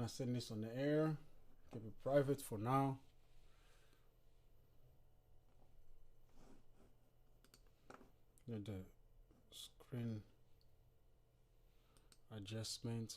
gonna send this on the air. Keep it private for now. Get the screen adjustment.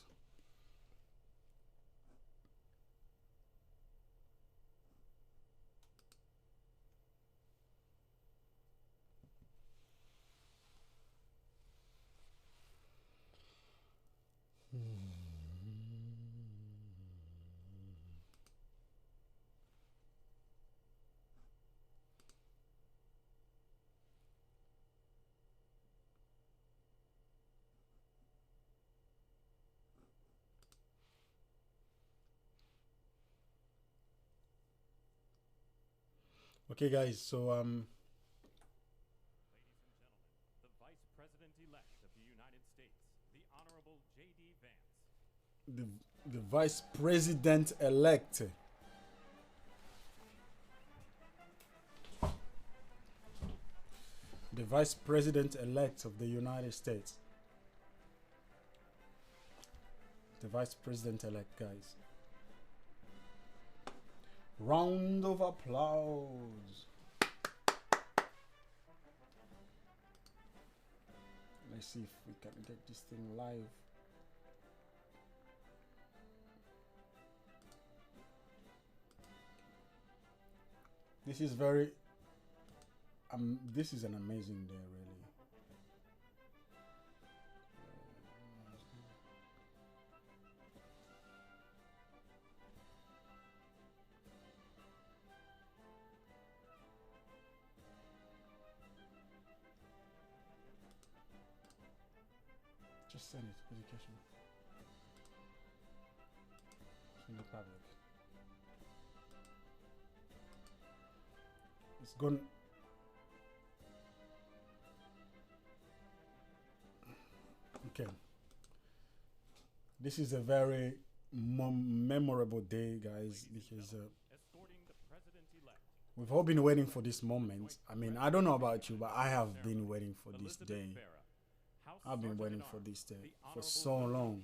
Okay, guys, so Ladies and gentlemen, the Vice President-elect of the United States, the Honorable J.D. Vance. the Vice President-elect. The Vice President-elect of the United States. The Vice President-elect, guys. Round of applause. Let's see if we can get this thing live. This is very this is an amazing day, really. Just send it, education. In the public. It's gone. Okay. This is a very memorable day, guys, because we've all been waiting for this moment. I mean, I don't know about you, but I have been waiting for this day. I've been waiting for this day for so long.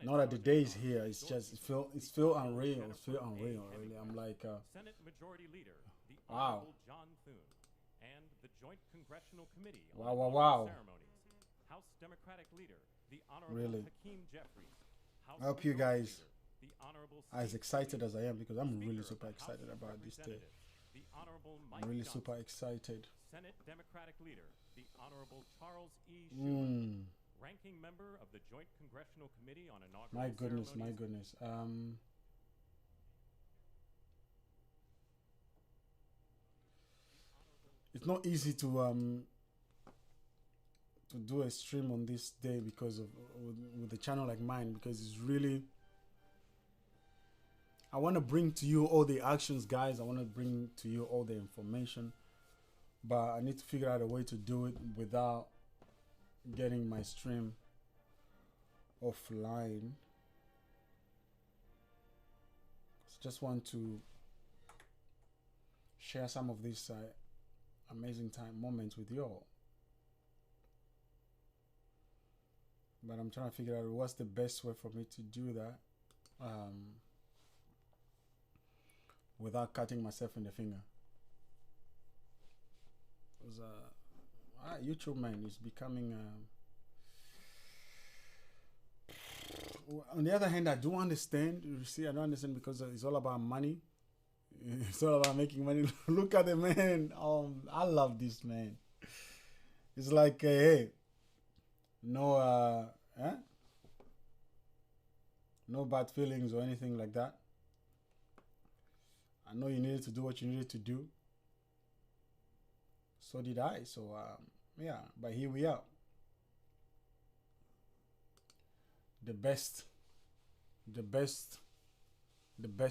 Now that the day is here, it's just it feel unreal. It feel unreal. Really, I'm like, Senate Majority Leader, the wow. Honorable John Thune, and the Joint Congressional Committee on Wow. Ceremonies, House Democratic Leader, the Honorable Really. Hakeem Jeffries, House I hope you Majority guys Leader, the Honorable as Steve excited Scalise, as I am, because I'm Speaker really of super the House excited of about this day. Representatives, the Honorable Mike I'm really Johnson, super excited. Senate Democratic Leader, the Honorable Charles E. Schumer, Mm, Ranking Member of the Joint Congressional Committee on Inauguration. my goodness, my goodness. It's not easy to do a stream on this day because of with a channel like mine, because it's really, I want to bring to you all the actions, guys. I want to bring to you all the information, but I need to figure out a way to do it without getting my stream offline. So just want to share some of these amazing time moments with you all. But I'm trying to figure out what's the best way for me to do that without cutting myself in the finger. Because YouTube, man, is becoming. On the other hand, I do understand. You see, I don't understand because it's all about money. It's all about making money. Look at the man. I love this man. It's like, hey, no, no bad feelings or anything like that. I know you needed to do what you needed to do. So did I. So, yeah, but here we are. The best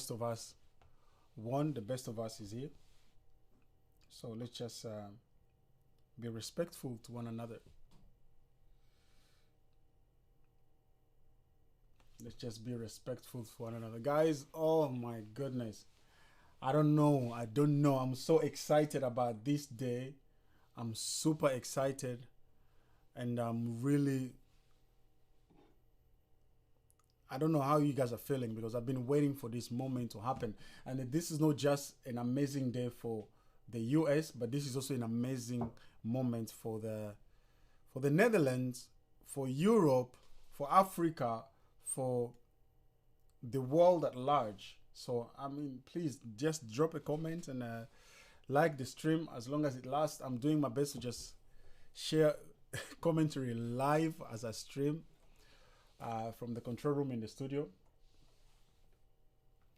of us won. The best of us is here. So let's just be respectful to one another. Let's just be respectful to one another, guys. Oh my goodness, I don't know. I'm so excited about this day. I'm super excited, and I'm really, I don't know how you guys are feeling because I've been waiting for this moment to happen. And this is not just an amazing day for the US, but this is also an amazing moment for the Netherlands, for Europe, for Africa, for the world at large. So I mean, please just drop a comment and like the stream as long as it lasts. I'm doing my best to just share commentary live as I stream from the control room in the studio.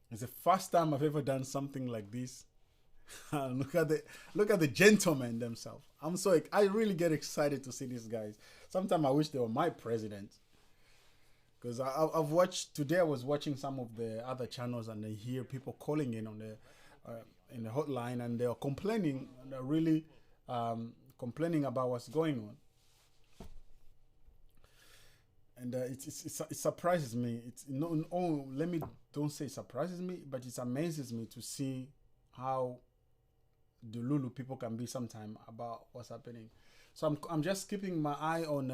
It's the first time I've ever done something like this. look at the gentlemen themselves. I really get excited to see these guys. Sometimes I wish they were my president. Because I've watched today. I was watching some of the other channels, and I hear people calling in on the hotline, and they are complaining. And they're really complaining about what's going on. And it surprises me. Don't say it surprises me, but it amazes me to see how the Lulu people can be sometime about what's happening. So I'm just keeping my eye on.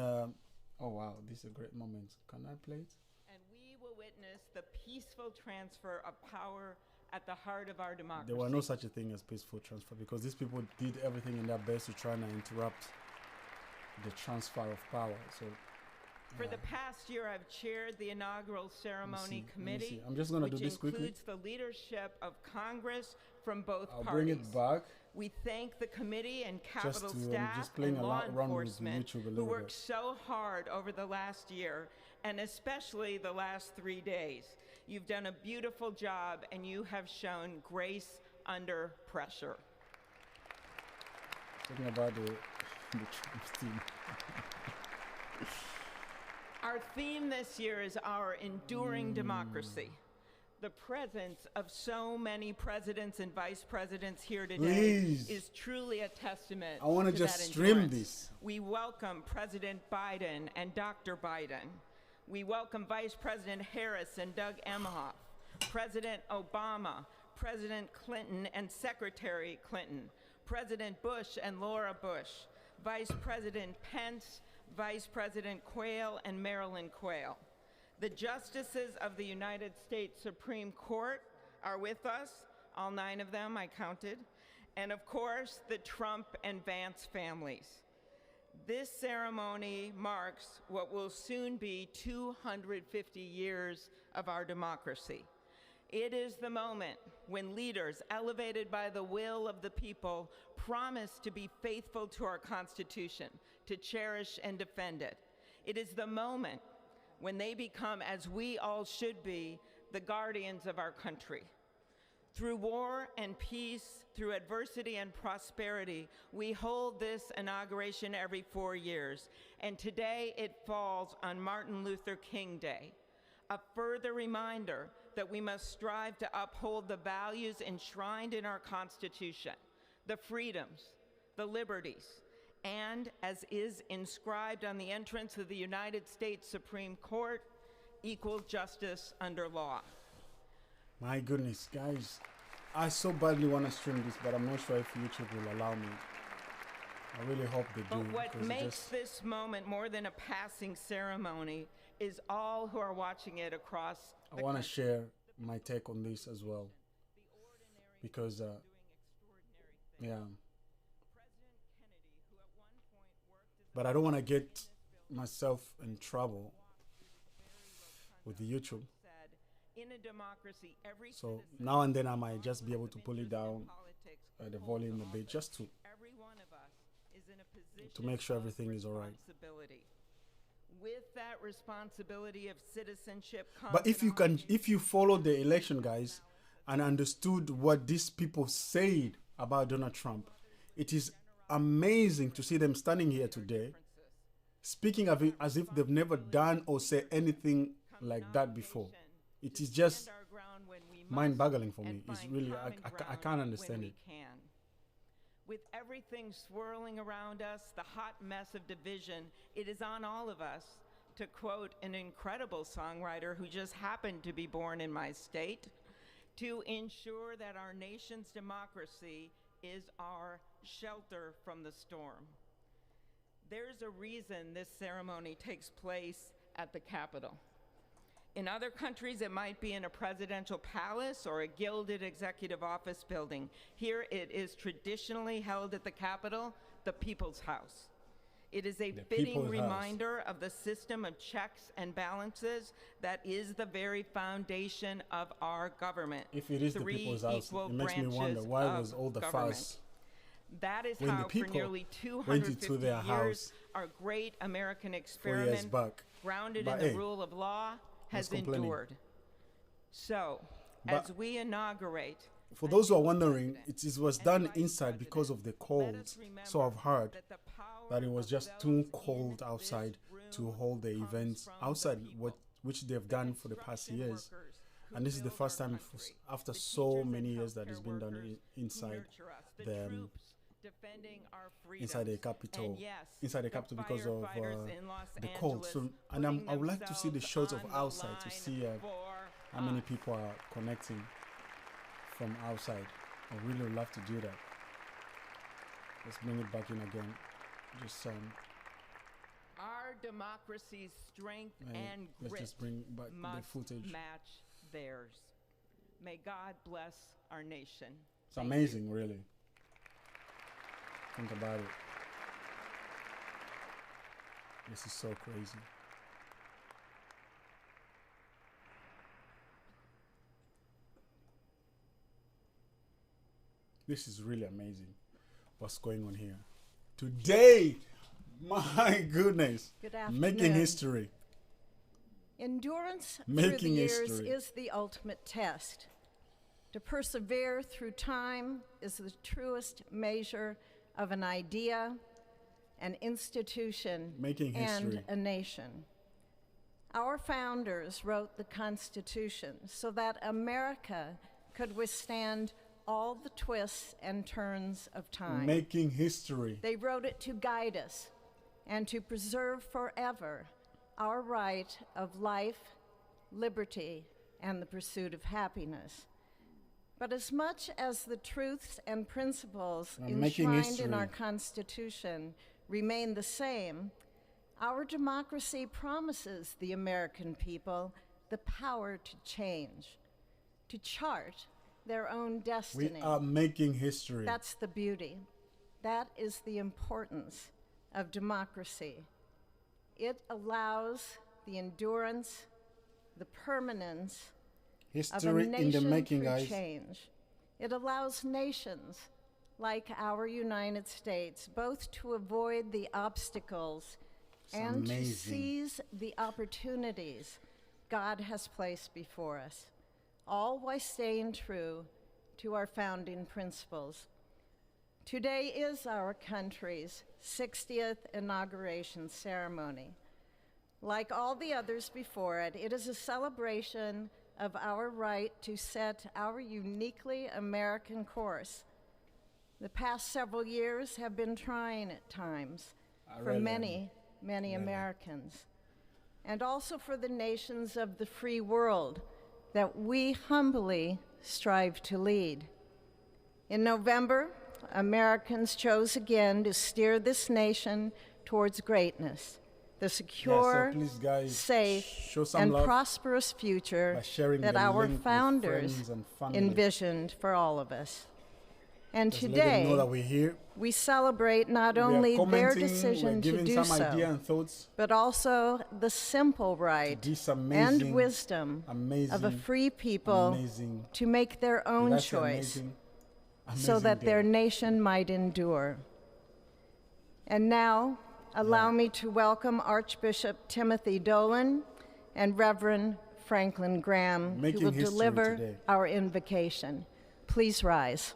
Oh wow, this is a great moment. Can I play it? And we will witness the peaceful transfer of power at the heart of our democracy. There were no such a thing as peaceful transfer because these people did everything in their best to try and interrupt the transfer of power. So. For the past year, I've chaired the inaugural ceremony committee, I'm just going to do this which quickly. includes the leadership of Congress from both I'll parties. bring it back. We thank the committee and Capitol I'm staff just playing and law around with enforcement YouTube a who little worked bit. so hard over the last year, and especially the last 3 days. You've done a beautiful job, and you have shown grace under pressure. Talking about the Trump team. Our theme this year is our enduring democracy. The presence of so many presidents and vice presidents here today Please. is truly a testament I want to to just that stream endurance. this. We welcome President Biden and Dr. Biden. We welcome Vice President Harris and Doug Emhoff, President Obama, President Clinton and Secretary Clinton, President Bush and Laura Bush, Vice President Pence, Vice President Quayle and Marilyn Quayle. The justices of the United States Supreme Court are with us, all 9 of them I counted, and of course the Trump and Vance families. This ceremony marks what will soon be 250 years of our democracy. It is the moment when leaders elevated by the will of the people promise to be faithful to our Constitution, to cherish and defend it. It is the moment when they become, as we all should be, the guardians of our country. Through war and peace, through adversity and prosperity, we hold this inauguration every 4 years, and today it falls on Martin Luther King Day, a further reminder that we must strive to uphold the values enshrined in our Constitution, the freedoms, the liberties, and, as is inscribed on the entrance of the United States Supreme Court, equal justice under law. My goodness, guys. I so badly want to stream this, but I'm not sure if YouTube will allow me. I really hope they do. But what makes this moment more than a passing ceremony is all who are watching it across the I want to country. share my take on this as well. Because, yeah. But I don't want to get myself in trouble with the YouTube. In a democracy, every So citizen now and then I might just be able to pull it down the volume a bit just to every one of us is in a position make sure of everything is all right. responsibility. With that responsibility of citizenship comes But if an you follow the election, guys, and understood what these people said about Donald Trump, it is amazing to see them standing here today, speaking of it as if they've never done or said anything like that before. It is just mind-boggling for me. It's really, I can't understand it. With everything swirling around us, the hot mess of division, it is on all of us, to quote an incredible songwriter who just happened to be born in my state, to ensure that our nation's democracy is our shelter from the storm. There's a reason this ceremony takes place at the Capitol. In other countries, it might be in a presidential palace or a gilded executive office building. Here, it is traditionally held at the Capitol, the People's House. It is a fitting reminder of the system of checks and balances that is the very foundation of our government. If it is the People's House, it makes me wonder, why was all the fuss That is when how, the people for nearly went 250 into their years, house our great American 4 years experiment, back? grounded But in hey, the rule of law, has complaining. endured. So, But as we inaugurate, for those who are wondering, it was done inside because of the cold. So I've heard that it was just too cold outside to hold the events outside, which they've done for the past years. And this is the first time after so many years that it's been done inside the Capitol, because of the cold. So, and I would like to see the shots of outside to see how many people are connecting from outside. I really would love to do that. Let's bring it back in again. Just our democracy's strength and let's grit just bring back the footage. match theirs. May God bless our nation. It's amazing, really. Think about it. This is so crazy. This is really amazing. What's going on here today? My goodness. Good afternoon. Making history. Endurance Making through the years history. is the ultimate test. To persevere through time is the truest measure of an idea, an institution, Making and history. a nation. Our founders wrote the Constitution so that America could withstand all the twists and turns of time. Making history. They wrote it to guide us and to preserve forever our right of life, liberty, and the pursuit of happiness. But as much as the truths and principles enshrined in our Constitution remain the same, our democracy promises the American people the power to change, to chart their own destiny. We are making history. That's the beauty. That is the importance of democracy. It allows the endurance, the permanence of a History nation in the making, through guys. change. It allows nations like our United States both to avoid the obstacles and to amazing. seize the opportunities God has placed before us, all while staying true to our founding principles. Today is our country's 60th inauguration ceremony. Like all the others before it, it is a celebration of our right to set our uniquely American course. The past several years have been trying at times for many Americans, and also for the nations of the free world that we humbly strive to lead. In November, Americans chose again to steer this nation towards greatness, the secure, so please, guys, safe, show some and love prosperous future by sharing that the our link with founders friends and family. envisioned for all of us. And Just let them know today, that we're here. we celebrate not We are only their commenting, we're decision to giving do some idea so, and thoughts but also the simple right this and amazing, wisdom of a free people amazing. to make their own Did I say choice amazing? so Amazing that day. their nation might endure. And now, allow me to welcome Archbishop Timothy Dolan and Reverend Franklin Graham, Making who will history deliver today. our invocation. Please rise.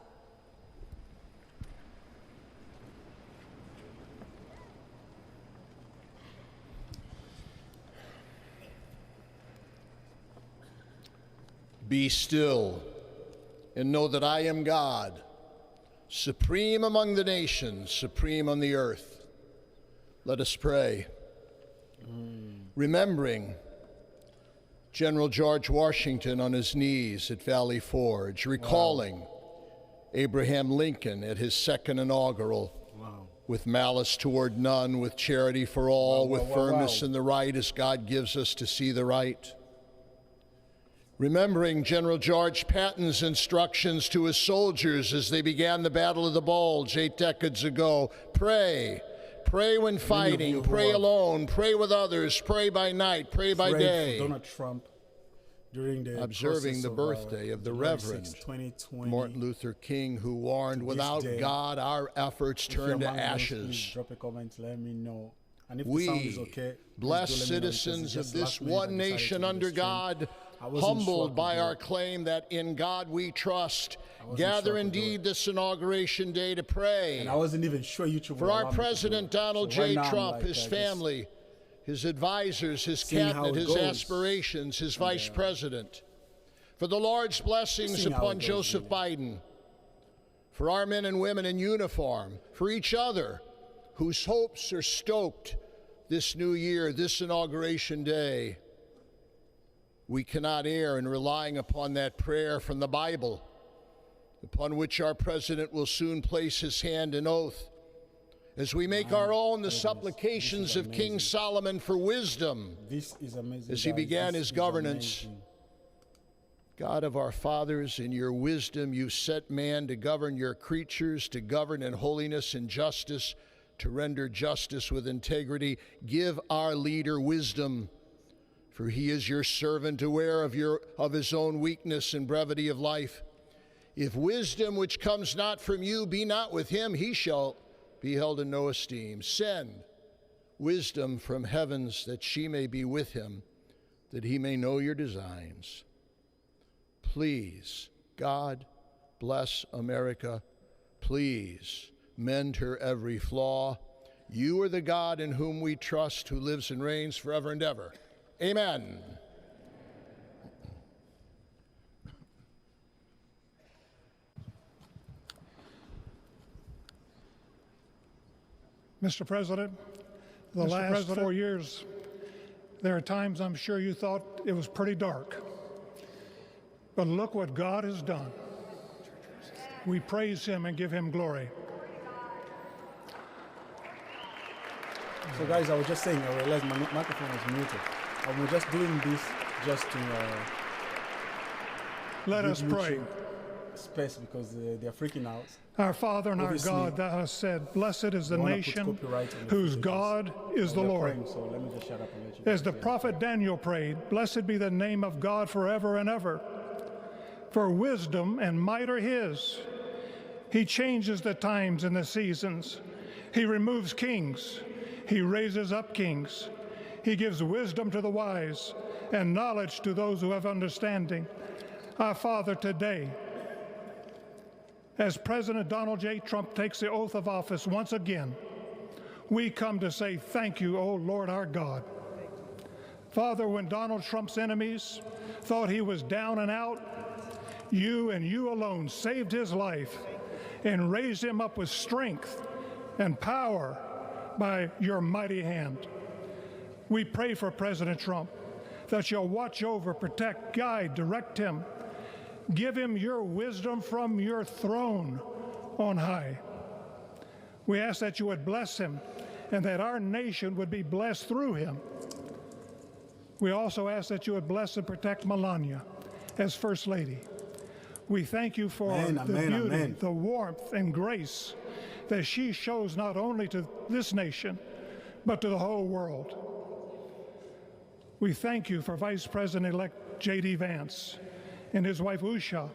Be still and know that I am God, supreme among the nations, supreme on the earth. Let us pray. Remembering General George Washington on his knees at Valley Forge, recalling Abraham Lincoln at his second inaugural, with malice toward none, with charity for all, with firmness in the right as God gives us to see the right. Remembering General George Patton's instructions to his soldiers as they began the Battle of the Bulge 8 decades ago. Pray. Pray when fighting. Pray alone. Pray with others. Pray by night. Pray by day. Donald Trump during the observing the birthday of the Reverend Martin Luther King, who warned, without God, our efforts turn to ashes. Drop a comment, let me know. And if we, the sound is okay, blessed citizens of this one nation under God, humbled by our claim that in God we trust, gather indeed this Inauguration Day to pray. And I wasn't even sure YouTube for our President Donald J. Trump, his family, his advisors, his cabinet, his aspirations, his vice president. For the Lord's blessings upon Joseph Biden. For our men and women in uniform. For each other whose hopes are stoked this new year, this Inauguration Day. We cannot err in relying upon that prayer from the Bible, upon which our president will soon place his hand in oath, as we make our own the supplications of King Solomon for wisdom as he began his governance. God of our fathers, in your wisdom you set man to govern your creatures, to govern in holiness and justice, to render justice with integrity. Give our leader wisdom, for he is your servant, aware of his own weakness and brevity of life. If wisdom which comes not from you be not with him, he shall be held in no esteem. Send wisdom from heavens, that she may be with him, that he may know your designs. Please, God, bless America. Please, mend her every flaw. You are the God in whom we trust, who lives and reigns forever and ever. Amen. Mr. President, the last 4 years, there are times I'm sure you thought it was pretty dark. But look what God has done. We praise him and give him glory. So guys, I was just saying, I realized my microphone was muted. We're just doing this just to let us pray. Space, because they're freaking out. Our Father and our God, thou hast said, blessed is the nation whose God is the Lord. Praying, so let me just shut up and let you As the prophet Daniel prayed, blessed be the name of God forever and ever. For wisdom and might are his. He changes the times and the seasons. He removes kings. He raises up kings. He gives wisdom to the wise and knowledge to those who have understanding. Our Father, today, as President Donald J. Trump takes the oath of office once again, we come to say thank you, O Lord our God. Father, when Donald Trump's enemies thought he was down and out, you and you alone saved his life and raised him up with strength and power by your mighty hand. We pray for President Trump, that you'll watch over, protect, guide, direct him. Give him your wisdom from your throne on high. We ask that you would bless him and that our nation would be blessed through him. We also ask that you would bless and protect Melania as First Lady. We thank you for the beauty, the warmth, and grace that she shows not only to this nation, but to the whole world. We thank you for Vice President-elect J.D. Vance and his wife Usha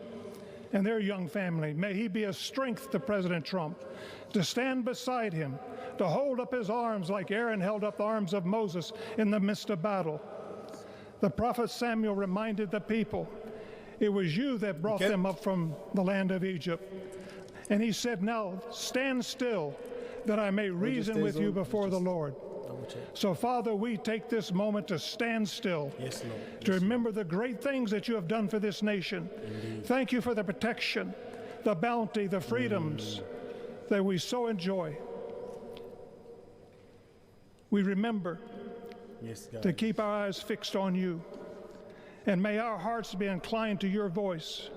and their young family. May he be a strength to President Trump, to stand beside him, to hold up his arms like Aaron held up the arms of Moses in the midst of battle. The prophet Samuel reminded the people, it was you that brought them up from the land of Egypt. And he said, now stand still, that I may reason with you before the Lord. So, Father, we take this moment to stand still, to remember the great things that you have done for this nation. Thank you for the protection, the bounty, the freedoms that we so enjoy. We remember to keep our eyes fixed on you, and may our hearts be inclined to your voice.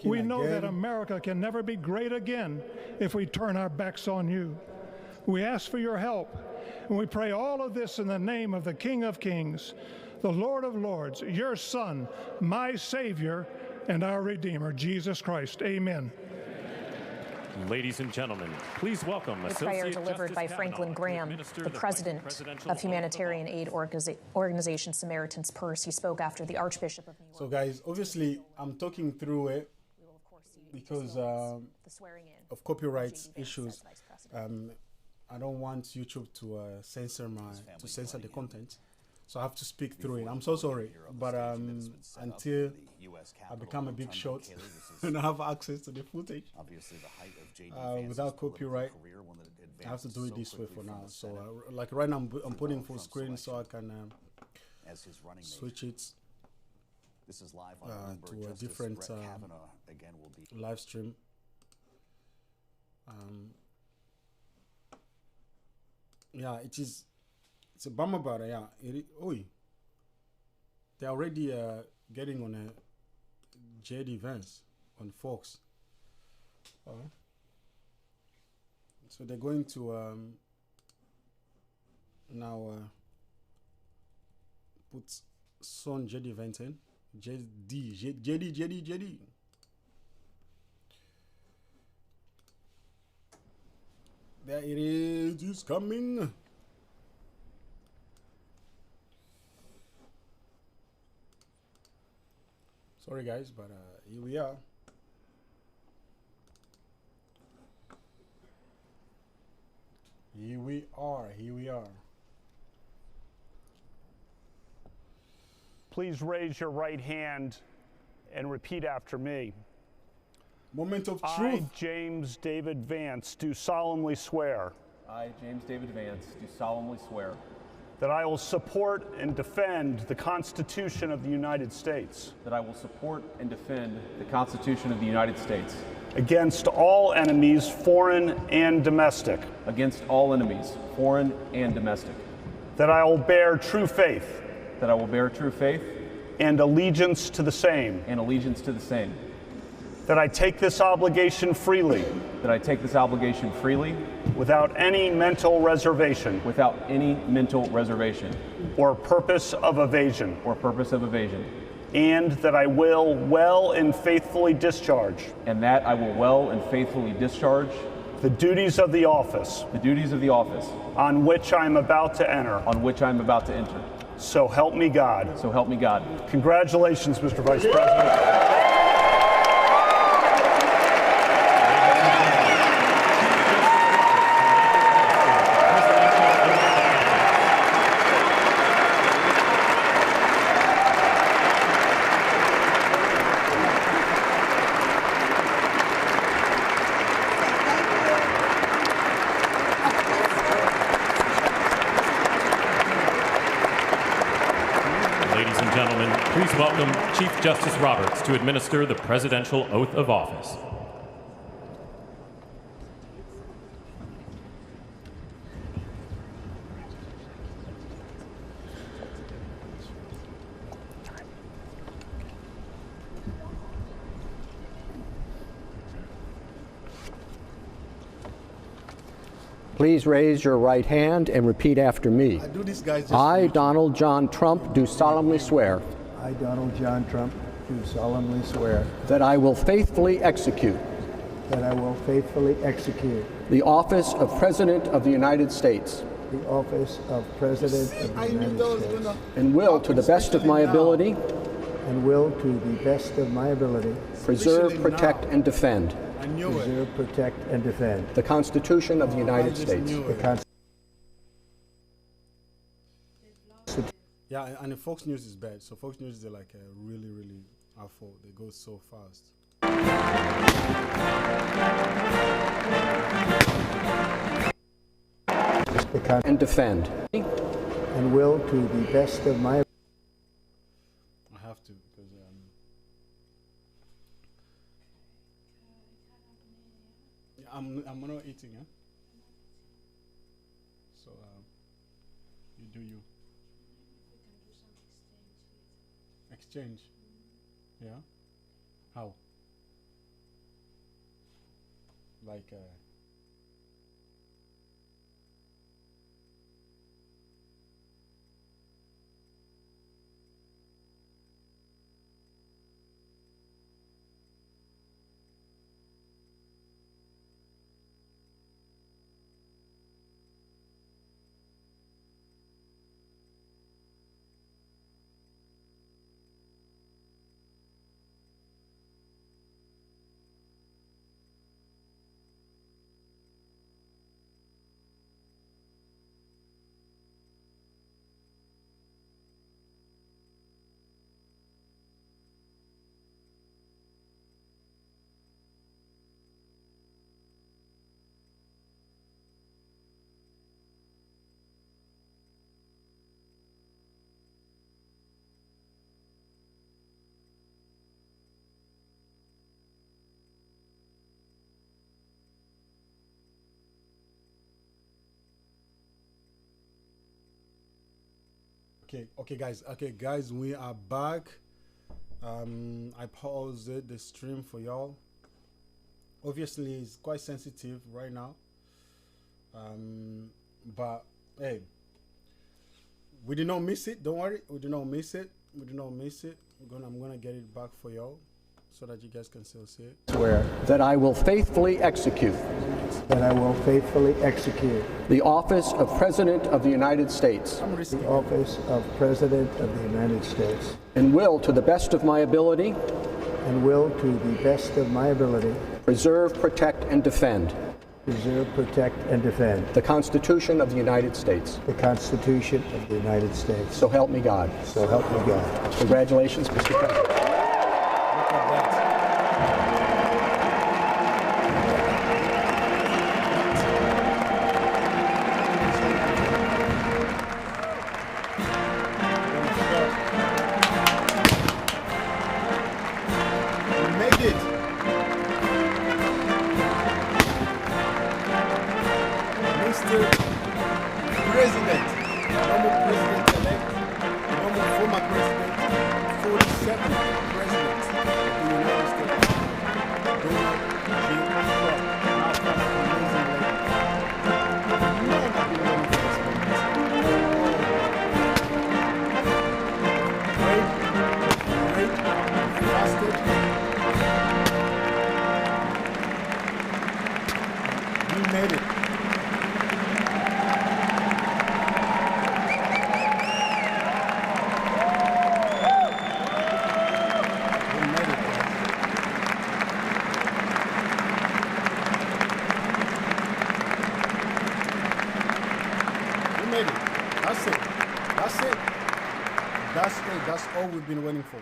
We know that America can never be great again if we turn our backs on you. We ask for your help, and we pray all of this in the name of the King of Kings, the Lord of Lords, your Son, my Savior, and our Redeemer, Jesus Christ. Amen. Ladies and gentlemen, please welcome A prayer delivered by Franklin Graham, the president of humanitarian aid organization Samaritan's Purse. He spoke after the Archbishop of New York. So guys, obviously I'm talking through it because of copyright issues. I don't want YouTube to censor the content, so I have to speak through it. I'm so sorry, but until I become a big shot and I have access to the footage without copyright, I have to do it this way for now. So like right now I'm putting full screen so I can switch it to a different live stream. Yeah, it's a bummer about it. Yeah, they're already getting on a JD Vance on Fox. So they're going to now put son JD Vance in. JD. There it is, it's coming. Sorry guys, but here we are. Here we are. Please raise your right hand and repeat after me. Moment of truth. I, James David Vance, do solemnly swear I, James David Vance, do solemnly swear that I will support and defend the Constitution of the United States that I will support and defend the Constitution of the United States against all enemies, foreign and domestic, against all enemies, foreign and domestic, that I will bear true faith that I will bear true faith and allegiance to the same, that I take this obligation freely without any mental reservation or purpose of evasion, and that I will well and faithfully discharge the duties of the office on which I am about to enter. So help me God. Congratulations, Mr. Vice President. Ladies and gentlemen, please welcome Chief Justice Roberts to administer the presidential oath of office. Please raise your right hand and repeat after me. I do this, guys. I, Donald John Trump, do solemnly swear I, Donald John Trump, do solemnly swear that I will faithfully execute the office of President of the United States the office of President of the United States and will, to the best of my ability, preserve, protect, and defend the Constitution of the United States. Yeah, and the Fox News is bad. So Fox News, they're like really, really awful. They go so fast. And defend. And will, to the best of my... I have to, because... I'm not eating, huh? So, you do you. Exchange? Yeah? How? Like, Okay, guys, we are back. I paused the stream for y'all. Obviously, it's quite sensitive right now. But hey, we did not miss it. Don't worry, we did not miss it. I'm gonna get it back for y'all so that you guys can still see it. Swear that I will faithfully execute. That I will faithfully execute. The office of President of the United States. The office of President of the United States. And will, to the best of my ability. And will, to the best of my ability. Preserve, protect, and defend. Preserve, protect, and defend. The Constitution of the United States. The Constitution of the United States. So help me God. So help me God. Congratulations, Mr. President. Look at that. We made it. Mr. President, former president-elect, former president, 47th president of the United States, Donald J. Trump. Now that's an amazing lady. Man, I've been waiting for this moment. Great, fasted. We made it. That's all we've been waiting for.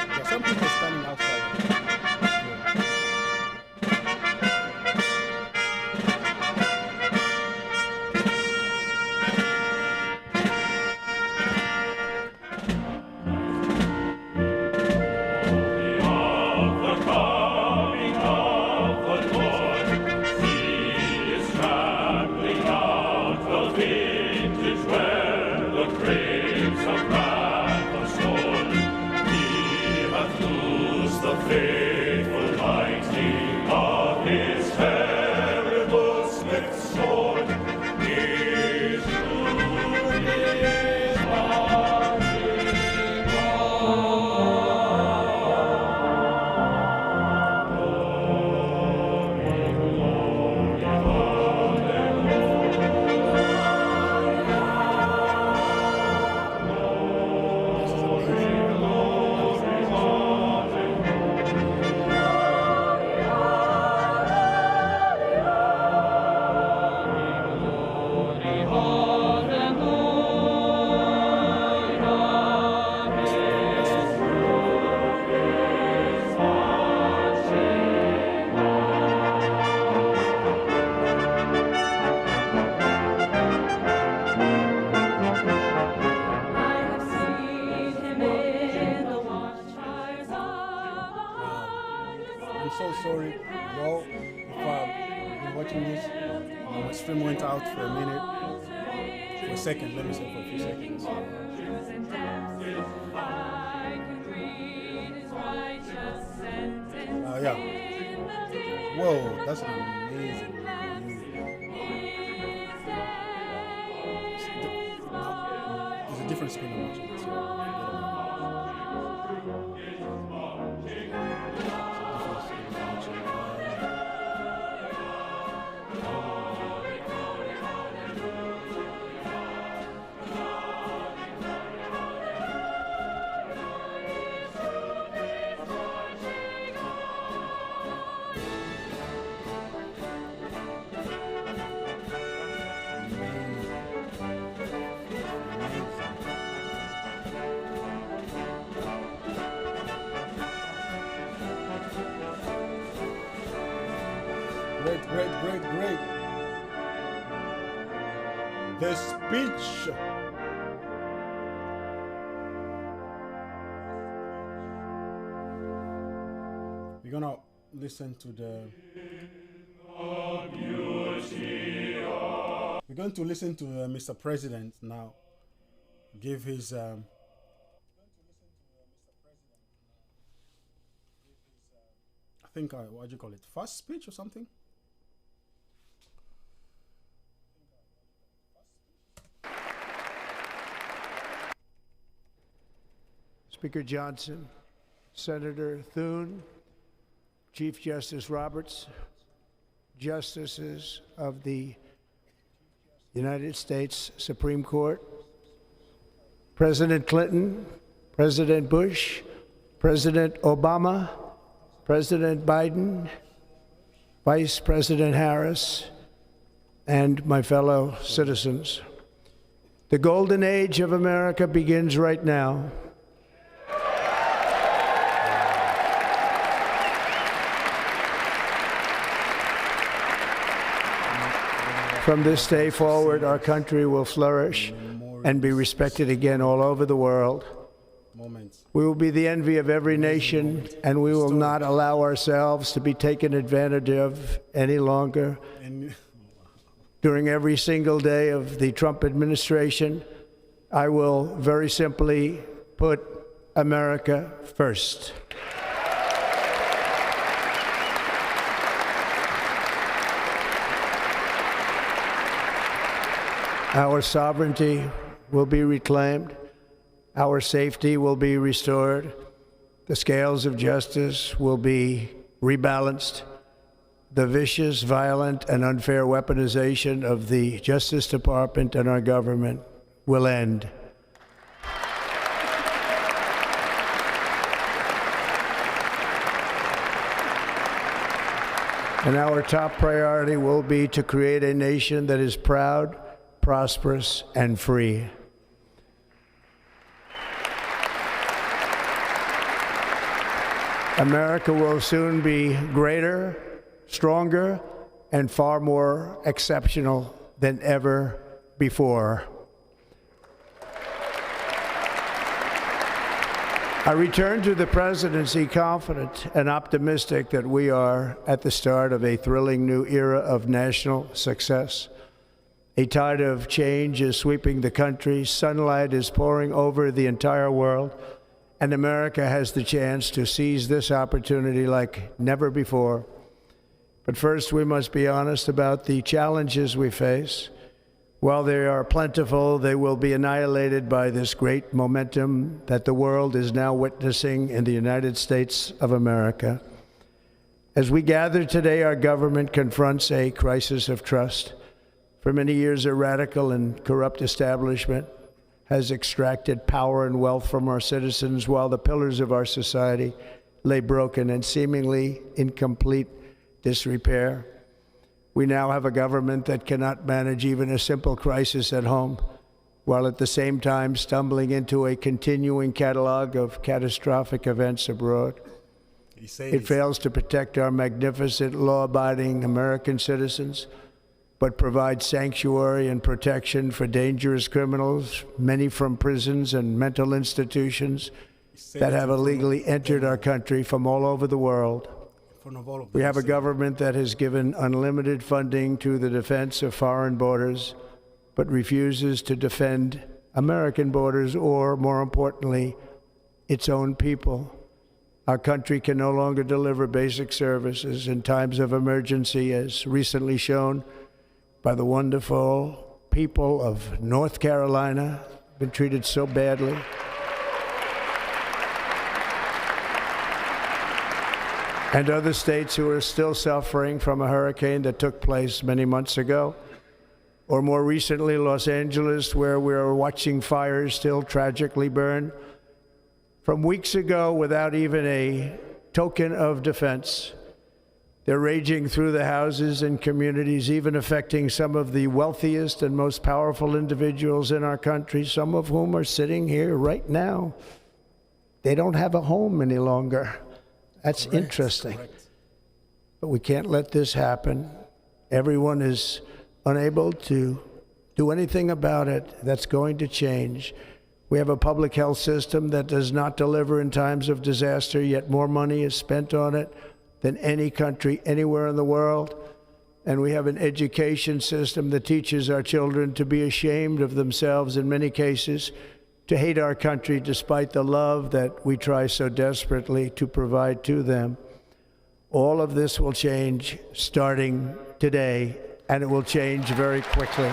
There's some people standing outside. So sorry, y'all, if I've been watching this. My stream went out for a minute, for a second. Let me say for a few seconds. Yeah. Whoa, that's an amazing view. There's a different screen I'm watching this. Great. The speech. listen to the. We're going to listen to Mr. President now. Give his. I think what do you call it? First speech or something? Speaker Johnson, Senator Thune, Chief Justice Roberts, Justices of the United States Supreme Court, President Clinton, President Bush, President Obama, President Biden, Vice President Harris, and my fellow citizens. The golden age of America begins right now. From this day forward, our country will flourish and be respected again all over the world. We will be the envy of every nation, and we will not allow ourselves to be taken advantage of any longer. During every single day of the Trump administration, I will very simply put America first. Our sovereignty will be reclaimed. Our safety will be restored. The scales of justice will be rebalanced. The vicious, violent, and unfair weaponization of the Justice Department and our government will end. And our top priority will be to create a nation that is proud, prosperous, and free. America will soon be greater, stronger, and far more exceptional than ever before. I return to the presidency confident and optimistic that we are at the start of a thrilling new era of national success. A tide of change is sweeping the country, sunlight is pouring over the entire world, and America has the chance to seize this opportunity like never before. But first, we must be honest about the challenges we face. While they are plentiful, they will be annihilated by this great momentum that the world is now witnessing in the United States of America. As we gather today, our government confronts a crisis of trust. For many years, a radical and corrupt establishment has extracted power and wealth from our citizens while the pillars of our society lay broken and seemingly in complete disrepair. We now have a government that cannot manage even a simple crisis at home, while at the same time stumbling into a continuing catalog of catastrophic events abroad. It fails to protect our magnificent, law-abiding American citizens, but provides sanctuary and protection for dangerous criminals, many from prisons and mental institutions that have illegally entered our country from all over the world. We have a government that has given unlimited funding to the defense of foreign borders, but refuses to defend American borders or, more importantly, its own people. Our country can no longer deliver basic services in times of emergency, as recently shown by the wonderful people of North Carolina, been treated so badly. And other states who are still suffering from a hurricane that took place many months ago. Or more recently, Los Angeles, where we're watching fires still tragically burn. From weeks ago, without even a token of defense, they're raging through the houses and communities, even affecting some of the wealthiest and most powerful individuals in our country, some of whom are sitting here right now. They don't have a home any longer. That's interesting. But we can't let this happen. Everyone is unable to do anything about it. That's going to change. We have a public health system that does not deliver in times of disaster, yet more money is spent on it. than any country anywhere in the world. And we have an education system that teaches our children to be ashamed of themselves in many cases, to hate our country despite the love that we try so desperately to provide to them. All of this will change starting today, and it will change very quickly.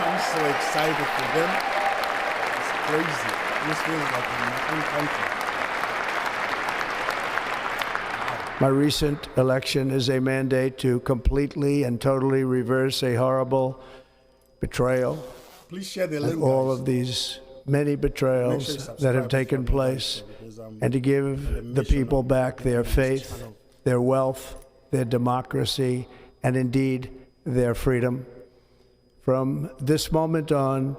I'm so excited for them. It's crazy. This feels like my own country. My recent election is a mandate to completely and totally reverse a horrible betrayal. Please share the link, and all guys. of these many betrayals that have taken place, and to give the people back their faith, their wealth, their democracy, and indeed their freedom. From this moment on,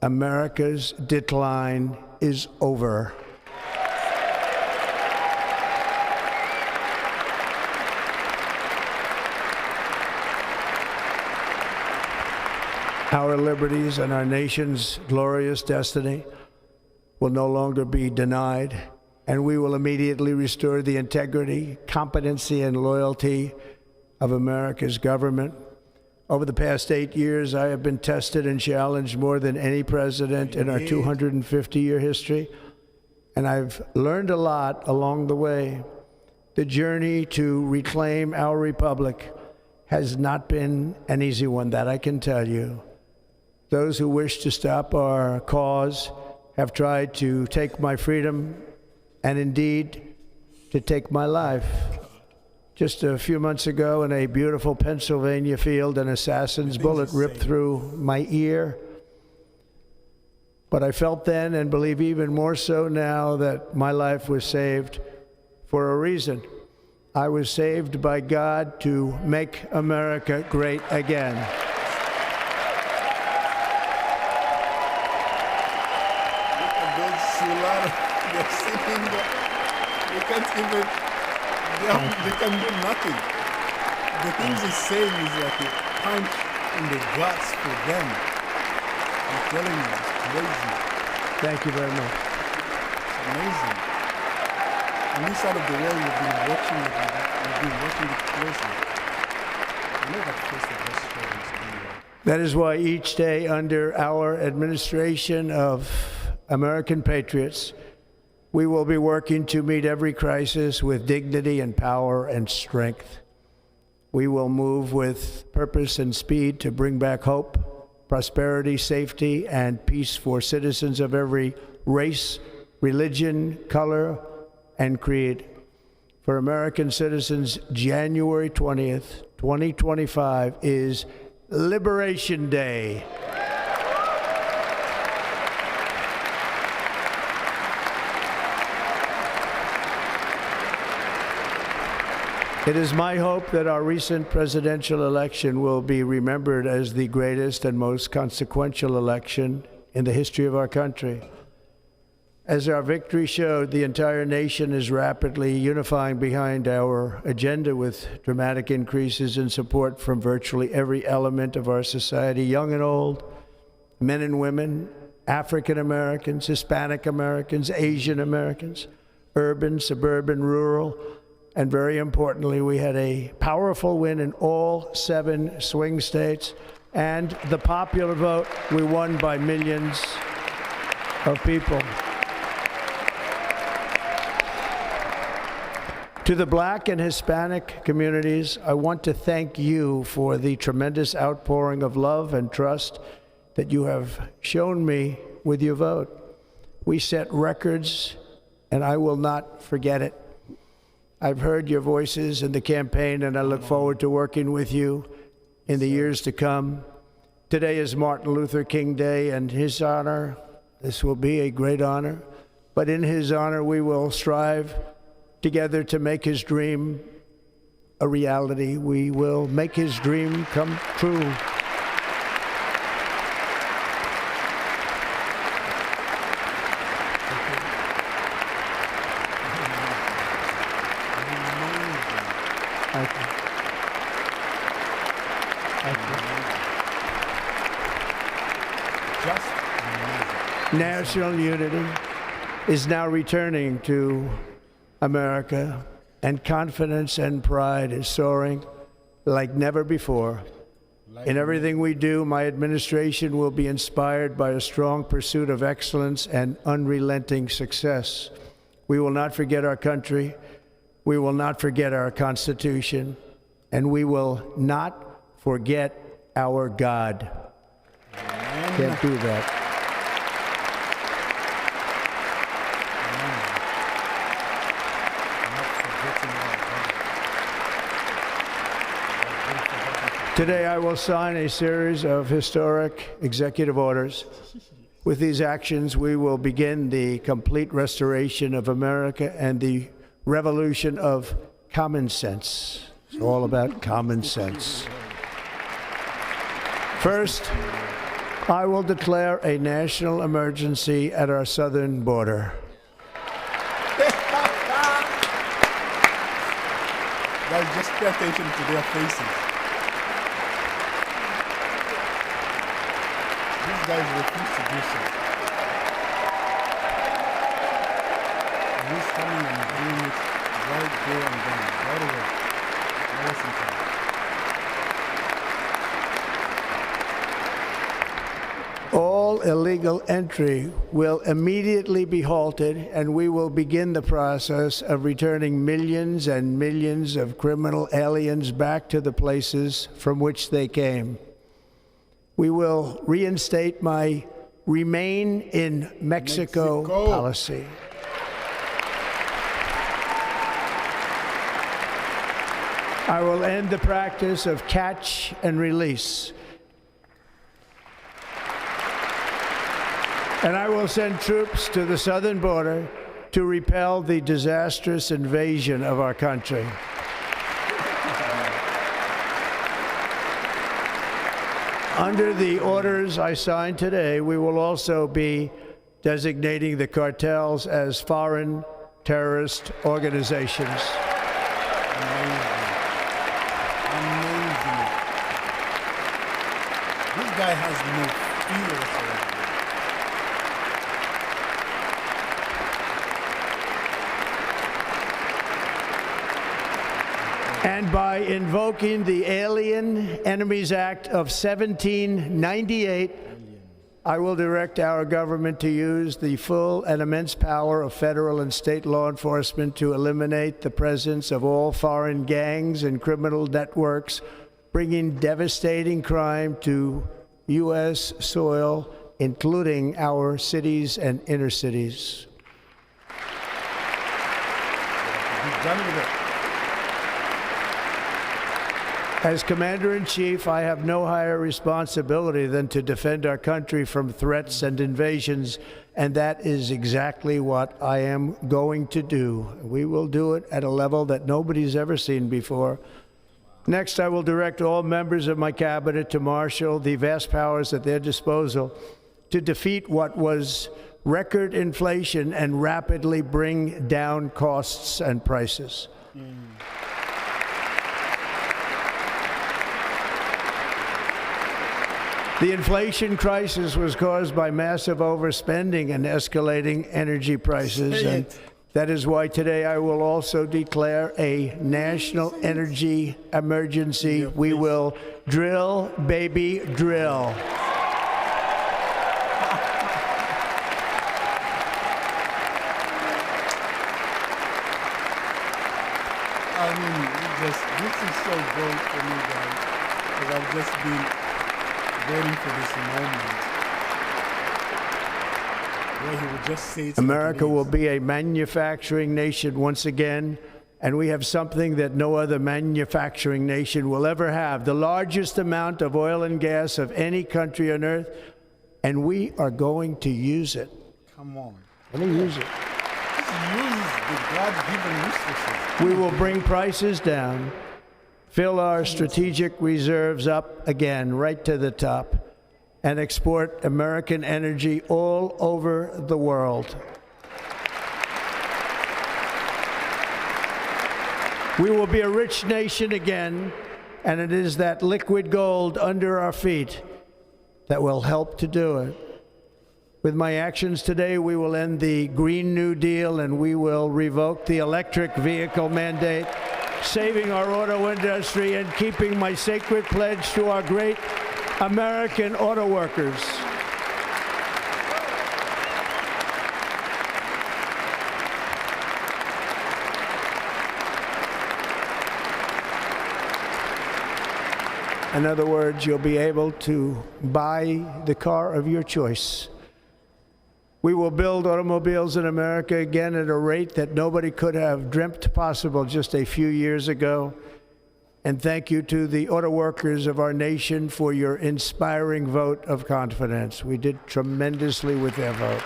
America's decline is over. Our liberties and our nation's glorious destiny will no longer be denied, and we will immediately restore the integrity, competency, and loyalty of America's government. Over the past 8 years, I have been tested and challenged more than any president in our 250-year history, and I've learned a lot along the way. The journey to reclaim our republic has not been an easy one, that I can tell you. Those who wish to stop our cause have tried to take my freedom and indeed to take my life. Just a few months ago in a beautiful Pennsylvania field, an assassin's bullet ripped through my ear. But I felt then, and believe even more so now, that my life was saved for a reason. I was saved by God to make America great again. They're sitting there. They can't even, they can do nothing. The things he's saying is like a punch in the guts for them. I'm telling you, it's crazy. Thank you very much. It's amazing. On this side of the world, we've been watching it closely. I know that face the best stories in there. That is why each day under our administration of American patriots, we will be working to meet every crisis with dignity and power and strength. We will move with purpose and speed to bring back hope, prosperity, safety, and peace for citizens of every race, religion, color, and creed. For American citizens, January 20th, 2025 is Liberation Day. It is my hope that our recent presidential election will be remembered as the greatest and most consequential election in the history of our country. As our victory showed, the entire nation is rapidly unifying behind our agenda with dramatic increases in support from virtually every element of our society, young and old, men and women, African Americans, Hispanic Americans, Asian Americans, urban, suburban, rural. And very importantly, we had a powerful win in all 7 swing states. And the popular vote, we won by millions of people. To the Black and Hispanic communities, I want to thank you for the tremendous outpouring of love and trust that you have shown me with your vote. We set records, and I will not forget it. I've heard your voices in the campaign, and I look forward to working with you in the years to come. Today is Martin Luther King Day, and his honor, this will be a great honor, but in his honor, we will strive together to make his dream a reality. We will make his dream come true. Thank you. Thank you. National unity is now returning to America. and confidence and pride is soaring like never before. In everything we do, my administration will be inspired by a strong pursuit of excellence and unrelenting success. We will not forget our country, we will not forget our Constitution, and we will not forget our God. Amen. Can't do that. Today I will sign a series of historic executive orders. With these actions, we will begin the complete restoration of America and the revolution of common sense. It's all about common sense. First, I will declare a national emergency at our southern border. Guys, just pay attention to their faces. These guys refuse to do so. He's coming and doing it right there and then, right away. Listen to him. All illegal entry will immediately be halted, and we will begin the process of returning millions and millions of criminal aliens back to the places from which they came. We will reinstate my Remain in Mexico policy. I will end the practice of catch and release. And I will send troops to the southern border to repel the disastrous invasion of our country. Under the orders I signed today, we will also be designating the cartels as foreign terrorist organizations. Amazing. Amazing. This guy has no fear whatsoever. And by invoking the Alien Enemies Act of 1798, I will direct our government to use the full and immense power of federal and state law enforcement to eliminate the presence of all foreign gangs and criminal networks, bringing devastating crime to U.S. soil, including our cities and inner cities. He's done with it. As Commander-in-Chief, I have no higher responsibility than to defend our country from threats and invasions, and that is exactly what I am going to do. We will do it at a level that nobody's ever seen before. Next, I will direct all members of my cabinet to marshal the vast powers at their disposal to defeat what was record inflation and rapidly bring down costs and prices. The inflation crisis was caused by massive overspending and escalating energy prices, and that is why today I will also declare a national energy emergency. We will drill, baby, drill. I mean, this is so great for me, guys, because I've just been waiting for this moment where he would just say it. America will be a manufacturing nation once again, and we have something that no other manufacturing nation will ever have, the largest amount of oil and gas of any country on earth, and we are going to use it. Come on. Let me use it. Use the God-given resources. We will bring prices down, fill our strategic reserves up again right to the top, and export American energy all over the world. We will be a rich nation again, and it is that liquid gold under our feet that will help to do it. With my actions today, we will end the Green New Deal and we will revoke the electric vehicle mandate, saving our auto industry and keeping my sacred pledge to our great American auto workers. In other words, you'll be able to buy the car of your choice. We will build automobiles in America again at a rate that nobody could have dreamt possible just a few years ago. And thank you to the auto workers of our nation for your inspiring vote of confidence. We did tremendously with their vote.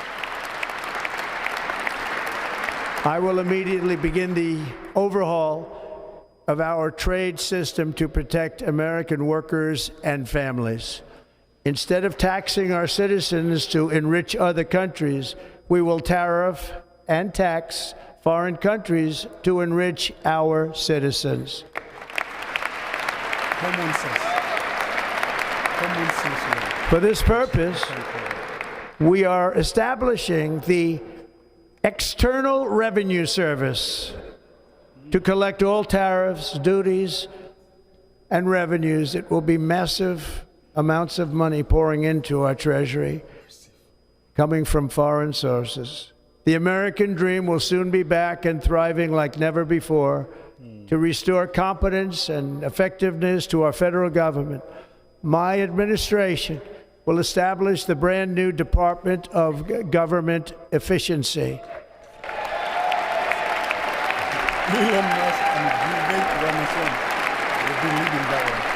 I will immediately begin the overhaul of our trade system to protect American workers and families. Instead of taxing our citizens to enrich other countries, we will tariff and tax foreign countries to enrich our citizens. Common sense. Common sense. For this purpose, we are establishing the External Revenue Service to collect all tariffs, duties, and revenues. It will be massive amounts of money pouring into our treasury, coming from foreign sources. The American dream will soon be back and thriving like never before. To restore competence and effectiveness to our federal government, my administration will establish the brand new Department of Government Efficiency. Elon Musk and Vivek Ramaswamy will be leading that one.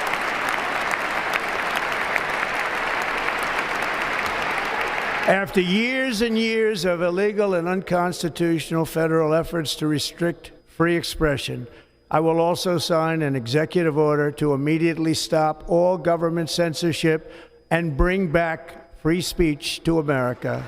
After years and years of illegal and unconstitutional federal efforts to restrict free expression, I will also sign an executive order to immediately stop all government censorship and bring back free speech to America.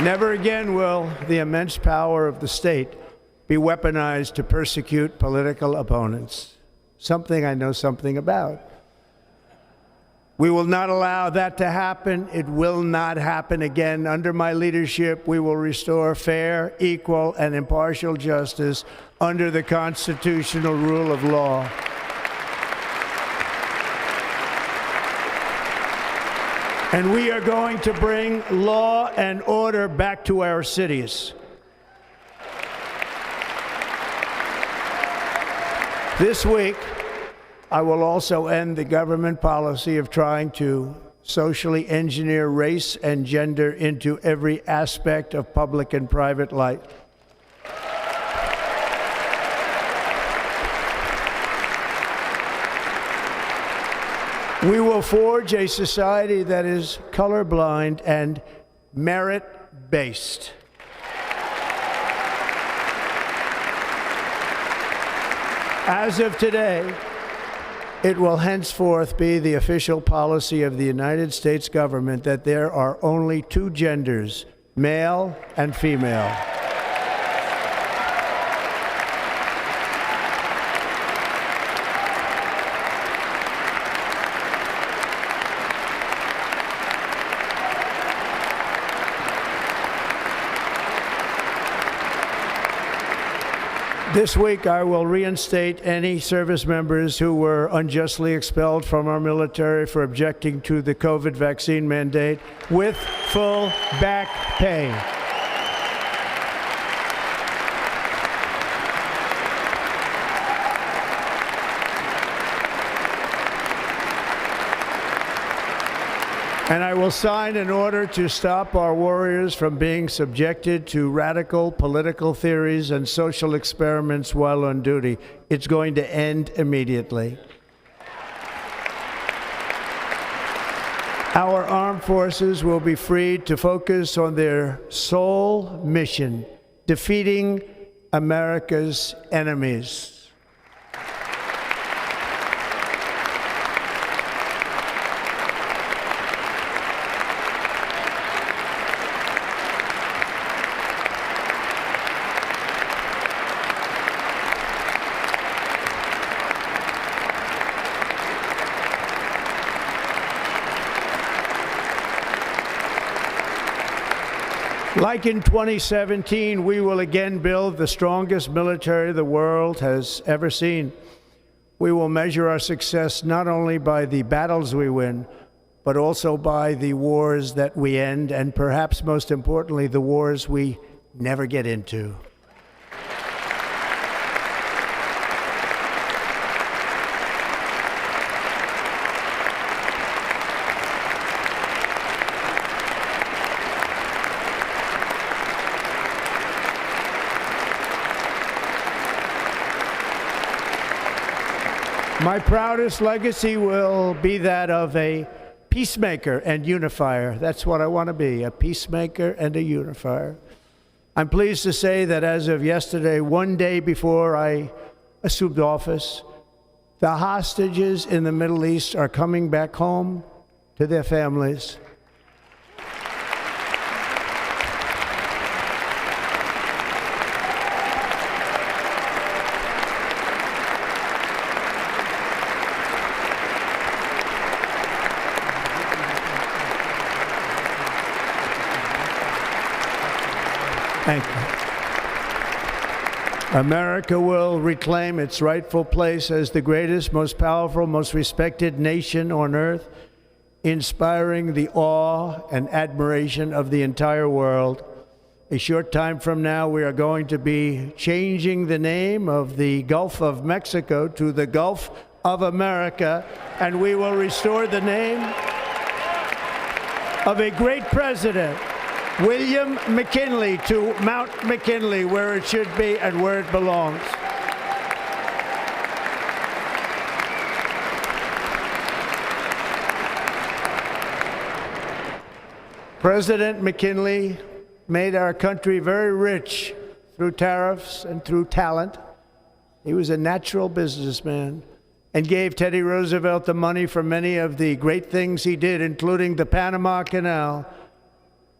Never again will the immense power of the state be weaponized to persecute political opponents, something I know something about. We will not allow that to happen. It will not happen again. Under my leadership, we will restore fair, equal, and impartial justice under the constitutional rule of law. And we are going to bring law and order back to our cities. This week, I will also end the government policy of trying to socially engineer race and gender into every aspect of public and private life. We will forge a society that is colorblind and merit-based. As of today, it will henceforth be the official policy of the United States government that there are only two genders, male and female. This week, I will reinstate any service members who were unjustly expelled from our military for objecting to the COVID vaccine mandate with full back pay. And I will sign an order to stop our warriors from being subjected to radical political theories and social experiments while on duty. It's going to end immediately. Our armed forces will be freed to focus on their sole mission, defeating America's enemies. Like in 2017, we will again build the strongest military the world has ever seen. We will measure our success not only by the battles we win, but also by the wars that we end, and perhaps most importantly, the wars we never get into. My proudest legacy will be that of a peacemaker and unifier. That's what I want to be, a peacemaker and a unifier. I'm pleased to say that as of yesterday, one day before I assumed office, the hostages in the Middle East are coming back home to their families. Thank you. America will reclaim its rightful place as the greatest, most powerful, most respected nation on earth, inspiring the awe and admiration of the entire world. A short time from now, we are going to be changing the name of the Gulf of Mexico to the Gulf of America, and we will restore the name of a great president, William McKinley, to Mount McKinley, where it should be and where it belongs. President McKinley made our country very rich through tariffs and through talent. He was a natural businessman and gave Teddy Roosevelt the money for many of the great things he did, including the Panama Canal,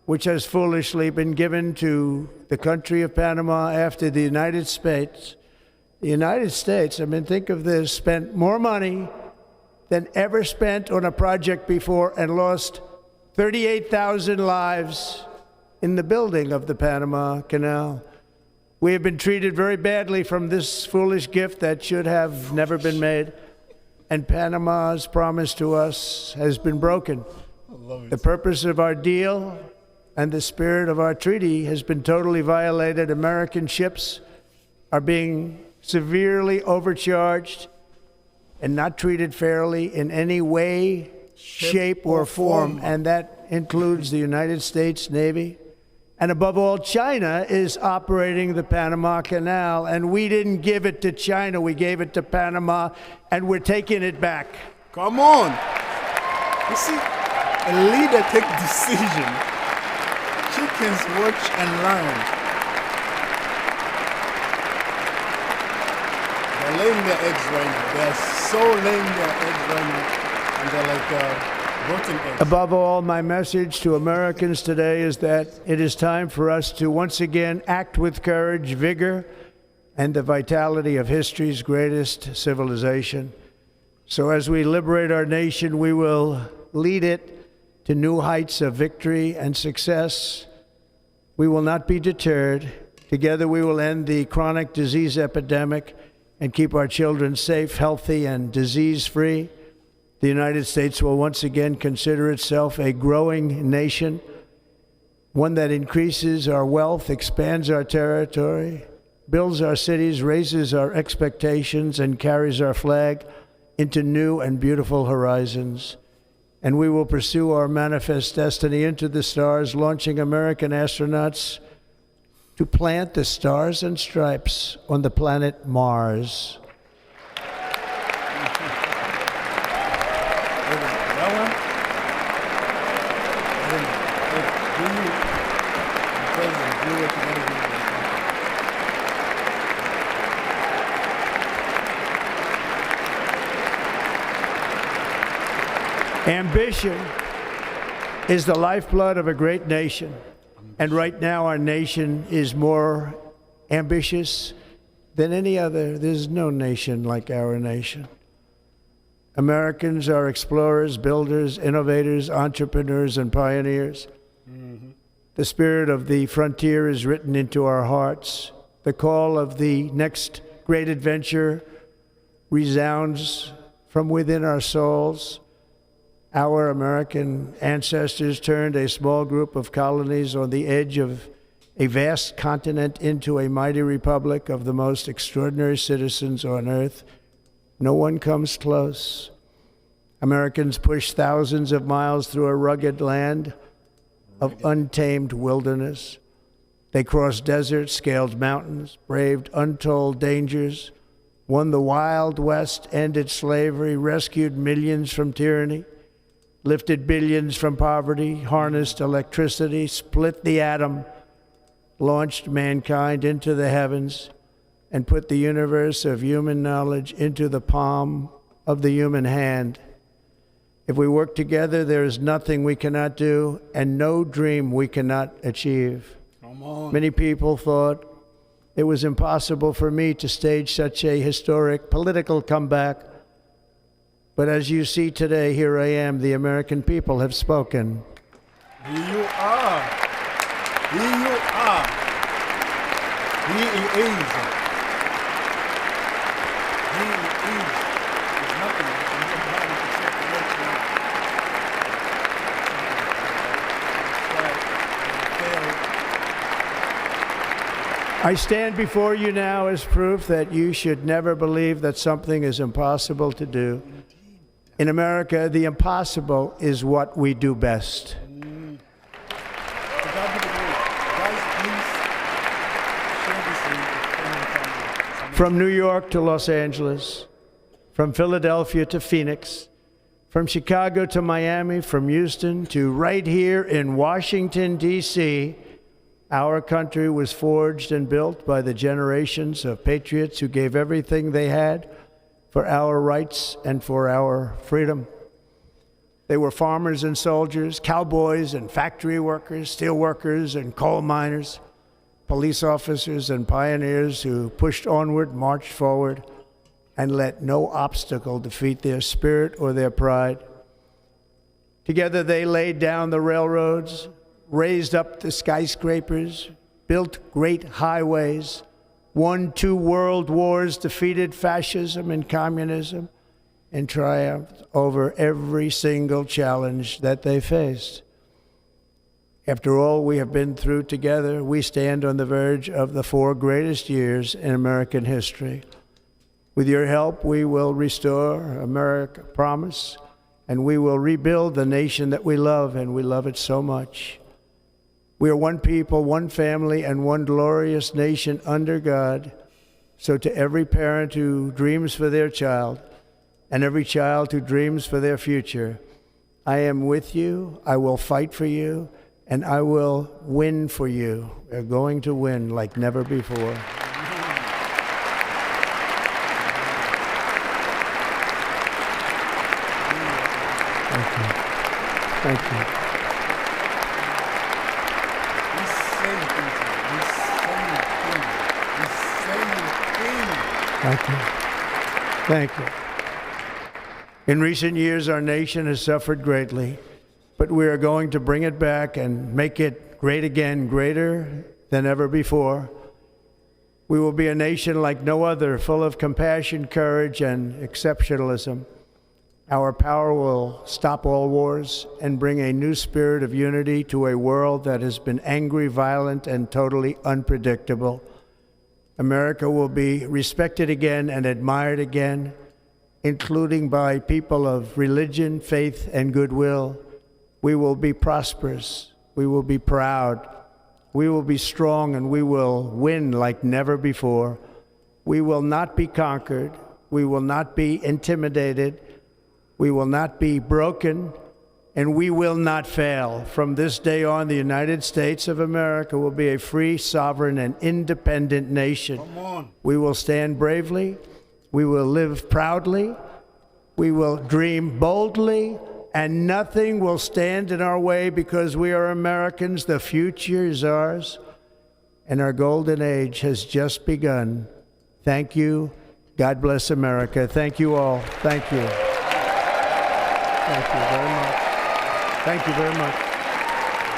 which has foolishly been given to the country of Panama after the United States. The United States, I mean, think of this, spent more money than ever spent on a project before and lost 38,000 lives in the building of the Panama Canal. We have been treated very badly from this foolish gift that should have never been made, and Panama's promise to us has been broken. The purpose of our deal and the spirit of our treaty has been totally violated. American ships are being severely overcharged and not treated fairly in any way, shape, or form, and that includes the United States Navy. And above all, China is operating the Panama Canal, and we didn't give it to China, we gave it to Panama, and we're taking it back. Come on. You see, a leader takes decision. Chickens watch and learn. They're laying their eggs right now. They're so laying their eggs right now, and they're like rotten eggs. Above all, my message to Americans today is that it is time for us to once again act with courage, vigor, and the vitality of history's greatest civilization. So as we liberate our nation, we will lead it to new heights of victory and success. We will not be deterred. Together we will end the chronic disease epidemic and keep our children safe, healthy, and disease-free. The United States will once again consider itself a growing nation, one that increases our wealth, expands our territory, builds our cities, raises our expectations, and carries our flag into new and beautiful horizons. And we will pursue our manifest destiny into the stars, launching American astronauts to plant the stars and stripes on the planet Mars. Ambition is the lifeblood of a great nation, and right now our nation is more ambitious than any other. There's no nation like our nation. Americans are explorers, builders, innovators, entrepreneurs, and pioneers. The spirit of the frontier is written into our hearts. The call of the next great adventure resounds from within our souls. Our American ancestors turned a small group of colonies on the edge of a vast continent into a mighty republic of the most extraordinary citizens on earth. No one comes close. Americans pushed thousands of miles through a rugged land of untamed wilderness. They crossed deserts, scaled mountains, braved untold dangers, won the Wild West, ended slavery, rescued millions from tyranny, lifted billions from poverty, harnessed electricity, split the atom, launched mankind into the heavens, and put the universe of human knowledge into the palm of the human hand. If we work together, there is nothing we cannot do and no dream we cannot achieve. Many people thought it was impossible for me to stage such a historic political comeback. But as you see today, here I am. The American people have spoken. Here you are. Here you are. Here it is. Here it is. There's nothing. I stand before you now as proof that you should never believe that something is impossible to do. In America, the impossible is what we do best. From New York to Los Angeles, from Philadelphia to Phoenix, from Chicago to Miami, from Houston to right here in Washington, D.C., our country was forged and built by the generations of patriots who gave everything they had for our rights and for our freedom. They were farmers and soldiers, cowboys and factory workers, steel workers and coal miners, police officers and pioneers who pushed onward, marched forward, and let no obstacle defeat their spirit or their pride. Together they laid down the railroads, raised up the skyscrapers, built great highways, won 2 world wars, defeated fascism and communism, and triumphed over every single challenge that they faced. After all we have been through together, we stand on the verge of the 4 greatest years in American history. With your help, we will restore America, promise, and we will rebuild the nation that we love, and we love it so much. We are one people, one family, and one glorious nation under God. So to every parent who dreams for their child, and every child who dreams for their future, I am with you, I will fight for you, and I will win for you. We're going to win like never before. Thank you. Thank you. Thank you. Thank you. In recent years, our nation has suffered greatly, but we are going to bring it back and make it great again, greater than ever before. We will be a nation like no other, full of compassion, courage, and exceptionalism. Our power will stop all wars and bring a new spirit of unity to a world that has been angry, violent, and totally unpredictable. America will be respected again and admired again, including by people of religion, faith, and goodwill. We will be prosperous. We will be proud. We will be strong, and we will win like never before. We will not be conquered. We will not be intimidated. We will not be broken, and we will not fail. From this day on, the United States of America will be a free, sovereign, and independent nation. We will stand bravely. We will live proudly. We will dream boldly, and nothing will stand in our way because we are Americans. The future is ours, and our golden age has just begun. Thank you. God bless America. Thank you all. Thank you. Thank you very much. Thank you very much.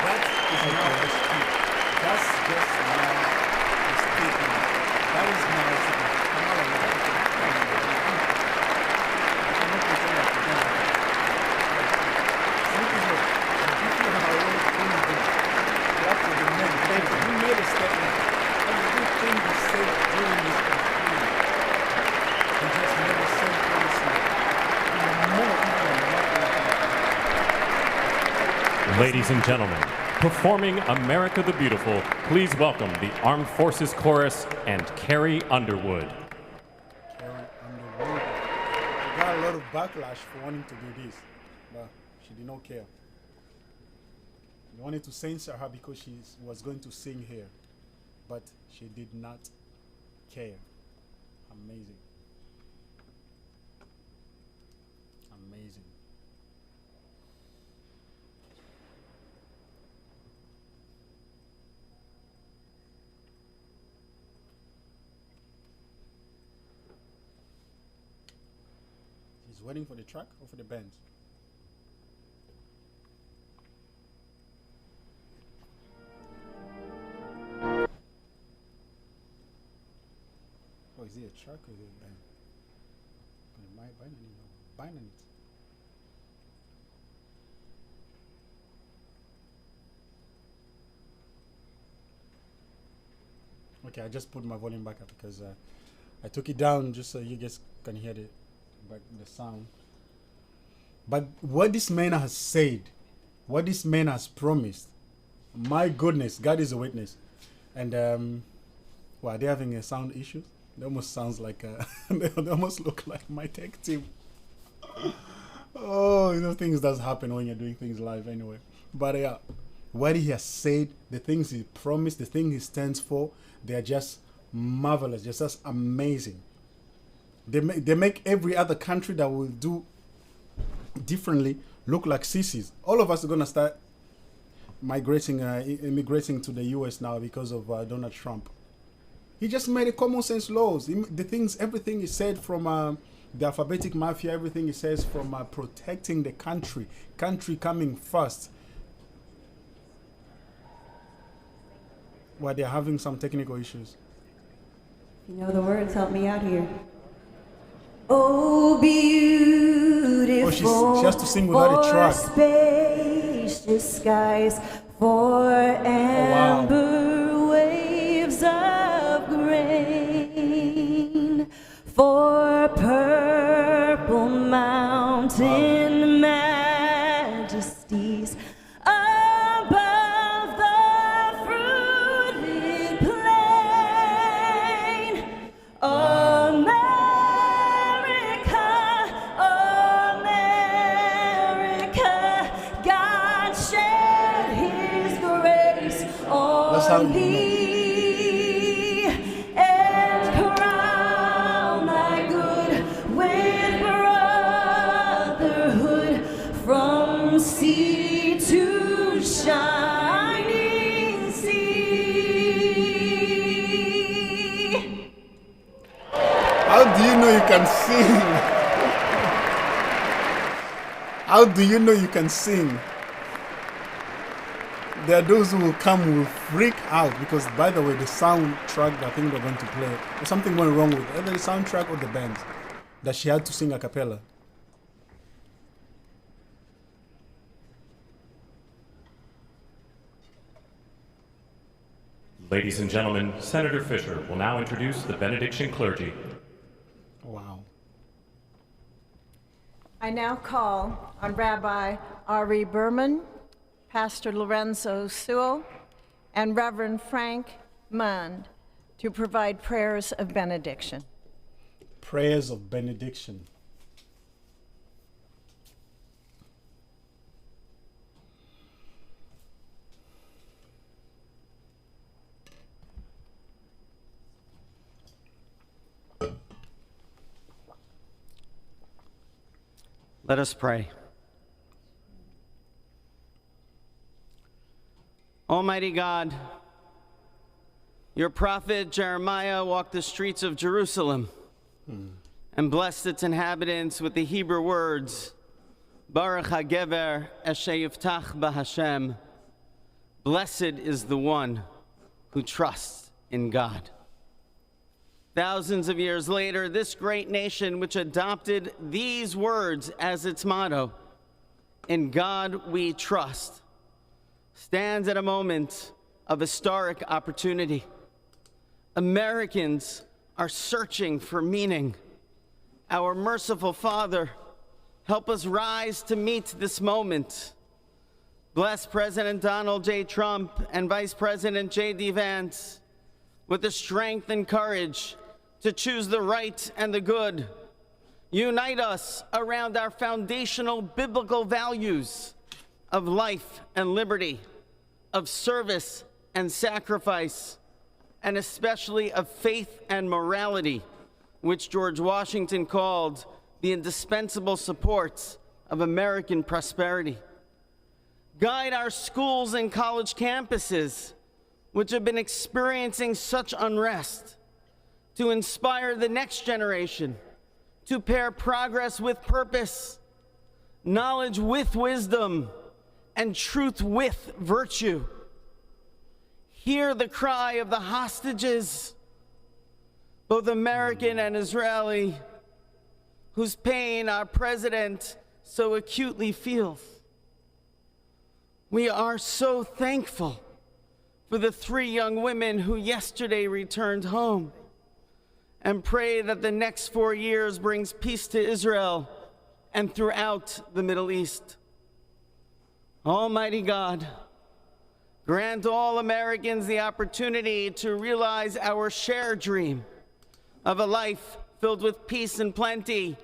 That is not a Ladies and gentlemen, performing America the Beautiful, please welcome the Armed Forces Chorus and Carrie Underwood. Carrie Underwood. She got a lot of backlash for wanting to do this, but she did not care. They wanted to censor her because she was going to sing here, but she did not care. Amazing. Amazing. He's waiting for the track or for the band? Oh, is it a track or is it a band? Binary. Okay, I just put my volume back up because I took it down just so you guys can hear the sound. But what this man has said, what this man has promised, my goodness, God is a witness. And well, are they having a sound issue? They almost sounds like they almost look like my tech team. Oh, you know, things does happen when you're doing things live anyway. But yeah, what he has said, the things he promised, the thing he stands for, they are just marvelous, just amazing. They make every other country that will do differently look like sissies. All of us are gonna start immigrating to the US now because of Donald Trump. He just made a common sense laws. Everything he said from the alphabetic mafia, everything he says from protecting the country coming first. Why they're having some technical issues. You know the words, help me out here. Oh, beautiful. Oh, she has to sing without a track. Spacious skies, for amber waves of grain, for purple mountain majesties above the fruited plain. America, God shed His grace on thee and crown thy good with brotherhood from sea to shining sea. How do you know you can sing? How do you know you can sing? There are those who will come who will freak out because, by the way, the soundtrack that I think they're going to play, or something went wrong with either the soundtrack or the band, that she had to sing a cappella. Ladies and gentlemen, Senator Fisher will now introduce the benediction clergy. Wow. I now call on Rabbi Ari Berman, Pastor Lorenzo Sewell, and Reverend Frank Mund to provide prayers of benediction. Prayers of benediction. Let us pray. Almighty God, your prophet Jeremiah walked the streets of Jerusalem and blessed its inhabitants with the Hebrew words, Baruch HaGever Asher Yiftach BaHashem. Blessed is the one who trusts in God. Thousands of years later, this great nation, which adopted these words as its motto, "In God we trust," stands at a moment of historic opportunity. Americans are searching for meaning. Our merciful Father, help us rise to meet this moment. Bless President Donald J. Trump and Vice President J.D. Vance with the strength and courage to choose the right and the good. Unite us around our foundational biblical values of life and liberty, of service and sacrifice, and especially of faith and morality, which George Washington called the indispensable supports of American prosperity. Guide our schools and college campuses, which have been experiencing such unrest, to inspire the next generation, to pair progress with purpose, knowledge with wisdom, and truth with virtue. Hear the cry of the hostages, both American and Israeli, whose pain our president so acutely feels. We are so thankful for the 3 young women who yesterday returned home, and pray that the next 4 years brings peace to Israel and throughout the Middle East. Almighty God, grant all Americans the opportunity to realize our shared dream of a life filled with peace and plenty,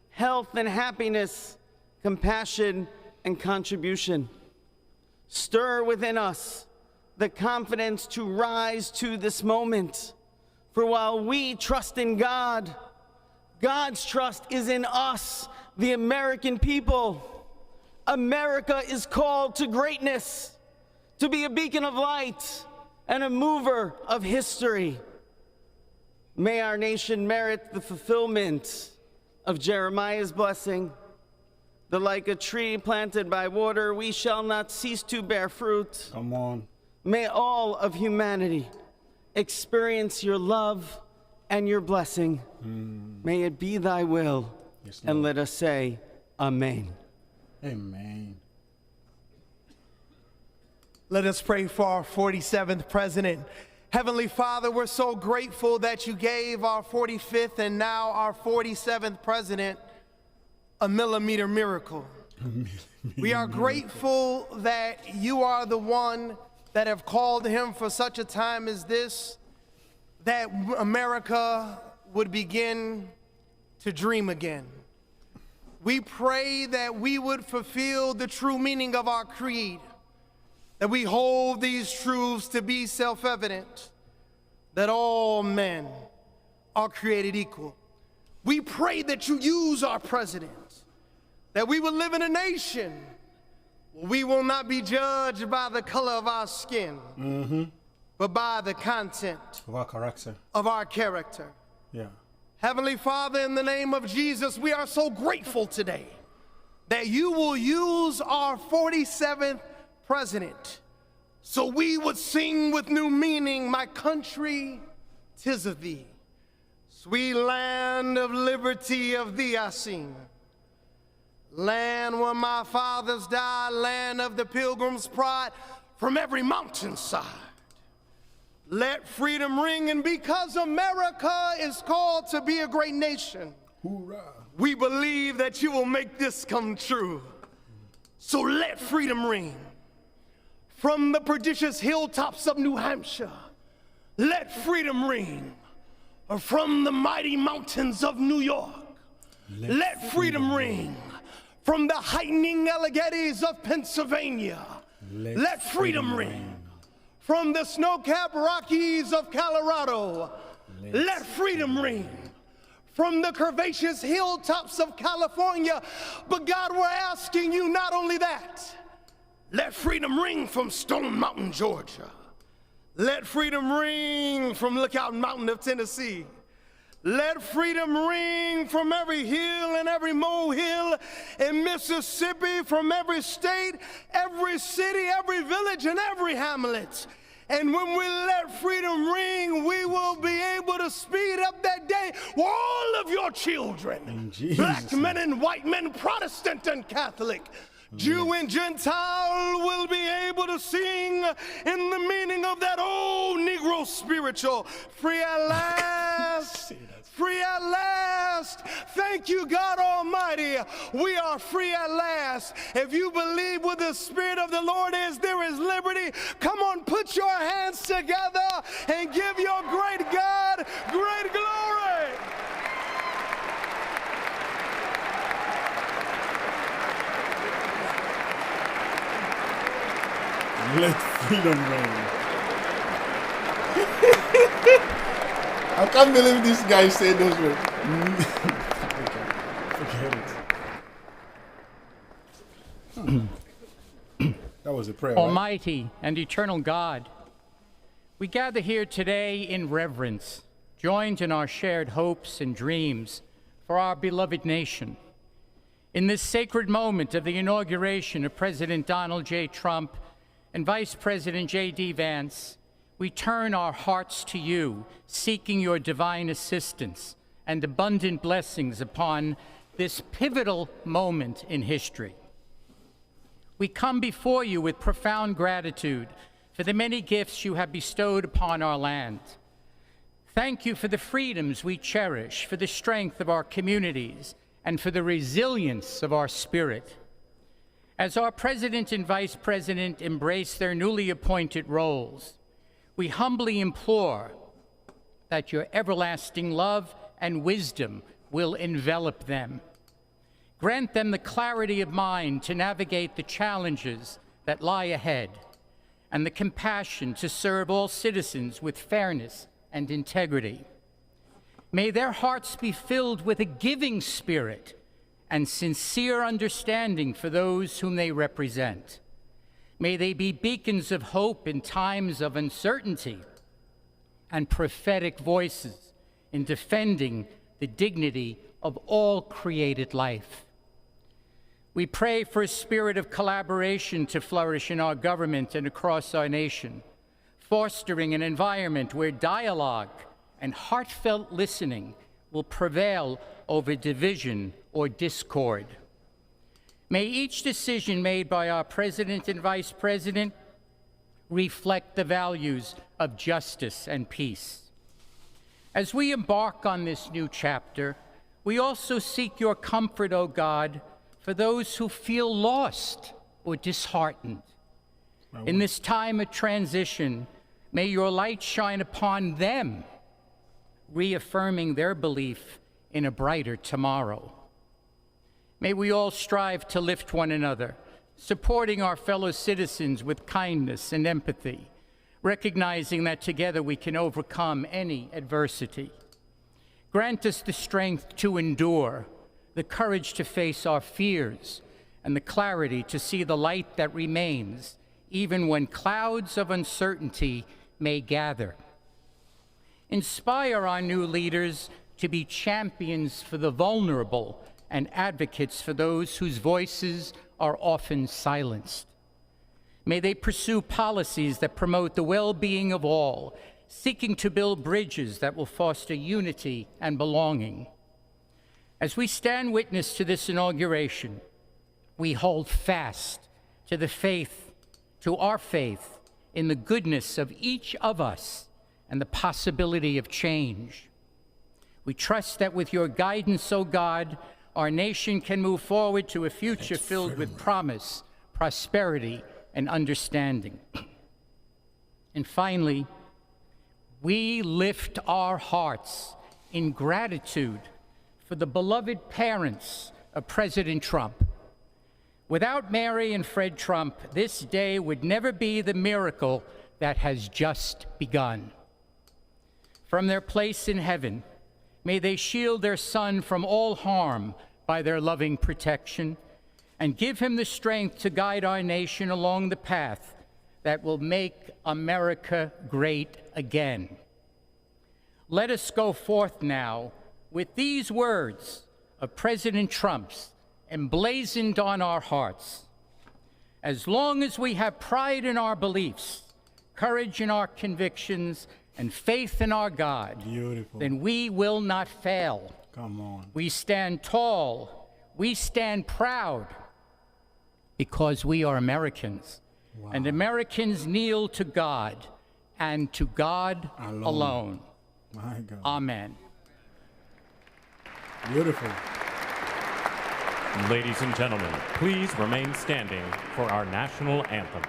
health and happiness, compassion and contribution. Stir within us the confidence to rise to this moment. For while we trust in God, God's trust is in us, the American people. America is called to greatness, to be a beacon of light and a mover of history. May our nation merit the fulfillment of Jeremiah's blessing, that like a tree planted by water, we shall not cease to bear fruit. Come on. May all of humanity experience your love and your blessing. May it be thy will. Yes, and let us say, Amen. Amen. Let us pray for our 47th president. Heavenly Father, we're so grateful that you gave our 45th and now our 47th president a millimeter miracle. We are grateful that you are the one that have called him for such a time as this, that America would begin to dream again. We pray that we would fulfill the true meaning of our creed, that we hold these truths to be self-evident, that all men are created equal. We pray that you use our president, that we will live in a nation where we will not be judged by the color of our skin, but by the content of our character. Yeah. Heavenly Father, in the name of Jesus, we are so grateful today that you will use our 47th president so we would sing with new meaning, my country, 'tis of thee. Sweet land of liberty, of thee I sing. Land where my fathers died, land of the pilgrim's pride, from every mountainside. Let freedom ring, and because America is called to be a great nation, hoorah, we believe that you will make this come true. So let freedom ring. From the prodigious hilltops of New Hampshire, let freedom ring. From the mighty mountains of New York, let freedom ring. From the heightening Alleghenies of Pennsylvania, let freedom ring. From the snow-capped Rockies of Colorado, let freedom ring. From the curvaceous hilltops of California, but God, we're asking you not only that, let freedom ring from Stone Mountain, Georgia. Let freedom ring from Lookout Mountain of Tennessee. Let freedom ring from every hill and every molehill in Mississippi, from every state, every city, every village, and every hamlet. And when we let freedom ring, we will be able to speed up that day where all of your children, black men and white men, Protestant and Catholic, Jew and Gentile, will be able to sing in the meaning of that old Negro spiritual, free at last, free at last, Christ. Thank you, God Almighty. We are free at last. If you believe where the Spirit of the Lord is, there is liberty. Come on, put your hands together and give your great God great glory. Let freedom reign. I can't believe this guy said those words. Okay, forget it. That was a prayer. Almighty and eternal God, we gather here today in reverence, joined in our shared hopes and dreams for our beloved nation. In this sacred moment of the inauguration of President Donald J. Trump and Vice President J.D. Vance, we turn our hearts to you, seeking your divine assistance and abundant blessings upon this pivotal moment in history. We come before you with profound gratitude for the many gifts you have bestowed upon our land. Thank you for the freedoms we cherish, for the strength of our communities, and for the resilience of our spirit. As our President and Vice President embrace their newly appointed roles, we humbly implore that your everlasting love and wisdom will envelop them. Grant them the clarity of mind to navigate the challenges that lie ahead and the compassion to serve all citizens with fairness and integrity. May their hearts be filled with a giving spirit and sincere understanding for those whom they represent. May they be beacons of hope in times of uncertainty and prophetic voices in defending the dignity of all created life. We pray for a spirit of collaboration to flourish in our government and across our nation, fostering an environment where dialogue and heartfelt listening will prevail over division or discord. May each decision made by our President and Vice President reflect the values of justice and peace. As we embark on this new chapter, we also seek your comfort, O God, for those who feel lost or disheartened. In this time of transition, may your light shine upon them, reaffirming their belief in a brighter tomorrow. May we all strive to lift one another, supporting our fellow citizens with kindness and empathy, recognizing that together we can overcome any adversity. Grant us the strength to endure, the courage to face our fears, and the clarity to see the light that remains, even when clouds of uncertainty may gather. Inspire our new leaders to be champions for the vulnerable and advocates for those whose voices are often silenced. May they pursue policies that promote the well-being of all, seeking to build bridges that will foster unity and belonging. As we stand witness to this inauguration, we hold fast to our faith in the goodness of each of us and the possibility of change. We trust that with your guidance, O God, our nation can move forward to a future filled with promise, prosperity, and understanding. And finally, we lift our hearts in gratitude for the beloved parents of President Trump. Without Mary and Fred Trump, this day would never be the miracle that has just begun. From their place in heaven, may they shield their son from all harm by their loving protection and give him the strength to guide our nation along the path that will make America great again. Let us go forth now with these words of President Trump's emblazoned on our hearts. As long as we have pride in our beliefs, courage in our convictions, and faith in our God, then we will not fail. Come on. We stand tall, we stand proud, because we are Americans. Wow. And Americans kneel to God, and to God alone. My God. Amen. Beautiful. Ladies and gentlemen, please remain standing for our national anthem.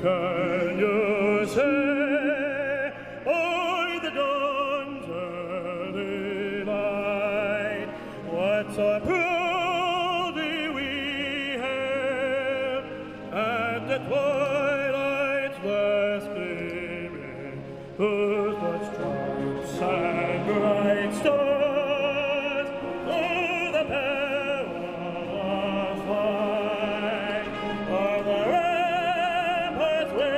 Can you say, by the dawn's early light, what so proudly we hailed at the twilight's last gleaming, whose blood stripes and bright stars through the perilous fight of the ramparts we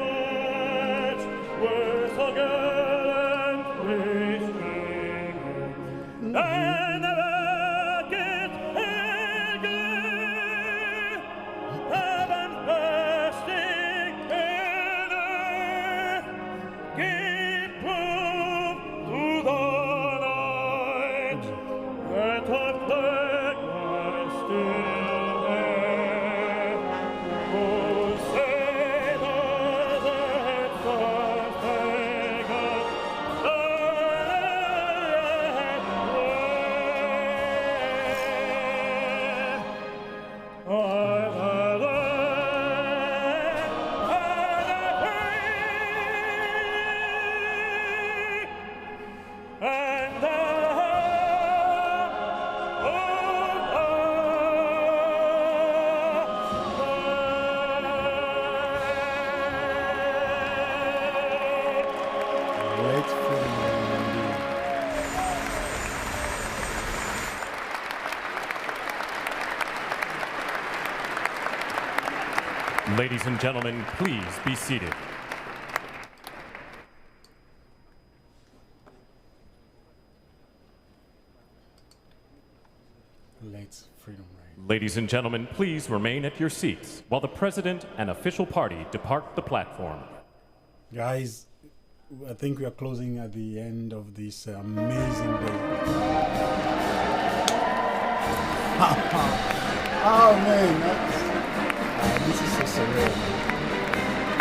watched were so gallantly streaming, and the rockets in glee, heavens bursting in earth, give proof to the night that our flag was still there. Oh, sailors and stars take us Let's freedom Ladies and gentlemen, please be seated. Let's freedom reign. Ladies and gentlemen, please remain at your seats while the President and official party depart the platform. Guys, I think we are closing at the end of this amazing day. Oh man, this is so surreal.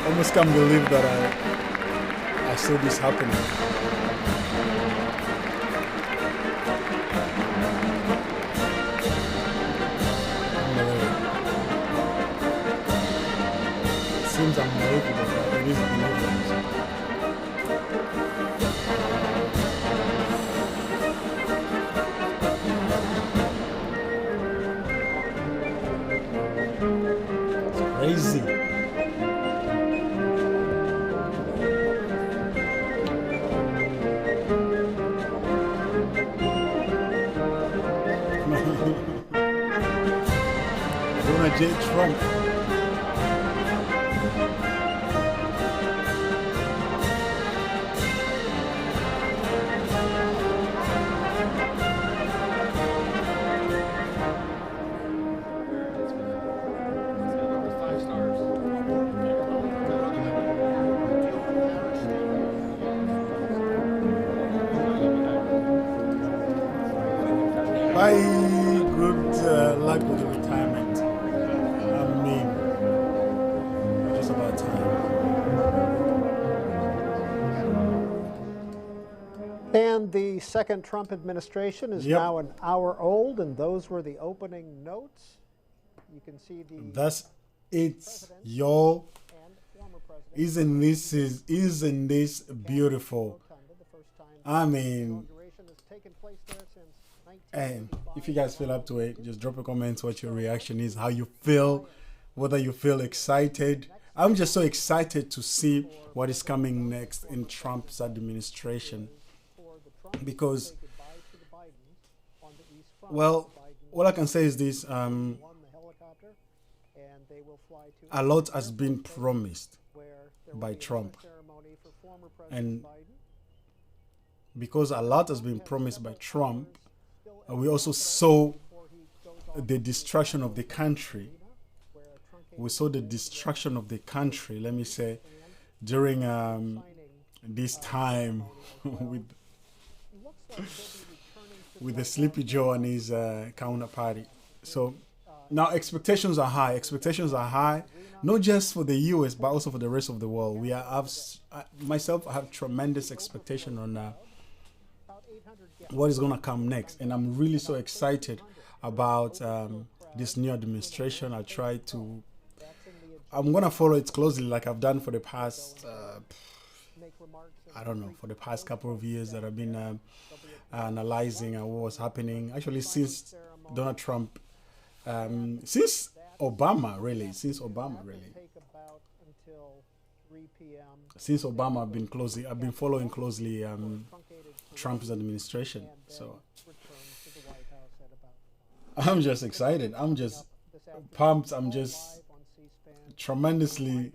Almost can't believe that I saw this happening. It seems unbelievable, but it is believable. Crazy. Donald J. Trump. Bye. Good luck with the retirement. I mean, just about time. And the second Trump administration is now an hour old, and those were the opening notes. You can see the it, yo. Isn't this beautiful? I mean, and if you guys feel up to it, just drop a comment what your reaction is, how you feel, whether you feel excited. I'm just so excited to see what is coming next in Trump's administration, because, well, all I can say is this, a lot has been promised by Trump, and because a lot has been promised by Trump, we also saw the destruction of the country. We saw the destruction of the country, let me say, during with the Sleepy Joe and his counterparty. So now expectations are high. Expectations are high, not just for the U.S. but also for the rest of the world. Myself, I have tremendous expectation on what is going to come next, and I'm really so excited about this new administration. I'm going to follow it closely like I've done for the past, for the past couple of years that I've been analyzing what was happening. Actually, since Donald Trump, since Obama, really. Since Obama, I've been following closely Trump's administration. So I'm just excited. I'm just pumped. I'm just tremendously.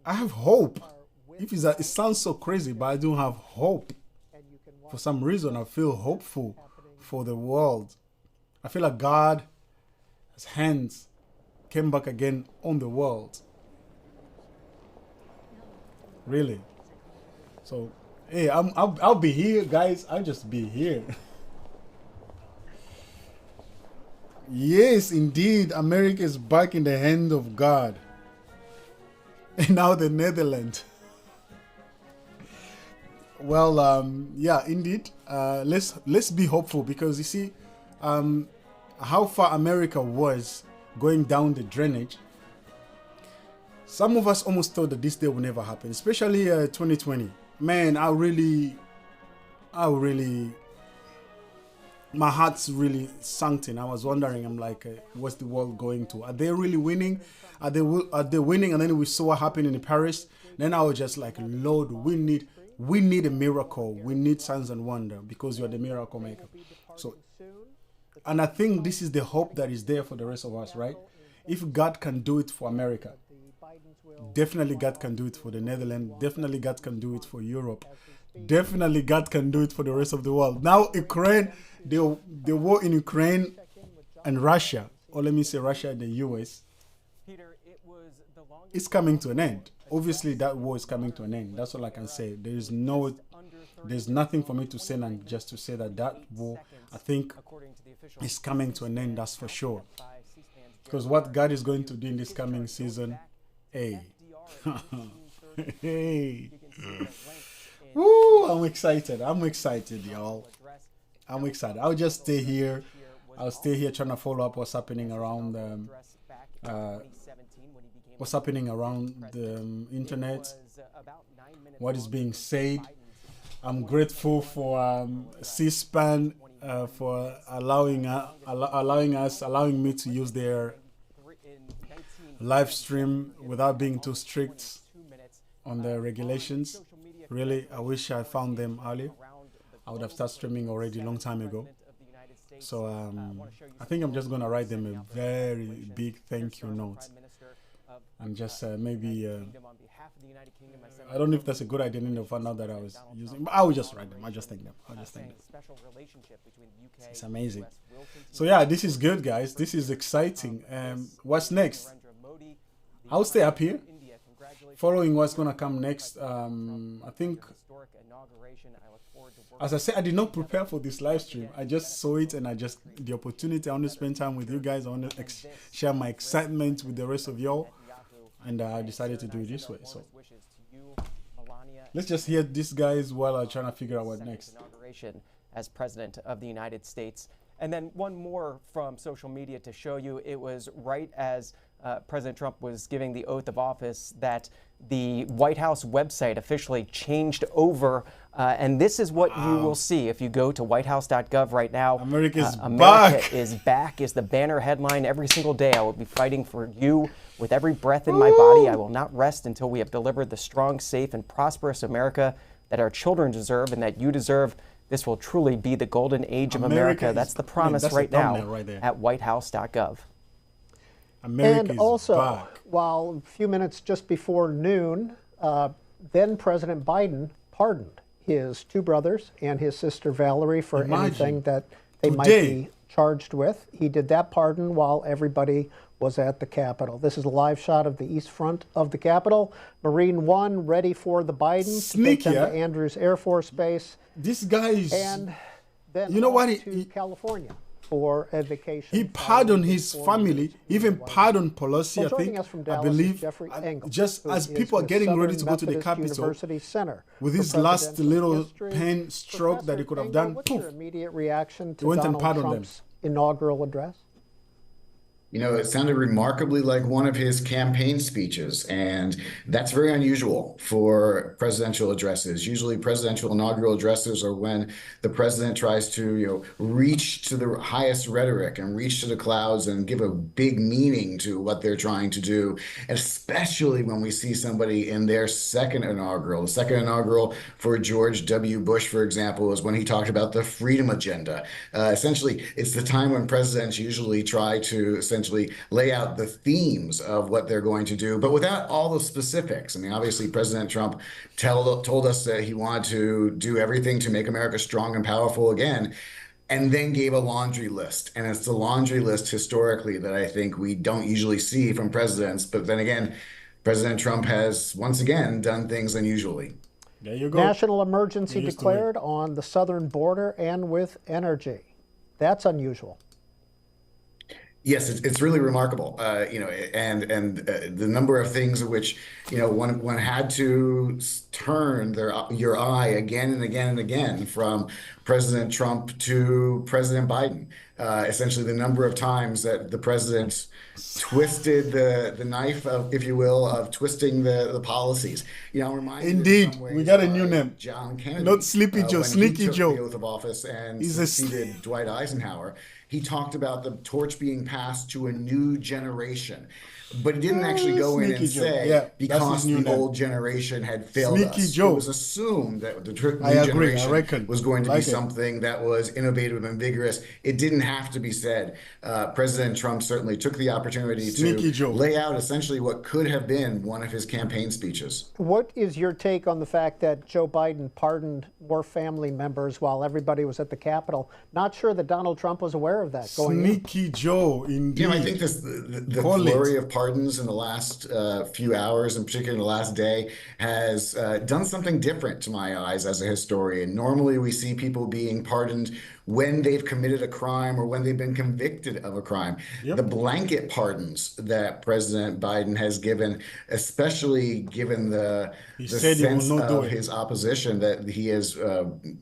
I have hope. It sounds so crazy, but I do have hope. For some reason, I feel hopeful for the world. I feel like God's hands came back again on the world. Really. So, hey, I'll be here, guys. I'll just be here. Yes, indeed, America is back in the hand of God. And now the Netherlands. Well, yeah, indeed. Let's be hopeful, because you see how far America was going down the drainage. Some of us almost thought that this day would never happen, especially 2020. Man, my heart's really sunk in. I was wondering, I'm like, what's the world going to? Are they really winning? Are they winning? And then we saw what happened in Paris. Then I was just like, Lord, we need a miracle. We need signs and wonder, because you are the miracle maker. So, and I think this is the hope that is there for the rest of us, right? If God can do it for America, definitely God can do it for the Netherlands. Definitely God can do it for Europe. Definitely God can do it for the rest of the world. Now Ukraine, the war in Ukraine and Russia, or let me say Russia and the US, it's coming to an end. Obviously that war is coming to an end. That's all I can say. There's nothing for me to say than just to say that war, I think, is coming to an end, that's for sure. Because what God is going to do in this coming season, hey. Hey. Woo, I'm excited, y'all. I'm excited. I'll just stay here. I'll stay here trying to follow up what's happening around the internet, what is being said. I'm grateful for C-SPAN for allowing me to use their live stream without being too strict on the regulations. Really, I wish I found them earlier. I would have started streaming already a long time ago. So I think I'm just going to write them a very big thank you note. And just maybe, I don't know if that's a good idea to find out that I was using, but I will just write them. I'll just thank them. It's amazing. So yeah, this is good, guys. This is exciting. What's next? I'll stay up here, following what's going to come next. I think, as I said, I did not prepare for this live stream. I just saw it, and the opportunity. I want to spend time with you guys. I want to share my excitement with the rest of y'all. And I decided to do it this way. So let's just hear these guys while I'm trying to figure out what next. Inauguration as President of the United States. And then one more from social media to show you. It was right as President Trump was giving the oath of office that the White House website officially changed over. And this is what you will see if you go to whitehouse.gov right now. America is back is the banner headline every single day. I will be fighting for you with every breath in my body. I will not rest until we have delivered the strong, safe, and prosperous America that our children deserve and that you deserve. This will truly be the golden age of America. That's the promise right now at whitehouse.gov. And also, while a few minutes just before noon, then President Biden pardoned his two brothers and his sister Valerie for anything that they might be charged with. He did that pardon while everybody was at the Capitol. This is a live shot of the east front of the Capitol. Marine One ready for the Bidens to take them to Andrews Air Force Base. This guy is... And then you know what? to California for a vacation. He pardoned his family, even pardoned Pelosi, I think, I believe. Just as people are getting ready to go to the Capitol, with his last little pen stroke that he could have done, what's your immediate reaction to he went and Donald pardoned Trump's inaugural address? You know, it sounded remarkably like one of his campaign speeches, and that's very unusual for presidential addresses. Usually presidential inaugural addresses are when the president tries to, reach to the highest rhetoric and reach to the clouds and give a big meaning to what they're trying to do, especially when we see somebody in their second inaugural. The second inaugural for George W. Bush, for example, is when he talked about the freedom agenda. Essentially, it's the time when presidents usually try to essentially lay out the themes of what they're going to do, but without all the specifics. I mean, obviously, President Trump told us that he wanted to do everything to make America strong and powerful again, and then gave a laundry list. And it's the laundry list historically that I think we don't usually see from presidents. But then again, President Trump has once again done things unusually. There you go. National emergency declared on the southern border and with energy. That's unusual. Yes, it's really remarkable, and the number of things in which, one had to turn your eye again and again and again from President Trump to President Biden. Essentially, the number of times that the president twisted the knife of, if you will, of twisting the policies. I'm reminded. Indeed, we got a new name. John Kennedy, not Sleepy Joe, Sneaky Joe. The oath of office and succeeded Dwight Eisenhower. He talked about the torch being passed to a new generation. But he didn't actually go in and say, because the old generation had failed us. It was assumed that the new generation was going to be something that was innovative and vigorous. It didn't have to be said. President Trump certainly took the opportunity to lay out essentially what could have been one of his campaign speeches. What is your take on the fact that Joe Biden pardoned more family members while everybody was at the Capitol? Not sure that Donald Trump was aware of that. Sneaky Joe, indeed. I think the flurry of pardons in the last few hours, in particular in the last day, has done something different to my eyes as a historian. Normally we see people being pardoned when they've committed a crime or when they've been convicted of a crime. The blanket pardons that President Biden has given, especially given the sense of his opposition, that he has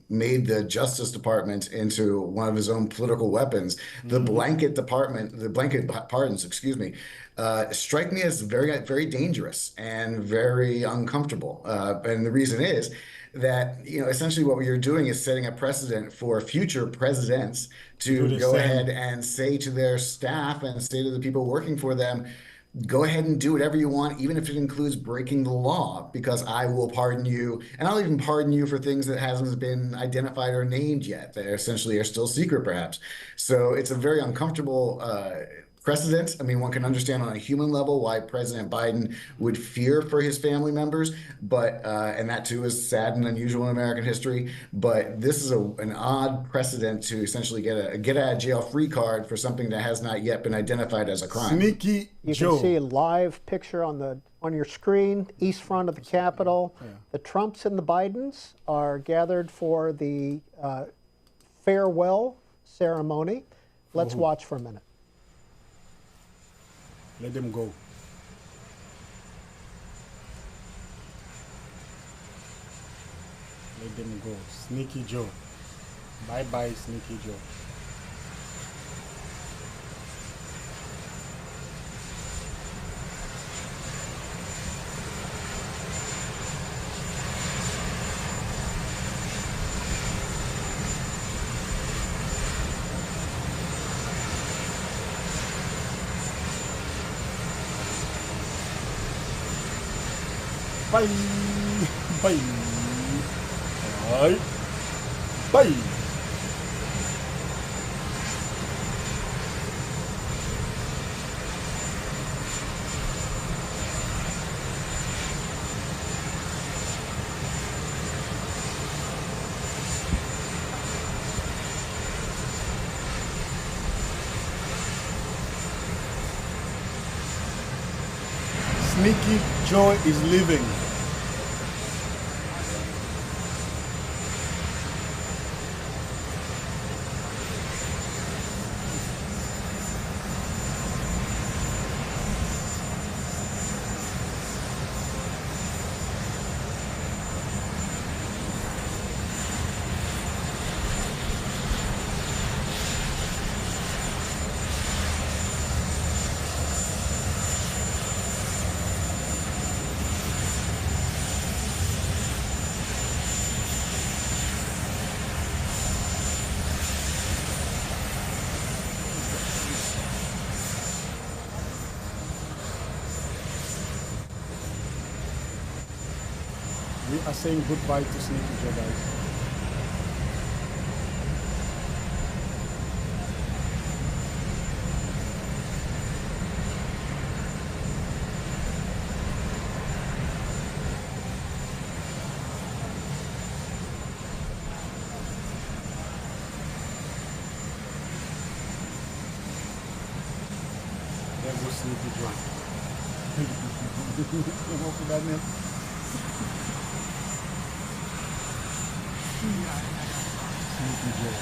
made the Justice Department into one of his own political weapons. The blanket pardons, strike me as very, very dangerous and very uncomfortable. And the reason is that, essentially what you're doing is setting a precedent for future presidents to go ahead and say to their staff and say to the people working for them, go ahead and do whatever you want, even if it includes breaking the law, because I will pardon you. And I'll even pardon you for things that hasn't been identified or named yet. They essentially are still secret, perhaps. So it's a very uncomfortable precedent. I mean, one can understand on a human level why President Biden would fear for his family members, but and that too is sad and unusual in American history. But this is an odd precedent to essentially get a get out of jail free card for something that has not yet been identified as a crime. Sneaky You Joe. can see a live picture on your screen, east front of the Capitol. The Trumps and the Bidens are gathered for the farewell ceremony. Let's watch for a minute. Let them go. Let them go. Sneaky Joe. Bye-bye, Sneaky Joe. Bye. Bye. Bye. Bye. Sneaky Joe is leaving. are saying goodbye to Sneaky Joe, guys. Sneaky Joe. Vamos cuidar mesmo. Sneaky Joe.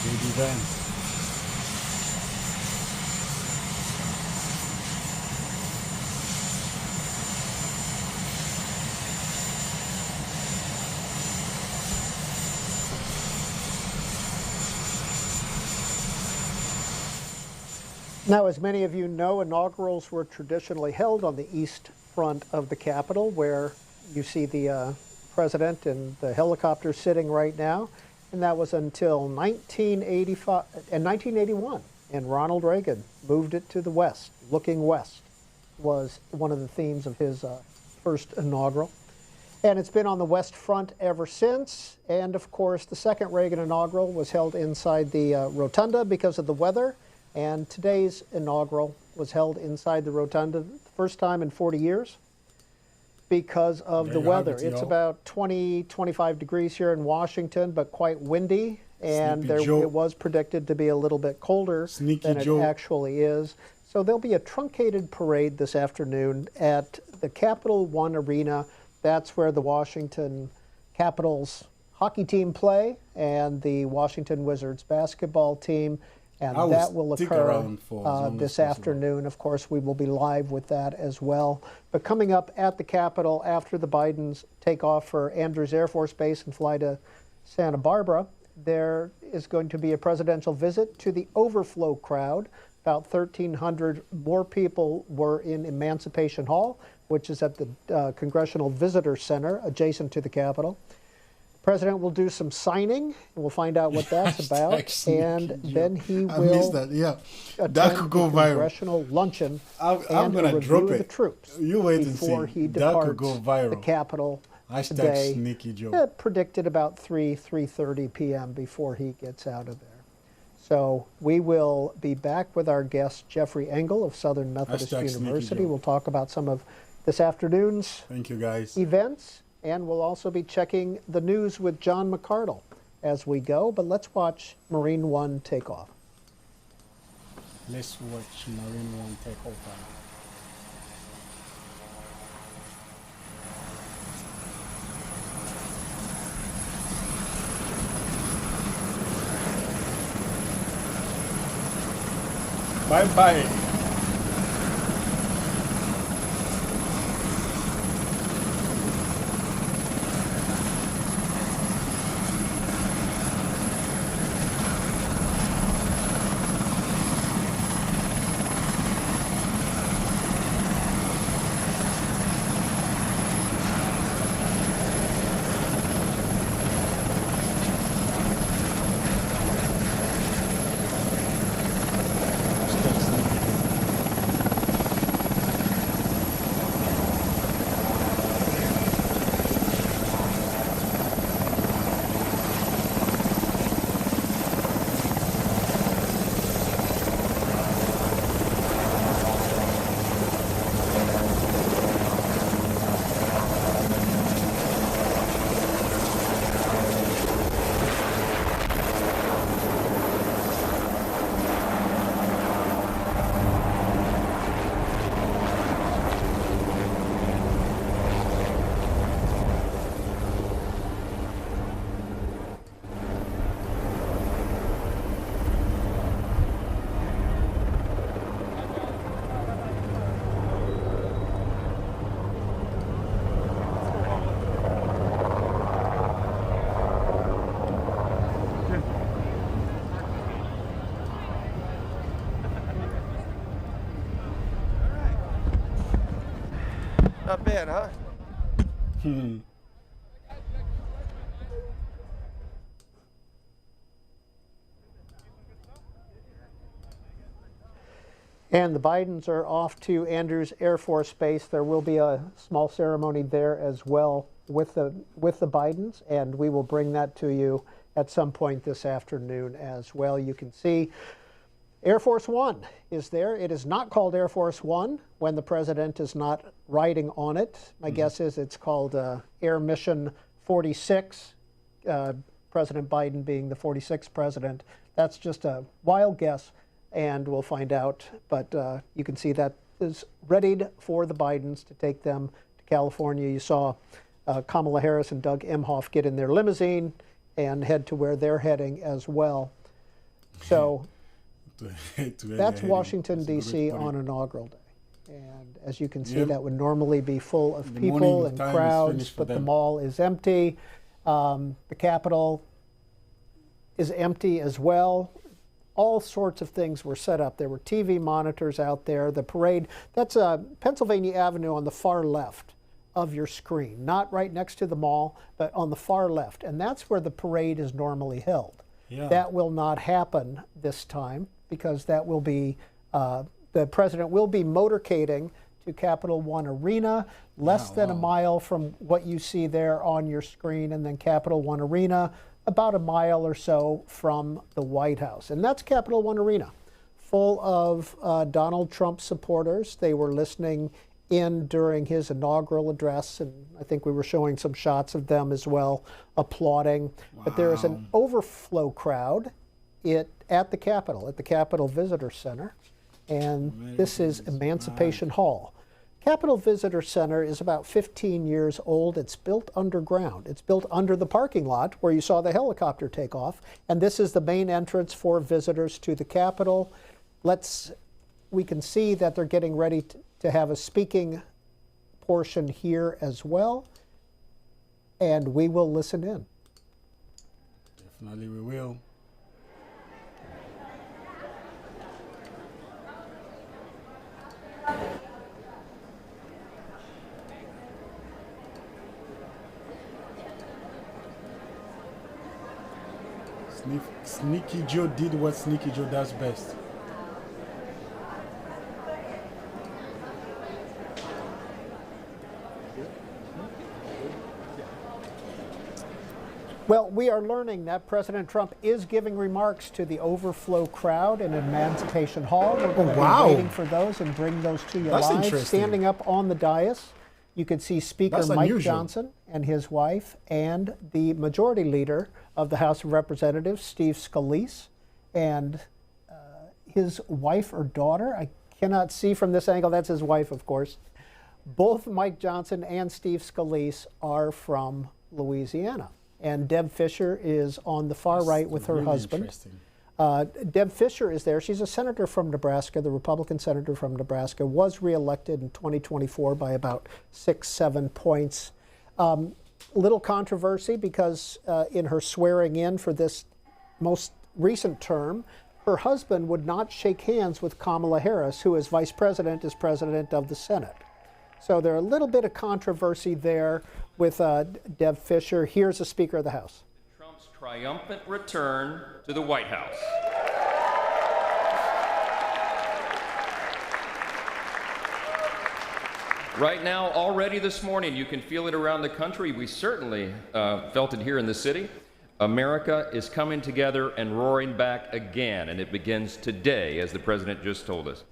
Event. Now, as many of you know, inaugurals were traditionally held on the east front of the Capitol, where you see the president and the helicopter sitting right now. And that was until 1985 and 1981, and Ronald Reagan moved it to the west. Looking west was one of the themes of his first inaugural. And it's been on the west front ever since. And of course, the second Reagan inaugural was held inside the rotunda because of the weather. And today's inaugural was held inside the rotunda, the first time in 40 years. Because of the weather. It's about 20, 25 degrees here in Washington, but quite windy, and it was predicted to be a little bit colder than it actually is. So there'll be a truncated parade this afternoon at the Capital One Arena. That's where the Washington Capitals hockey team play and the Washington Wizards basketball team. And that will occur this afternoon. Of course, we will be live with that as well. But coming up at the Capitol after the Bidens take off for Andrews Air Force Base and fly to Santa Barbara, there is going to be a presidential visit to the overflow crowd. About 1,300 more people were in Emancipation Hall, which is at the Congressional Visitor Center adjacent to the Capitol. The President will do some signing. We'll find out what that's about, and then he will attend that could go viral. Congressional luncheon I'm and a review of it. The troops You wait and before see. he That departs could go viral. the Capitol Hashtag Sneaky Joe. Predicted about 3:30 p.m. before he gets out of there. So we will be back with our guest Jeffrey Engel of Southern Methodist University. We'll talk about some of this afternoon's events. And we'll also be checking the news with John McCardle as we go. But let's watch Marine One take off. Let's watch Marine One take off. Bye-bye. Not bad, huh? And the Bidens are off to Andrews Air Force Base. There will be a small ceremony there as well with the Bidens, and we will bring that to you at some point this afternoon as well. You can see Air Force One is there. It is not called Air Force One when the president is not riding on it. My guess is it's called Air Mission 46, President Biden being the 46th president. That's just a wild guess, and we'll find out. But you can see that is readied for the Bidens to take them to California. You saw Kamala Harris and Doug Emhoff get in their limousine and head to where they're heading as well. So that's Washington, D.C. on inaugural day. And as you can see, that would normally be full of people and crowds, but the mall is empty. The Capitol is empty as well. All sorts of things were set up. There were TV monitors out there. The parade, that's Pennsylvania Avenue on the far left of your screen, not right next to the mall, but on the far left. And that's where the parade is normally held. Yeah. That will not happen this time because that will be, the president will be motorcading to Capital One Arena, less than a mile from what you see there on your screen, and then Capital One Arena, about a mile or so from the White House. And that's Capital One Arena, full of Donald Trump supporters. They were listening in during his inaugural address, and I think we were showing some shots of them as well, applauding. Wow. But there is an overflow crowd at the Capitol Visitor Center, and this is Emancipation Hall. Capitol Visitor Center is about 15 years old. It's built underground. It's built under the parking lot where you saw the helicopter take off, and this is the main entrance for visitors to the Capitol. We can see that they're getting ready to have a speaking portion here as well, and we will listen in. Definitely we will. Sneaky Joe did what Sneaky Joe does best. Well, we are learning that President Trump is giving remarks to the overflow crowd in Emancipation Hall. We're going to be waiting for those and bring those to you live. Standing up on the dais, you can see Speaker Mike Johnson and his wife and the Majority Leader of the House of Representatives, Steve Scalise, and his wife or daughter. I cannot see from this angle. That's his wife, of course. Both Mike Johnson and Steve Scalise are from Louisiana. And Deb Fischer is on the far right with her husband. Deb Fischer is there. She's a senator from Nebraska, the Republican senator from Nebraska, was reelected in 2024 by about 6-7 points. Little controversy because in her swearing in for this most recent term, her husband would not shake hands with Kamala Harris, who as vice president is president of the Senate. So there's a little bit of controversy there with Deb Fischer. Here's the Speaker of the House. Trump's triumphant return to the White House. Right now, already this morning, you can feel it around the country. We certainly felt it here in the city. America is coming together and roaring back again, and it begins today, as the president just told us.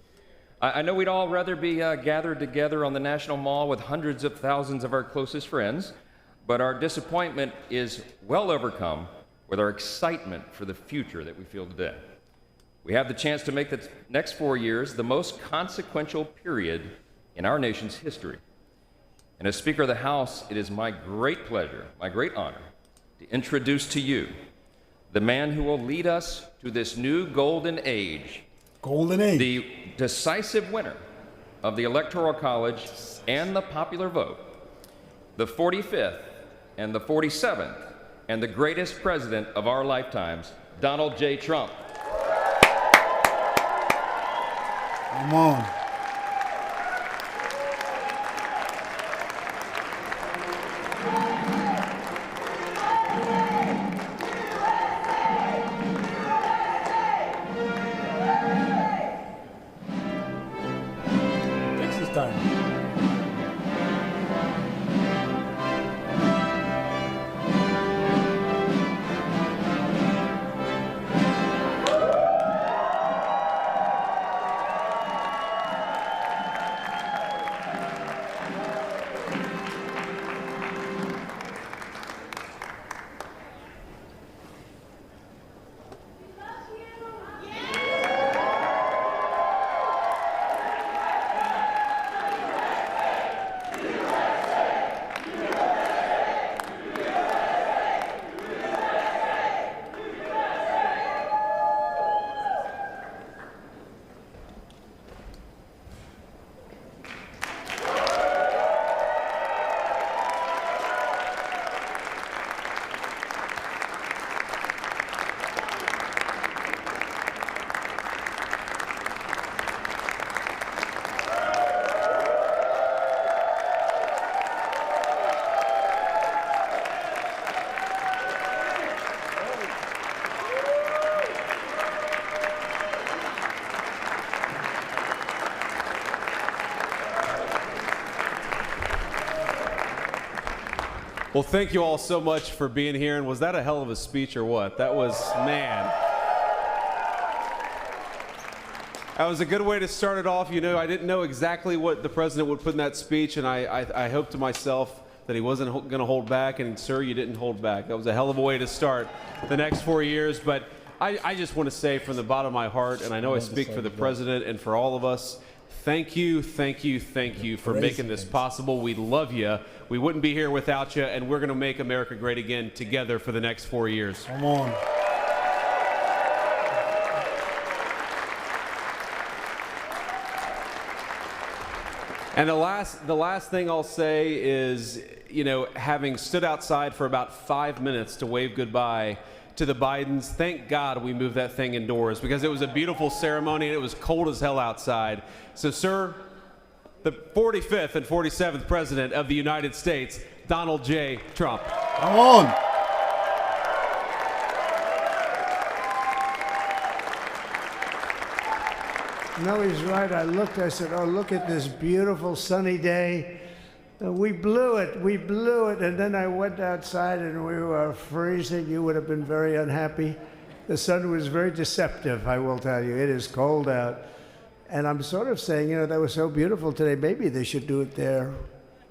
I know we'd all rather be gathered together on the National Mall with hundreds of thousands of our closest friends, but our disappointment is well overcome with our excitement for the future that we feel today. We have the chance to make the next 4 years the most consequential period in our nation's history. And as Speaker of the House, it is my great pleasure, my great honor, to introduce to you the man who will lead us to this new golden age. The decisive winner of the Electoral College and the popular vote, the 45th and the 47th, and the greatest president of our lifetimes, Donald J. Trump. Come on. Well, thank you all so much for being here. And was that a hell of a speech or what? That was, man. That was a good way to start it off. You know, I didn't know exactly what the president would put in that speech, and I hoped to myself that he wasn't going to hold back, and sir, you didn't hold back. That was a hell of a way to start the next 4 years. But I just want to say from the bottom of my heart, and I know I speak for the president and for all of us, thank you for making this possible. We love you. We wouldn't be here without you, and we're going to make America great again together for the next 4 years. Come on. And the last thing I'll say is, you know, having stood outside for about 5 minutes to wave goodbye to the Bidens, thank God we moved that thing indoors because it was a beautiful ceremony and it was cold as hell outside. So, sir, the 45th and 47th President of the United States, Donald J. Trump. Come on. No, he's right. I said, oh, look at this beautiful sunny day. We blew it. And then I went outside and we were freezing. You would have been very unhappy. The sun was very deceptive, I will tell you. It is cold out. And I'm sort of saying, you know, that was so beautiful today. Maybe they should do it there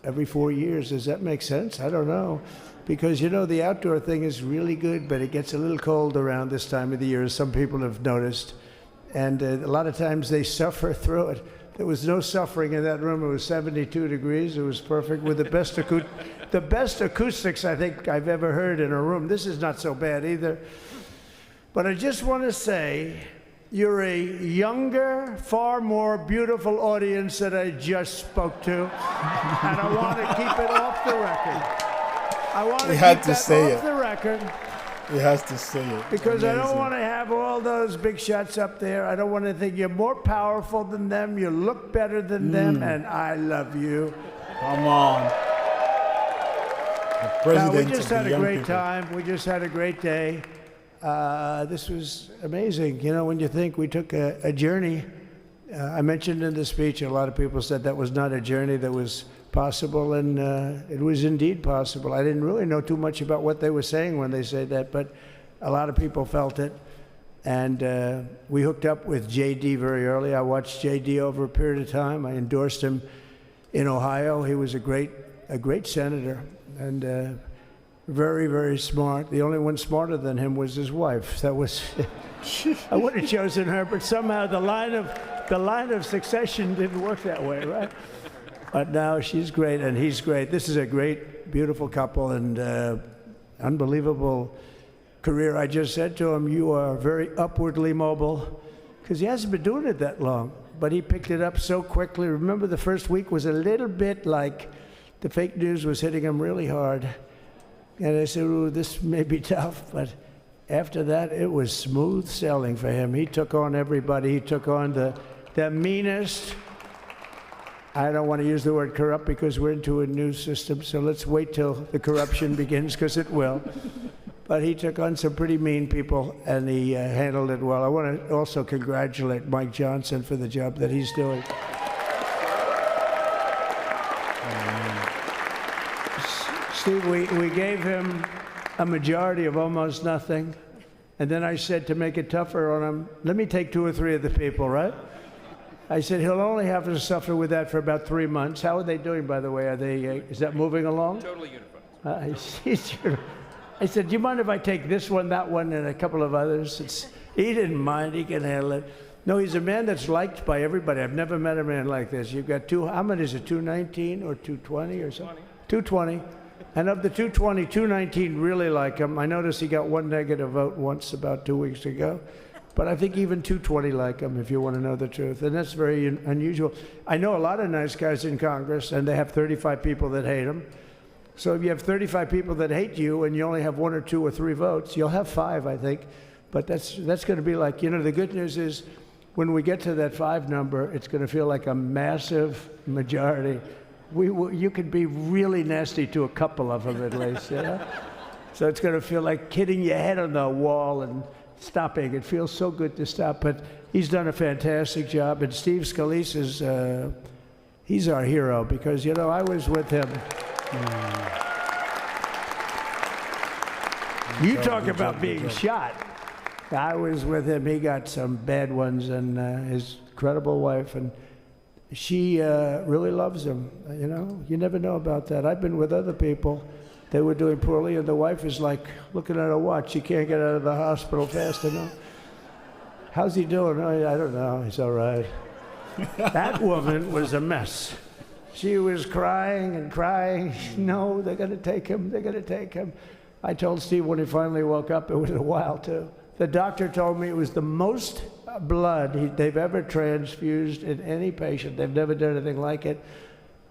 every 4 years. Does that make sense? I don't know. Because, you know, the outdoor thing is really good, but it gets a little cold around this time of the year, as some people have noticed. And a lot of times they suffer through it. There was no suffering in that room. It was 72 degrees. It was perfect with the best acoustics I think I've ever heard in a room. This is not so bad either. But I just want to say, you're a younger, far more beautiful audience that I just spoke to. And I want to keep it off the record. I want to keep that off the record. He has to say it. Because Amazing. I don't want to have all those big shots up there. I don't want to think you're more powerful than them. You look better than them, and I love you. Come on. The president we just had a great people. time. We just had a great day. This was amazing. You know, when you think we took a journey, I mentioned in the speech, a lot of people said that was not a journey that was possible, and it was indeed possible. I didn't really know too much about what they were saying when they said that, but a lot of people felt it. And we hooked up with J.D. very early. I watched J.D. over a period of time. I endorsed him in Ohio. He was a great senator and very, very smart. The only one smarter than him was his wife. That was I would have chosen her, but somehow the line of succession didn't work that way, right? But now she's great and he's great. This is a great, beautiful couple and unbelievable career. I just said to him, you are very upwardly mobile, because he hasn't been doing it that long, but he picked it up so quickly. Remember, the first week was a little bit like the fake news was hitting him really hard. And I said, ooh, this may be tough, but after that, it was smooth sailing for him. He took on everybody. He took on the meanest. I don't want to use the word corrupt because we're into a new system, so let's wait till the corruption begins, because it will. But he took on some pretty mean people, and he handled it well. I want to also congratulate Mike Johnson for the job that he's doing. Steve, we gave him a majority of almost nothing, and then I said to make it tougher on him, let me take 2 or 3 of the people, right? I said he'll only have to suffer with that for about 3 months. How are they doing, by the way? Are they? Is that moving along? Totally unified. I said, do you mind if I take this one, that one, and a couple of others? He didn't mind. He can handle it. No, he's a man that's liked by everybody. I've never met a man like this. You've got how many is it, 219 or 220 or something? 220. And of the 220, 219 really like him. I noticed he got 1 negative vote once about 2 weeks ago. But I think even 220 like him, if you want to know the truth. And that's very unusual. I know a lot of nice guys in Congress, and they have 35 people that hate him. So if you have 35 people that hate you and you only have 1 or 2 or 3 votes, you'll have 5, I think. But that's going to be like, you know, the good news is when we get to that 5 number, it's going to feel like a massive majority. You could be really nasty to a couple of them at least, you know? So it's going to feel like hitting your head on the wall and stopping. It feels so good to stop, but he's done a fantastic job. And Steve Scalise is, he's our hero because, you know, I was with him. You talk about being shot. I was with him. He got some bad ones, and his incredible wife, and she really loves him. You know, you never know about that. I've been with other people. They were doing poorly, and the wife is like looking at her watch. She can't get out of the hospital fast enough. How's he doing? Oh, I don't know. He's all right. That woman was a mess. She was crying and crying. No, they're going to take him. They're going to take him. I told Steve when he finally woke up, it was a while too. The doctor told me it was the most blood they've ever transfused in any patient. They've never done anything like it.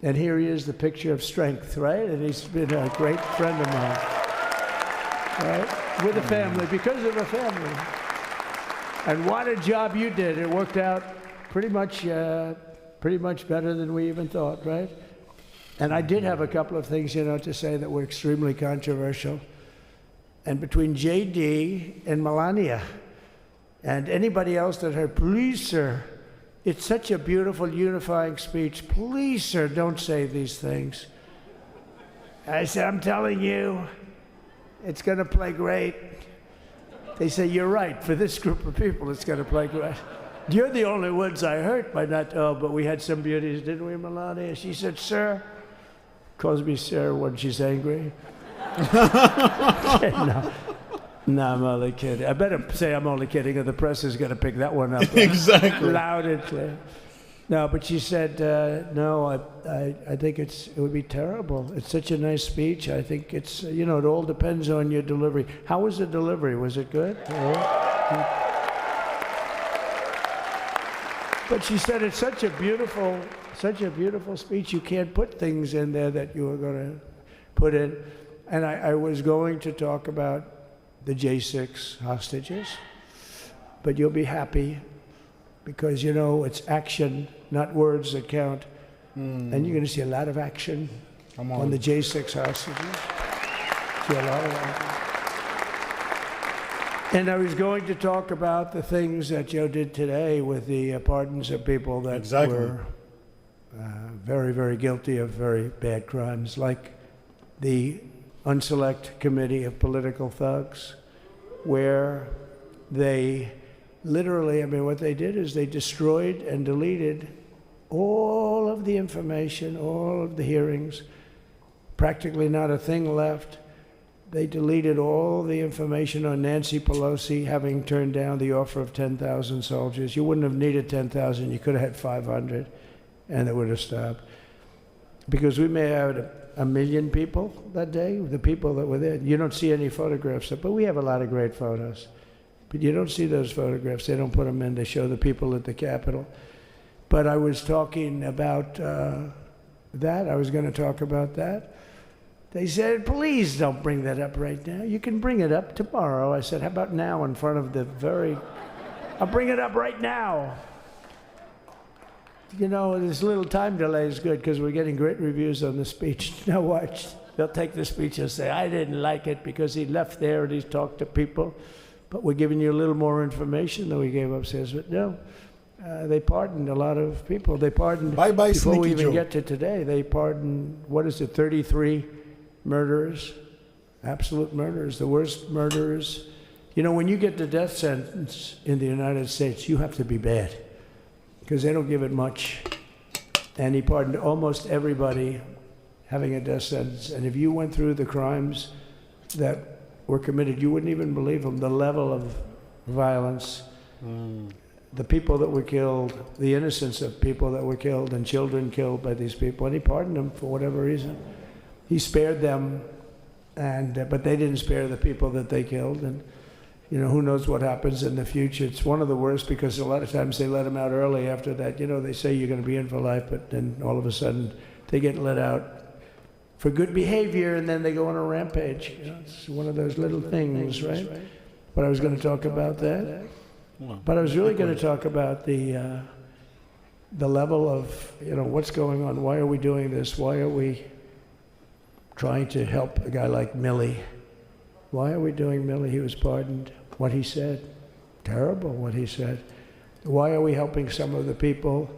And here he is, the picture of strength, right? And he's been a great friend of mine, right? With a family, because of a family. And what a job you did. It worked out pretty much better than we even thought, right? And I did have a couple of things, you know, to say that were extremely controversial. And between J.D. and Melania and anybody else that heard, please, sir, it's such a beautiful unifying speech. Please, sir, don't say these things. I said, I'm telling you, it's going to play great. They say, you're right. For this group of people, it's going to play great. You're the only ones I hurt by not, but we had some beauties, didn't we, Melania? She said, sir, calls me sir when she's angry. No, I'm only kidding. I better say I'm only kidding, or the press is going to pick that one up. Exactly. Loud and clear. No, but she said, no, I think it would be terrible. It's such a nice speech. I think it's, you know, it all depends on your delivery. How was the delivery? Was it good? But she said it's such a beautiful speech. You can't put things in there that you were going to put in. And I was going to talk about the J6 hostages, but you'll be happy because, you know, it's action, not words that count. And you're going to see a lot of action on the J6 hostages. See a lot of action. And I was going to talk about the things that Joe did today with the pardons of people that were very, very guilty of very bad crimes, like the Unselect Committee of Political Thugs, where they literally, I mean, what they did is they destroyed and deleted all of the information, all of the hearings, practically not a thing left. They deleted all the information on Nancy Pelosi having turned down the offer of 10,000 soldiers. You wouldn't have needed 10,000, you could have had 500, and it would have stopped. Because we may have had 1 million people that day, the people that were there. You don't see any photographs, but we have a lot of great photos. But you don't see those photographs. They don't put them in. They show the people at the Capitol. But I was talking about that. I was going to talk about that. They said, please don't bring that up right now. You can bring it up tomorrow. I said, how about now in front of the I'll bring it up right now. You know, this little time delay is good because we're getting great reviews on the speech. Now watch. They'll take the speech and say, I didn't like it because he left there and he's talked to people. But we're giving you a little more information than we gave upstairs. But no, they pardoned a lot of people. They pardoned, before we even get to today, they pardoned, 33 murderers, absolute murderers, the worst murderers. You know, when you get the death sentence in the United States, you have to be bad, because they don't give it much. And he pardoned almost everybody having a death sentence. And if you went through the crimes that were committed, you wouldn't even believe them. The level of violence, the people that were killed, the innocence of people that were killed, and children killed by these people. And he pardoned them for whatever reason. He spared them, and but they didn't spare the people that they killed. And you know, who knows what happens in the future. It's one of the worst, because a lot of times they let them out early after that. You know, they say you're going to be in for life, but then all of a sudden they get let out for good behavior, and then they go on a rampage. You know, it's one of those little things, right? But I was going to talk about that. But I was really going to talk about the level of, you know, what's going on. Why are we doing this? Why are we trying to help a guy like Milley? Why are we doing Milley? He was pardoned. What he said, terrible what he said. Why are we helping some of the people?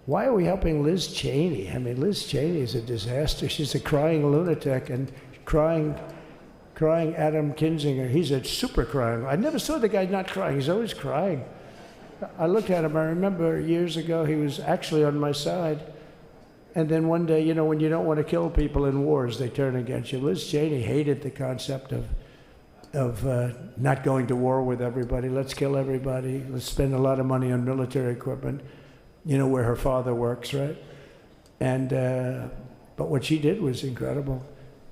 Why are we helping Liz Cheney? I mean, Liz Cheney is a disaster. She's a crying lunatic and crying crying Adam Kinzinger. He's a super crying. I never saw the guy not crying. He's always crying. I looked at him. I remember years ago he was actually on my side. And then one day, you know, when you don't want to kill people in wars, they turn against you. Liz Cheney hated the concept of not going to war with everybody. Let's kill everybody. Let's spend a lot of money on military equipment. You know where her father works, right? And but what she did was incredible.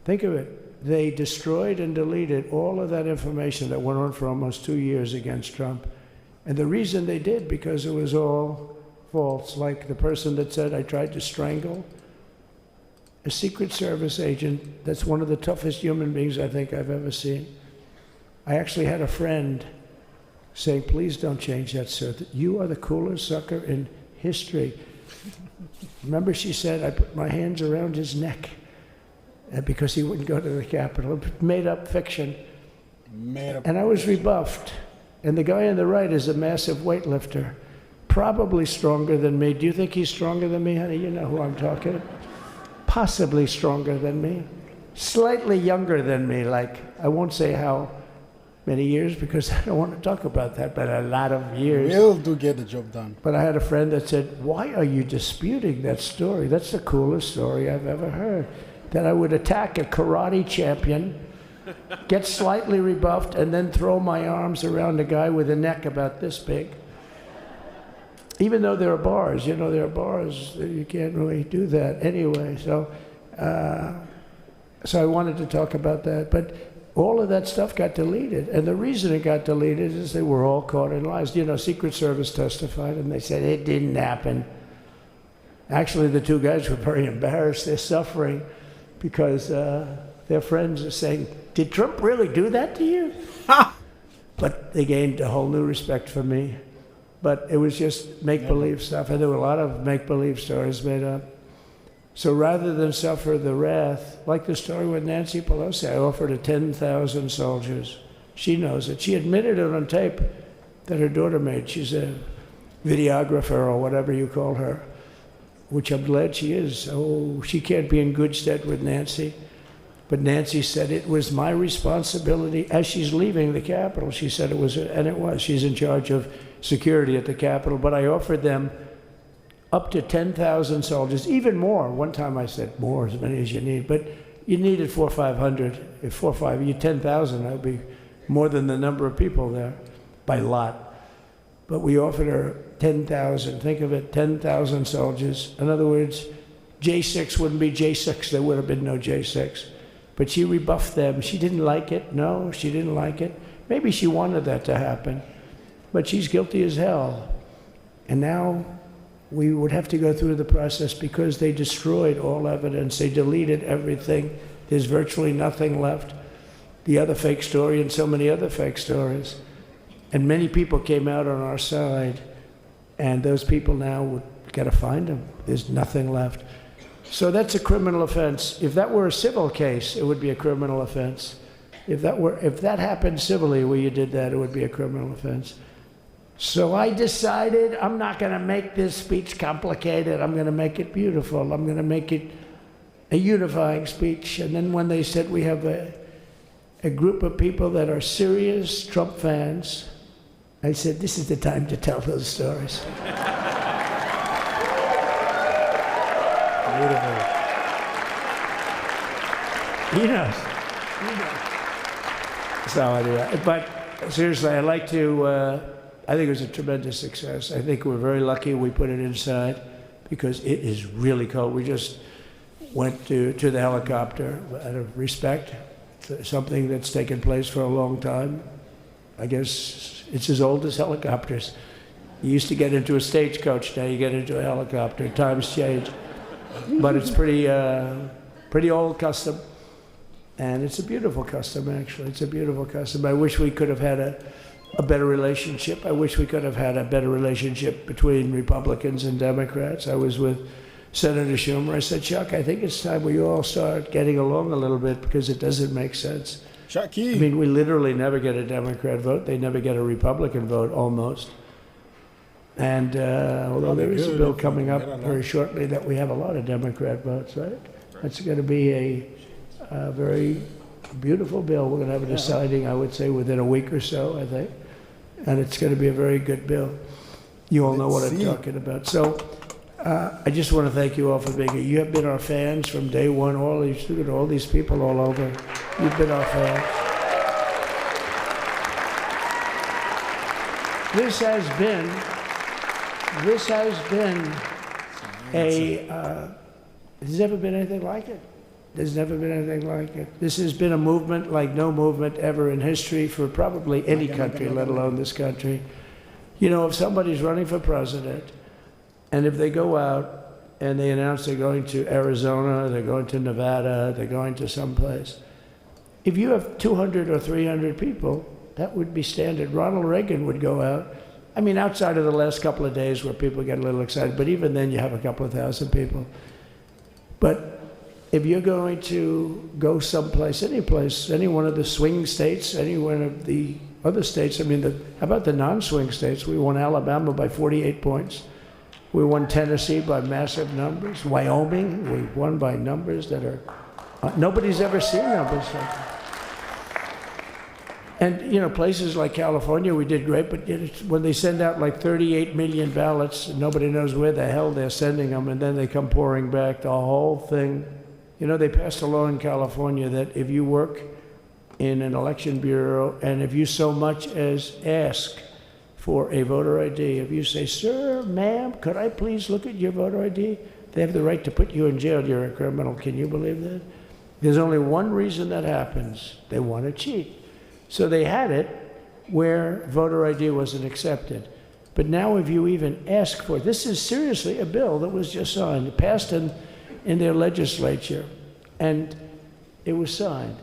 Think of it. They destroyed and deleted all of that information that went on for almost 2 years against Trump. And the reason they did, because it was all false. Like the person that said, I tried to strangle a Secret Service agent. That's one of the toughest human beings I think I've ever seen. I actually had a friend saying, please don't change that, sir. You are the coolest sucker in history. Remember, she said, I put my hands around his neck because he wouldn't go to the Capitol. Made up fiction. And I was rebuffed. And the guy on the right is a massive weightlifter, probably stronger than me. Do you think he's stronger than me, honey? You know who I'm talking. Possibly stronger than me. Slightly younger than me, like, I won't say how many years because I don't want to talk about that, but a lot of years. We'll do get the job done. But I had a friend that said, why are you disputing that story? That's the coolest story I've ever heard. That I would attack a karate champion, get slightly rebuffed, and then throw my arms around a guy with a neck about this big. Even though there are bars, you know, there are bars, you can't really do that anyway. So I wanted to talk about that. But all of that stuff got deleted. And the reason it got deleted is they were all caught in lies. You know, Secret Service testified, and they said it didn't happen. Actually, the two guys were very embarrassed. They're suffering because their friends are saying, did Trump really do that to you? But they gained a whole new respect for me. But it was just make-believe stuff, and there were a lot of make-believe stories made up. So rather than suffer the wrath, like the story with Nancy Pelosi, I offered her 10,000 soldiers. She knows it. She admitted it on tape that her daughter made. She's a videographer or whatever you call her, which I'm glad she is. Oh, she can't be in good stead with Nancy. But Nancy said it was my responsibility as she's leaving the Capitol. She said it was, and it was. She's in charge of security at the Capitol. But I offered them up to 10,000 soldiers, even more. One time I said more, as many as you need. But you needed 400 or 500. If 4 or 5, you 10,000, that would be more than the number of people there by lot. But we offered her 10,000. Think of it, 10,000 soldiers. In other words, J6 wouldn't be J6. There would have been no J6. But she rebuffed them. She didn't like it. No, she didn't like it. Maybe she wanted that to happen. But she's guilty as hell. And now we would have to go through the process because they destroyed all evidence. They deleted everything. There's virtually nothing left. The other fake story and so many other fake stories. And many people came out on our side. And those people now would got to find them. There's nothing left. So that's a criminal offense. If that were a civil case, it would be a criminal offense. If that happened civilly where you did that, it would be a criminal offense. So I decided I'm not going to make this speech complicated. I'm going to make it beautiful. I'm going to make it a unifying speech. And then when they said we have a group of people that are serious Trump fans, I said, this is the time to tell those stories. Beautiful. He knows. So anyway, but seriously, I'd like to, I think it was a tremendous success. I think we're very lucky we put it inside because it is really cold. We just went to the helicopter out of respect, something that's taken place for a long time. I guess it's as old as helicopters. You used to get into a stagecoach, now you get into a helicopter. Times change. But it's pretty old custom, and it's a beautiful custom, actually. It's a beautiful custom. I wish we could have had a better relationship. I wish we could have had a better relationship between Republicans and Democrats. I was with Senator Schumer. I said, Chuck, I think it's time we all start getting along a little bit because it doesn't make sense. Chucky. I mean, we literally never get a Democrat vote. They never get a Republican vote, almost. And although there is a bill coming up very shortly that we have a lot of Democrat votes, right? That's going to be a very beautiful bill. We're going to have a deciding, I would say, within a week or so, I think. And it's going to be a very good bill. You all know what I'm talking about. So I just want to thank you all for being here. You have been our fans from day one. All these people all over. You've been our fans. This has been there's never been anything like it. There's never been anything like it. This has been a movement like no movement ever in history for probably any country, let alone this country. You know, if somebody's running for president, and if they go out and they announce they're going to Arizona, they're going to Nevada, they're going to someplace, if you have 200 or 300 people, that would be standard. Ronald Reagan would go out. I mean, outside of the last couple of days where people get a little excited, but even then you have a couple of thousand people. But if you're going to go someplace, any place, any one of the swing states, any one of the other states, I mean, how about the non-swing states? We won Alabama by 48 points. We won Tennessee by massive numbers. Wyoming, we won by numbers that are, nobody's ever seen numbers like that. And, you know, places like California, we did great, but when they send out like 38 million ballots, nobody knows where the hell they're sending them, and then they come pouring back, the whole thing. You know, they passed a law in California that if you work in an election bureau and if you so much as ask for a voter ID, if you say, sir, ma'am, could I please look at your voter ID? They have the right to put you in jail. You're a criminal. Can you believe that? There's only one reason that happens. They want to cheat. So they had it where voter ID wasn't accepted. But now if you even ask for it, this is seriously a bill that was just signed, passed in their legislature, and it was signed.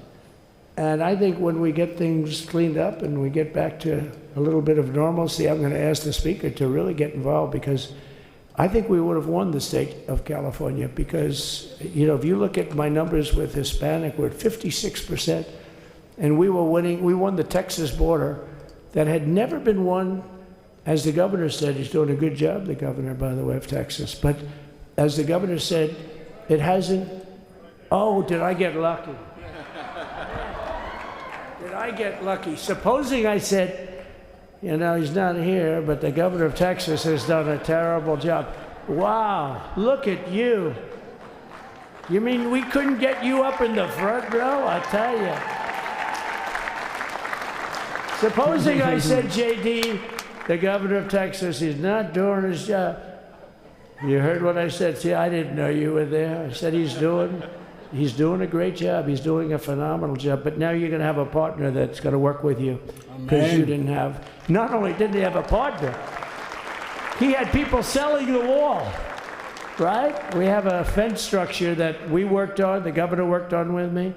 And I think when we get things cleaned up and we get back to a little bit of normalcy, I'm going to ask the Speaker to really get involved, because I think we would have won the state of California, because, you know, if you look at my numbers with Hispanic, we're at 56%. And we were winning. We won the Texas border that had never been won. As the governor said, he's doing a good job, the governor, by the way, of Texas. But as the governor said, it hasn't. Oh, did I get lucky? Did I get lucky? Supposing I said, you know, he's not here, but the governor of Texas has done a terrible job. Wow, look at you. You mean we couldn't get you up in the front row? I tell you. Supposing I said, JD, the governor of Texas, he's not doing his job. You heard what I said. See, I didn't know you were there. I said he's doing a great job. He's doing a phenomenal job. But now you're going to have a partner that's going to work with you, because you didn't have. Not only didn't he have a partner, he had people selling the wall, right? We have a fence structure that we worked on, the governor worked on with me.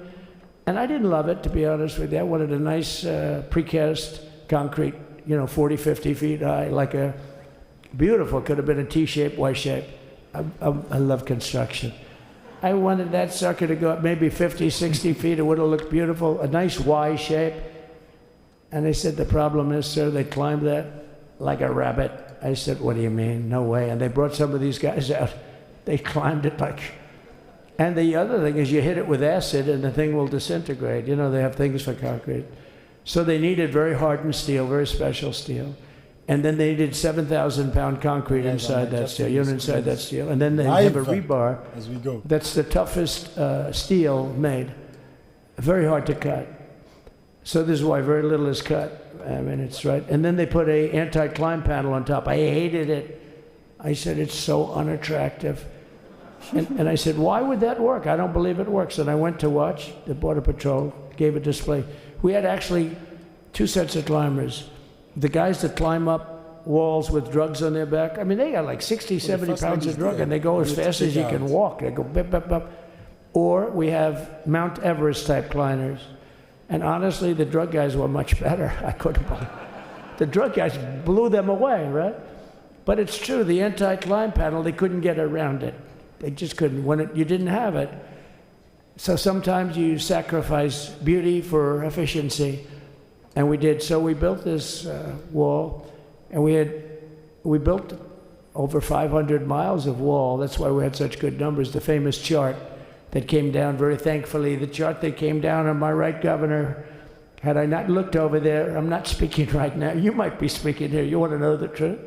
And I didn't love it, to be honest with you. I wanted a nice precast concrete, you know, 40, 50 feet high, like a beautiful, could have been a T-shape, Y-shape. I love construction. I wanted that sucker to go up maybe 50, 60 feet. It would have looked beautiful, a nice Y shape. And they said, the problem is, sir, they climbed that like a rabbit. I said, what do you mean? No way. And they brought some of these guys out. They climbed it like. And the other thing is you hit it with acid and the thing will disintegrate. You know, they have things for concrete. So they needed very hardened steel, very special steel. And then they needed 7,000-pound concrete inside that steel, inside that steel. And then they have a rebar as we go. That's the toughest steel made. Very hard to cut. So this is why very little is cut. I mean, it's right. And then they put a anti-climb panel on top. I hated it. I said, it's so unattractive. And I said, why would that work? I don't believe it works. And I went to watch the Border Patrol, gave a display. We had actually two sets of climbers. The guys that climb up walls with drugs on their back, I mean, they got like 60, 70 pounds of drug, and they go as fast as you can walk. They go bip, bip, bip. Or we have Mount Everest type climbers. And honestly, the drug guys were much better. I couldn't believe it. The drug guys blew them away, right? But it's true, the anti-climb panel, they couldn't get around it. They just couldn't. You didn't have it. So sometimes you sacrifice beauty for efficiency. And we did. So we built this wall, and we built over 500 miles of wall. That's why we had such good numbers. The famous chart that came down very thankfully. The chart that came down on my right, Governor, had I not looked over there, I'm not speaking right now. You might be speaking here. You want to know the truth?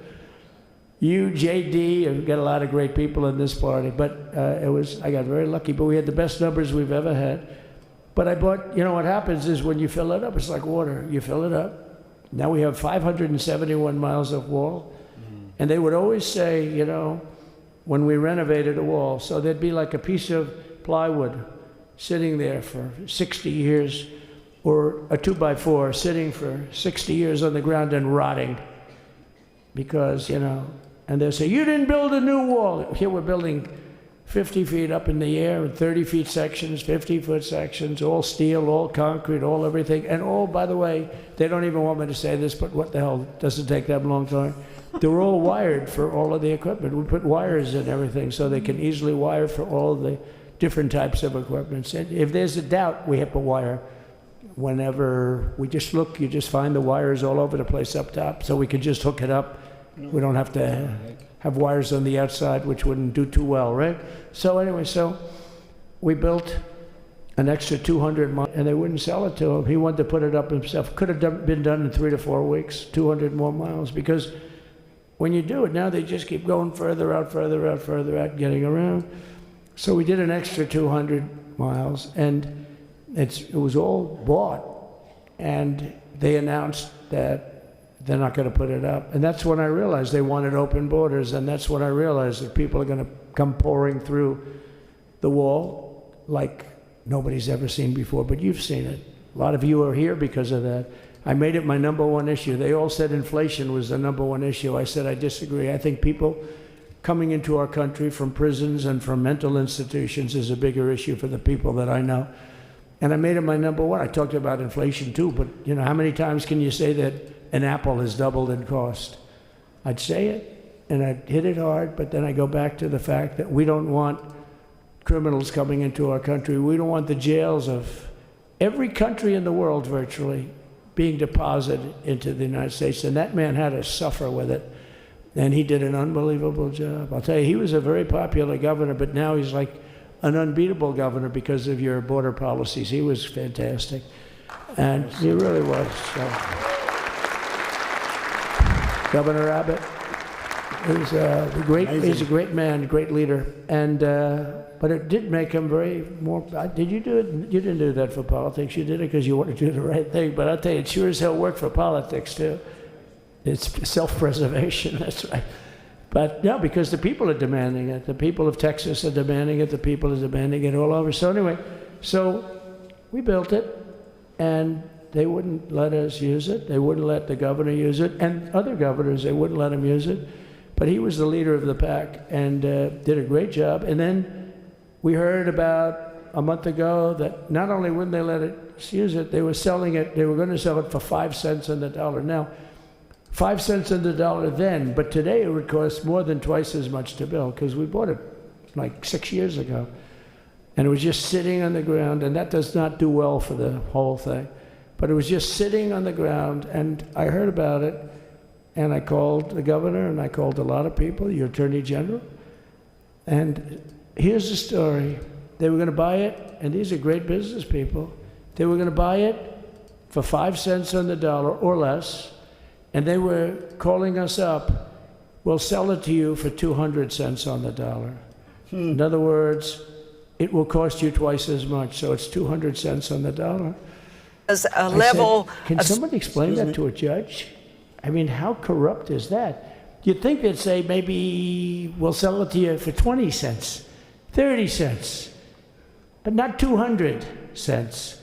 You, JD, have got a lot of great people in this party, but I got very lucky, but we had the best numbers we've ever had. But I bought, you know what happens is when you fill it up, it's like water. You fill it up. Now we have 571 miles of wall. And they would always say, you know, when we renovated a wall, so there'd be like a piece of plywood sitting there for 60 years, or a 2x4 sitting for 60 years on the ground and rotting. Because, you know, and they'll say, you didn't build a new wall. Here we're building 50 feet up in the air, and 30 feet sections, 50-foot sections, all steel, all concrete, all everything. And all, by the way, they don't even want me to say this, but what the hell, doesn't take that long time. They're all wired for all of the equipment. We put wires in everything so they can easily wire for all the different types of equipment. And if there's a doubt, we have a wire. Whenever we just look, you just find the wires all over the place up top, so we can just hook it up. We don't have to have wires on the outside, which wouldn't do too well, right? So anyway, so we built an extra 200 miles, and they wouldn't sell it to him. He wanted to put it up himself. Could have been done in 3 to 4 weeks, 200 more miles, because when you do it, now they just keep going further out, further out, further out, getting around. So we did an extra 200 miles, and it was all bought, and they announced that they're not going to put it up. And that's when I realized they wanted open borders, and that's when I realized that people are going to come pouring through the wall like nobody's ever seen before, but you've seen it. A lot of you are here because of that. I made it my #1 issue. They all said inflation was the #1 issue. I said I disagree. I think people coming into our country from prisons and from mental institutions is a bigger issue for the people that I know. And I made it my #1. I talked about inflation too, but you know, how many times can you say that an apple has doubled in cost? I'd say it, and I'd hit it hard, but then I go back to the fact that we don't want criminals coming into our country. We don't want the jails of every country in the world virtually being deposited into the United States, and that man had to suffer with it, and he did an unbelievable job. I'll tell you, he was a very popular governor, but now he's like an unbeatable governor because of your border policies. He was fantastic, and he really was. So. Governor Abbott is he's a great man, great leader, and but it did make him very more. Did you do it? You didn't do that for politics. You did it because you wanted to do the right thing. But I'll tell you, it sure as hell worked for politics too. It's self-preservation. That's right. But no, because the people are demanding it. The people of Texas are demanding it. The people are demanding it all over. So anyway, so we built it, and they wouldn't let us use it. They wouldn't let the governor use it, and other governors, they wouldn't let him use it. But he was the leader of the pack and did a great job. And then we heard about a month ago that not only wouldn't they let us use it, they were selling it. They were going to sell it for 5 cents on the dollar. Now, 5 cents on the dollar then, but today it would cost more than twice as much to build because we bought it like 6 years ago. And it was just sitting on the ground, and that does not do well for the whole thing. But it was just sitting on the ground, and I heard about it, and I called the governor, and I called a lot of people, your attorney general. And here's the story. They were going to buy it, and these are great business people. They were going to buy it for 5 cents on the dollar or less, and they were calling us up, we'll sell it to you for 200 cents on the dollar. In other words, it will cost you twice as much, so it's 200 cents on the dollar. As a level. Can somebody explain that to a judge? I mean, how corrupt is that? You'd think they'd say, maybe we'll sell it to you for 20 cents, 30 cents, but not 200 cents.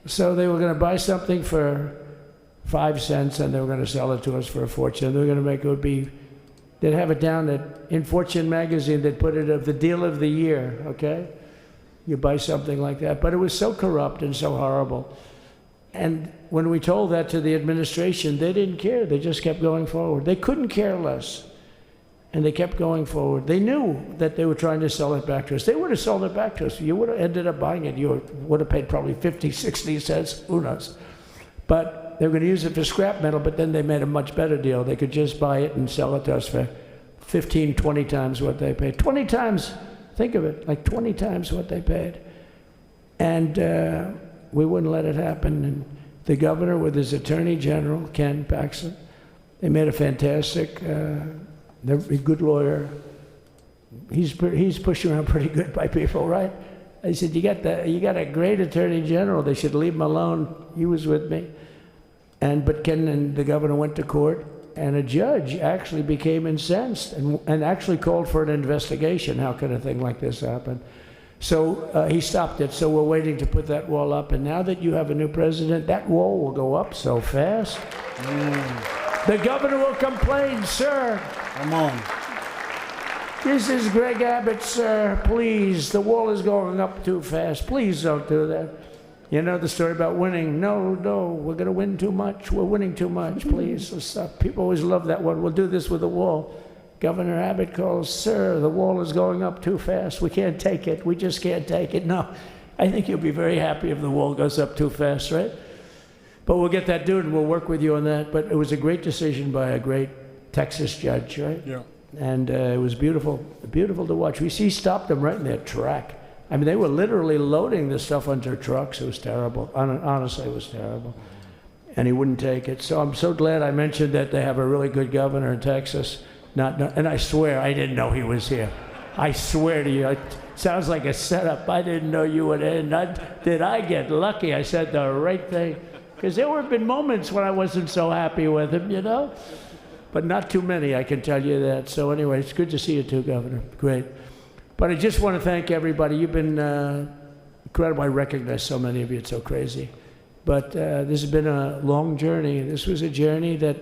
So they were going to buy something for 5 cents, and they were going to sell it to us for a fortune. They were going to make it would be, they'd have it down in Fortune magazine, they'd put it of the deal of the year, okay? You buy something like that. But it was so corrupt and so horrible. And when we told that to the administration, they didn't care. They just kept going forward. They couldn't care less. And they kept going forward. They knew that they were trying to sell it back to us. They would have sold it back to us. You would have ended up buying it. You would have paid probably 50, 60 cents, who knows. But they were going to use it for scrap metal, but then they made a much better deal. They could just buy it and sell it to us for 15, 20 times what they paid. 20 times Think of it, like 20 times what they paid. And we wouldn't let it happen. And the governor with his attorney general, Ken Paxton, they made a fantastic, they're a good lawyer. He's pushed around pretty good by people, right? I said, you got a great attorney general. They should leave him alone. He was with me. But Ken and the governor went to court, and a judge actually became incensed and actually called for an investigation. How could a thing like this happen? So he stopped it. So we're waiting to put that wall up. And now that you have a new president, that wall will go up so fast. The governor will complain, sir. Come on. This is Greg Abbott, sir. Please, the wall is going up too fast. Please don't do that. You know the story about winning? No, we're going to win too much. We're winning too much. Please, stop. People always love that one. We'll do this with the wall. Governor Abbott calls, sir, the wall is going up too fast. We can't take it. We just can't take it. No, I think you'll be very happy if the wall goes up too fast, right? But we'll get that done, and we'll work with you on that. But it was a great decision by a great Texas judge, right? Yeah. And it was beautiful to watch. He stopped them right in their track. I mean, they were literally loading this stuff onto trucks. It was terrible. Honestly, it was terrible. And he wouldn't take it. So I'm so glad I mentioned that they have a really good governor in Texas. And I swear, I didn't know he was here. I swear to you, it sounds like a setup. I didn't know you would end. Did I get lucky? I said the right thing. Because there have been moments when I wasn't so happy with him, you know? But not too many, I can tell you that. So anyway, it's good to see you too, Governor. Great. But I just want to thank everybody. You've been incredible. I recognize so many of you. It's so crazy. But this has been a long journey. This was a journey that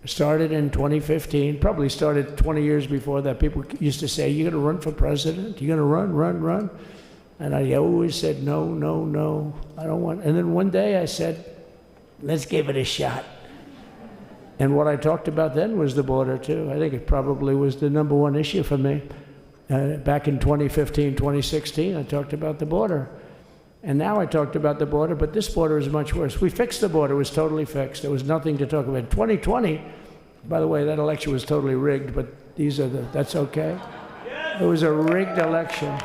started in 2015, probably started 20 years before that. People used to say, you're going to run for president? You're going to run? And I always said, no, I don't want. And then one day I said, let's give it a shot. And what I talked about then was the border, too. I think it probably was the number one issue for me. Back in 2015, 2016, I talked about the border. And now I talked about the border, but this border is much worse. We fixed the border. It was totally fixed. There was nothing to talk about. 2020, by the way, that election was totally rigged, but that's okay. It was a rigged election.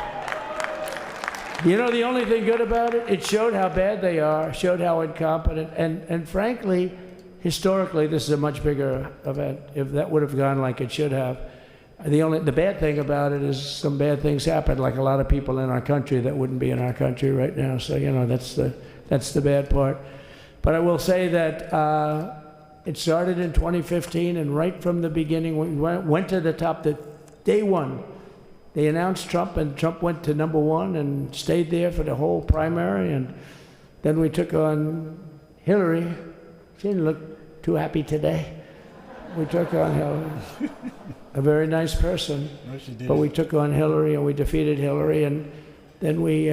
You know the only thing good about it? It showed how bad they are, showed how incompetent, and frankly, historically, this is a much bigger event. If that would have gone like it should have. The bad thing about it is some bad things happened, like a lot of people in our country that wouldn't be in our country right now. So, you know, that's the bad part. But I will say that it started in 2015, and right from the beginning, we went to the top. Day one, they announced Trump, and Trump went to number one and stayed there for the whole primary. And then we took on Hillary. She didn't look too happy today. We took on Hillary. A very nice person. No, she didn't. But we took on Hillary, and we defeated Hillary, and then we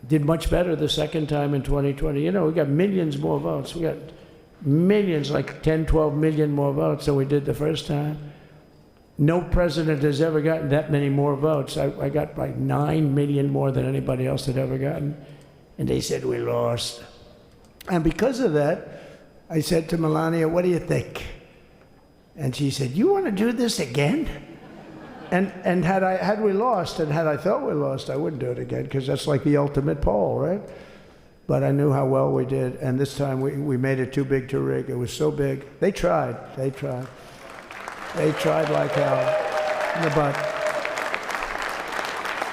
did much better the second time in 2020. You know, we got millions more votes. We got millions, like 10, 12 million more votes than we did the first time. No president has ever gotten that many more votes. I got like 9 million more than anybody else had ever gotten. And they said we lost. And because of that, I said to Melania, what do you think? And she said, you want to do this again? And had we lost, and had I thought we lost, I wouldn't do it again, because that's like the ultimate poll, right? But I knew how well we did, and this time we made it too big to rig. It was so big. They tried like hell in the butt.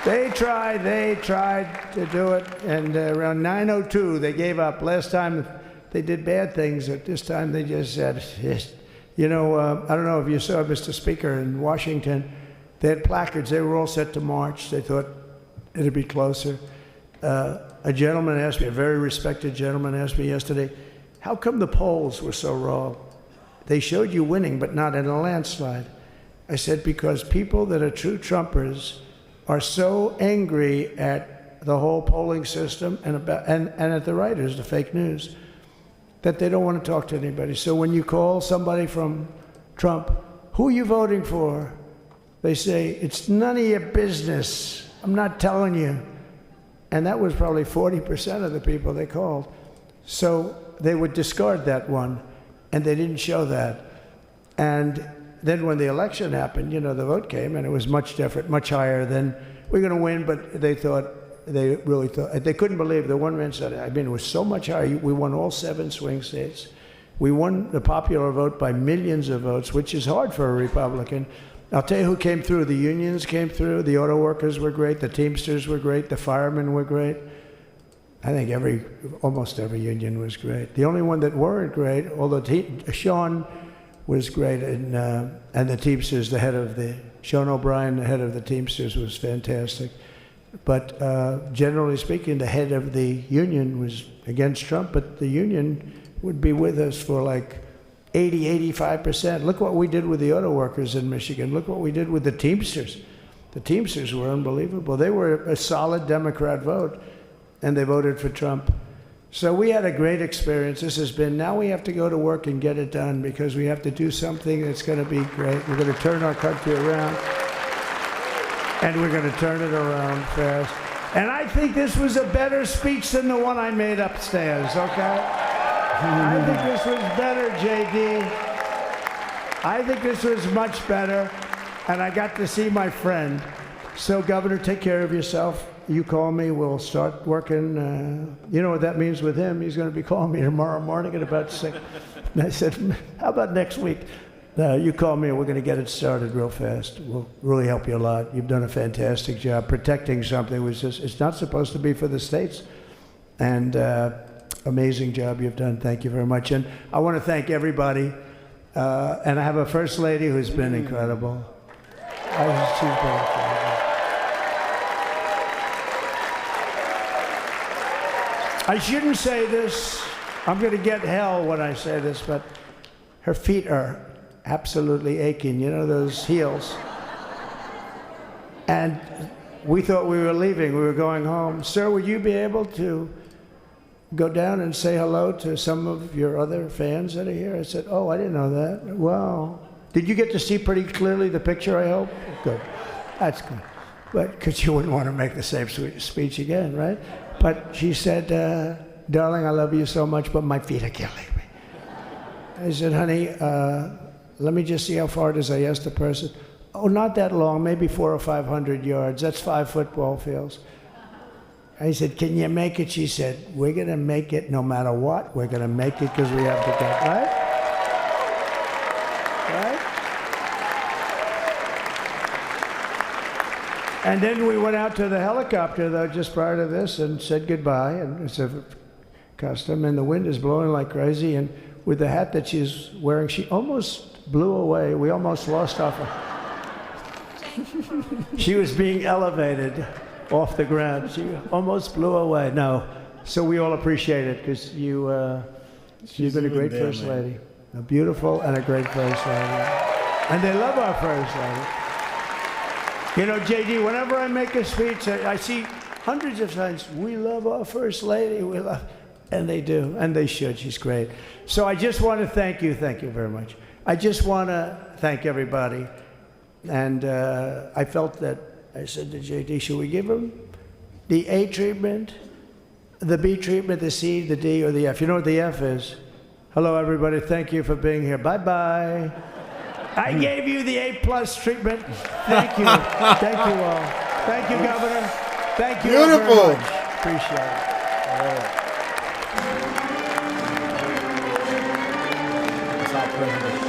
They tried to do it, and around 9:02 they gave up. Last time they did bad things, but this time they just said, yes. You know, I don't know if you saw, Mr. Speaker, in Washington, they had placards. They were all set to march. They thought it'd be closer. A gentleman asked me, a very respected gentleman asked me yesterday, how come the polls were so wrong? They showed you winning, but not in a landslide. I said, because people that are true Trumpers are so angry at the whole polling system and at the writers, the fake news, that they don't want to talk to anybody. So when you call somebody from Trump, who are you voting for? They say, it's none of your business. I'm not telling you. And that was probably 40% of the people they called. So they would discard that one, and they didn't show that. And then when the election happened, the vote came, and it was much different, much higher than we're going to win, but they really thought, they couldn't believe, the one man said, it was so much higher. We won all 7 swing states. We won the popular vote by millions of votes, which is hard for a Republican. I'll tell you who came through. The unions came through. The auto workers were great. The Teamsters were great. The firemen were great. I think almost every union was great. The only one that weren't great, although Sean was great, and the Teamsters, Sean O'Brien, the head of the Teamsters, was fantastic. But generally speaking, the head of the union was against Trump, but the union would be with us for like 85%. Look what we did with the auto workers in Michigan. Look what we did with the Teamsters. The Teamsters were unbelievable. They were a solid Democrat vote, and they voted for Trump. So we had a great experience. Now we have to go to work and get it done, because we have to do something that's going to be great. We're going to turn our country around, and we're going to turn it around fast. And I think this was a better speech than the one I made upstairs, okay? I think this was better, JD. I think this was much better, and I got to see my friend. So, Governor, take care of yourself. You call me, we'll start working. You know what that means with him? He's going to be calling me tomorrow morning at about 6. And I said, how about next week? You call me and we're going to get it started real fast. We'll really help you a lot. You've done a fantastic job protecting something which it's not supposed to be for the states. And amazing job you've done. Thank you very much. And I want to thank everybody. And I have a First Lady who's been incredible. She's been incredible. I shouldn't say this. I'm going to get hell when I say this, but her feet are absolutely aching. You know, those heels. And we thought we were leaving. We were going home. Sir, would you be able to go down and say hello to some of your other fans that are here? I said, oh, I didn't know that. Wow. Did you get to see pretty clearly the picture, I hope? Good. That's good. But because you wouldn't want to make the same speech again, right? But she said, darling, I love you so much, but my feet are killing me. I said, honey, let me just see how far it is. I asked the person. Oh, not that long, maybe 400 or 500 yards. That's 5 football fields. I said, can you make it? She said, we're going to make it no matter what. We're going to make it because we have to go, right? Right? And then we went out to the helicopter, though, just prior to this, and said goodbye. And it's a custom, and the wind is blowing like crazy. And with the hat that she's wearing, she almost blew away. We almost lost off her. She was being elevated off the ground. She almost blew away. No. So we all appreciate it, because you've been a great First Lady. A beautiful and a great First Lady. And they love our First Lady. You know, JD, whenever I make a speech, I see hundreds of times, we love our First Lady, and they do, and they should. She's great. So I just want to thank you very much. I just want to thank everybody. And I felt that, I said to JD, should we give him the A treatment, the B treatment, the C, the D, or the F? You know what the F is? Hello, everybody. Thank you for being here. Bye-bye. I gave you the A+ treatment. Thank you. Thank you all. Thank you, Governor. Thank you all very much. Appreciate it. All right. That's our president.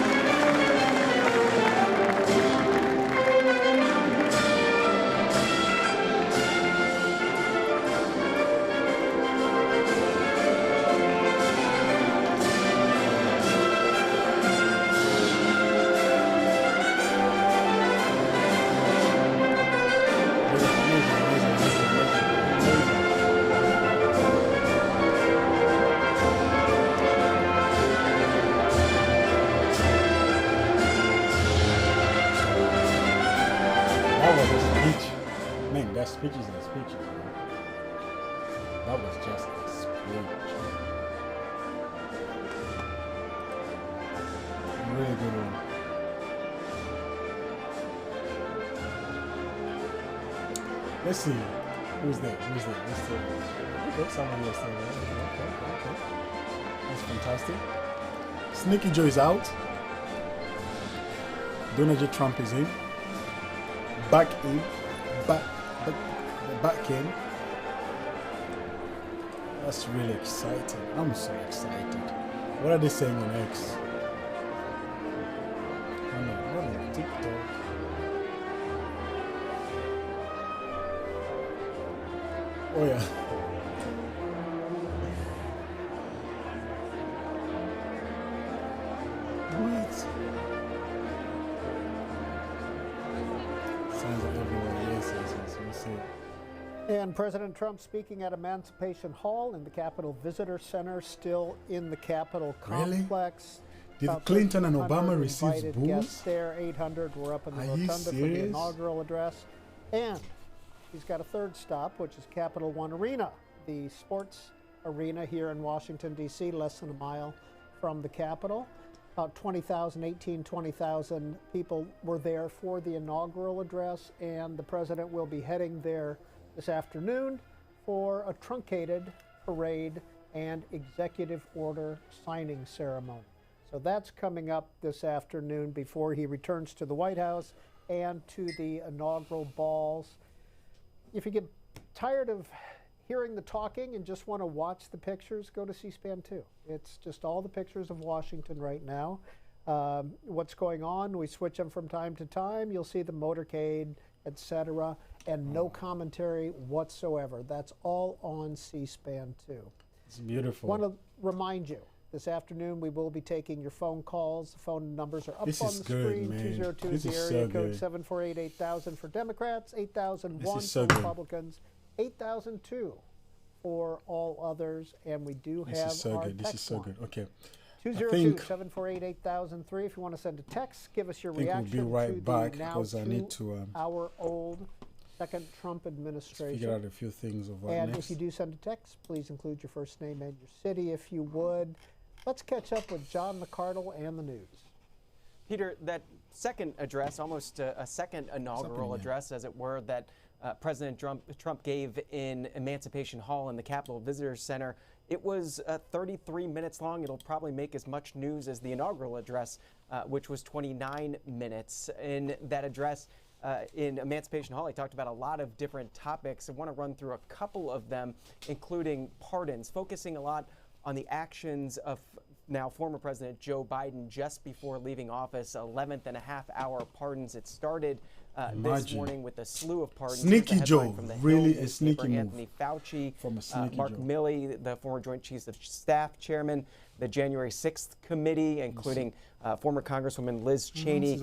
Speeches and speeches. That was just a speech. Really good one. Let's see. Who's there? Okay, someone else there. Okay. That's fantastic. Sneaky Joe is out. Donald J. Trump is in. Back in. Back in. That's really exciting. I'm so excited. What are they saying on X? Oh no, what on TikTok? Oh yeah. What? Signs are everywhere. Yes. You see. And President Trump speaking at Emancipation Hall in the Capitol Visitor Center, still in the Capitol complex. Did Clinton and Obama receive booze? Guests there, 800 were up in the rotunda for the inaugural address. And he's got a third stop, which is Capital One Arena, the sports arena here in Washington, D.C., less than a mile from the Capitol. About 20,000 people were there for the inaugural address, and the president will be heading there this afternoon for a truncated parade and executive order signing ceremony. So that's coming up this afternoon before he returns to the White House and to the inaugural balls. If you get tired of hearing the talking and just want to watch the pictures, go to C-SPAN 2. It's just all the pictures of Washington right now. What's going on, we switch them from time to time. You'll see the motorcade, etc., and no commentary whatsoever. That's all on C-SPAN 2. It's beautiful. I want to remind you, this afternoon we will be taking your phone calls. The phone numbers are up on the screen. 202 is the area code, 748-8000 for Democrats, 8001 for Republicans, 8002 for all others, and we do have our text line. This is so good. Okay. 202-748-8003. If you want to send a text, give us your reaction we'll be right to back the now because I need to hour-old second Trump administration. Figure out a few things of what and next. If you do send a text, please include your first name and your city, if you would. Let's catch up with John McCardle and the news. Peter, that second address, almost a second inaugural address, as it were, that President Trump gave in Emancipation Hall in the Capitol Visitor Center, it was 33 minutes long. It'll probably make as much news as the inaugural address, which was 29 minutes. In that address in Emancipation Hall, he talked about a lot of different topics. I want to run through a couple of them, including pardons, focusing a lot on the actions of now former President Joe Biden just before leaving office, 11th and a half hour pardons. It started this morning with a slew of pardons. Sneaky Joe, really a sneaky move. Anthony Fauci, from a sneaky Mark Joe. Milley, the former Joint Chiefs of Staff Chairman, the January 6th committee, including former Congresswoman Liz Cheney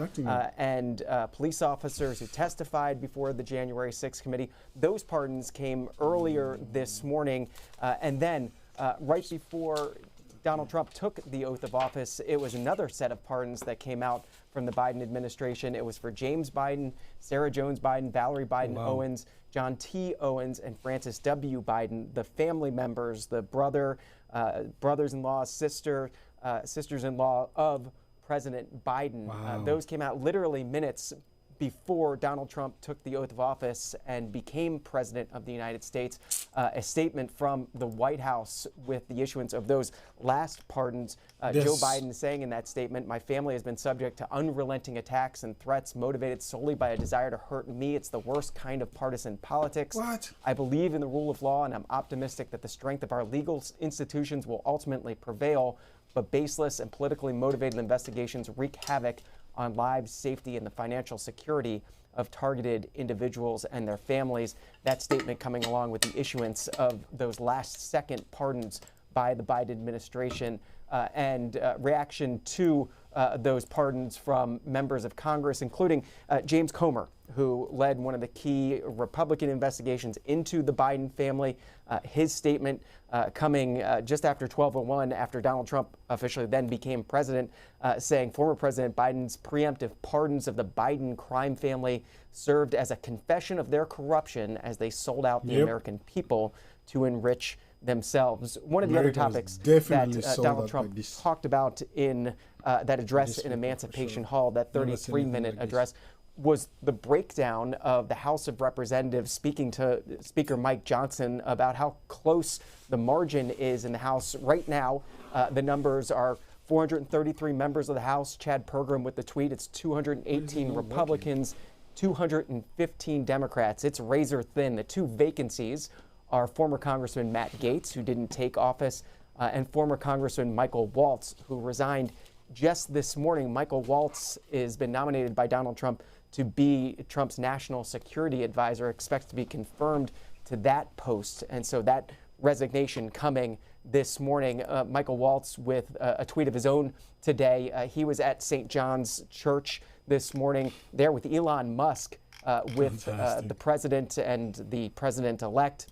and police officers who testified before the January 6th committee. Those pardons came earlier this morning, and then right before Donald Trump took the oath of office, it was another set of pardons that came out from the Biden administration. It was for James Biden, Sarah Jones Biden, Valerie Biden Owens, John T. Owens, and Francis W. Biden, the family members, the brothers-in-law, sisters-in-law of President Biden. Those came out literally minutes before Donald Trump took the oath of office and became president of the United States. A statement from the White House with the issuance of those last pardons. Joe Biden saying in that statement, "My family has been subject to unrelenting attacks and threats motivated solely by a desire to hurt me. It's the worst kind of partisan politics. I believe in the rule of law, and I'm optimistic that the strength of our legal institutions will ultimately prevail, but baseless and politically motivated investigations wreak havoc on lives, safety, and the financial security of targeted individuals and their families." That statement coming along with the issuance of those last-second pardons by the Biden administration and reaction to those pardons from members of Congress, including James Comer, who led one of the key Republican investigations into the Biden family. His statement coming just after 12:01, after Donald Trump officially then became president, saying former President Biden's preemptive pardons of the Biden crime family served as a confession of their corruption as they sold out the American people to enrich themselves. One of the other topics that Donald Trump talked about in that address in Emancipation Hall, that 33-minute address, was the breakdown of the House of Representatives speaking to Speaker Mike Johnson about how close the margin is in the House. Right now, the numbers are 433 members of the House. Chad Pergram with the tweet. It's 218 Republicans, 215 Democrats. It's razor thin. The two vacancies are former Congressman Matt Gaetz, who didn't take office, and former Congressman Michael Waltz, who resigned just this morning. Michael Waltz has been nominated by Donald Trump to be Trump's national security advisor, expects to be confirmed to that post. And so that resignation coming this morning. Michael Waltz with a tweet of his own today. He was at St. John's Church this morning there with Elon Musk, with the president and the president-elect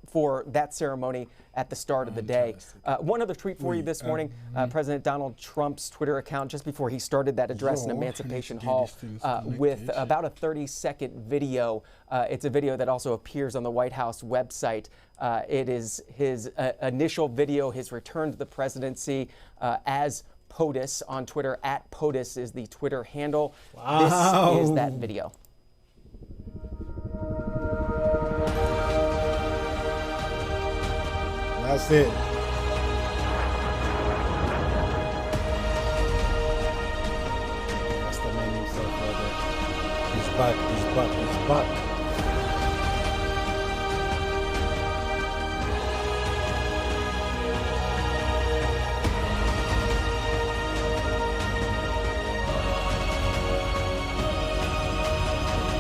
for that ceremony at the start of the day. One other tweet for you this morning. President Donald Trump's Twitter account just before he started that address in Emancipation Hall with about a 30-second video. It's a video that also appears on the White House website. It is his initial video, his return to the presidency as POTUS on Twitter. At POTUS is the Twitter handle. Wow. This is that video. That's it. That's the man himself right there. He's back, he's back, he's back.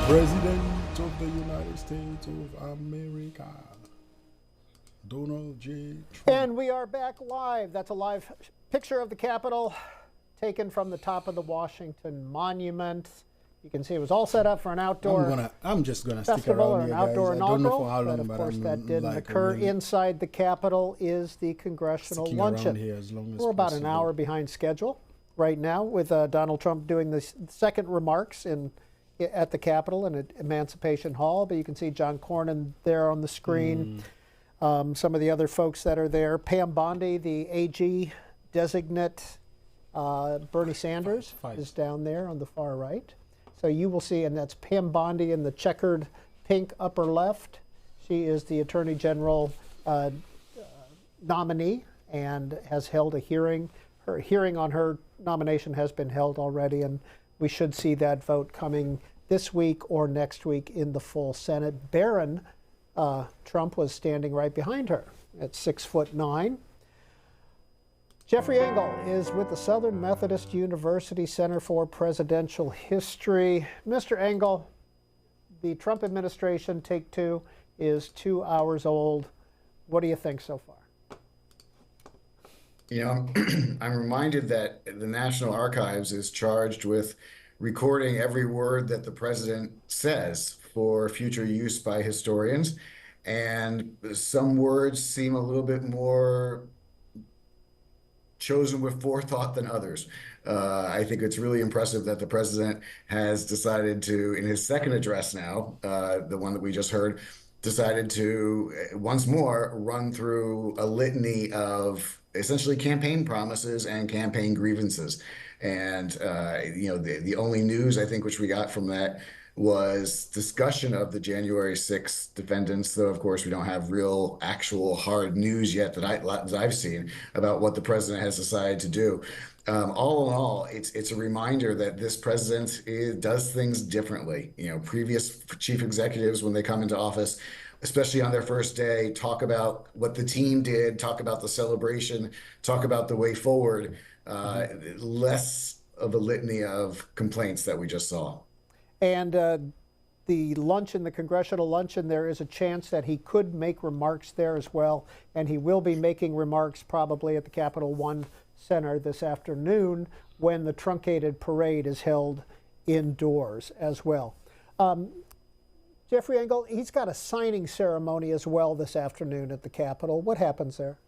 President of the United States of America. Donald J. Trump. And we are back live. That's a live picture of the Capitol taken from the top of the Washington Monument. You can see it was all set up for an outdoor I'm just gonna festival stick around or an here, outdoor guys. I don't know inaugural. for how long, but of course I'm that didn't like occur. really Inside the Capitol is the congressional sticking luncheon. around here as long as We're about an possible. hour behind schedule right now with Donald Trump doing the second remarks at the Capitol and at Emancipation Hall. But you can see John Cornyn there on the screen. Some of the other folks that are there. Pam Bondi, the AG designate. Bernie Sanders is down there on the far right. So you will see, and that's Pam Bondi in the checkered pink upper left. She is the Attorney General nominee and has held a hearing. Her hearing on her nomination has been held already, and we should see that vote coming this week or next week in the full Senate. Barron Trump was standing right behind her at 6'9". Jeffrey Engel is with the Southern Methodist University Center for Presidential History. Mr. Engel, the Trump administration, take two, is 2 hours old. What do you think so far? You know, I'm reminded that the National Archives is charged with recording every word that the president says for future use by historians. And some words seem a little bit more chosen with forethought than others. I think it's really impressive that the president has decided to, in his second address now, the one that we just heard, decided to once more run through a litany of essentially campaign promises and campaign grievances. And, you know, the only news I think which we got from that was discussion of the January 6th defendants, though of course we don't have real actual hard news yet that I've seen about what the president has decided to do. All in all, it's a reminder that this president does things differently. You know, previous chief executives, when they come into office, especially on their first day, talk about what the team did, talk about the celebration, talk about the way forward, less of a litany of complaints that we just saw. And the luncheon, the congressional luncheon, there is a chance that he could make remarks there as well. And he will be making remarks probably at the Capital One Center this afternoon when the truncated parade is held indoors as well. Jeffrey Engel, he's got a signing ceremony as well this afternoon at the Capitol. What happens there?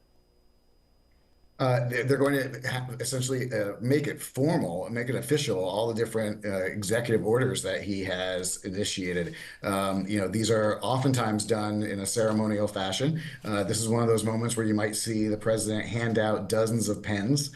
They're going to essentially make it formal, make it official, all the different executive orders that he has initiated. You know, these are oftentimes done in a ceremonial fashion. This is one of those moments where you might see the president hand out dozens of pens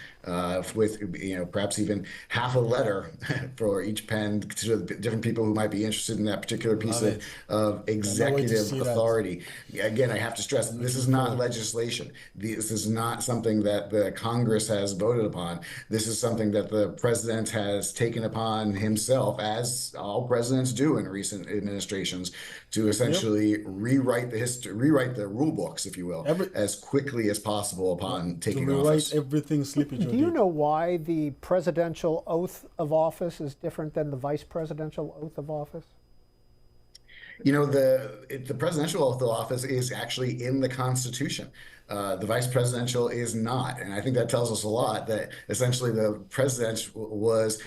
with, you know, perhaps even half a letter for each pen to the different people who might be interested in that particular piece of executive authority. Again, I have to stress, this is not legislation. This is not something that the Congress has voted upon. This is something that the president has taken upon himself, as all presidents do in recent administrations, to essentially rewrite the history, rewrite the rule books, if you will, as quickly as possible upon taking office. Everything Sleepy Joe Do you know why the presidential oath of office is different than the vice presidential oath of office? You know, the presidential oath of office is actually in the Constitution. The vice presidential is not. And I think that tells us a lot, that essentially the president was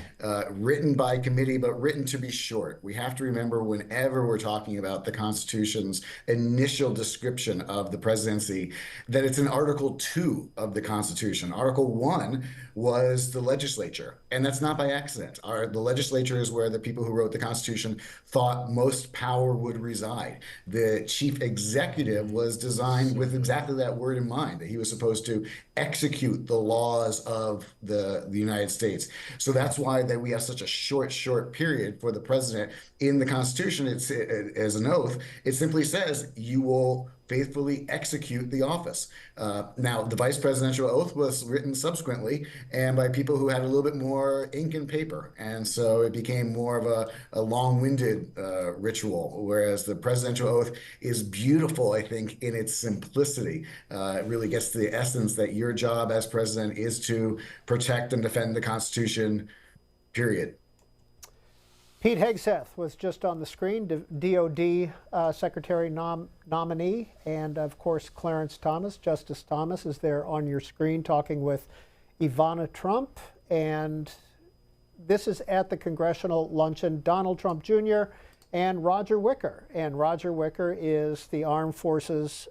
written by committee, but written to be short. We have to remember, whenever we're talking about the Constitution's initial description of the presidency, that it's in Article 2 of the Constitution. Article 1 was the legislature, and that's not by accident. The legislature is where the people who wrote the Constitution thought most power would reside. The chief executive was designed with exactly that word in mind, that he was supposed to execute the laws of the United States. So that's why that we have such a short period for the president in the Constitution. It's as an oath. It simply says you will faithfully execute the office. Now, the vice presidential oath was written subsequently and by people who had a little bit more ink and paper. And so it became more of a long-winded ritual, whereas the presidential oath is beautiful, I think, in its simplicity. It really gets to the essence that your job as president is to protect and defend the Constitution, period. Pete Hegseth was just on the screen, DOD Secretary nominee, and of course Clarence Thomas, Justice Thomas, is there on your screen talking with Ivana Trump. And this is at the congressional luncheon, Donald Trump Jr. and Roger Wicker. And Roger Wicker is the Armed Services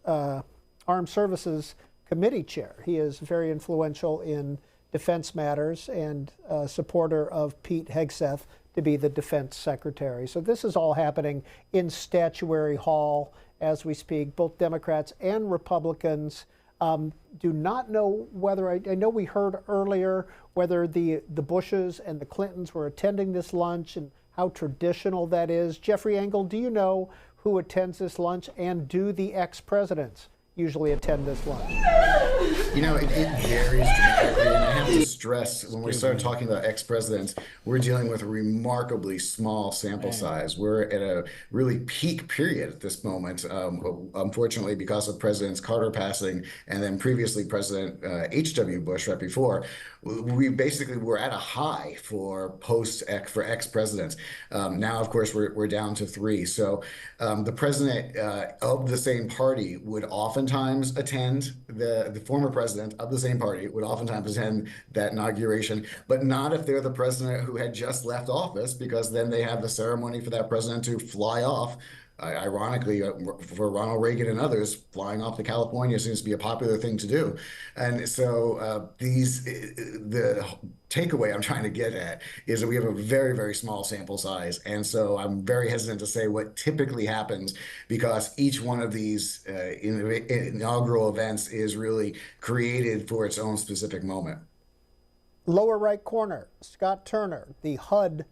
Committee Chair. He is very influential in defense matters and a supporter of Pete Hegseth to be the defense secretary. So this is all happening in Statuary Hall as we speak. Both Democrats and Republicans do not know whether, I know we heard earlier whether the Bushes and the Clintons were attending this lunch and how traditional that is. Jeffrey Engel, do you know who attends this lunch, and do the ex-presidents usually attend this lunch? You know, it varies dramatically, and I have to stress, when we start talking about ex-presidents, we're dealing with a remarkably small sample size. We're at a really peak period at this moment, unfortunately, because of President Carter passing, and then previously President H.W. Bush right before. We basically were at a high for ex-presidents. Now, of course, we're down to 3. So the president of the same party would oftentimes attend, the former president of the same party would oftentimes attend that inauguration, but not if they're the president who had just left office, because then they have the ceremony for that president to fly off. Ironically, for Ronald Reagan and others, flying off to California seems to be a popular thing to do. And so the takeaway I'm trying to get at is that we have a very, very small sample size. And so I'm very hesitant to say what typically happens, because each one of these inaugural events is really created for its own specific moment. Lower right corner, Scott Turner, the HUD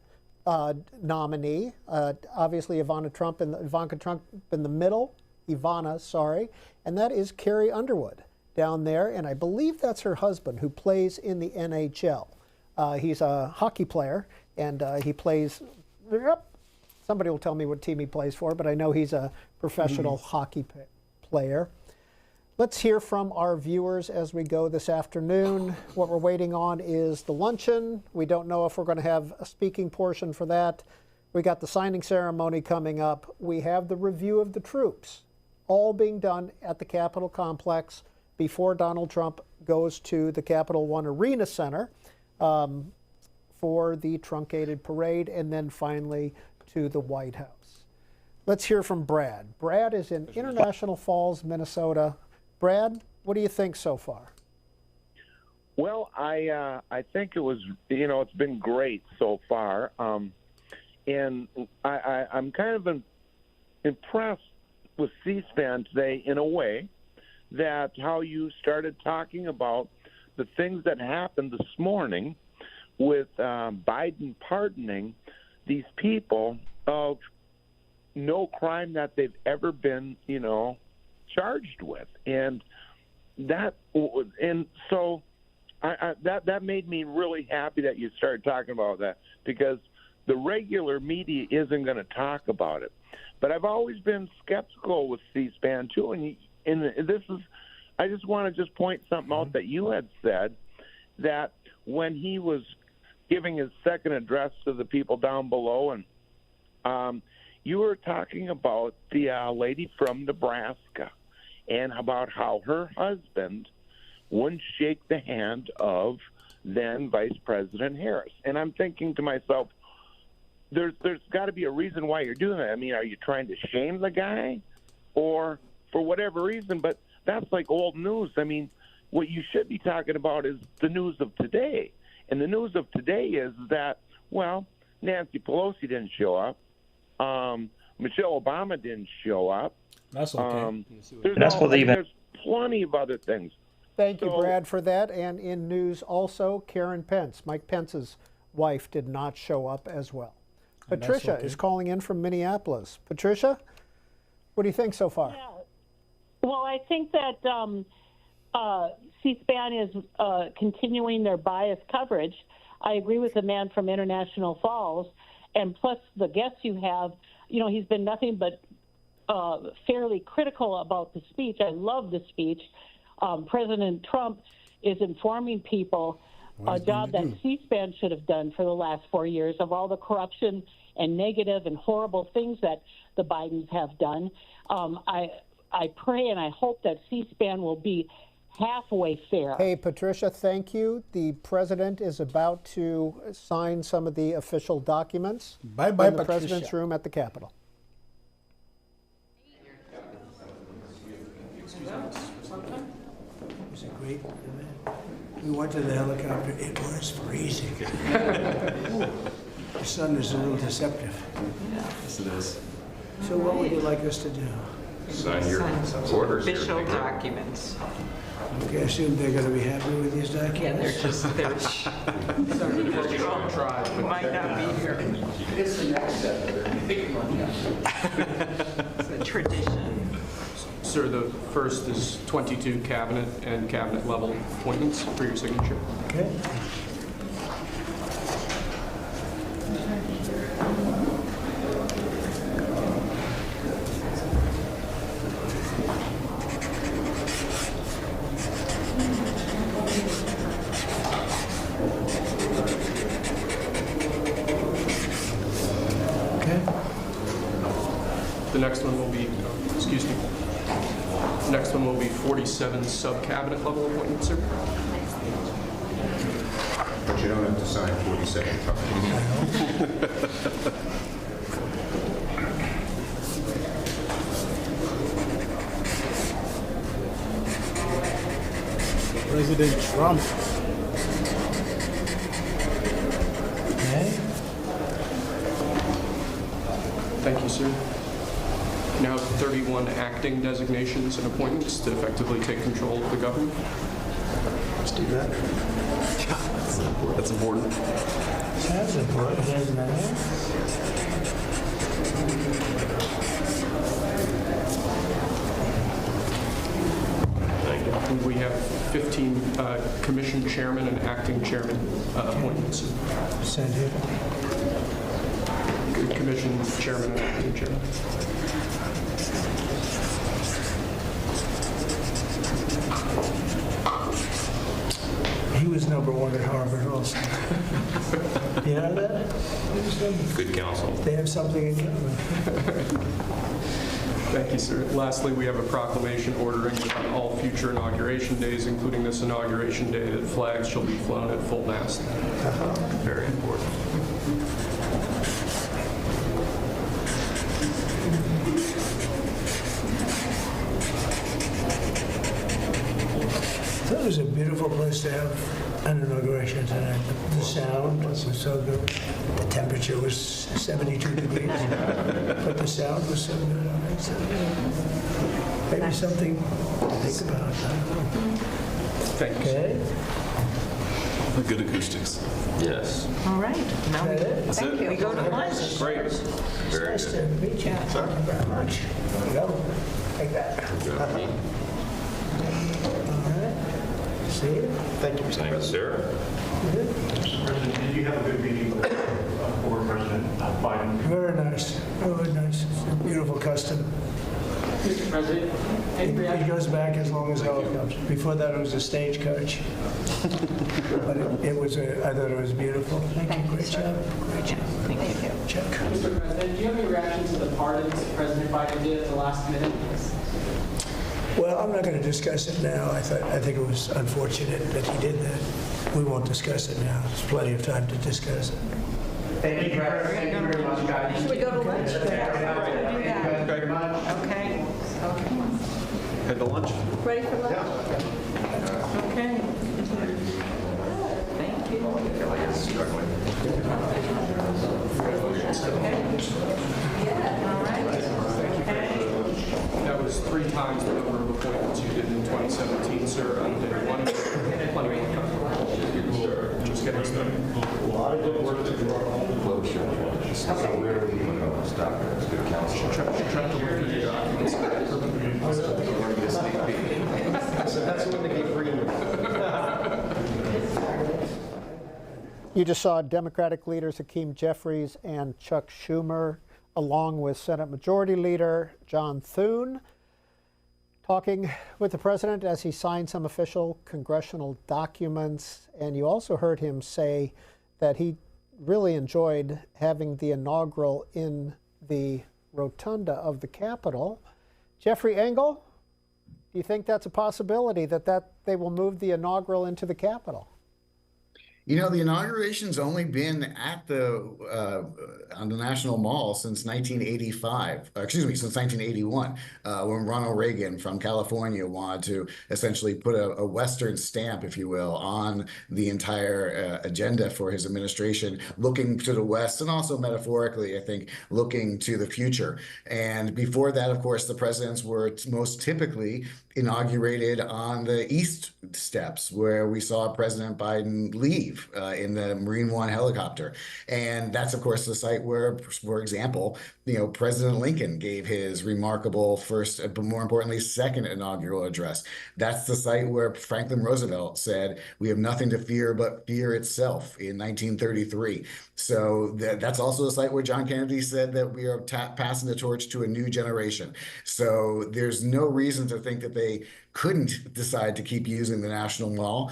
nominee, obviously Ivanka Trump in the middle, and that is Carrie Underwood down there, and I believe that's her husband, who plays in the NHL. He's a hockey player, and he plays, somebody will tell me what team he plays for, but I know he's a professional hockey player. Let's hear from our viewers as we go this afternoon. What we're waiting on is the luncheon. We don't know if we're going to have a speaking portion for that. We got the signing ceremony coming up. We have the review of the troops, all being done at the Capitol complex before Donald Trump goes to the Capital One Arena Center for the truncated parade, and then finally to the White House. Let's hear from Brad. Brad is in International Falls, Minnesota. Brad, what do you think so far? Well, I think it was, it's been great so far. And I'm kind of impressed with C-SPAN today in a way, that how you started talking about the things that happened this morning with Biden pardoning these people of no crime that they've ever been, charged with. And so that made me really happy that you started talking about that, because the regular media isn't going to talk about it. But I've always been skeptical with C-SPAN too, and this is, I just want to just point something out that you had said, that when he was giving his second address to the people down below, and you were talking about the lady from Nebraska and about how her husband wouldn't shake the hand of then Vice President Harris. And I'm thinking to myself, there's got to be a reason why you're doing that. I mean, are you trying to shame the guy, or for whatever reason? But that's like old news. I mean, what you should be talking about is the news of today. And the news of today is that, well, Nancy Pelosi didn't show up. Michelle Obama didn't show up. That's okay. There's plenty of other things. Thank you, Brad, for that. And in news also, Karen Pence, Mike Pence's wife, did not show up as well. Patricia is calling in from Minneapolis. Patricia, what do you think so far? Yeah. Well, I think that C-SPAN is continuing their biased coverage. I agree with the man from International Falls, and plus the guests you have, you know, he's been nothing but fairly critical about the speech. I love the speech. President Trump is informing people, a job that C-SPAN should have done for the last 4 years, of all the corruption and negative and horrible things that the Bidens have done. I pray and I hope that C-SPAN will be halfway fair. Hey, Patricia, thank you. The president is about to sign some of the official documents in the president's room at the Capitol. Was it great? We went to the helicopter. It was freezing. The sun is a little deceptive. Yes, it is. So what would you like us to do? Sign your orders. Official documents. Okay, I assume they're going to be happy with these documents? Yeah, we might not be here. It's the next step. It's a tradition. Sir, the first is 22 cabinet and cabinet level appointments for your signature. Okay. The next one will be, excuse me, next one will be 47 sub-cabinet level appointments, sir. But you don't have to sign 47 times. President Trump. Okay. Thank you, sir. Now have 31 acting designations and appointments to effectively take control of the government. Let's do that. That's important. That's important, isn't it? We have 15 commission chairman and acting chairman appointments. Send it. Commission chairman and acting chairman. He was #1 at Harvard also. You know that? Good counsel. They have something in common. Thank you, sir. Lastly, we have a proclamation ordering that on all future inauguration days, including this inauguration day, that flags shall be flown at full mast. Very important. That was a beautiful place to have an inauguration tonight. The sound was so good. The temperature was 72 degrees, but the sound was so good. Maybe something to think about. I don't know. Thank you. Okay. Good acoustics. Yes. All right. Now That's thank you. We go to lunch. Great. Very Nice good. to meet you. Thank you very much. There you go. Take that. Good job. see you. Thank you, Mr. Thanks, President. sir. President, did you have a good meeting with former President Biden? Very nice. Very nice. It's a beautiful custom. Mr. President, It goes back as long as helicopters. Before that, it was a stagecoach. But I thought it was beautiful. Thank you. Great job. Great job. Thank you. Check. Mr. President, do you have any reaction to the pardons President Biden did at the last minute? Well, I'm not going to discuss it now. I think it was unfortunate that he did that. We won't discuss it now. There's plenty of time to discuss it. Thank you very much, guys. Should we go to lunch? Thank you very much. Okay. Head to lunch? Ready for lunch? Okay. Thank you. That was 3 times the number of appointments you did in 2017, sir, on day 1. Plenty of time. Just getting started. A lot of good work to do. So where are we going to stop? It's good counsel. Try to look through your documents. So that's when they get green. You just saw Democratic leaders Hakeem Jeffries and Chuck Schumer, along with Senate Majority Leader John Thune, talking with the president as he signed some official congressional documents. And you also heard him say that he really enjoyed having the inaugural in the rotunda of the Capitol. Jeffrey Engel, do you think that's a possibility that they will move the inaugural into the Capitol? You know, the inauguration's only been at on the National Mall since 1985. Since 1981, when Ronald Reagan from California wanted to essentially put a Western stamp, if you will, on the entire agenda for his administration, looking to the West and also metaphorically, I think, looking to the future. And before that, of course, the presidents were most typically inaugurated on the East steps, where we saw President Biden leave in the Marine One helicopter. And that's, of course, the site where, for example, President Lincoln gave his remarkable first, but more importantly, second inaugural address. That's the site where Franklin Roosevelt said, "We have nothing to fear but fear itself," in 1933. So that's also the site where John Kennedy said that we are passing the torch to a new generation. So there's no reason to think that they couldn't decide to keep using the National Mall.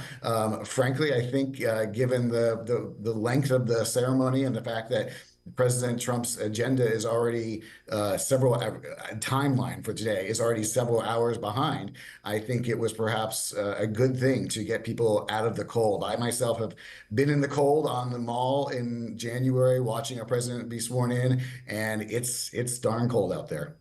Frankly, I think given the length of the ceremony and the fact that President Trump's agenda is already timeline for today is already several hours behind, I think it was perhaps a good thing to get people out of the cold. I myself have been in the cold on the Mall in January watching a president be sworn in, and it's darn cold out there.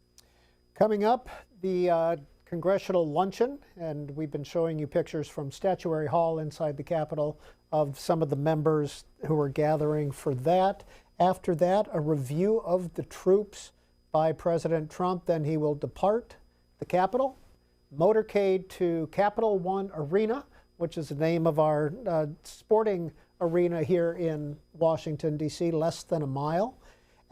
Coming up, the congressional luncheon, and we've been showing you pictures from Statuary Hall inside the Capitol of some of the members who are gathering for that. After that, a review of the troops by President Trump. Then he will depart the Capitol, motorcade to Capital One Arena, which is the name of our sporting arena here in Washington, D.C., less than a mile.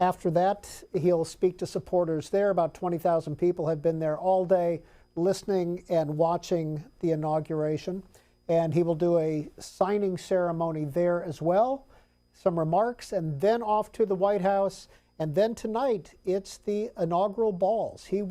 After that, he'll speak to supporters there. About 20,000 people have been there all day listening and watching the inauguration. And he will do a signing ceremony there as well, some remarks, and then off to the White House. And then tonight, it's the inaugural balls. He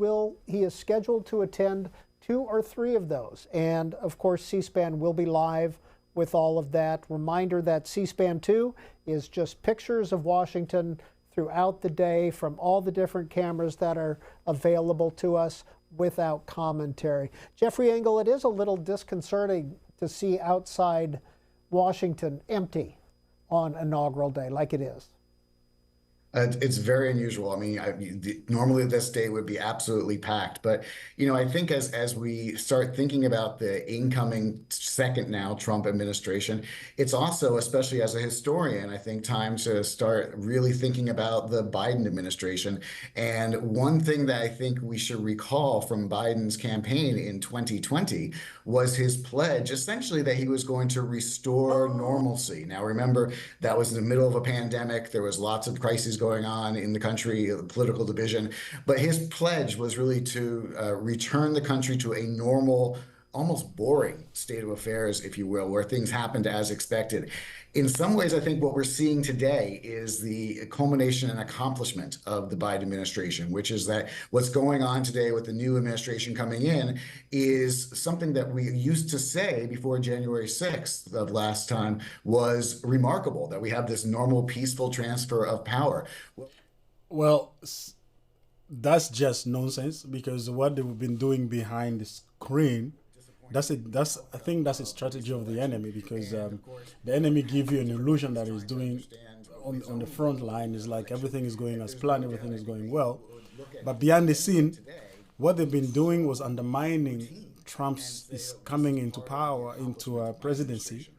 is scheduled to attend 2 or 3 of those. And of course, C-SPAN will be live with all of that. Reminder that C-SPAN 2 is just pictures of Washington throughout the day from all the different cameras that are available to us without commentary. Jeffrey Engel, it is a little disconcerting to see outside Washington empty on inaugural day like it is. It's very unusual. I mean, normally this day would be absolutely packed, but I think as we start thinking about the incoming second now Trump administration, it's also, especially as a historian, I think time to start really thinking about the Biden administration. And one thing that I think we should recall from Biden's campaign in 2020 was his pledge, essentially, that he was going to restore normalcy. Now, remember, that was in the middle of a pandemic. There was lots of crises going on in the country, political division. But his pledge was really to return the country to a normal almost boring state of affairs, if you will, where things happened as expected. In some ways, I think what we're seeing today is the culmination and accomplishment of the Biden administration, which is that what's going on today with the new administration coming in is something that we used to say before January 6th of last time was remarkable, that we have this normal, peaceful transfer of power. Well, that's just nonsense, because what they've been doing behind the screen, I think that's a strategy of the enemy, because the enemy give you an illusion that he's doing on the front line is like everything is going as planned, everything is going well, but behind the scene, what they've been doing was undermining Trump's is coming into power, into presidency,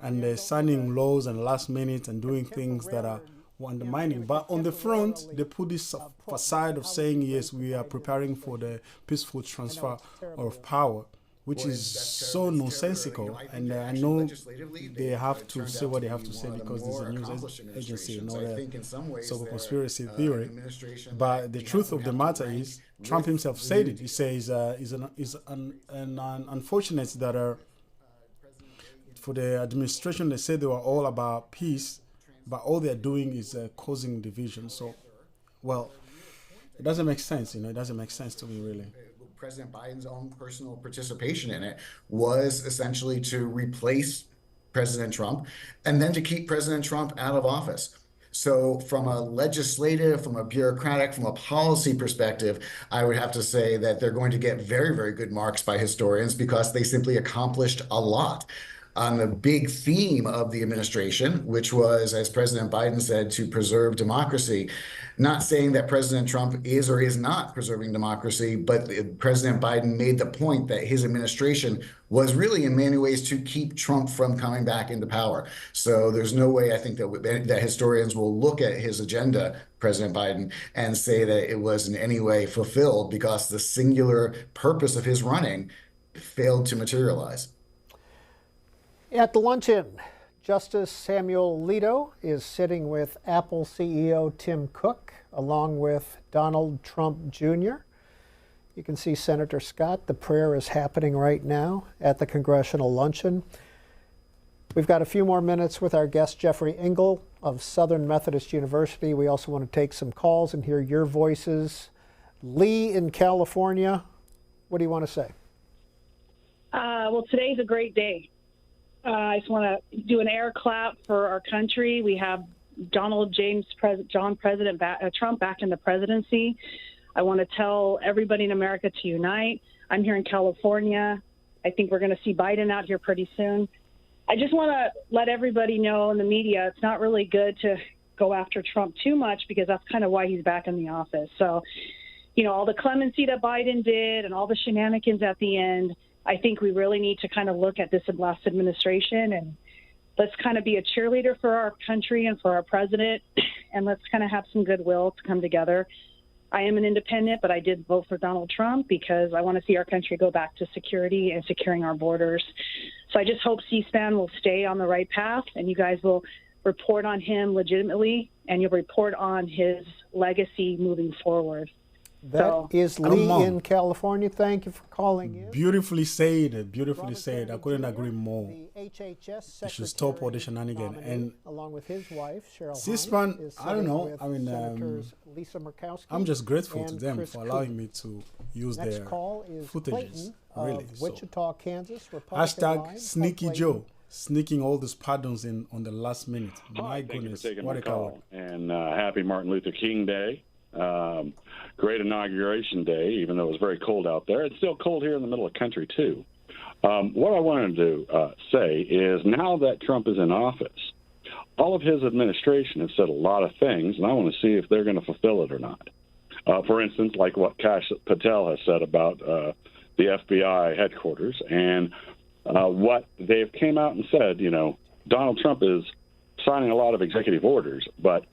and they're signing laws and last minute and doing things that are undermining. But on the front, they put this facade of saying, yes, we are preparing for the peaceful transfer of power, which is so nonsensical. And I know they have to say what they have to say because there's a news agency and all that sort of conspiracy theory. But the truth of the matter is, Trump himself said it. He says it's unfortunate that for the administration, they said they were all about peace, but all they're doing is causing division. So, well, it doesn't make sense, it doesn't make sense to me, really. President Biden's own personal participation in it was essentially to replace President Trump and then to keep President Trump out of office. So from a legislative, from a bureaucratic, from a policy perspective, I would have to say that they're going to get very, very good marks by historians because they simply accomplished a lot on the big theme of the administration, which was, as President Biden said, to preserve democracy. Not saying that President Trump is or is not preserving democracy, but President Biden made the point that his administration was really in many ways to keep Trump from coming back into power. So there's no way I think that historians will look at his agenda, President Biden, and say that it was in any way fulfilled because the singular purpose of his running failed to materialize. At the luncheon, Justice Samuel Alito is sitting with Apple CEO Tim Cook, along with Donald Trump Jr. You can see Senator Scott. The prayer is happening right now at the congressional luncheon. We've got a few more minutes with our guest, Jeffrey Engel of Southern Methodist University. We also want to take some calls and hear your voices. Lee in California, what do you want to say? Well, today's a great day. I just want to do an air clap for our country. We have Trump back in the presidency. I want to tell everybody in America to unite. I'm here in California. I think we're going to see Biden out here pretty soon. I just want to let everybody know in the media, it's not really good to go after Trump too much because that's kind of why he's back in the office. So, all the clemency that Biden did and all the shenanigans at the end, I think we really need to kind of look at this last administration and let's kind of be a cheerleader for our country and for our president, and let's kind of have some goodwill to come together. I am an independent, but I did vote for Donald Trump because I want to see our country go back to security and securing our borders. So I just hope C-SPAN will stay on the right path, and you guys will report on him legitimately, and you'll report on his legacy moving forward. That is Lee in California. Thank you for calling in. Beautifully said. Beautifully said. I couldn't agree more. You should stop all the shenanigans. And along with his wife, Cheryl C-SPAN, I don't know. I mean, I'm just grateful to them for allowing me to use their footages. Really. Wichita, Kansas. Hashtag Sneaky Joe. Sneaking all these pardons in on the last minute. My goodness, what a coward. And happy Martin Luther King Day. Great Inauguration Day, even though it was very cold out there. It's still cold here in the middle of the country, too. What I wanted to say is now that Trump is in office, all of his administration has said a lot of things, and I want to see if they're going to fulfill it or not. For instance, like what Kash Patel has said about the FBI headquarters and what they've came out and said, Donald Trump is signing a lot of executive orders, but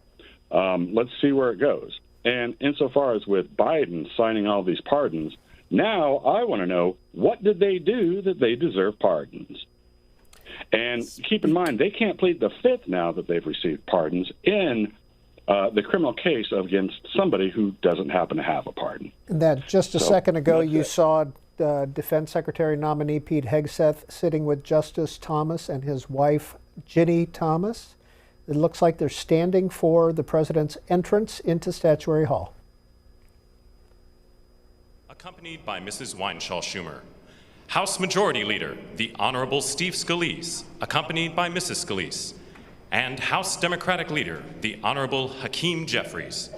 let's see where it goes. And insofar as with Biden signing all these pardons, now I want to know, what did they do that they deserve pardons? And keep in mind, they can't plead the fifth now that they've received pardons in the criminal case against somebody who doesn't happen to have a pardon. And that just a second ago, you saw Defense Secretary nominee Pete Hegseth sitting with Justice Thomas and his wife Ginny Thomas. It looks like they're standing for the president's entrance into Statuary Hall. Accompanied by Mrs. Weinshaw Schumer. House Majority Leader, the Honorable Steve Scalise, accompanied by Mrs. Scalise. And House Democratic Leader, the Honorable Hakeem Jeffries.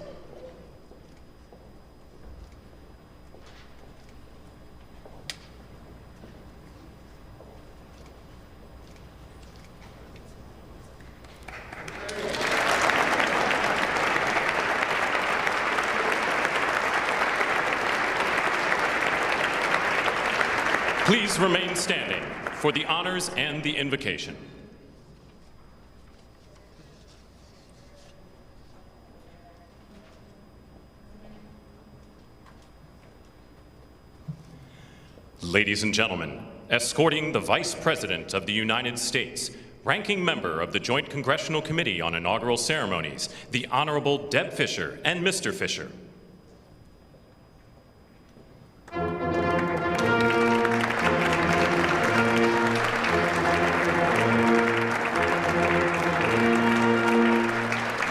Please remain standing for the honors and the invocation. Ladies and gentlemen, escorting the Vice President of the United States, ranking member of the Joint Congressional Committee on Inaugural Ceremonies, the Honorable Deb Fischer and Mr. Fischer.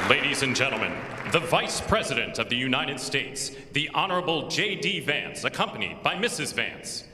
Ladies and gentlemen, the Vice President of the United States, the Honorable J.D. Vance, accompanied by Mrs. Vance.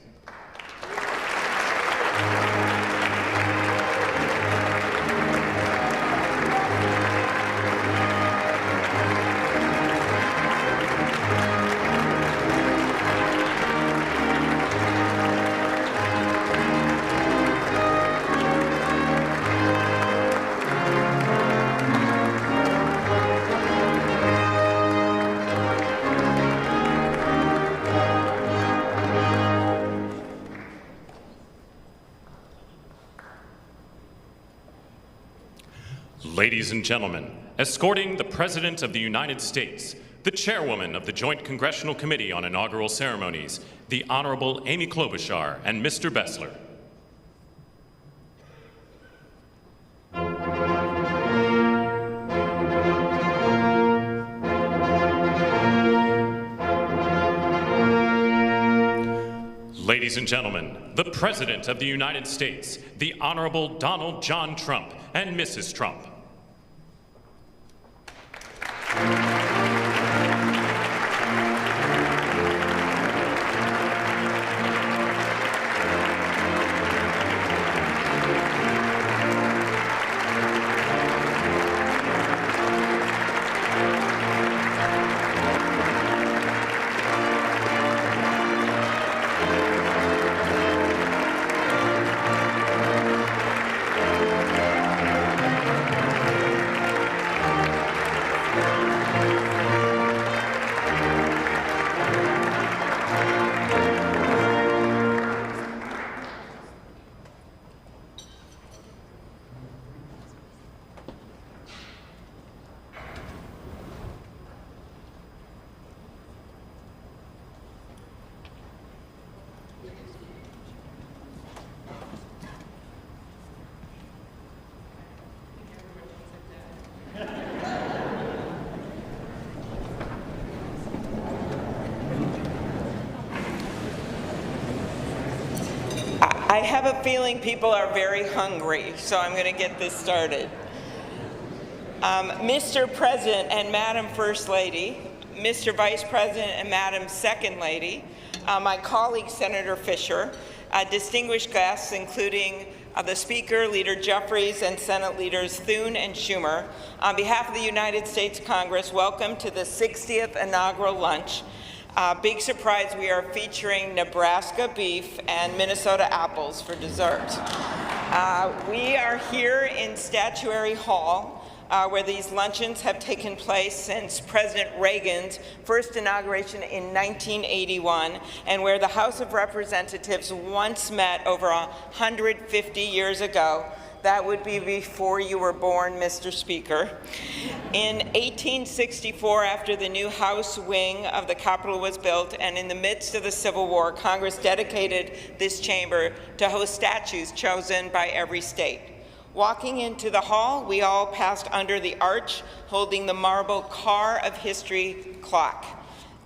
Ladies and gentlemen, escorting the President of the United States, the Chairwoman of the Joint Congressional Committee on Inaugural Ceremonies, the Honorable Amy Klobuchar and Mr. Bessler. Ladies and gentlemen, the President of the United States, the Honorable Donald John Trump and Mrs. Trump. I have a feeling people are very hungry, so I'm going to get this started. Mr. President and Madam First Lady, Mr. Vice President and Madam Second Lady, my colleague Senator Fischer, distinguished guests including the Speaker, Leader Jeffries, and Senate Leaders Thune and Schumer, on behalf of the United States Congress, welcome to the 60th inaugural lunch. Big surprise, we are featuring Nebraska beef and Minnesota apples for dessert. We are here in Statuary Hall, where these luncheons have taken place since President Reagan's first inauguration in 1981, and where the House of Representatives once met over 150 years ago. That would be before you were born, Mr. Speaker. In 1864, after the new House wing of the Capitol was built, and in the midst of the Civil War, Congress dedicated this chamber to host statues chosen by every state. Walking into the hall, we all passed under the arch, holding the marble Car of History clock.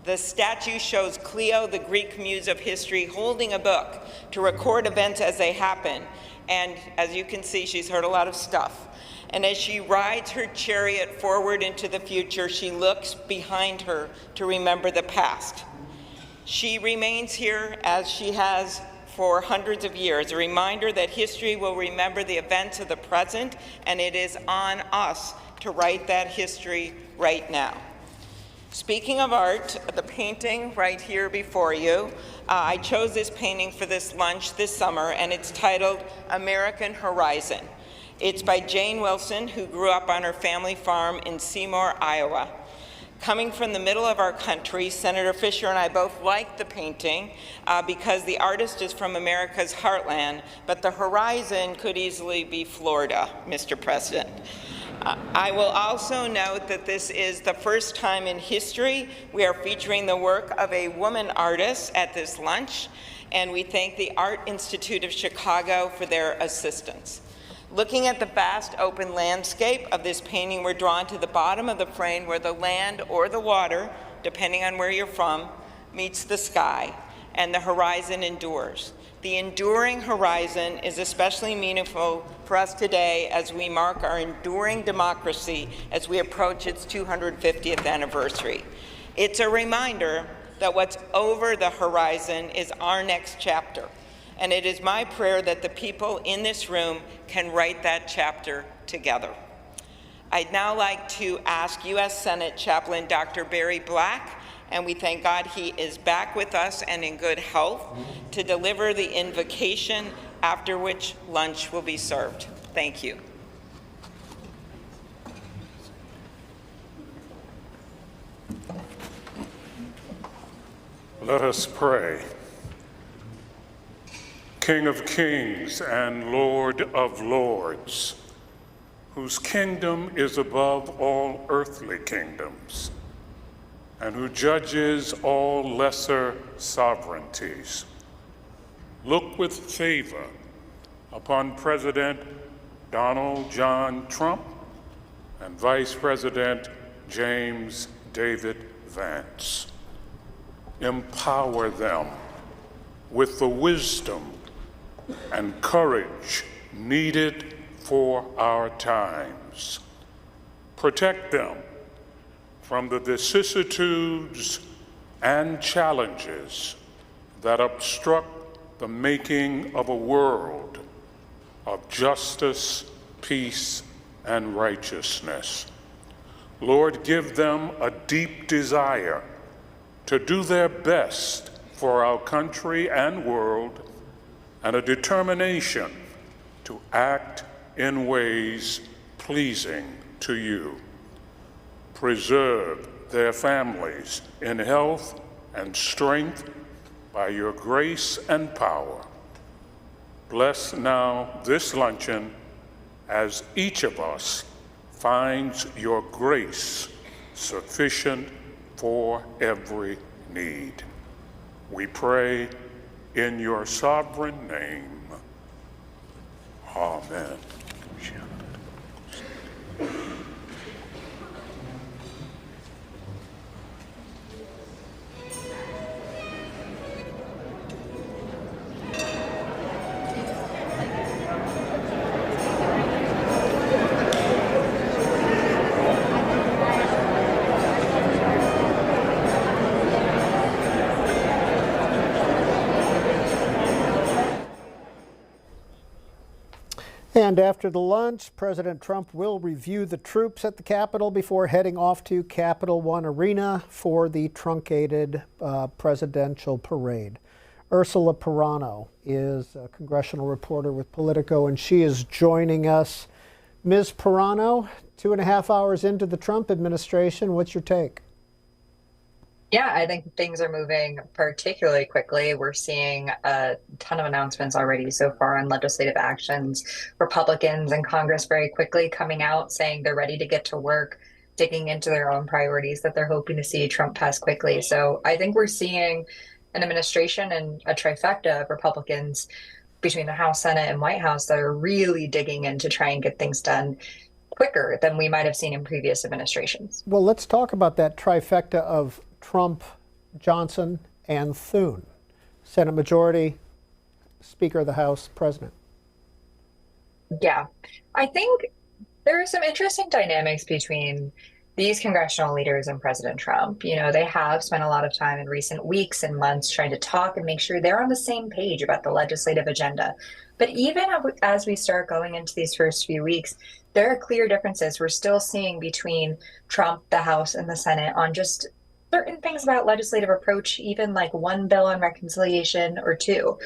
The statue shows Cleo, the Greek muse of history, holding a book to record events as they happen. And as you can see, she's heard a lot of stuff. And as she rides her chariot forward into the future, she looks behind her to remember the past. She remains here as she has for hundreds of years, a reminder that history will remember the events of the present, and it is on us to write that history right now. Speaking of art, the painting right here before you, I chose this painting for this lunch this summer, and it's titled American Horizon. It's by Jane Wilson, who grew up on her family farm in Seymour, Iowa. Coming from the middle of our country, Senator Fisher and I both liked the painting because the artist is from America's heartland, but the horizon could easily be Florida, Mr. President. I will also note that this is the first time in history we are featuring the work of a woman artist at this lunch, and we thank the Art Institute of Chicago for their assistance. Looking at the vast open landscape of this painting, we're drawn to the bottom of the frame where the land or the water, depending on where you're from, meets the sky, and the horizon endures. The enduring horizon is especially meaningful for us today as we mark our enduring democracy as we approach its 250th anniversary. It's a reminder that what's over the horizon is our next chapter. And it is my prayer that the people in this room can write that chapter together. I'd now like to ask U.S. Senate Chaplain Dr. Barry Black, and we thank God he is back with us and in good health, to deliver the invocation, after which lunch will be served. Thank you. Let us pray. King of kings and Lord of lords, whose kingdom is above all earthly kingdoms, and who judges all lesser sovereignties, look with favor upon President Donald John Trump and Vice President James David Vance. Empower them with the wisdom and courage needed for our times. Protect them from the vicissitudes and challenges that obstruct the making of a world of justice, peace, and righteousness. Lord, give them a deep desire to do their best for our country and world, and a determination to act in ways pleasing to you. Preserve their families in health and strength by your grace and power. Bless now this luncheon as each of us finds your grace sufficient for every need. We pray in your sovereign name. Amen. And after the lunch, President Trump will review the troops at the Capitol before heading off to Capital One Arena for the truncated presidential parade. Ursula Perano is a congressional reporter with Politico, and she is joining us. Ms. Perano, 2.5 hours into the Trump administration, what's your take? Yeah, I think things are moving particularly quickly. We're seeing a ton of announcements already so far on legislative actions. Republicans in Congress very quickly coming out saying they're ready to get to work, digging into their own priorities that they're hoping to see Trump pass quickly. So I think we're seeing an administration and a trifecta of Republicans between the House, Senate, and White House that are really digging in to try and get things done quicker than we might have seen in previous administrations. Well, let's talk about that trifecta of Trump, Johnson, and Thune. Senate Majority, Speaker of the House, President. Yeah, I think there are some interesting dynamics between these congressional leaders and President Trump. You know, they have spent a lot of time in recent weeks and months trying to talk and make sure they're on the same page about the legislative agenda. But even as we start going into these first few weeks, there are clear differences we're still seeing between Trump, the House, and the Senate on just certain things about legislative approach, even like one bill on reconciliation or two.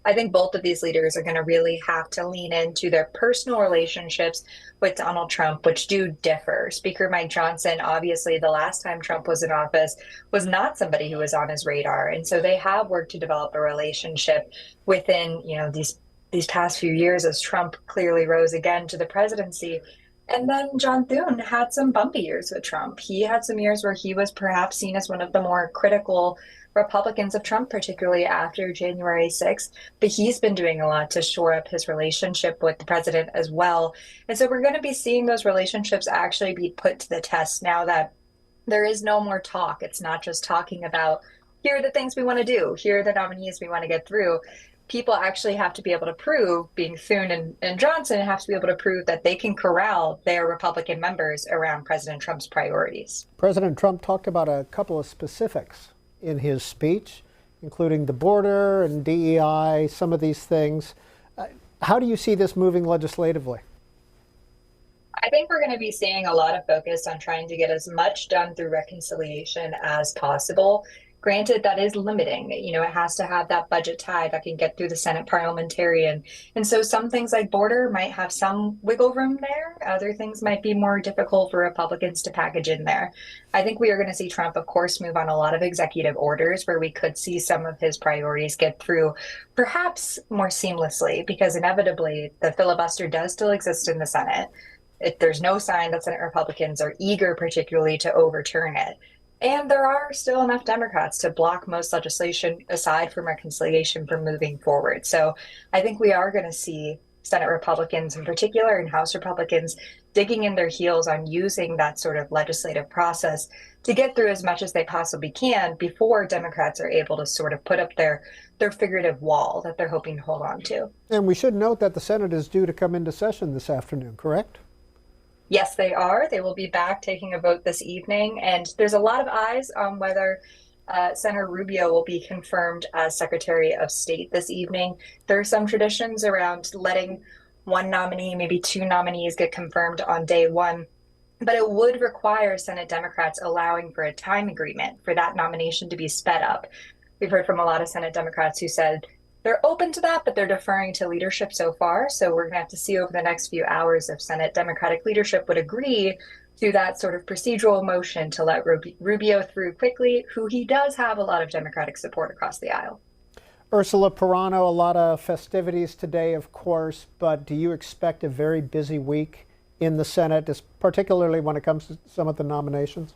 I think both of these leaders are going to really have to lean into their personal relationships with Donald Trump, which do differ. Speaker Mike Johnson, obviously, the last time Trump was in office, was not somebody who was on his radar. And so they have worked to develop a relationship within, you know, these past few years as Trump clearly rose again to the presidency. And then John Thune had some bumpy years with Trump. He had some years where he was perhaps seen as one of the more critical Republicans of Trump, particularly after January 6th. But he's been doing a lot to shore up his relationship with the president as well. And so we're going to be seeing those relationships actually be put to the test now that there is no more talk. It's not just talking about, here are the things we want to do, here are the nominees we want to get through. People actually have to be able to prove, being Thune and Johnson, have to be able to prove that they can corral their Republican members around President Trump's priorities. President Trump talked about a couple of specifics in his speech, including the border and DEI, some of these things. How do you see this moving legislatively? I think we're going to be seeing a lot of focus on trying to get as much done through reconciliation as possible. Granted, that is limiting. You know, it has to have that budget tie that can get through the Senate parliamentarian. And so some things like border might have some wiggle room there. Other things might be more difficult for Republicans to package in there. I think we are going to see Trump, of course, move on a lot of executive orders where we could see some of his priorities get through perhaps more seamlessly, because inevitably the filibuster does still exist in the Senate. There's no sign that Senate Republicans are eager particularly to overturn it. And there are still enough Democrats to block most legislation aside from reconciliation from moving forward. So I think we are going to see Senate Republicans in particular and House Republicans digging in their heels on using that sort of legislative process to get through as much as they possibly can before Democrats are able to sort of put up their figurative wall that they're hoping to hold on to. And we should note that the Senate is due to come into session this afternoon, correct? Yes, they are. They will be back taking a vote this evening. And there's a lot of eyes on whether Senator Rubio will be confirmed as Secretary of State this evening. There are some traditions around letting one nominee, maybe two nominees, get confirmed on day one. But it would require Senate Democrats allowing for a time agreement for that nomination to be sped up. We've heard from a lot of Senate Democrats who said they're open to that, but they're deferring to leadership so far. So we're going to have to see over the next few hours if Senate Democratic leadership would agree to that sort of procedural motion to let Rubio through quickly, who he does have a lot of Democratic support across the aisle. Ursula Perano, a lot of festivities today, of course, but do you expect a very busy week in the Senate, particularly when it comes to some of the nominations?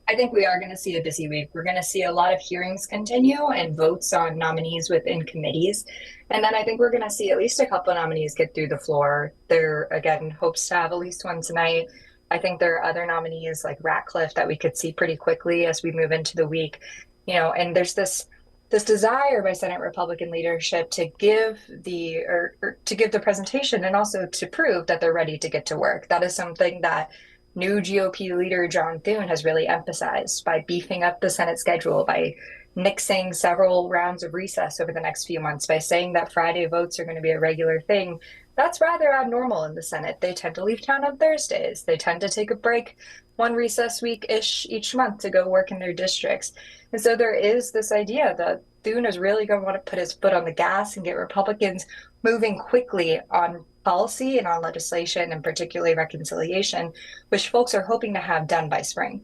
I think we are going to see a busy week. We're going to see a lot of hearings continue and votes on nominees within committees. And then I think we're going to see at least a couple of nominees get through the floor. There, again, hopes to have at least one tonight. I think there are other nominees like Ratcliffe that we could see pretty quickly as we move into the week. You know, and there's this desire by Senate Republican leadership to give the presentation and also to prove that they're ready to get to work. That is something that new GOP leader John Thune has really emphasized by beefing up the Senate schedule, by nixing several rounds of recess over the next few months, by saying that Friday votes are going to be a regular thing. That's rather abnormal in the Senate. They tend to leave town on Thursdays. They tend to take a break one recess week-ish each month to go work in their districts. And so there is this idea that Thune is really going to want to put his foot on the gas and get Republicans moving quickly on policy and on legislation, and particularly reconciliation, which folks are hoping to have done by spring.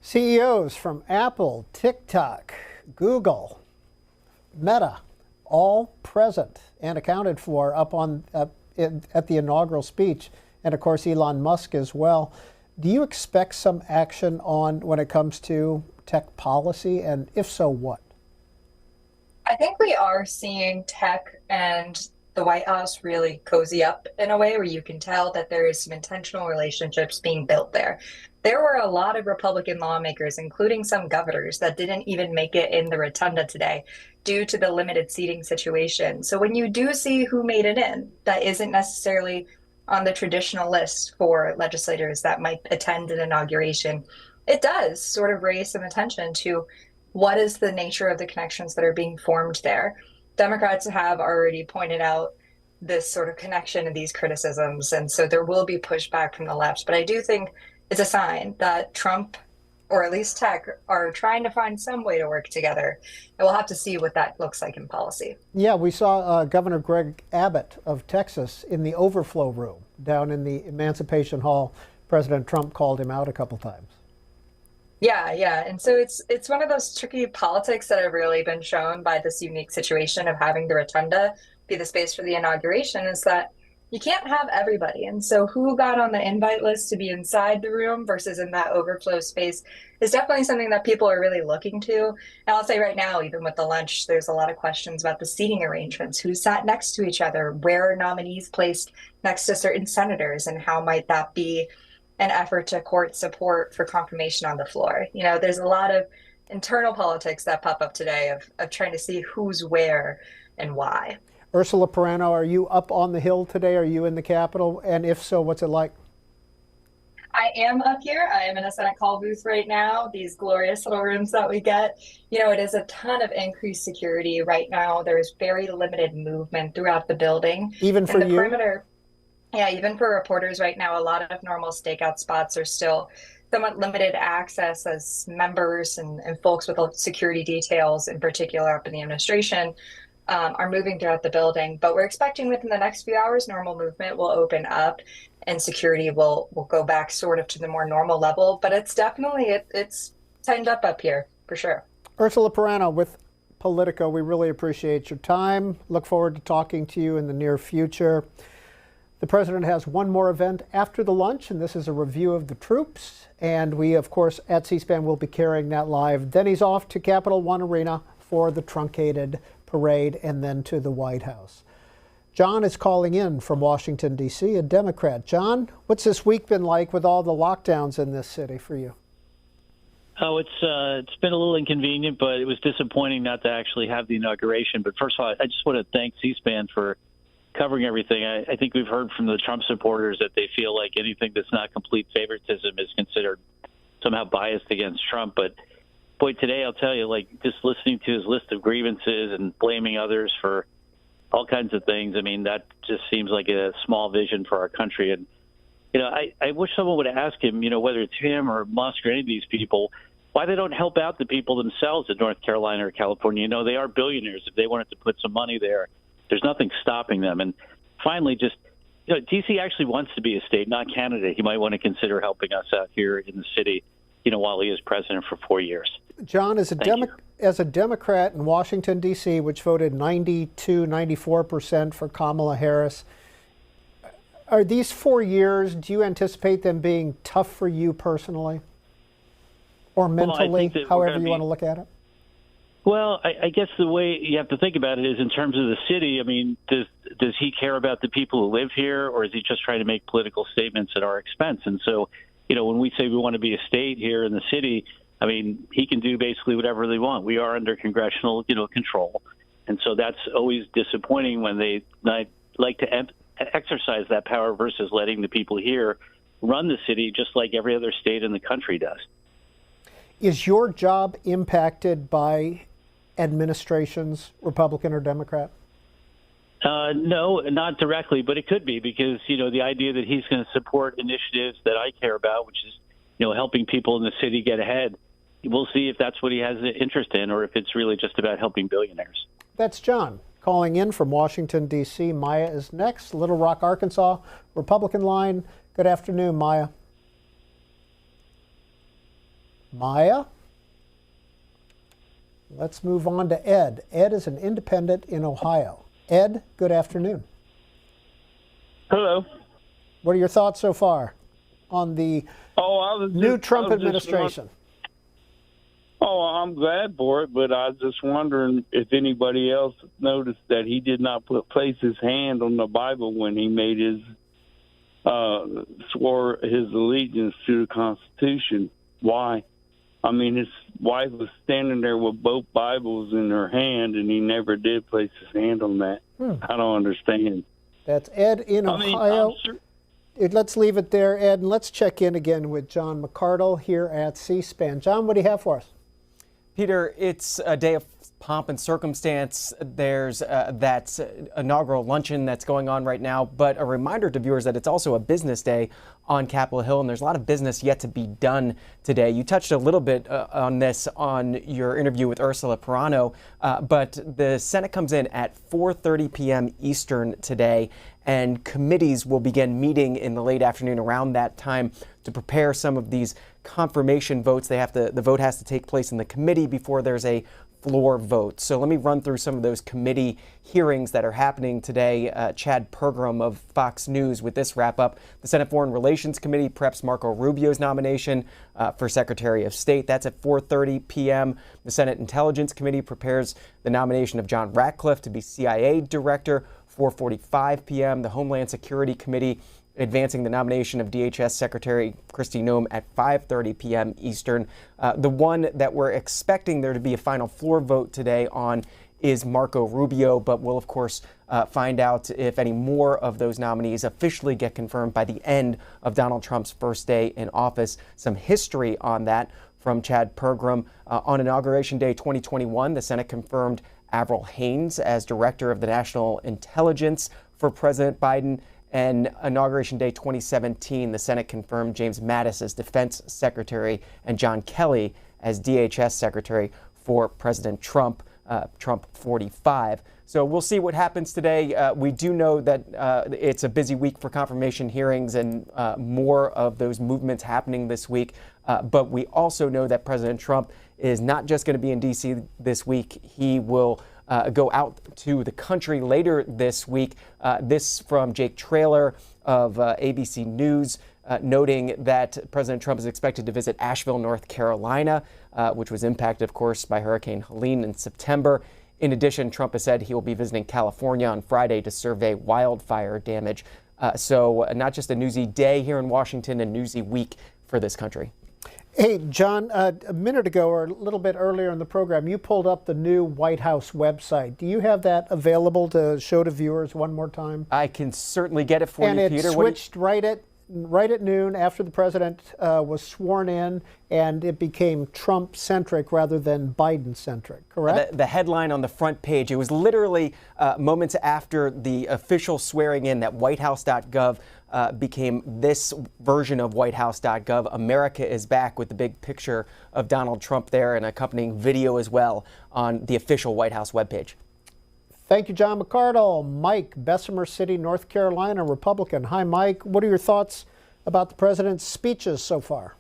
CEOs from Apple, TikTok, Google, Meta, all present and accounted for up on at the inaugural speech, and of course Elon Musk as well. Do you expect some action on when it comes to tech policy, and if so, what? I think we are seeing tech and the White House really cozy up in a way where you can tell that there is some intentional relationships being built there. There were a lot of Republican lawmakers, including some governors, that didn't even make it in the rotunda today due to the limited seating situation. So when you do see who made it in, that isn't necessarily on the traditional list for legislators that might attend an inauguration, it does sort of raise some attention to what is the nature of the connections that are being formed there. Democrats have already pointed out this sort of connection and these criticisms, and so there will be pushback from the left. But I do think it's a sign that Trump, or at least Tech, are trying to find some way to work together. And we'll have to see what that looks like in policy. Yeah, we saw Governor Greg Abbott of Texas in the overflow room down in the Emancipation Hall. President Trump called him out a couple times. Yeah. And so it's one of those tricky politics that have really been shown by this unique situation of having the rotunda be the space for the inauguration, is that you can't have everybody. And so who got on the invite list to be inside the room versus in that overflow space is definitely something that people are really looking to. And I'll say right now, even with the lunch, there's a lot of questions about the seating arrangements, who sat next to each other, where are nominees placed next to certain senators, and how might that be an effort to court support for confirmation on the floor. You know, there's a lot of internal politics that pop up today of trying to see who's where and why. Ursula Perano, are you up on the Hill today? Are you in the Capitol? And if so, what's it like? I am up here. I am in a Senate call booth right now, these glorious little rooms that we get. You know, it is a ton of increased security right now. There's very limited movement throughout the building. Even for you? Perimeter. Yeah, even for reporters right now, a lot of normal stakeout spots are still somewhat limited access as members and folks with security details, in particular up in the administration, are moving throughout the building. But we're expecting within the next few hours, normal movement will open up and security will go back sort of to the more normal level. But it's definitely, it's tightened up here for sure. Ursula Perano with Politico, we really appreciate your time. Look forward to talking to you in the near future. The president has one more event after the lunch, and this is a review of the troops. And we, of course, at C-SPAN will be carrying that live. Then he's off to Capital One Arena for the truncated parade and then to the White House. John is calling in from Washington, D.C., a Democrat. John, what's this week been like with all the lockdowns in this city for you? Oh, it's been a little inconvenient, but it was disappointing not to actually have the inauguration. But first of all, I just want to thank C-SPAN for covering everything. I think we've heard from the Trump supporters that they feel like anything that's not complete favoritism is considered somehow biased against Trump. But boy, today I'll tell you, like, just listening to his list of grievances and blaming others for all kinds of things, I mean, that just seems like a small vision for our country. And, you know, I wish someone would ask him, you know, whether it's him or Musk or any of these people, why they don't help out the people themselves in North Carolina or California. You know, they are billionaires. If they wanted to put some money there, there's nothing stopping them. And finally, just, you know, D.C. actually wants to be a state, not Canada. He might want to consider helping us out here in the city, you know, while he is president for 4 years. John, as a Democrat in Washington, D.C., which voted 94% for Kamala Harris, are these 4 years, do you anticipate them being tough for you personally or mentally, however you want to look at it? Well, I guess the way you have to think about it is in terms of the city. I mean, does he care about the people who live here, or is he just trying to make political statements at our expense? And so, you know, when we say we want to be a state here in the city, I mean, he can do basically whatever they want. We are under congressional, you know, control. And so that's always disappointing when they like to exercise that power versus letting the people here run the city just like every other state in the country does. Is your job impacted by administrations, Republican or Democrat? No, not directly, but it could be because, you know, the idea that he's going to support initiatives that I care about, which is, you know, helping people in the city get ahead. We'll see if that's what he has an interest in or if it's really just about helping billionaires. That's John calling in from Washington, D.C. Maya is next. Little Rock, Arkansas, Republican line. Good afternoon, Maya. Maya? Let's move on to Ed. Ed is an independent in Ohio. Ed, good afternoon. Hello. What are your thoughts so far on the new Trump administration? Oh, I'm glad for it, but I was just wondering if anybody else noticed that he did not place his hand on the Bible when he made his swore his allegiance to the Constitution. Why? I mean, his wife was standing there with both Bibles in her hand, and he never did place his hand on that. I don't understand. That's Ed in Ohio. Let's leave it there, Ed, and let's check in again with John McArdle here at C-SPAN. John, what do you have for us? Peter, it's a day of pomp and circumstance. There's that inaugural luncheon that's going on right now, but a reminder to viewers that it's also a business day on Capitol Hill, and there's a lot of business yet to be done today. You touched a little bit on this on your interview with Ursula Perano, but the Senate comes in at 4:30 p.m. Eastern today, and committees will begin meeting in the late afternoon around that time to prepare some of these confirmation votes. The vote has to take place in the committee before there's a floor vote. So let me run through some of those committee hearings that are happening today. Chad Pergram of Fox News with this wrap up. The Senate Foreign Relations Committee preps Marco Rubio's nomination for Secretary of State. That's at 4:30 p.m. The Senate Intelligence Committee prepares the nomination of John Ratcliffe to be CIA Director. 4:45 p.m. The Homeland Security Committee advancing the nomination of DHS Secretary Kristi Noem at 5:30 p.m. Eastern. The one that we're expecting there to be a final floor vote today on is Marco Rubio, but we'll, of course, find out if any more of those nominees officially get confirmed by the end of Donald Trump's first day in office. Some history on that from Chad Pergram. On Inauguration Day 2021, the Senate confirmed Avril Haines as Director of the National Intelligence for President Biden. And Inauguration Day 2017, the Senate confirmed James Mattis as Defense Secretary and John Kelly as DHS Secretary for President Trump, Trump 45. So we'll see what happens today. We do know that it's a busy week for confirmation hearings and more of those movements happening this week. But we also know that President Trump is not just going to be in D.C. this week. He will go out to the country later this week. This from Jake Traylor of ABC News, noting that President Trump is expected to visit Asheville, North Carolina, which was impacted, of course, by Hurricane Helene in September. In addition, Trump has said he will be visiting California on Friday to survey wildfire damage. So not just a newsy day here in Washington, a newsy week for this country. Hey, John, a minute ago or a little bit earlier in the program, you pulled up the new White House website. Do you have that available to show to viewers one more time? I can certainly get it for you, Peter. And it switched right at noon after the president was sworn in, and it became Trump-centric rather than Biden-centric, correct? The headline on the front page, it was literally moments after the official swearing in that whitehouse.gov became this version of whitehouse.gov. America is back, with the big picture of Donald Trump there and accompanying video as well on the official White House webpage. Thank you, John McArdle. Mike, Bessemer City, North Carolina, Republican. Hi, Mike. What are your thoughts about the president's speeches so far?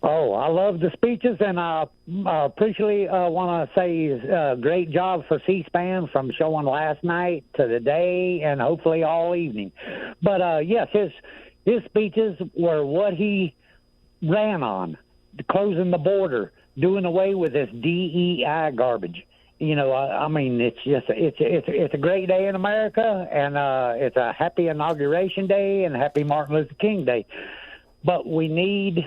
Oh, I love the speeches, and I appreciably want to say great job for C-SPAN from showing last night to today and hopefully all evening. But, yes, his speeches were what he ran on, closing the border, doing away with this DEI garbage. You know, I mean, it's just it's a great day in America, and it's a happy Inauguration Day and happy Martin Luther King Day. But we need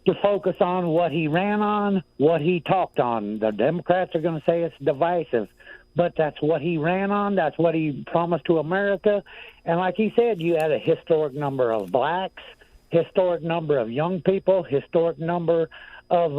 to focus on what he ran on, what he talked on. The Democrats are going to say it's divisive, but that's what he ran on. That's what he promised to America. And like he said, you had a historic number of blacks, historic number of young people, historic number of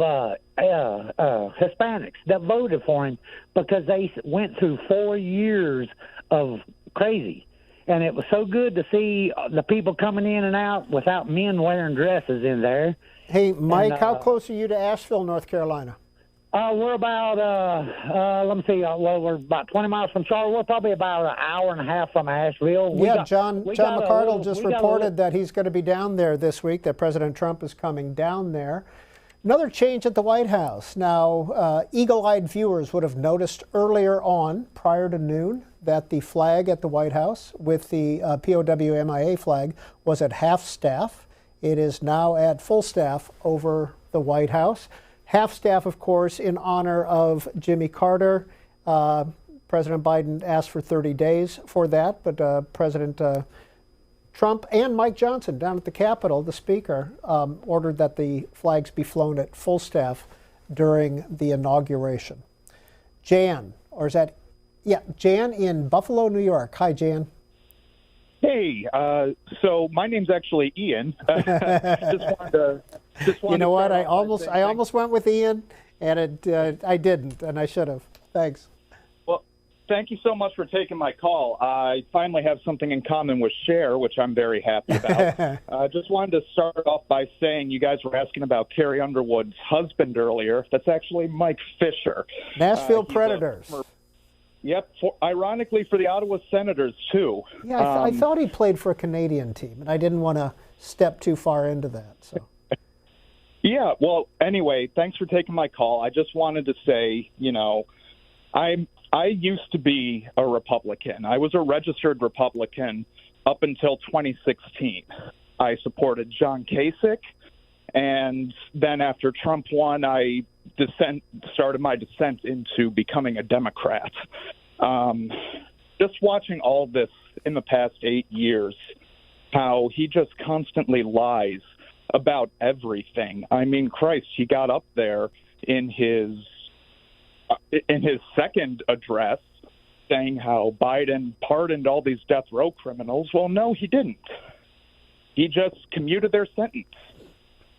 Hispanics that voted for him because they went through 4 years of crazy. And it was so good to see the people coming in and out without men wearing dresses in there. Hey, Mike, how close are you to Asheville, North Carolina? We're about, we're about 20 miles from Charlotte. We're probably about an hour and a half from Asheville. John McArdle just reported that he's going to be down there this week, that President Trump is coming down there. Another change at the White House. Now, eagle-eyed viewers would have noticed earlier on, prior to noon, that the flag at the White House with the POW MIA flag was at half staff. It is now at full staff over the White House. half-staff, of course, in honor of Jimmy Carter. President Biden asked for 30 days for that, but President Trump and Mike Johnson down at the Capitol, the Speaker, ordered that the flags be flown at full staff during the inauguration. Jan, or is that, yeah, Jan in Buffalo, New York. Hi, Jan. Hey, so my name's actually Ian. You know what? I almost went with Ian, and I didn't, and I should have. Thanks. Well, thank you so much for taking my call. I finally have something in common with Cher, which I'm very happy about. Just wanted to start off by saying you guys were asking about Carrie Underwood's husband earlier. That's actually Mike Fisher. Nashville Predators. Yep, ironically for the Ottawa Senators, too. Yeah, I thought he played for a Canadian team, and I didn't want to step too far into that. So. Yeah, well, anyway, thanks for taking my call. I just wanted to say, you know, I used to be a Republican. I was a registered Republican up until 2016. I supported John Kasich, and then after Trump won, I started my descent into becoming a Democrat. Just watching all this in the past 8 years, how he just constantly lies about everything. I mean, Christ, he got up there in his second address saying how Biden pardoned all these death row criminals. Well, no, he didn't. He just commuted their sentence.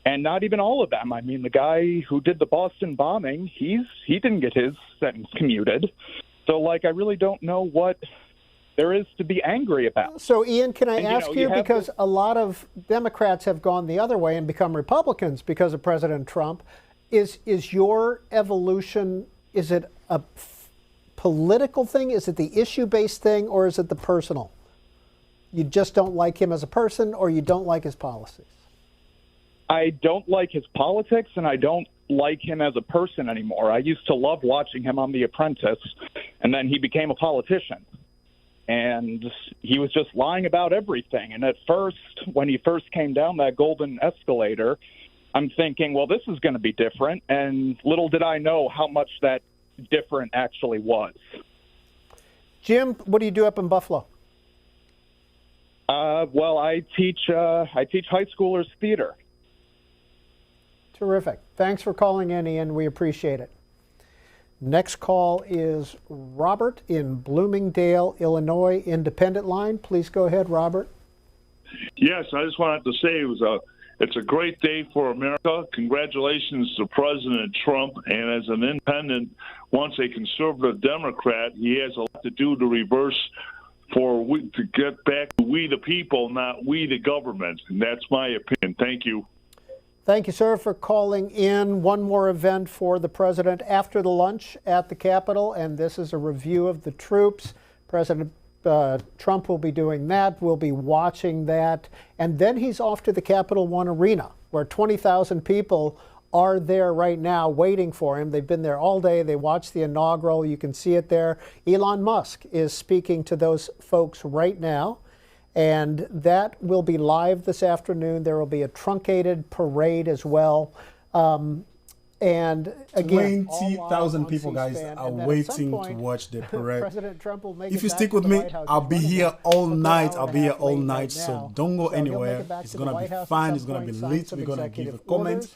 And not even all of them. I mean, the guy who did the Boston bombing, he didn't get his sentence commuted. So, like, I really don't know what there is to be angry about. So, Ian, can I ask you because a lot of Democrats have gone the other way and become Republicans because of President Trump. Is your evolution, is it a political thing? Is it the issue-based thing, or is it the personal? You just don't like him as a person, or you don't like his policies? I don't like his politics, and I don't like him as a person anymore. I used to love watching him on The Apprentice, and then he became a politician. And he was just lying about everything. And at first, when he first came down that golden escalator, I'm thinking, well, this is going to be different. And little did I know how much that different actually was. Jim, what do you do up in Buffalo? Well, I teach high schoolers theater. Terrific. Thanks for calling in, Ian. We appreciate it. Next call is Robert in Bloomingdale, Illinois, Independent Line. Please go ahead, Robert. Yes, I just wanted to say it's a great day for America. Congratulations to President Trump. And as an independent, once a conservative Democrat, he has a lot to do to reverse to get back to we the people, not we the government. And that's my opinion. Thank you. Thank you, sir, for calling in. One more event for the president after the lunch at the Capitol, and this is a review of the troops. President Trump will be doing that. We'll be watching that. And then he's off to the Capital One Arena, where 20,000 people are there right now waiting for him. They've been there all day. They watched the inaugural. You can see it there. Elon Musk is speaking to those folks right now. And that will be live this afternoon. There will be a truncated parade as well. And again, 20,000 people, guys, are waiting to watch the parade. President Trump will make if you stick with me, I'll be here all night. I'll be here all night. So don't go anywhere. It's going to be fun. It's going to be lit. We're going to give a comment.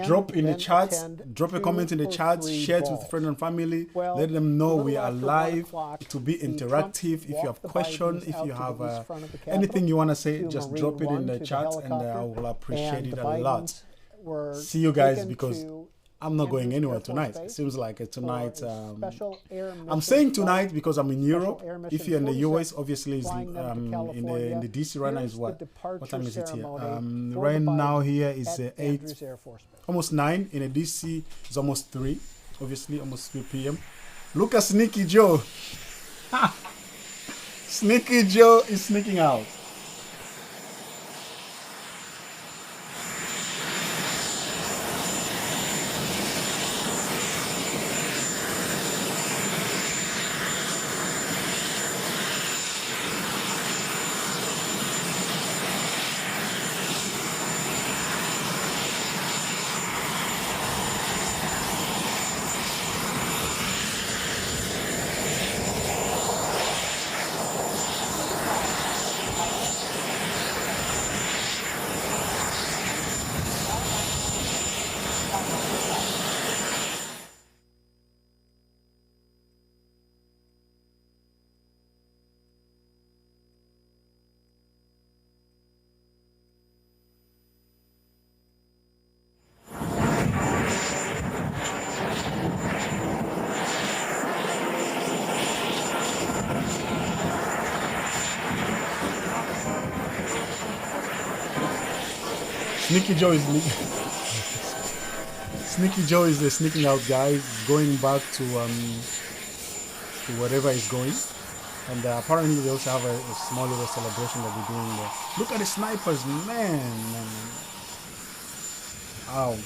Drop in the chats. Drop a comment in the chats. Share it with friends and family. Let them know we are live. It will be interactive. If you have questions, if you have anything you want to say, just drop it in the chat, and I will appreciate it a lot. See you guys, because I'm not going anywhere tonight. It seems like tonight. I'm saying tonight because I'm in Europe. If you're in the US, obviously, it's, in the DC right now is what time is it here? Right now here is 8, almost 9. In the DC, it's almost 3. Obviously, almost 3 p.m. Look at Sneaky Joe. Sneaky Joe is sneaking out. Sneaky Joe is Sneaky Joe is the sneaking out guy, going back to wherever he's going. And apparently they also have a small little celebration that they're doing there. Look at the snipers, man. Wow.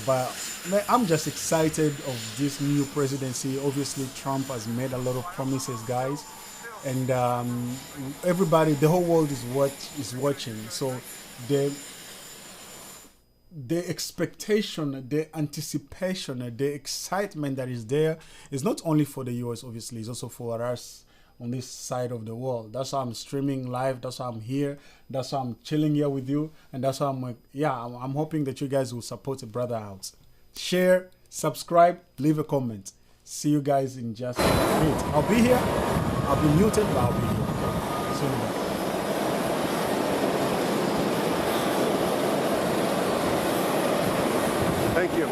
But man, I'm just excited of this new presidency. Obviously, Trump has made a lot of promises, guys. And everybody, the whole world is watching. So the expectation, the anticipation, the excitement that is there is not only for the US, obviously, it's also for us on this side of the world. That's why I'm streaming live. That's why I'm here. That's why I'm chilling here with you. And that's why I'm hoping that you guys will support the brother out. Share, subscribe, leave a comment. See you guys in just a minute. I'll be here. I'll be muted, but I'll be here. See you later. Thank you.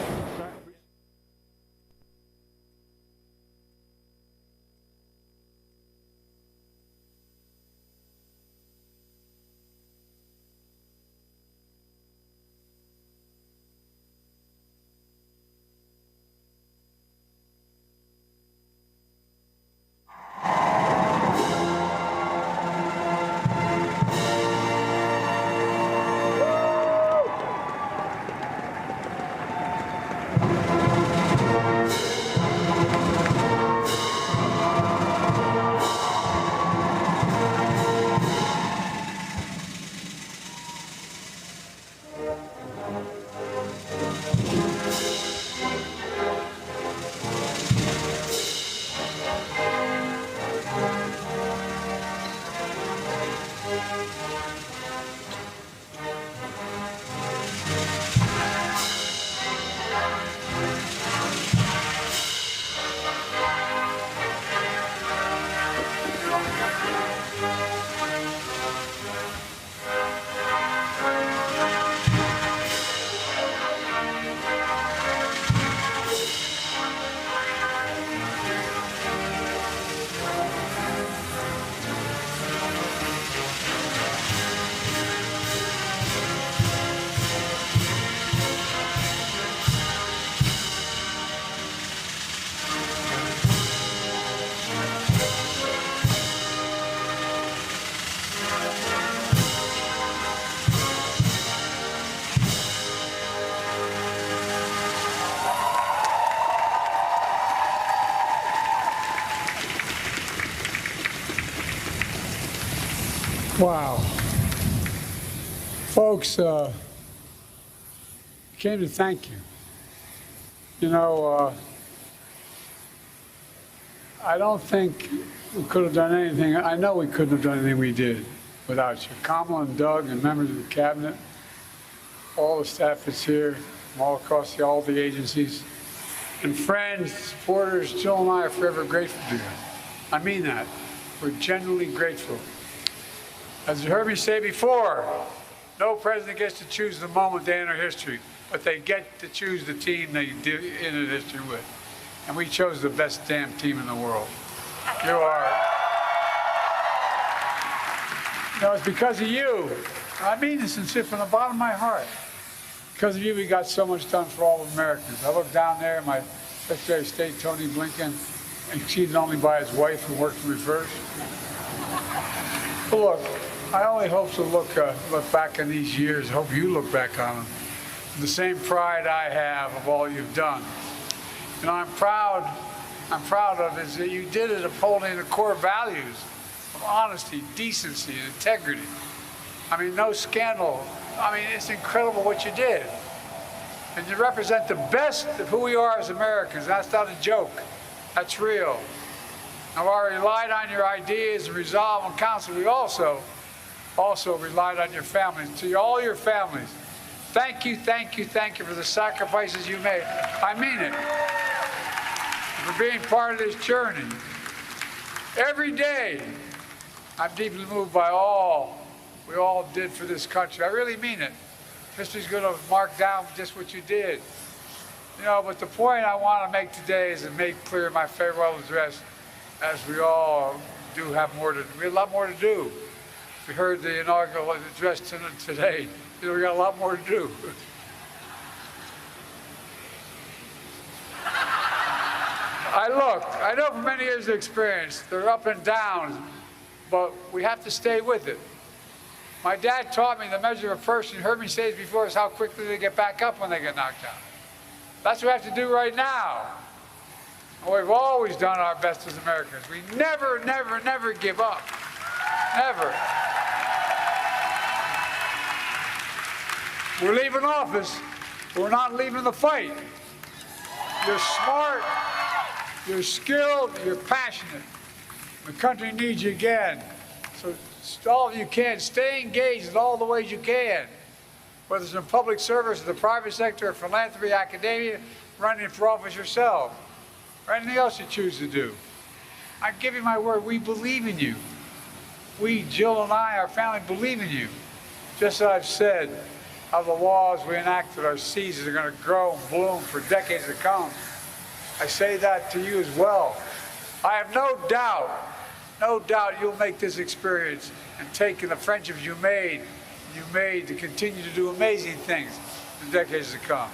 Wow. Folks, came to thank you. You know, I don't think we could have done anything. I know we couldn't have done anything we did without you. Kamala and Doug and members of the cabinet, all the staff that's here, from all across all the agencies, and friends, supporters. Jill and I are forever grateful to you. I mean that. We're genuinely grateful. As you heard me say before, no president gets to choose the moment they enter history, but they get to choose the team they enter history with. And we chose the best damn team in the world. You are. No, it's because of you. I mean this sincere from the bottom of my heart. Because of you, we got so much done for all Americans. I look down there, my Secretary of State, Tony Blinken, exceeded only by his wife, who worked for me first. But look, I only hope to look back on these years. I hope you look back on them with the same pride I have of all you've done. You know, I'm proud of is that you did it upholding the core values of honesty, decency, and integrity. I mean, no scandal. I mean, it's incredible what you did. And you represent the best of who we are as Americans. That's not a joke. That's real. Now, while we relied on your ideas and resolve and counsel, we also relied on your families. To all your families, thank you for the sacrifices you made. I mean it. For being part of this journey. Every day, I'm deeply moved by all we all did for this country. I really mean it. History's going to mark down just what you did. You know, but the point I want to make today is to make clear in my farewell address, as we all do have a lot more to do. We heard the inaugural address today. We got a lot more to do. I know from many years of experience, there are up and downs, but we have to stay with it. My dad taught me the measure of a person, you heard me say this before, is how quickly they get back up when they get knocked down. That's what we have to do right now. And we've always done our best as Americans. We never, never, never give up. Never. We're leaving office, but we're not leaving the fight. You're smart, you're skilled, you're passionate. The country needs you again. So all of you can, stay engaged in all the ways you can. Whether it's in public service, the private sector, philanthropy, academia, running for office yourself, or anything else you choose to do. I give you my word, we believe in you. We, Jill and I, our family, believe in you. Just as I've said, how the laws we enacted, our seasons are going to grow and bloom for decades to come. I say that to you as well. I have no doubt you'll make this experience and take in the friendships you made to continue to do amazing things in decades to come.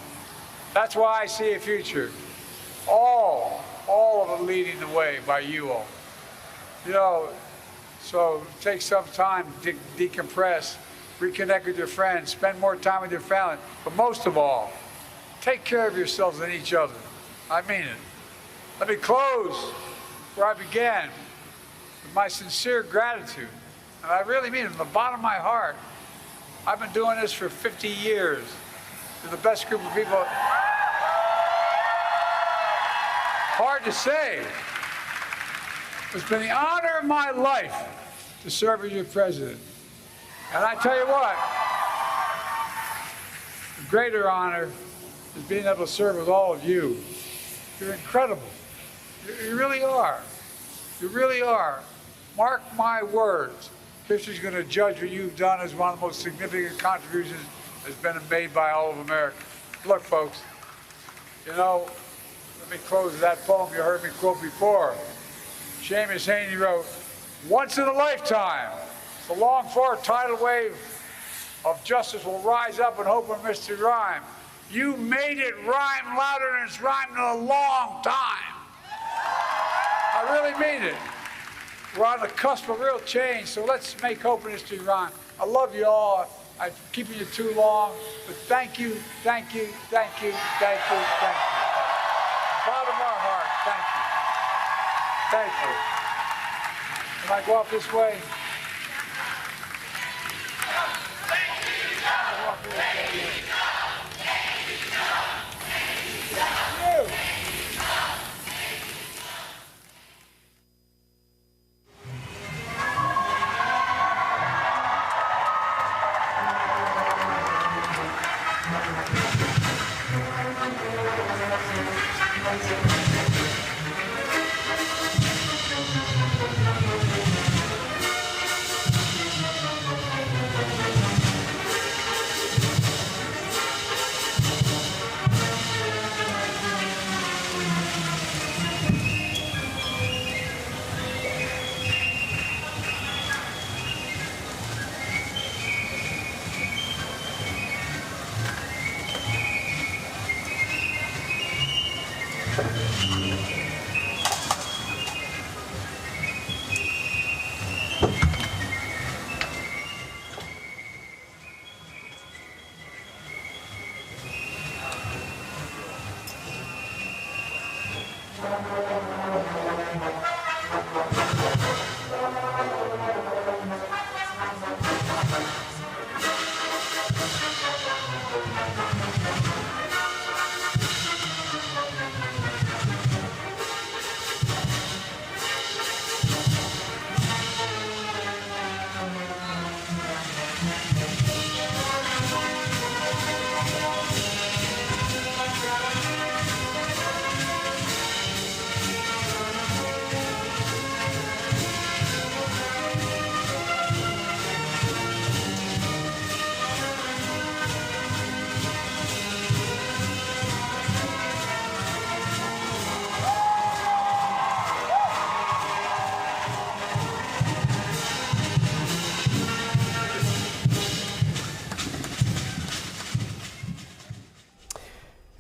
That's why I see a future. All of it leading the way by you all. So take some time to decompress, reconnect with your friends, spend more time with your family, but most of all, take care of yourselves and each other. I mean it. Let me close where I began with my sincere gratitude, and I really mean it from the bottom of my heart. I've been doing this for 50 years with the best group of people. Hard to say. It's been the honor of my life to serve as your president. And I tell you what, the greater honor is being able to serve with all of you. You're incredible. You really are. You really are. Mark my words. History's going to judge what you've done as one of the most significant contributions that's been made by all of America. Look, folks, let me close with that poem you heard me quote before. Seamus Heaney wrote, "Once in a lifetime, the longed-for tidal wave of justice will rise up in hope and mystery rhyme. You made it rhyme louder than it's rhymed in a long time." I really mean it. We're on the cusp of real change, so let's make hope and history rhyme. I love you all. I'm keeping you too long, but thank you, thank you, thank you, thank you, thank you. Bottom of our heart, thank you. Thank you. Can I go off this way?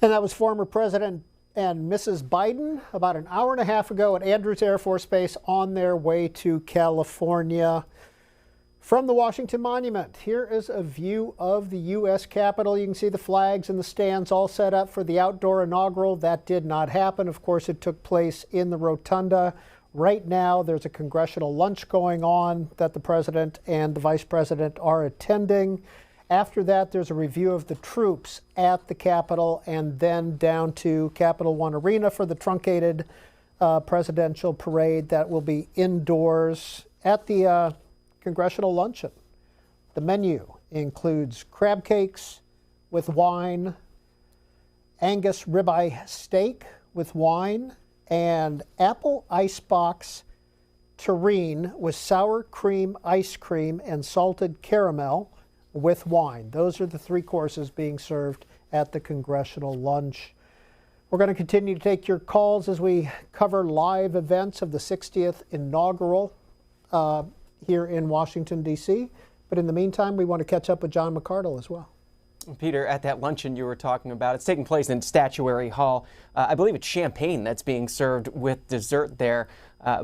And that was former President and Mrs. Biden about an hour and a half ago at Andrews Air Force Base on their way to California. From the Washington Monument, here is a view of the U.S. Capitol. You can see the flags and the stands all set up for the outdoor inaugural. That did not happen. Of course, it took place in the rotunda. Right now, there's a congressional lunch going on that the president and the vice president are attending. After that, there's a review of the troops at the Capitol and then down to Capital One Arena for the truncated presidential parade that will be indoors at the congressional luncheon. The menu includes crab cakes with wine, Angus ribeye steak with wine, and apple icebox terrine with sour cream ice cream and salted caramel with wine. Those are the three courses being served at the congressional lunch. We're going to continue to take your calls as we cover live events of the 60th inaugural here in Washington, D.C. But in the meantime, we want to catch up with John McCardle as well. Peter, at that luncheon you were talking about, it's taking place in Statuary Hall. I believe it's champagne that's being served with dessert there,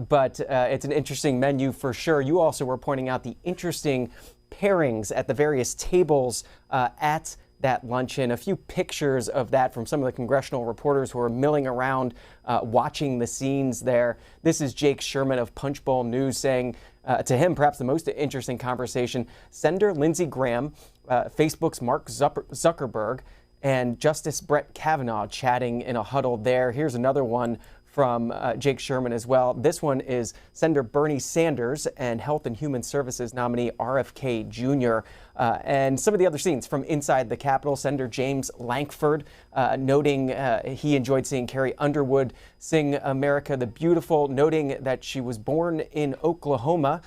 but it's an interesting menu for sure. You also were pointing out the interesting pairings at the various tables at that luncheon. A few pictures of that from some of the congressional reporters who are milling around watching the scenes there. This is Jake Sherman of Punchbowl News saying to him perhaps the most interesting conversation, Senator Lindsey Graham, Facebook's Mark Zuckerberg, and Justice Brett Kavanaugh chatting in a huddle there. Here's another one from Jake Sherman as well. This one is Senator Bernie Sanders and Health and Human Services nominee RFK Jr. And some of the other scenes from inside the Capitol. Senator James Lankford noting he enjoyed seeing Carrie Underwood sing America the Beautiful, noting that she was born in Oklahoma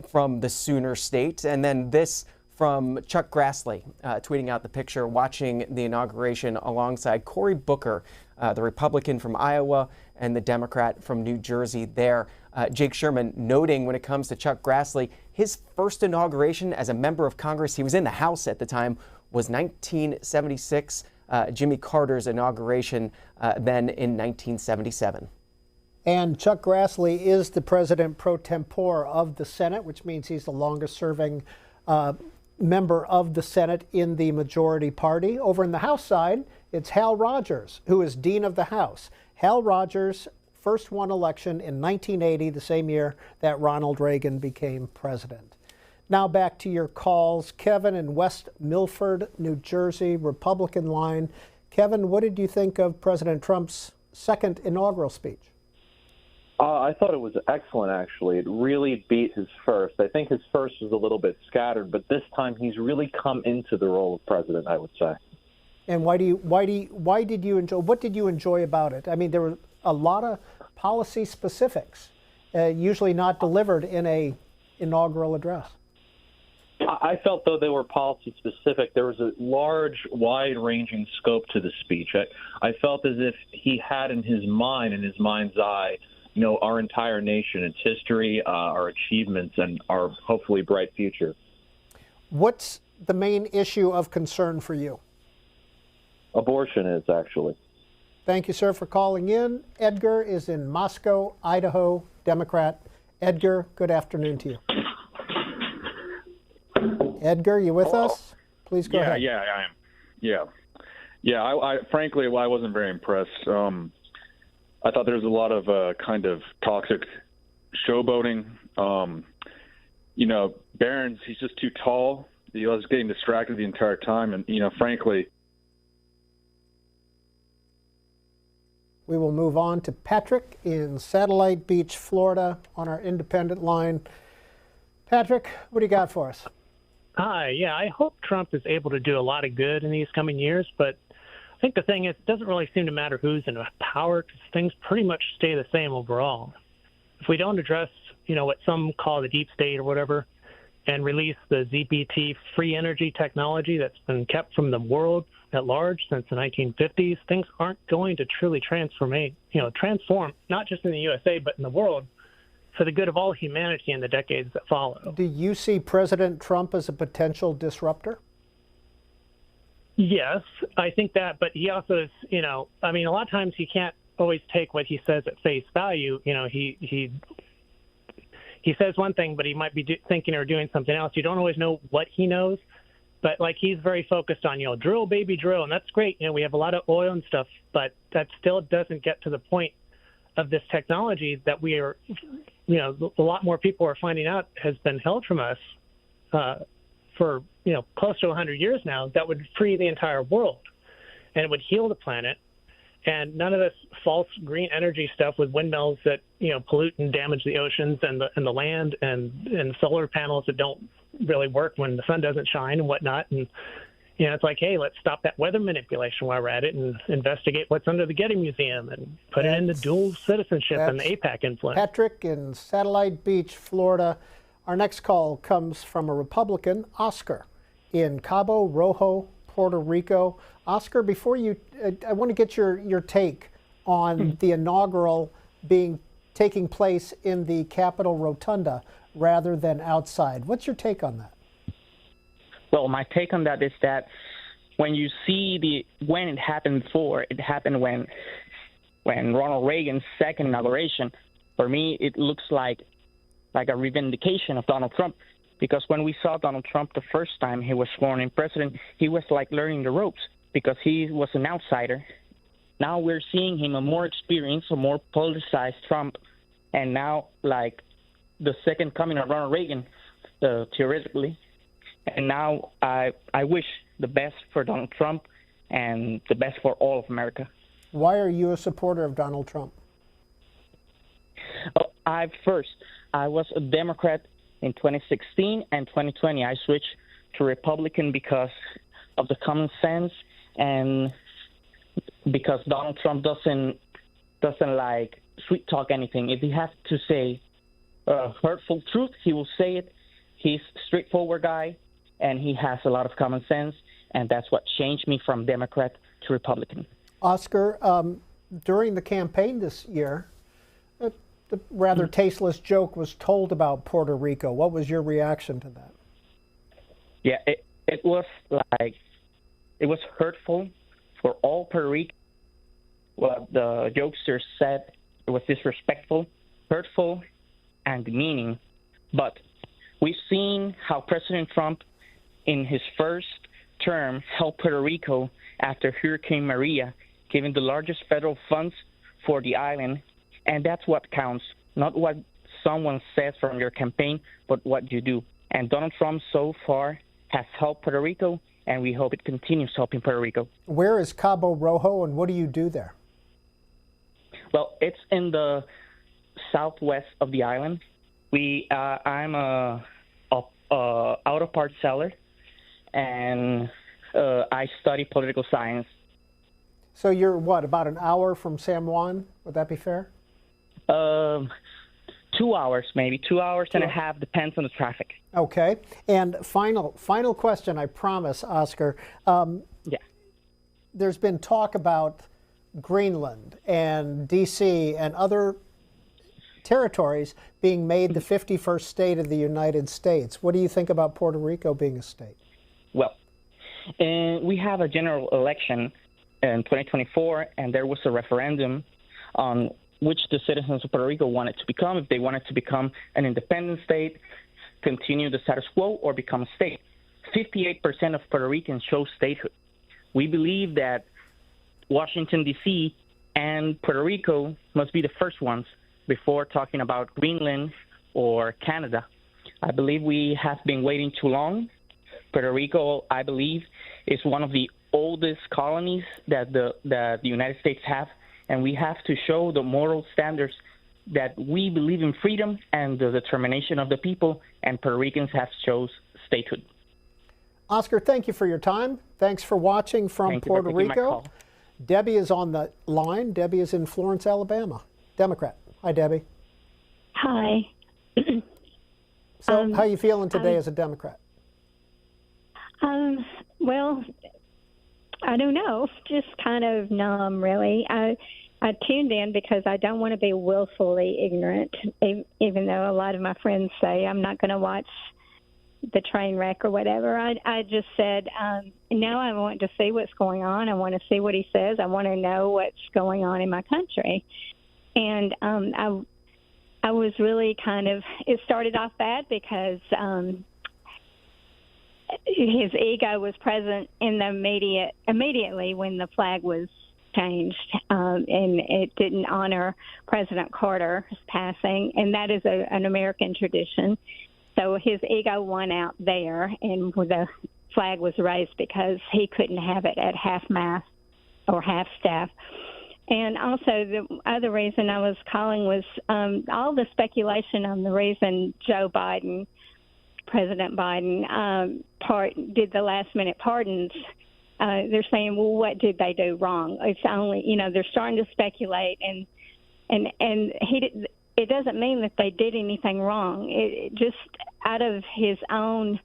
from the Sooner State. And then this from Chuck Grassley, tweeting out the picture watching the inauguration alongside Cory Booker, the Republican from Iowa and the Democrat from New Jersey there. Jake Sherman noting when it comes to Chuck Grassley, his first inauguration as a member of Congress, he was in the House at the time, was 1976. Jimmy Carter's inauguration then in 1977. And Chuck Grassley is the president pro tempore of the Senate, which means he's the longest serving member of the Senate in the majority party. Over in the House side, it's Hal Rogers, who is Dean of the House. Hal Rogers first won election in 1980, the same year that Ronald Reagan became president. Now back to your calls. Kevin in West Milford, New Jersey, Republican line. Kevin, what did you think of President Trump's second inaugural speech? I thought it was excellent, actually. It really beat his first. I think his first was a little bit scattered, but this time he's really come into the role of president, I would say. And why did you enjoy? What did you enjoy about it? I mean, there were a lot of policy specifics, usually not delivered in a inaugural address. I felt, though, they were policy specific. There was a large, wide-ranging scope to the speech. I felt as if he had in his mind's eye, you know, our entire nation, its history, our achievements, and our hopefully bright future. What's the main issue of concern for you? Abortion is, actually. Thank you, sir, for calling in. Edgar is in Moscow, Idaho, Democrat. Edgar, good afternoon to you. Edgar, you with us? Please go ahead. Yeah, I am. Yeah. I frankly, I wasn't very impressed. I thought there was a lot of kind of toxic showboating. You know, Barron's, he's just too tall. He was getting distracted the entire time. And, you know, frankly. We will move on to Patrick in Satellite Beach, Florida, on our independent line. Patrick, what do you got for us? Hi. Yeah, I hope Trump is able to do a lot of good in these coming years, but I think the thing is, it doesn't really seem to matter who's in power because things pretty much stay the same overall. If we don't address, you know, what some call the deep state or whatever, and release the ZPT free energy technology that's been kept from the world at large since the 1950s, things aren't going to truly transform, not just in the USA, but in the world for the good of all humanity in the decades that follow. Do you see President Trump as a potential disruptor? Yes, I think that, but he also is, I mean, a lot of times you can't always take what he says at face value. He says one thing, but he might be thinking or doing something else. You don't always know what he knows, but like he's very focused on, drill, baby, drill, and that's great. We have a lot of oil and stuff, but that still doesn't get to the point of this technology that we are, a lot more people are finding out has been held from us for, close to 100 years now, that would free the entire world and it would heal the planet. And none of this false green energy stuff with windmills that, pollute and damage the oceans and the land and solar panels that don't really work when the sun doesn't shine and whatnot. And, it's like, hey, let's stop that weather manipulation while we're at it and investigate what's under the Getty Museum and put it into dual citizenship and the APAC influence. Patrick in Satellite Beach, Florida. Our next call comes from a Republican, Oscar, in Cabo Rojo, Puerto Rico. Oscar, before you, I want to get your take on the inaugural taking place in the Capitol Rotunda rather than outside. What's your take on that? Well, my take on that is that when you see when it happened before, it happened when Ronald Reagan's second inauguration. For me, it looks like a revindication of Donald Trump, because when we saw Donald Trump the first time he was sworn in president, he was like learning the ropes because he was an outsider. Now we're seeing him a more experienced, a more politicized Trump, and now like the second coming of Ronald Reagan, theoretically. And now I wish the best for Donald Trump and the best for all of America. Why are you a supporter of Donald Trump? I was a Democrat in 2016 and 2020. I switched to Republican because of the common sense and because Donald Trump doesn't like sweet talk anything. If he has to say hurtful truth, he will say it. He's a straightforward guy, and he has a lot of common sense, and that's what changed me from Democrat to Republican. Oscar, during the campaign this year, the rather tasteless joke was told about Puerto Rico. What was your reaction to that? Yeah, it was hurtful for all Puerto Ricans. What the jokester said, it was disrespectful, hurtful, and demeaning. But we've seen how President Trump, in his first term, helped Puerto Rico after Hurricane Maria, giving the largest federal funds for the island. And that's what counts, not what someone says from your campaign, but what you do. And Donald Trump so far has helped Puerto Rico, and we hope it continues helping Puerto Rico. Where is Cabo Rojo, and what do you do there? Well, it's in the southwest of the island. I'm a auto parts seller, and I study political science. So you're what, about an hour from San Juan? Would that be fair? 2 hours, maybe 2 hours and a half, depends on the traffic. Okay. And final question, I promise, Oscar. Yeah. There's been talk about Greenland and D.C. and other territories being made the 51st state of the United States. What do you think about Puerto Rico being a state? Well, we have a general election in 2024, and there was a referendum on which the citizens of Puerto Rico wanted to become, if they wanted to become an independent state, continue the status quo, or become a state. 58% of Puerto Ricans chose statehood. We believe that Washington, D.C. and Puerto Rico must be the first ones before talking about Greenland or Canada. I believe we have been waiting too long. Puerto Rico, I believe, is one of the oldest colonies that the United States have, and we have to show the moral standards that we believe in freedom and the determination of the people, and Puerto Ricans have chose statehood. Oscar, thank you for your time. Thanks for watching from Puerto Rico. Debbie is on the line. Debbie is in Florence, Alabama. Democrat. Hi, Debbie. Hi. So how are you feeling today as a Democrat? Well, I don't know. Just kind of numb, really. I tuned in because I don't want to be willfully ignorant, even though a lot of my friends say I'm not going to watch the train wreck or whatever. I just said, no, I want to see what's going on. I want to see what he says. I want to know what's going on in my country. And I was really it started off bad because his ego was present in the immediately when the flag was changed, and it didn't honor President Carter's passing, and that is an American tradition. So his ego won out there, and the flag was raised because he couldn't have it at half-mast or half-staff. And also the other reason I was calling was all the speculation on the reason Joe Biden, President Biden, did the last-minute pardons. They're saying, well, what did they do wrong? It's only, they're starting to speculate, and it doesn't mean that they did anything wrong. It just out of his own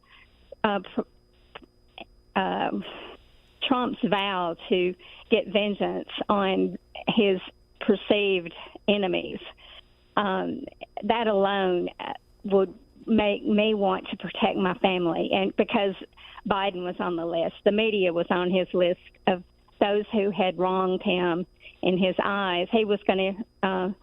Trump's vow to get vengeance on his perceived enemies. That alone would make me want to protect my family, and because Biden was on the list, the media was on his list of those who had wronged him in his eyes. He was going to,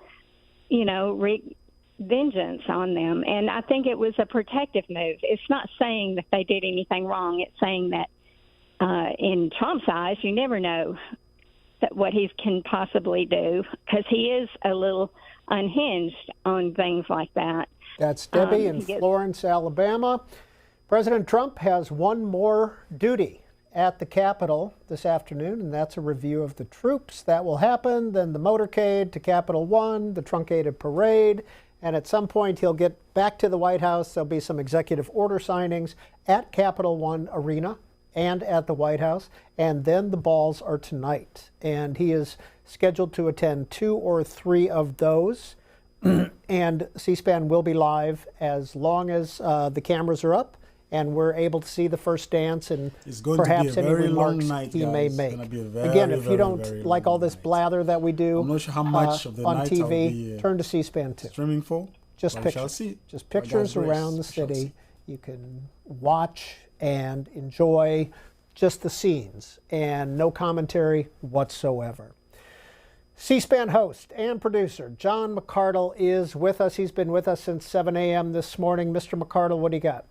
wreak vengeance on them, and I think it was a protective move. It's not saying that they did anything wrong. It's saying that in Trump's eyes, you never know what he can possibly do because he is a little unhinged on things like that. That's Debbie in Florence, Alabama. President Trump has one more duty at the Capitol this afternoon, and that's a review of the troops. That will happen, then the motorcade to Capitol One, the truncated parade, and at some point he'll get back to the White House. There'll be some executive order signings at Capitol One Arena and at the White House, and then the balls are tonight. And he is scheduled to attend 2 or 3 of those, and C-SPAN will be live as long as the cameras are up and we're able to see the first dance and perhaps any remarks he may make. Again, if you don't like all this blather that we do I'm not sure how much of the on night TV, turn to C-SPAN 2. Streaming for? Just pictures. Just pictures around the city. You can watch and enjoy just the scenes and no commentary whatsoever. C-SPAN host and producer John McArdle is with us. He's been with us since 7 a.m. this morning. Mr. McArdle, what do you got?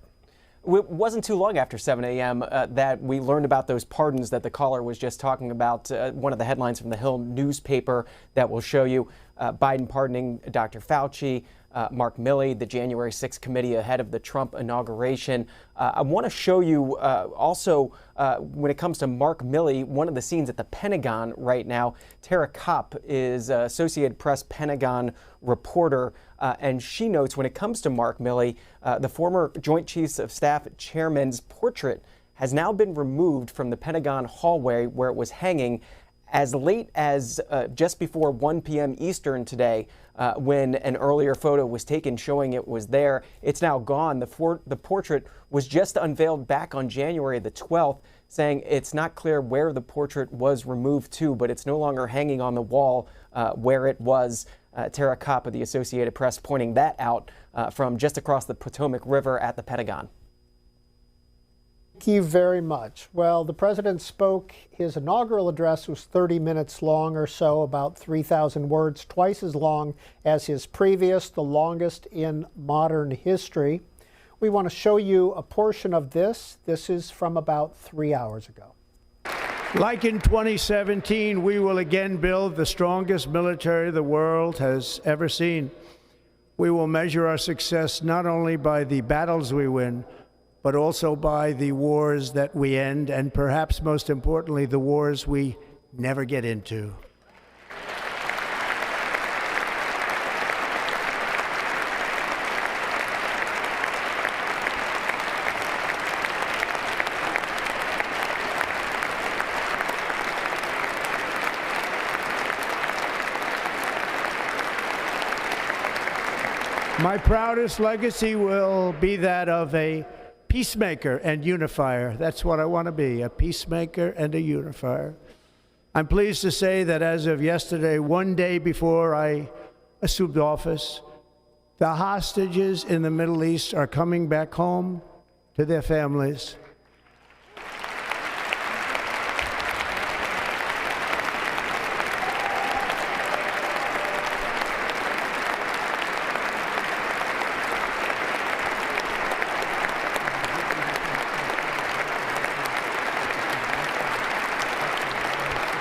It wasn't too long after 7 a.m. That we learned about those pardons that the caller was just talking about. One of the headlines from the Hill newspaper that will show you Biden pardoning Dr. Fauci, Mark Milley, the January 6th committee ahead of the Trump inauguration. I want to show you also when it comes to Mark Milley, one of the scenes at the Pentagon right now. Tara Kopp is Associated Press Pentagon reporter, and she notes when it comes to Mark Milley, the former Joint Chiefs of Staff chairman's portrait has now been removed from the Pentagon hallway where it was hanging as late as just before 1 p.m. Eastern today, when an earlier photo was taken showing it was there. It's now gone. The portrait was just unveiled back on January the 12th, saying it's not clear where the portrait was removed to, but it's no longer hanging on the wall where it was. Tara Kopp of the Associated Press pointing that out from just across the Potomac River at the Pentagon. Thank you very much. Well, the president spoke. His inaugural address was 30 minutes long or so, about 3,000 words, twice as long as his previous, the longest in modern history. We want to show you a portion of this. This is from about 3 hours ago. Like in 2017, we will again build the strongest military the world has ever seen. We will measure our success not only by the battles we win, but also by the wars that we end, and perhaps most importantly, the wars we never get into. My proudest legacy will be that of a peacemaker and unifier. That's what I want to be, a peacemaker and a unifier. I'm pleased to say that as of yesterday, one day before I assumed office, the hostages in the Middle East are coming back home to to their families.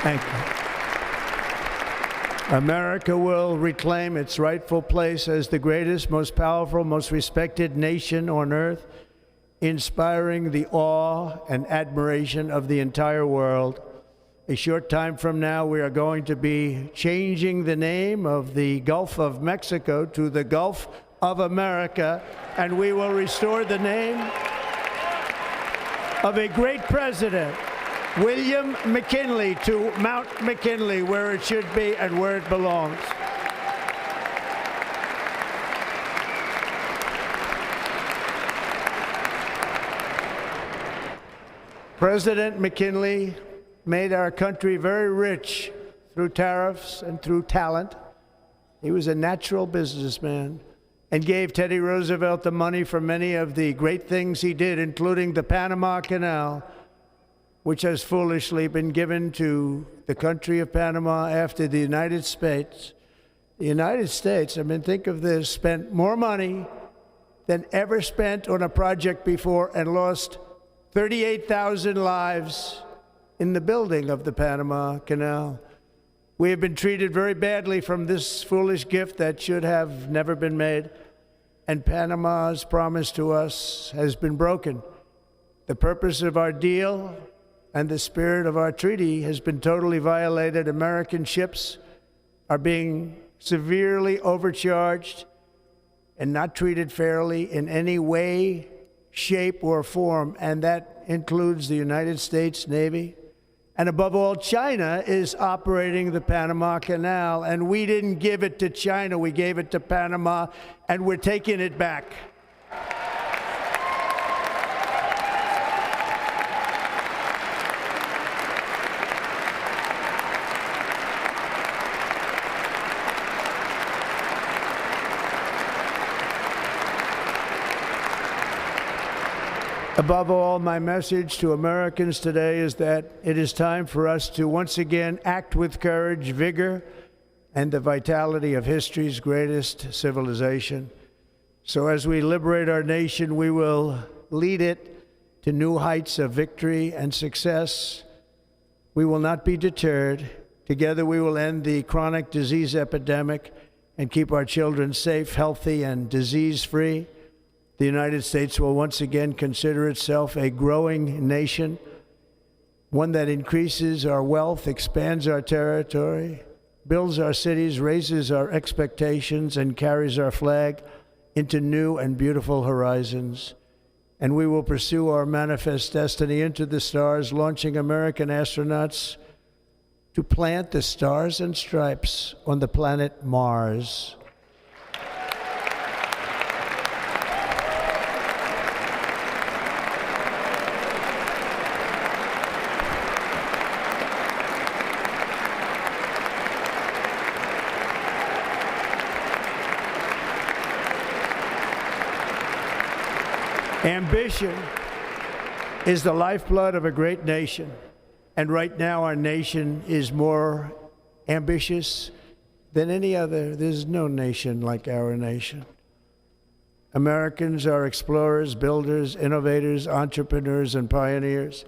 Thank you. America will reclaim its rightful place as the greatest, most powerful, most respected nation on earth, inspiring the awe and admiration of the entire world. A short time from now, we are going to be changing the name of the Gulf of Mexico to the Gulf of America, and we will restore the name of a great president, William McKinley, to Mount McKinley, where it should be and where it belongs. President McKinley made our country very rich through tariffs and through talent. He was a natural businessman and gave Teddy Roosevelt the money for many of the great things he did, including the Panama Canal, which has foolishly been given to the country of Panama after the United States. The United States, I mean, think of this, spent more money than ever spent on a project before and lost 38,000 lives in the building of the Panama Canal. We have been treated very badly from this foolish gift that should have never been made, and Panama's promise to us has been broken. The purpose of our deal and the spirit of our treaty has been totally violated. American ships are being severely overcharged and not treated fairly in any way, shape, or form, and that includes the United States Navy. And above all, China is operating the Panama Canal, and we didn't give it to China, we gave it to Panama, and we're taking it back. Above all, my message to Americans today is that it is time for us to once again act with courage, vigor, and the vitality of history's greatest civilization. So as we liberate our nation, we will lead it to new heights of victory and success. We will not be deterred. Together we will end the chronic disease epidemic and keep our children safe, healthy, and disease-free. The United States will once again consider itself a growing nation, one that increases our wealth, expands our territory, builds our cities, raises our expectations, and carries our flag into new and beautiful horizons. And we will pursue our manifest destiny into the stars, launching American astronauts to plant the stars and stripes on the planet Mars. Ambition is the lifeblood of a great nation, and right now our nation is more ambitious than any other. There's no nation like our nation. Americans are explorers, builders, innovators, entrepreneurs, and pioneers.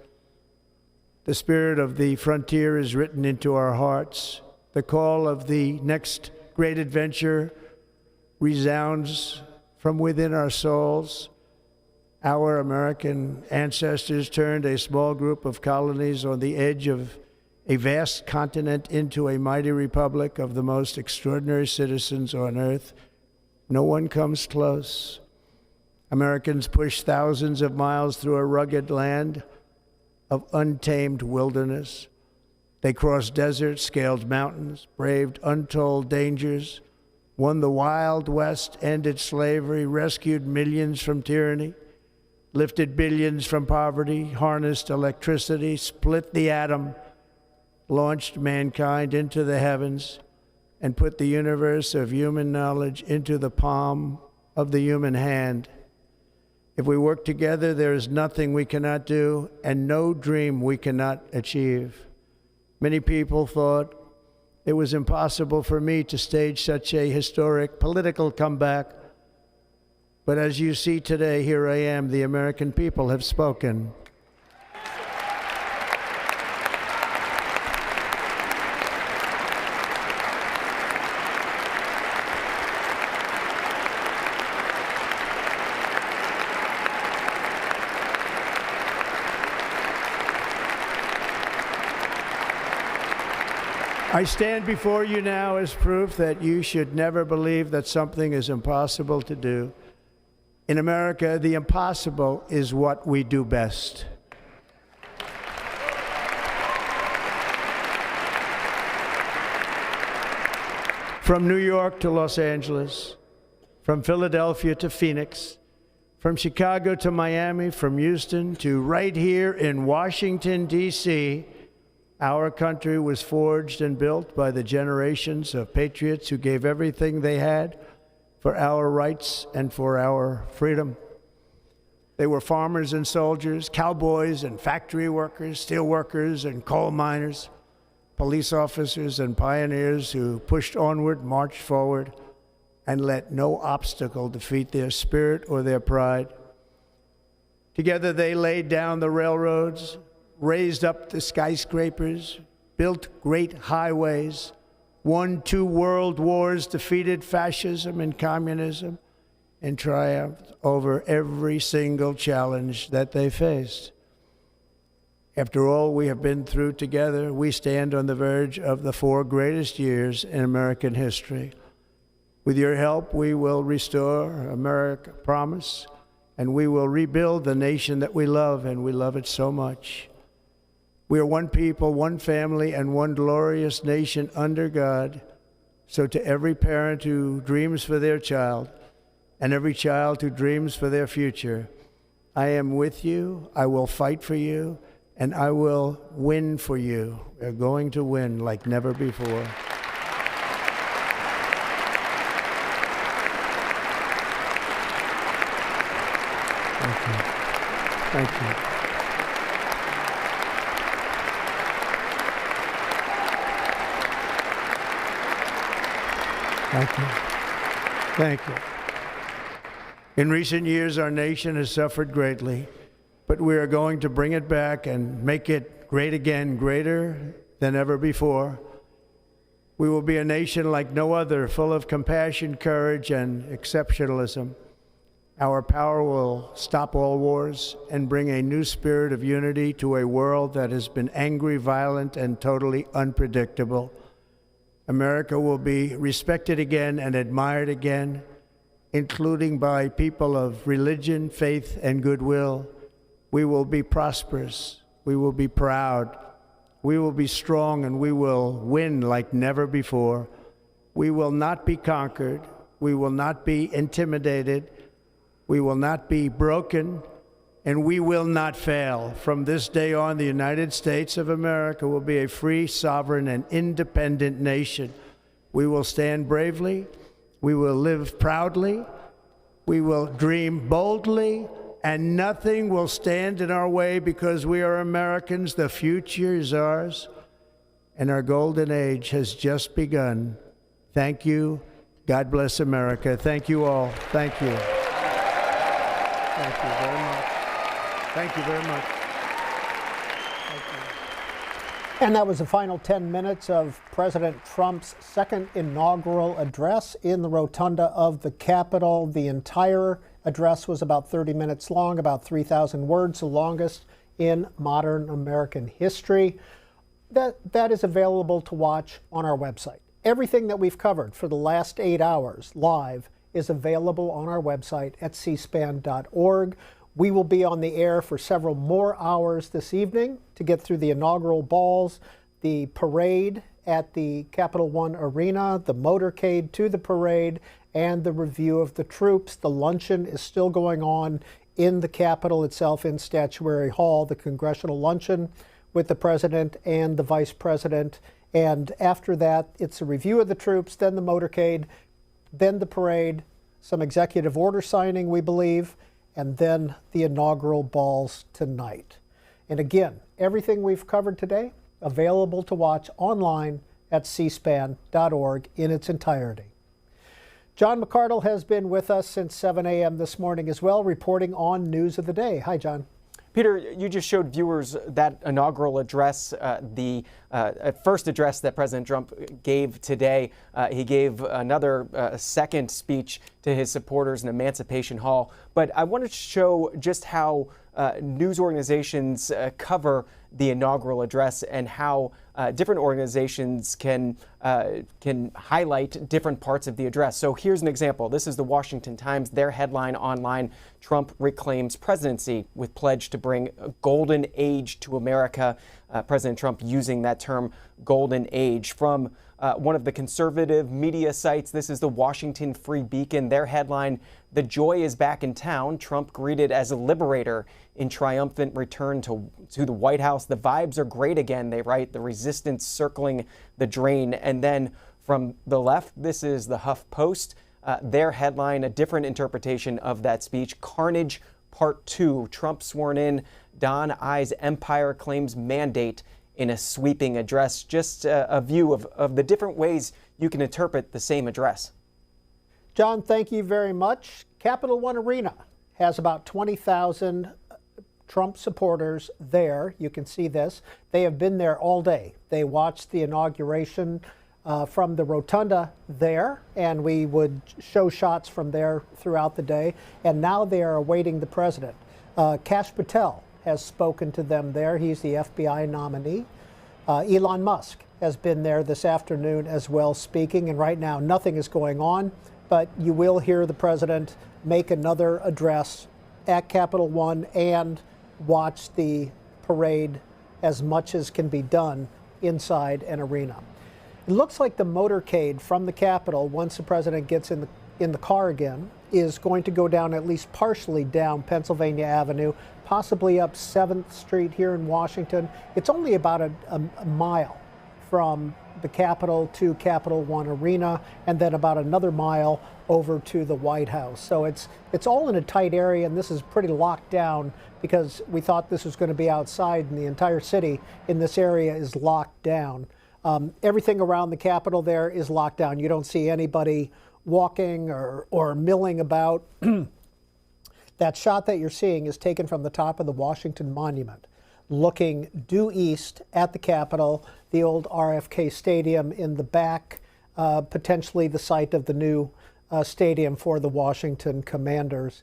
The spirit of the frontier is written into our hearts. The call of the next great adventure resounds from within our souls. Our American ancestors turned a small group of colonies on the edge of a vast continent into a mighty republic of the most extraordinary citizens on earth. No one comes close. Americans pushed thousands of miles through a rugged land of untamed wilderness. They crossed deserts, scaled mountains, braved untold dangers, won the Wild West, ended slavery, rescued millions from tyranny, lifted billions from poverty, harnessed electricity, split the atom, launched mankind into the heavens, and put the universe of human knowledge into the palm of the human hand. If we work together, there is nothing we cannot do and no dream we cannot achieve. Many people thought it was impossible for me to stage such a historic political comeback. But as you see today, here I am. The American people have spoken. I stand before you now as proof that you should never believe that something is impossible to do. In America, the impossible is what we do best. From New York to Los Angeles, from Philadelphia to Phoenix, from Chicago to Miami, from Houston to right here in Washington, D.C., our country was forged and built by the generations of patriots who gave everything they had for our rights and for our freedom. They were farmers and soldiers, cowboys and factory workers, steel workers and coal miners, police officers and pioneers who pushed onward, marched forward, and let no obstacle defeat their spirit or their pride. Together they laid down the railroads, raised up the skyscrapers, built great highways, won 2 world wars, defeated fascism and communism, and triumphed over every single challenge that they faced. After all we have been through together, we stand on the verge of the 4 greatest years in American history. With your help, we will restore America, promise, and we will rebuild the nation that we love, and we love it so much. We are one people, one family, and one glorious nation under God. So to every parent who dreams for their child, and every child who dreams for their future, I am with you, I will fight for you, and I will win for you. We're going to win like never before. Thank you. Thank you. Thank you. Thank you. In recent years, our nation has suffered greatly, but we are going to bring it back and make it great again, greater than ever before. We will be a nation like no other, full of compassion, courage, and exceptionalism. Our power will stop all wars and bring a new spirit of unity to a world that has been angry, violent, and totally unpredictable. America will be respected again and admired again, including by people of religion, faith, and goodwill. We will be prosperous. We will be proud. We will be strong, and we will win like never before. We will not be conquered. We will not be intimidated. We will not be broken, and we will not fail. From this day on, the United States of America will be a free, sovereign, and independent nation. We will stand bravely. We will live proudly. We will dream boldly, and nothing will stand in our way because we are Americans. The future is ours, and our golden age has just begun. Thank you. God bless America. Thank you all. Thank you. Thank you very much. Thank you very much. Thank you. And that was the final 10 minutes of President Trump's second inaugural address in the rotunda of the Capitol. The entire address was about 30 minutes long, about 3,000 words, the longest in modern American history. That is available to watch on our website. Everything that we've covered for the last 8 hours live is available on our website at cspan.org. We will be on the air for several more hours this evening to get through the inaugural balls, the parade at the Capital One Arena, the motorcade to the parade, and the review of the troops. The luncheon is still going on in the Capitol itself in Statuary Hall, the congressional luncheon with the president and the vice president. And after that, it's a review of the troops, then the motorcade, then the parade, some executive order signing, we believe, and then the inaugural balls tonight. And again, everything we've covered today, available to watch online at cspan.org in its entirety. John McArdle has been with us since 7 a.m. this morning as well, reporting on news of the day. Hi, John. Peter, you just showed viewers that inaugural address, the first address that President Trump gave today. He gave another second speech to his supporters in Emancipation Hall. But I wanted to show just how news organizations cover the inaugural address and how different organizations can highlight different parts of the address. So here's an example. This is the Washington Times. Their headline online: Trump reclaims presidency with pledge to bring a golden age to America. President Trump using that term golden age. From one of the conservative media sites, this is the Washington Free Beacon. Their headline: The joy is back in town. Trump greeted as a liberator in triumphant return to the White House. The vibes are great again, they write. The resistance circling the drain. And then from the left, this is the Huff Post. Their headline, a different interpretation of that speech: Carnage Part 2. Trump sworn in. Don I's empire claims mandate in a sweeping address. Just a view of the different ways you can interpret the same address. John, thank you very much. Capital One Arena has about 20,000 Trump supporters there. You can see this. They have been there all day. They watched the inauguration from the rotunda there, and we would show shots from there throughout the day. And now they are awaiting the president. Kash Patel has spoken to them there. He's the FBI nominee. Elon Musk has been there this afternoon as well, speaking. And right now, nothing is going on, but you will hear the president make another address at Capital One and watch the parade as much as can be done inside an arena. It looks like the motorcade from the Capitol, once the president gets in the car again, is going to go down, at least partially down Pennsylvania Avenue, possibly up 7th Street here in Washington. It's only about a mile from the Capitol to Capital One Arena, and then about another mile over to the White House. So it's all in a tight area, and this is pretty locked down because we thought this was going to be outside, and the entire city in this area is locked down. Everything around the Capitol there is locked down. You don't see anybody walking or milling about. That shot that you're seeing is taken from the top of the Washington Monument, looking due east at the Capitol, the old RFK Stadium in the back, potentially the site of the new stadium for the Washington Commanders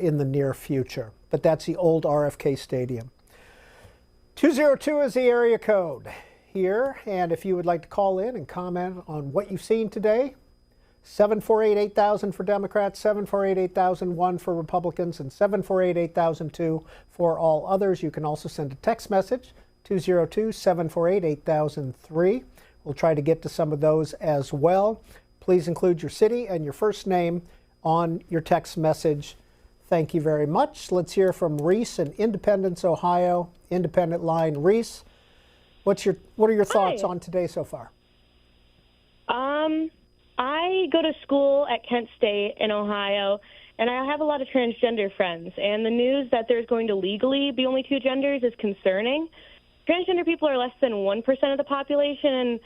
in the near future. But that's the old RFK Stadium. 202 is the area code here, and if you would like to call in and comment on what you've seen today, 748-8000 for Democrats, 748-8001 for Republicans, and 748-8002 for all others. You can also send a text message, 202-748-8003. We'll try to get to some of those as well. Please include your city and your first name on your text message. Thank you very much. Let's hear from Reese in Independence, Ohio. Independent line. Reese, what are your thoughts on today so far? I go to school at Kent State in Ohio, and I have a lot of transgender friends. And the news that there's going to legally be only two genders is concerning. Transgender people are less than 1% of the population, and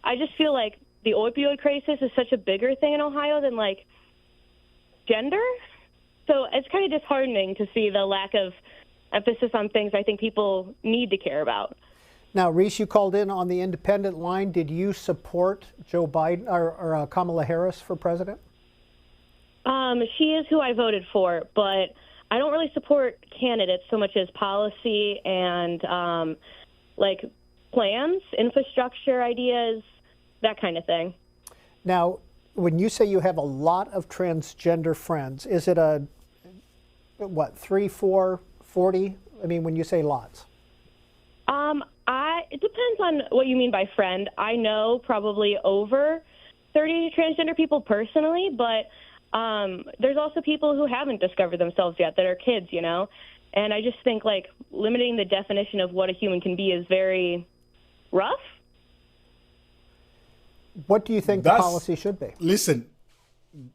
I just feel like the opioid crisis is such a bigger thing in Ohio than, like, gender. So it's kind of disheartening to see the lack of emphasis on things I think people need to care about. Now, Reese, you called in on the independent line. Did you support Joe Biden or Kamala Harris for president? She is who I voted for, but I don't really support candidates so much as policy and like plans, infrastructure ideas, that kind of thing. Now, when you say you have a lot of transgender friends, is it a, 3, 4, 40? I mean, when you say lots. It depends on what you mean by friend. I know probably over 30 transgender people personally, but there's also people who haven't discovered themselves yet that are kids, you know? And I just think, like, limiting the definition of what a human can be is very rough. What do you think the policy should be? Listen,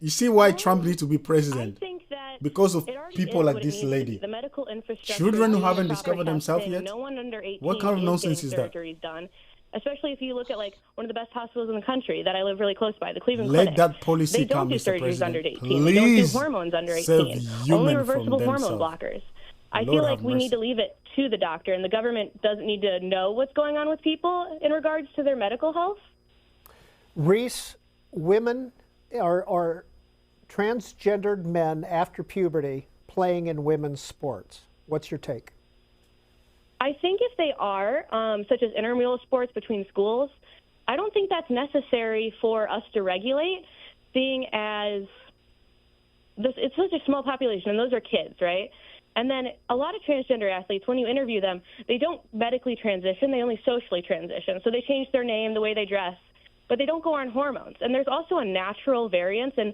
you see why Trump needs to be president? I think that because of people like this lady. The medical infrastructure, Children who haven't discovered themselves testing, yet? No one under 18 What kind of nonsense is that? surgeries done. Especially if you look at like one of the best hospitals in the country that I live really close by, the Cleveland Let Clinic. that policy They don't come, do Mr. surgeries President. under 18. Please They don't do hormones under save 18. human Only from reversible hormone themselves. blockers. I Lord feel like have we mercy. need to leave it to the doctor, and the government doesn't need to know what's going on with people in regards to their medical health. Reese, women are transgendered men after puberty playing in women's sports. What's your take? I think if they are, such as intramural sports between schools, I don't think that's necessary for us to regulate, seeing as it's such a small population, and those are kids, right? And then a lot of transgender athletes, when you interview them, they don't medically transition, they only socially transition. So they change their name, the way they dress, but they don't go on hormones. And there's also a natural variance in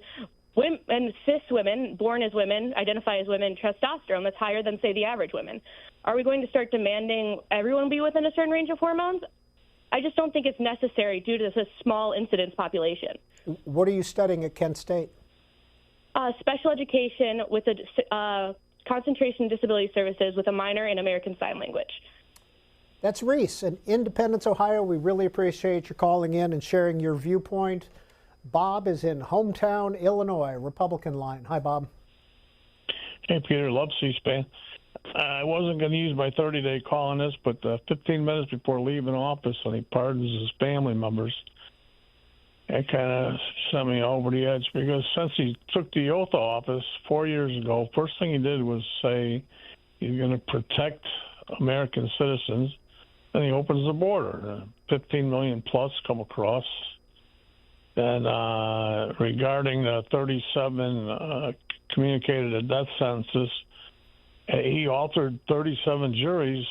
women, and cis women, born as women, identify as women, testosterone that's higher than, say, the average women. Are we going to start demanding everyone be within a certain range of hormones? I just don't think it's necessary due to this small incidence population. What are you studying at Kent State? Special education with a concentration in disability services with a minor in American Sign Language. That's Reese in Independence, Ohio. We really appreciate you calling in and sharing your viewpoint. Bob is in hometown Illinois, Republican line. Hi, Bob. Hey, Peter. Love C-SPAN. I wasn't going to use my 30-day call on this, but 15 minutes before leaving office, when he pardons his family members, it kind of sent me over the edge, because since he took the oath of office 4 years ago, first thing he did was say he's going to protect American citizens. Then he opens the border. 15 million plus come across. And regarding the 37 communicated death sentences, he altered 37 juries'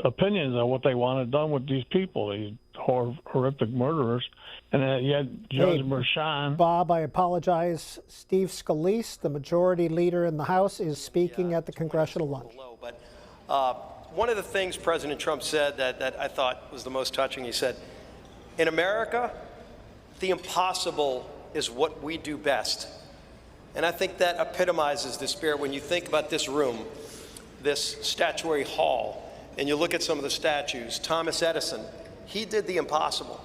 opinions on what they wanted done with these people, these horrific murderers. And yet Judge Merchan... Bob, I apologize. Steve Scalise, the majority leader in the House, is speaking at the congressional lunch. But one of the things President Trump said that I thought was the most touching, he said, in America, the impossible is what we do best. And I think that epitomizes the spirit when you think about this room, this statuary hall, and you look at some of the statues. Thomas Edison, he did the impossible.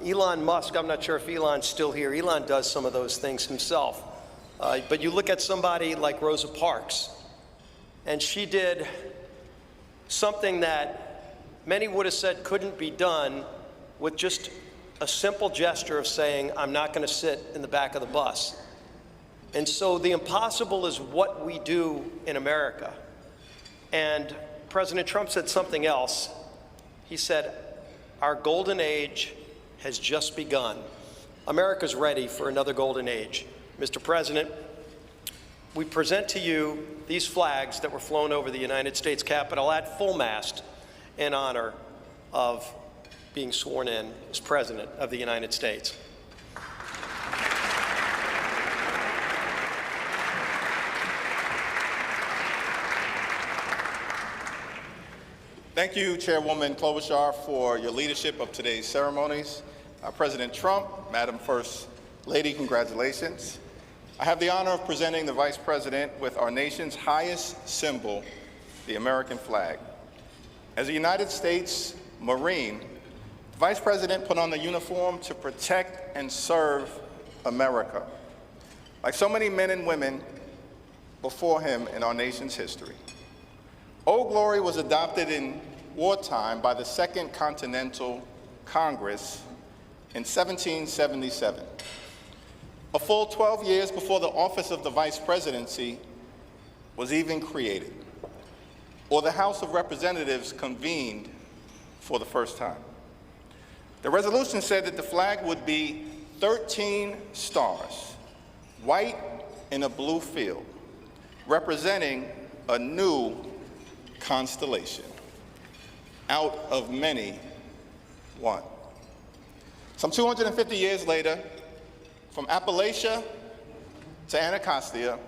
Elon Musk, I'm not sure if Elon's still here. Elon does some of those things himself. But you look at somebody like Rosa Parks, and she did something that many would have said couldn't be done with just a simple gesture of saying, I'm not going to sit in the back of the bus. And so the impossible is what we do in America. And President Trump said something else. He said, our golden age has just begun. America's ready for another golden age. Mr. President, we present to you these flags that were flown over the United States Capitol at full mast in honor of being sworn in as President of the United States. Thank you, Chairwoman Klobuchar, for your leadership of today's ceremonies. President Trump, Madam First Lady, congratulations. I have the honor of presenting the Vice President with our nation's highest symbol, the American flag. As a United States Marine, the Vice President put on the uniform to protect and serve America, like so many men and women before him in our nation's history. Old Glory was adopted in wartime by the Second Continental Congress in 1777. A full 12 years before the office of the Vice Presidency was even created, or the House of Representatives convened for the first time. The resolution said that the flag would be 13 stars, white in a blue field, representing a new constellation, out of many, one. Some 250 years later, from Appalachia to Anacostia,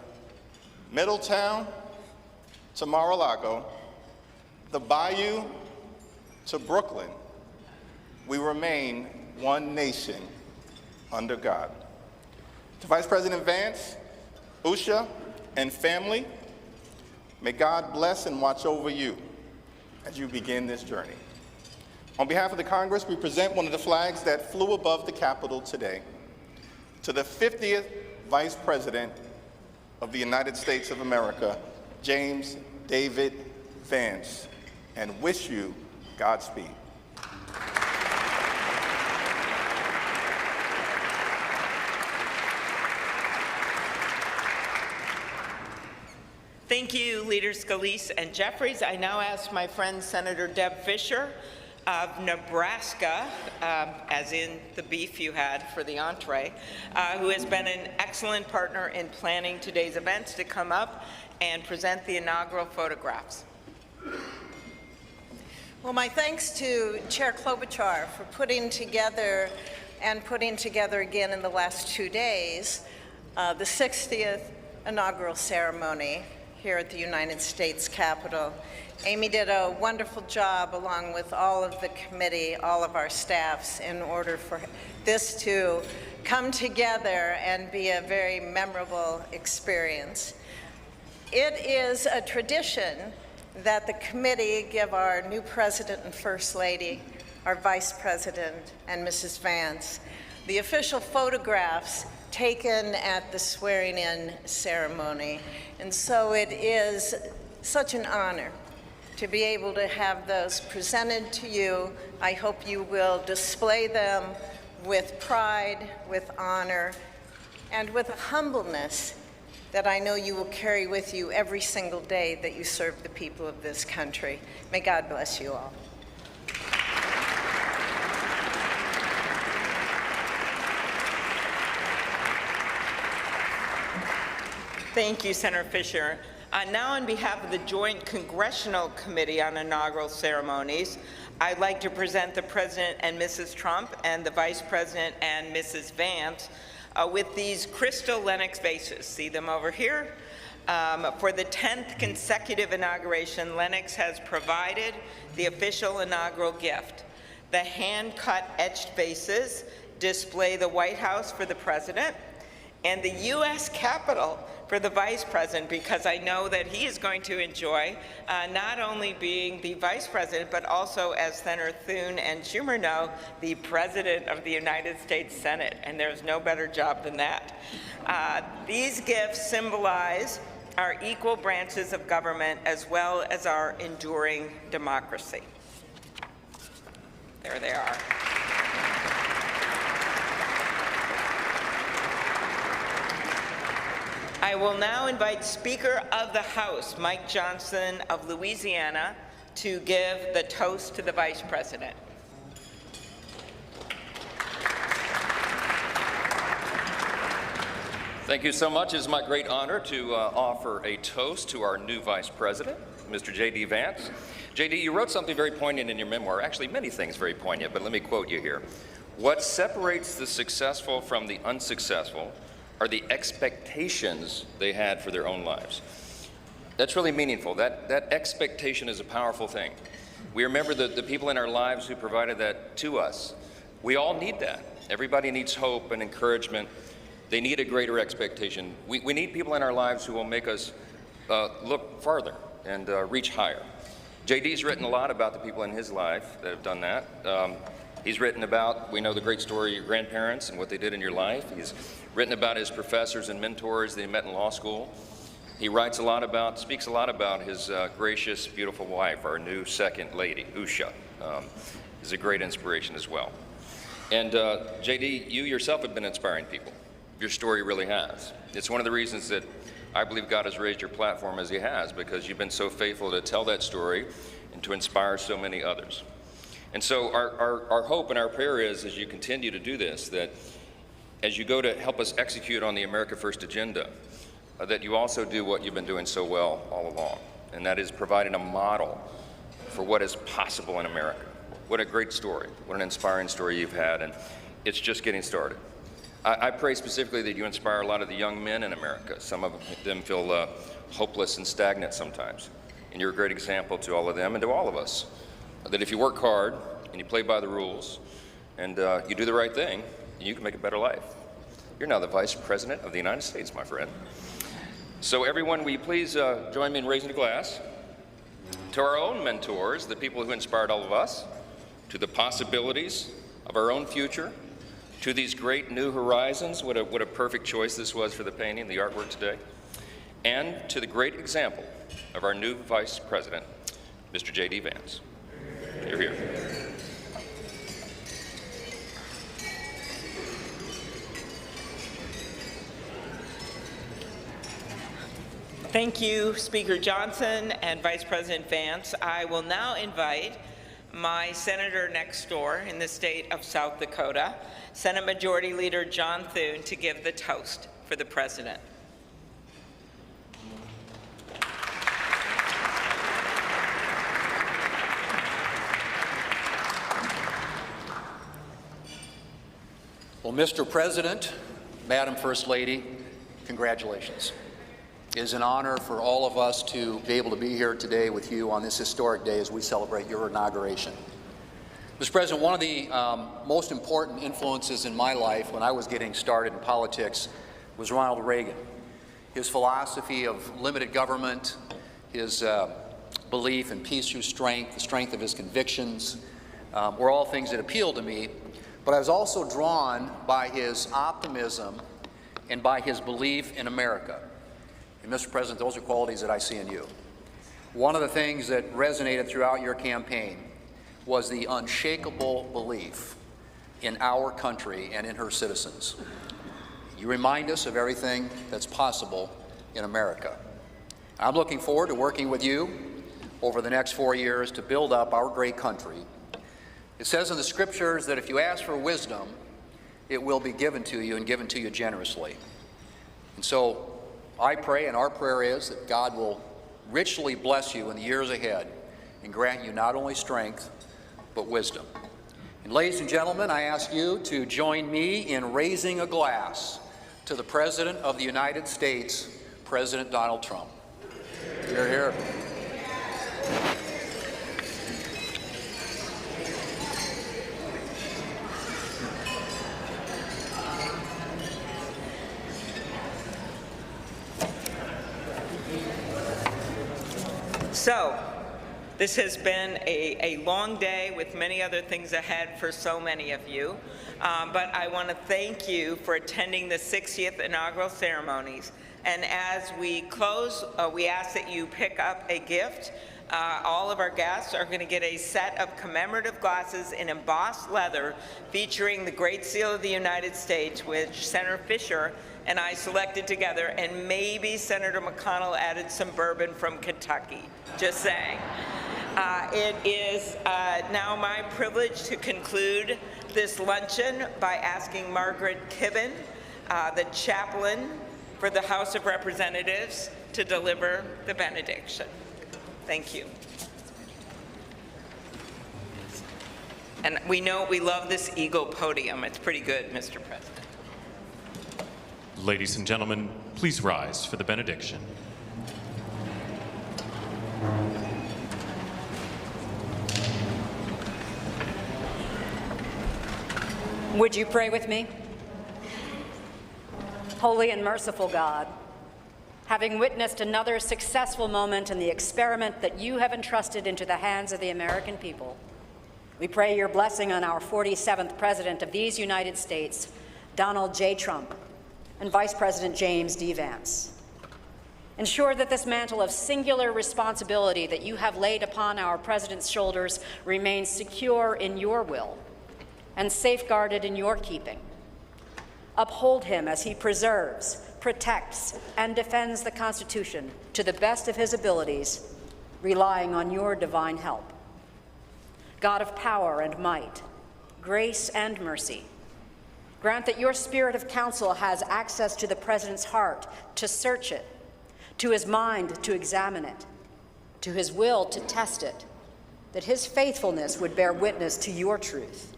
Middletown to Mar-a-Lago, the Bayou to Brooklyn, we remain one nation under God. To Vice President Vance, Usha and family, may God bless and watch over you as you begin this journey. On behalf of the Congress, we present one of the flags that flew above the Capitol today to the 50th Vice President of the United States of America, James David Vance, and wish you Godspeed. Thank you, Leaders Scalise and Jeffries. I now ask my friend Senator Deb Fischer of Nebraska, as in the beef you had for the entree, who has been an excellent partner in planning today's events, to come up and present the inaugural photographs. Well, my thanks to Chair Klobuchar for putting together again in the last 2 days the 60th inaugural ceremony here at the United States Capitol. Amy did a wonderful job, along with all of the committee, all of our staffs, in order for this to come together and be a very memorable experience. It is a tradition that the committee give our new President and First Lady, our Vice President, and Mrs. Vance the official photographs taken at the swearing-in ceremony. And so it is such an honor to be able to have those presented to you. I hope you will display them with pride, with honor, and with a humbleness that I know you will carry with you every single day that you serve the people of this country. May God bless you all. Thank you, Senator Fischer. Now, on behalf of the Joint Congressional Committee on Inaugural Ceremonies, I'd like to present the President and Mrs. Trump and the Vice President and Mrs. Vance with these crystal Lennox vases. See them over here? For the 10th consecutive inauguration, Lennox has provided the official inaugural gift. The hand-cut etched vases display the White House for the President and the U.S. Capitol for the Vice President, because I know that he is going to enjoy not only being the Vice President, but also, as Senator Thune and Schumer know, the President of the United States Senate, and there's no better job than that. These gifts symbolize our equal branches of government as well as our enduring democracy. There they are. I will now invite Speaker of the House, Mike Johnson of Louisiana, to give the toast to the Vice President. Thank you so much. It is my great honor to offer a toast to our new Vice President, Mr. J.D. Vance. J.D., you wrote something very poignant in your memoir, actually many things very poignant, but let me quote you here. What separates the successful from the unsuccessful are the expectations they had for their own lives. That's really meaningful. That expectation is a powerful thing. We remember the people in our lives who provided that to us. We all need that. Everybody needs hope and encouragement. They need a greater expectation. We need people in our lives who will make us look farther and reach higher. JD's written a lot about the people in his life that have done that. He's written about, we know the great story of your grandparents and what they did in your life. He's written about his professors and mentors that he met in law school. He writes a lot about, speaks a lot about his gracious, beautiful wife, our new second lady, Usha. Is a great inspiration as well. And JD, you yourself have been inspiring people. Your story really has. It's one of the reasons that I believe God has raised your platform as he has, because you've been so faithful to tell that story and to inspire so many others. And so our hope and our prayer is, as you continue to do this, that as you go to help us execute on the America First agenda, that you also do what you've been doing so well all along, and that is providing a model for what is possible in America. What a great story, what an inspiring story you've had, and it's just getting started. I pray specifically that you inspire a lot of the young men in America. Some of them feel hopeless and stagnant sometimes, and you're a great example to all of them and to all of us, that if you work hard and you play by the rules and you do the right thing, you can make a better life. You're now the Vice President of the United States, my friend. So everyone, will you please join me in raising a glass to our own mentors, the people who inspired all of us, to the possibilities of our own future, to these great new horizons. What a perfect choice this was for the painting, the artwork today, and to the great example of our new Vice President, Mr. J.D. Vance. You're here. Thank you, Speaker Johnson and Vice President Vance. I will now invite my senator next door in the state of South Dakota, Senate Majority Leader John Thune, to give the toast for the President. Well, Mr. President, Madam First Lady, congratulations. It is an honor for all of us to be able to be here today with you on this historic day as we celebrate your inauguration. Mr. President, one of the most important influences in my life when I was getting started in politics was Ronald Reagan. His philosophy of limited government, his belief in peace through strength, the strength of his convictions, were all things that appealed to me. But I was also drawn by his optimism and by his belief in America. And Mr. President, those are qualities that I see in you. One of the things that resonated throughout your campaign was the unshakable belief in our country and in her citizens. You remind us of everything that's possible in America. I'm looking forward to working with you over the next 4 years to build up our great country. It says in the scriptures that if you ask for wisdom, it will be given to you and given to you generously. And so I pray, and our prayer is, that God will richly bless you in the years ahead and grant you not only strength, but wisdom. And ladies and gentlemen, I ask you to join me in raising a glass to the President of the United States, President Donald Trump. Hear, hear. So, this has been a long day with many other things ahead for so many of you, but I want to thank you for attending the 60th inaugural ceremonies. And as we close, we ask that you pick up a gift. All of our guests are going to get a set of commemorative glasses in embossed leather featuring the Great Seal of the United States, which Senator Fisher and I selected together, and maybe Senator McConnell added some bourbon from Kentucky. Just saying. It is now my privilege to conclude this luncheon by asking Margaret Kibben, the chaplain for the House of Representatives, to deliver the benediction. Thank you. And we know we love this eagle podium. It's pretty good, Mr. President. Ladies and gentlemen, please rise for the benediction. Would you pray with me? Holy and merciful God, having witnessed another successful moment in the experiment that you have entrusted into the hands of the American people, we pray your blessing on our 47th President of these United States, Donald J. Trump, and Vice President James D. Vance. Ensure that this mantle of singular responsibility that you have laid upon our President's shoulders remains secure in your will and safeguarded in your keeping. Uphold him as he preserves, protects, and defends the Constitution to the best of his abilities, relying on your divine help. God of power and might, grace and mercy, grant that your spirit of counsel has access to the President's heart to search it, to his mind to examine it, to his will to test it, that his faithfulness would bear witness to your truth.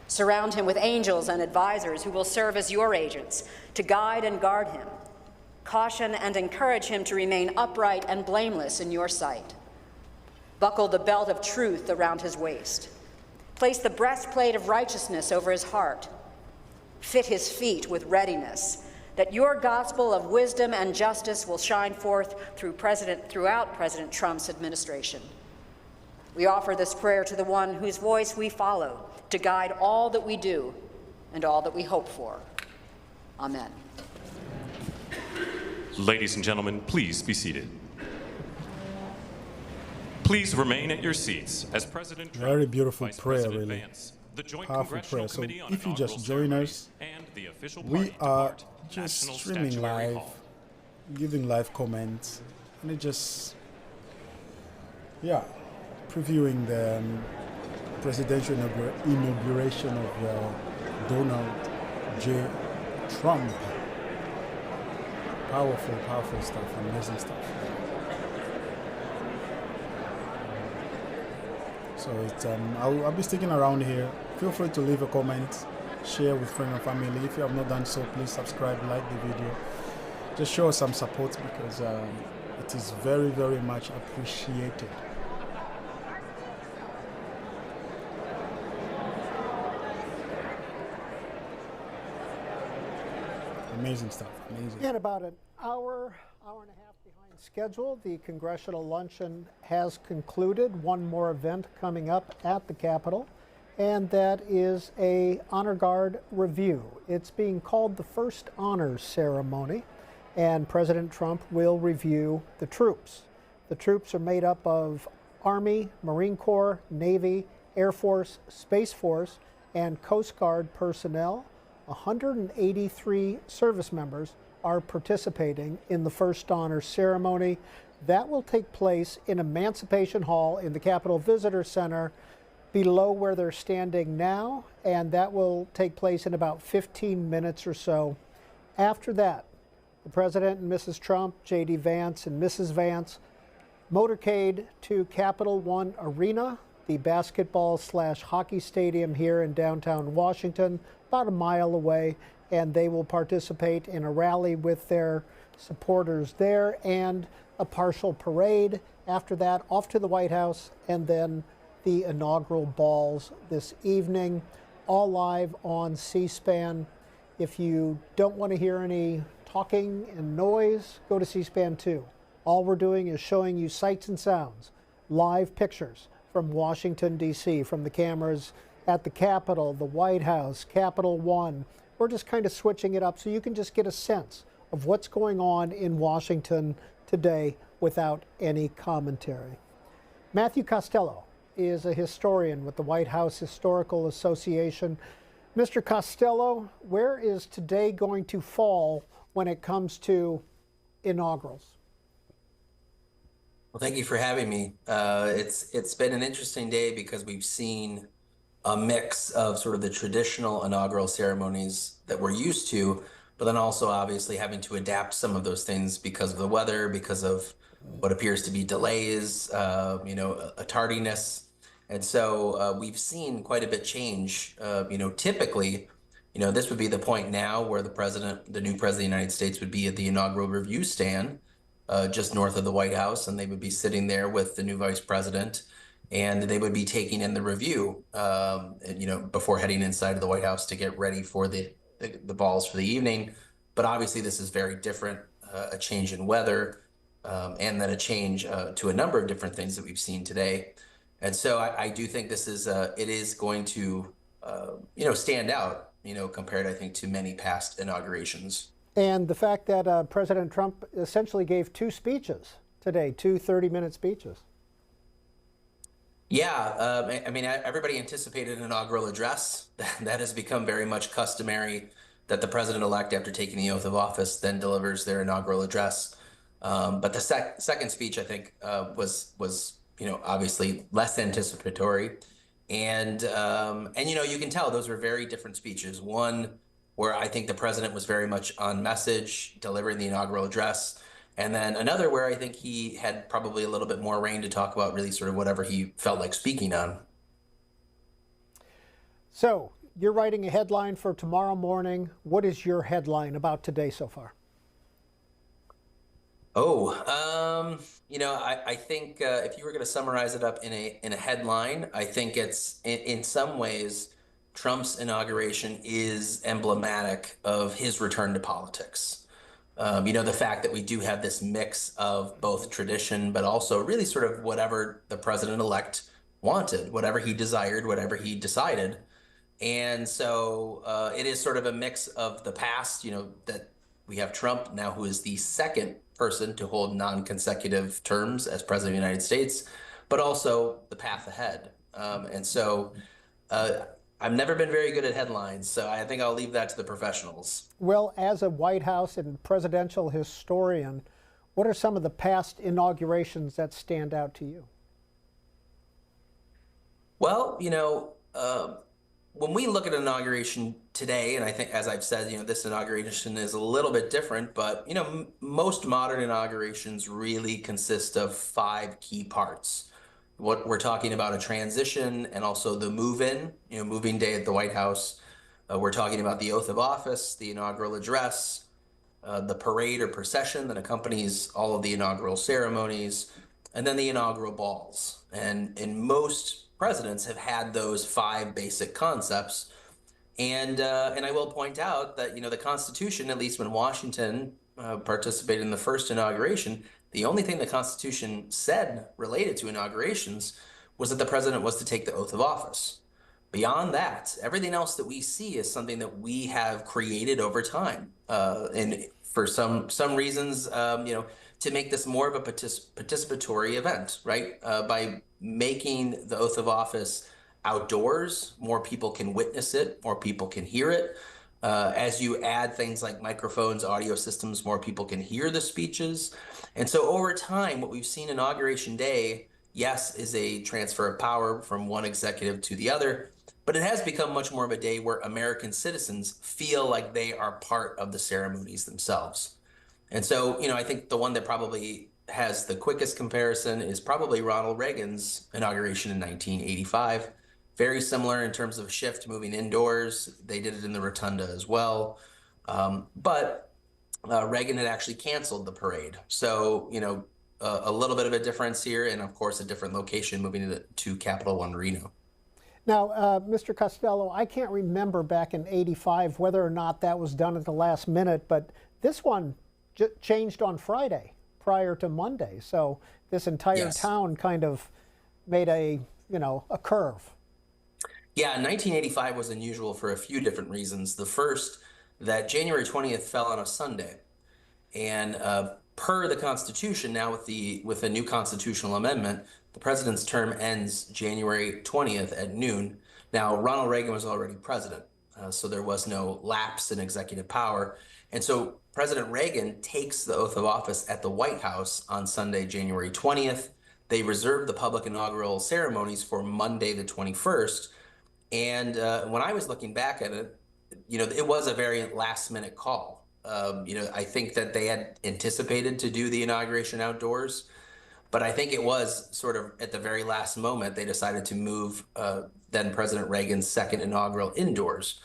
Surround him with angels and advisors who will serve as your agents to guide and guard him, caution and encourage him to remain upright and blameless in your sight. Buckle the belt of truth around his waist. Place the breastplate of righteousness over his heart. Fit his feet with readiness that your gospel of wisdom and justice will shine forth throughout President Trump's administration. We offer this prayer to the one whose voice we follow to guide all that we do and all that we hope for. Amen. Ladies and gentlemen, please be seated. Please remain at your seats as President Trump, very beautiful Vice prayer, President really. Vance, the Joint Powerful Congressional prayer. So Committee on if you just Inaugural join us, Ceremonies and the official we party are depart just National streaming Statuary live, Hall. giving live comments, and it just, yeah, previewing the presidential inauguration of Donald J. Trump. Powerful, powerful stuff, amazing stuff. So it's, I'll be sticking around here. Feel free to leave a comment, share with friends and family. If you have not done so, please subscribe, like the video. Just show us some support because it is very, very much appreciated. Amazing stuff, amazing. In about an hour and a half behind schedule, the congressional luncheon has concluded. One more event coming up at the Capitol, and that is a honor guard review. It's being called the first honors ceremony, and President Trump will review the troops. The troops are made up of Army, Marine Corps, Navy, Air Force, Space Force, and Coast Guard personnel. 183 service members are participating in the first honors ceremony. That will take place in Emancipation Hall in the Capitol Visitor Center below where they're standing now, and that will take place in about 15 minutes or so. After that, the President and Mrs. Trump, J.D. Vance and Mrs. Vance, motorcade to Capital One Arena, the basketball/hockey stadium here in downtown Washington, about a mile away, and they will participate in a rally with their supporters there and a partial parade. After that, off to the White House, and then the inaugural balls this evening, all live on C-SPAN. If you don't want to hear any talking and noise, go to C-SPAN 2. All we're doing is showing you sights and sounds, live pictures from Washington, D.C., from the cameras at the Capitol, the White House, Capital One. We're just kind of switching it up so you can just get a sense of what's going on in Washington today without any commentary. Matthew Costello is a historian with the White House Historical Association. Mr. Costello, where is today going to fall when it comes to inaugurals? Well, thank you for having me. It's been an interesting day because we've seen a mix of sort of the traditional inaugural ceremonies that we're used to, but then also obviously having to adapt some of those things because of the weather, because of what appears to be delays, a tardiness. And so we've seen quite a bit change. Typically, this would be the point now where the new president of the United States would be at the inaugural review stand just north of the White House, and they would be sitting there with the new vice president, and they would be taking in the review, before heading inside of the White House to get ready for the balls for the evening. But obviously, this is very different, a change in weather, and then a change to a number of different things that we've seen today. And so I do think this is it is going to stand out, compared, I think, to many past inaugurations. And the fact that President Trump essentially gave two speeches today, two 30-minute speeches. Yeah, everybody anticipated an inaugural address. That has become very much customary, that the president-elect, after taking the oath of office, then delivers their inaugural address. But the second speech, I think, was obviously less anticipatory, and you can tell those were very different speeches. One where I think the president was very much on message, delivering the inaugural address. And then another where I think he had probably a little bit more reign to talk about really sort of whatever he felt like speaking on. So you're writing a headline for tomorrow morning. What is your headline about today so far? I think if you were going to summarize it up in a headline, I think it's in some ways Trump's inauguration is emblematic of his return to politics. The fact that we do have this mix of both tradition, but also really sort of whatever the president-elect wanted, whatever he desired, whatever he decided. And so it is sort of a mix of the past, that we have Trump now, who is the second person to hold non-consecutive terms as president of the United States, but also the path ahead. I've never been very good at headlines, so I think I'll leave that to the professionals. Well, as a White House and presidential historian, what are some of the past inaugurations that stand out to you? Well, when we look at inauguration today, and I think, as I've said, this inauguration is a little bit different, but, most modern inaugurations really consist of 5 key parts. What we're talking about, a transition, and also the move-in, moving day at the White House. We're talking about the oath of office, the inaugural address, the parade or procession that accompanies all of the inaugural ceremonies, and then the inaugural balls. And most presidents have had those 5 basic concepts. And I will point out that, the Constitution, at least when Washington participated in the first inauguration, the only thing the Constitution said related to inaugurations was that the president was to take the oath of office. Beyond that, everything else that we see is something that we have created over time. And for some reasons, to make this more of a participatory event, right? By making the oath of office outdoors, more people can witness it, more people can hear it. As you add things like microphones, audio systems, more people can hear the speeches. And so over time, what we've seen Inauguration Day, yes, is a transfer of power from one executive to the other, but it has become much more of a day where American citizens feel like they are part of the ceremonies themselves. And so, I think the one that probably has the quickest comparison is probably Ronald Reagan's inauguration in 1985. Very similar in terms of shift, moving indoors. They did it in the rotunda as well. But Reagan had actually canceled the parade. So, a little bit of a difference here, and of course, a different location, moving to Capitol One Reno. Now, Mr. Costello, I can't remember back in '85 whether or not that was done at the last minute, but this one changed on Friday prior to Monday. So this entire town kind of made a curve. Yeah, 1985 was unusual for a few different reasons. The first, that January 20th fell on a Sunday. And per the Constitution, now with the new constitutional amendment, the president's term ends January 20th at noon. Now, Ronald Reagan was already president, so there was no lapse in executive power. And so President Reagan takes the oath of office at the White House on Sunday, January 20th. They reserved the public inaugural ceremonies for Monday, the 21st. And when I was looking back at it, it was a very last-minute call. I think that they had anticipated to do the inauguration outdoors, but I think it was sort of at the very last moment they decided to move then President Reagan's second inaugural indoors.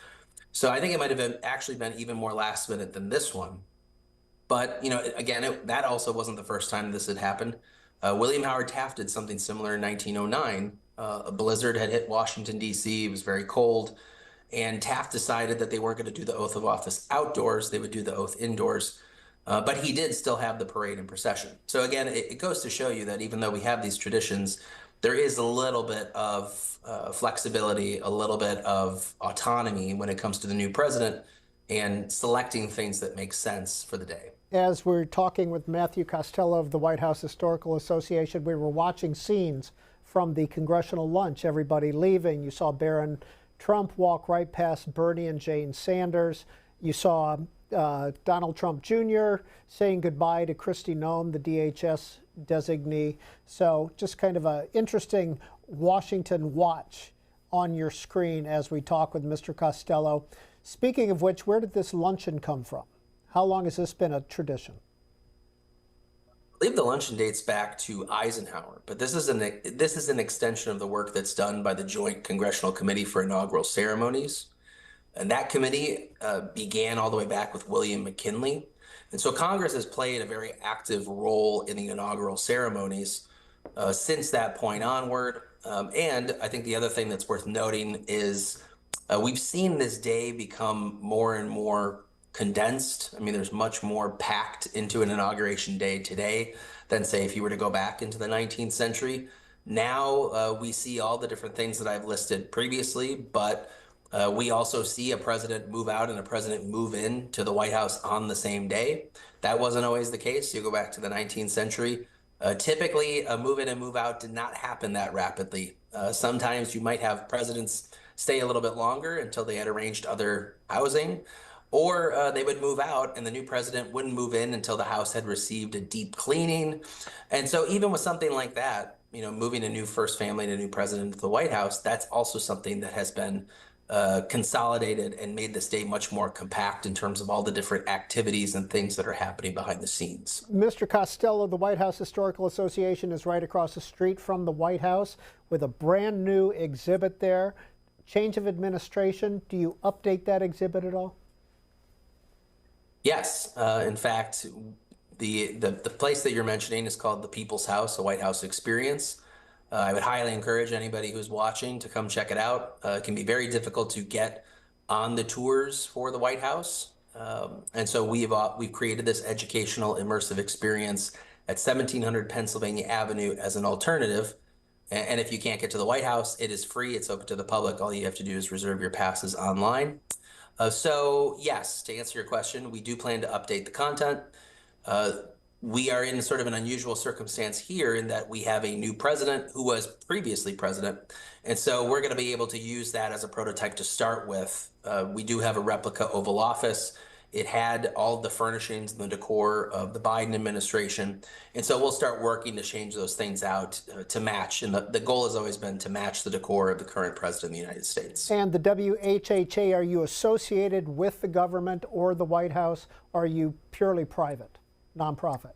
So I think it might have actually been even more last minute than this one. But, again, that also wasn't the first time this had happened. William Howard Taft did something similar in 1909. A blizzard had hit Washington, D.C. It was very cold. And Taft decided that they weren't going to do the oath of office outdoors. They would do the oath indoors. But he did still have the parade and procession. So, again, it goes to show you that even though we have these traditions, there is a little bit of flexibility, a little bit of autonomy when it comes to the new president and selecting things that make sense for the day. As we're talking with Matthew Costello of the White House Historical Association, we were watching scenes from the congressional lunch, everybody leaving. You saw Barron Trump walk right past Bernie and Jane Sanders. You saw Donald Trump Jr. saying goodbye to Kristi Noem, the DHS designee. So just kind of an interesting Washington watch on your screen as we talk with Mr. Costello. Speaking of which, where did this luncheon come from? How long has this been a tradition? I believe the luncheon dates back to Eisenhower, but this is an extension of the work that's done by the Joint Congressional Committee for Inaugural Ceremonies. And that committee began all the way back with William McKinley. And so Congress has played a very active role in the inaugural ceremonies since that point onward. And I think the other thing that's worth noting is We've seen this day become more and more condensed. I mean, there's much more packed into an inauguration day today than, say, if you were to go back into the 19th century. Now we see all the different things that I've listed previously, but we also see a president move out and a president move in to the White House on the same day. That wasn't always the case. You go back to the 19th century. Typically, a move in and move out did not happen that rapidly. Sometimes you might have presidents stay a little bit longer until they had arranged other housing, or they would move out and the new president wouldn't move in until the House had received a deep cleaning. And so even with something like that, you know, moving a new first family and a new president to the White House, that's also something that has been consolidated and made this day much more compact in terms of all the different activities and things that are happening behind the scenes. Mr. Costello, the White House Historical Association is right across the street from the White House with a brand new exhibit there. Change of administration, do you update that exhibit at all? Yes. In fact, the place that you're mentioning is called the People's House, a White House experience. I would highly encourage anybody who's watching to come check it out. It can be very difficult to get on the tours for the White House. And so we've created this educational immersive experience at 1700 Pennsylvania Avenue as an alternative. And if you can't get to the White House, it is free. It's open to the public. All you have to do is reserve your passes online. So yes, to answer your question, we do plan to update the content. We are in sort of an unusual circumstance here in that we have a new president who was previously president. And so we're going to be able to use that as a prototype to start with. We do have a replica Oval Office. It had all the furnishings and the decor of the Biden administration. And so we'll start working to change those things out to match. And the goal has always been to match the decor of the current president of the United States. And the WHHA, are you associated with the government or the White House? Or are you purely private, nonprofit?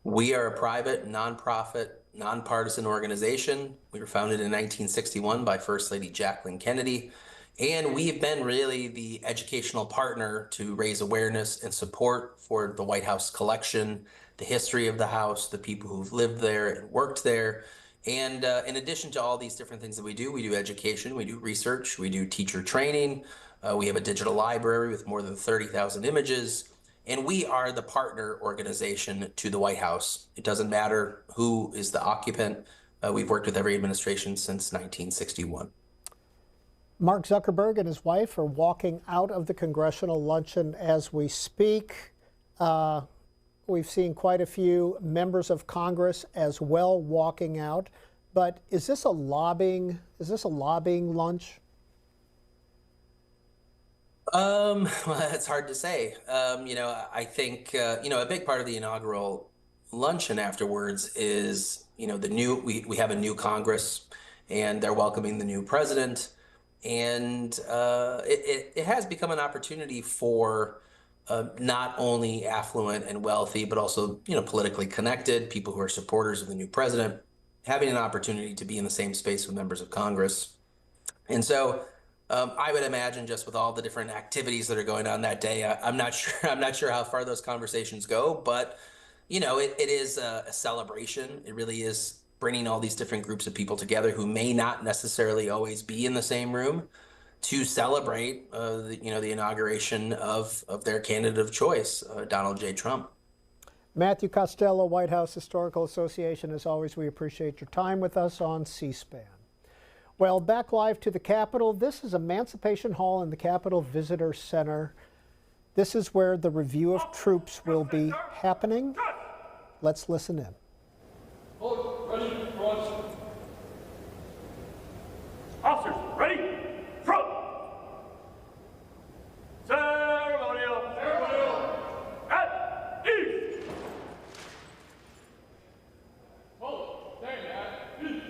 We are a private, nonprofit, nonpartisan organization. We were founded in 1961 by First Lady Jacqueline Kennedy. And we've been really the educational partner to raise awareness and support for the White House collection, the history of the House, the people who've lived there and worked there. And in addition to all these different things that we do education, we do research, we do teacher training. We have a digital library with more than 30,000 images. And we are the partner organization to the White House. It doesn't matter who is the occupant. We've worked with every administration since 1961. Mark Zuckerberg and his wife are walking out of the congressional luncheon as we speak. We've seen quite a few members of Congress as well walking out. But is this a lobbying lunch? Well, it's hard to say. I think, a big part of the inaugural luncheon afterwards is, we have a new Congress and they're welcoming the new president. And it has become an opportunity for not only affluent and wealthy, but also, politically connected people who are supporters of the new president, having an opportunity to be in the same space with members of Congress. And so I would imagine just with all the different activities that are going on that day, I'm not sure how far those conversations go, but it is a celebration. It really is bringing all these different groups of people together who may not necessarily always be in the same room to celebrate the inauguration of their candidate of choice, Donald J. Trump. Matthew Costello, White House Historical Association. As always, we appreciate your time with us on C-SPAN. Well, back live to the Capitol. This is Emancipation Hall in the Capitol Visitor Center. This is where the review of troops will be happening. Let's listen in. Ready, front. Officers, ready, front. Ceremonial. At ease. Hold, stand at ease.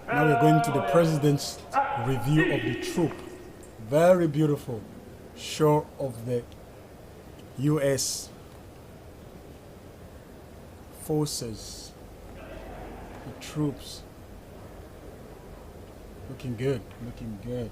Now we're going to the President's review of the troop. Very beautiful show of the U.S. forces, the troops. Looking good, looking good.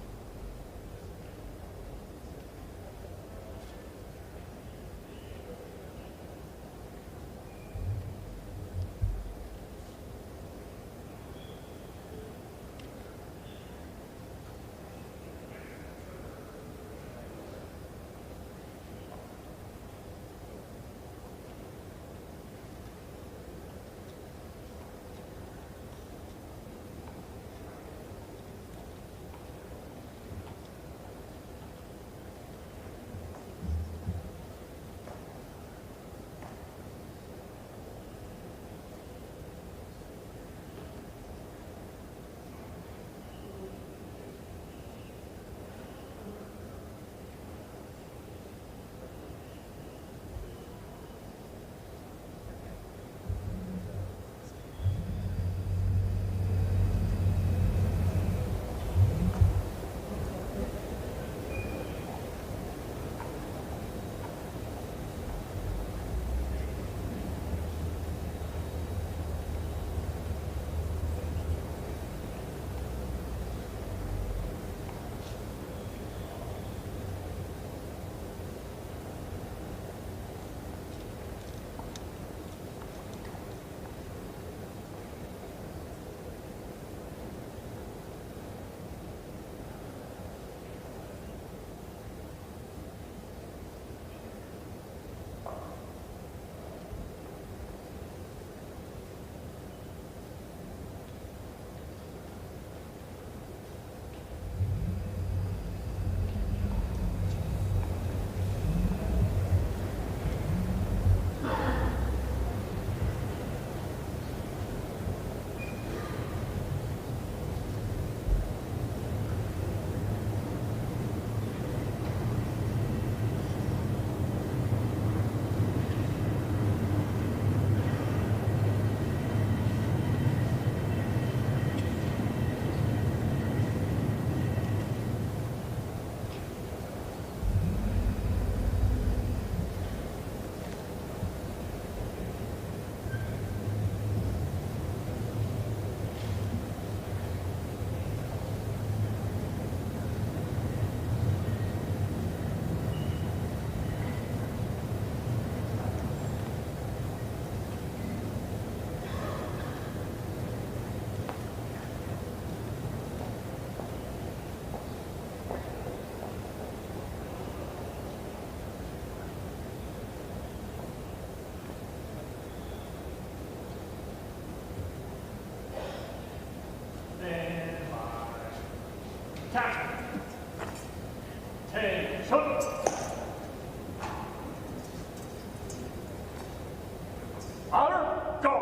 Honor, go!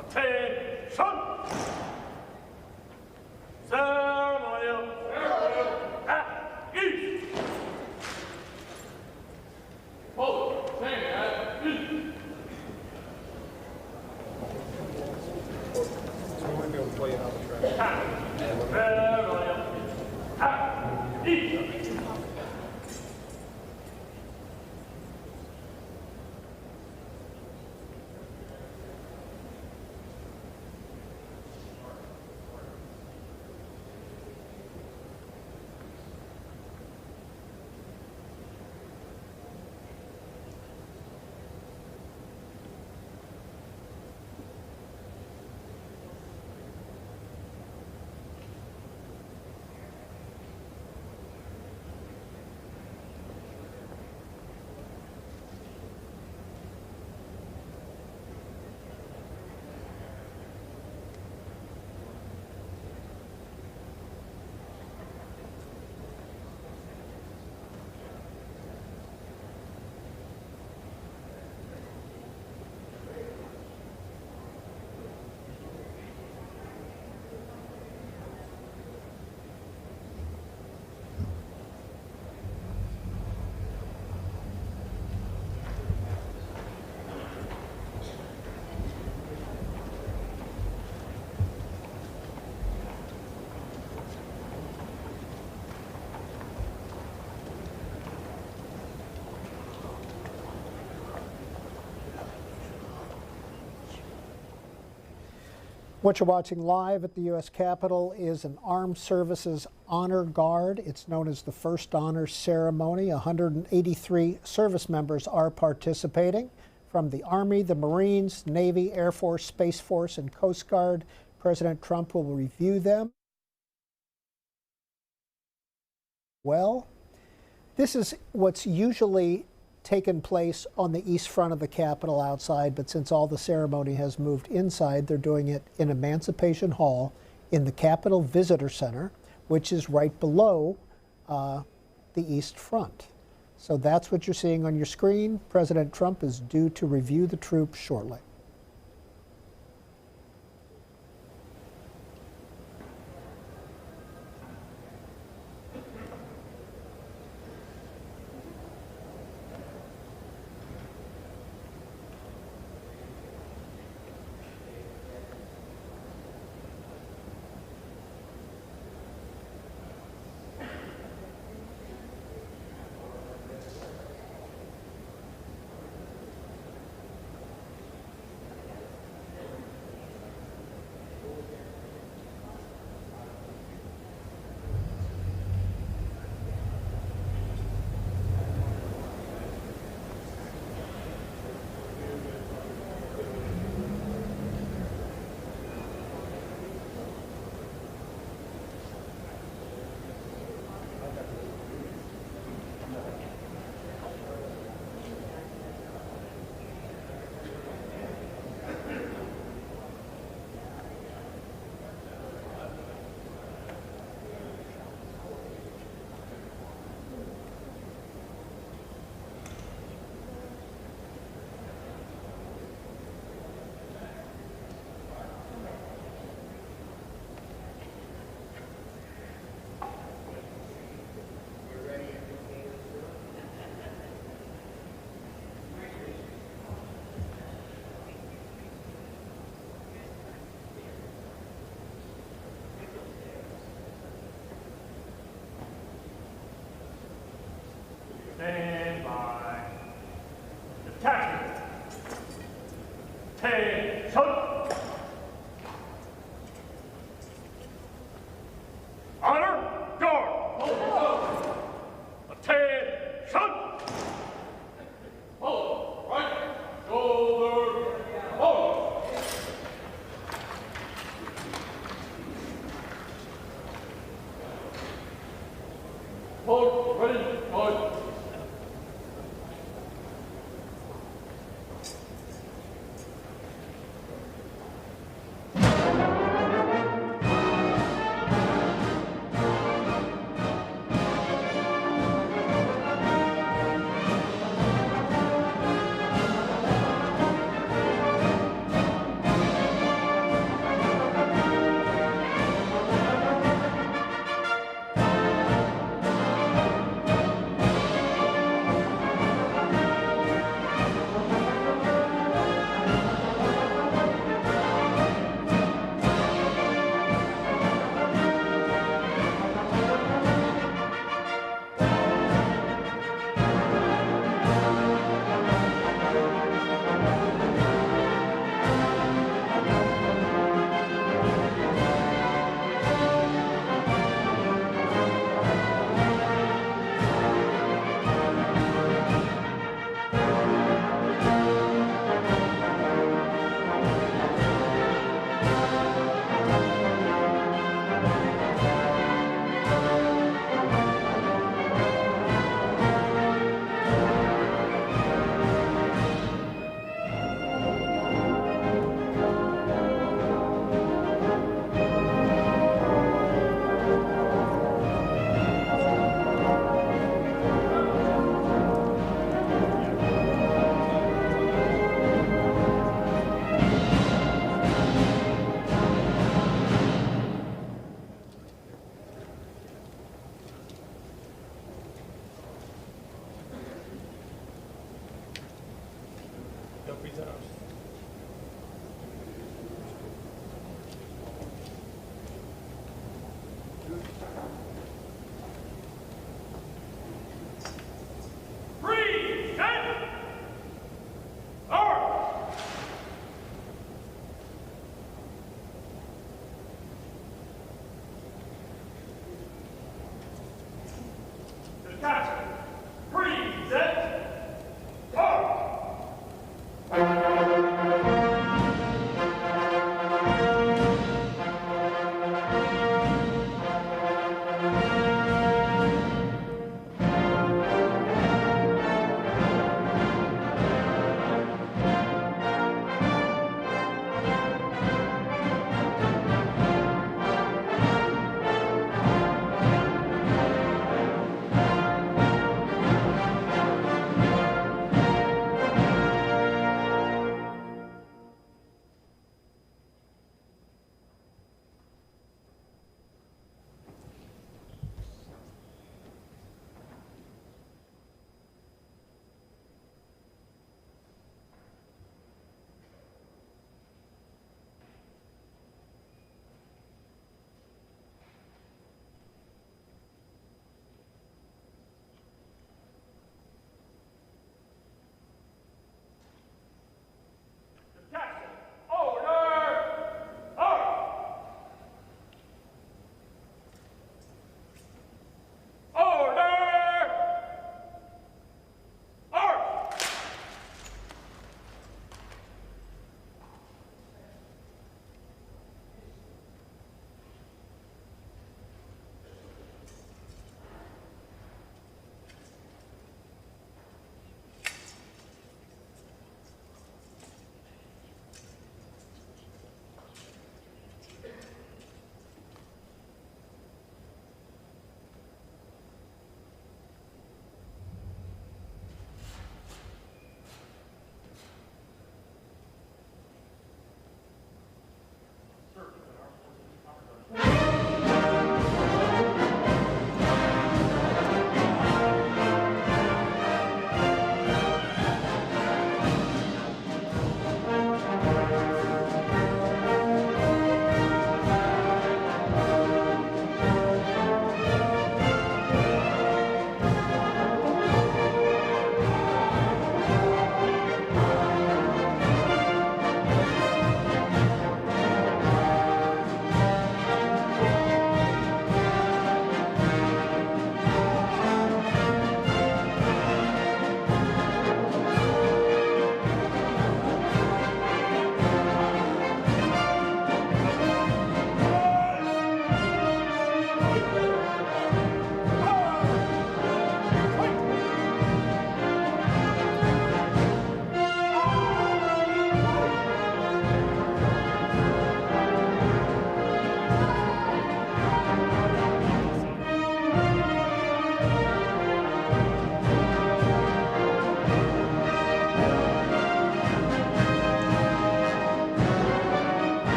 Attention! Ceremonial at ease! Hold, stand at ease! Ceremonial at ease! What you're watching live at the U.S. Capitol is an Armed Services Honor Guard. It's known as the First Honor Ceremony. 183 service members are participating from the Army, the Marines, Navy, Air Force, Space Force, and Coast Guard. President Trump will review them. Well, this is what's usually taken place on the east front of the Capitol outside, but since all the ceremony has moved inside, they're doing it in Emancipation Hall in the Capitol Visitor Center, which is right below the east front. So that's what you're seeing on your screen. President Trump is due to review the troops shortly. Stand by. Detachment. Attention. Honor, guard. Attention. Hold. Right. Shoulder. Hold. Hold. Ready. Hold.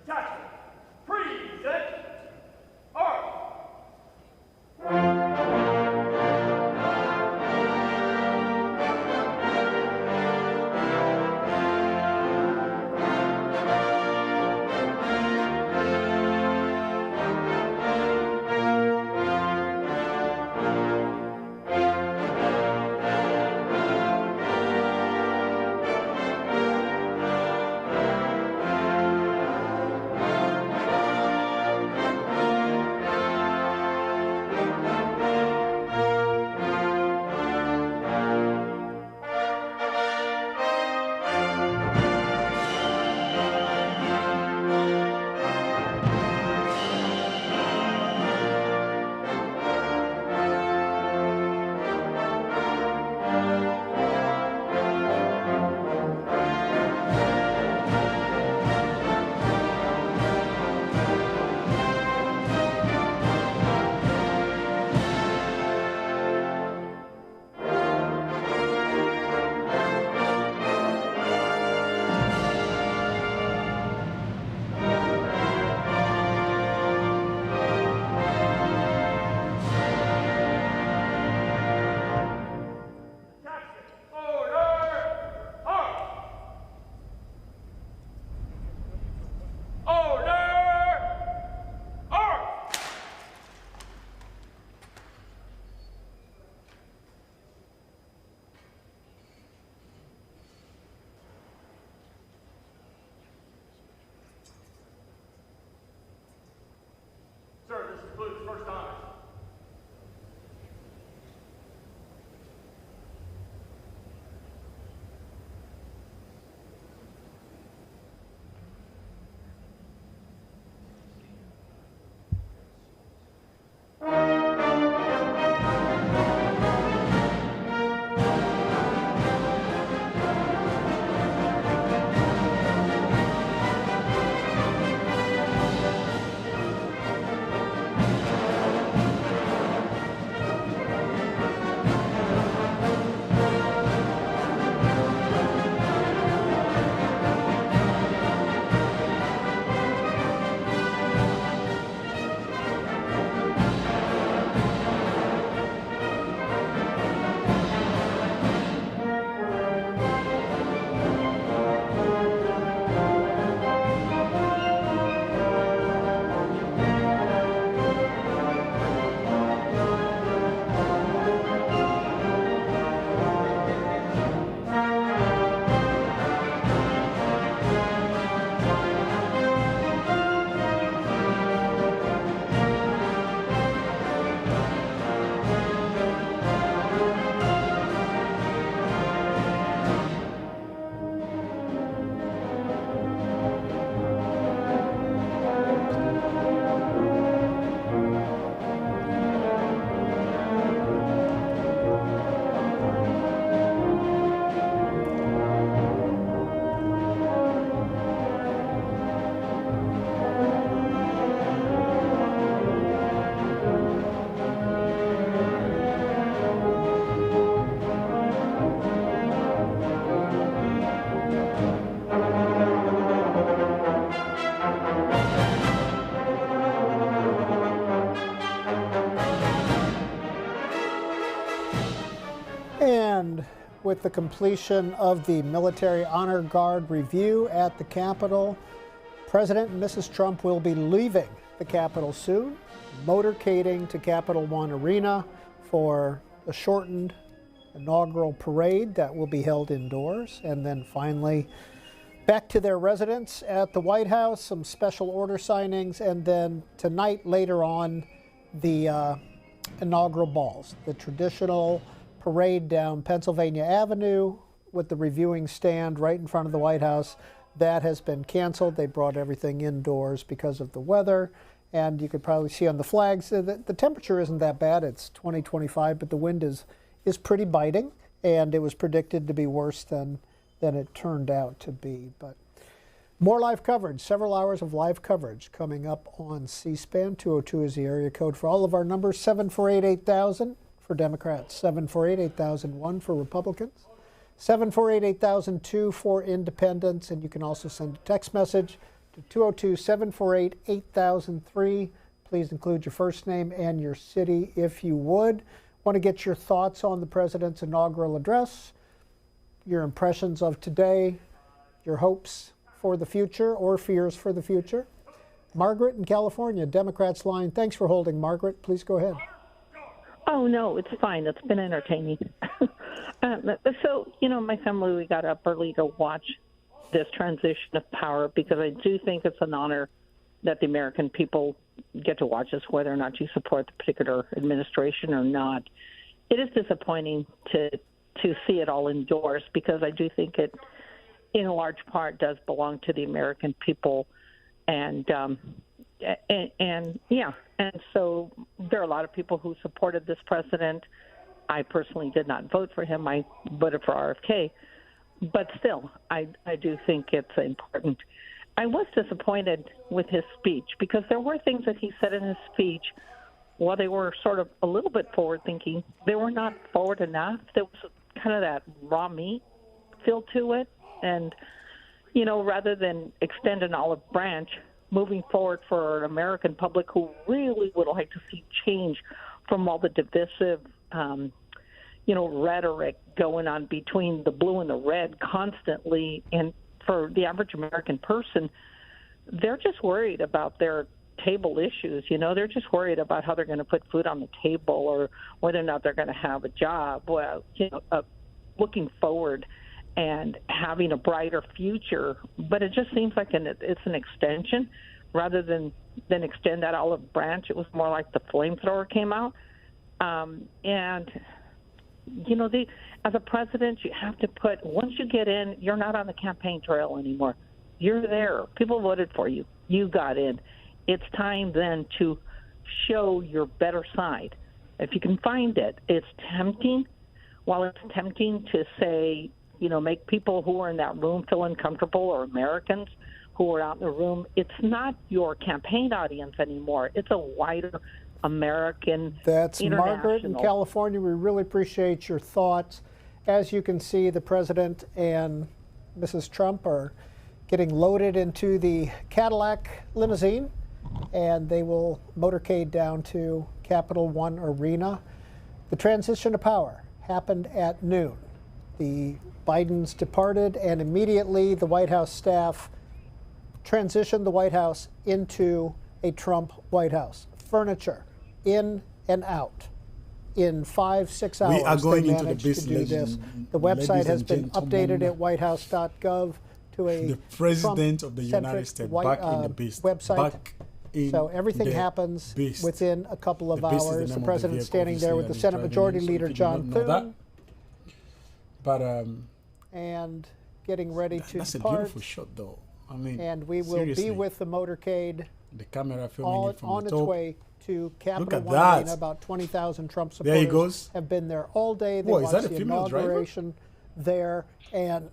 Attachment. Present. Arms. Sir, this includes first honors. And with the completion of the Military Honor Guard review at the Capitol, President and Mrs. Trump will be leaving the Capitol soon, motorcading to Capitol One Arena for a shortened inaugural parade that will be held indoors, and then finally back to their residence at the White House, some special order signings, and then tonight, later on, the inaugural balls, the traditional parade down Pennsylvania Avenue with the reviewing stand right in front of the White House. That has been canceled. They brought everything indoors because of the weather, and you could probably see on the flags that the temperature isn't that bad. It's 20-25, but the wind is pretty biting, and it was predicted to be worse than it turned out to be. But more live coverage, several hours of live coverage coming up on C-SPAN. 202 is the area code for all of our numbers. 748-8000 for Democrats, 748-8001 for Republicans, 748-8002 for Independents, and you can also send a text message to 202-748-8003. Please include your first name and your city if you would. Want to get your thoughts on the president's inaugural address, your impressions of today, your hopes for the future or fears for the future. Margaret in California, Democrats line. Thanks for holding, Margaret. Please go ahead. Oh, no, it's fine. It's been entertaining. So, my family, we got up early to watch this transition of power because I do think it's an honor that the American people get to watch this, whether or not you support the particular administration or not. It is disappointing to see it all endorsed because I do think it, in a large part, does belong to the American people. And so there are a lot of people who supported this president. I personally did not vote for him. I voted for RFK. But still, I do think it's important. I was disappointed with his speech because there were things that he said in his speech, while they were sort of a little bit forward-thinking, they were not forward enough. There was kind of that raw meat feel to it. And, rather than extend an olive branch, moving forward for an American public who really would like to see change from all the divisive, rhetoric going on between the blue and the red constantly. And for the average American person, they're just worried about their table issues. They're just worried about how they're going to put food on the table or whether or not they're going to have a job. Well, looking forward and having a brighter future. But it just seems like it's an extension rather than extend that olive branch. It was more like the flamethrower came out. As a president, you have to once you get in, you're not on the campaign trail anymore. You're there. People voted for you. You got in. It's time then to show your better side. If you can find it, it's tempting. While it's tempting to say, make people who are in that room feel uncomfortable or Americans who are out in the room, it's not your campaign audience anymore. It's a wider American. That's Margaret in California. We really appreciate your thoughts. As you can see, the president and Mrs. Trump are getting loaded into the Cadillac limousine, and they will motorcade down to Capital One Arena. The transition of power happened at noon. The Bidens departed, and immediately the White House staff transitioned the White House into a Trump White House. Furniture in and out. In 5-6 hours, we are going they into managed the to do this. The website has been updated at whitehouse.gov to a the president of the United States back in the beast website. So everything happens within a couple of hours. The president standing there with the Senate Majority Leader John Thune, and getting ready to that's depart. A beautiful shot, though. I mean, and we will seriously. be with the motorcade. The camera filming it from on the its top. way to Capital One that. Arena. About 20,000 Trump There he supporters goes. have been there all day. They Whoa, is watched that a the female driver? inauguration there, and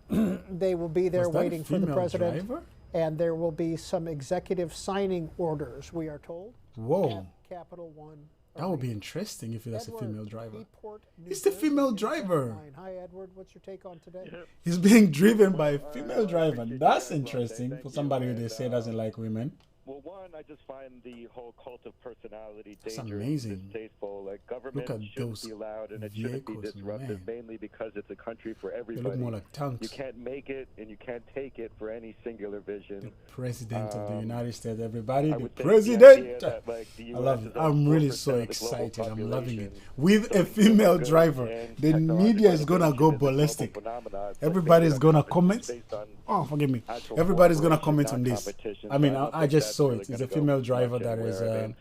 they will be there Was that a waiting for the female president. driver? And there will be some executive signing orders, we are told. Whoa. At Capital One. That would be interesting if that's a female driver. Newport, It's the female driver. Hi, Edward. What's your take on today? He's being driven by a female driver. That's interesting for somebody who they say doesn't like women. Well, one, I just find the whole cult of personality That's dangerous, amazing. distasteful. Like, government Look at shouldn't those be allowed, and it shouldn't be vehicles, disruptive, man. mainly because it's a country for They everybody. look more like tanks. You can't make it, and you can't take it for any singular vision. President of the United States, everybody. I The would think president. the idea that, like, the I love US it. is I'm really 4% so of the global excited. I'm loving it. population, With a female goods driver, and the technological media is gonna go innovation is a global ballistic. phenomenon. It's Everybody's like gonna based comment. on Oh, forgive me. actual Everybody's gonna cooperation, comment on not this. competition. I mean, So don't I think just that's saw really it. It's gonna a go female much driver that is anywhere.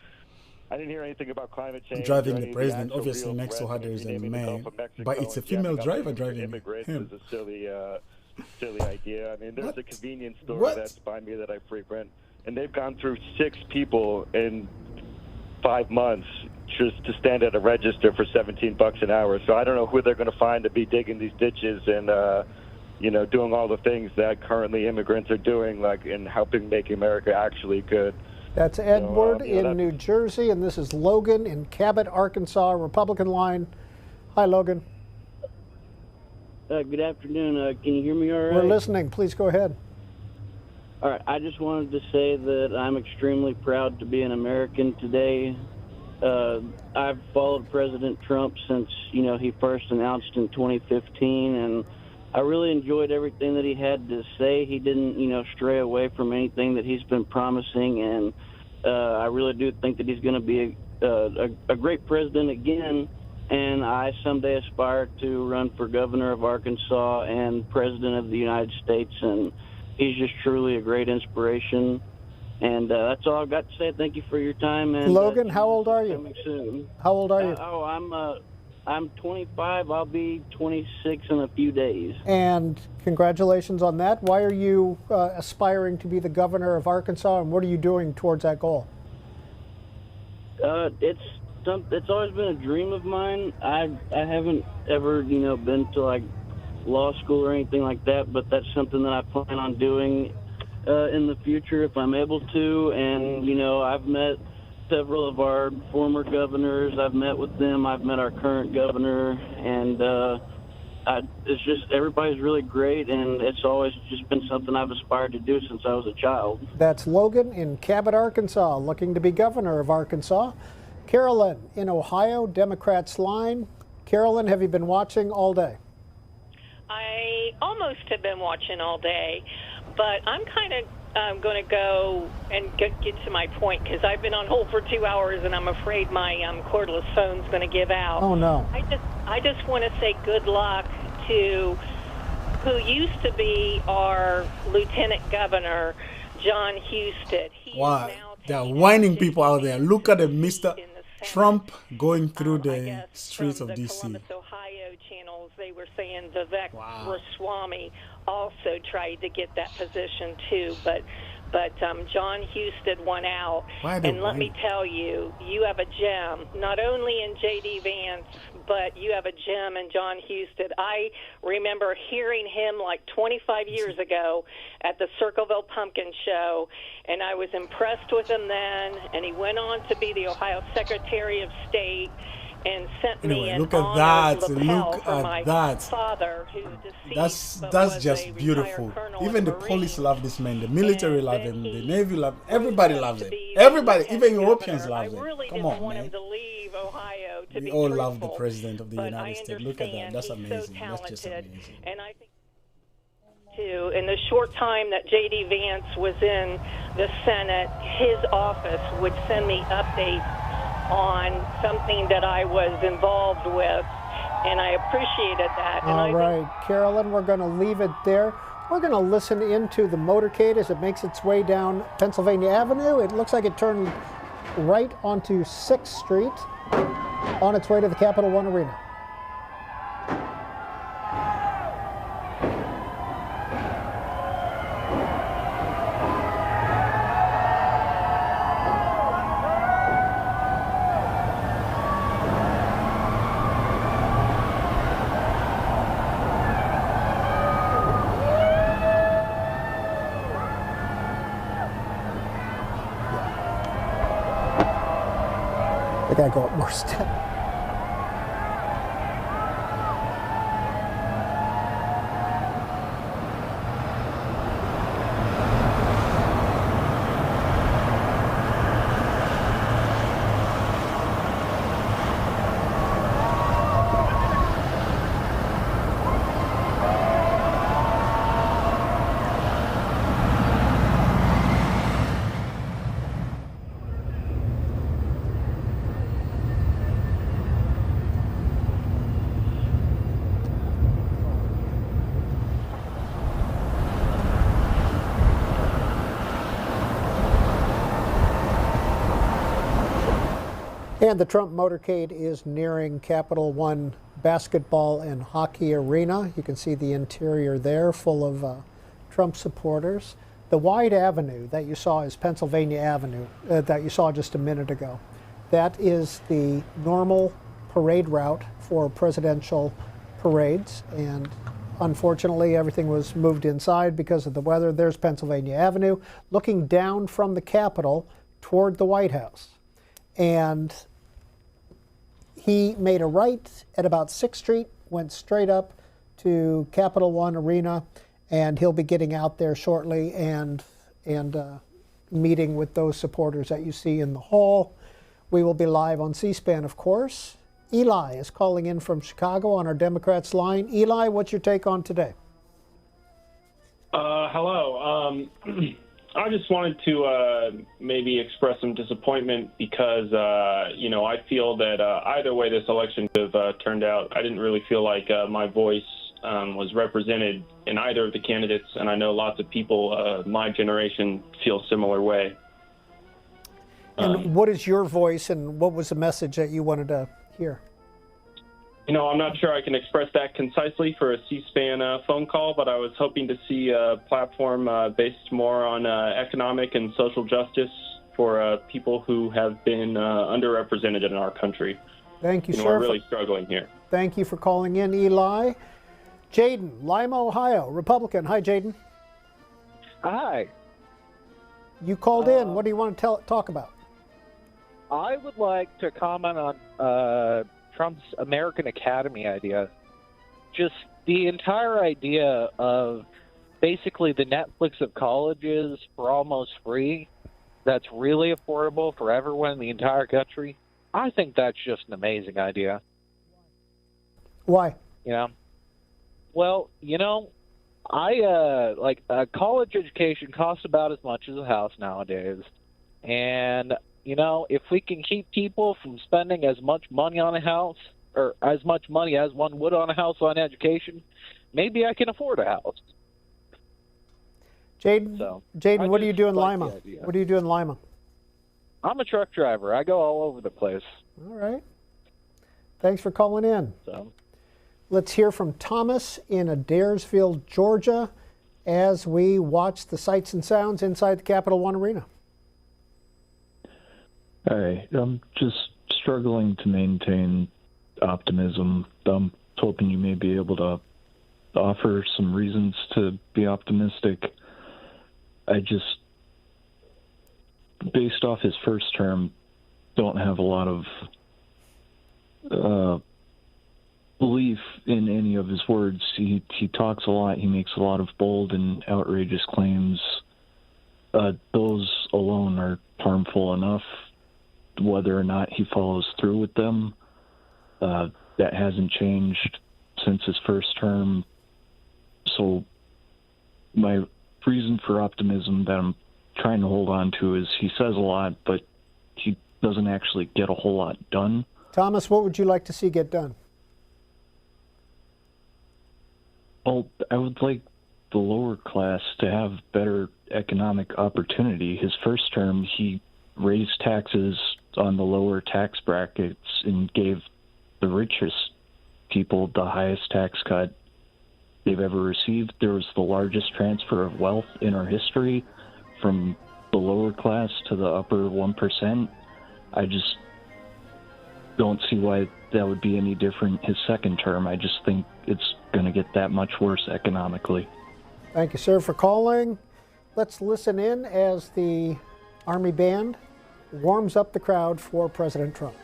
I didn't hear anything about climate change. driving or the any of president. actual Obviously, real next to her threats. there is a Renaming the Gulf man, of Mexico but it's a and female jamming driver up driving immigrants him. is a silly idea. I mean, there's What? a convenience store What? that's by me that I frequent, and they've gone through 6 people in 5 months just to stand at a register for $17 an hour. So I don't know who they're going to find to be digging these ditches and doing all the things that currently immigrants are doing, like in helping make America actually good. That's Edward in that's- New Jersey, and this is Logan in Cabot, Arkansas, Republican line. Hi, Logan. Good afternoon. Can you hear me all right? We're listening. Please go ahead. All right, I just wanted to say that I'm extremely proud to be an American today. I've followed President Trump since, he first announced in 2015, and I really enjoyed everything that he had to say. He didn't, stray away from anything that he's been promising, and I really do think that he's going to be a great president again, and I someday aspire to run for governor of Arkansas and president of the United States, and he's just truly a great inspiration. And that's all I've got to say. Thank you for your time. And Logan, how old are you? Coming soon. How old are you? I'm 25. I'll be 26 in a few days. And congratulations on that. Why are you aspiring to be the governor of Arkansas, and what are you doing towards that goal? It's always been a dream of mine. I haven't ever, been to like law school or anything like that, but that's something that I plan on doing in the future if I'm able to. And, I've met several of our former governors. I've met with them. I've met our current governor. And it's just everybody's really great. And it's always just been something I've aspired to do since I was a child. That's Logan in Cabot, Arkansas, looking to be governor of Arkansas. Carolyn in Ohio, Democrats line. Carolyn, have you been watching all day? I almost have been watching all day, but I'm kind of going to go and get to my point because I've been on hold for 2 hours and I'm afraid my cordless phone's going to give out. Oh, no. I just want to say good luck to who used to be our lieutenant governor, John Husted. Wow, they're whining people out there. Look at the Mr. Trump going through the streets of D.C. Columbus, Ohio channels, they were saying Vivek Ramaswamy also tried to get that position too, but John Husted won out. And let me tell you, you have a gem, not only in J.D. Vance, but you have a gem in John Husted. I remember hearing him like 25 years ago at the Circleville Pumpkin Show, and I was impressed with him then, and he went on to be the Ohio Secretary of State and sent me an look at honored that. lapel Look for at my that. father, who's deceased. That's just beautiful. Even the police love this man. The military love him. The Navy love him. Everybody loves him. Everybody, even Europeans love him. Come on, man. We all love the president of the United States. Look at that. That's amazing. That's just amazing. And I think too, in the short time that J.D. Vance was in the Senate, his office would send me updates on something that I was involved with, and I appreciated that. All right, Carolyn, we're going to leave it there. We're going to listen into the motorcade as it makes its way down Pennsylvania Avenue. It looks like it turned right onto 6th Street on its way to the Capital One Arena. I gotta go up more steps. And the Trump motorcade is nearing Capital One basketball and hockey arena. You can see the interior there full of Trump supporters. The wide avenue that you saw is Pennsylvania Avenue, that you saw just a minute ago. That is the normal parade route for presidential parades, and unfortunately everything was moved inside because of the weather. There's Pennsylvania Avenue looking down from the Capitol toward the White House. And he made a right at about 6th Street, went straight up to Capital One Arena, and he'll be getting out there shortly. And and meeting with those supporters that you see in the hall. We will be live on C-SPAN, of course. Eli is calling in from Chicago on our Democrats line. Eli, what's your take on today? Hello. I just wanted to maybe express some disappointment because, I feel that either way this election could have turned out, I didn't really feel like my voice was represented in either of the candidates, and I know lots of people my generation feel a similar way. And what is your voice, and what was the message that you wanted to hear? I'm not sure I can express that concisely for a C-SPAN phone call, but I was hoping to see a platform based more on economic and social justice for people who have been underrepresented in our country. Thank you, sir. We're really struggling here. Thank you for calling in, Eli. Jaden, Lima, Ohio, Republican. Hi, Jaden. Hi. You called in. What do you want to talk about? I would like to comment on Trump's American Academy idea. Just the entire idea of basically the Netflix of colleges for almost free, that's really affordable for everyone in the entire country. I think that's just an amazing idea. Why? Well, I a college education costs about as much as a house nowadays. And if we can keep people from spending as much money on a house, or as much money as one would on a house on education, maybe I can afford a house. Jaden, what do you do in Lima? What do you do in Lima? I'm a truck driver. I go all over the place. All right. Thanks for calling in. Let's hear from Thomas in Adairsville, Georgia, as we watch the sights and sounds inside the Capital One Arena. Hi, I'm just struggling to maintain optimism. I'm hoping you may be able to offer some reasons to be optimistic. I just, based off his first term, don't have a lot of belief in any of his words. He talks a lot. He makes a lot of bold and outrageous claims. Those alone are harmful enough. Whether or not he follows through with them, that hasn't changed since his first term. So my reason for optimism that I'm trying to hold on to is he says a lot, but he doesn't actually get a whole lot done. Thomas, what would you like to see get done? Well, I would like the lower class to have better economic opportunity. His first term, he raised taxes on the lower tax brackets and gave the richest people the highest tax cut they've ever received. There was the largest transfer of wealth in our history from the lower class to the upper 1%. I just don't see why that would be any different his second term. I just think it's going to get that much worse economically. Thank you, sir, for calling. Let's listen in as the Army Band warms up the crowd for President Trump.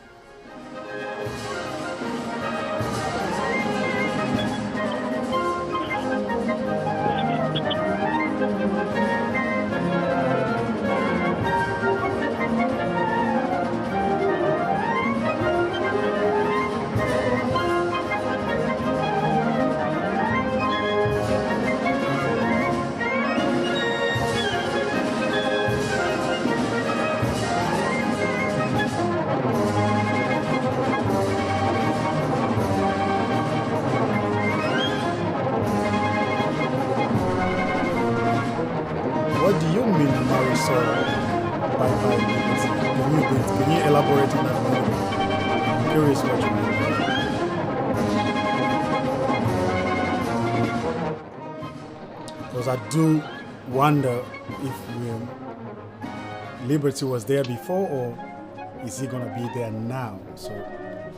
What do you mean, Marisol, by liberty? Can you elaborate on that a little bit? I'm curious what you mean. Because I do wonder if liberty was there before, or is he going to be there now? So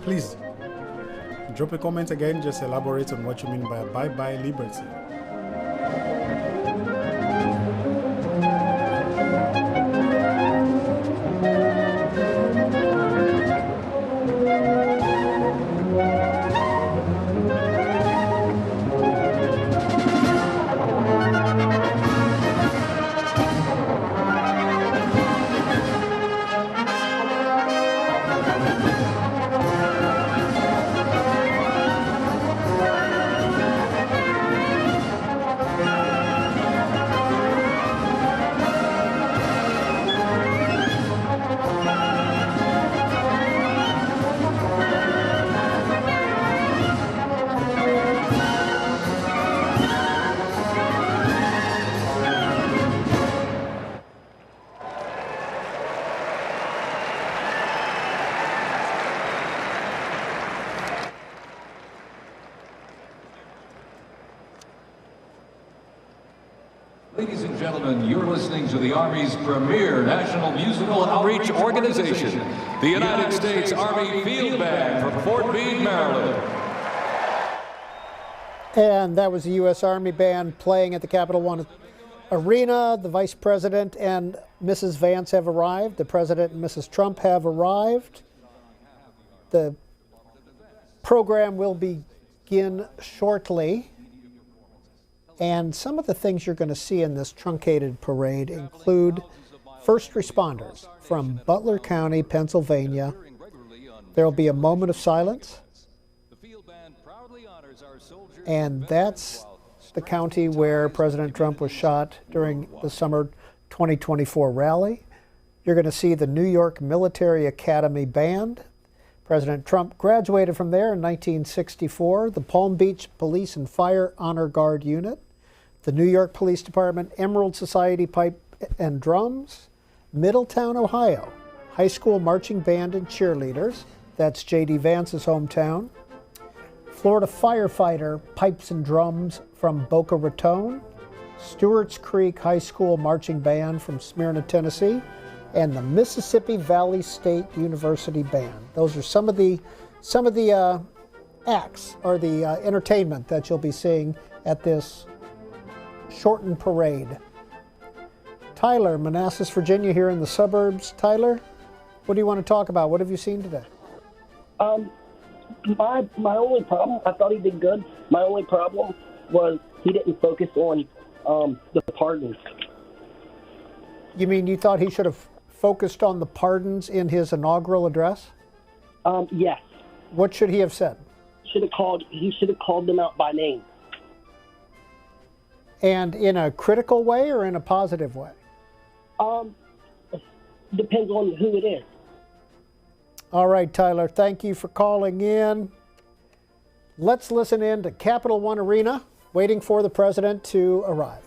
please, drop a comment again, just elaborate on what you mean by bye-bye liberty. gentlemen, you're listening to the Army's premier national musical outreach organization, the United States Army Field Band from Fort Meade, Maryland. And that was the U.S. Army Band playing at the Capital One Arena. The Vice President and Mrs. Vance have arrived. The President and Mrs. Trump have arrived. The program will begin shortly. And some of the things you're going to see in this truncated parade include first responders from Butler County, Pennsylvania. There will be a moment of silence. And that's the county where President Trump was shot during the summer 2024 rally. You're going to see the New York Military Academy Band. President Trump graduated from there in 1964. The Palm Beach Police and Fire Honor Guard Unit. The New York Police Department Emerald Society Pipe and Drums. Middletown, Ohio. High School Marching Band and Cheerleaders. That's J.D. Vance's hometown. Florida Firefighter Pipes and Drums from Boca Raton, Stewart's Creek High School Marching Band from Smyrna, Tennessee, and the Mississippi Valley State University Band. Those are some of the acts or the entertainment that you'll be seeing at this shortened parade. Tyler, Manassas, Virginia, here in the suburbs. Tyler, what do you want to talk about? What have you seen today? My only problem, I thought he did good. My only problem was he didn't focus on the pardons. You mean you thought he should have focused on the pardons in his inaugural address? Yes. What should he have said? He should have called them out by name. And in a critical way or in a positive way? Depends on who it is. All right, Tyler, thank you for calling in. Let's listen in to Capital One Arena, waiting for the president to arrive.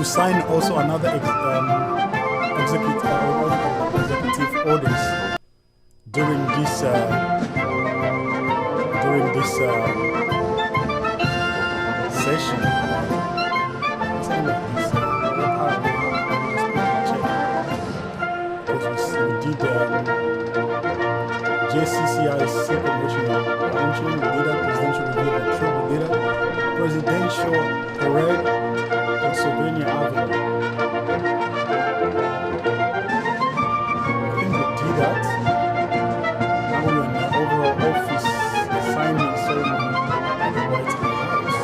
to sign also another executive orders during this session. What's the name of this? Because we did JCCI's congressional launching, we did a presidential review of the troop, we did a presidential parade, Pennsylvania Avenue. I think we did that. Now we're in the overall office signing ceremony at the White House.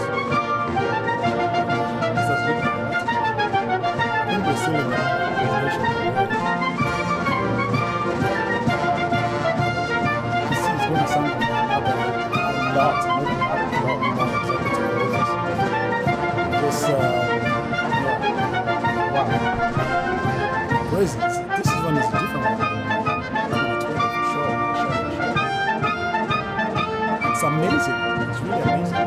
This is looking at that. I think we're still in the presidential parade. This is going to sound like another lot, maybe not a lot more executive orders. This, wow. Crazy. This is one is a different one. For sure. It's amazing. It's really amazing.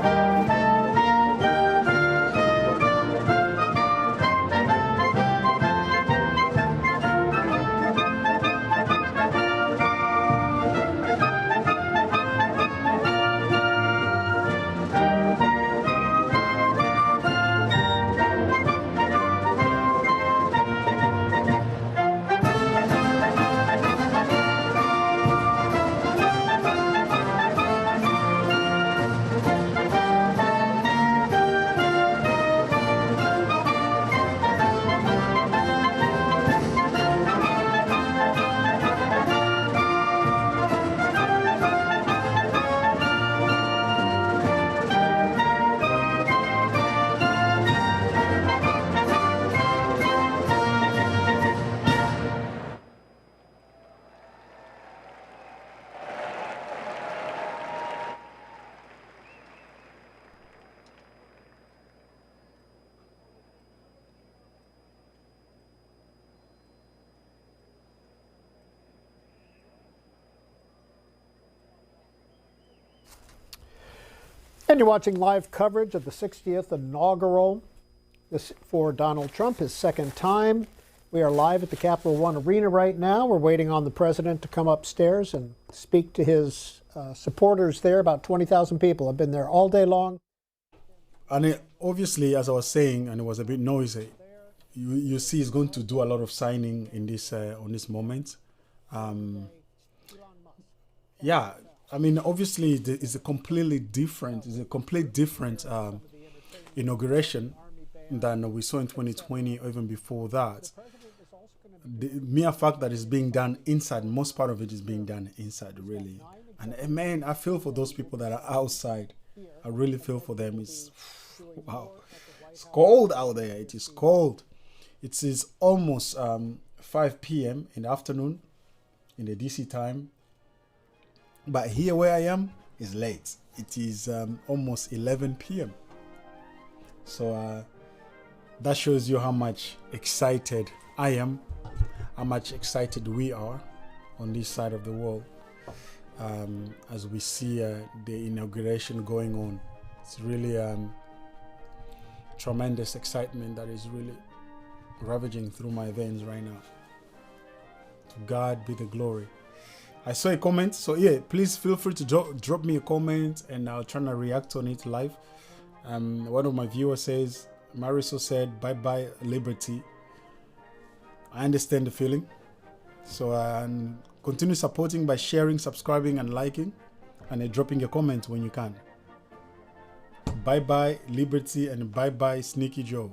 And you're watching live coverage of the 60th inaugural for Donald Trump, his second time. We are live at the Capital One Arena right now. We're waiting on the president to come upstairs and speak to his supporters there. About 20,000 people have been there all day long. And obviously, as I was saying, and it was a bit noisy, you see he's going to do a lot of signing in this on this moment. Yeah. I mean, obviously, it's a complete different inauguration than we saw in 2020 or even before that. The mere fact that it's being done inside, most part of it is being done inside, really. And man, I feel for those people that are outside. I really feel for them. It's wow. It's cold out there. It is cold. It is almost 5 p.m. in the afternoon in the DC time. But here where I am is late. It is almost 11 p.m. So that shows you how much excited I am, how much excited we are on this side of the world as we see the inauguration going on. It's really tremendous excitement that is really ravaging through my veins right now. To God be the glory. I saw a comment, so yeah, please feel free to drop me a comment and I'll try to react on it live. One of my viewers says, Mariso said, bye-bye liberty. I understand the feeling. So continue supporting by sharing, subscribing and liking and dropping a comment when you can. Bye-bye liberty and bye-bye Sneaky Joe.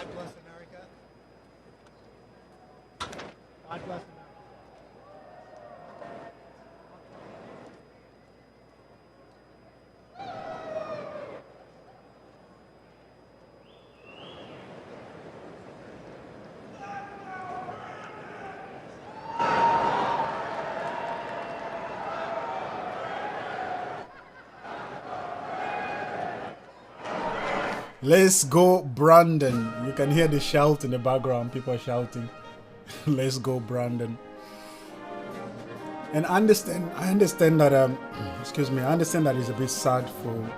God bless America. God bless America. Let's go, Brandon. You can hear the shout in the background. People are shouting. Let's go, Brandon. And I understand that, excuse me, I understand that it's a bit sad for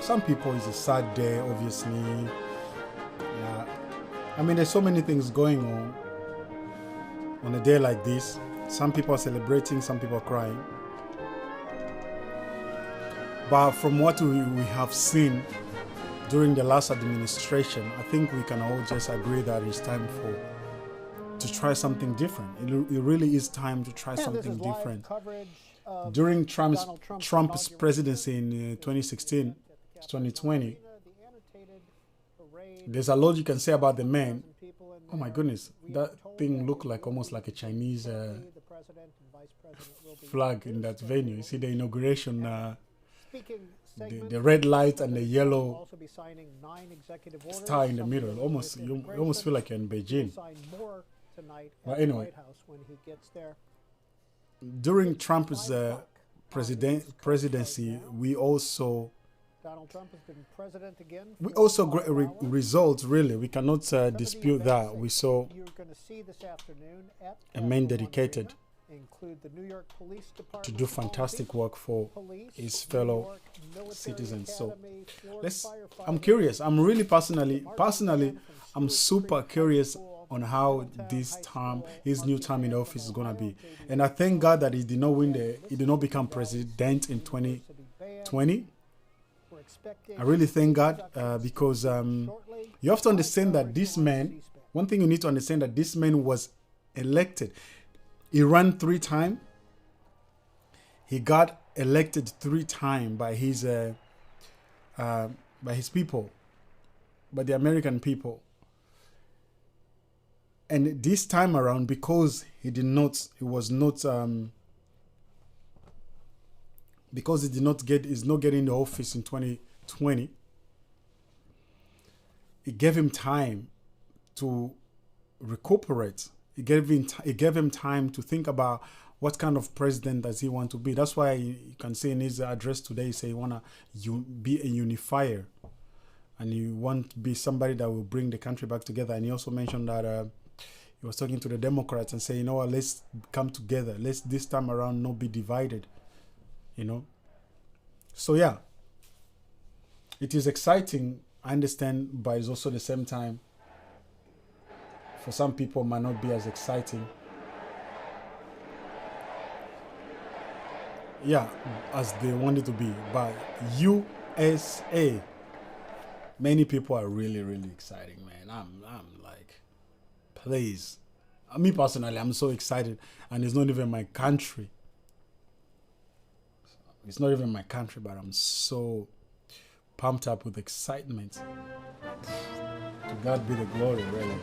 some people. It's a sad day, obviously. Yeah. I mean, there's so many things going on a day like this. Some people are celebrating, some people are crying. But from what we have seen during the last administration, I think we can all just agree that it's time to try something different. It really is time to try something different. During Trump's presidency in 2016, 2020, there's a lot you can say about the man. Oh my goodness, that thing looked like almost like a Chinese flag in that venue. You see the inauguration. The red light and the yellow star in the middle. You almost feel like you're in Beijing. But anyway, during Trump's presidency, we also got results. Really, we cannot dispute that. We saw a man dedicated to do fantastic work for his fellow citizens. So I'm curious. I'm really personally, I'm super curious on how his new term in office is gonna be. And I thank God that he did not become president in 2020. I really thank God because you have to understand that this man. One thing you need to understand that this man was elected. He ran 3 times. He got elected 3 times by his people, by the American people. And this time around, because he's not getting the office in 2020, it gave him time to recuperate. It gave him time to think about what kind of president does he want to be. That's why you can see in his address today, he said he want to be a unifier. And you want to be somebody that will bring the country back together. And he also mentioned that he was talking to the Democrats and saying, you know what, let's come together. Let's this time around not be divided. You know? So yeah, it is exciting, I understand, but it's also the same time, for some people, might not be as exciting. Yeah, as they want it to be. But USA, many people are really, really exciting, man. I'm like, please. Me personally, I'm so excited. And it's not even my country. It's not even my country, but I'm so pumped up with excitement. To God be the glory, really.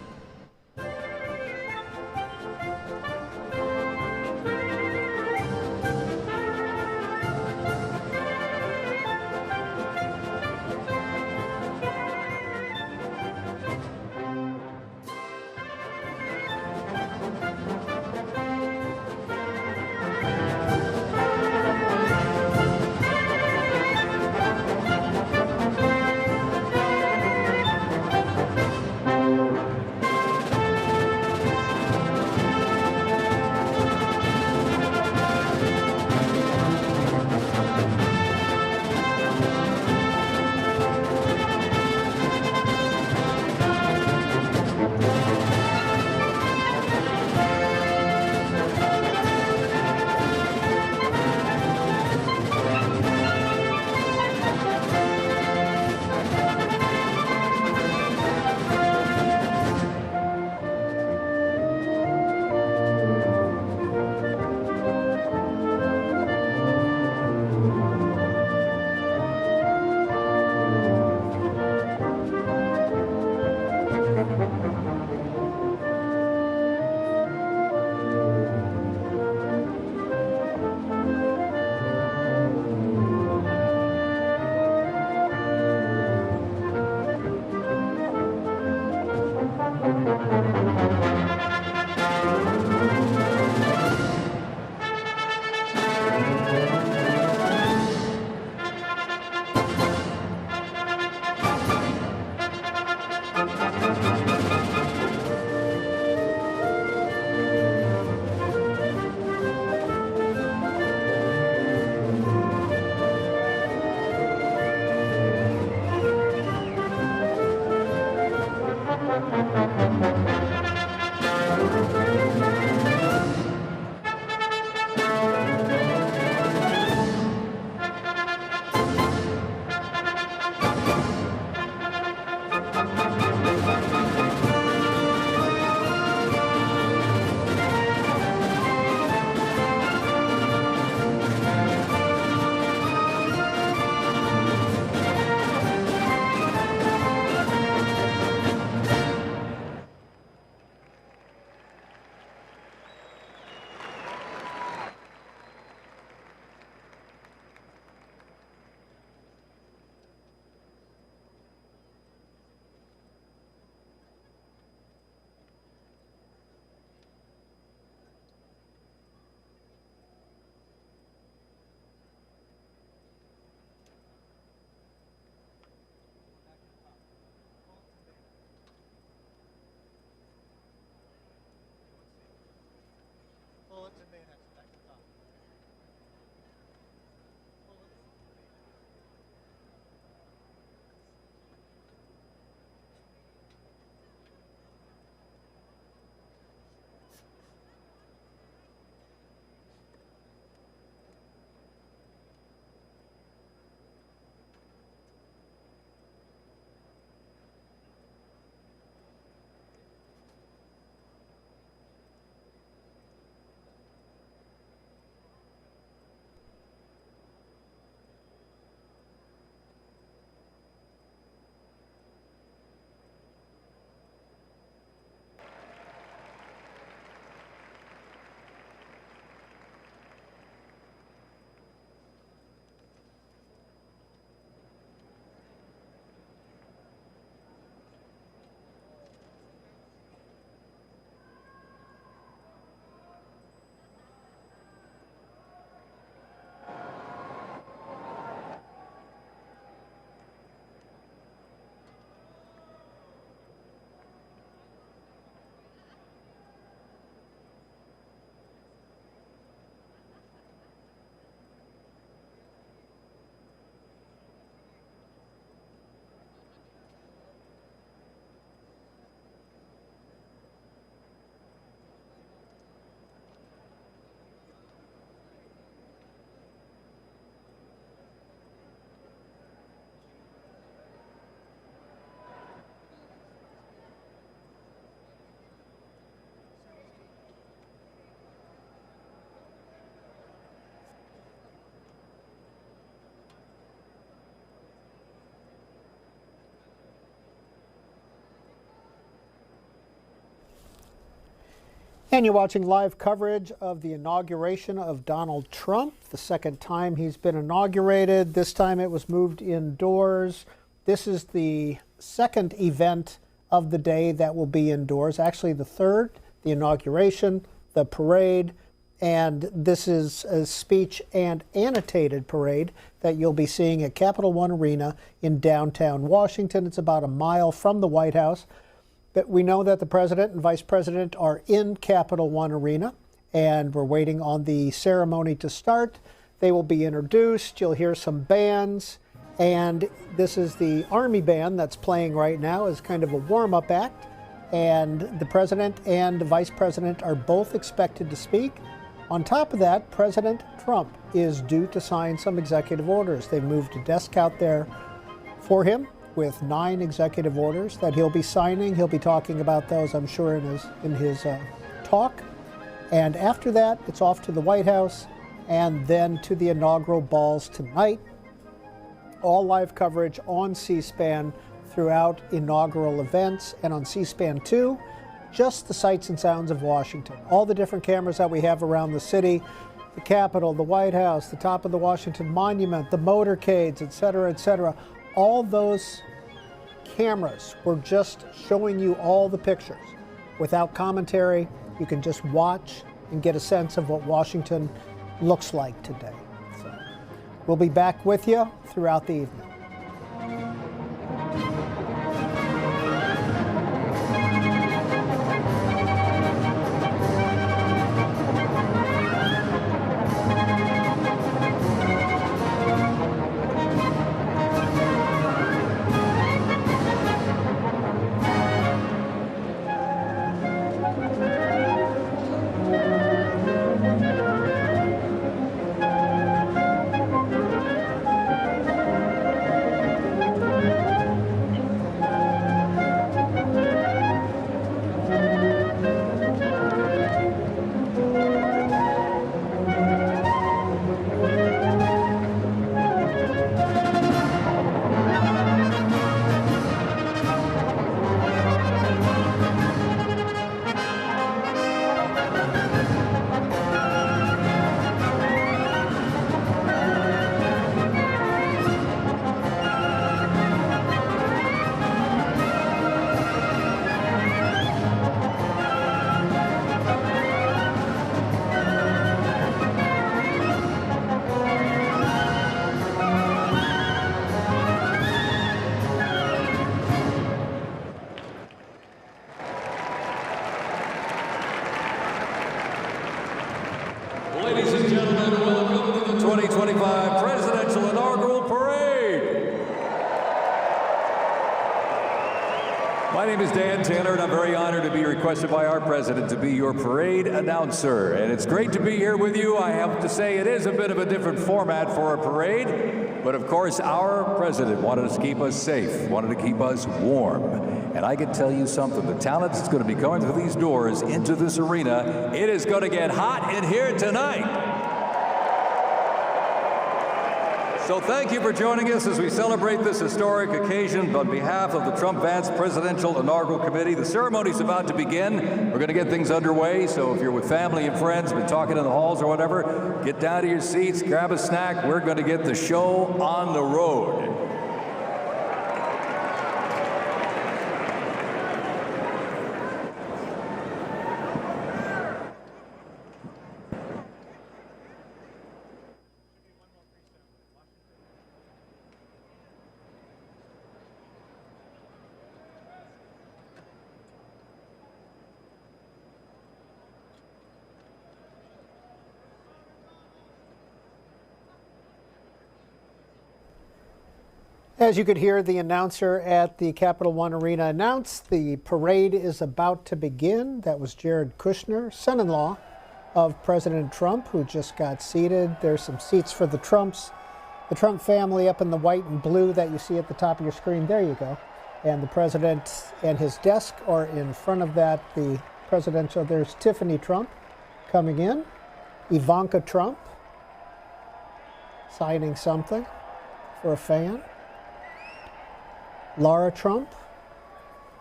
And you're watching live coverage of the inauguration of Donald Trump, the second time he's been inaugurated. This time it was moved indoors. This is the second event of the day that will be indoors. Actually, the third, the inauguration, the parade, and this is a speech and annotated parade that you'll be seeing at Capital One Arena in downtown Washington. It's about a mile from the White House. But we know that the president and vice president are in Capital One Arena, and we're waiting on the ceremony to start. They will be introduced. You'll hear some bands, and this is the Army band that's playing right now as kind of a warm-up act. And the president and the vice president are both expected to speak. On top of that, President Trump is due to sign some executive orders. They've moved a desk out there for him with 9 executive orders that he'll be signing. He'll be talking about those, I'm sure, in his talk. And after that, it's off to the White House and then to the inaugural balls tonight. All live coverage on C-SPAN throughout inaugural events, and on C-SPAN 2, just the sights and sounds of Washington. All the different cameras that we have around the city, the Capitol, the White House, the top of the Washington Monument, the motorcades, et cetera, all those cameras, we're just showing you all the pictures without commentary. You can just watch and get a sense of what Washington looks like today. So we'll be back with you throughout the evening. Ladies and gentlemen, welcome to the 2025 Presidential Inaugural Parade. My name is Dan Taylor, and I'm very honored to be requested by our president to be your parade announcer. And it's great to be here with you. I have to say it is a bit of a different format for a parade, but of course our president wanted to keep us safe, wanted to keep us warm. And I can tell you something, the talent that's going to be coming through these doors into this arena, it is going to get hot in here tonight. So thank you for joining us as we celebrate this historic occasion on behalf of the Trump-Vance Presidential Inaugural Committee. The ceremony's about to begin. We're going to get things underway, so if you're with family and friends, been talking in the halls or whatever, get down to your seats, grab a snack. We're going to get the show on the road. As you could hear the announcer at the Capital One Arena announce, the parade is about to begin. That was Jared Kushner, son-in-law of President Trump, who just got seated. There's some seats for the Trumps. The Trump family up in the white and blue that you see at the top of your screen. There you go. And the president and his desk are in front of that. The presidential, there's Tiffany Trump coming in. Ivanka Trump signing something for a fan. Laura Trump,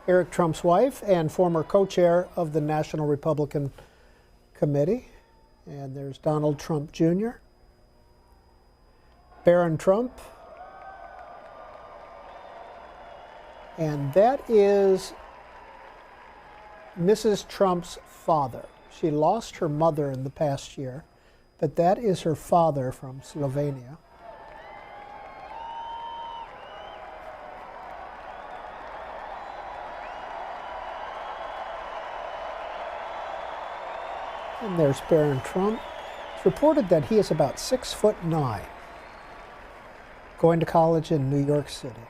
Eric Trump's wife and former co-chair of the National Republican committee. And there's Donald Trump Jr., Barron Trump, and that is Mrs. Trump's father. She lost her mother in the past year, but that is her father from Slovenia. And there's Barron Trump. It's reported that he is about 6'9", going to college in New York City.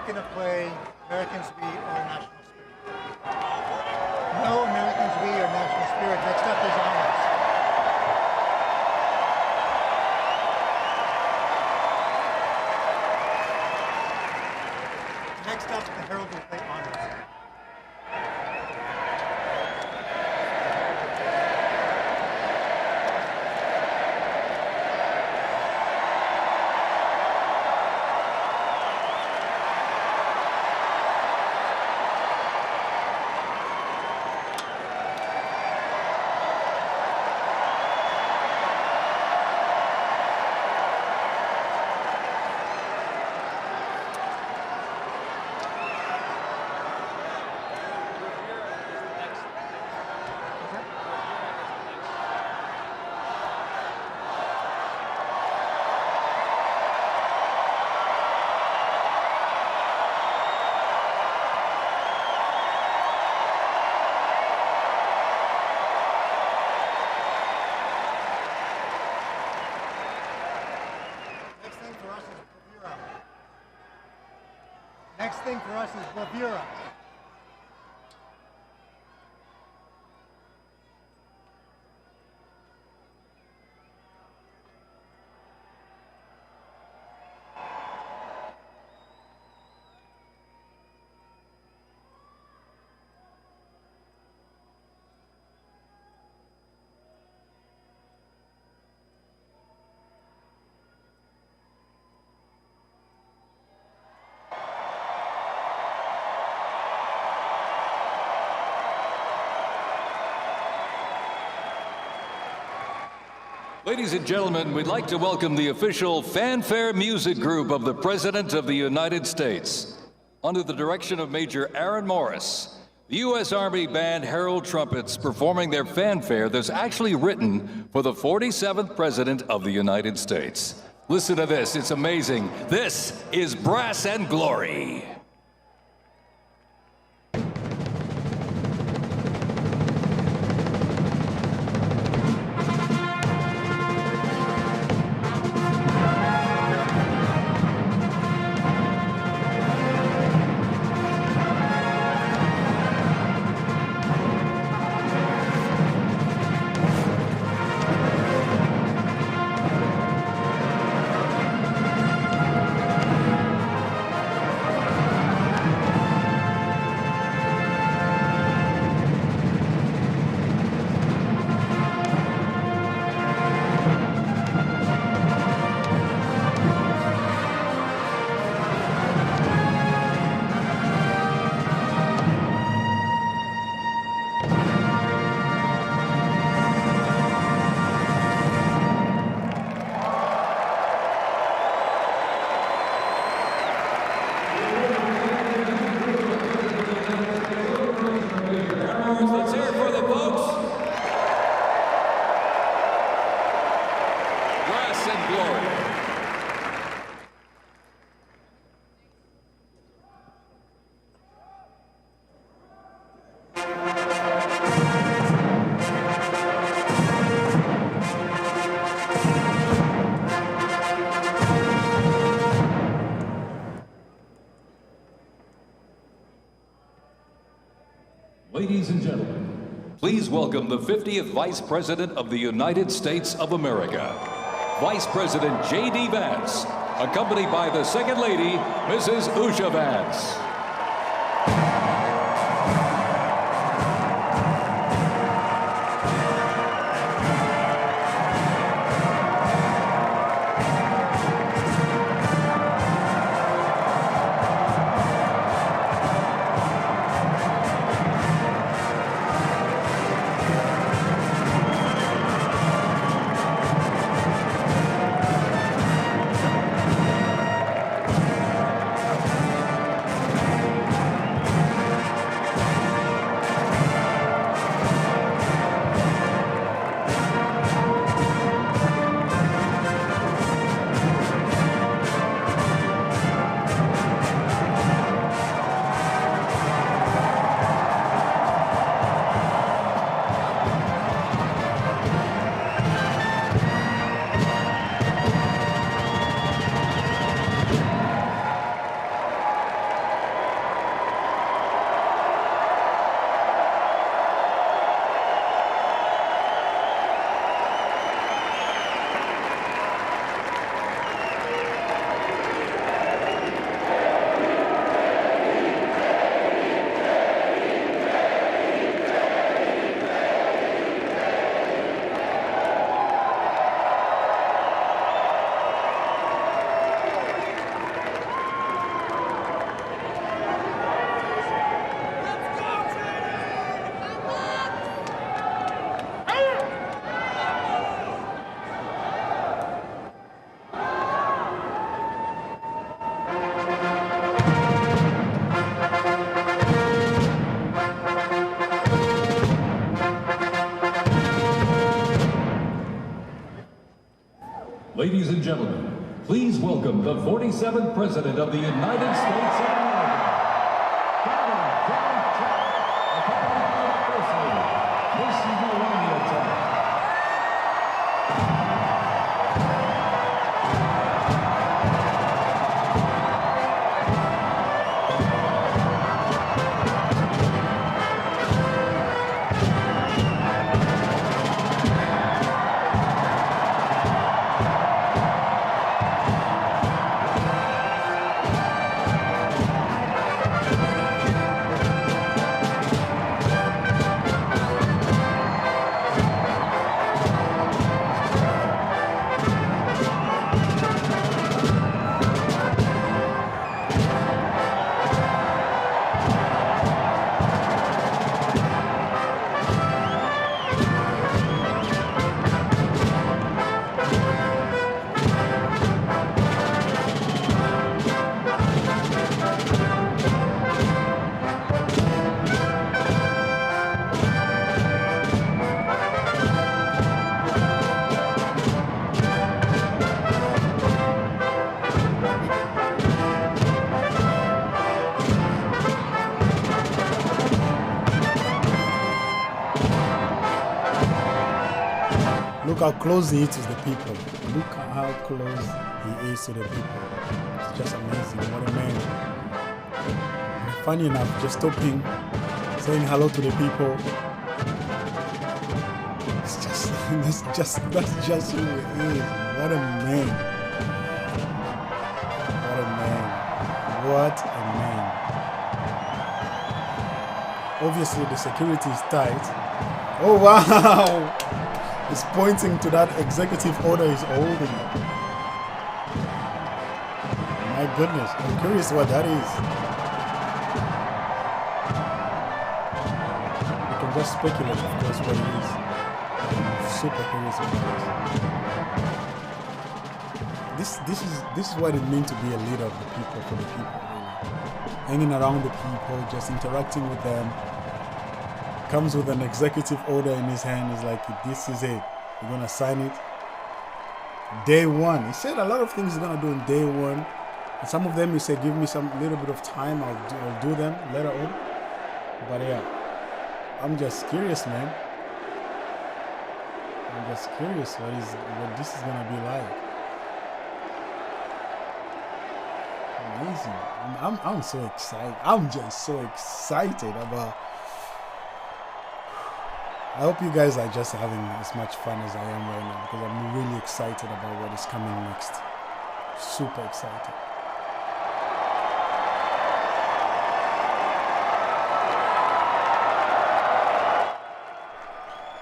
not going to play Americans We or National Spirit. No Americans We or National Spirit. Next up is honors. Next up, the Herald will play honors. thing for us is bravura. Ladies and gentlemen, we'd like to welcome the official fanfare music group of the President of the United States. Under the direction of Major Aaron Morris, the U.S. Army Band Herald Trumpets performing their fanfare that's actually written for the 47th President of the United States. Listen to this, it's amazing. This is Brass and Glory. Let's hear it for the folks. Brass and Glory. Ladies and gentlemen, please welcome the 50th Vice President of the United States of America, Vice President J.D. Vance, accompanied by the Second Lady, Mrs. Usha Vance. Ladies and gentlemen, please welcome the 47th President of the United States of America, Donald John Trump, accompanied by the First Lady. This is the Melania Trump. how close he is to the people. Look at how close he is to the people. It's just amazing. What a man. And funny enough, just stopping, saying hello to the people. It's just, that's just who he is. What a man. What a man. What a man. Obviously, the security is tight. Oh, wow. He's pointing to that executive order he's holding. My goodness, I'm curious what that is. You can just speculate, of course, what it is. I'm super curious what it is. This is what it means to be a leader of the people, for the people. Really. Hanging around the people, just interacting with them. Comes with an executive order in his hand. He's like, this is it. You're gonna sign it. Day one. He said a lot of things he's gonna do in day one. And some of them he said, give me some little bit of time. I'll do them later on. But yeah, I'm just curious, man. I'm just curious what this is gonna be like. Amazing. I'm so excited. I'm just so excited about. I hope you guys are just having as much fun as I am right now, because I'm really excited about what is coming next. Super excited.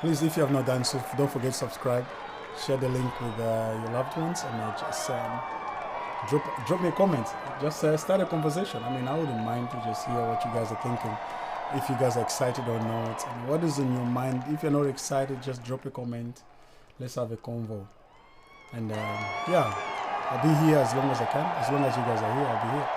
Please, if you have not done so, don't forget to subscribe. Share the link with your loved ones, and just drop me a comment. Just start a conversation. I mean, I wouldn't mind to just hear what you guys are thinking. If you guys are excited or not, and what is in your mind. If you're not excited, just drop a comment. Let's have a convo. And yeah, I'll be here as long as I can. As long as you guys are here, I'll be here.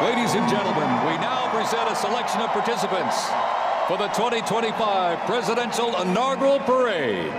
Ladies and gentlemen, we now present a selection of participants for the 2025 Presidential Inaugural Parade.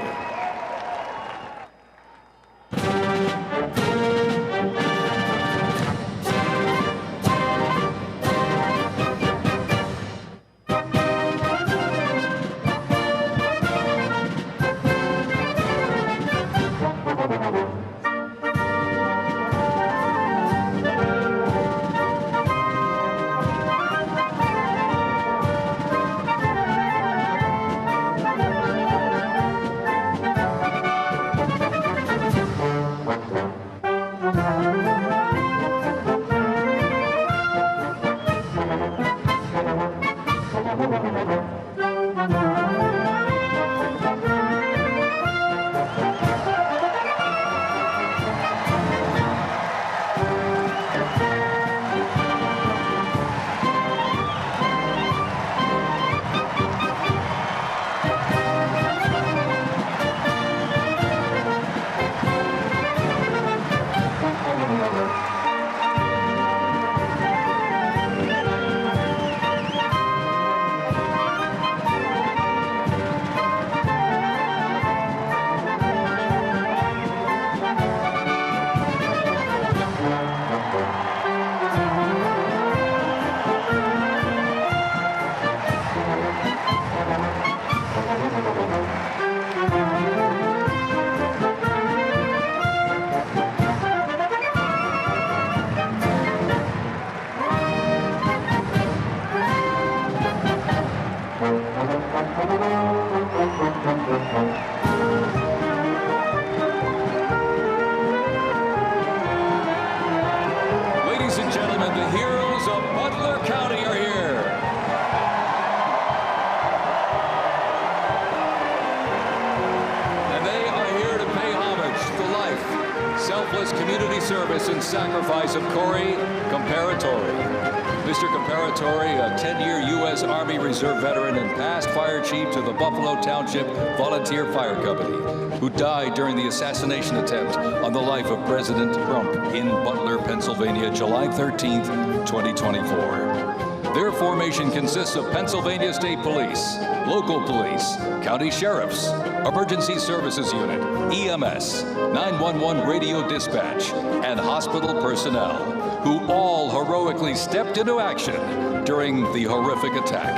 service and sacrifice of Corey Comparatori. Mr. Comparatori, a 10-year U.S. Army Reserve veteran and past fire chief to the Buffalo Township Volunteer Fire Company, who died during the assassination attempt on the life of President Trump in Butler, Pennsylvania, July 13th, 2024. Their formation consists of Pennsylvania State Police, local police, county sheriffs, emergency services unit, EMS, 911 radio dispatch, and hospital personnel, who all heroically stepped into action during the horrific attack.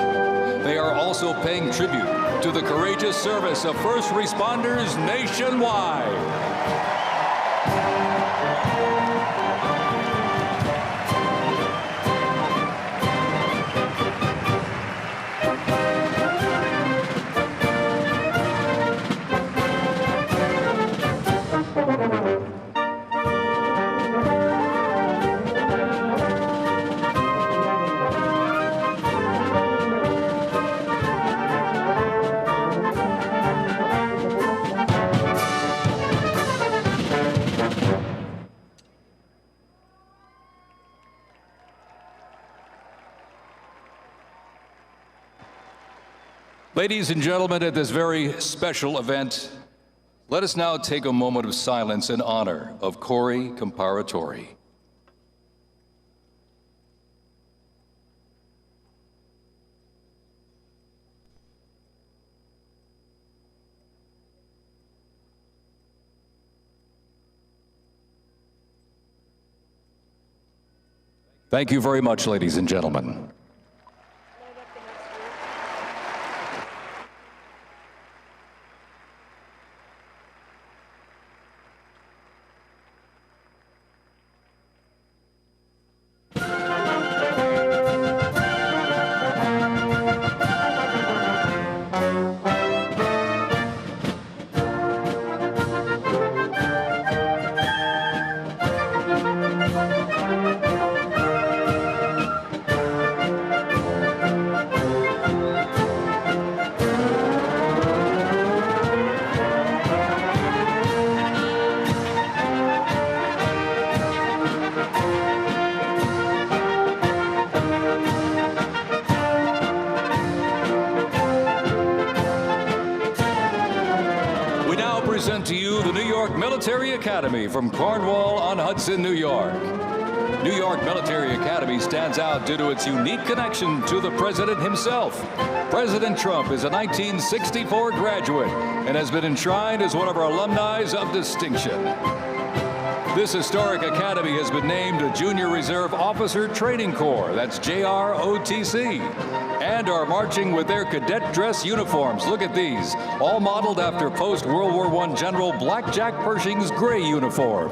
They are also paying tribute to the courageous service of first responders nationwide. Ladies and gentlemen, at this very special event, let us now take a moment of silence in honor of Corey Comparatori. Thank you very much, ladies and gentlemen. Present to you the New York Military Academy from Cornwall-on-Hudson, New York. New York Military Academy stands out due to its unique connection to the President himself. President Trump is a 1964 graduate and has been enshrined as one of our alumni of distinction. This historic academy has been named a Junior Reserve Officer Training Corps, that's JROTC, and are marching with their cadet dress uniforms. Look at these, all modeled after post-World War I General Blackjack Pershing's gray uniform.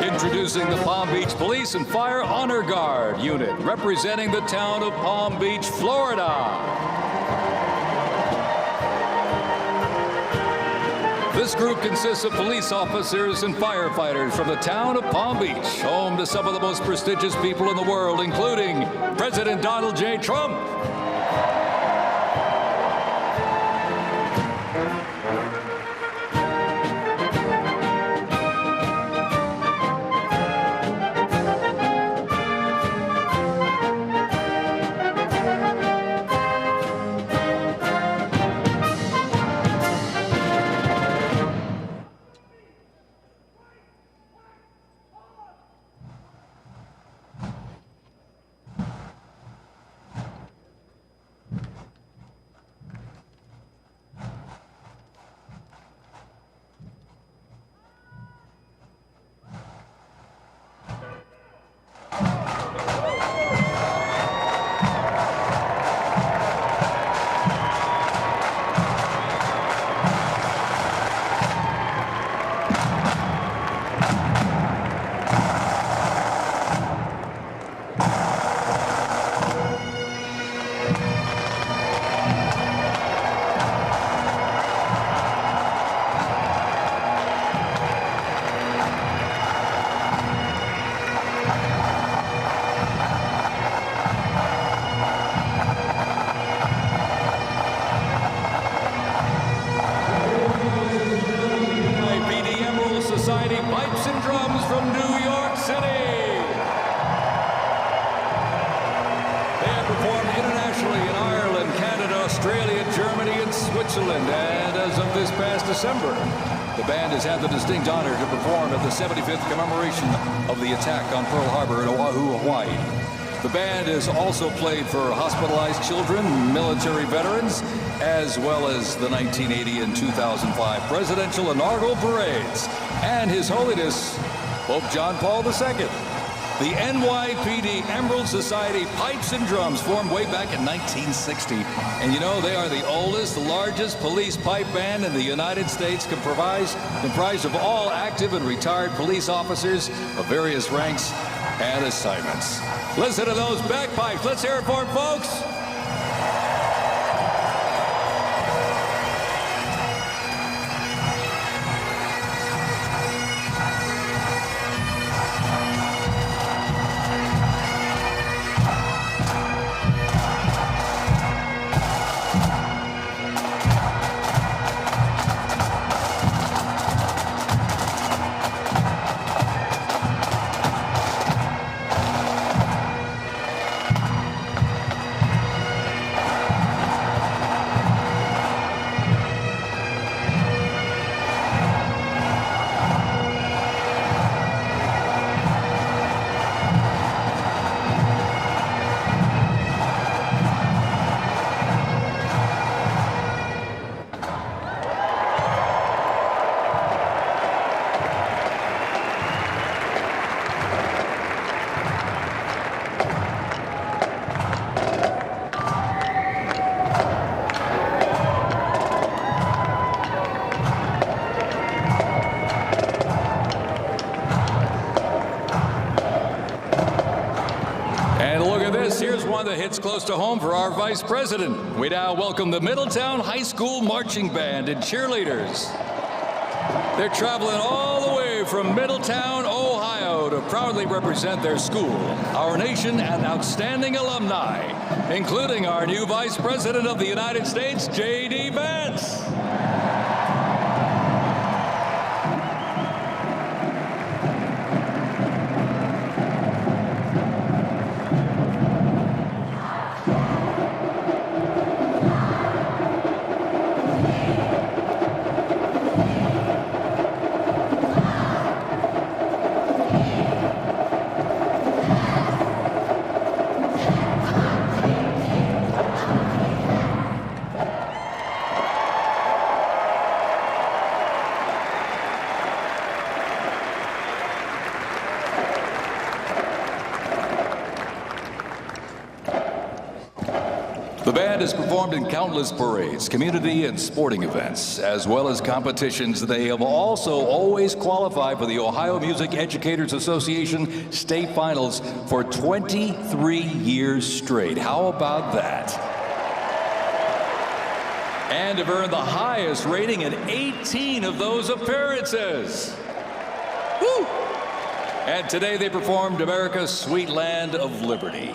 Introducing the Palm Beach Police and Fire Honor Guard unit, representing the town of Palm Beach, Florida. This group consists of police officers and firefighters from the town of Palm Beach, home to some of the most prestigious people in the world, including President Donald J. Trump. Australia, Germany, and Switzerland. And as of this past December, the band has had the distinct honor to perform at the 75th commemoration of the attack on Pearl Harbor in Oahu, Hawaii. The band has also played for hospitalized children, military veterans, as well as the 1980 and 2005 presidential inaugural parades, and His Holiness Pope John Paul II. The NYPD Emerald Society Pipes and Drums formed way back in 1960. And you know, they are the oldest, largest police pipe band in the United States, comprised of all active and retired police officers of various ranks and assignments. Listen to those bagpipes. Let's hear it for them, folks. Here's one that hits close to home for our Vice President. We now welcome the Middletown High School Marching Band and cheerleaders. They're traveling all the way from Middletown, Ohio to proudly represent their school, our nation, and outstanding alumni, including our new Vice President of the United States, J.D. Vance. The band has performed in countless parades, community and sporting events, as well as competitions. They have also always qualified for the Ohio Music Educators Association state finals for 23 years straight. How about that? And have earned the highest rating in 18 of those appearances. Woo! And today they performed America's Sweet Land of Liberty.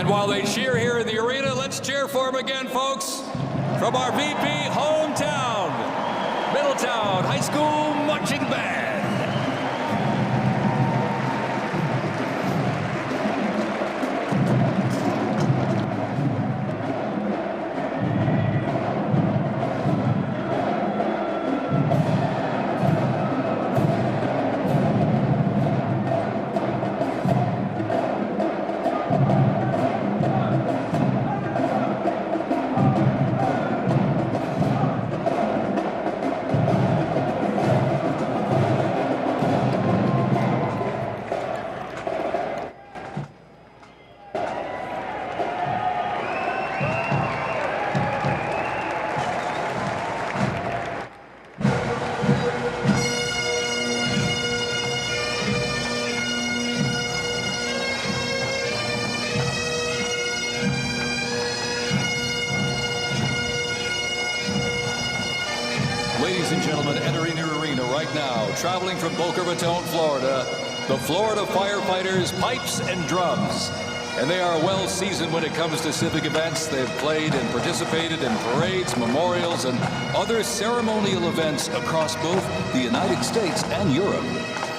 And while they cheer here in the arena, let's cheer for him again, folks, from our VP hometown, Middletown High School Marching Band. Ladies and gentlemen, entering the arena right now, traveling from Boca Raton, Florida, the Florida Firefighters Pipes and Drums. And they are well seasoned when it comes to civic events. They've played and participated in parades, memorials, and other ceremonial events across both the United States and Europe.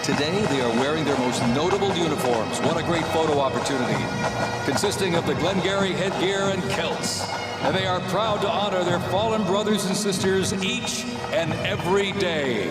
Today, they are wearing their most notable uniforms. What a great photo opportunity. Consisting of the Glengarry headgear and kilts. And they are proud to honor their fallen brothers and sisters each and every day.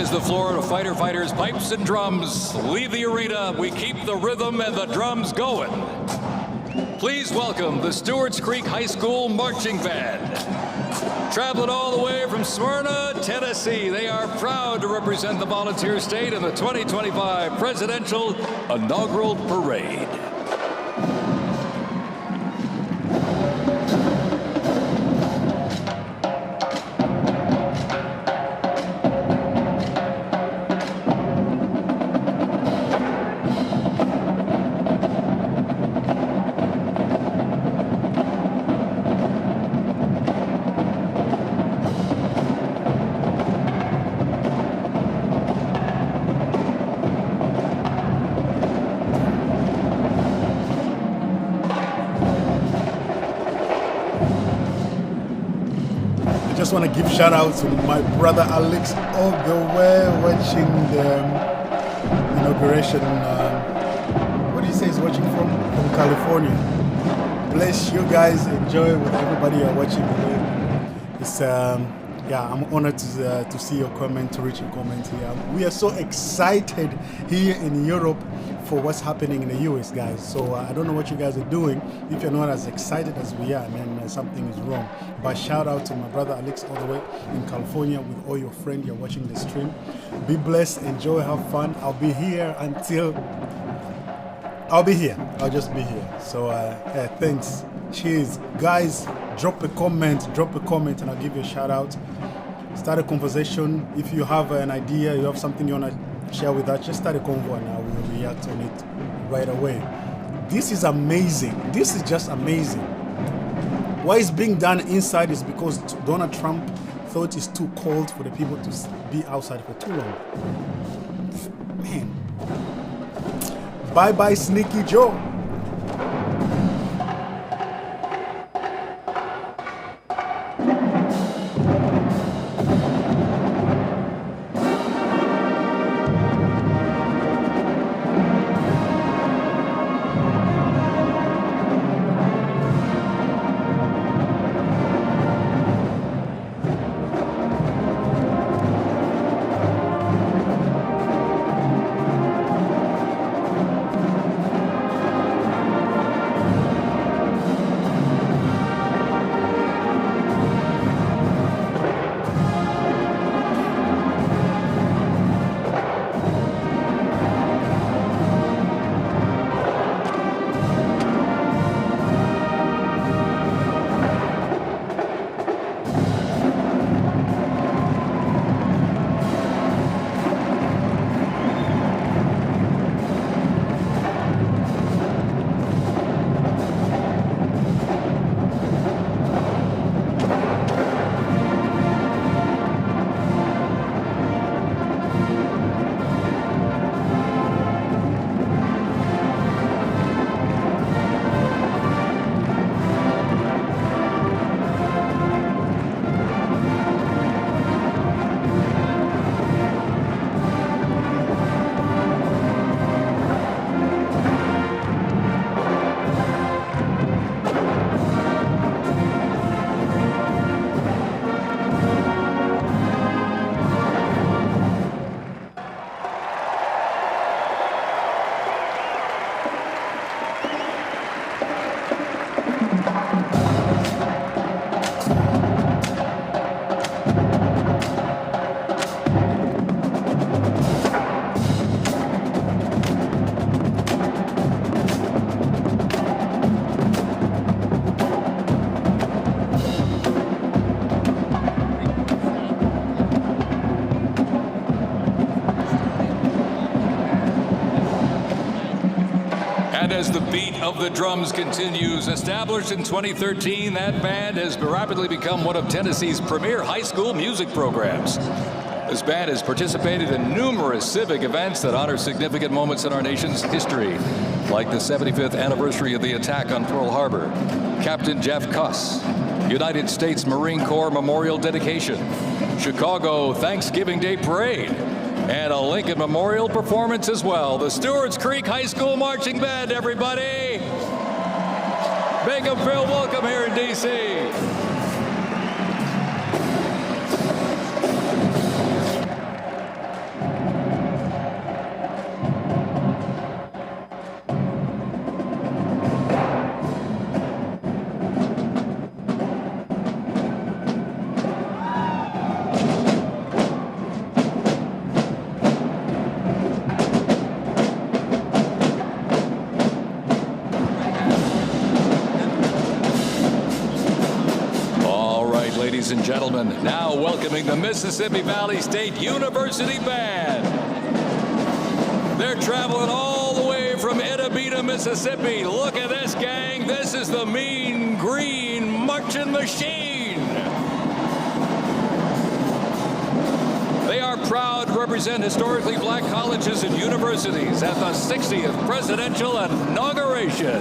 As the Florida Firefighters Pipes and Drums leave the arena, we keep the rhythm and the drums going. Please welcome the Stewart's Creek High School Marching Band. Traveling all the way from Smyrna, Tennessee, they are proud to represent the volunteer state in the 2025 Presidential Inaugural Parade. just want to give shout out to my brother Alex all the way watching the inauguration. What do you say he's watching from California? Bless you guys. Enjoy with everybody you're watching. It's yeah, I'm honored to see your comment, to reach your comment here. We are so excited here in Europe for what's happening in the US, guys. So I don't know what you guys are doing. If you're not as excited as we are, then something is wrong. But shout out to my brother Alex all the way in California with all your friends. You're watching the stream. Be blessed, enjoy, have fun. I'll be here until... I'll be here. I'll just be here. So yeah, thanks. Cheers. Guys, drop a comment, and I'll give you a shout out. Start a conversation. If you have an idea, you have something you want to share with us, just start a convo and I will react on it right away. This is amazing. This is just amazing. What is being done inside is because Donald Trump thought it's too cold for the people to be outside for too long. Man. Bye-bye, Sneaky Joe. As the beat of the drums continues, established in 2013, that band has rapidly become one of Tennessee's premier high school music programs. This band has participated in numerous civic events that honor significant moments in our nation's history, like the 75th anniversary of the attack on Pearl Harbor, Captain Jeff Kuss, United States Marine Corps Memorial Dedication, Chicago Thanksgiving Day Parade, and a Lincoln Memorial performance as well. The Stewart's Creek High School Marching Band, everybody. Make them feel welcome here in D.C. Ladies and gentlemen, now welcoming the Mississippi Valley State University Band. They're traveling all the way from Itabita, Mississippi. Look at this, gang. This is the Mean Green Marching Machine. They are proud to represent historically black colleges and universities at the 60th Presidential Inauguration.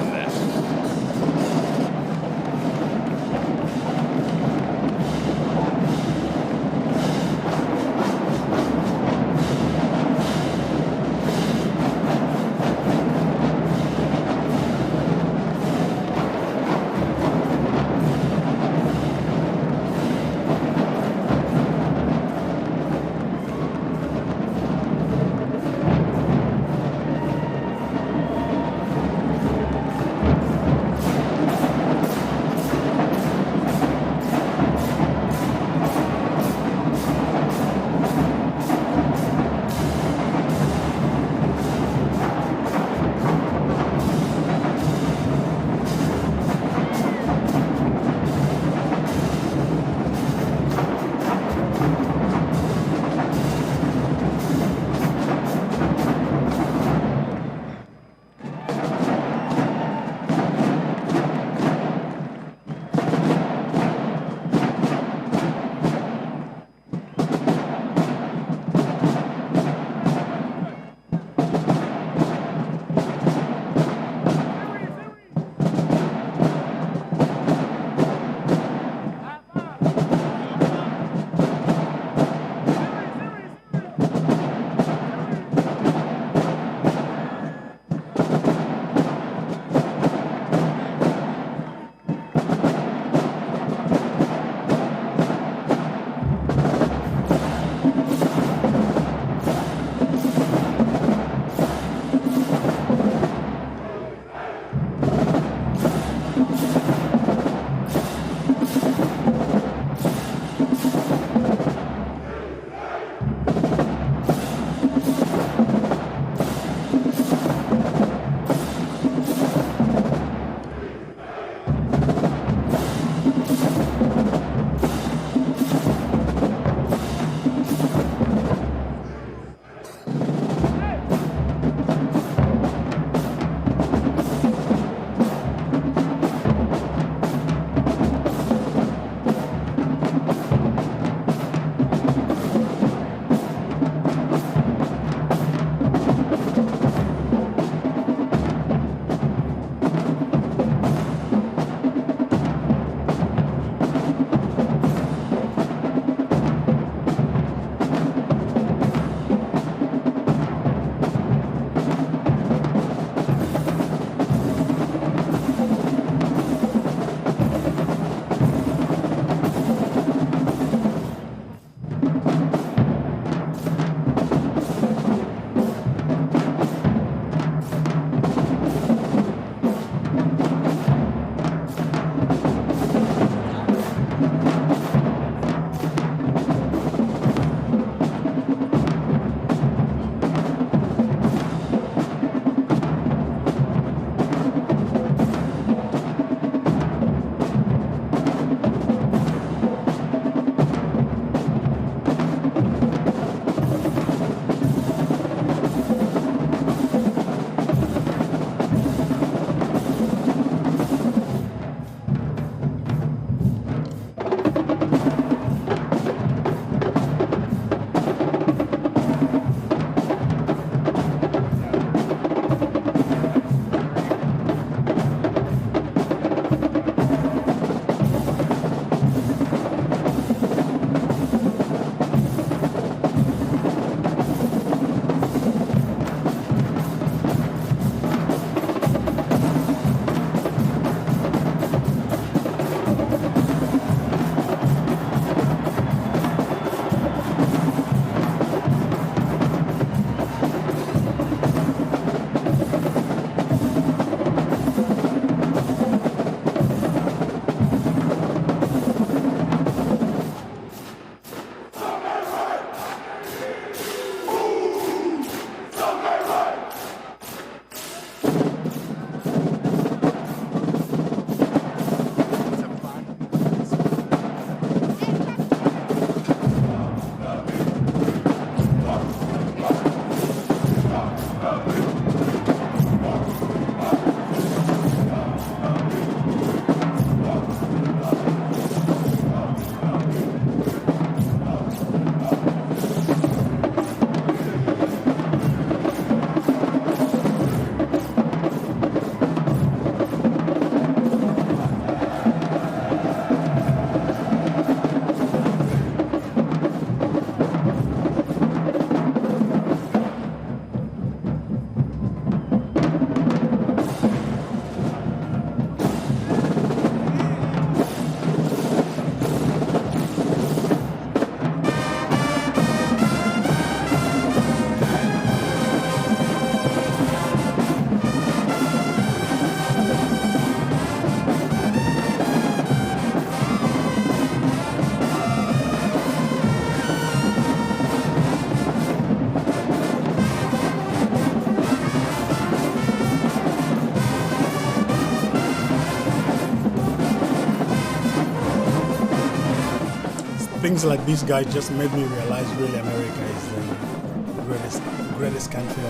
things like this guy just made me realize really America is the greatest country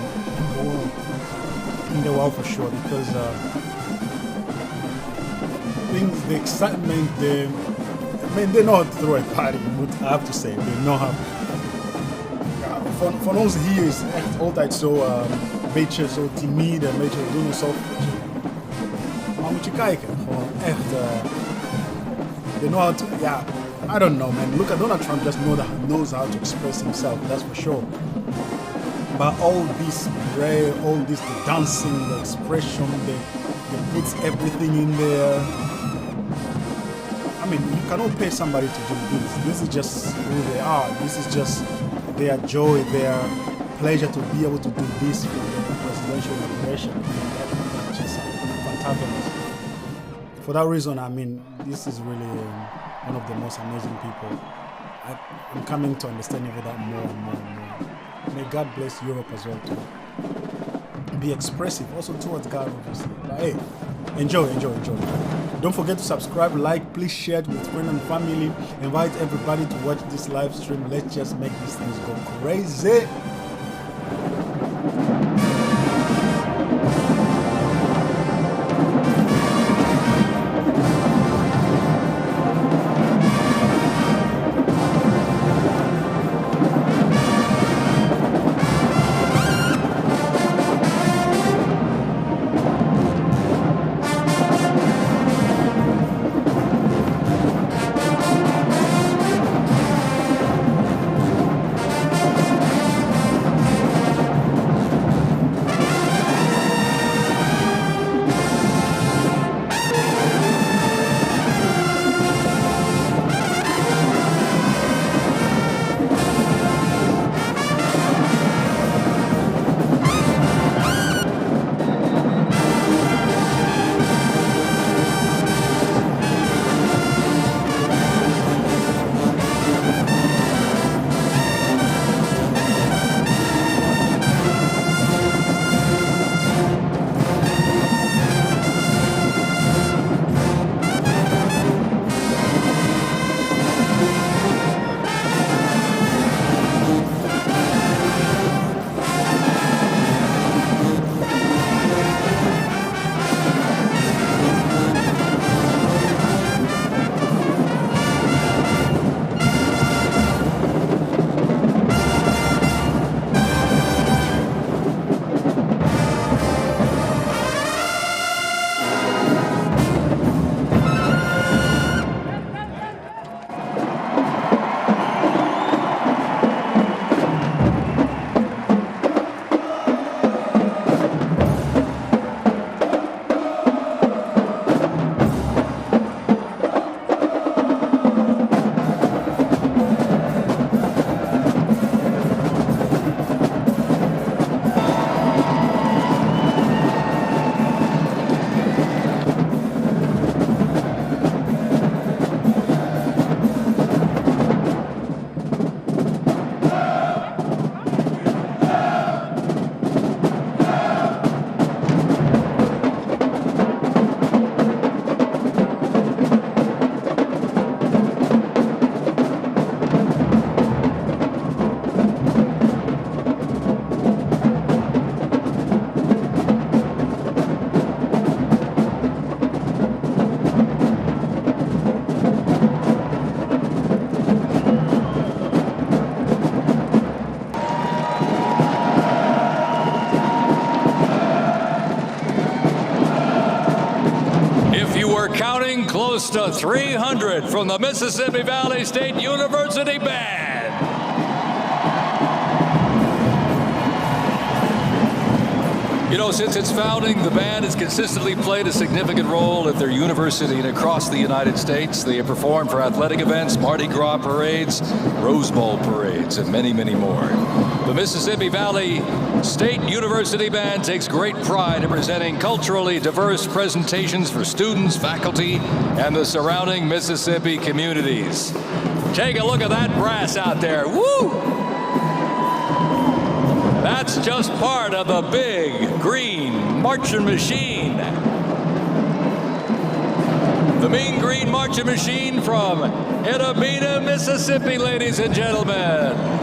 in the world for sure, because the excitement, they know how to throw a party, I have to say. They know how. Van ons hier is echt altijd zo een beetje zo timide, een beetje doen alsof. Maar moet je kijken, gewoon echt. They know how to, yeah, I don't know, man. Look at Donald Trump, just knows how to express himself, that's for sure. But all this spray, all this, the dancing, the expression, they puts everything in there. I mean, you cannot pay somebody to do this. This is just who they are. This is just their joy, their pleasure to be able to do this for the presidential inauguration. That's just fantabulous. For that reason, I mean, this is really one of the most amazing people. I'm coming to understand even that more and more and more. May God bless Europe as well too. Be expressive also towards God, obviously. But hey, enjoy. Don't forget to subscribe, like, please share it with friends and family. Invite everybody to watch this live stream. Let's just make these things go crazy. Close to 300 from the Mississippi Valley State University Band. You know, since its founding, the band has consistently played a significant role at their university and across the United States. They have performed for athletic events, Mardi Gras parades, Rose Bowl parades, and many, many more. The Mississippi Valley State University Band takes great pride in presenting culturally diverse presentations for students, faculty, and the surrounding Mississippi communities. Take a look at that brass out there. Woo! That's just part of the big green marching machine. the Mean Green Marching Machine from Edabina, Mississippi, ladies and gentlemen.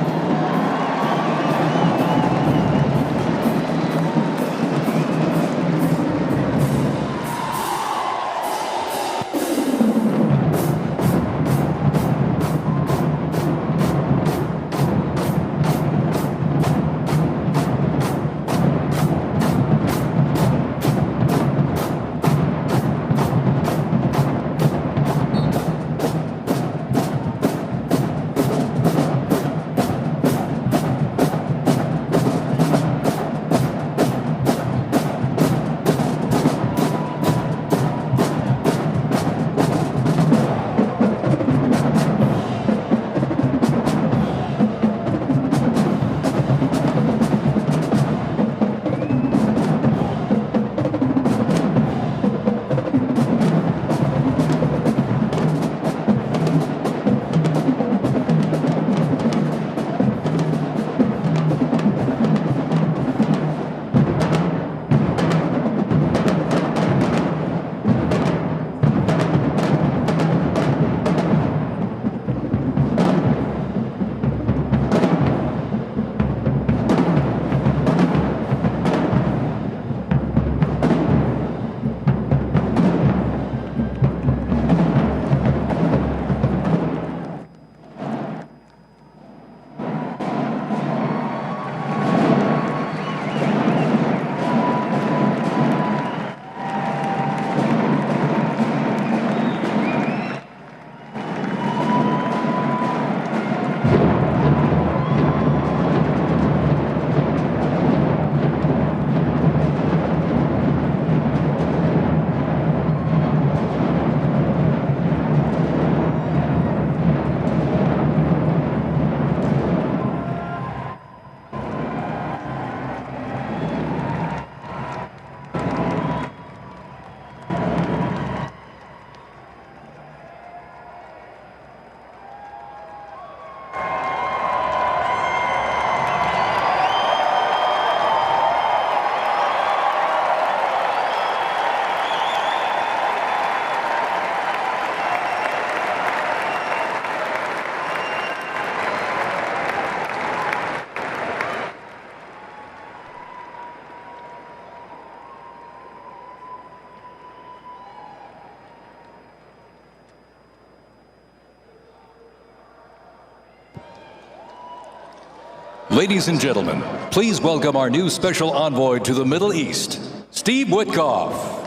Ladies and gentlemen, please welcome our new special envoy to the Middle East, Steve Witkoff.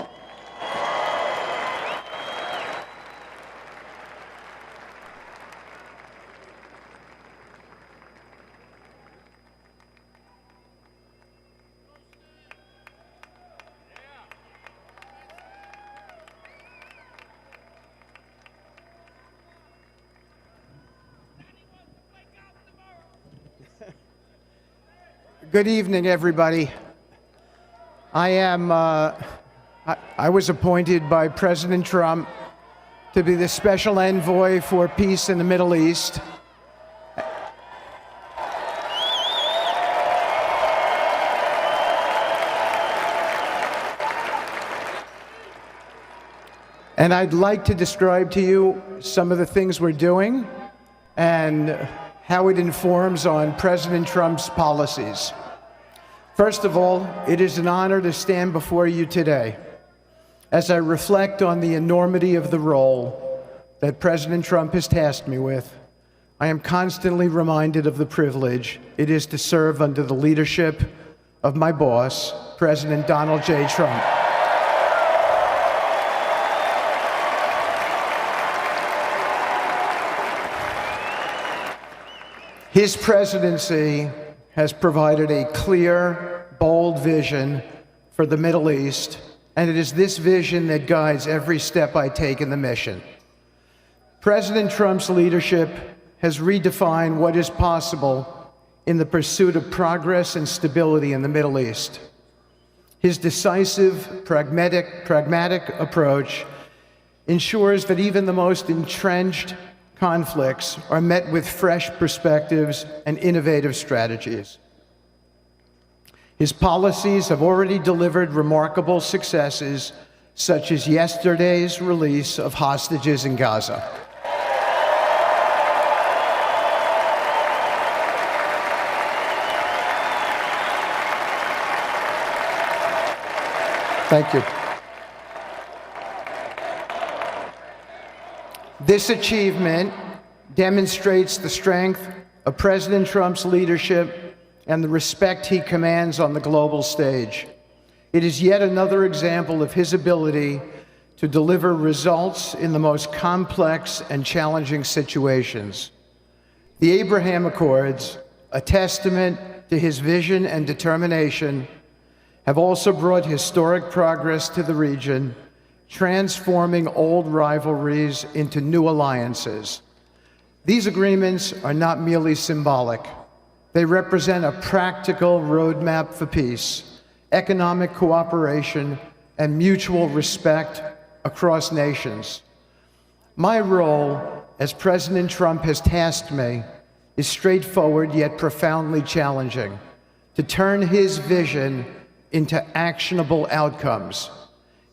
Good evening, everybody. I was appointed by President Trump to be the special envoy for peace in the Middle East. And I'd like to describe to you some of the things we're doing and how it informs on President Trump's policies. First of all, it is an honor to stand before you today as I reflect on the enormity of the role that President Trump has tasked me with. I am constantly reminded of the privilege it is to serve under the leadership of my boss, President Donald J. Trump. His presidency has provided a clear, bold vision for the Middle East, and it is this vision that guides every step I take in the mission. President Trump's leadership has redefined what is possible in the pursuit of progress and stability in the Middle East. His decisive, pragmatic approach ensures that even the most entrenched conflicts are met with fresh perspectives and innovative strategies. His policies have already delivered remarkable successes such as yesterday's release of hostages in Gaza. Thank you. This achievement demonstrates the strength of President Trump's leadership and the respect he commands on the global stage. It is yet another example of his ability to deliver results in the most complex and challenging situations. The Abraham Accords, a testament to his vision and determination, have also brought historic progress to the region, transforming old rivalries into new alliances. These agreements are not merely symbolic. They represent a practical roadmap for peace, economic cooperation, and mutual respect across nations. My role, as President Trump has tasked me, is straightforward yet profoundly challenging: to turn his vision into actionable outcomes.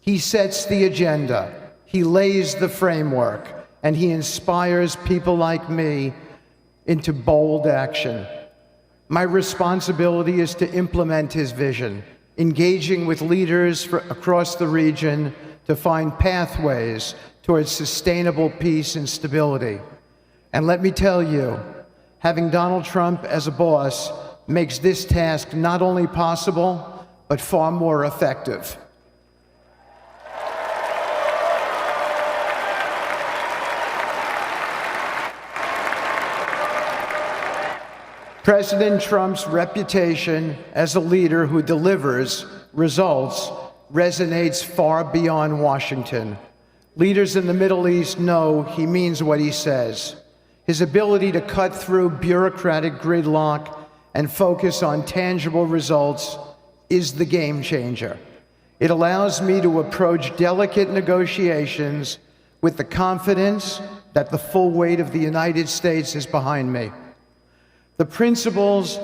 He sets the agenda, he lays the framework, and he inspires people like me into bold action. My responsibility is to implement his vision, engaging with leaders across the region to find pathways towards sustainable peace and stability. And let me tell you, having Donald Trump as a boss makes this task not only possible, but far more effective. President Trump's reputation as a leader who delivers results resonates far beyond Washington. Leaders in the Middle East know he means what he says. His ability to cut through bureaucratic gridlock and focus on tangible results is the game changer. It allows me to approach delicate negotiations with the confidence that the full weight of the United States is behind me. The principles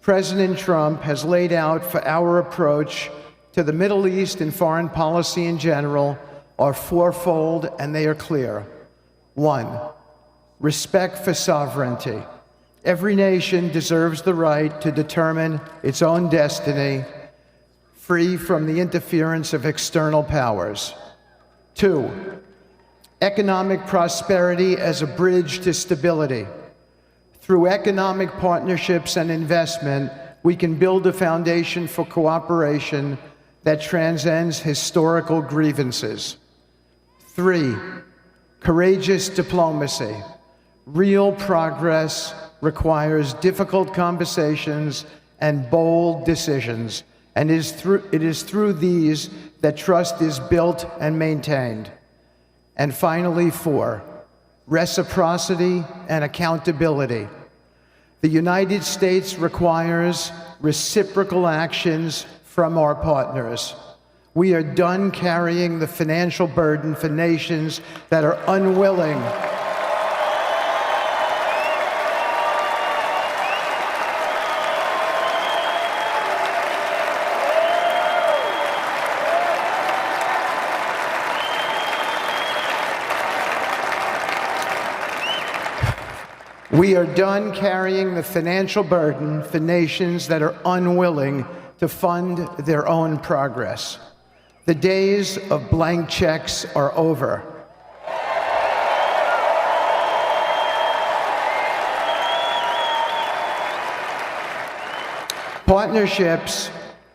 President Trump has laid out for our approach to the Middle East and foreign policy in general are fourfold, and they are clear. 1, respect for sovereignty. Every nation deserves the right to determine its own destiny, free from the interference of external powers. 2, economic prosperity as a bridge to stability. Through economic partnerships and investment, we can build a foundation for cooperation that transcends historical grievances. 3, courageous diplomacy. Real progress requires difficult conversations and bold decisions, and it is through these that trust is built and maintained. And finally, 4, reciprocity and accountability. The United States requires reciprocal actions from our partners. We are done carrying the financial burden for nations that are unwilling We are done carrying the financial burden for nations that are unwilling to fund their own progress. The days of blank checks are over. Partnerships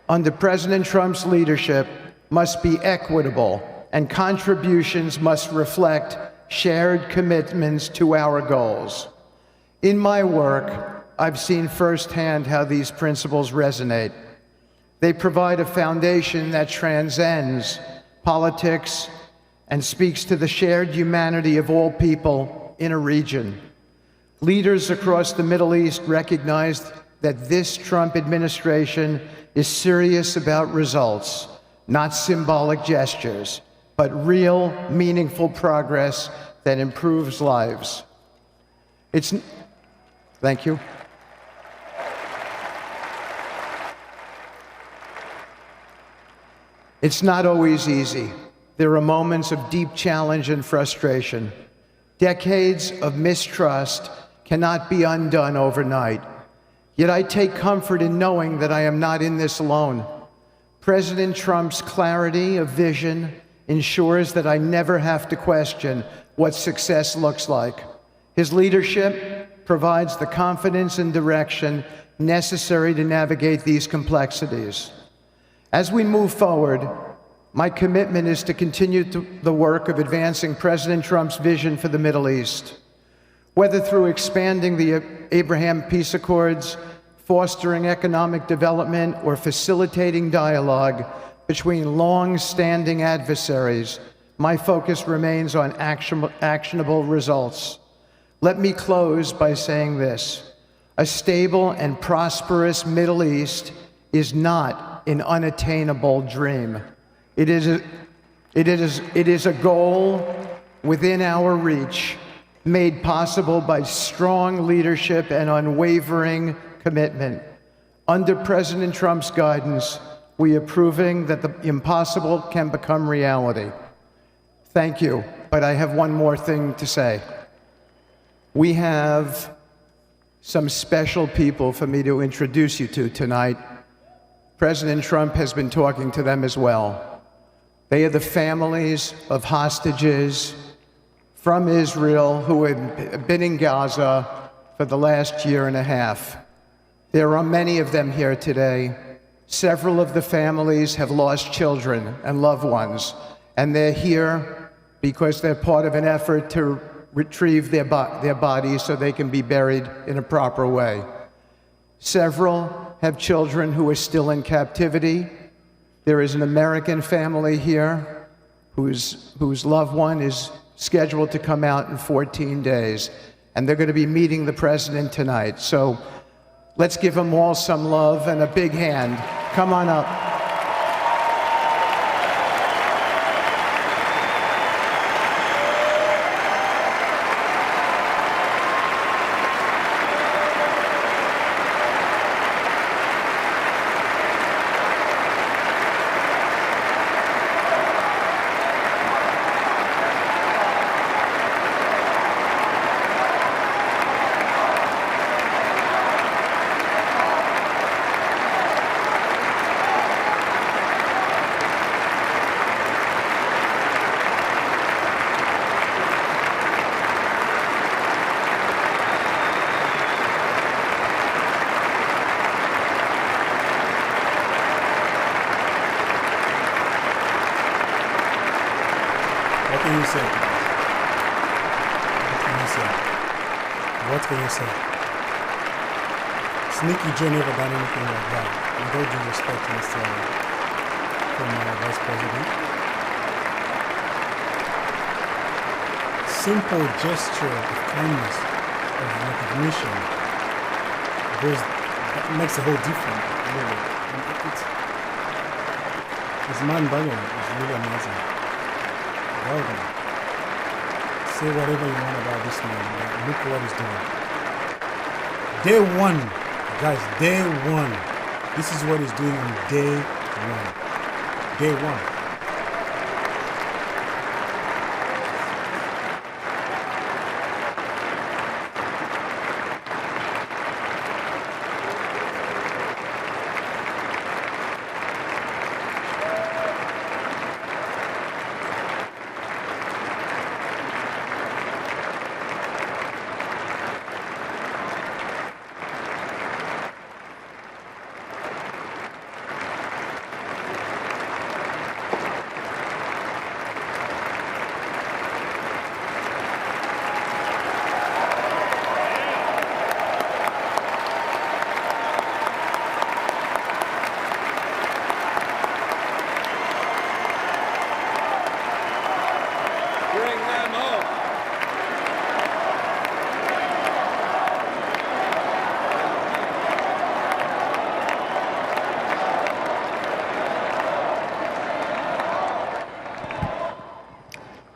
under President Trump's leadership must be equitable, and contributions must reflect shared commitments to our goals. In my work, I've seen firsthand how these principles resonate. They provide a foundation that transcends politics and speaks to the shared humanity of all people in a region. Leaders across the Middle East recognized that this Trump administration is serious about results, not symbolic gestures, but real, meaningful progress that improves lives. Thank you. It's not always easy. There are moments of deep challenge and frustration. Decades of mistrust cannot be undone overnight. Yet I take comfort in knowing that I am not in this alone. President Trump's clarity of vision ensures that I never have to question what success looks like. His leadership provides the confidence and direction necessary to navigate these complexities. As we move forward, my commitment is to continue the work of advancing President Trump's vision for the Middle East. Whether through expanding the Abraham Peace Accords, fostering economic development, or facilitating dialogue between long-standing adversaries, my focus remains on actionable results. Let me close by saying this: a stable and prosperous Middle East is not an unattainable dream. It is a goal within our reach, made possible by strong leadership and unwavering commitment. Under President Trump's guidance, we are proving that the impossible can become reality. Thank you, but I have one more thing to say. We have some special people for me to introduce you to tonight. President Trump has been talking to them as well. They are the families of hostages from Israel who have been in Gaza for the last year and a half. There are many of them here today. Several of the families have lost children and loved ones, and they're here because they're part of an effort to retrieve their bodies so they can be buried in a proper way. Several have children who are still in captivity. There is an American family here whose loved one is scheduled to come out in 14 days, and they're going to be meeting the president tonight. So let's give them all some love and a big hand. Come on up. What can you say? Sneaky Joe never done anything like that. With all due respect, Mr. Former Vice President. Simple gesture of kindness, of recognition, that makes a whole difference, really. It's mind-boggling. It's really amazing. Well done. Say whatever you want about this man, but look what he's doing. Day one, guys, day one. This is what he's doing on day one. Day one.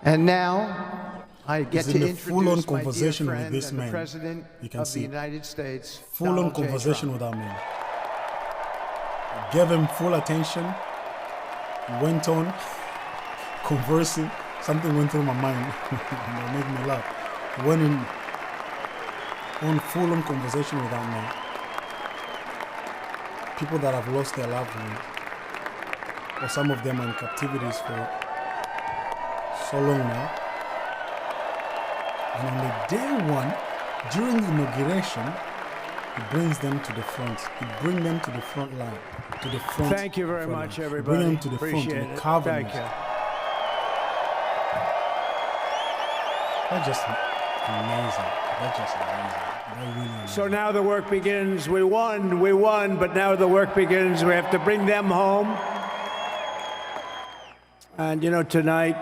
And now I get to introduce full-on conversation my dear with this friend and man. the President You can of see the United States, full-on Donald J. conversation Trump. with that man. Give him full attention. went on conversing. Something went through my mind that made me laugh. He went on full-on conversation with that man. People that have lost their loved ones, or some of them are in captivities for so long now. And on the day one, during the inauguration, he brings them to the front. He brings them to the front line, to the front. Thank you very much, everybody. Bring them to the Appreciate front, to the it. carving. Thank you. That's just amazing. That's just amazing. That really amazing. So now the work begins. We won, but now the work begins. We have to bring them home. And, you know, tonight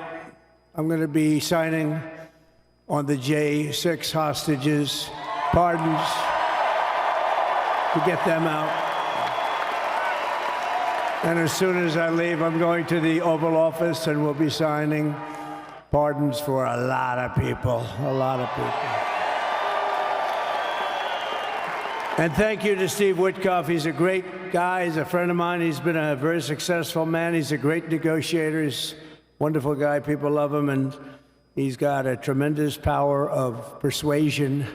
I'm going to be signing on the J6 hostages, pardons, to get them out. And as soon as I leave, I'm going to the Oval Office and we'll be signing pardons for a lot of people, a lot of people. And thank you to Steve Witkoff. He's a great guy. He's a friend of mine. He's been a very successful man. He's a great negotiator. He's a wonderful guy. People love him. And he's got a tremendous power of persuasion.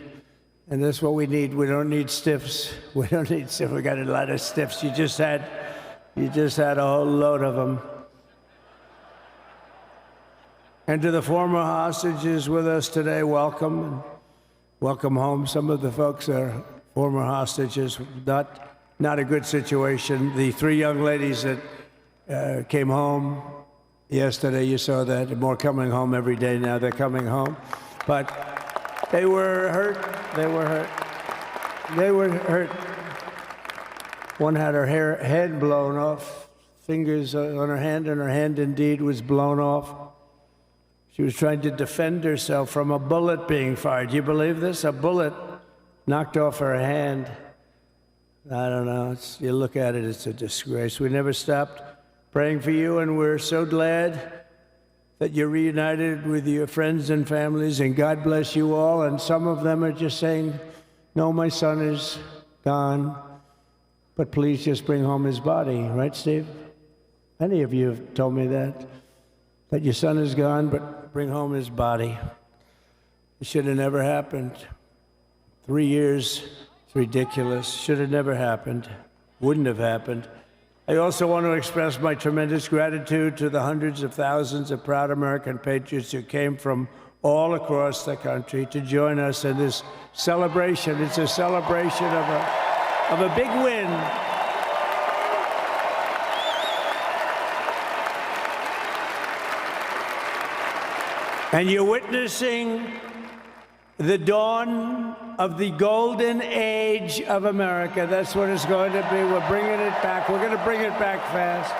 And that's what we need. We don't need stiffs. We don't need stiffs. We got a lot of stiffs. You just had a whole load of them. And to the former hostages with us today, welcome. Welcome home. Some of the folks are former hostages. Not a good situation. The 3 young ladies that came home yesterday, you saw that. More coming home every day now. They're coming home. But they were hurt. They were hurt. They were hurt. One had her head blown off, fingers on her hand, and her hand indeed was blown off. She was trying to defend herself from a bullet being fired. Do you believe this? A bullet knocked off her hand. I don't know. You look at it, it's a disgrace. We never stopped praying for you, and we're so glad that you're reunited with your friends and families, and God bless you all. And some of them are just saying, no, my son is gone, but please just bring home his body. Right, Steve? Many of you have told me that your son is gone, but bring home his body. It should have never happened. 3 years, it's ridiculous. Should have never happened. Wouldn't have happened. I also want to express my tremendous gratitude to the hundreds of thousands of proud American patriots who came from all across the country to join us in this celebration. It's a celebration of a big win. And you're witnessing the dawn of the golden age of America. That's what it's going to be. We're bringing it back. We're going to bring it back fast.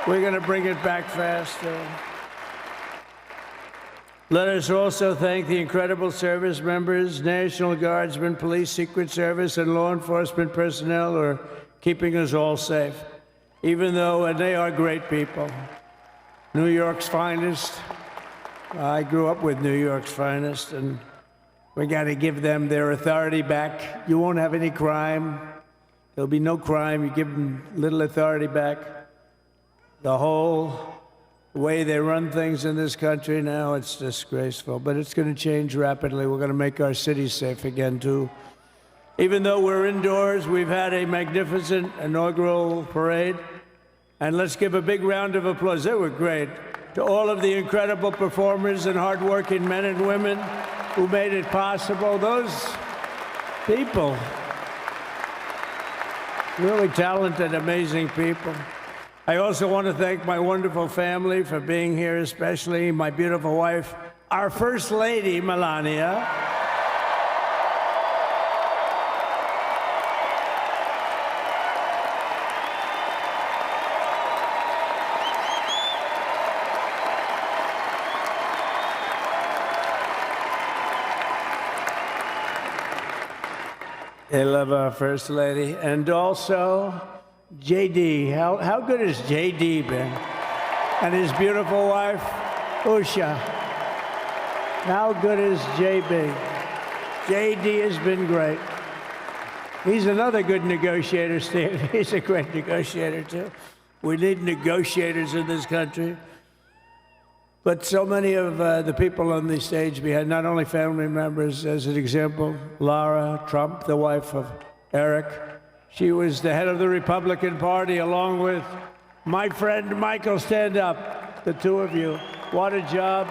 We're going to bring it back fast. Let us also thank the incredible service members, National Guardsmen, Police, Secret Service, and law enforcement personnel who are keeping us all safe, even though, and they are great people. New York's finest. I grew up with New York's finest, and we got to give them their authority back. You won't have any crime. There'll be no crime. You give them little authority back. The whole way they run things in this country now, it's disgraceful. But it's going to change rapidly. We're going to make our cities safe again, too. Even though we're indoors, we've had a magnificent inaugural parade. And let's give a big round of applause. They were great. To all of the incredible performers and hardworking men and women who made it possible. Those people, really talented, amazing people. I also want to thank my wonderful family for being here, especially my beautiful wife, our First Lady, Melania. They love our First Lady. And also, JD. How good has JD been? And his beautiful wife, Usha. How good is JB? JD has been great. He's another good negotiator, Steve. He's a great negotiator, too. We need negotiators in this country. But so many of the people on the stage behind, not only family members, as an example, Lara Trump, the wife of Eric, she was the head of the Republican Party along with my friend Michael. Stand up, the two of you. What a job.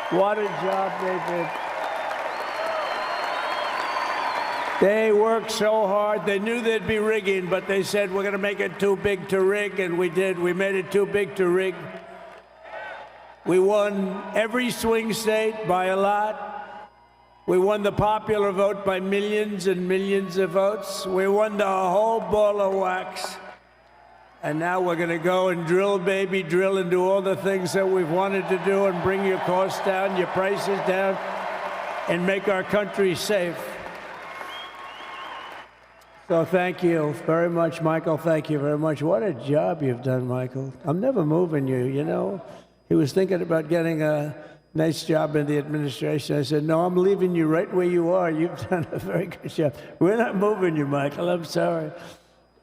What a job they did. They worked so hard. They knew they'd be rigging, but they said, we're going to make it too big to rig, and we did. We made it too big to rig. We won every swing state by a lot. We won the popular vote by millions and millions of votes. We won the whole ball of wax. And now we're going to go and drill, baby, drill, and do all the things that we've wanted to do and bring your costs down, your prices down, and make our country safe. So thank you very much, Michael. Thank you very much. What a job you've done, Michael. I'm never moving you, you know. He was thinking about getting a nice job in the administration. I said, no, I'm leaving you right where you are. You've done a very good job. We're not moving you, Michael. I'm sorry.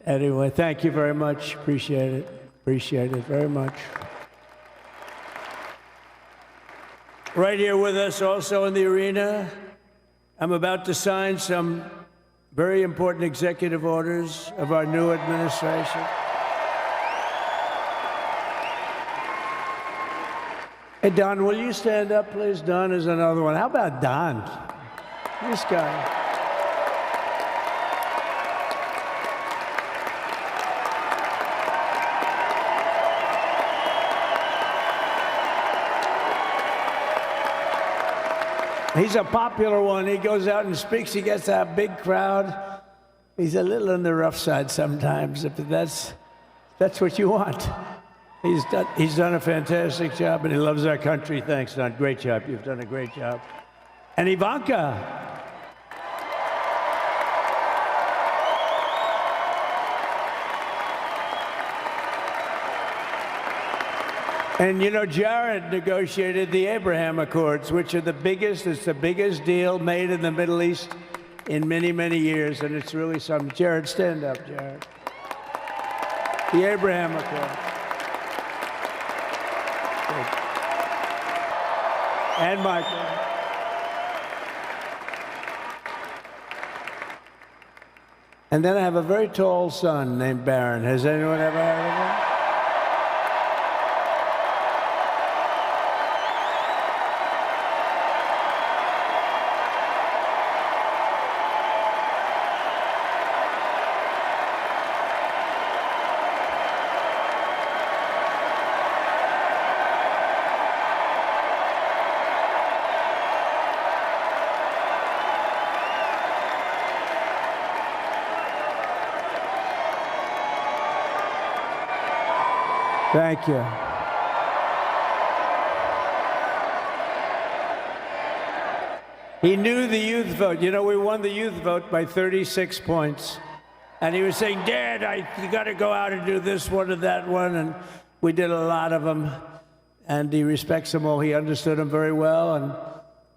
Anyway, thank you very much. Appreciate it. Appreciate it very much. Right here with us also in the arena, I'm about to sign some very important executive orders of our new administration. Hey, Don, will you stand up, please? Don is another one. How about Don? This guy. He's a popular one. He goes out and speaks. He gets a big crowd. He's a little on the rough side sometimes, but that's what you want. He's done a fantastic job, and he loves our country. Thanks, Don. Great job. You've done a great job. And Ivanka. And you know, Jared negotiated the Abraham Accords, which are the biggest deal made in the Middle East in many, many years, and it's really something. Jared, stand up, Jared. The Abraham Accords. And Michael. And then I have a very tall son named Barron. Has anyone ever heard of him? Thank you. He knew the youth vote. You know, we won the youth vote by 36 points. And he was saying, Dad, you got to go out and do this one and that one. And we did a lot of them. And he respects them all. He understood them very well. And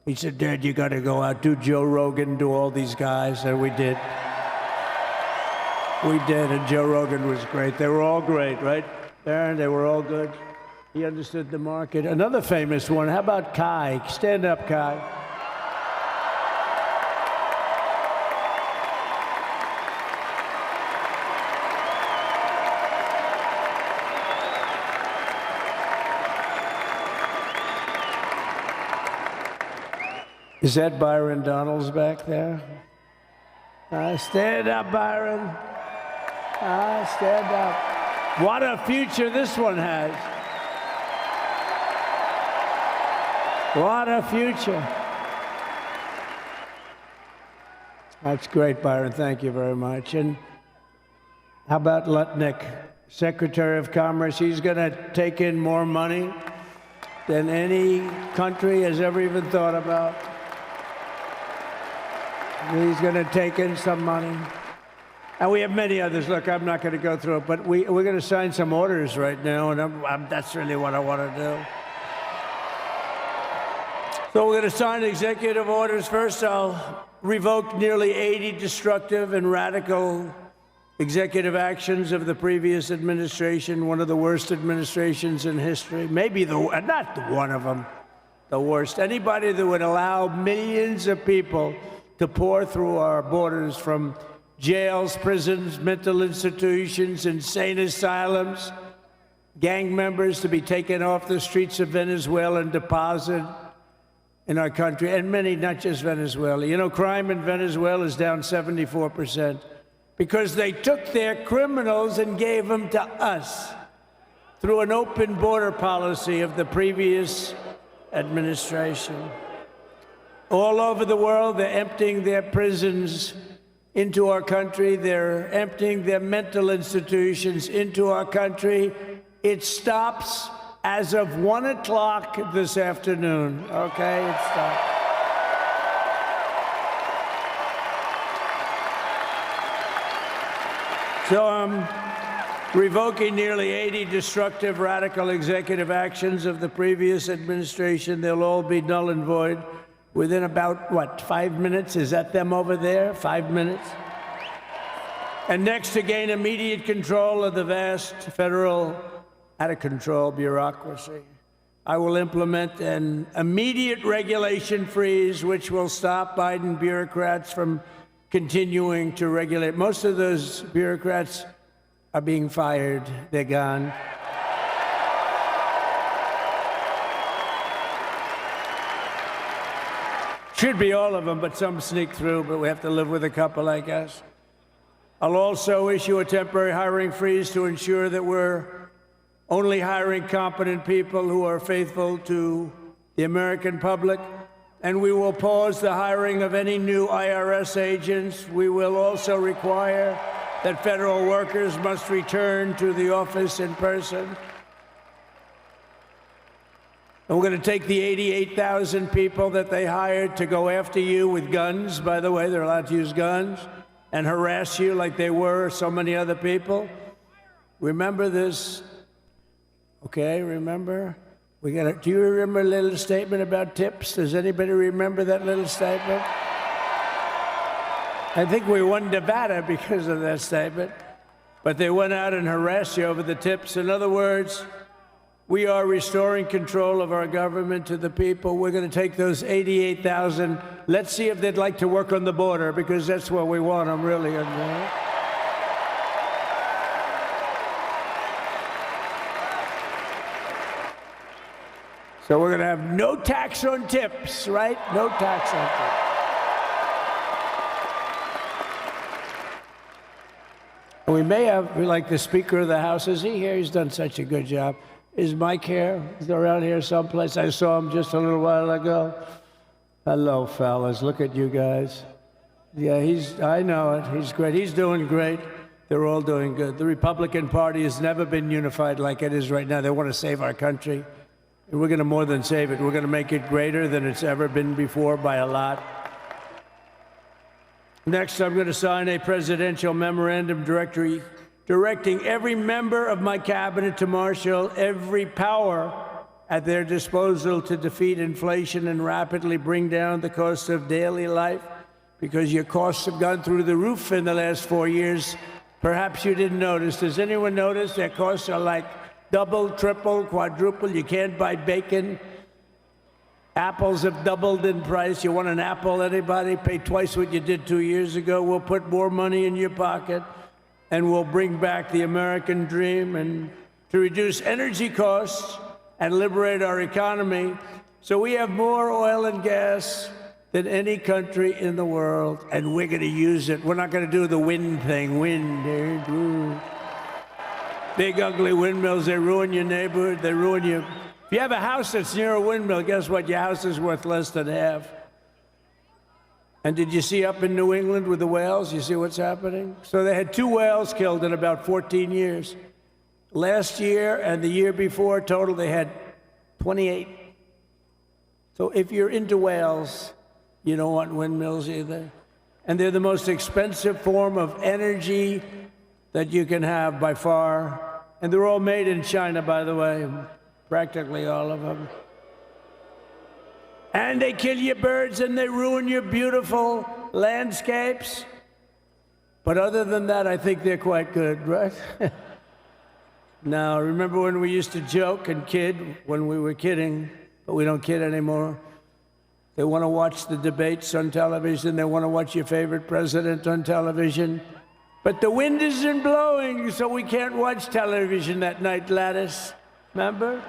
he said, Dad, you got to go out, do Joe Rogan, do all these guys. And we did. We did. And Joe Rogan was great. They were all great, right? Aaron, they were all good. He understood the market. Another famous one, how about Kai? Stand up, Kai. Is that Byron Donalds back there? Stand up, Byron. Stand up. What a future this one has. What a future. That's great, Byron. Thank you very much. And how about Lutnick, Secretary of Commerce? He's going to take in more money than any country has ever even thought about. He's going to take in some money. And we have many others. Look, I'm not going to go through it, but we're going to sign some orders right now, and that's really what I want to do. So we're going to sign executive orders. First, I'll revoke nearly 80 destructive and radical executive actions of the previous administration, one of the worst administrations in history, maybe not one of them, the worst. Anybody that would allow millions of people to pour through our borders from jails, prisons, mental institutions, insane asylums, gang members to be taken off the streets of Venezuela and deposited in our country, and many, not just Venezuela. You know, crime in Venezuela is down 74% because they took their criminals and gave them to us through an open border policy of the previous administration. All over the world, they're emptying their prisons into our country. They're emptying their mental institutions into our country. It stops as of 1 o'clock this afternoon, okay? It stops. So I'm revoking nearly 80 destructive, radical executive actions of the previous administration. They'll all be null and void within about, what, 5 minutes? Is that them over there? 5 minutes? And next, to gain immediate control of the vast federal, out-of-control bureaucracy, I will implement an immediate regulation freeze, which will stop Biden bureaucrats from continuing to regulate. Most of those bureaucrats are being fired. They're gone. Should be all of them, but some sneak through, but we have to live with a couple, I guess. I'll also issue a temporary hiring freeze to ensure that we're only hiring competent people who are faithful to the American public. And we will pause the hiring of any new IRS agents. We will also require that federal workers must return to the office in person. And we're going to take the 88,000 people that they hired to go after you with guns. By the way, they're allowed to use guns and harass you like they were so many other people. Remember this. Okay, remember? Do you remember a little statement about tips? Does anybody remember that little statement? I think we won Nevada because of that statement. But they went out and harassed you over the tips. In other words, we are restoring control of our government to the people. We're going to take those 88,000. Let's see if they'd like to work on the border, because that's where we want them, really. So we're going to have no tax on tips, right? No tax on tips. And we may have, like the Speaker of the House, is he here? He's done such a good job. Is Mike here? He's around here someplace. I saw him just a little while ago. Hello, fellas. Look at you guys. Yeah, I know it. He's great. He's doing great. They're all doing good. The Republican Party has never been unified like it is right now. They want to save our country. And we're going to more than save it. We're going to make it greater than it's ever been before by a lot. Next, I'm going to sign a presidential memorandum directing every member of my cabinet to marshal every power at their disposal to defeat inflation and rapidly bring down the cost of daily life, because your costs have gone through the roof in the last 4 years. Perhaps you didn't notice. Does anyone notice their costs are like double, triple, quadruple? You can't buy bacon. Apples have doubled in price. You want an apple, anybody? Pay twice what you did 2 years ago. We'll put more money in your pocket, and we'll bring back the American dream and to reduce energy costs and liberate our economy. So we have more oil and gas than any country in the world, and we're going to use it. We're not going to do the wind thing. Wind. Big, ugly windmills, they ruin your neighborhood. They ruin you. If you have a house that's near a windmill, guess what? Your house is worth less than half. And did you see up in New England with the whales? You see what's happening? So they had 2 whales killed in about 14 years. Last year and the year before, total, they had 28. So if you're into whales, you don't want windmills either. And they're the most expensive form of energy that you can have by far. And they're all made in China, by the way. Practically all of them. And they kill your birds and they ruin your beautiful landscapes. But other than that, I think they're quite good, right? Now, remember when we used to joke and kid when we were kidding, but we don't kid anymore? They want to watch the debates on television. They want to watch your favorite president on television. But the wind isn't blowing, so we can't watch television that night, Gladys. Remember?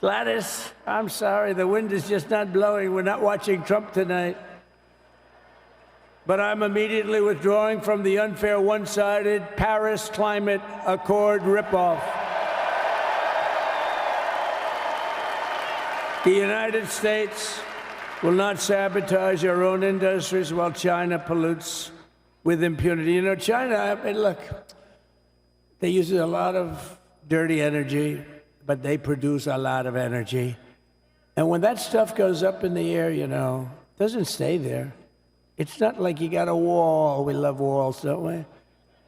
Gladys, I'm sorry, the wind is just not blowing. We're not watching Trump tonight. But I'm immediately withdrawing from the unfair, one-sided Paris Climate Accord ripoff. The United States will not sabotage our own industries while China pollutes with impunity. You know, China, I mean, look, they use a lot of dirty energy, but they produce a lot of energy. And when that stuff goes up in the air, you know, it doesn't stay there. It's not like you got a wall. We love walls, don't we?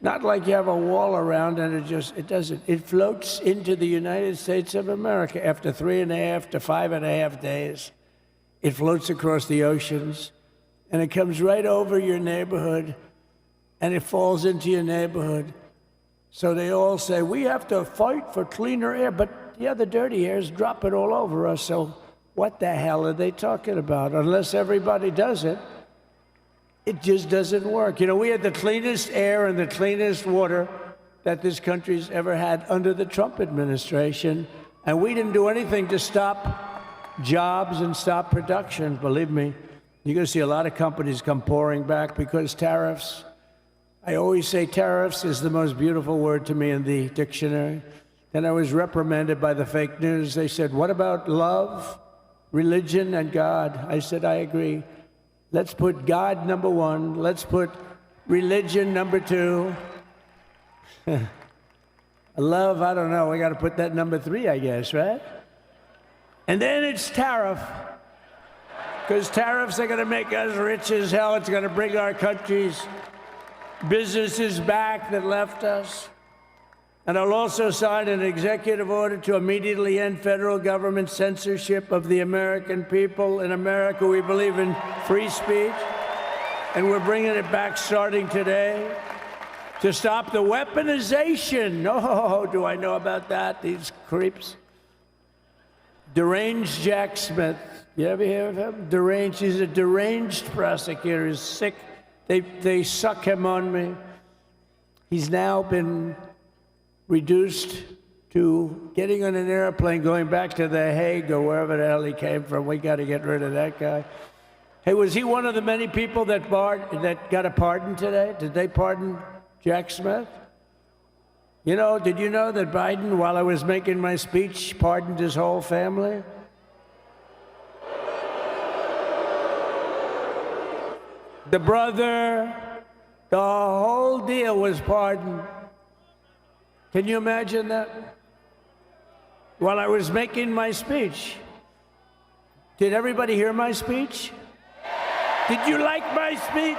Not like you have a wall around and it doesn't. It floats into the United States of America after 3.5 to 5.5 days. It floats across the oceans and it comes right over your neighborhood and it falls into your neighborhood. So they all say, we have to fight for cleaner air, but yeah, the dirty air is dropping all over us. So what the hell are they talking about? Unless everybody does it, it just doesn't work. You know, we had the cleanest air and the cleanest water that this country's ever had under the Trump administration, and we didn't do anything to stop jobs and stop production. Believe me, you're going to see a lot of companies come pouring back because tariffs. I always say tariffs is the most beautiful word to me in the dictionary. And I was reprimanded by the fake news. They said, what about love, religion, and God? I said, I agree. Let's put God number one. Let's put religion number two. Love, I don't know. We got to put that number 3, I guess, right? And then it's tariff. Because tariffs are going to make us rich as hell. It's going to bring our country's businesses back that left us. And I'll also sign an executive order to immediately end federal government censorship of the American people. In America, we believe in free speech, and we're bringing it back starting today to stop the weaponization. Oh, do I know about that? These creeps. Deranged Jack Smith. You ever hear of him? Deranged. He's a deranged prosecutor. He's sick. They suck him on me. He's now been reduced to getting on an airplane, going back to The Hague or wherever the hell he came from. We got to get rid of that guy. Hey, was he one of the many people that got a pardon today? Did they pardon Jack Smith? You know, did you know that Biden, while I was making my speech, pardoned his whole family? The brother, the whole deal was pardoned. Can you imagine that? While I was making my speech. Did everybody hear my speech? Did you like my speech?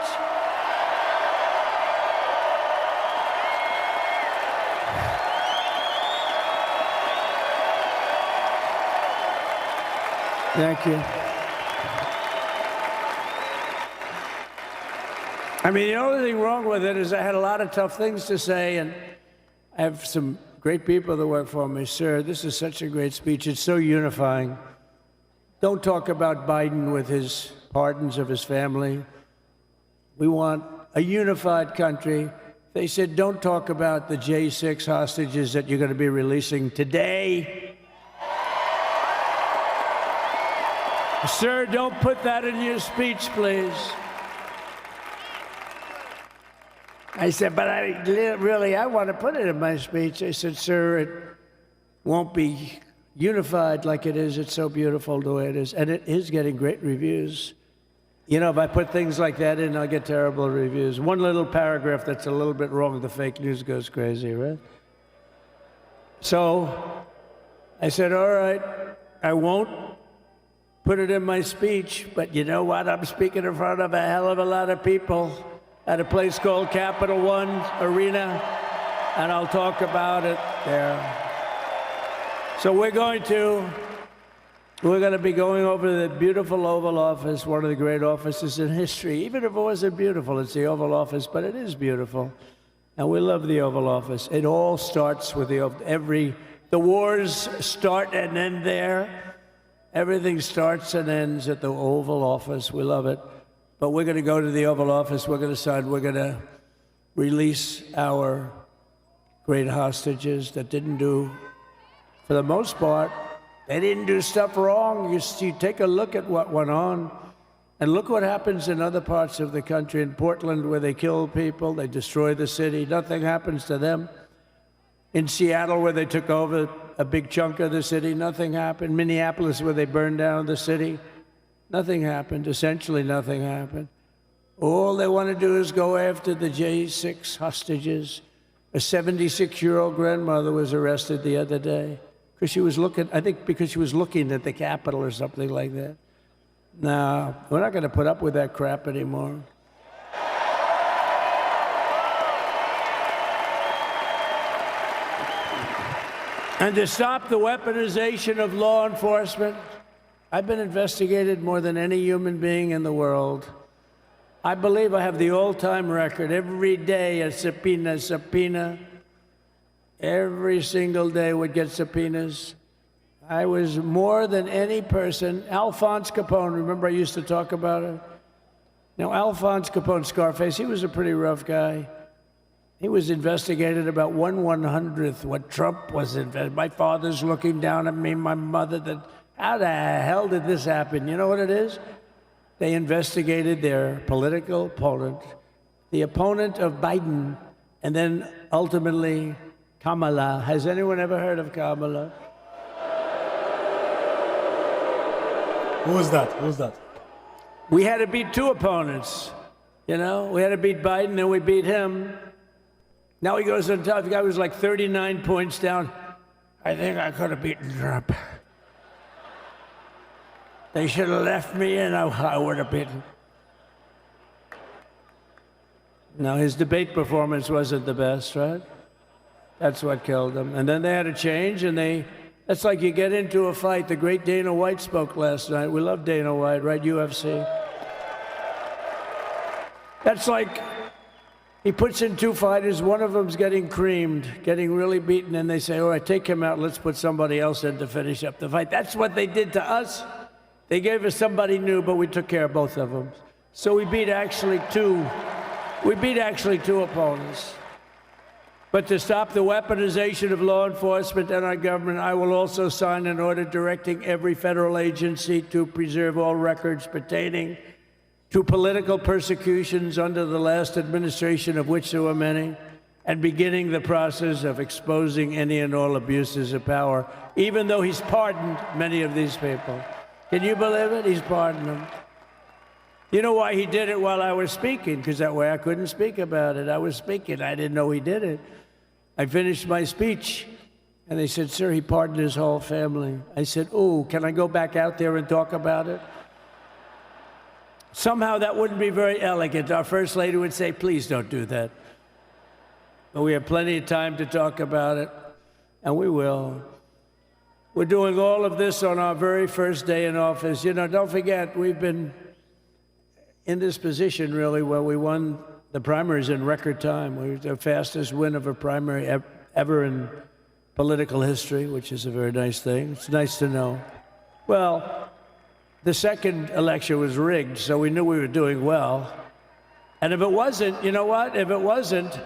Thank you. I mean, the only thing wrong with it is I had a lot of tough things to say, and I have some great people that work for me. Sir, this is such a great speech. It's so unifying. Don't talk about Biden with his pardons of his family. We want a unified country. They said, don't talk about the J6 hostages that you're going to be releasing today. Sir, don't put that in your speech, please. I said, but I want to put it in my speech. They said, sir, it won't be unified like it is. It's so beautiful the way it is. And it is getting great reviews. You know, if I put things like that in, I'll get terrible reviews. One little paragraph that's a little bit wrong, the fake news goes crazy, right? So I said, all right, I won't put it in my speech, but you know what? I'm speaking in front of a hell of a lot of people at a place called Capital One Arena, and I'll talk about it there. So we're going to We're going to be going over the beautiful Oval Office, one of the great offices in history. Even if it wasn't beautiful, it's the Oval Office, but it is beautiful. And we love the Oval Office. It all starts with the wars start and end there. Everything starts and ends at the Oval Office. We love it. But we're going to go to the Oval Office. We're going to decide we're going to release our great hostages that didn't do, for the most part, they didn't do stuff wrong. You take a look at what went on, and look what happens in other parts of the country. In Portland, where they kill people, they destroy the city, nothing happens to them. In Seattle, where they took over a big chunk of the city, nothing happened. Minneapolis, where they burned down the city, nothing happened. Essentially nothing happened. All they want to do is go after the J6 hostages. A 76-year-old grandmother was arrested the other day. Because she was looking, I think because she was looking at the Capitol or something like that. No, we're not going to put up with that crap anymore. And to stop the weaponization of law enforcement, I've been investigated more than any human being in the world. I believe I have the all-time record. Every day a subpoena. Every single day would get subpoenas. I was more than any person. Alphonse Capone, remember I used to talk about it? Now, Alphonse Capone, Scarface, he was a pretty rough guy. He was investigated about 1/100th what Trump was investigated. My father's looking down at me, my mother, how the hell did this happen? You know what it is? They investigated their political opponent, the opponent of Biden, and then ultimately Kamala. Has anyone ever heard of Kamala? Who was that? Who was that? We had to beat two opponents. You know, we had to beat Biden, then we beat him. Now he goes on top. The guy was like 39 points down. I think I could have beaten Trump. They should have left me and I would have beaten. No, his debate performance wasn't the best, right? That's what killed him. And then they had to change, and that's like you get into a fight. The great Dana White spoke last night. We love Dana White, right? UFC. That's like he puts in two fighters. One of them's getting creamed, getting really beaten, and they say, all right, take him out. Let's put somebody else in to finish up the fight. That's what they did to us. They gave us somebody new, but we took care of both of them. So we beat actually two opponents. But to stop the weaponization of law enforcement and our government, I will also sign an order directing every federal agency to preserve all records pertaining to political persecutions under the last administration, of which there were many, and beginning the process of exposing any and all abuses of power, even though he's pardoned many of these people. Can you believe it? He's pardoned them. You know why he did it while I was speaking? Because that way I couldn't speak about it. I was speaking. I didn't know he did it. I finished my speech, and they said, sir, he pardoned his whole family. I said, oh, can I go back out there and talk about it? Somehow that wouldn't be very elegant. Our First Lady would say, please don't do that. But we have plenty of time to talk about it, and we will. We're doing all of this on our very first day in office. You know, don't forget, we've been in this position, really, where we won the primaries in record time. We were the fastest win of a primary ever in political history, which is a very nice thing. It's nice to know. Well, the second election was rigged, so we knew we were doing well. And if it wasn't, you know what? If it wasn't,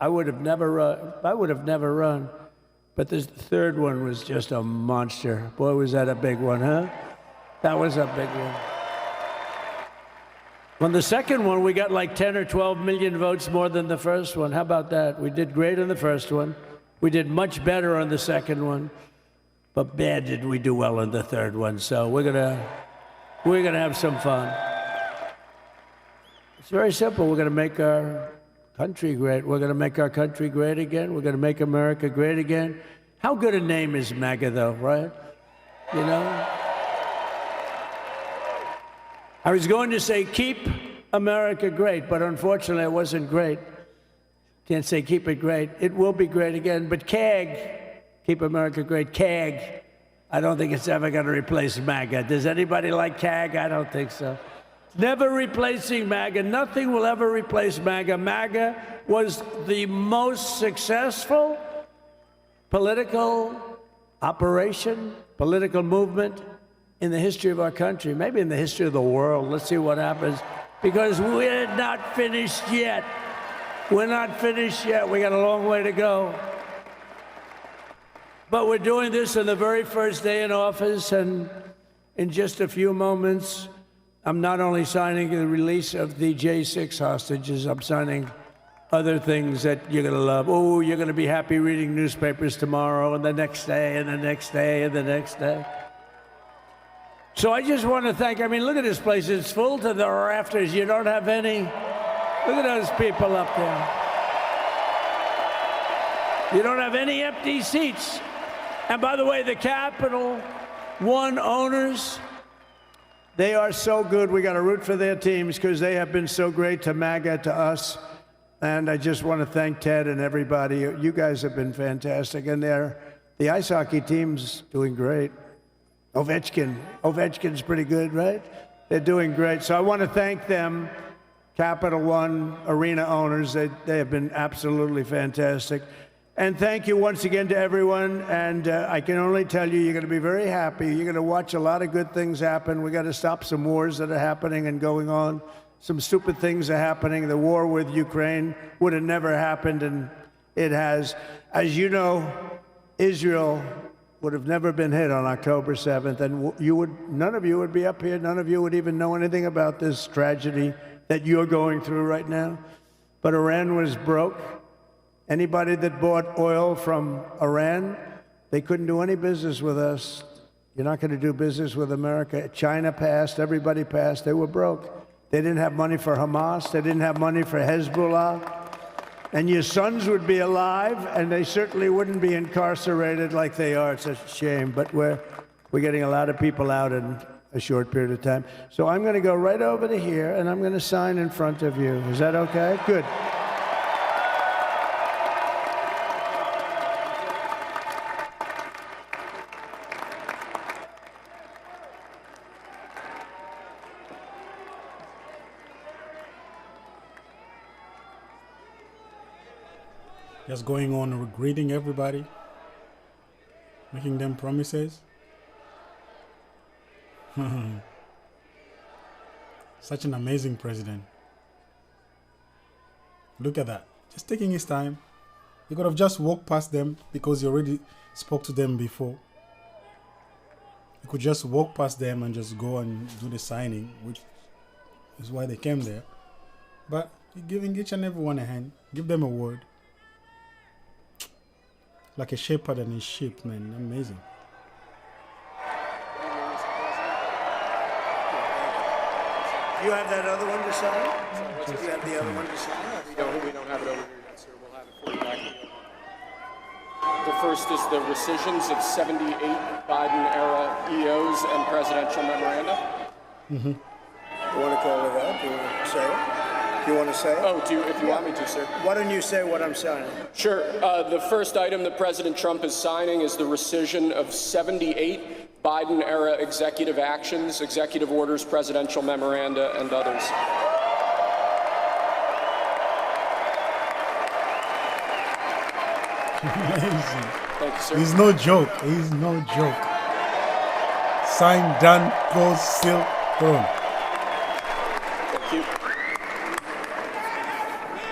I would have never run. But this third one was just a monster. Boy, was that a big one, huh? That was a big one. On the second one, we got like 10 or 12 million votes more than the first one. How about that? We did great on the first one. We did much better on the second one. But bad did we do well on the third one. So we're gonna have some fun. It's very simple. We're gonna make our country great. We're gonna make our country great again. We're gonna make America great again. How good a name is MAGA, though, right? You know? I was going to say, keep America great, but unfortunately it wasn't great. Can't say keep it great. It will be great again, but CAG, keep America great, CAG, I don't think it's ever going to replace MAGA. Does anybody like CAG? I don't think so. Never replacing MAGA. Nothing will ever replace MAGA. MAGA was the most successful political operation, political movement in the history of our country, maybe in the history of the world. Let's see what happens, because we're not finished yet. We're not finished yet. We got a long way to go. But we're doing this on the very first day in office, and in just a few moments, I'm not only signing the release of the J6 hostages, I'm signing other things that you're going to love. Oh, you're going to be happy reading newspapers tomorrow, and the next day, and the next day, and the next day. So I just want to thank, I mean, look at this place. It's full to the rafters. You don't have any. Look at those people up there. You don't have any empty seats. And by the way, the Capital One owners, they are so good. We got to root for their teams because they have been so great to MAGA, to us. And I just want to thank Ted and everybody. You guys have been fantastic. And the ice hockey team's doing great. Ovechkin's pretty good, right? They're doing great. So I want to thank them, Capital One arena owners. They have been absolutely fantastic. And thank you once again to everyone. And I can only tell you, you're going to be very happy. You're going to watch a lot of good things happen. We got to stop some wars that are happening and going on. Some stupid things are happening. The war with Ukraine would have never happened, and it has. As you know, Israel would have never been hit on October 7th, and none of you would be up here. None of you would even know anything about this tragedy that you're going through right now. But Iran was broke. Anybody that bought oil from Iran, they couldn't do any business with us. You're not going to do business with America. China passed. Everybody passed. They were broke. They didn't have money for Hamas. They didn't have money for Hezbollah. And your sons would be alive, and they certainly wouldn't be incarcerated like they are. It's a shame, but we're getting a lot of people out in a short period of time. So I'm going to go right over to here, and I'm going to sign in front of you. Is that okay? Good. Just going on greeting everybody, making them promises. Such an amazing president. Look at that. Just taking his time. He could have just walked past them because he already spoke to them before. He could just walk past them and just go and do the signing, which is why they came there. But he's giving each and every one a hand. Give them a word. Like a shepherd and his sheep, man. Amazing. You have that other one to sign? You have the other one to sign? We don't have it over here yet, sir. We'll have it for you back here. The first is the rescissions of 78 Biden-era EOs and presidential memoranda. Mm-hmm. You want to call it up? You want to say it? You want to say it? Oh, if you want me to, sir. Why don't you say what I'm signing? Sure. The first item that President Trump is signing is the rescission of 78 Biden-era executive actions, executive orders, presidential memoranda, and others. Amazing. Thank you, sir. He's no joke. He's no joke. Signed, done, closed, sealed, done. Thank you.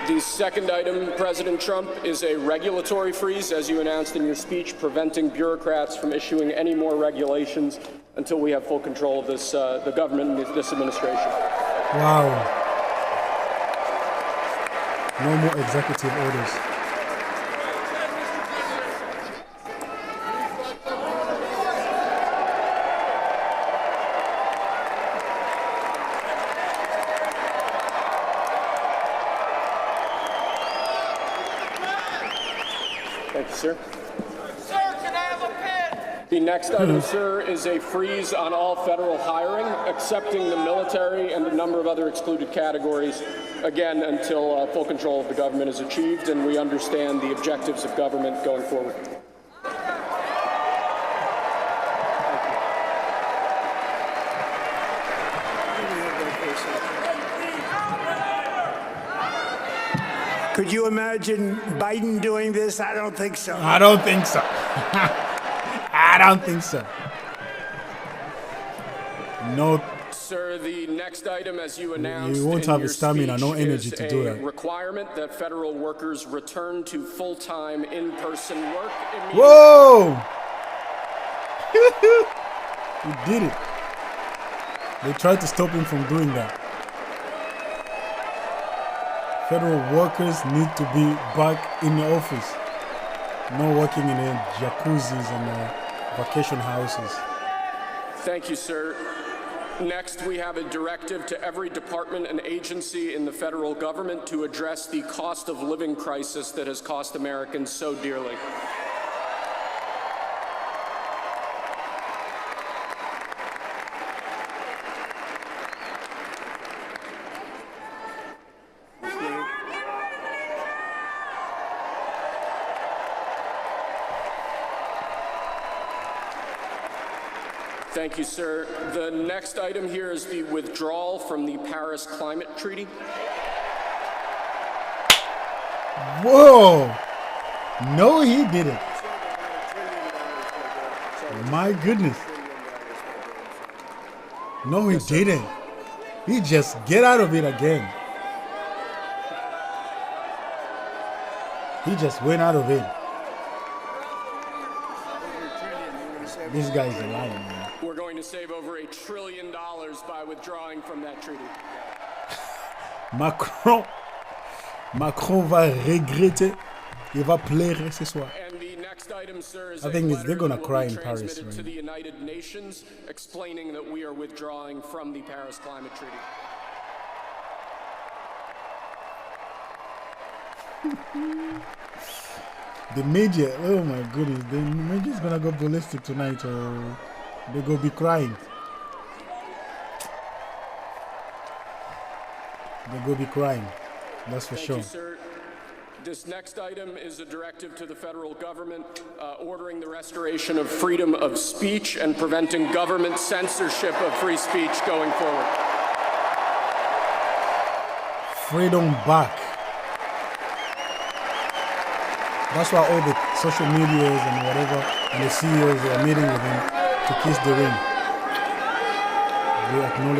The second item, President Trump, is a regulatory freeze, as you announced in your speech, preventing bureaucrats from issuing any more regulations until we have full control of this, the government and this administration. Wow. No more executive orders. Thank you, sir. Sir, can I have a pen? The next item, sir, is a freeze on all federal hiring, excepting the military and a number of other excluded categories, again, until full control of the government is achieved and we understand the objectives of government going forward. Could you imagine Biden doing this? I don't think so. I don't think so. I don't think so. No. Sir, the next item, as you announced, you won't have the stamina, no energy to do that. Requirement that federal workers return to full-time in-person work immediately. Whoa! He did it. They tried to stop him from doing that. Federal workers need to be back in the office. No working in the jacuzzis and vacation houses. Thank you, sir. Next, we have a directive to every department and agency in the federal government to address the cost of living crisis that has cost Americans so dearly. Thank you, sir. The next item here is the withdrawal from the Paris Climate Treaty. Whoa! No, he didn't. My goodness. No, he didn't. He just get out of it again. He just went out of it. This guy's a liar, man. We're going to save over $1 trillion by withdrawing from that treaty. Macron va regretter. Il va pleurer ce soir. And the next item, sir, is I think they're gonna cry in Paris, right? To the United Nations, explaining that we are withdrawing from the Paris Climate Treaty. The media, oh my goodness, the media's gonna go ballistic tonight, or they're gonna be crying. They're gonna be crying, that's for sure. Thank you, sir. This next item is a directive to the federal government ordering the restoration of freedom of speech and preventing government censorship of free speech going forward. Freedom back. That's why all the social medias and whatever and the CEOs are meeting with him to kiss the ring.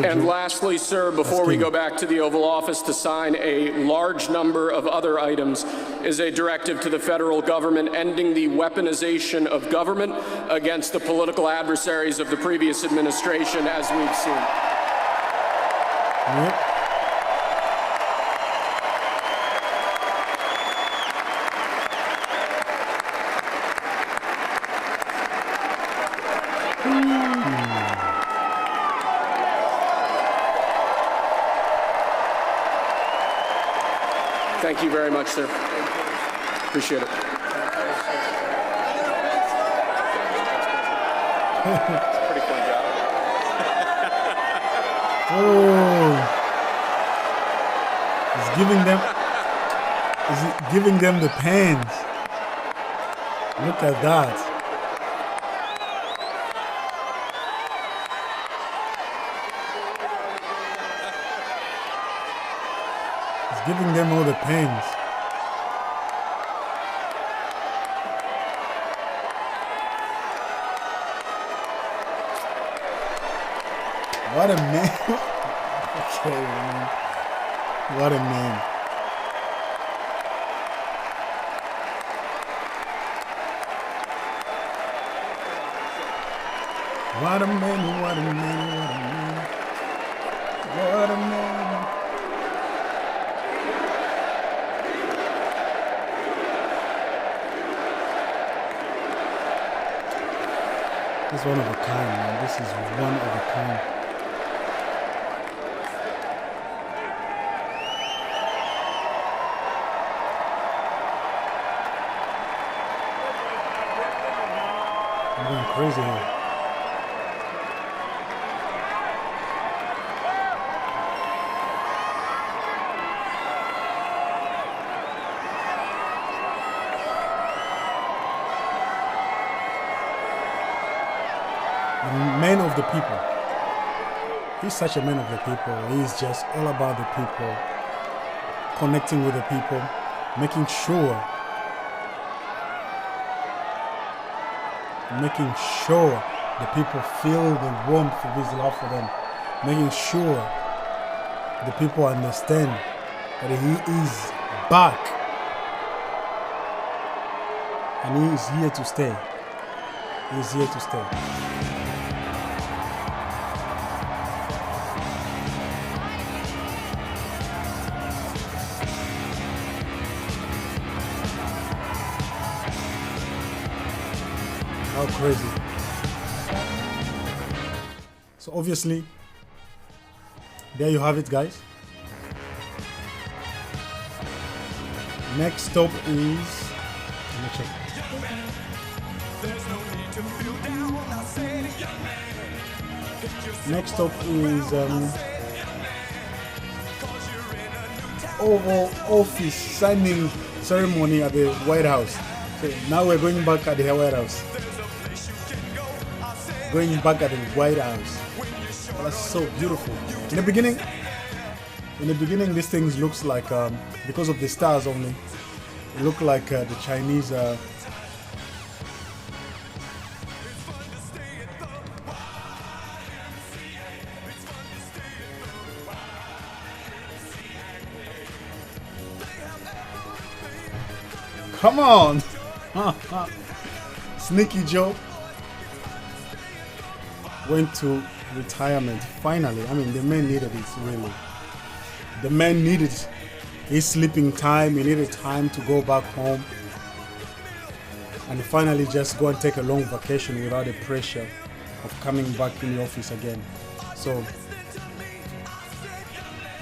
And lastly, sir, before we go back to the Oval Office to sign a large number of other items, is a directive to the federal government ending the weaponization of government against the political adversaries of the previous administration, as we've seen. Yep. Thank you very much, sir. Appreciate it. It's a pretty fun job. Oh, is it giving them the pens? Look at that. Giving them all the pens. What a man. Okay, man. What a man. What a man, what a man, what a man. What a man. This is one of a kind, man. This is one of a kind. I'm going crazy here. Men of the people. He's such a man of the people. He's just all about the people, connecting with the people, making sure the people feel the warmth of his love for them, making sure the people understand that he is back and he is here to stay. He is here to stay. How crazy. So obviously, there you have it, guys. Next stop is, let me check. Next stop is Oval Office signing ceremony at the White House. So now we're going back at the White House. Going back at the White House. Oh, that's so beautiful. In the beginning, these things looks like because of the stars only. It looked like the Chinese. Come on, Sneaky Joe went to retirement finally. I mean, the man needed it, really. The man needed his sleeping time. He needed time to go back home and finally just go and take a long vacation without the pressure of coming back in the office again. So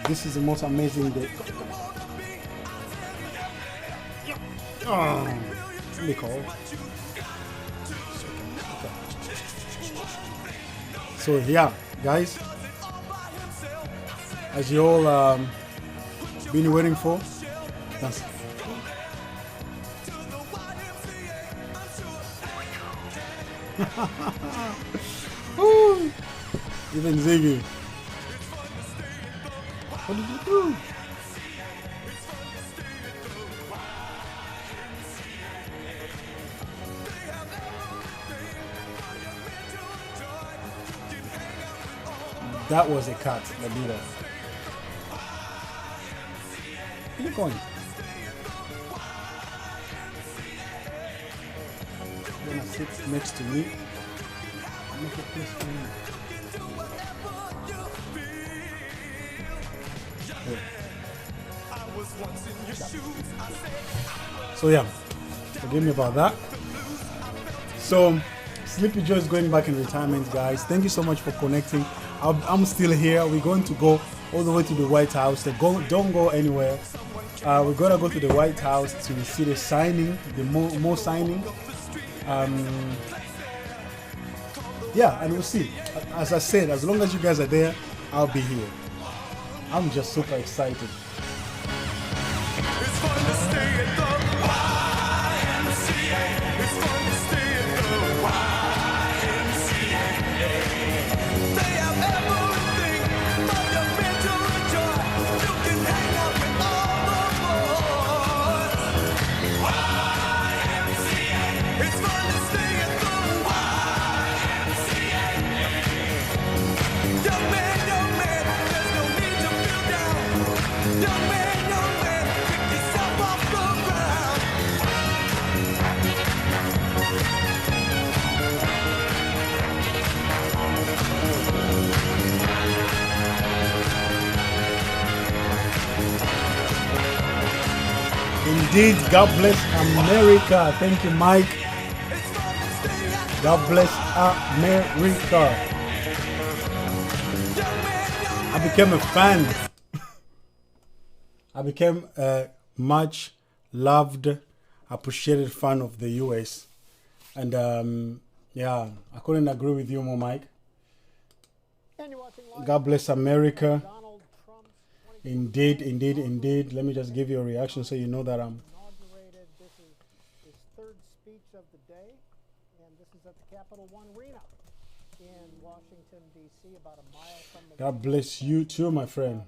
this is the most amazing day. Oh, really cool. So yeah, guys, as you all been waiting for, that's even Ziggy. What did you do? That was a cut that did that. Keep going. You're gonna sit next to me. Make a place for me. So yeah, forgive me about that. So Sleepy Joe is going back in retirement, guys. Thank you so much for connecting. I'm still here. We're going to go all the way to the White House. Don't go anywhere. We're gonna go to the White House to see the signing, the more signing. Yeah, and we'll see. As I said, as long as you guys are there, I'll be here. I'm just super excited. Indeed, God bless America. Thank you, Mike. God bless America. I became a fan. I became a much loved, appreciated fan of the US. And yeah, I couldn't agree with you more, Mike. God bless America. Indeed, indeed, indeed. Let me just give you a reaction so you know that I'm... This is his third speech of the day, and this is at the Capital One Arena. in Washington, D.C., about a mile from the God bless you too, my friend.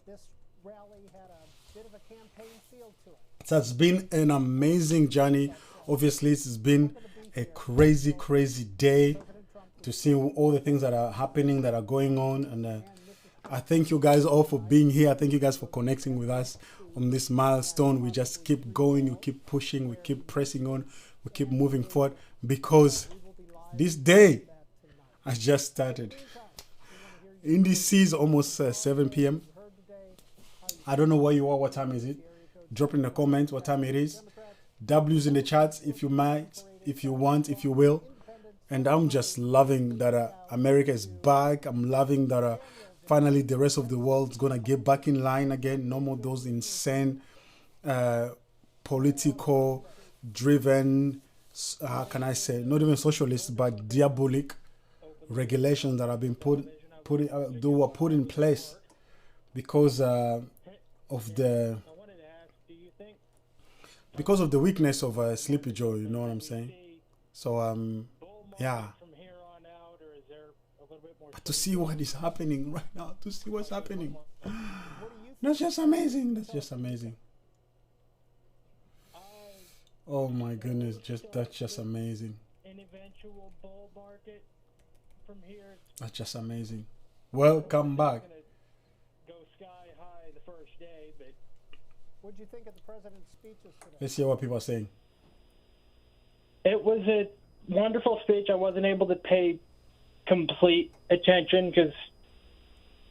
This rally had a bit of a campaign feel to it. It has been an amazing journey. Obviously, it has been a crazy, crazy day to see all the things that are happening, that are going on. And I thank you guys all for being here. I thank you guys for connecting with us on this milestone. We just keep going, we keep pushing, we keep pressing on, we keep moving forward, because this day has just started. In DC is almost 7 p.m. I don't know where you are. What time is it? Drop in the comments what time it is. W's in the chats if you might, if you want, if you will. And I'm just loving that America is back. I'm loving that finally the rest of the world is going to get back in line again. No more those insane political driven, how can I say, not even socialist, but diabolic regulations that have been put in place because of the weakness of Sleepy Joe, you know what I'm saying? So yeah. But to see what is happening right now, to see what's happening, that's just amazing. That's just amazing. Oh my goodness, that's just amazing. That's just amazing. Welcome back. What did you think of the president's speeches today? Let's hear what people are saying. It was a wonderful speech. I wasn't able to pay complete attention because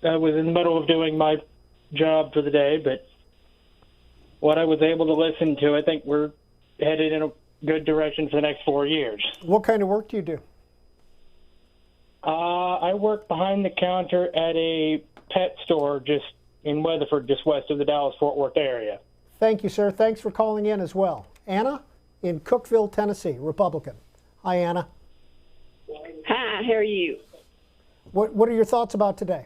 I was in the middle of doing my job for the day, but what I was able to listen to, I think we're headed in a good direction for the next 4 years. What kind of work do you do? I work behind the counter at a pet store just in Weatherford, just west of the Dallas-Fort Worth area. Thank you, sir. Thanks for calling in as well. Anna in Cookeville, Tennessee, Republican. Hi, Anna. Hi, how are you? What are your thoughts about today?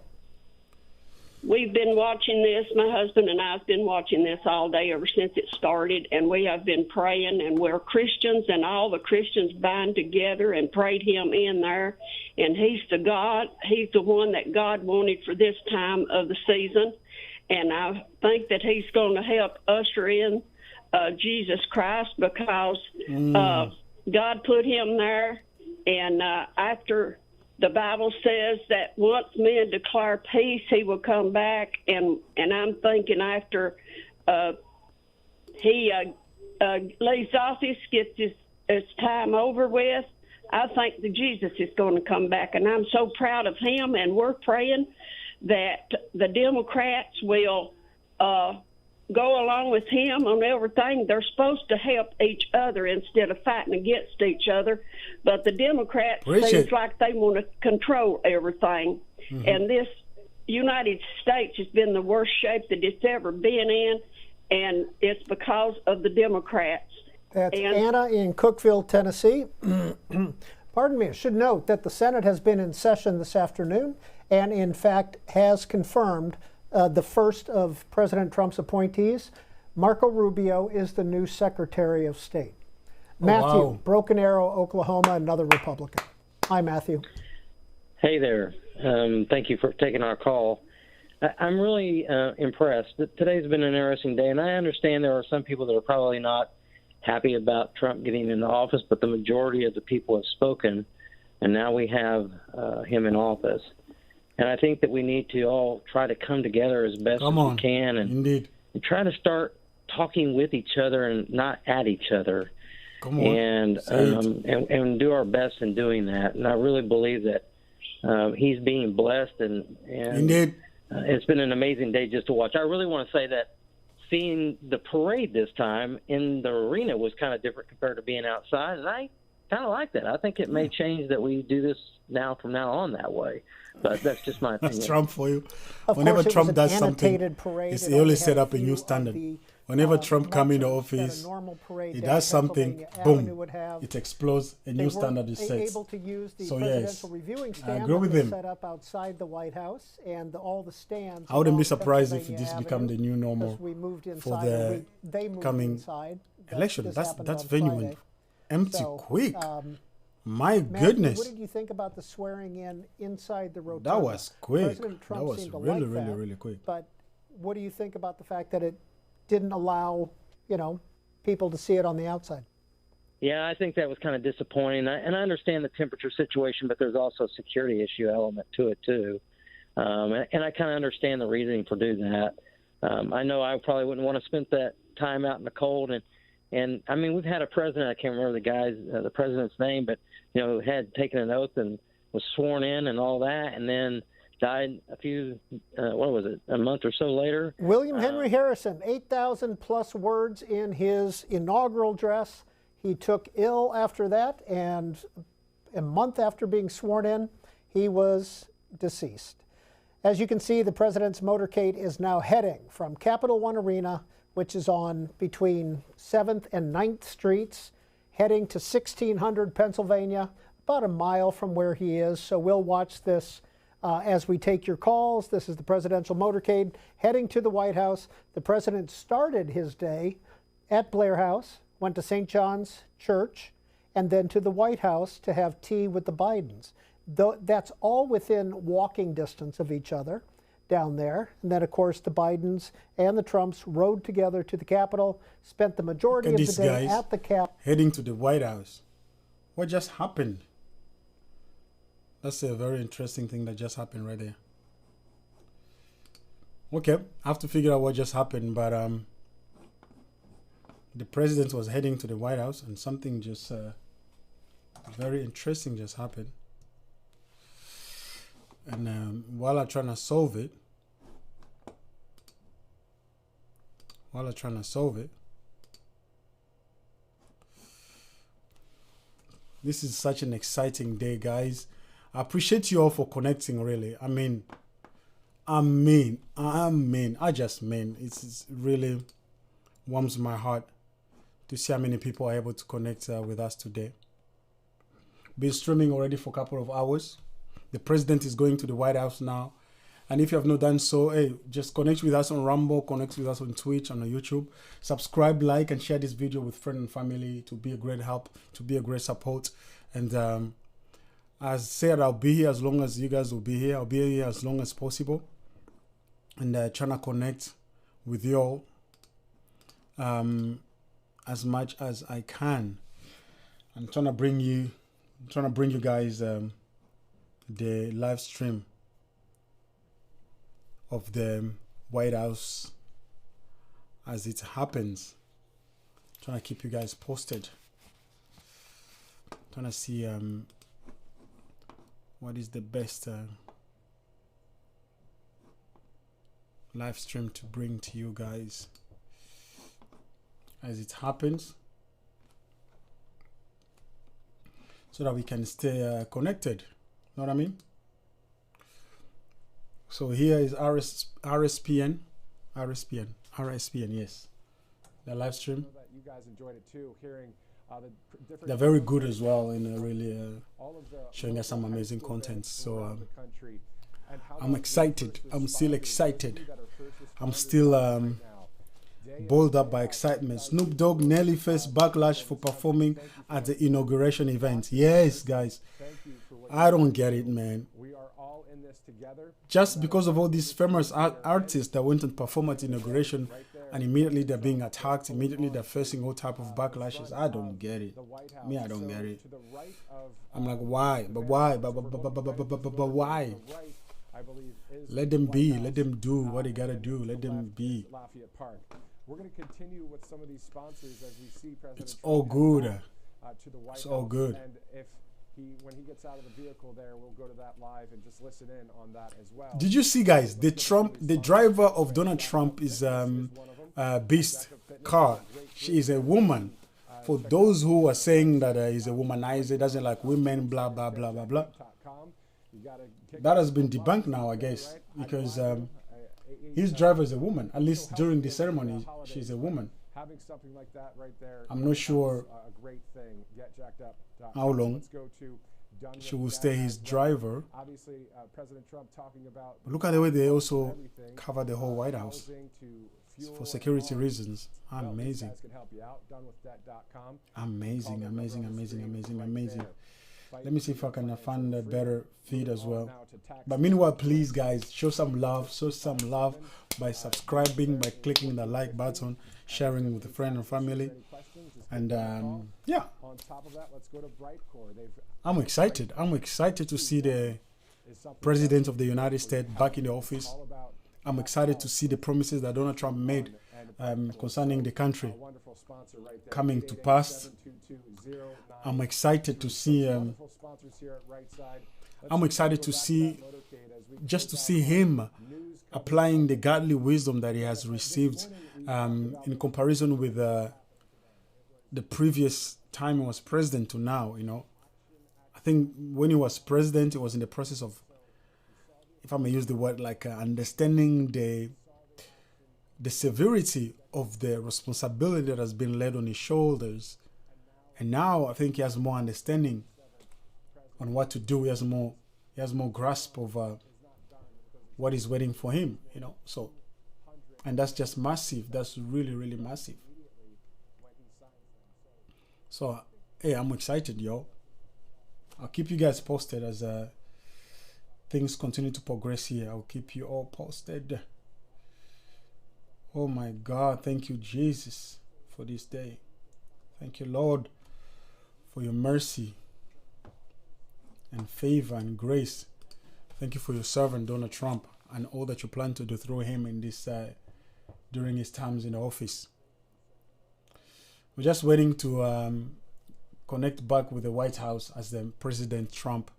We've been watching this. My husband and I have been watching this all day ever since it started, and we have been praying, and we're Christians, and all the Christians bind together and prayed him in there, and he's the one that God wanted for this time of the season, and I think that he's going to help usher in Jesus Christ because God put him there, and after the Bible says that once men declare peace, he will come back. And I'm thinking after he leaves office, gets his time over with, I think that Jesus is going to come back. And I'm so proud of him. And we're praying that the Democrats will go along with him on everything. They're supposed to help each other instead of fighting against each other. But the Democrats seems like they want to control everything. Mm-hmm. And this United States has been the worst shape that it's ever been in, and it's because of the Democrats. That's Anna in Cookeville, Tennessee. Pardon me, I should note that the Senate has been in session this afternoon and, in fact, has confirmed the first of President Trump's appointees. Marco Rubio is the new Secretary of State. Matthew, Broken Arrow, Oklahoma, another Republican. Hi, Matthew. Hey there. Thank you for taking our call. I'm really impressed. Today's been an interesting day, and I understand there are some people that are probably not happy about Trump getting into office, but the majority of the people have spoken, and now we have him in office. And I think that we need to all try to come together as best as we can and try to start talking with each other and not at each other. And do our best in doing that. And I really believe that he's being blessed, and it's been an amazing day just to watch. I really want to say that seeing the parade this time in the arena was kind of different compared to being outside, and I kind of like that. I think it may change that we do this from now on that way. But that's just my opinion. That's Trump for you. Whenever Trump does something, he always set up a new standard. Whenever Trump comes into office, he does something, boom, it explodes, a new standard is set. So yes, I agree with him. Set up outside the White House, and all the stands. I wouldn't be surprised if this becomes the new normal for the coming election. That's venue empty quick. My Matthew, goodness. what did you think about the swearing in inside the rotunda? That was quick. President Trump That was seemed to really, like really, that, really quick. But what do you think about the fact that it didn't allow, you know, people to see it on the outside? Yeah, I think that was kind of disappointing. And I understand the temperature situation, but there's also a security issue element to it, too. And I kind of understand the reasoning for doing that. I know I probably wouldn't want to spend that time out in the cold. And I mean, we've had a president, I can't remember the president's name, but, you know, had taken an oath and was sworn in and all that, and then died a month or so later. William Henry Harrison, 8,000 plus words in his inaugural address. He took ill after that, and a month after being sworn in, he was deceased. As you can see, the president's motorcade is now heading from Capital One Arena, which is on between 7th and 9th Streets, heading to 1600 Pennsylvania, about a mile from where he is. So we'll watch this as we take your calls. This is the presidential motorcade heading to the White House. The president started his day at Blair House, went to St. John's Church, and then to the White House to have tea with the Bidens. That's all within walking distance of each other down there. And then, of course, the Bidens and the Trumps rode together to the Capitol, spent the majority of the day at the Capitol. Heading to the White House. What just happened? That's a very interesting thing that just happened right there. Okay, I have to figure out what just happened, but the president was heading to the White House, and something just very interesting just happened. And while I'm trying to solve it, this is such an exciting day, guys. I appreciate you all for connecting, really. I just mean, it's really warms my heart to see how many people are able to connect with us today. Been streaming already for a couple of hours. The president is going to the White House now. And if you have not done so, hey, just connect with us on Rumble, connect with us on Twitch, and on YouTube. Subscribe, like, and share this video with friends and family to be a great help, to be a great support. And as I said, I'll be here as long as you guys will be here. I'll be here as long as possible. And trying to connect with you all as much as I can. I'm trying to bring you guys the live stream of the White House as it happens. Trying to keep you guys posted. Trying to see what is the best live stream to bring to you guys as it happens, so that we can stay connected. Know what I mean? So here is RSPN, yes, the live stream. You guys enjoyed it too, hearing they're very good as well in really showing us some amazing content. So I'm excited. I'm still excited. I'm still balled up by excitement. Snoop Dogg nearly faced backlash for performing at the inauguration event. Yes, guys. I don't get it, man. Just because of all these famous artists that went and performed at inauguration, and immediately they're being attacked, immediately they're facing all type of backlashes. I don't get it. Me, I don't get it. I'm like, why? But why? But why? Let them be. Let them do what they gotta do. Let them be. We're going to continue with some of these sponsors as we see President It's all good. To the White It's all House. good. And if when he gets out of the vehicle there, we'll go to that live and just listen in on that as well. Did you see, guys? The driver of Donald Trump is Beast car. She is a woman. For those who are saying that he's a womanizer, doesn't like women, blah blah blah blah blah. That has been debunked now, I guess, because his driver is a woman. At least during the ceremony, she's a woman. Having something like that right there, I'm not sure a great thing. how long she will stay his driver. Obviously, President Trump talking about. But look at the way they also cover the whole White House for security reasons. Amazing. Amazing, amazing, amazing, amazing, amazing. Let me see if I can find a better feed as well. But meanwhile, please, guys, show some love by subscribing, by clicking the like button, sharing with a friend and family. And yeah, on top of that, let's go to Brightcore. I'm excited. I'm excited to see the President of the United States back in the office. I'm excited to see the promises that Donald Trump made concerning the country coming to pass. I'm excited to see just to see him applying the godly wisdom that he has received in comparison with the previous time he was president to now. You know, I think when he was president, he was in the process of, if I may use the word, like understanding the severity of the responsibility that has been laid on his shoulders. And now I think he has more understanding on what to do. He has more grasp of what is waiting for him, you know. So, and that's just massive. That's really, really massive. So, hey, I'm excited, yo. I'll keep you guys posted as things continue to progress here. I'll keep you all posted. Oh my God, thank you, Jesus, for this day. Thank you, Lord, for your mercy and favor and grace. Thank you for your servant, Donald Trump, and all that you plan to do through him in this during his times in the office. We're just waiting to connect back with the White House as the President Trump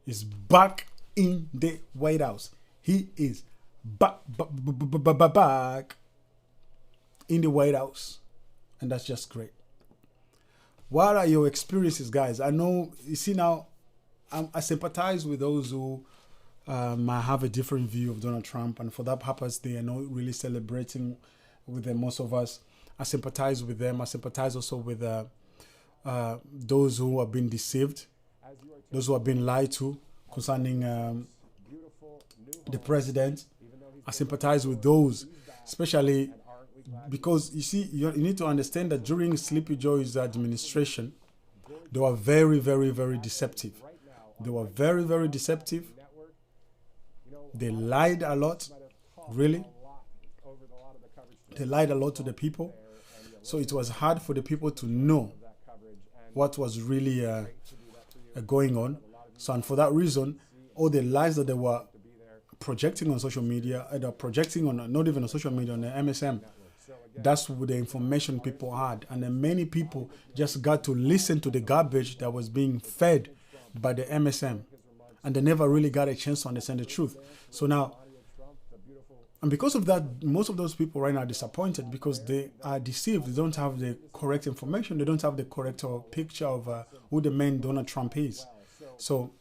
is back in the White House. He is back in the White House. And that's just great. What are your experiences, guys? I know, you see now, I sympathize with those who might have a different view of Donald Trump. And for that purpose, they are not really celebrating with them, most of us. I sympathize with them. I sympathize also with those who have been deceived, those who have been lied to concerning the president. I sympathize with those, especially because, you see, you need to understand that during Sleepy Joe's administration, they were very, very, very deceptive. They were very, very deceptive. They lied a lot, really. They lied a lot to the people. So it was hard for the people to know what was really going on. So, and for that reason, all the lies that they were projecting on social media, either projecting on, not even on social media, on the MSM, that's the information people had. And then many people just got to listen to the garbage that was being fed by the MSM. And they never really got a chance to understand the truth. So now, and because of that, most of those people right now are disappointed because they are deceived. They don't have the correct information. They don't have the correct picture of who the man Donald Trump is. So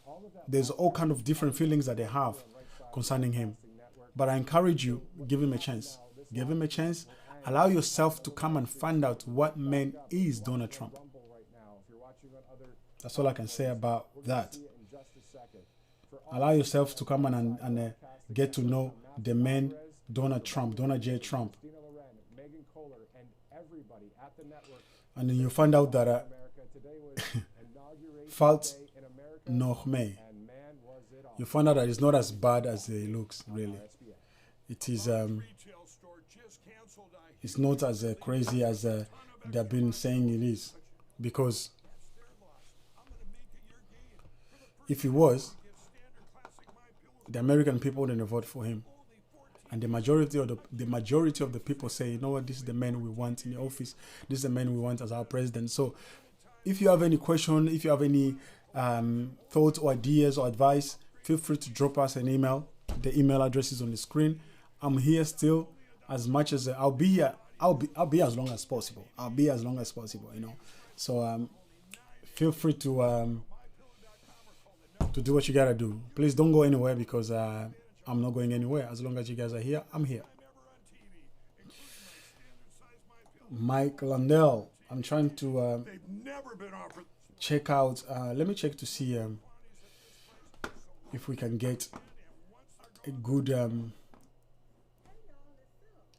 there's all kind of different feelings that they have concerning him. But I encourage you, give him a chance. Give him a chance. Allow yourself to come and find out what man is Donald Trump. That's all I can say about that. Allow yourself to come and get to know the man Donald Trump, Donald J. Trump. And then you find out that fault normé. You find out that it's not as bad as it looks, really. It is, it's not as crazy as they've been saying it is. Because if he was, the American people didn't vote for him. And the majority of the people say, you know what, this is the man we want in the office. This is the man we want as our president. So if you have any question, if you have any thoughts or ideas or advice, feel free to drop us an email. The email address is on the screen. I'm here still as much as I'll be here. I'll be as long as possible. I'll be as long as possible, you know. So feel free to do what you gotta do. Please don't go anywhere because I'm not going anywhere. As long as you guys are here, I'm here. Mike Landell, I'm trying to check out. Let me check to see if we can get a good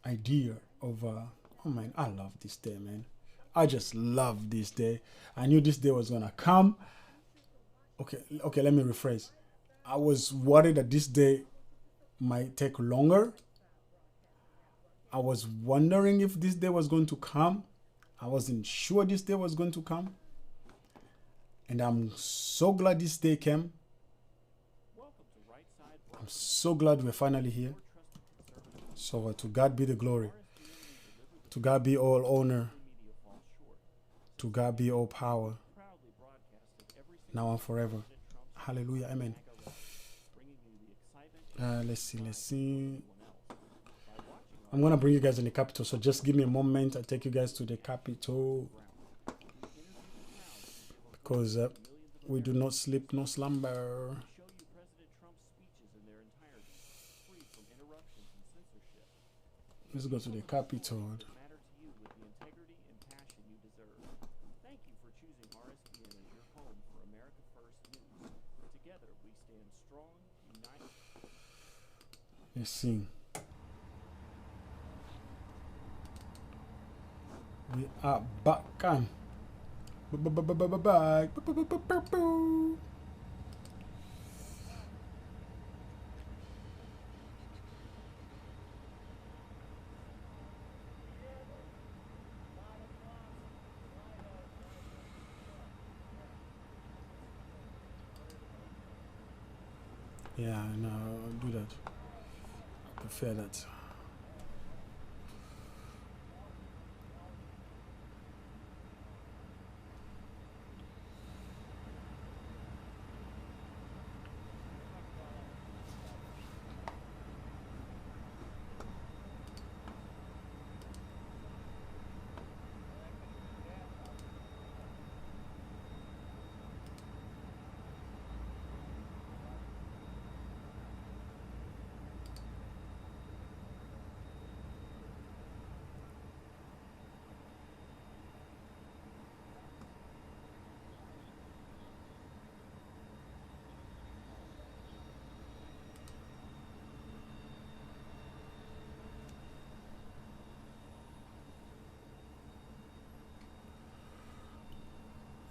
idea of. Oh man, I love this day, man. I just love this day. I knew this day was gonna come. Okay, let me rephrase. I was worried that this day might take longer. I was wondering if this day was going to come. I wasn't sure this day was going to come. And I'm so glad this day came. I'm so glad we're finally here. So to God be the glory. To God be all honor. To God be all power. Now and forever. Hallelujah. Amen. Let's see. I'm going to bring you guys in the Capitol. So just give me a moment. I'll take you guys to the Capitol. Because we do not sleep, no slumber. Let's go to the Capitol. Let's see. We are back on. Back. Yeah, no, I'll do that. I prefer that.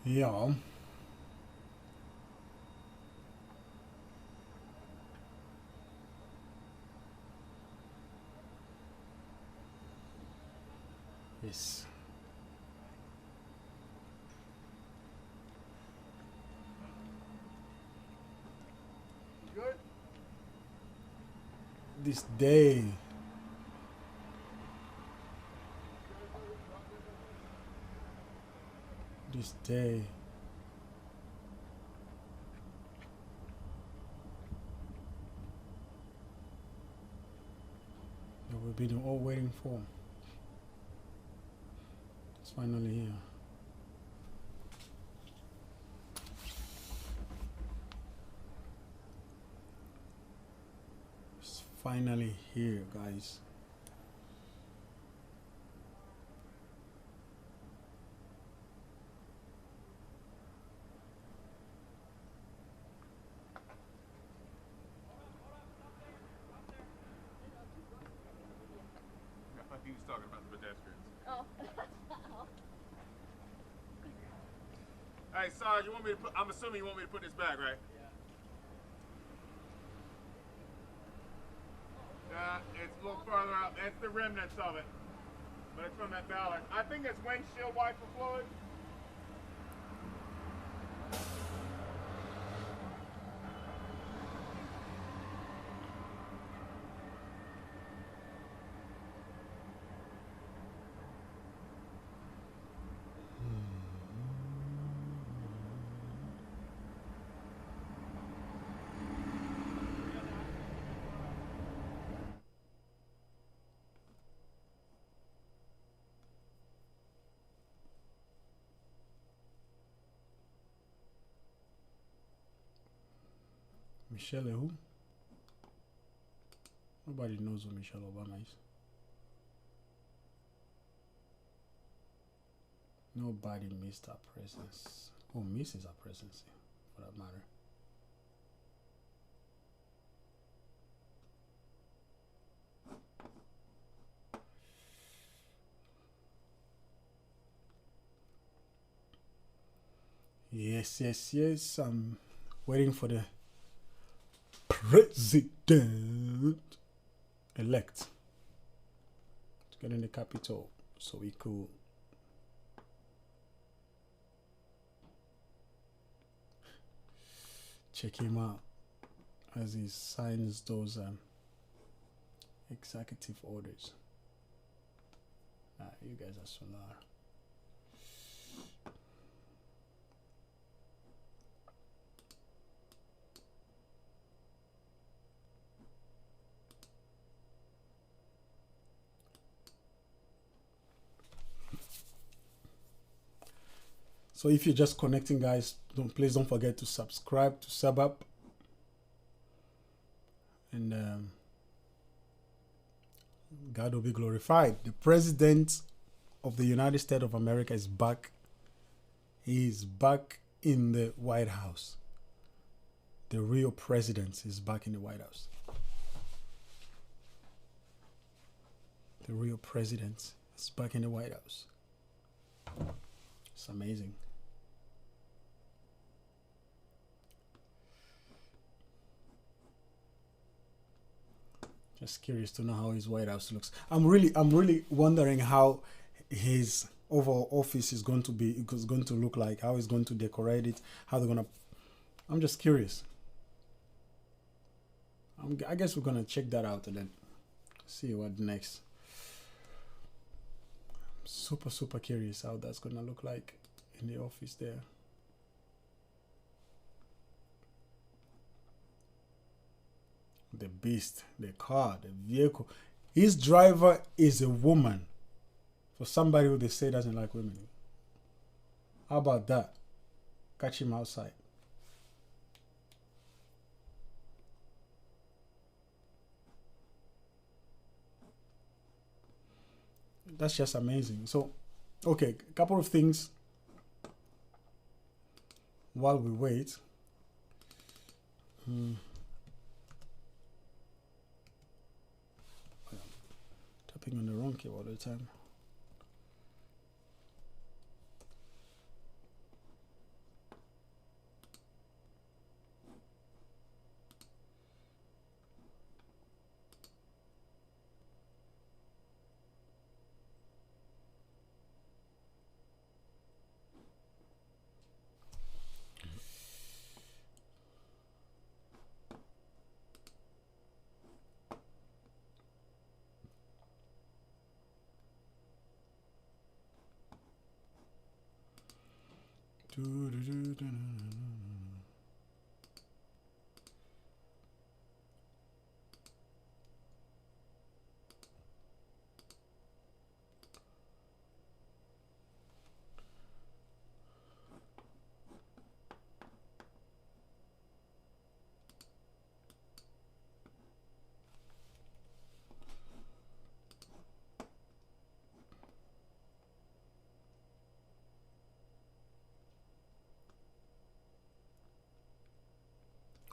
Ja. Yes. Good. This day. This day. That we've been all waiting for. It's finally here. It's finally here, guys. He was talking about the pedestrians. Oh. Hey, Sarge, you want me to put, I'm assuming you want me to put this back, right? Yeah. It's a little further out. That's the remnants of it. But it's from that Ballard. I think it's windshield wiper fluid. Michelle who? Nobody knows who Michelle Obama is. Nobody missed her presence. Or misses her presence, for that matter. Yes. waiting for the president-elect to get in the Capitol so we could check him out as he signs those executive orders. You guys are so loud. So if you're just connecting, guys, please don't forget to subscribe, to sub up, and God will be glorified. The President of the United States of America is back. He is back in the White House. The real president is back in the White House. The real president is back in the White House. It's amazing. Just curious to know how his White House looks. I'm really wondering how his Oval Office is going to look like, how he's going to decorate it, how they're gonna. I'm just curious. I guess we're gonna check that out and then see what next. I'm super curious how that's gonna look like in the office there. The beast, the car, the vehicle. His driver is a woman. For somebody who they say doesn't like women. How about that? Catch him outside. That's just amazing. So, okay, a couple of things while we wait. Tapping on the wrong key all the time.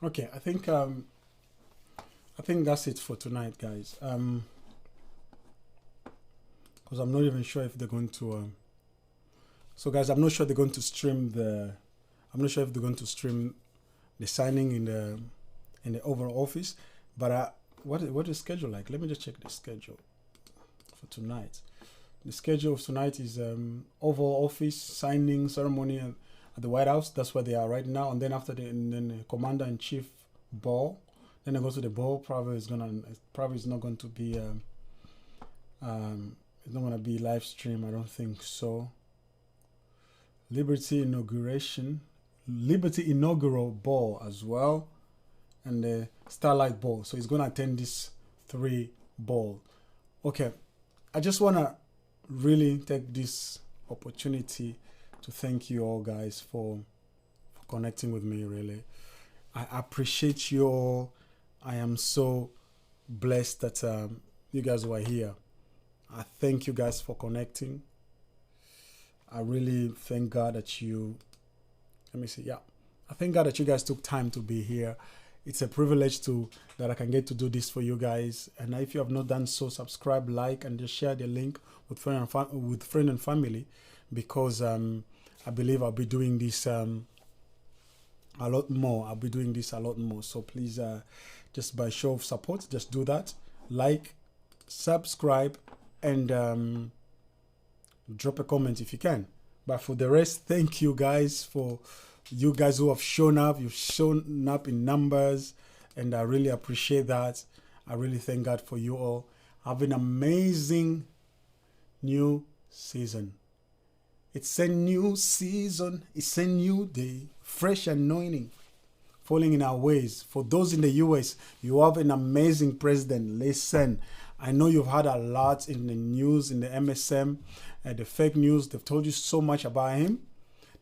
Okay, I think that's it for tonight, guys. Because I'm not even sure if they're going to. So, guys, I'm not sure they're going to stream the. I'm not sure if they're going to stream the signing in the Oval Office. But what is the schedule like? Let me just check the schedule for tonight. The schedule of tonight is Oval Office signing ceremony at the White House. That's where they are right now. And then after the Commander-in-Chief ball, then they go to the ball. Probably is not going to be it's not going to be live stream. I don't think so. Liberty inaugural ball as well, and the Starlight Ball. So he's going to attend this 3 ball. Okay, I just want to really take this opportunity to thank you all, guys, for connecting with me. Really, I appreciate you all. I am so blessed that you guys were here. I thank you guys for connecting. I really thank God that you. Let me see. Yeah, I thank God that you guys took time to be here. It's a privilege that I can get to do this for you guys. And if you have not done so, subscribe, like, and just share the link with friend and family, because I believe I'll be doing this a lot more. I'll be doing this a lot more. So please, just by show of support, just do that. Like, subscribe, and drop a comment if you can. But for the rest, thank you guys for you guys who have shown up. You've shown up in numbers, and I really appreciate that. I really thank God for you all. Have an amazing new season. It's a new season. It's a new day. Fresh anointing falling in our ways. For those in the US, you have an amazing president. Listen, I know you've had a lot in the news, in the MSM, the fake news. They've told you so much about him.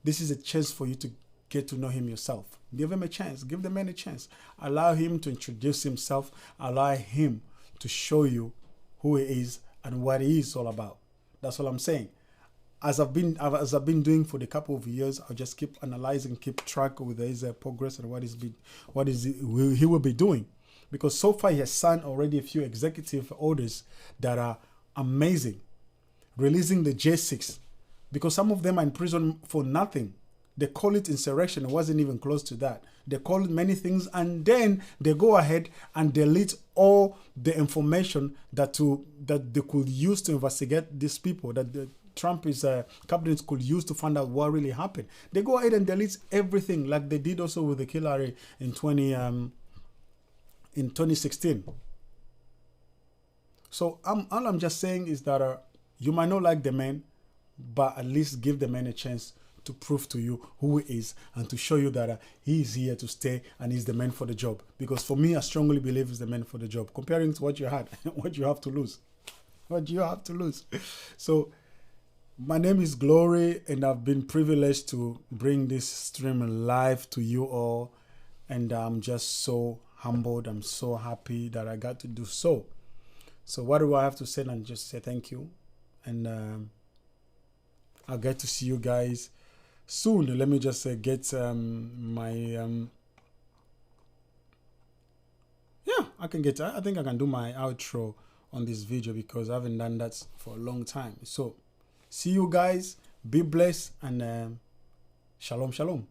This is a chance for you to get to know him yourself. Give him a chance. Give the man a chance. Allow him to introduce himself. Allow him to show you who he is and what he is all about. That's all I'm saying. As I've been doing for the couple of years, I'll just keep analyzing, keep track with his progress and what he will be doing. Because so far he has signed already a few executive orders that are amazing. Releasing the J6, because some of them are in prison for nothing. They call it insurrection. It wasn't even close to that. They call it many things, and then they go ahead and delete all the information that they could use to investigate these people, that the Trump's cabinet could use to find out what really happened. They go ahead and delete everything, like they did also with the Hillary in 2016. So all I'm just saying is that you might not like the man, but at least give the man a chance to prove to you who he is and to show you that he is here to stay and he's the man for the job. Because for me, I strongly believe he's the man for the job, comparing to what you had, what you have to lose. What you have to lose. So my name is Glory, and I've been privileged to bring this stream live to you all. And I'm just so humbled. I'm so happy that I got to do so. So what do I have to say? And just say thank you. And I'll get to see you guys soon. Let me just get my I think I can do my outro on this video, because I haven't done that for a long time. So see you guys, be blessed, and shalom shalom.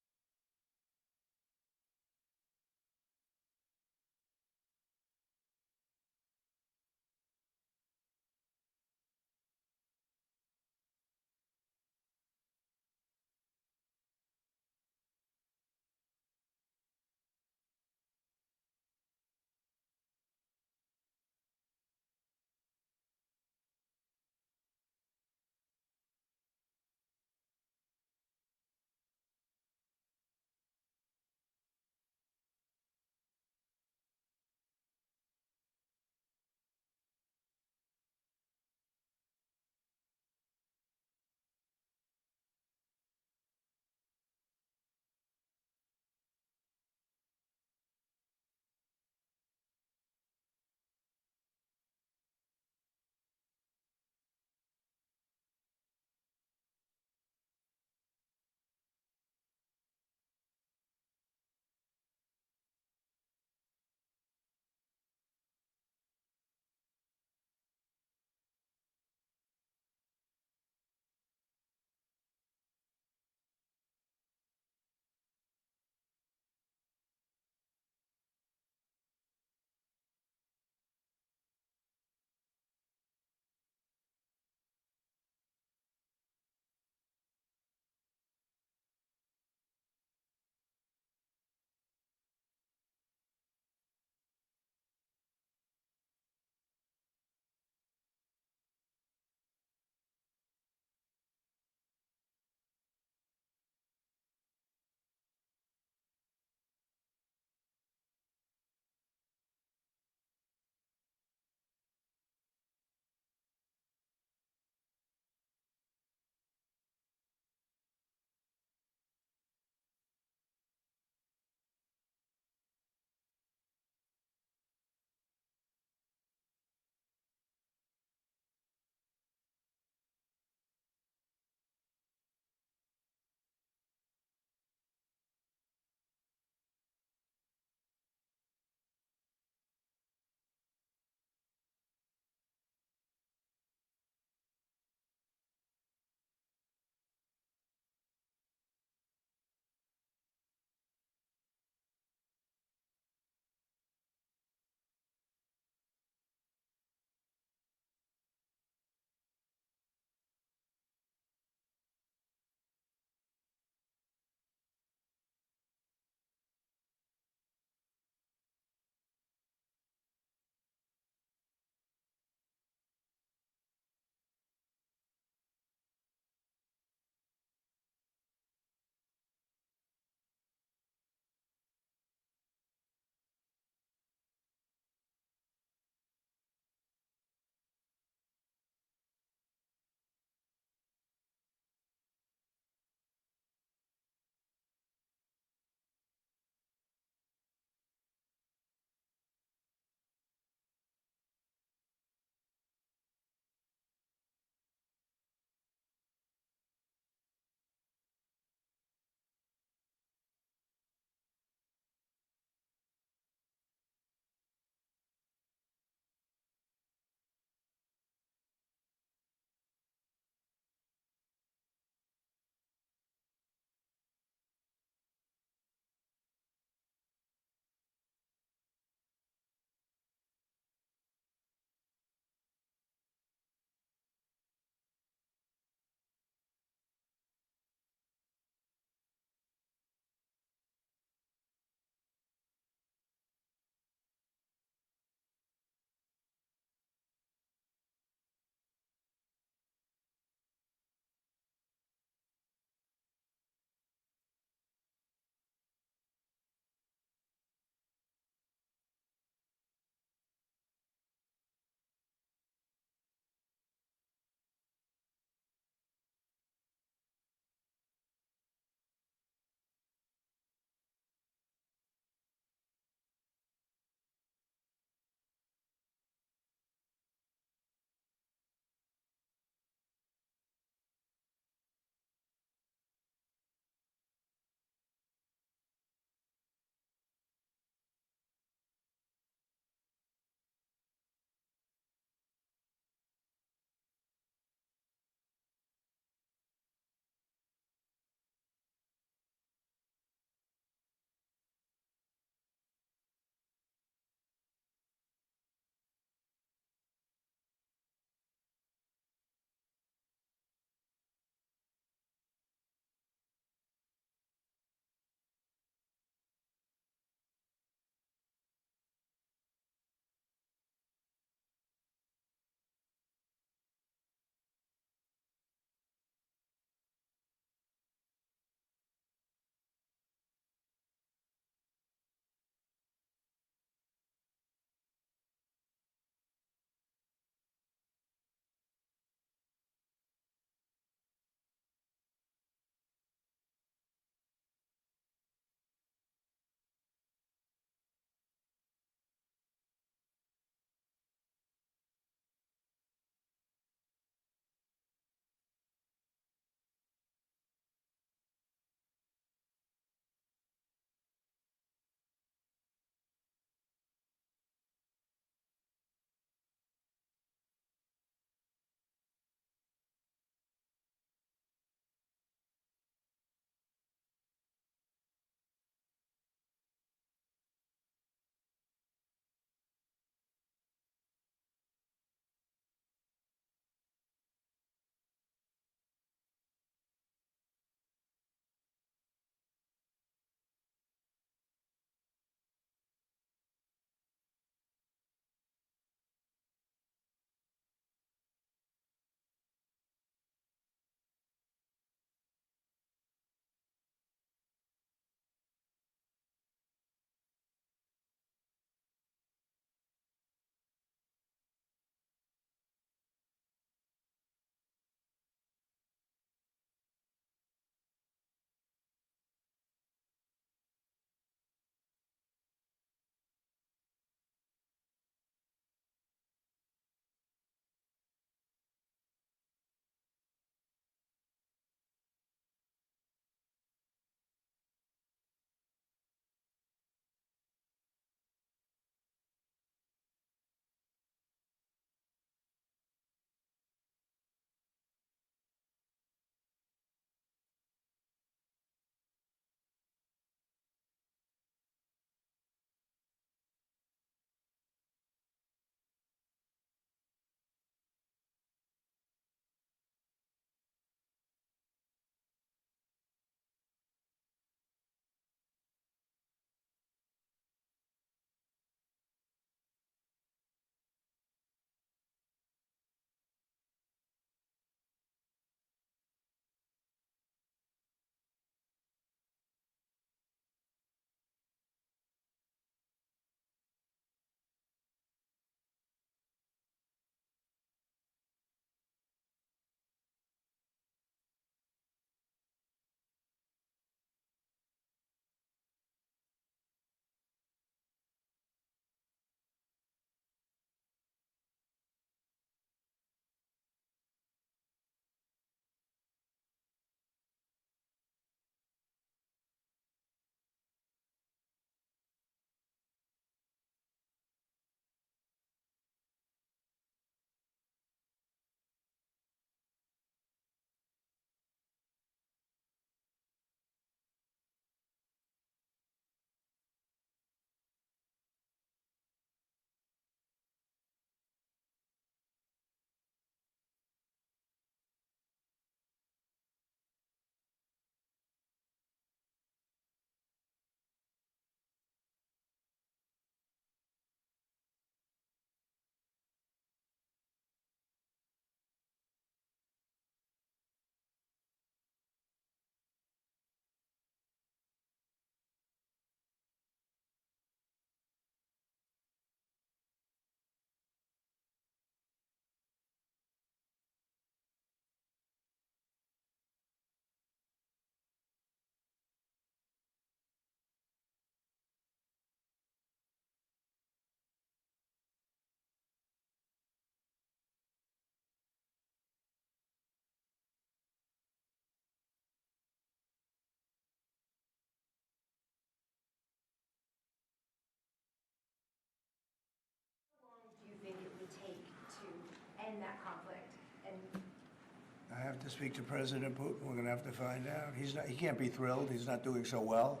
have to speak to President Putin. We're going to have to find out. He can't be thrilled. He's not doing so well.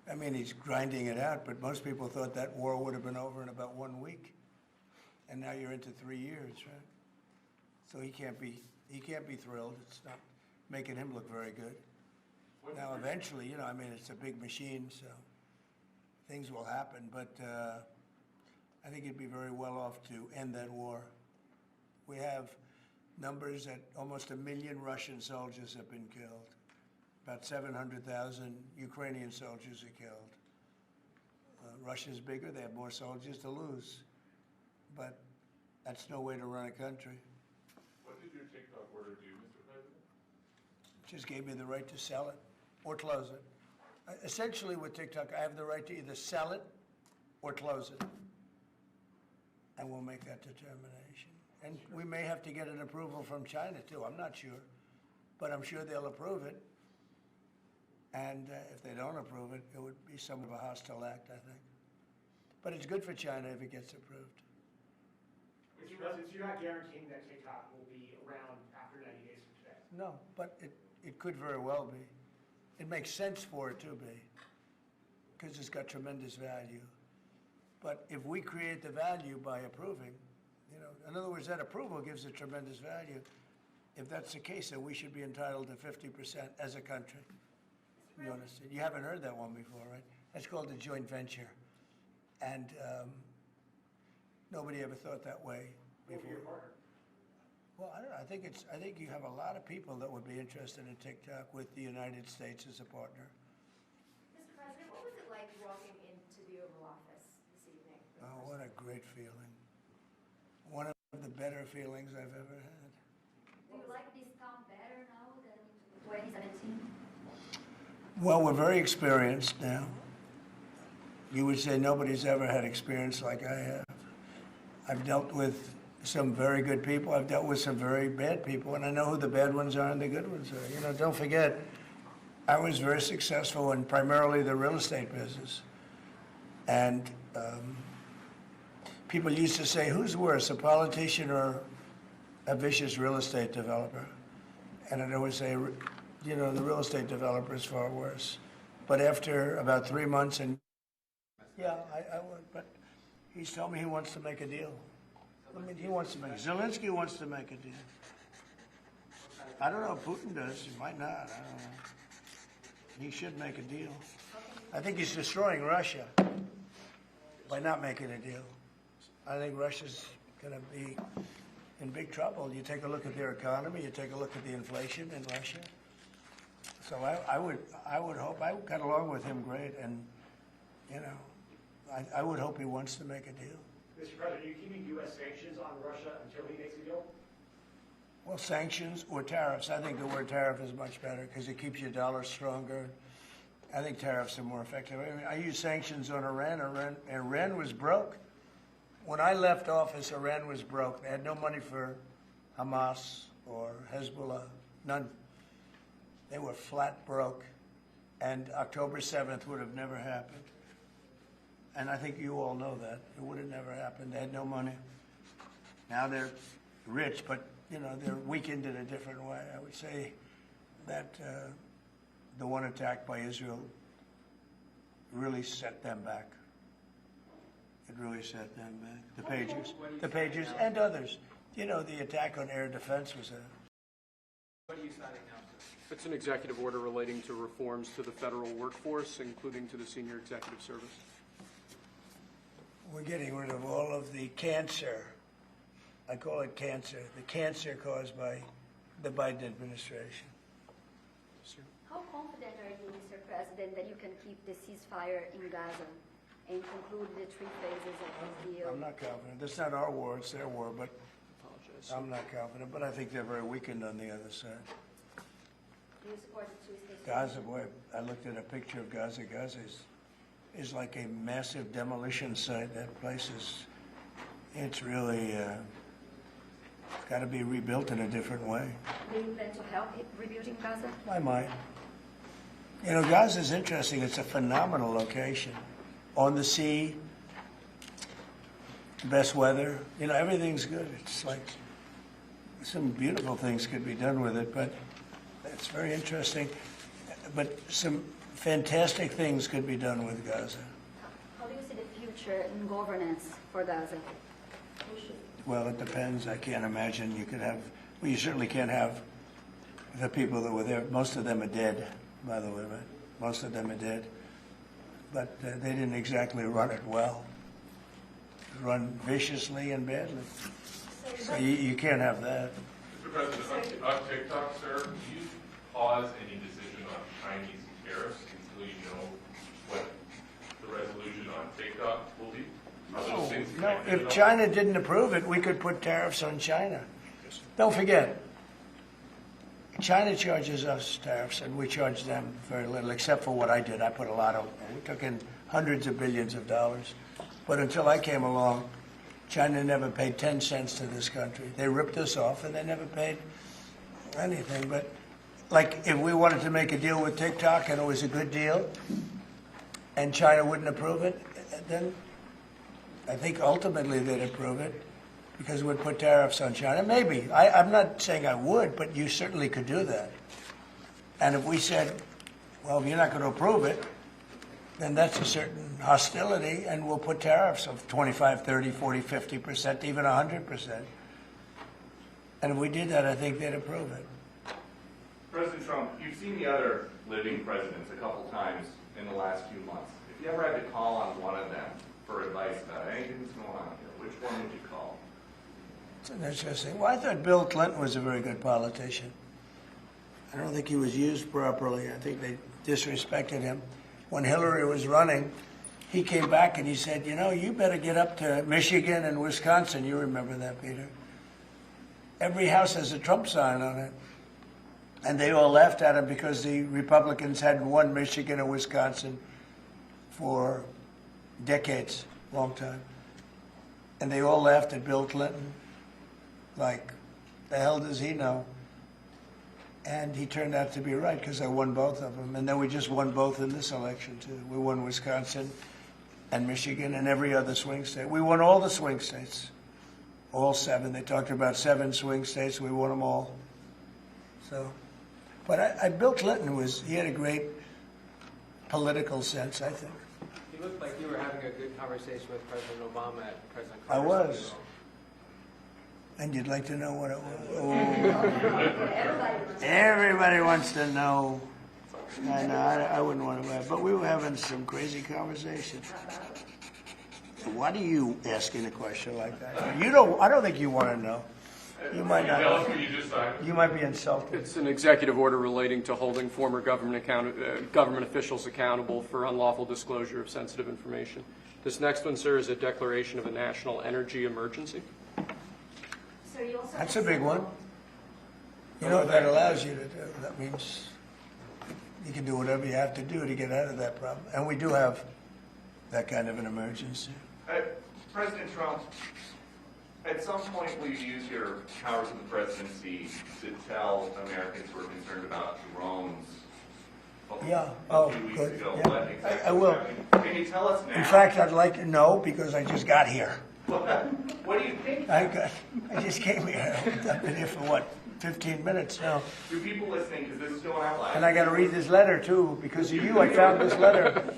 I mean, he's grinding it out, but most people thought that war would have been over in about 1 week. And now you're into 3 years, right? So he can't be thrilled. It's not making him look very good. Now, eventually, you know, I mean, it's a big machine, so things will happen. But I think he'd be very well off to end that war. We have numbers that almost 1 million Russian soldiers have been killed. About 700,000 Ukrainian soldiers are killed. Russia's bigger. They have more soldiers to lose. But that's no way to run a country. What did your TikTok order do, Mr. President? Just gave me the right to sell it or close it. Essentially with TikTok, I have the right to either sell it or close it. And we'll make that determination. And we may have to get an approval from China too, I'm not sure. But I'm sure they'll approve it. And if they don't approve it, it would be somewhat of a hostile act, I think. But it's good for China if it gets approved. Mr. President, so you're not guaranteeing that TikTok will be around after 90 days from today? No, but it could very well be. It makes sense for it to be, because it's got tremendous value. But if we create the value by approving, you know, in other words, that approval gives it tremendous value. If that's the case, then we should be entitled to 50% as a country. You understand? You haven't heard that one before, right? That's called a joint venture. And nobody ever thought that way before. Well, I don't know. I think you have a lot of people that would be interested in TikTok with the United States as a partner. Mr. President, what was it like walking into the Oval Office this evening? Oh, what a great feeling. One of the better feelings I've ever had. Do you like this town better now than in 2017? Well, we're very experienced now. You would say nobody's ever had experience like I have. I've dealt with some very good people. I've dealt with some very bad people, and I know who the bad ones are and the good ones are. You know, don't forget, I was very successful in primarily the real estate business. And people used to say, who's worse, a politician or a vicious real estate developer? And I'd always say, you know, the real estate developer is far worse. But after about 3 months, and yeah, I would, but he's told me he wants to make a deal. I mean, Zelensky wants to make a deal. I don't know if Putin does. He might not. I don't know. He should make a deal. I think he's destroying Russia by not making a deal. I think Russia's going to be in big trouble. You take a look at their economy. You take a look at the inflation in Russia. So I would hope. I got along with him great, and you know, I would hope he wants to make a deal. Mr. President, are you keeping U.S. sanctions on Russia until he makes a deal? Well, sanctions or tariffs. I think the word tariff is much better because it keeps your dollar stronger. I think tariffs are more effective. I mean, I use sanctions on Iran. Iran was broke. When I left office, Iran was broke. They had no money for Hamas or Hezbollah, none. They were flat broke. And October 7th would have never happened. And I think you all know that. It would have never happened. They had no money. Now they're rich, but, you know, they're weakened in a different way. I would say that the one attack by Israel really set them back. It really set them back. The Pagers, and others. You know, the attack on air defense was a... What are you signing now, sir? It's an executive order relating to reforms to the federal workforce, including to the senior executive service. We're getting rid of all of the cancer. I call it cancer. The cancer caused by the Biden administration. How confident are you, Mr. President, that you can keep the ceasefire in Gaza and conclude the 3 phases of this deal? I'm not confident. That's not our war, it's their war, but I'm not confident. But I think they're very weakened on the other side. Do you support the 2-state Gaza, boy, I looked at a picture of Gaza. Gaza is like a massive demolition site. That place is, it's really got to be rebuilt in a different way. Do you plan to help rebuilding Gaza? I might. You know, Gaza is interesting. It's a phenomenal location. On the sea, best weather. You know, everything's good. It's like, some beautiful things could be done with it, but it's very interesting. But some fantastic things could be done with Gaza. How do you see the future in governance for Gaza? Well, it depends. I can't imagine you could have, well, you certainly can't have the people that were there. Most of them are dead, by the way, right? Most of them are dead. But they didn't exactly run it well. Run viciously and badly. So you can't have that. Mr. President, on TikTok, sir, do you pause any decision on Chinese tariffs until you know what the resolution on TikTok will be? No, if China didn't approve it, we could put tariffs on China. Don't forget, China charges us tariffs, and we charge them very little, except for what I did. I put a lot of, we took in hundreds of billions of dollars. But until I came along, China never paid 10 cents to this country. They ripped us off, and they never paid anything. But like, if we wanted to make a deal with TikTok, and it was a good deal, and China wouldn't approve it, then I think ultimately they'd approve it, because we'd put tariffs on China. Maybe. I'm not saying I would, but you certainly could do that. And if we said, well, if you're not going to approve it, then that's a certain hostility, and we'll put tariffs of 25, 30, 40, 50%, even 100%. And if we did that, I think they'd approve it. President Trump, you've seen the other living presidents a couple times in the last few months. If you ever had to call on one of them for advice about anything that's going on here, which one would you call? It's interesting. Well, I thought Bill Clinton was a very good politician. I don't think he was used properly. I think they disrespected him. When Hillary was running, he came back and he said, you know, you better get up to Michigan and Wisconsin. You remember that, Peter. Every house has a Trump sign on it. And they all laughed at him because the Republicans hadn't won Michigan or Wisconsin for decades, long time. And they all laughed at Bill Clinton. Like, the hell does he know? And he turned out to be right, because I won both of them. And then we just won both in this election, too. We won Wisconsin and Michigan and every other swing state. We won all the swing states, all 7. They talked about 7 swing states. We won them all. So, but Bill Clinton he had a great political sense, I think. You looked like you were having a good conversation with President Obama at President I Carter's was. And you'd like to know what it was? Oh. Everybody wants to know. I know, I wouldn't want to laugh. But we were having some crazy conversation. Why do you asking a question like that? I don't think you want to know. You might not know. You might be insulted. It's an executive order relating to holding former government officials accountable for unlawful disclosure of sensitive information. This next one, sir, is a declaration of a national energy emergency. That's a big one. You know what that allows you to do? That means you can do whatever you have to do to get out of that problem. And we do have that kind of an emergency. President Trump, at some point will you use your powers of the presidency to tell Americans who are concerned about drones? Yeah. A few weeks ago, Yeah. what exactly I will. Can you tell us now? In fact, I'd like to know, because I just got here. What do you think? I just came here. I've been here for, 15 minutes now. Do people listening, because this is going out live. And I got to read this letter, too. Because of you, I found this letter.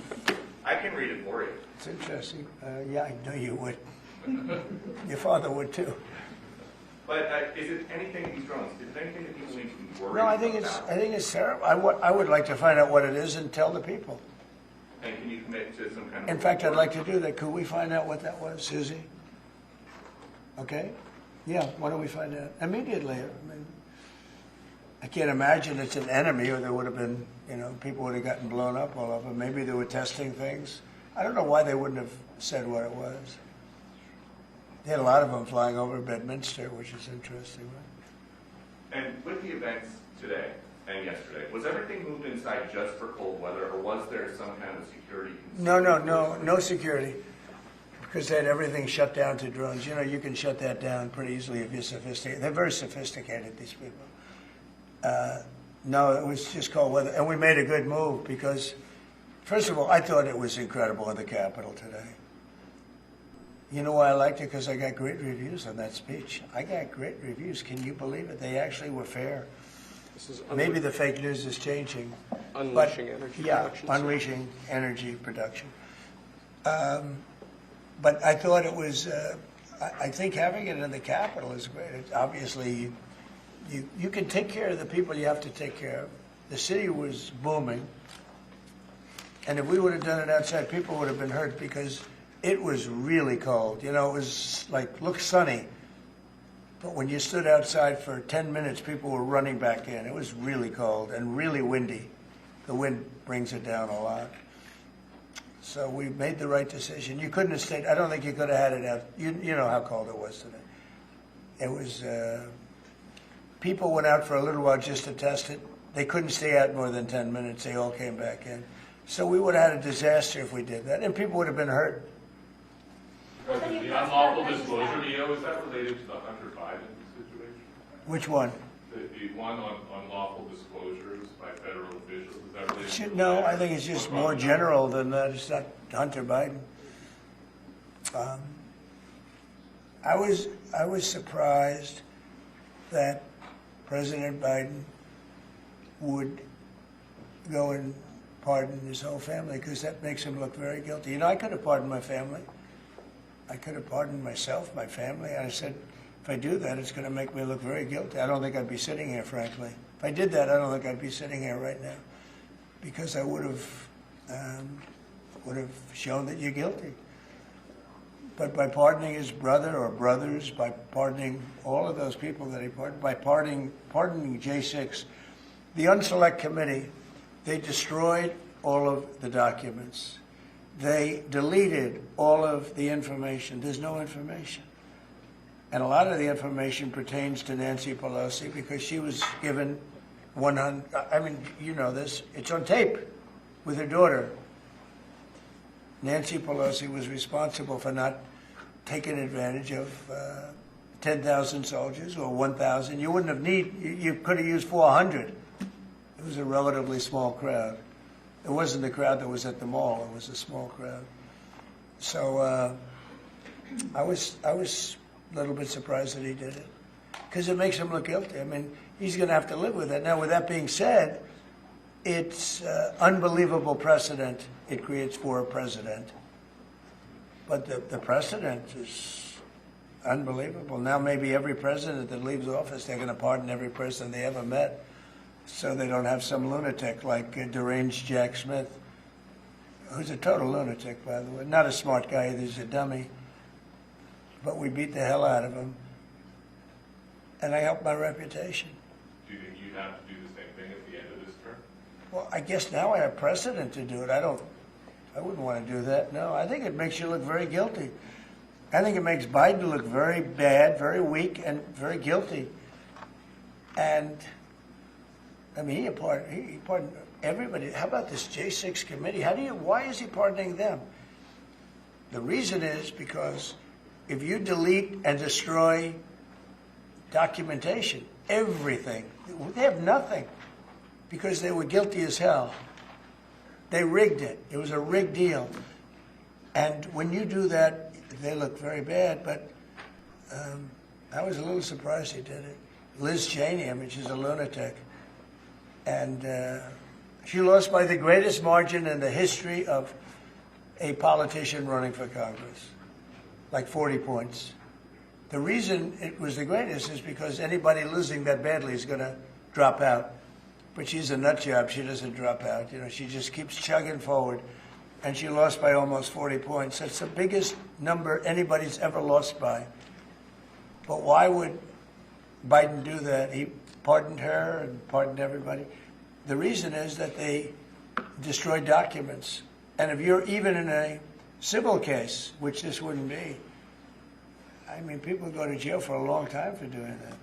I can read it for you. It's interesting. Yeah, I know you would. Your father would, too. But is it anything these drones? Is it anything that people need to be worried about? No, I think it's terrible. I would like to find out what it is and tell the people. And can you commit to some kind of... In fact, I'd like to do that. Could we find out what that was, Susie? Okay? Yeah, why don't we find out? Immediately. I can't imagine it's an enemy, or there would have been, people would have gotten blown up all over. Maybe they were testing things. I don't know why they wouldn't have said what it was. They had a lot of them flying over Bedminster, which is interesting, right? And with the events today and yesterday, was everything moved inside just for cold weather, or was there some kind of security concern? No security. Because they had everything shut down to drones. You can shut that down pretty easily if you're sophisticated. They're very sophisticated, these people. No, it was just cold weather. And we made a good move because, first of all, I thought it was incredible in the Capitol today. You know why I liked it? Because I got great reviews on that speech. I got great reviews. Can you believe it? They actually were fair. This is Maybe the fake news is changing. Unleashing energy production. Unleashing energy production. But I thought it was, I think having it in the Capitol is great. Obviously, you can take care of the people you have to take care of. The city was booming. And if we would have done it outside, people would have been hurt because it was really cold. You know, it was like, looked sunny. But when you stood outside for 10 minutes, people were running back in. It was really cold and really windy. The wind brings it down a lot. So we made the right decision. You couldn't have stayed. I don't think you could have had it out. You know how cold it was today. It was, people went out for a little while just to test it. They couldn't stay out more than 10 minutes. They all came back in. So we would have had a disaster if we did that, and people would have been hurt. The unlawful disclosure, is that related to the Hunter Biden situation? Which one? The one on unlawful disclosures by federal officials, is that related to No, I think it's just more general than that. It's not Hunter Biden. I was surprised that President Biden would go and pardon his whole family, because that makes him look very guilty. You know, I could have pardoned my family. I could have pardoned myself, my family. I said, if I do that, it's going to make me look very guilty. I don't think I'd be sitting here, frankly. If I did that, I don't think I'd be sitting here right now, because I would have shown that you're guilty. But by pardoning his brother or brothers, by pardoning all of those people that he pardoned, by pardoning J6, the Unselect Committee, they destroyed all of the documents. They deleted all of the information. There's no information. And a lot of the information pertains to Nancy Pelosi, because she was given 100, I mean, you know this, it's on tape with her daughter. Nancy Pelosi was responsible for not taking advantage of 10,000 soldiers or 1,000. You wouldn't have you could have used 400. It was a relatively small crowd. It wasn't the crowd that was at the mall. It was a small crowd. So I was a little bit surprised that he did it, because it makes him look guilty. I mean, he's going to have to live with it. Now, with that being said, it's unbelievable precedent it creates for a president. But the precedent is unbelievable. Now maybe every president that leaves office, they're going to pardon every person they ever met, so they don't have some lunatic like deranged Jack Smith, who's a total lunatic, by the way. Not a smart guy either, he's a dummy. But we beat the hell out of him. And I helped my reputation. Do you think you'd have to do the same thing at the end of this term? Well, I guess now I have precedent to do it. I wouldn't want to do that. No, I think it makes you look very guilty. I think it makes Biden look very bad, very weak, and very guilty. And I mean, he pardoned everybody. How about this J6 committee? Why is he pardoning them? The reason is because if you delete and destroy documentation, everything, they have nothing, because they were guilty as hell. They rigged it. It was a rigged deal. And when you do that, they look very bad, but I was a little surprised he did it. Liz Cheney, I mean, she's a lunatic. And she lost by the greatest margin in the history of a politician running for Congress, like 40 points. The reason it was the greatest is because anybody losing that badly is going to drop out. But she's a nut job. She doesn't drop out. You know, she just keeps chugging forward. And she lost by almost 40 points. That's the biggest number anybody's ever lost by. But why would Biden do that? He pardoned her and pardoned everybody. The reason is that they destroyed documents. And if you're even in a civil case, which this wouldn't be, I mean, people go to jail for a long time for doing that.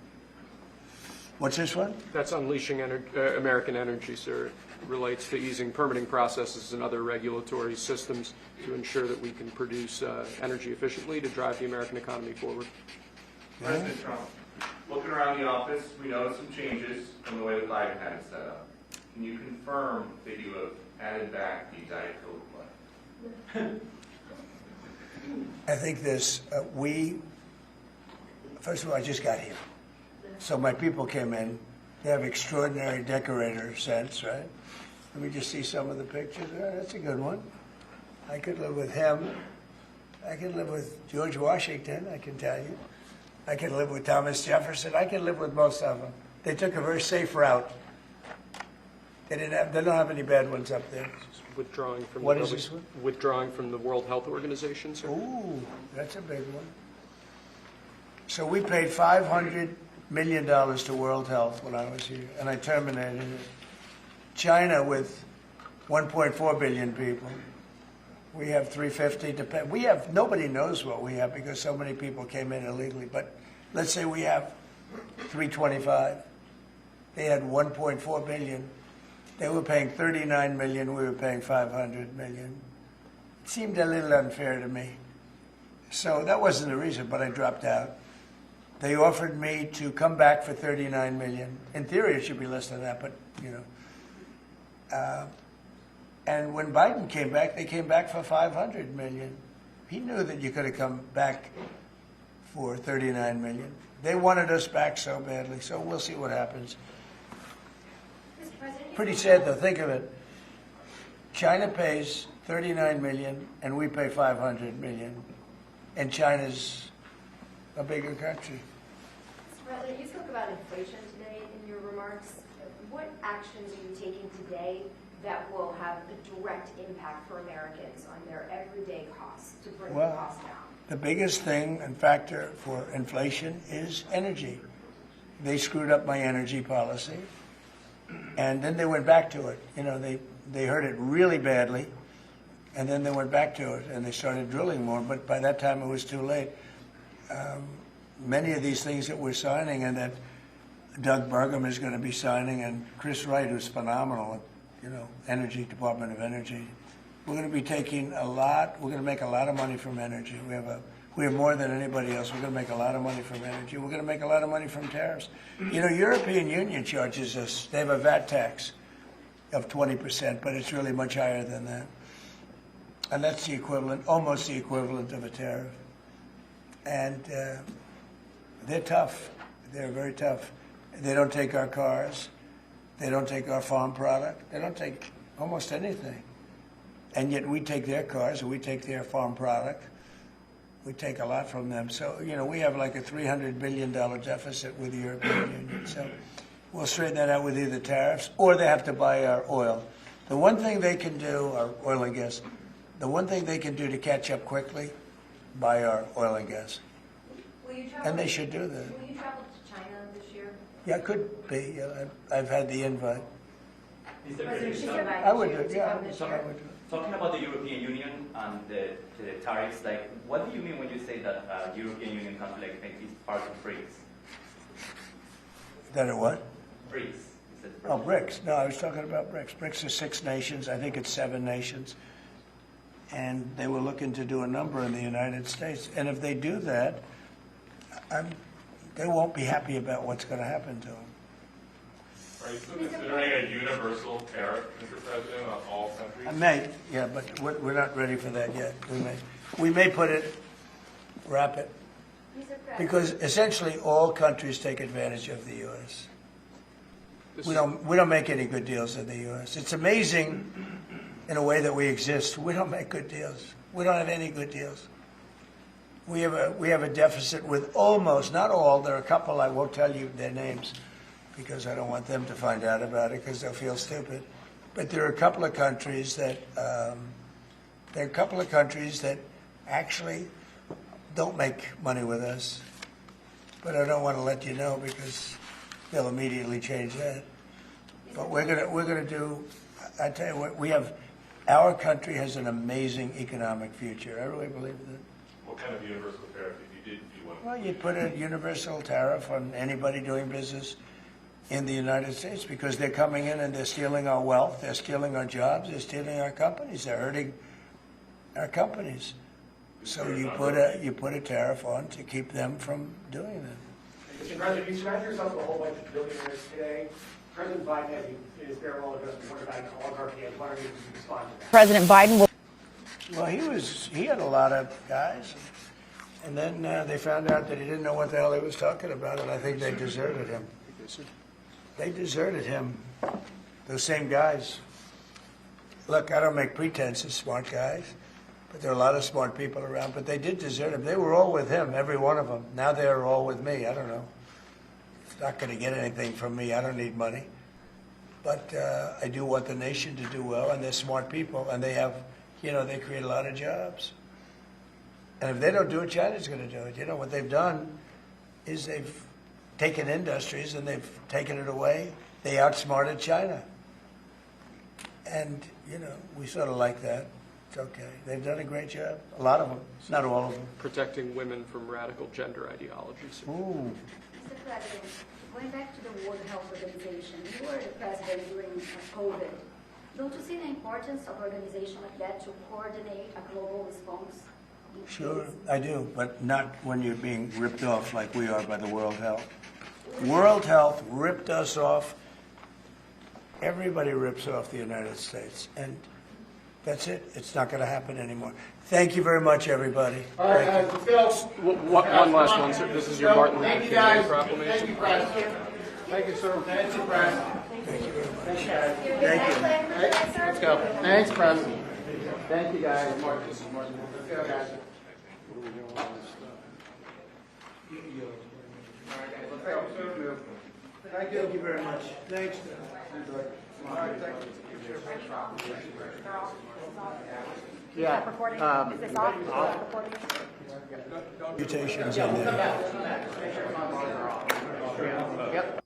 What's this one? That's unleashing American energy, sir. It relates to easing permitting processes and other regulatory systems to ensure that we can produce energy efficiently to drive the American economy forward. President Trump, looking around the office, we noticed some changes from the way that Biden had it set up. Can you confirm that you have added back the Diet Coke button? I think this, first of all, I just got here. So my people came in. They have extraordinary decorator sense, right? Let me just see some of the pictures. Oh, that's a good one. I could live with him. I could live with George Washington, I can tell you. I could live with Thomas Jefferson. I could live with most of them. They took a very safe route. They don't have any bad ones up there. Withdrawing from What is this one? Withdrawing from the World Health Organization, sir. Ooh, that's a big one. So we paid $500 million to World Health when I was here, and I terminated it. China, with 1.4 billion people, we have 350 to pay. We have, nobody knows what we have because so many people came in illegally, but let's say we have 325. They had 1.4 billion. They were paying 39 million, we were paying 500 million. It seemed a little unfair to me. So that wasn't the reason, but I dropped out. They offered me to come back for 39 million. In theory, it should be less than that, but, you know. And when Biden came back, they came back for 500 million. He knew that you could have come back for 39 million. They wanted us back so badly, so we'll see what happens. Pretty sad though, think of it. China pays 39 million and we pay 500 million. And China's a bigger country. Mr. President, you spoke about inflation today in your remarks. What actions are you taking today that will have a direct impact for Americans on their everyday costs to bring the costs down? The biggest thing and factor for inflation is energy. They screwed up my energy policy. And then they went back to it. You know, they heard it really badly, and then they went back to it, and they started drilling more. But by that time, it was too late. Many of these things that we're signing, and that Doug Burgum is going to be signing, and Chris Wright, who's phenomenal, you know, Energy, Department of Energy. We're going to be taking a lot. We're going to make a lot of money from energy. We have more than anybody else. We're going to make a lot of money from energy. We're going to make a lot of money from tariffs. You know, European Union charges us, they have a VAT tax of 20%, but it's really much higher than that. And that's the equivalent, almost the equivalent of a tariff. And they're tough. They're very tough. They don't take our cars. They don't take our farm product. They don't take almost anything. And yet we take their cars and we take their farm product. We take a lot from them. So, you know, we have like a $300 billion deficit with the European Union. So we'll straighten that out with either tariffs or they have to buy our oil. The one thing they can do, our oil and gas, the one thing they can do to catch up quickly, buy our oil and gas. And they should do that. Will you travel to China this year? Yeah, it could be. I've had the invite. I would do it, yeah. I would do it. Talking about the European Union and the tariffs, like, what do you mean when you say that European Union country like is part of BRICS? That are what? BRICS. Oh, BRICS. No, I was talking about BRICS. BRICS are 6 nations. I think it's 7 nations. And they were looking to do a number in the United States. And if they do that, they won't be happy about what's going to happen to them. Are you still considering a universal tariff, Mr. President, on all countries? I may, yeah, but we're not ready for that yet. We may put it, wrap it, because essentially all countries take advantage of the U.S. We don't make any good deals in the U.S. It's amazing in a way that we exist. We don't make good deals. We don't have any good deals. We have a deficit with almost, not all, there are a couple, I won't tell you their names, because I don't want them to find out about it because they'll feel stupid. But there are a couple of countries that actually don't make money with us. But I don't want to let you know because they'll immediately change that. But we're gonna do. I tell you what, our country has an amazing economic future. I really believe that. What kind of universal tariff if you did do one? Well, you'd put a universal tariff on anybody doing business in the United States because they're coming in and they're stealing our wealth, they're stealing our jobs, they're stealing our companies, they're hurting our companies. So you put a tariff on to keep them from doing that. Mr. President, you surrounded yourself with a whole bunch of billionaires today. President Biden has in his farewell address warned about oligarchy. I was wondering if you could respond to that. President Biden will. Well, he had a lot of guys, and then they found out that he didn't know what the hell he was talking about, and I think they deserted him. They deserted him, those same guys. Look, I don't make pretenses, smart guys, but there are a lot of smart people around, but they did desert him. They were all with him, every one of them. Now they're all with me. I don't know. It's not going to get anything from me. I don't need money. But I do want the nation to do well, and they're smart people, and they have, they create a lot of jobs. And if they don't do it, China's going to do it. What they've done is they've taken industries and they've taken it away. They outsmarted China. And, we sort of like that. It's okay. They've done a great job. A lot of them, not all of them. Protecting women from radical gender ideologies. Ooh. Mr. President, going back to the World Health Organization, you were the president during COVID. Don't you see the importance of organizations like that to coordinate a global response? Sure, I do, but not when you're being ripped off like we are by the World Health. World Health ripped us off. Everybody rips off the United States, and that's it. It's not going to happen anymore. Thank you very much, everybody. All right, let's go. One last one, sir. This is your Martin Luther King Day proclamation. Thank you, Press. Thank you, sir. Thank you, Press. Thank you very much. Thank you. Let's go. Thanks, Press. Thank you, guys. This is Martin. Let's go, guys. Thank you very much. Thanks. Yeah. Is this off? Mutations in there. Yep.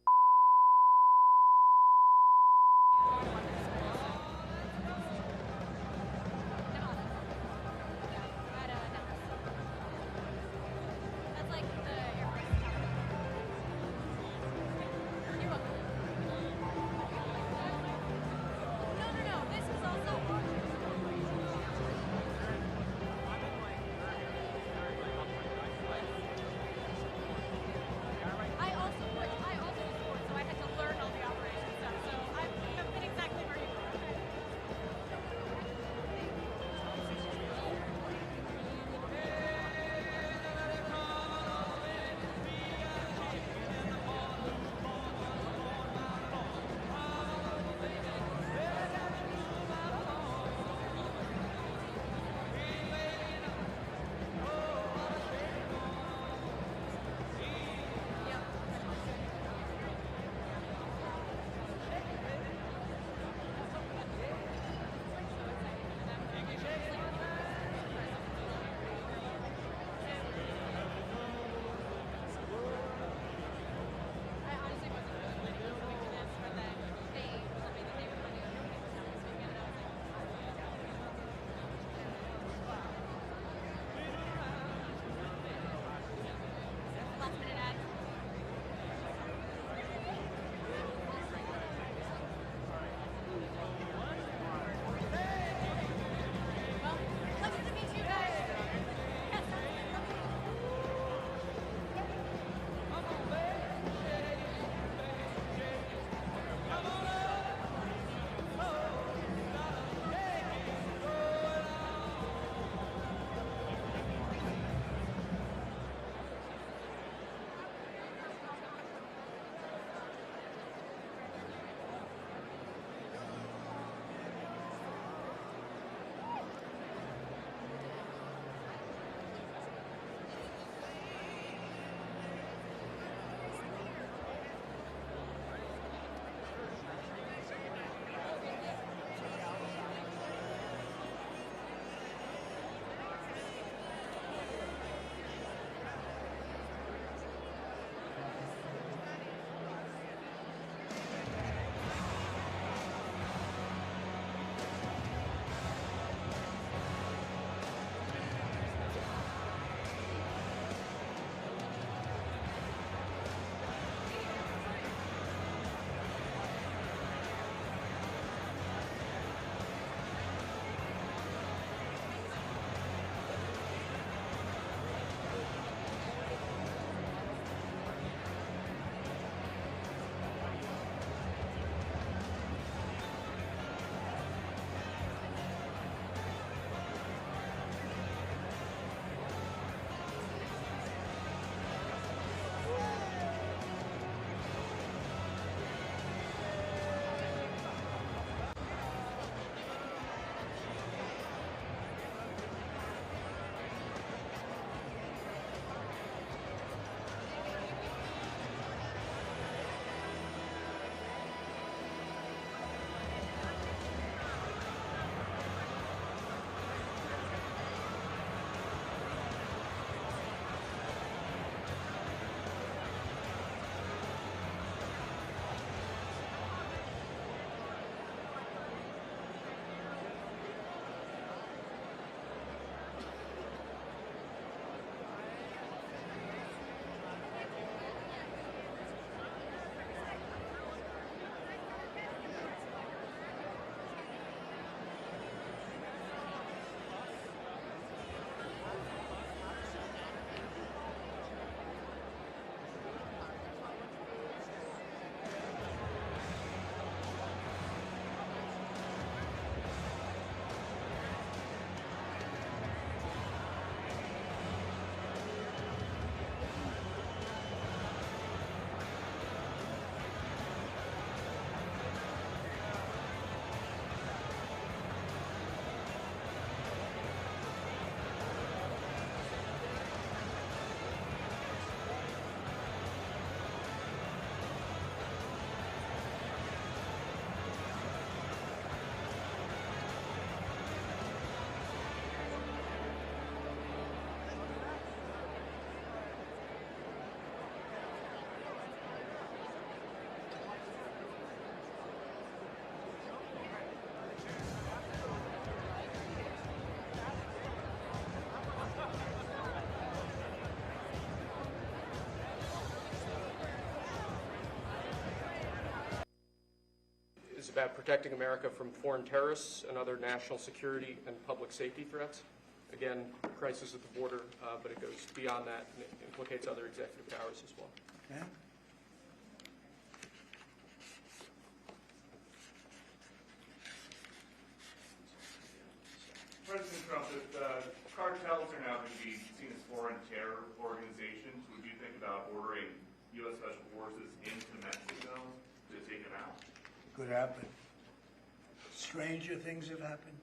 about protecting America from foreign terrorists and other national security and public safety threats. Again, crisis at the border, but it goes beyond that and it implicates other executive powers as well. Yeah. President Trump, if cartels are now going to be seen as foreign terror organizations, would you think about ordering U.S. Special Forces into Mexico to take them out? Could happen. Stranger things have happened.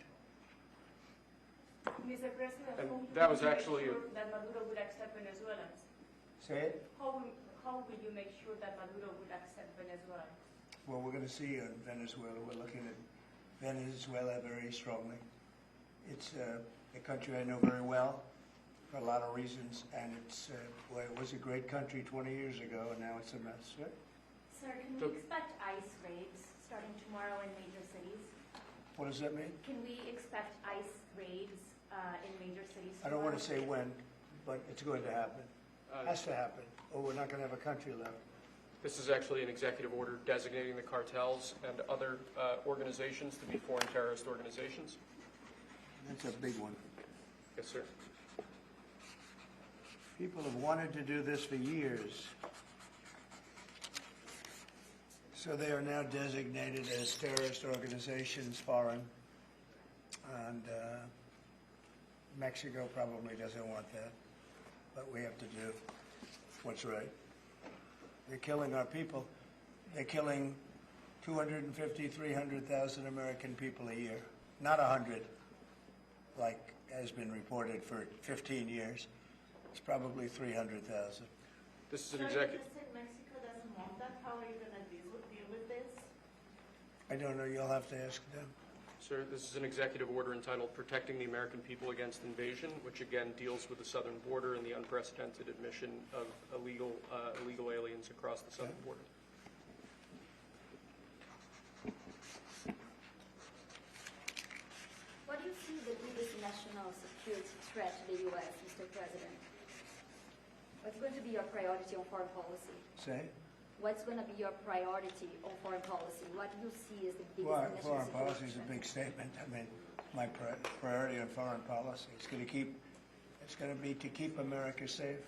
Mr. President, And that was actually that Maduro would accept Venezuelans. Say it? How will you make sure that Maduro would accept Venezuela? Well, we're going to see in Venezuela. We're looking at Venezuela very strongly. It's a country I know very well for a lot of reasons, and well, it was a great country 20 years ago, and now it's a mess. Right? Sir, can we expect ICE raids starting tomorrow in major cities? What does that mean? Can we expect ICE raids in major cities tomorrow? I don't want to say when, but it's going to happen. Has to happen, or we're not going to have a country left. This is actually an executive order designating the cartels and other organizations to be foreign terrorist organizations. That's a big one. Yes, sir. People have wanted to do this for years. So they are now designated as terrorist organizations, foreign. And Mexico probably doesn't want that. But we have to do what's right. They're killing our people. They're killing 250, 300,000 American people a year. Not 100, like has been reported for 15 years. It's probably 300,000. This is an executive. Mexico doesn't want that. How are you going to deal with this? I don't know. You'll have to ask them. Sir, this is an executive order entitled Protecting the American People Against Invasion, which again deals with the southern border and the unprecedented admission of illegal aliens across the southern border. What do you see the biggest national security threat to the U.S., Mr. President? What's going to be your priority on foreign policy? Say? What's going to be your priority on foreign policy? What do you see as the biggest Well, national foreign security policy is a threat? big statement. I mean, my priority on foreign policy is going to be to keep America safe.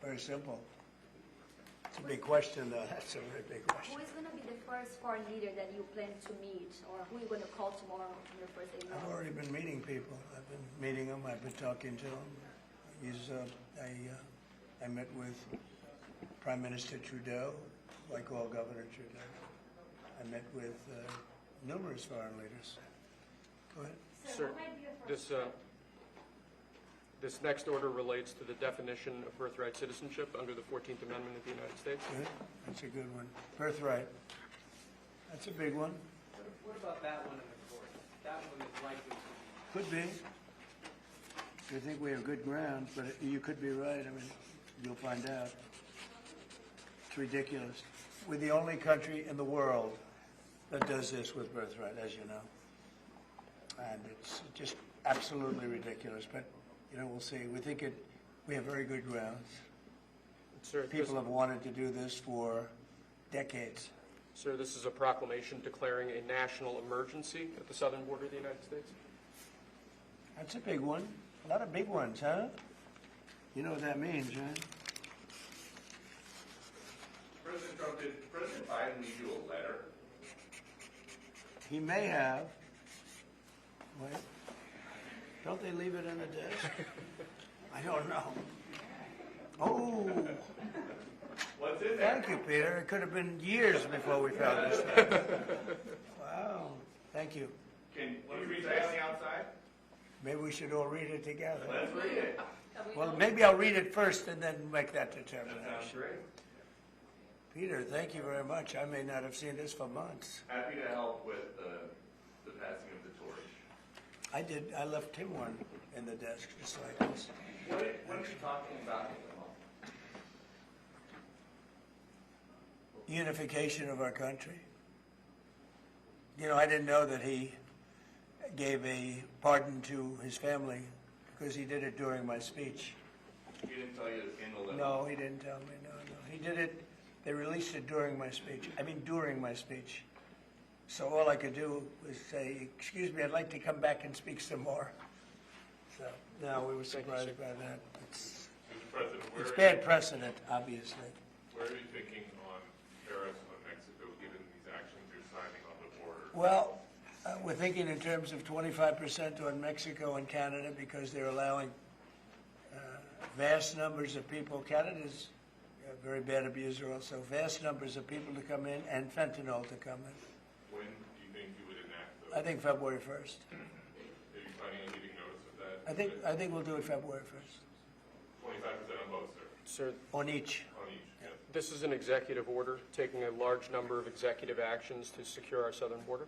Very simple. It's a big question, though. That's a very big question. Who is going to be the first foreign leader that you plan to meet, or who are you going to call tomorrow on your first day? I've already been meeting people. I've been meeting them. I've been talking to them. I met with Prime Minister Trudeau, like all Governor Trudeau. I met with numerous foreign leaders. Go ahead. Sir, this next order relates to the definition of birthright citizenship under the 14th Amendment of the United States. Good. That's a good one. Birthright. That's a big one. What about that one in the court? That one is likely to be. Could be. I think we have good ground, but you could be right. I mean, you'll find out. It's ridiculous. We're the only country in the world that does this with birthright, as you know. And it's just absolutely ridiculous. But, you know, we'll see. We have very good grounds. Sir, People have wanted to do this for decades. Sir, this is a proclamation declaring a national emergency at the southern border of the United States. That's a big one. A lot of big ones, huh? You know what that means, right? President Trump, did President Biden leave you a letter? He may have. Wait. Don't they leave it in the desk? I don't know. Oh. What's in there? Thank you, Peter. It could have been years before we found this. Wow. Thank you. Can you read that on the outside? Maybe we should all read it together. Let's read it. Well, maybe I'll read it first and then make that determination. That sounds great. Peter, thank you very much. I may not have seen this for months. Happy to help with the passing of the torch. I did. I left him one in the desk, just like this. What are you talking about? Unification of our country. You know, I didn't know that he gave a pardon to his family because he did it during my speech. He didn't tell you in the letter? No, he didn't tell me. No. He did it. They released it during my speech. I mean, during my speech. So all I could do was say, excuse me, I'd like to come back and speak some more. So, no, we were surprised by that. It's bad precedent, obviously. Where are you thinking on tariffs on Mexico, given these actions you're signing on the border? Well, we're thinking in terms of 25% on Mexico and Canada because they're allowing vast numbers of people. Canada's a very bad abuser also. Vast numbers of people to come in and fentanyl to come in. When do you think you would enact those? I think February 1st. Are you planning on giving notice of that? I think we'll do it February 1st. 25% on both, sir? Sir, On each. On each, yes. this is an executive order taking a large number of executive actions to secure our southern border.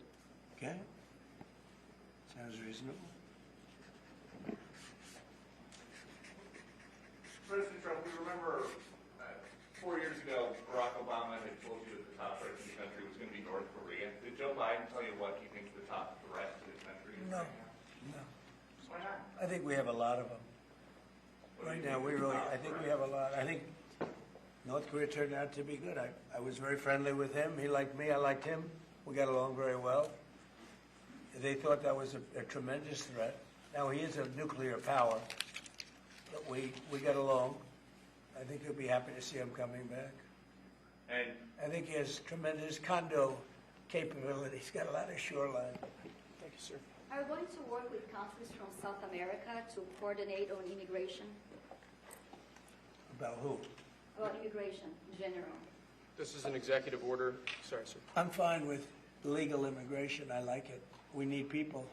Okay. Sounds reasonable. President Trump, we remember 4 years ago, Barack Obama had told you that the top threat to the country was going to be North Korea. Did Joe Biden tell you what he thinks the top threat to the country is? No, right now? no. Why not? I think we have a lot of them. Right now, I think we have a lot. I think North Korea turned out to be good. I was very friendly with him. He liked me. I liked him. We got along very well. They thought that was a tremendous threat. Now, he is a nuclear power, but we got along. I think they'll be happy to see him coming back. And I think he has tremendous condo capability. He's got a lot of shoreline. Thank you, sir. Are you going to work with countries from South America to coordinate on immigration? About who? About immigration in general. This is an executive order. Sorry, sir. I'm fine with legal immigration. I like it. We need people,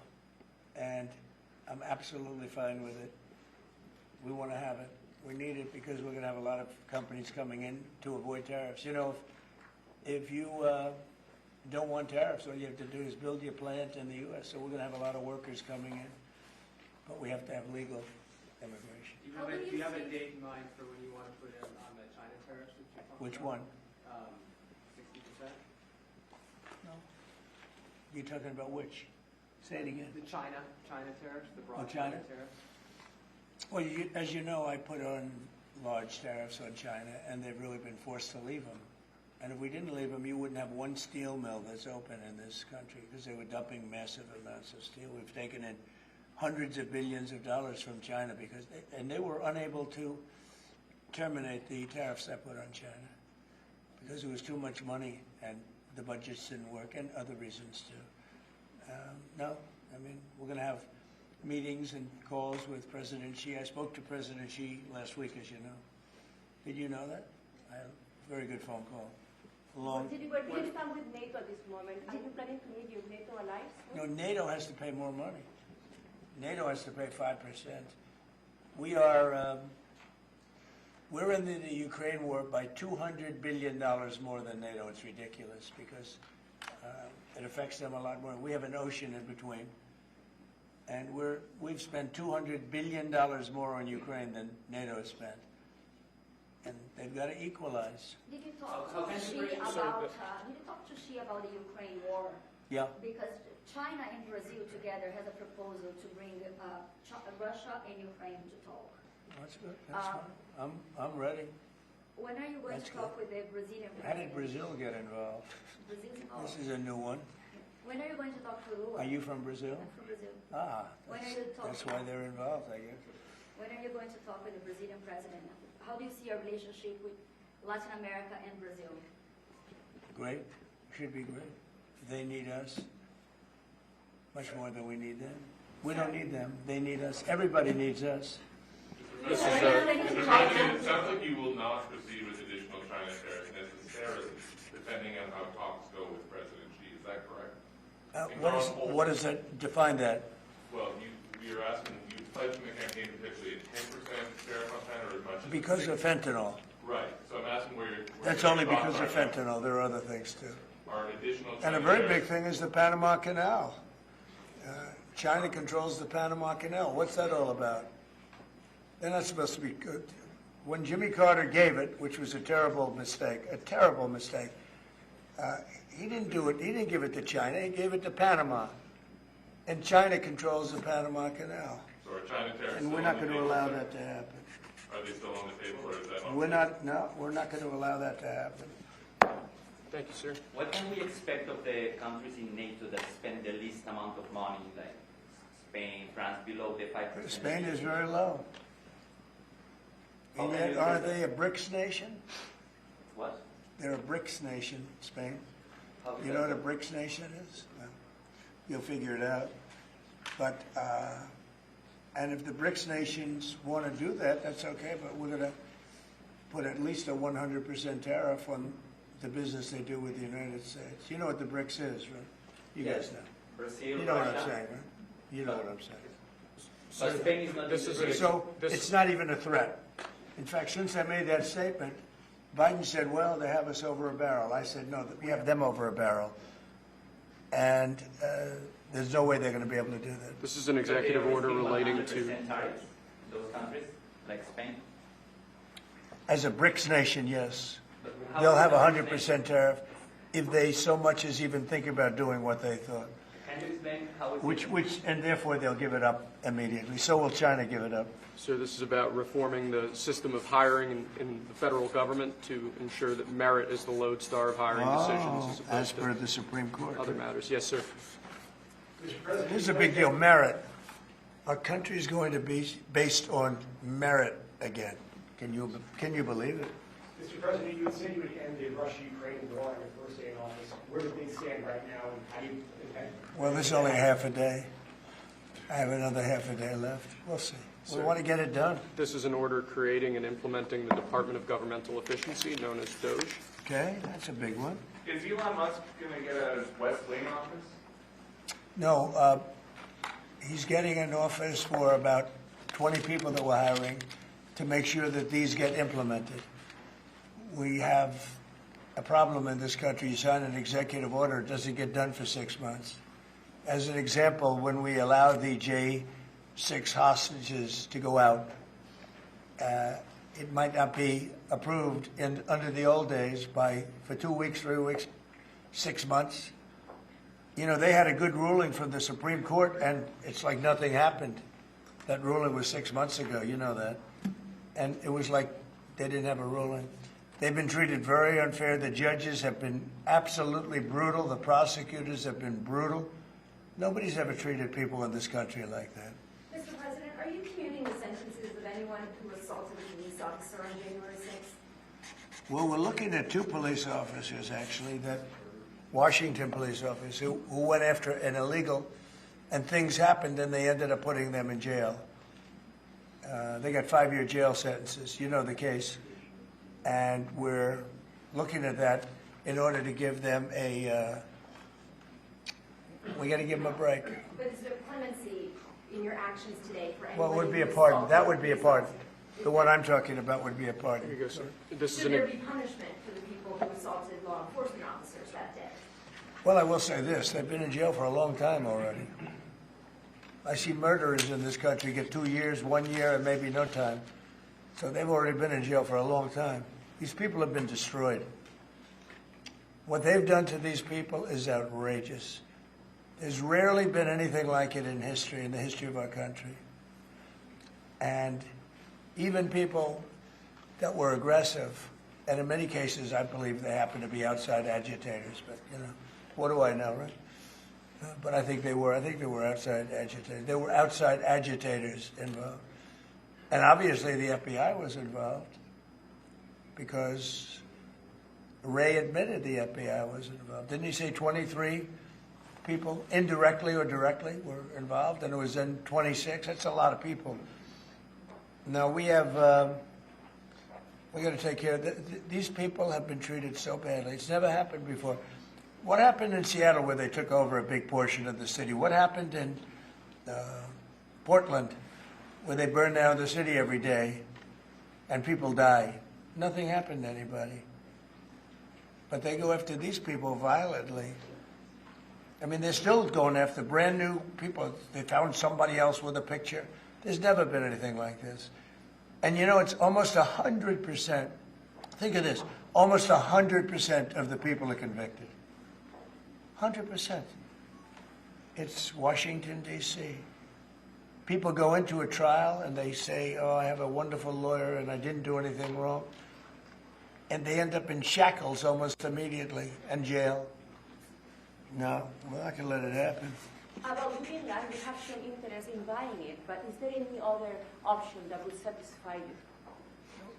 and I'm absolutely fine with it. We want to have it. We need it because we're going to have a lot of companies coming in to avoid tariffs. You know, if you don't want tariffs, all you have to do is build your plant in the U.S. So we're going to have a lot of workers coming in, but we have to have legal immigration. Do you have a date in mind for when you want to put in on the China tariffs? Which one? 60%? No. You're talking about which? Say it again. The China tariffs, the broad China? tariffs. Well, as you know, I put on large tariffs on China, and they've really been forced to leave them. And if we didn't leave them, you wouldn't have one steel mill that's open in this country because they were dumping massive amounts of steel. We've taken in hundreds of billions of dollars from China and they were unable to terminate the tariffs I put on China because it was too much money and the budgets didn't work and other reasons too. No, I mean, we're going to have meetings and calls with President Xi. I spoke to President Xi last week, as you know. Did you know that? I had a very good phone call. Where do you stand with NATO at this moment? Are you planning to meet your NATO allies? No, NATO has to pay more money. NATO has to pay 5%. We are, we're in the Ukraine war by $200 billion more than NATO. It's ridiculous because it affects them a lot more. We have an ocean in between. And we've spent $200 billion more on Ukraine than NATO has spent. And they've got to equalize. Did you talk to Xi about the Ukraine war? Yeah. Because China and Brazil together has a proposal to bring Russia and Ukraine to talk. That's good. That's fine. I'm ready. When are you going to talk with the Brazilian president? How did Brazil get involved? Brazil's involved. This is a new one. When are you going to talk to Lula? Are you from Brazil? I'm from Brazil. That's why they're involved, I guess. When are you going to talk with the Brazilian president? How do you see your relationship with Latin America and Brazil? Great. Should be great. They need us much more than we need them. We don't need them. They need us. Everybody needs us. Mr. President, it sounds like you will not proceed with additional China tariffs necessarily, depending on how talks go with President Xi. Is that correct? What does it define that? Well, you're asking, you pledged in the campaign potentially a 10% tariff on China or as much as Because of fentanyl. Right. So I'm asking where you're... That's only because of fentanyl. There are other things, too. Are an additional And a very big thing is the Panama Canal. China controls the Panama Canal. What's that all about? They're not supposed to be good. When Jimmy Carter gave it, which was a terrible mistake, he didn't do it. He didn't give it to China. He gave it to Panama. And China controls the Panama Canal. So are China tariffs and we're not going to allow that to happen. Are they still on the table, or is that on We're not going to allow that to happen. Thank you, sir. What can we expect of the countries in NATO that spend the least amount of money, like Spain, France, below the 5%? Spain is very low. And yet, are they a BRICS nation? What? They're a BRICS nation, Spain. How You know what a BRICS nation is? Well, you'll figure it out. But, and if the BRICS nations want to do that, that's okay, but we're going to put at least a 100% tariff on the business they do with the United States. You know what the BRICS is, right? You guys know. Brazil, You know what I'm Russia. saying, right? You know what I'm saying. But Spain is not So it's not even a threat. In fact, since I made that statement, Biden said, well, they have us over a barrel. I said, no, we have them over a barrel. And there's no way they're going to be able to do that. This is an executive order relating to... Tariffs, those countries, like Spain? As a BRICS nation, yes. They'll have a 100% tariff if they so much as even think about doing what they thought. Can you explain how it's... Which, and therefore they'll give it up immediately. So will China give it up. So this is about reforming the system of hiring in the federal government to ensure that merit is the lodestar of hiring decisions as per the Supreme Court. Other matters. Yes, sir. This is a big deal. Merit. Our country is going to be based on merit again. Can you believe it? Mr. President, you had said you would end the Russia-Ukraine war on your first day in office. Where do things stand right now, and how do you intend? Well, this is only half a day. I have another half a day left. We'll see. We want to get it done. This is an order creating and implementing the Department of Governmental Efficiency, known as DOGE. Okay, that's a big one. Is Elon Musk going to get a West Wing office? No, he's getting an office for about 20 people that we're hiring to make sure that these get implemented. We have a problem in this country. You sign an executive order, it doesn't get done for 6 months. As an example, when we allowed the J6 hostages to go out, it might not be approved under the old days for 2 weeks, 3 weeks, 6 months. You know, they had a good ruling from the Supreme Court, and it's like nothing happened. That ruling was 6 months ago, you know that. And it was like they didn't have a ruling. They've been treated very unfair. The judges have been absolutely brutal. The prosecutors have been brutal. Nobody's ever treated people in this country like that. Mr. President, are you commuting the sentences of anyone who assaulted a police officer on January 6th? Well, we're looking at 2 police officers, actually, that Washington police officers who went after an illegal, and things happened, and they ended up putting them in jail. They got 5-year jail sentences. You know the case. And we're looking at that in order to give them we got to give them a break. But is there clemency in your actions today for anyone? Well, it would be a pardon. That would be a pardon. The one I'm talking about would be a pardon. Here you go, sir. Should there be punishment for the people who assaulted law enforcement officers that day? Well, I will say this. They've been in jail for a long time already. I see murderers in this country get 2 years, 1 year, and maybe no time. So they've already been in jail for a long time. These people have been destroyed. What they've done to these people is outrageous. There's rarely been anything like it in history, in the history of our country. And even people that were aggressive, and in many cases I believe they happen to be outside agitators, but you know, what do I know, right? But I think they were outside agitators. There were outside agitators involved. And obviously the FBI was involved because Ray admitted the FBI was involved. Didn't he say 23 people, indirectly or directly, were involved? And it was then 26. That's a lot of people. Now we have, we got to take care of these people have been treated so badly. It's never happened before. What happened in Seattle where they took over a big portion of the city? What happened in Portland where they burn down the city every day and people die? Nothing happened to anybody. But they go after these people violently. I mean, they're still going after brand new people. They found somebody else with a picture. There's never been anything like this. And you know, it's almost 100%. Think of this. Almost 100% of the people are convicted. 100%. It's Washington, D.C. People go into a trial and they say, oh, I have a wonderful lawyer and I didn't do anything wrong. and they end up in shackles almost immediately and jail. No, we're not going to let it happen. About Greenland, we have shown interest in buying it, but is there any other option that would satisfy you?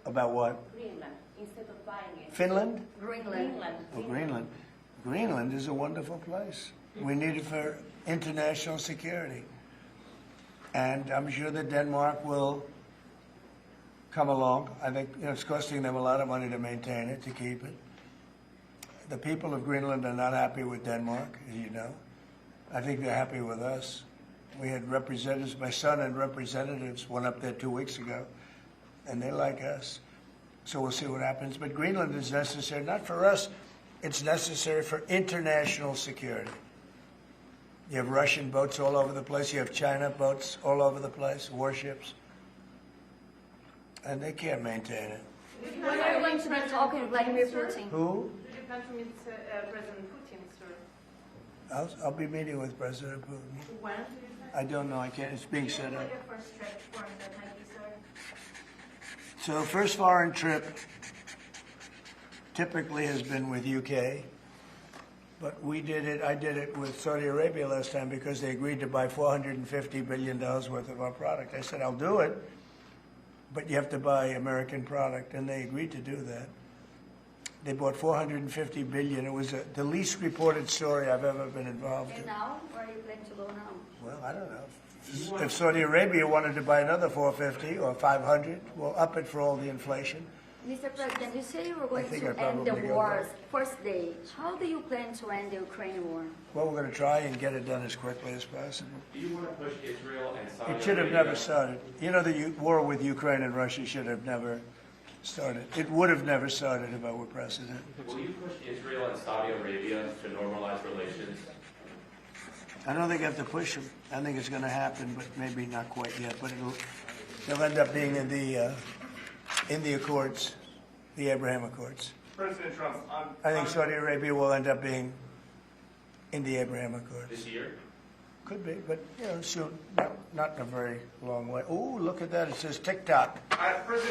About what? Greenland, instead of buying it. Finland? Greenland. Oh, Greenland. Greenland is a wonderful place. We need it for international security. And I'm sure that Denmark will come along. I think it's costing them a lot of money to maintain it, to keep it. The people of Greenland are not happy with Denmark, as you know. I think they're happy with us. We had representatives, my son and representatives went up there 2 weeks ago, and they like us. So we'll see what happens. But Greenland is necessary, not for us, it's necessary for international security. You have Russian boats all over the place. You have China boats all over the place, warships. And they can't maintain it. When are you going to be talking with Vladimir Putin? Who? Did you plan to meet President Putin, sir? I'll be meeting with President Putin. When? I don't know. I can't. It's being set up. Your first trip foreign country, sir? So first foreign trip typically has been with UK. But I did it with Saudi Arabia last time because they agreed to buy $450 billion worth of our product. I said, I'll do it, but you have to buy American product, and they agreed to do that. They bought $450 billion. It was the least reported story I've ever been involved in. And now, where are you planning to go now? Well, I don't know. If Saudi Arabia wanted to buy another 450 or 500, we'll up it for all the inflation. Mr. President, you say you were going to end the war first day. How do you plan to end the Ukraine war? Well, we're going to try and get it done as quickly as possible. Do you want to push Israel and Saudi Arabia? It should have never started. You know, the war with Ukraine and Russia should have never started. It would have never started if I were president. Will you push Israel and Saudi Arabia to normalize relations? I don't think I have to push them. I think it's going to happen, but maybe not quite yet. But they'll end up being in the Accords, the Abraham Accords. President Trump, I think Saudi Arabia will end up being in the Abraham Accords. This year? Could be, but soon. Not in a very long way. Oh, look at that! It says TikTok.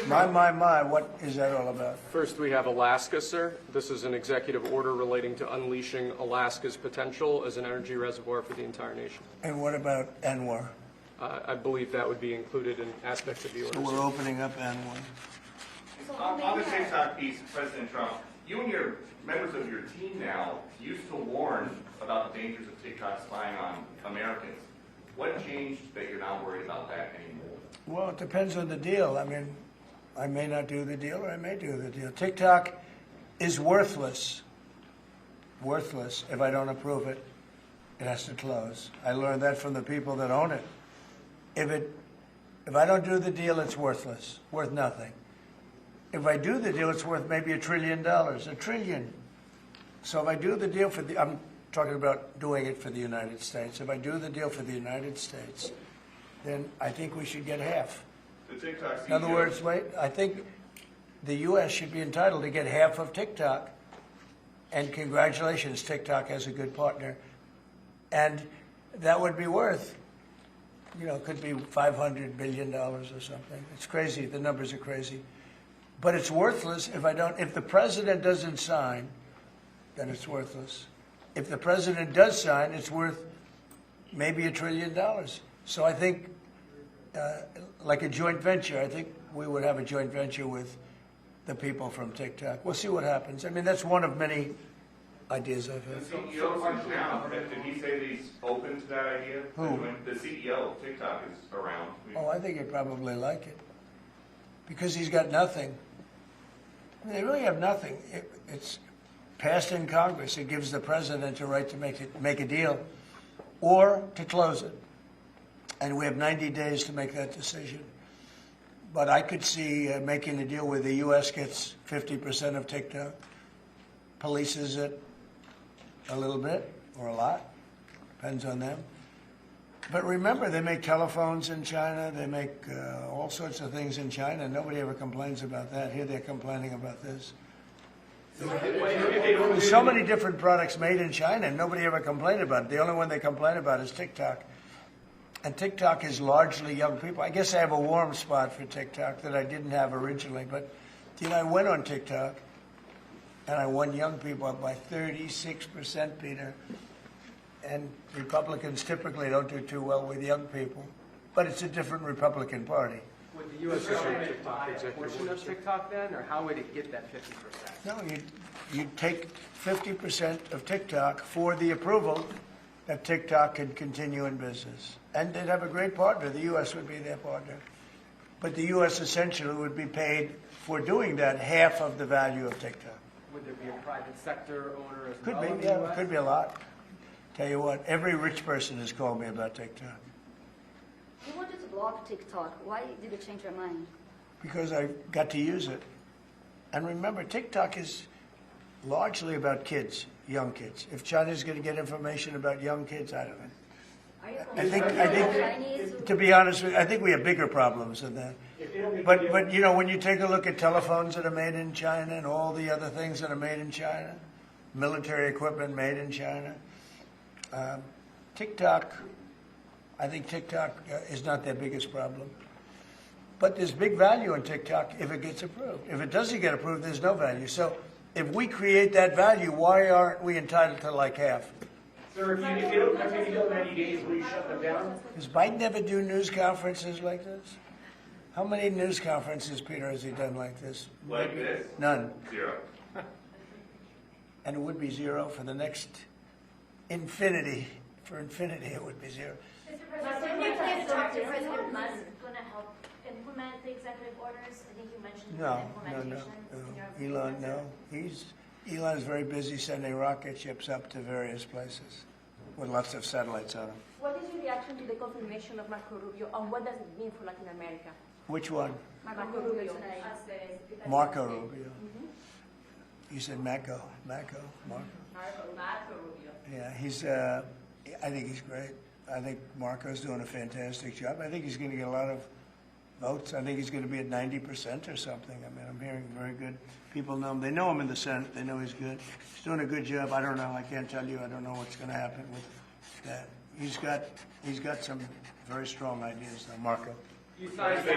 My! What is that all about? First, we have Alaska, sir. This is an executive order relating to unleashing Alaska's potential as an energy reservoir for the entire nation. And what about ANWR? I believe that would be included in aspects of the order. So we're opening up ANWR. On the TikTok piece, President Trump, you and your members of your team now used to warn about the dangers of TikTok spying on Americans. What changed that you're not worried about that anymore? Well, it depends on the deal. I mean, I may not do the deal or I may do the deal. TikTok is worthless. Worthless. If I don't approve it, it has to close. I learned that from the people that own it. If I don't do the deal, it's worthless. Worth nothing. If I do the deal, it's worth maybe $1 trillion. $1 trillion. So if I do the deal I'm talking about doing it for the United States. If I do the deal for the United States, then I think we should get half. The TikTok CEO. In other words, I think the U.S. should be entitled to get half of TikTok. And congratulations, TikTok has a good partner. And that would be worth, could be $500 billion or something. It's crazy. The numbers are crazy. But it's worthless if the president doesn't sign, then it's worthless. If the president does sign, it's worth maybe $1 trillion. So I think, like a joint venture, I think we would have a joint venture with the people from TikTok. We'll see what happens. I mean, that's one of many ideas I've had. The CEO is now. Did he say that he's open to that idea? Who? The CEO of TikTok is around. Oh, I think he'd probably like it. Because he's got nothing. They really have nothing. It's passed in Congress. It gives the president a right to make a deal or to close it. And we have 90 days to make that decision. But I could see making a deal where the U.S. gets 50% of TikTok, polices it a little bit or a lot, depends on them. But remember, they make telephones in China. They make all sorts of things in China. Nobody ever complains about that. Here they're complaining about this. There's so many different products made in China, and nobody ever complained about it. The only one they complain about is TikTok. And TikTok is largely young people. I guess I have a warm spot for TikTok that I didn't have originally. But, I went on TikTok, And I won young people up by 36%, Peter. And Republicans typically don't do too well with young people. But it's a different Republican Party. Would the U.S. government buy a portion of TikTok then, or how would it get that 50%? No, you'd take 50% of TikTok for the approval that TikTok can continue in business. And they'd have a great partner. The U.S. would be their partner. But the U.S. essentially would be paid for doing that half of the value of TikTok. Would there be a private sector owner as Could well? be, yeah, could be a lot. Tell you what, every rich person has called me about TikTok. You wanted to block TikTok. Why did you change your mind? Because I got to use it. And remember, TikTok is largely about kids, young kids. If China's going to get information about young kids, I don't know. I think, to be honest with you, I think we have bigger problems than that. But you know, when you take a look at telephones that are made in China and all the other things that are made in China, military equipment made in China, TikTok, I think TikTok is not their biggest problem. But there's big value in TikTok if it gets approved. If it doesn't get approved, there's no value. So if we create that value, why aren't we entitled to like half? Sir, if you don't have to go 90 days, will you shut them down? Does Biden ever do news conferences like this? How many news conferences, Peter, has he done like this? Like this? None. 0. And it would be 0 for the next infinity. For infinity, it would be 0. Mr. President, you please talk to President Musk going to help implement the executive orders? I think you mentioned implementation. Elon, no. Elon is very busy sending rocket ships up to various places with lots of satellites on them. What is your reaction to the confirmation of Marco Rubio, and what does it mean for Latin America? Which one? Marco Rubio. Marco Rubio. You said Marco. Marco Rubio. Yeah, he's. I think he's great. I think Marco's doing a fantastic job. I think he's going to get a lot of votes. I think he's going to be at 90% or something. I mean, I'm hearing very good. People know him. They know him in the Senate. They know he's good. He's doing a good job. I don't know. I can't tell you. I don't know what's going to happen with that. He's got some very strong ideas now, Marco. You signed the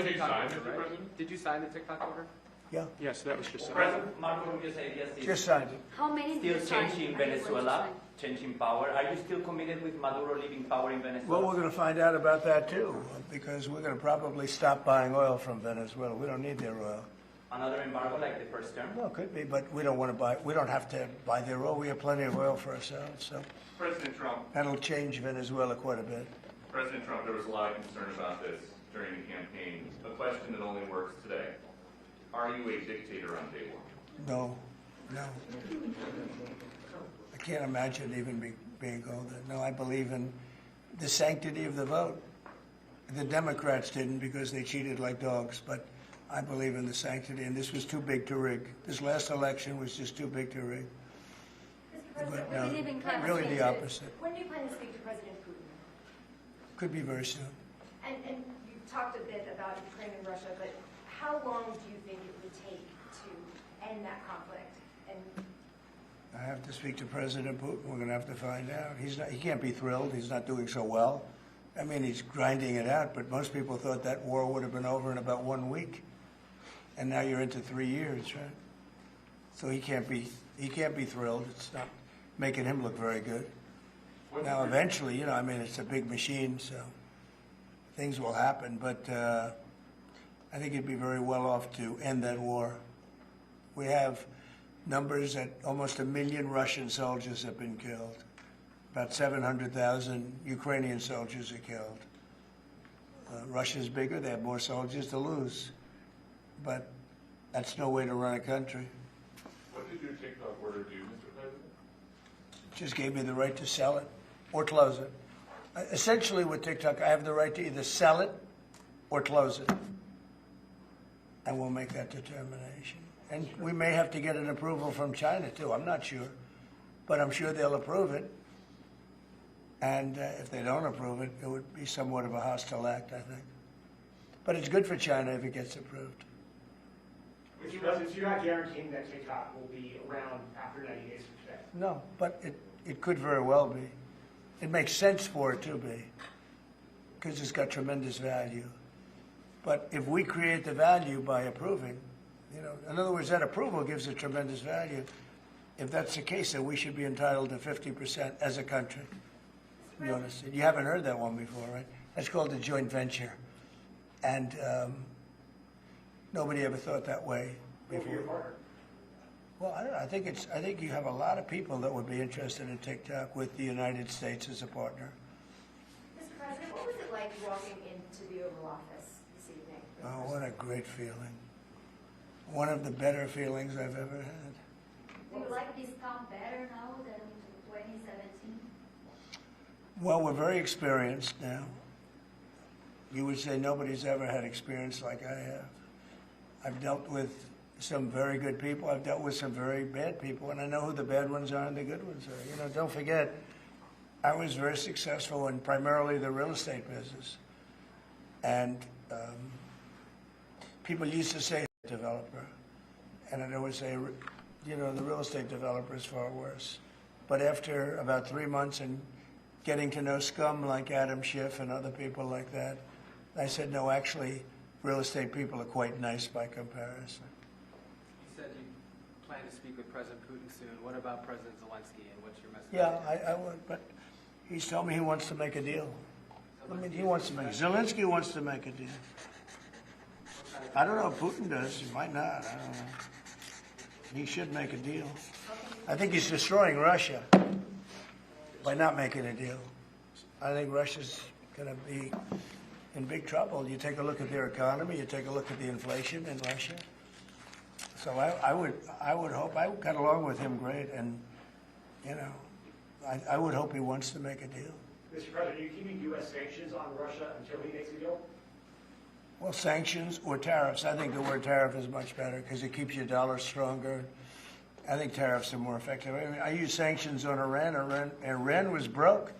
TikTok order, right? Did you sign the TikTok order? Yeah. Yes, that was just President Marco Rubio's ideas is just signed it. How many still changing Venezuela, changing power. Are you still committed with Maduro leaving power in Venezuela? Well, we're going to find out about that too, because we're going to probably stop buying oil from Venezuela. We don't need their oil. Another embargo like the first term? No, it could be, but we don't want to buy. We don't have to buy their oil. We have plenty of oil for ourselves. So President Trump. That'll change Venezuela quite a bit. President Trump, there was a lot of concern about this during the campaign. A question that only works today. Are you a dictator on day one? No. I can't imagine even being called that. No, I believe in the sanctity of the vote. The Democrats didn't because they cheated like dogs, but I believe in the sanctity, and this was too big to rig. This last election was just too big to rig. But no, really the opposite. When do you plan to speak to President Putin? Could be very soon. And you talked a bit about Ukraine and Russia, but how long do you think it would take to end that conflict? And I have to speak to President Putin. We're going to have to find out. He can't be thrilled. He's not doing so well. I mean, he's grinding it out, but most people thought that war would have been over in about 1 week. And now you're into 3 years, right? So he can't be thrilled. It's not making him look very good. Now, eventually, you know, I mean, it's a big machine, so things will happen. But I think he'd be very well off to end that war. We have numbers that almost 1 million Russian soldiers have been killed. About 700,000 Ukrainian soldiers are killed. Russia's bigger. They have more soldiers to lose. But that's no way to run a country. What did your TikTok order do, Mr. President? Just gave me the right to sell it or close it. Essentially with TikTok, I have the right to either sell it or close it. And we'll make that determination. And we may have to get an approval from China, too. I'm not sure. But I'm sure they'll approve it. And if they don't approve it, it would be somewhat of a hostile act, I think. But it's good for China if it gets approved. Mr. President, you're not guaranteeing that TikTok will be around after 90 days from today? No, but it could very well be. It makes sense for it to be, because it's got tremendous value. But if we create the value by approving, You know, in other words, that approval gives it tremendous value. If that's the case, then we should be entitled to 50% as a country. You understand? You haven't heard that one before, right? That's called a joint venture. And nobody ever thought that way before. Well, I don't know. I think you have a lot of people that would be interested in TikTok with the United States as a partner. Mr. President, what was it like walking into the Oval Office this evening? Oh, what a great feeling. One of the better feelings I've ever had. Do you like this town better now than 2017? Well, we're very experienced now. You would say nobody's ever had experience like I have. I've dealt with some very good people. I've dealt with some very bad people, and I know who the bad ones are and the good ones are. You know, don't forget, I was very successful in primarily the real estate business. And people used to say developer, and I'd always say, you know, the real estate developer is far worse. But after about 3 months and getting to know scum like Adam Schiff and other people like that, I said, no, actually, real estate people are quite nice by comparison. You said you plan to speak with President Putin soon. What about President Zelensky, and what's your message? Yeah, I would, but he's told me he wants to make a deal. I mean, Zelensky wants to make a deal. I don't know if Putin does. He might not. I don't know. He should make a deal. I think he's destroying Russia by not making a deal. I think Russia's going to be in big trouble. You take a look at their economy. You take a look at the inflation in Russia. So I would hope. I got along with him great, and you know, I would hope he wants to make a deal. Mr. President, are you keeping U.S. sanctions on Russia until he makes a deal? Well, sanctions or tariffs. I think the word tariff is much better because it keeps your dollar stronger. I think tariffs are more effective. I mean, I use sanctions on Iran. Iran was broke.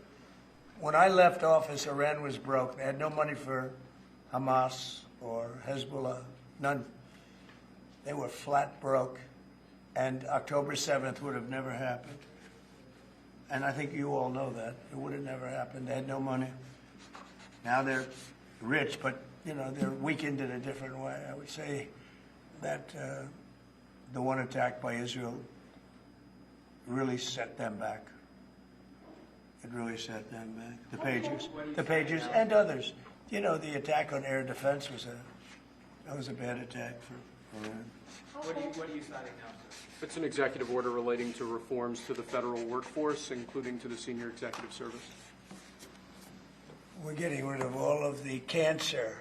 When I left office, Iran was broke. They had no money for Hamas or Hezbollah, none. They were flat broke. And October 7th would have never happened. And I think you all know that. It would have never happened. They had no money. Now they're rich, but you know, they're weakened in a different way. I would say that the one attack by Israel really set them back. It really set them back. The Pagers, and others. You know, the attack on air defense was a bad attack for Iran. What are you signing now, sir? It's an executive order relating to reforms to the federal workforce, including to the senior executive service. We're getting rid of all of the cancer.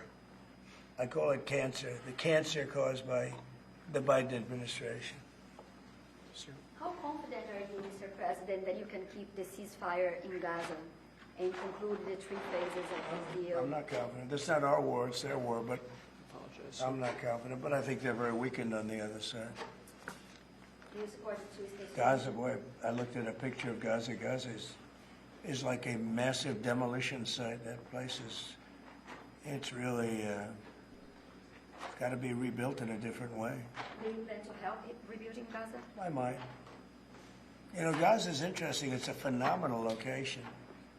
I call it cancer. The cancer caused by the Biden administration. Sure. How confident are you, Mr. President, that you can keep the ceasefire in Gaza and conclude the 3 phases of this deal? I'm not confident. That's not our war, it's their war, but I'm not confident. But I think they're very weakened on the other side. Do you support the 2-state Gaza, boy, I looked at a picture of Gaza. Gaza is like a massive demolition site. That place it's really got to be rebuilt in a different way. Do you plan to help rebuilding Gaza? I might. You know, Gaza is interesting. It's a phenomenal location.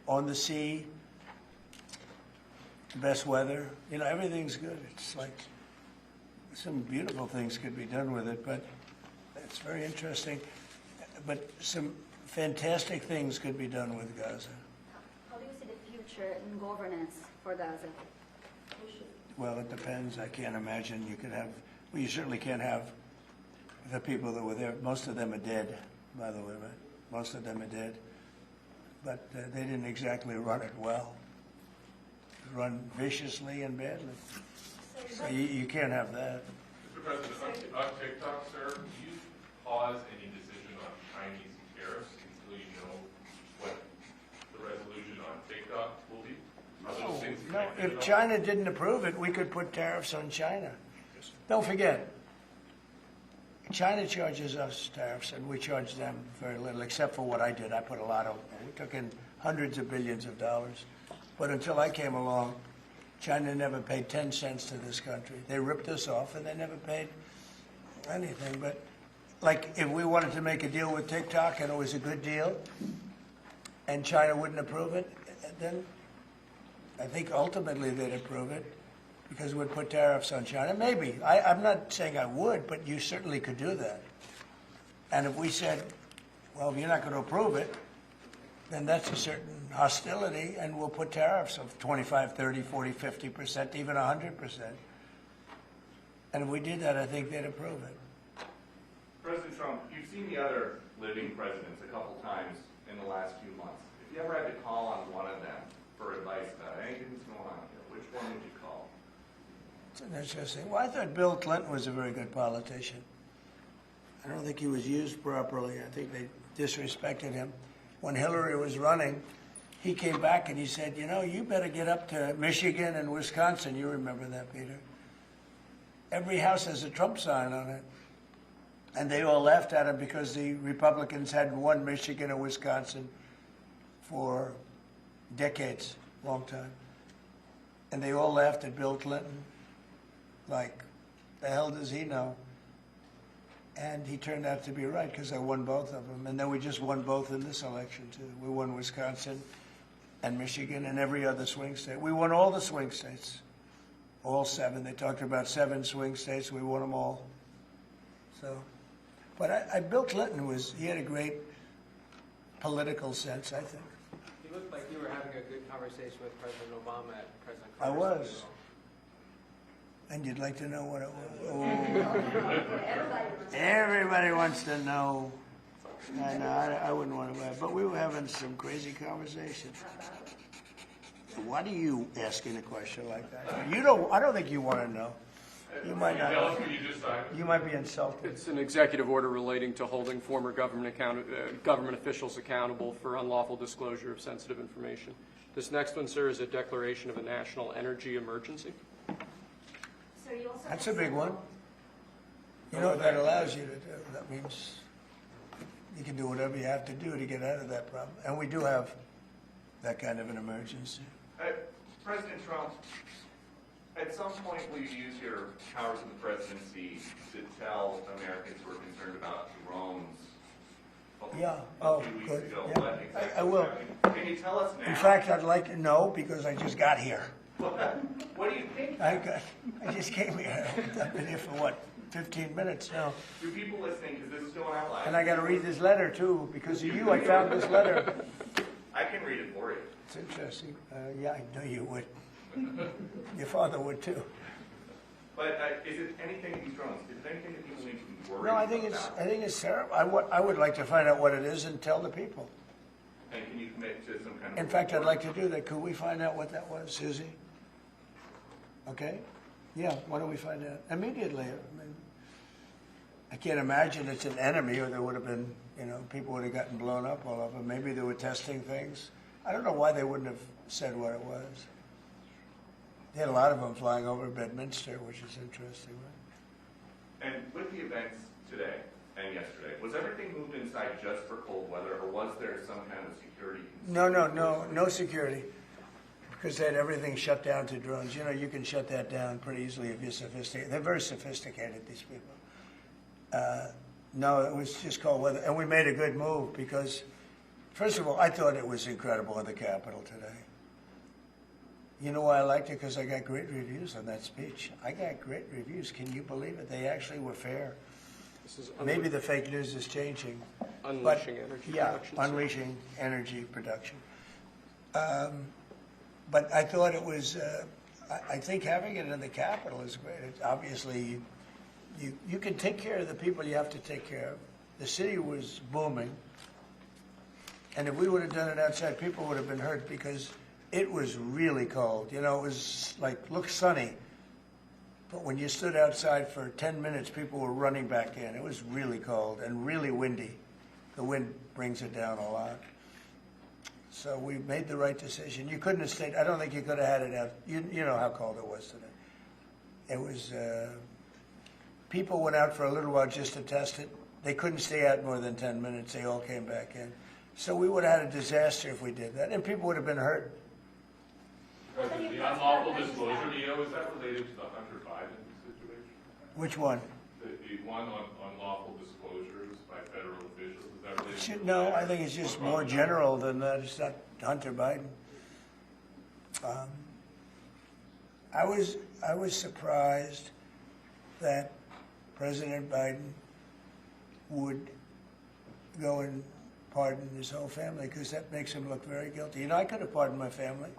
On the sea, best weather. You know, everything's good. It's like some beautiful things could be done with it, but it's very interesting. But some fantastic things could be done with Gaza. How do you see the future in governance for Gaza? Well, it depends. I can't imagine you could have, well, you certainly can't have the people that were there. Most of them are dead, by the way, right? Most of them are dead. But they didn't exactly run it well. Run viciously and badly. So you can't have that. Mr. President, on TikTok, sir, do you pause any decision on Chinese tariffs until you know what the resolution on TikTok will be? No, if China didn't approve it, we could put tariffs on China. Don't forget, China charges us tariffs, and we charge them very little, except for what I did. I put a lot of, we took in hundreds of billions of dollars. But until I came along, China never paid 10 cents to this country. They ripped us off, and they never paid anything. But, like, if we wanted to make a deal with TikTok, and it was a good deal, and China wouldn't approve it, then I think ultimately they'd approve it, because we'd put tariffs on China. Maybe. I'm not saying I would, but you certainly could do that. And if we said, well, if you're not going to approve it, then that's a certain hostility, and we'll put tariffs of 25, 30, 40, 50%, even 100%. And if we did that, I think they'd approve it. President Trump, you've seen the other living presidents a couple times in the last few months. If you ever had to call on one of them for advice about anything that's going on here, which one would you call? It's an interesting. Well, I thought Bill Clinton was a very good politician. I don't think he was used properly. I think they disrespected him. When Hillary was running, he came back and he said, you know, you better get up to Michigan and Wisconsin. You remember that, Peter? Every house has a Trump sign on it. And they all laughed at him because the Republicans hadn't won Michigan or Wisconsin for decades, long time. And they all laughed at Bill Clinton. Like, the hell does he know? And he turned out to be right because I won both of them. And then we just won both in this election, too. We won Wisconsin and Michigan and every other swing state. We won all the swing states, all 7. They talked about 7 swing states. We won them all. So, but Bill Clinton he had a great political sense, I think. You looked like you were having a good conversation with President Obama at President I Carter's was. funeral. And you'd like to know what it was? Everybody wants to know. I know, I wouldn't want to, but we were having some crazy conversations. Why do you asking a question like that? I don't think you want to know. You might not. You might be insulted. It's an executive order relating to holding former government officials accountable for unlawful disclosure of sensitive information. This next one, sir, is a declaration of a national energy emergency. That's a big one. You know what that allows you to do? That means you can do whatever you have to do to get out of that problem. And we do have that kind of an emergency. President Trump, at some point will you use your powers of the presidency to tell Americans who are concerned about drones? Yeah. A few weeks Good. ago, Yeah. what exactly I will. Can you tell us now? In fact, I'd like to know because I just got here. What do you think? I just came here. I've been here for what, 15 minutes now. Do people listening, because this is going out live? And I got to read this letter too. Because of you, I found this letter. I can read it for you. It's interesting. Yeah, I know you would. Your father would too. But is it anything these drones? Is it anything that people need to be worried No, about? I think it's terrible. I would like to find out what it is and tell the people. And can you commit to some kind of... In fact, I'd like to do that. Could we find out what that was, Susie? Okay? Yeah, why don't we find out immediately? I can't imagine it's an enemy or there would have been, people would have gotten blown up all over. Maybe they were testing things. I don't know why they wouldn't have said what it was. They had a lot of them flying over Bedminster, which is interesting, right? And with the events today and yesterday, was everything moved inside just for cold weather, or was there some kind of security? No security. Because they had everything shut down to drones. You can shut that down pretty easily if you're sophisticated. They're very sophisticated, these people. No, it was just cold weather. And we made a good move because, first of all, I thought it was incredible in the Capitol today. You know why I liked it? Because I got great reviews on that speech. I got great reviews. Can you believe it? They actually were fair. Maybe the fake news is changing. Unleashing energy production. Yeah, unleashing energy production. But I thought it was, I think having it in the Capitol is great. Obviously, you can take care of the people you have to take care of. The city was booming. And if we would have done it outside, people would have been hurt because it was really cold. It was looked sunny. But when you stood outside for 10 minutes, people were running back in. It was really cold and really windy. The wind brings it down a lot. So we made the right decision. You couldn't have stayed. I don't think you could have had it out. You know how cold it was today. It was, people went out for a little while just to test it. They couldn't stay out more than 10 minutes. They all came back in. So we would have had a disaster if we did that. And people would have been hurt. The unlawful disclosure, is that related to the Hunter Biden situation? Which one? The one on unlawful disclosures by federal officials, is that related to No, I think it's just more general than that. It's not Hunter Biden. I was surprised that President Biden would go and pardon his whole family, because that makes him look very guilty. You know, I could have pardoned my family.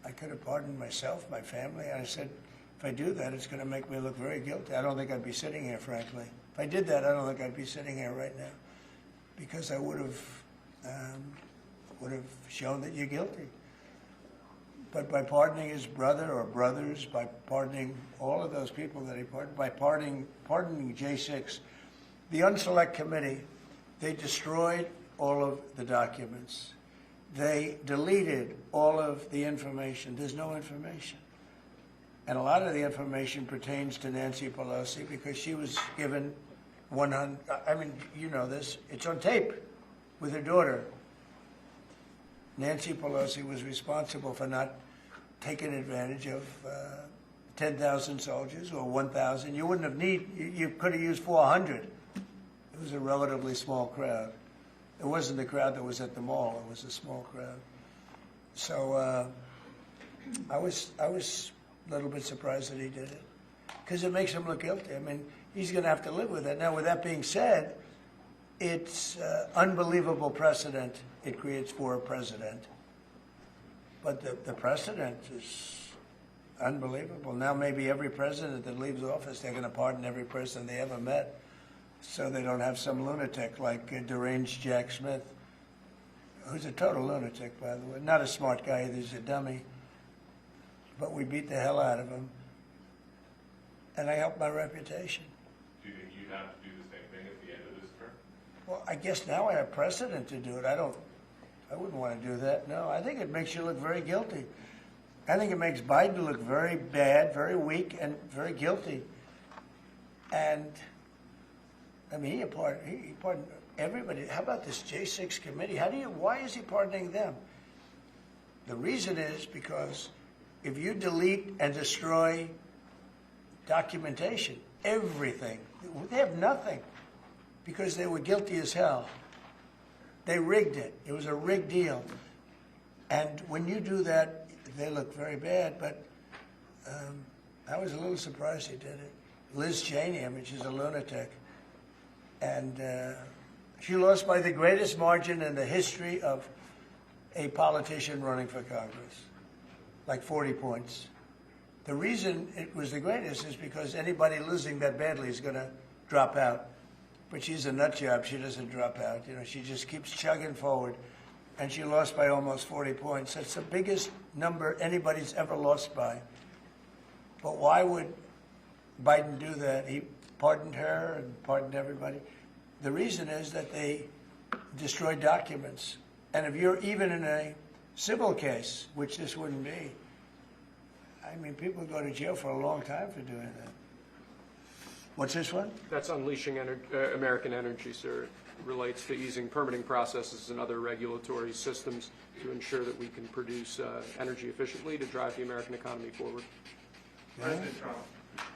I could have pardoned myself, my family. I said, if I do that, it's going to make me look very guilty. I don't think I'd be sitting here, frankly. If I did that, I don't think I'd be sitting here right now, because I would have shown that you're guilty. But by pardoning his brother or brothers, by pardoning all of those people that he pardoned, by pardoning J6, the Unselect Committee, they destroyed all of the documents. They deleted all of the information. There's no information. And a lot of the information pertains to Nancy Pelosi, because she was given 100, I mean, you know this, it's on tape with her daughter. Nancy Pelosi was responsible for not taking advantage of 10,000 soldiers or 1,000. You wouldn't have you could have used 400. It was a relatively small crowd. It wasn't the crowd that was at the mall. It was a small crowd. So I was a little bit surprised that he did it, because it makes him look guilty. I mean, he's going to have to live with it. Now, with that being said, it's unbelievable precedent it creates for a president. But the precedent is unbelievable. Now maybe every president that leaves office, they're going to pardon every person they ever met, so they don't have some lunatic like deranged Jack Smith, who's a total lunatic, by the way. Not a smart guy either, he's a dummy. But we beat the hell out of him. And I helped my reputation. Do you think you'd have to do the same thing at the end of this term? Well, I guess now I have precedent to do it. I wouldn't want to do that, no. I think it makes you look very guilty. I think it makes Biden look very bad, very weak, and very guilty. And, I mean, he pardoned everybody. How about this J6 committee? Why is he pardoning them? The reason is because if you delete and destroy documentation, everything, they have nothing, because they were guilty as hell. They rigged it. It was a rigged deal. And when you do that, they look very bad. But I was a little surprised he did it. Liz Cheney, I mean, she's a lunatic. And she lost by the greatest margin in the history of a politician running for Congress, like 40 points. The reason it was the greatest is because anybody losing that badly is going to drop out. But she's a nut job. She doesn't drop out. You know, she just keeps chugging forward. And she lost by almost 40 points. That's the biggest number anybody's ever lost by. But why would Biden do that? He pardoned her and pardoned everybody. The reason is that they destroyed documents. And if you're even in a civil case, which this wouldn't be, I mean, people go to jail for a long time for doing that. What's this one? That's Unleashing American Energy, sir. It relates to easing permitting processes and other regulatory systems to ensure that we can produce energy efficiently to drive the American economy forward. President Trump,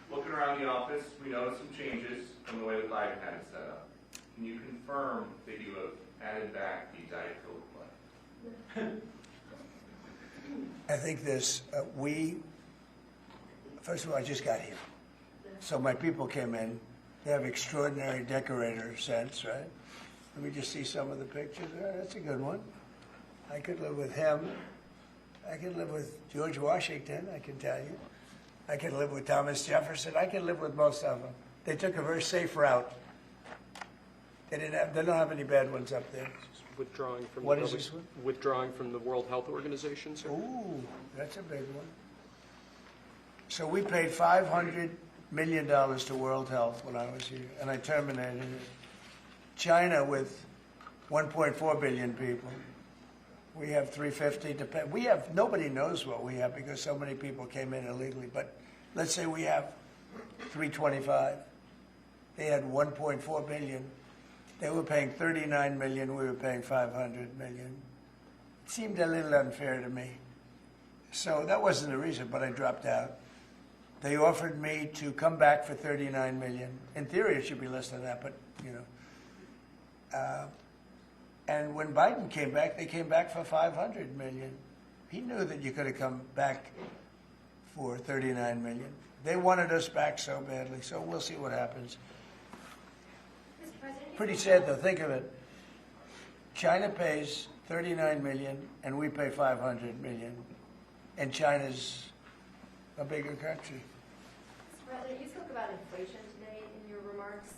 looking around the office, we noticed some changes from the way that Biden had it set up. Can you confirm that you have added back the Diet Coke play? I think this, first of all, I just got here. So my people came in. They have extraordinary decorator sense, right? Let me just see some of the pictures. That's a good one. I could live with him. I could live with George Washington, I can tell you. I could live with Thomas Jefferson. I could live with most of them. They took a very safe route. They don't have any bad ones up there. Withdrawing from What is this one? Withdrawing from the World Health Organization, sir. Ooh, that's a big one. So we paid $500 million to World Health when I was here, and I terminated it. China, with 1.4 billion people, we have 350 to pay. We have, nobody knows what we have because so many people came in illegally, but let's say we have 325. They had 1.4 billion. They were paying 39 million, we were paying 500 million. It seemed a little unfair to me. So that wasn't the reason, but I dropped out. They offered me to come back for 39 million. In theory, it should be less than that, but, you know. And when Biden came back, they came back for 500 million. He knew that you could have come back for 39 million. They wanted us back so badly, so we'll see what happens. Pretty sad though, think of it. China pays 39 million and we pay 500 million. And China's a bigger country. Mr. President, you spoke about inflation today in your remarks.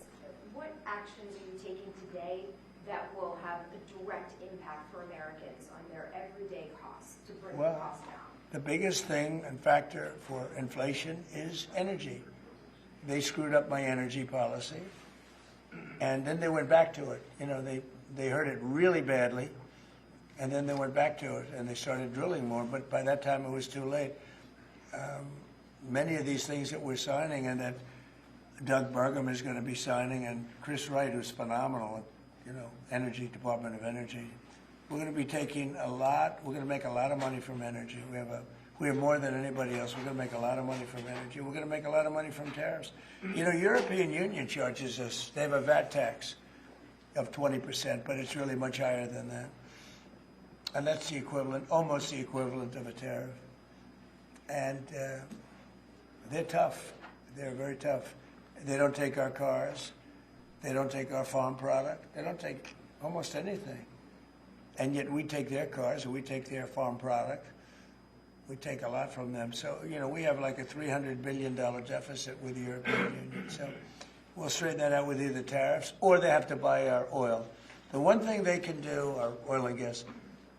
What actions are you taking today that will have a direct impact for Americans on their everyday costs to bring the cost down? The biggest thing and factor for inflation is energy. They screwed up my energy policy, and then they went back to it. You know, they heard it really badly, and then they went back to it, and they started drilling more, but by that time it was too late. Many of these things that we're signing and that Doug Burgum is going to be signing, and Chris Wright, who's phenomenal, you know, Energy, Department of Energy. We're going to be taking a lot, we're going to make a lot of money from energy. We have more than anybody else. We're going to make a lot of money from energy. We're going to make a lot of money from tariffs. You know, European Union charges us, they have a VAT tax of 20%, but it's really much higher than that. And that's the equivalent, almost the equivalent of a tariff. And they're tough. They're very tough. They don't take our cars. They don't take our farm product. They don't take almost anything. And yet we take their cars and we take their farm product. We take a lot from them. So, you know, we have like a $300 billion deficit with the European Union. So we'll straighten that out with either tariffs or they have to buy our oil. The one thing they can do, our oil and gas,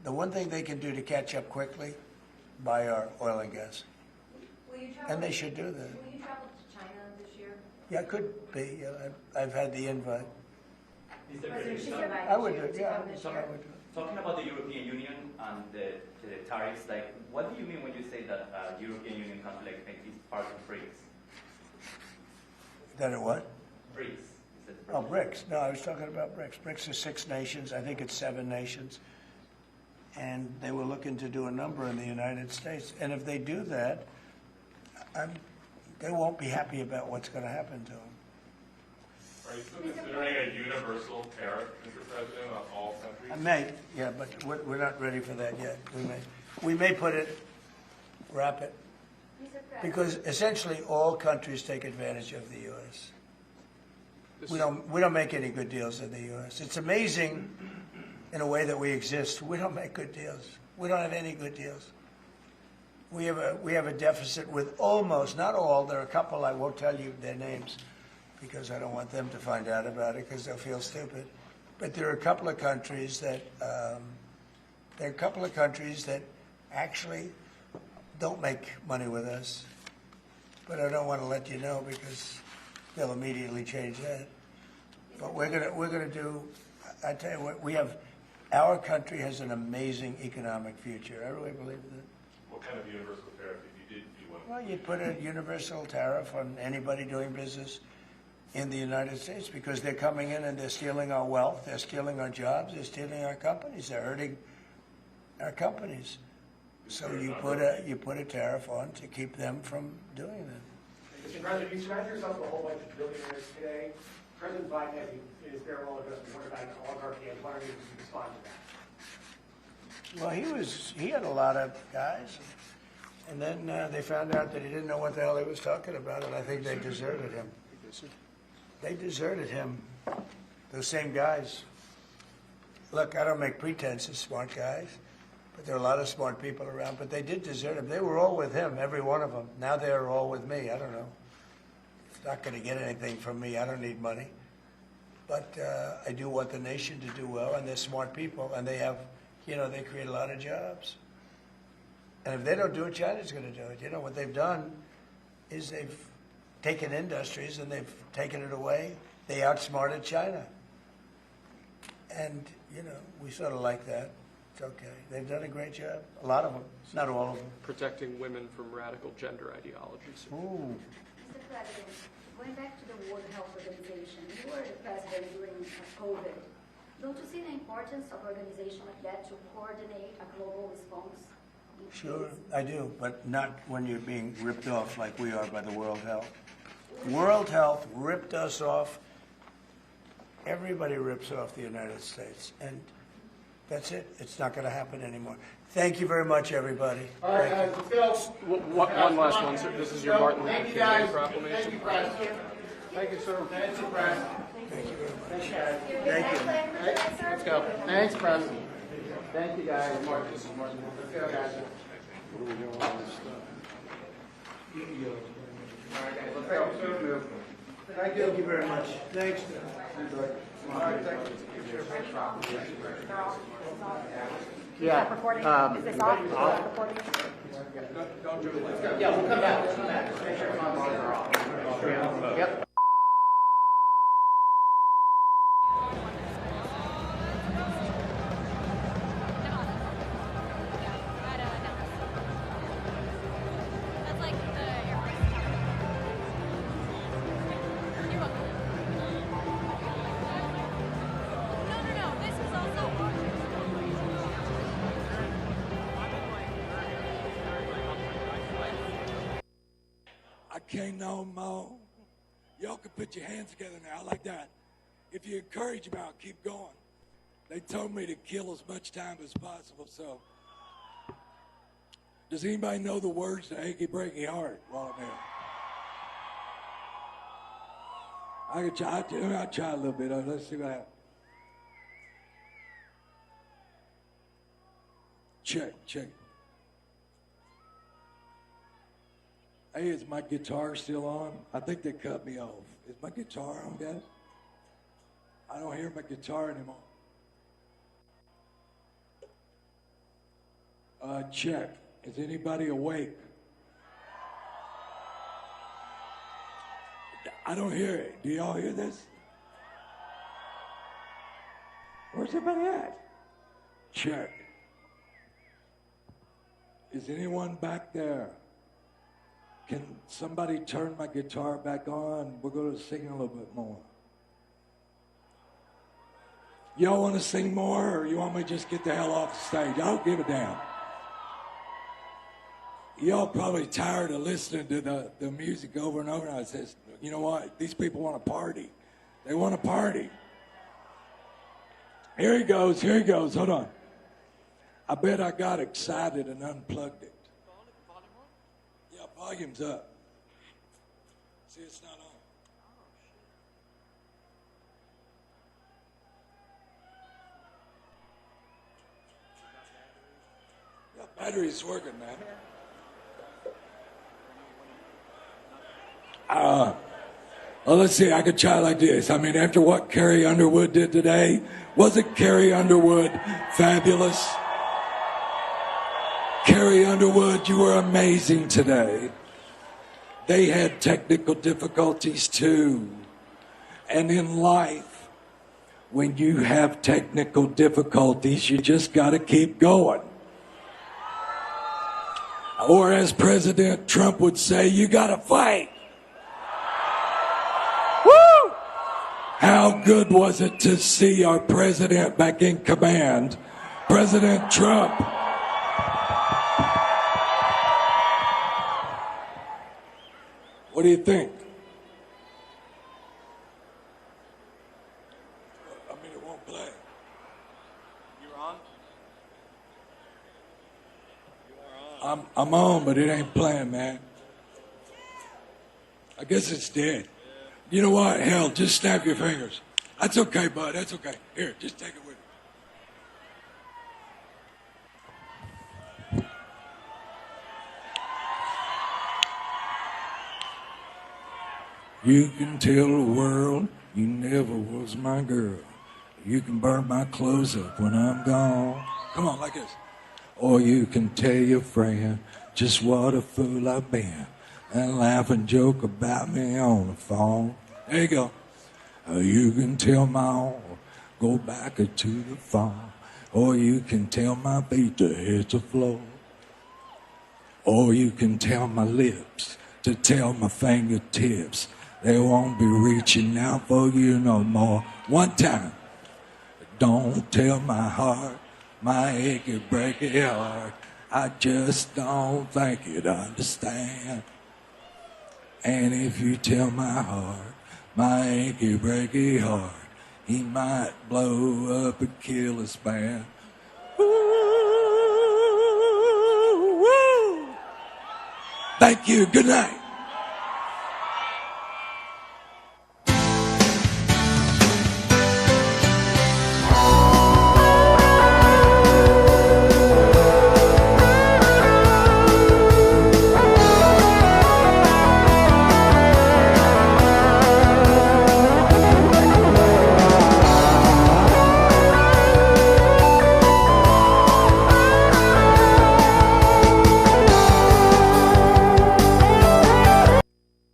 the one thing they can do to catch up quickly, buy our oil and gas. Will you travel, and they should do that. Will you travel to China this year? Yeah, it could be. I've had the invite. I would do it, yeah. I would do it. Talking about the European Union and the tariffs, like, what do you mean when you say that European Union conflict makes it part of BRICS? That it what? BRICS. Oh, BRICS. No, I was talking about BRICS. BRICS is 6 nations. I think it's 7 nations. And they were looking to do a number in the United States. And if they do that, they won't be happy about what's going to happen to them. Are you still considering a universal tariff, Mr. President, on all countries? I may, yeah, but we're not ready for that yet. We may put it, wrap it, because essentially all countries take advantage of the U.S. We don't make any good deals in the U.S. It's amazing in a way that we exist. We don't make good deals. We don't have any good deals. We have a deficit with almost, not all, there are a couple, I won't tell you their names because I don't want them to find out about it because they'll feel stupid. But there are a couple of countries that actually don't make money with us. But I don't want to let you know because they'll immediately change that. But we're gonna do. I tell you what, our country has an amazing economic future. I really believe that. What kind of universal tariff if you did do one? Well, you'd put a universal tariff on anybody doing business in the United States because they're coming in and they're stealing our wealth, they're stealing our jobs, they're stealing our companies, they're hurting our companies. So you put a tariff on to keep them from doing that. Mr. President, you surround yourself with a whole bunch of billionaires today. President Biden has in his farewell address warned about oligarchy. I'm wondering if you can respond to that. Well, he had a lot of guys, and then they found out that he didn't know what the hell he was talking about, and I think they deserted him. They deserted him, those same guys. Look, I don't make pretenses, smart guys, but there are a lot of smart people around, but they did desert him. They were all with him, every one of them. Now they're all with me. I don't know. It's not going to get anything from me. I don't need money. But I do want the nation to do well, and they're smart people, and they have, they create a lot of jobs. And if they don't do it, China's going to do it. You know, what they've done is they've taken industries and they've taken it away. They outsmarted China. And, we sort of like that. It's okay. They've done a great job. A lot of them. Not all of them. Protecting women from radical gender ideologies. Ooh. Mr. President, going back to the World Health Organization, you were the president during COVID. Don't you see the importance of an organization like that to coordinate a global response? Sure, I do, but not when you're being ripped off like we are by the World Health. World Health ripped us off. Everybody rips off the United States. And That's it. It's not going to happen anymore. Thank you very much, everybody. All right, guys, let's go. One last one, sir. This is your Martin Luther King Day proclamation. Thank you, Press. Thank you, sir. Thank you, Press. Thank you very much. Thank you. Let's go. Thanks, Press. Thank you, guys. Martin, this is Martin. Let's go, guys. What are we doing on this stuff? All right, guys, let's go. Thank you very much. Thanks. All right, thank you. Yeah. Recording. Is this off? Recording. Don't do it. Let's go. Yeah, we'll come back. We'll come back. Just make sure my bars are off. Yep. I can't no more. Y'all can put your hands together now like that. If you encourage me, I'll keep going. They told me to kill as much time as possible, so. Does anybody know the words to Achy Breaky Heart while I'm here? I'll try a little bit. Let's see what happens. Check. Hey, is my guitar still on? I think they cut me off. Is my guitar on, guys? I don't hear my guitar anymore. Check. Is anybody awake? I don't hear it. Do y'all hear this? Where's everybody at? Check. Is anyone back there? Can somebody turn my guitar back on? We're going to sing a little bit more. Y'all want to sing more, or you want me to just get the hell off the stage? I don't give a damn. Y'all probably tired of listening to the music over and over. And I says, you know what? These people want to party. They want to party. Here he goes. Hold on. I bet I got excited and unplugged it. Volume's up. See, it's not on. Yeah, battery's working, man. Well, let's see. I could try like this. I mean, after what Carrie Underwood did today, wasn't Carrie Underwood fabulous? Carrie Underwood, you were amazing today. They had technical difficulties too. And in life, when you have technical difficulties, you just got to keep going. Or as President Trump would say, you got to fight. Woo! How good was it to see our president back in command, President Trump? What do you think? I mean, it won't play. You're on? I'm on, but it ain't playing, man. I guess it's dead. You know what? Hell, just snap your fingers. That's okay, bud. That's okay. Here, just take it with you. You can tell the world you never was my girl. You can burn my clothes up when I'm gone. Come on, like this. Or you can tell your friend just what a fool I've been and laugh and joke about me on the phone. There you go. You can tell my arm, go back to the farm. Or you can tell my feet to hit the floor. Or you can tell my lips to tell my fingertips they won't be reaching out for you no more. One time. Don't tell my heart, my achy breaky heart. I just don't think you'd understand. And if you tell my heart, my achy breaky heart, he might blow up and kill his man. Thank you. Good night.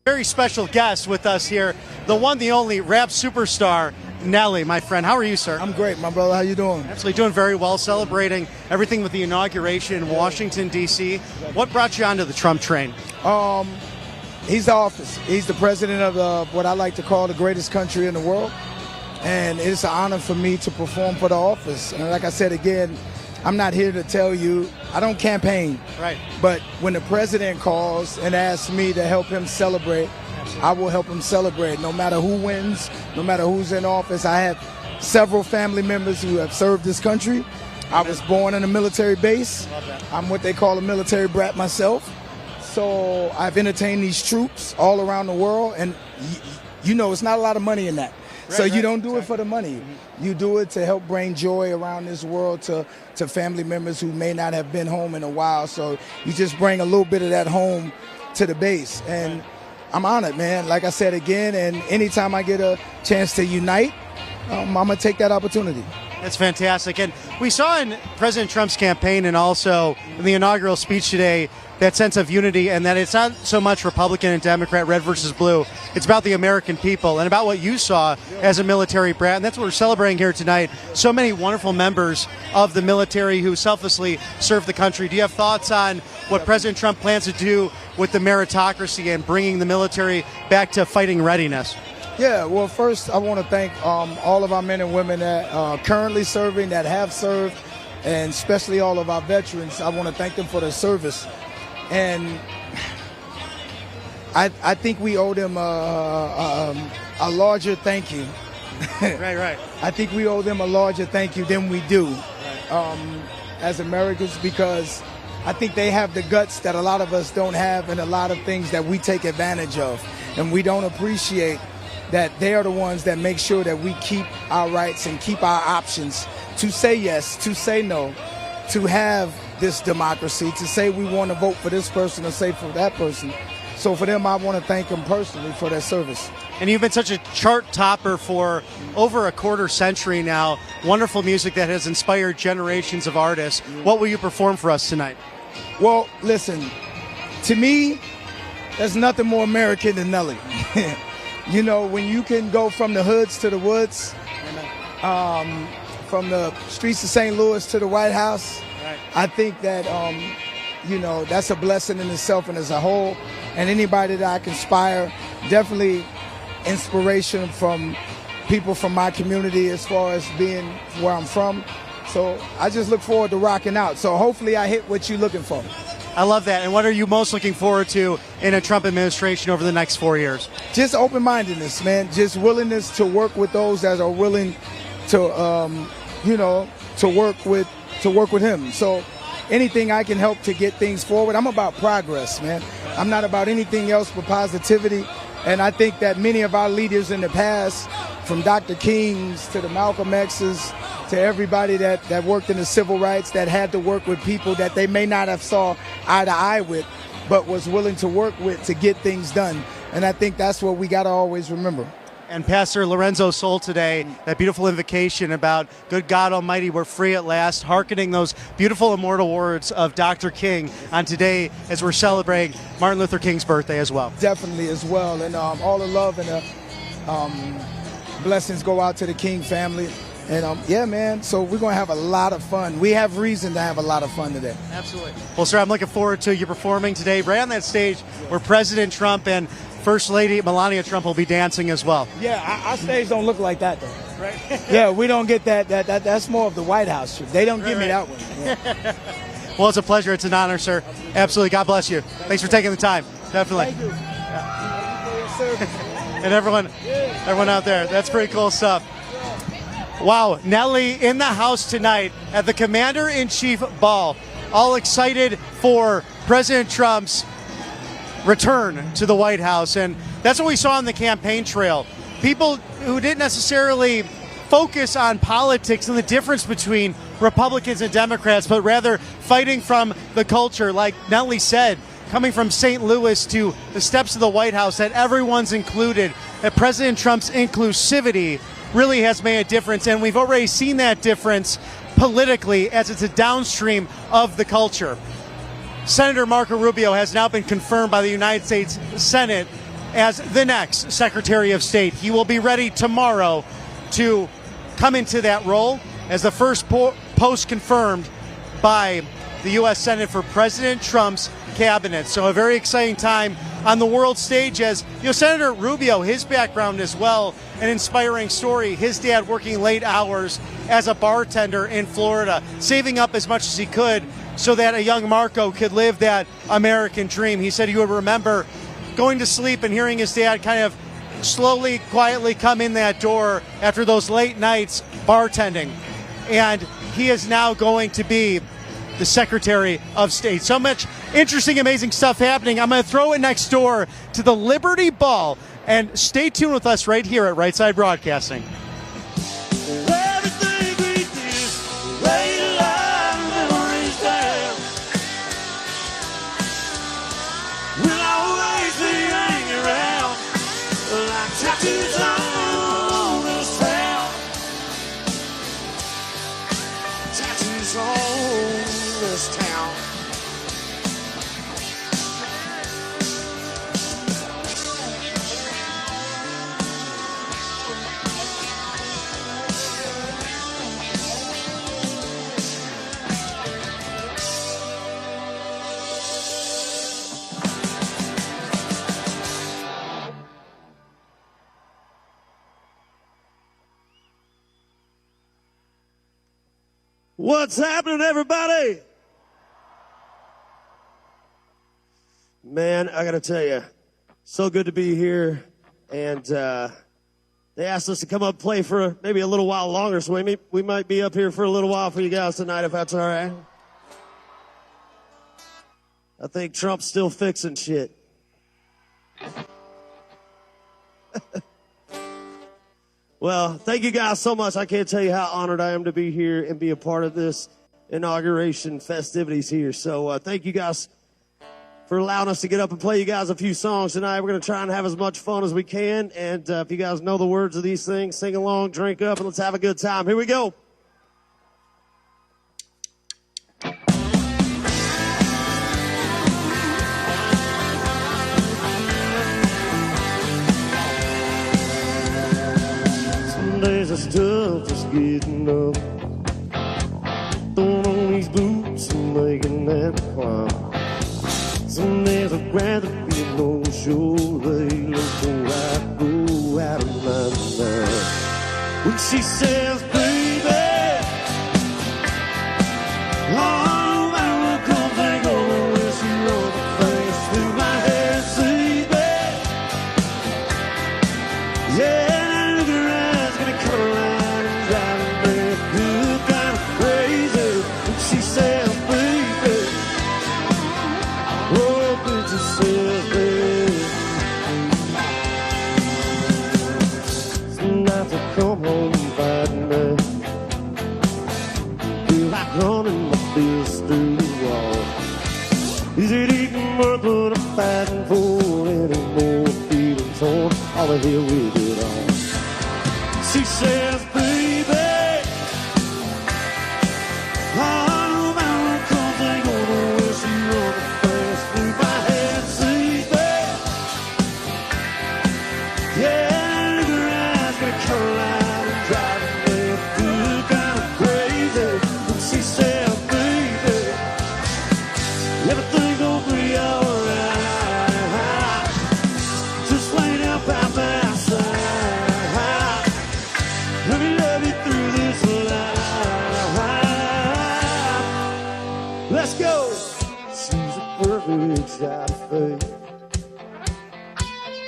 Very special guest with us here, the one, the only rap superstar, Nelly, my friend. How are you, sir? I'm great, my brother. How you doing? Absolutely doing very well, celebrating everything with the inauguration in Washington, D.C. What brought you onto the Trump train? He's the office. He's the president of what I like to call the greatest country in the world. And it's an honor for me to perform for the office. And like I said again, I'm not here to tell you, I don't campaign. Right. But when the president calls and asks me to help him celebrate, I will help him celebrate. No matter who wins, no matter who's in office. I have several family members who have served this country. I was born in a military base. I'm what they call a military brat myself. So I've entertained these troops all around the world. And you know, it's not a lot of money in that. So you don't do it for the money. You do it to help bring joy around this world to family members who may not have been home in a while. So you just bring a little bit of that home to the base. And I'm honored, man. Like I said again, and anytime I get a chance to unite, I'm going to take that opportunity. That's fantastic. And we saw in President Trump's campaign and also in the inaugural speech today that sense of unity, and that it's not so much Republican and Democrat, red versus blue. It's about the American people and about what you saw as a military brat. And that's what we're celebrating here tonight. So many wonderful members of the military who selflessly serve the country. Do you have thoughts on what President Trump plans to do with the meritocracy and bringing the military back to fighting readiness? Yeah, well, first I want to thank all of our men and women that are currently serving, that have served, and especially all of our veterans. I want to thank them for their service. And I think we owe them a larger thank you. Right. I think we owe them a larger thank you than we do as Americans, because I think they have the guts that a lot of us don't have, and a lot of things that we take advantage of. And we don't appreciate that they are the ones that make sure that we keep our rights and keep our options to say yes, to say no, to have this democracy, to say we want to vote for this person or say for that person. So for them, I want to thank them personally for their service. And you've been such a chart topper for over a quarter century now. Wonderful music that has inspired generations of artists. What will you perform for us tonight? Well, listen, to me, there's nothing more American than Nelly. You know, when you can go from the hoods to the woods, from the streets of St. Louis to the White House, I think that, you know, that's a blessing in itself and as a whole. And anybody that I can inspire, definitely inspiration from people from my community as far as being where I'm from. So I just look forward to rocking out. So hopefully I hit what you're looking for. I love that. And what are you most looking forward to in a Trump administration over the next 4 years? Just open-mindedness, man. Just willingness to work with those that are willing to, you know, to work with him. So anything I can help to get things forward. I'm about progress, man. I'm not about anything else but positivity. And I think that many of our leaders in the past, from Dr. King's to the Malcolm X's, to everybody that worked in the civil rights, that had to work with people that they may not have saw eye to eye with, but was willing to work with to get things done. And I think that's what we got to always remember. And Pastor Lorenzo Sol today, that beautiful invocation about good God Almighty, we're free at last, hearkening those beautiful immortal words of Dr. King on today as we're celebrating Martin Luther King's birthday as well. Definitely as well. And all the love and the blessings go out to the King family. And yeah, man, so we're going to have a lot of fun. We have reason to have a lot of fun today. Absolutely. Well, sir, I'm looking forward to you performing today right on that stage where President Trump and First Lady Melania Trump will be dancing as well. Yeah, our stage don't look like that, though. Right. Yeah, we don't get that. That's more of the White House trip. They don't give me that one. Yeah. Well, it's a pleasure. It's an honor, sir. Absolutely. God bless you. Thanks for taking the time. Definitely. Thank you. Yeah. And everyone out there, that's pretty cool stuff. Wow, Nelly in the house tonight at the Commander-in-Chief Ball. All excited for President Trump's return to the White House. And that's what we saw on the campaign trail. People who didn't necessarily focus on politics and the difference between Republicans and Democrats, but rather fighting from the culture, like Nellie said, coming from St. Louis to the steps of the White House, that everyone's included, that President Trump's inclusivity really has made a difference. And we've already seen that difference politically as it's a downstream of the culture. Senator Marco Rubio has now been confirmed by the United States Senate as the next Secretary of State. He will be ready tomorrow to come into that role as the first post confirmed by the U.S. Senate for President Trump's cabinet. So a very exciting time on the world stage as, Senator Rubio, his background as well, an inspiring story. His dad working late hours as a bartender in Florida, saving up as much as he could so that a young Marco could live that American dream. He said he would remember going to sleep and hearing his dad kind of slowly, quietly come in that door after those late nights bartending. And he is now going to be the Secretary of State. So much interesting, amazing stuff happening. I'm going to throw it next door to the Liberty Ball. And stay tuned with us right here at Right Side Broadcasting. Tattoos on this town. Tattoos on this town. What's happening, everybody? Man, I gotta tell you, so good to be here. And they asked us to come up and play for maybe a little while longer, so we might be up here for a little while for you guys tonight, if that's all right. I think Trump's still fixing shit. Well, thank you guys so much. I can't tell you how honored I am to be here and be a part of this inauguration festivities here. So thank you guys for allowing us to get up and play you guys a few songs tonight. We're going to try and have as much fun as we can. And if you guys know the words of these things, sing along, drink up, and let's have a good time. Here we go. Days it's tough just getting up, throwing on these boots and making that climb. Some days I'd rather be a no-show lady, go out of my mind. When she says, baby, all my will comes and goes, when she runs the face through my head, see, baby, yeah. Come home fighting me, feel like running my fist through the wall. Is it even worth what I'm fighting for? Any more feelings torn? All the hell with it all. She says, baby, all my comes ain't gonna wish she run the fast through my head. See, baby, yeah. Come out and drive me good, kind of crazy. When she said, baby, everything's gonna be alright. Just lay down by my side. Let me love you through this life. Let's go. She's a perfect shot of faith.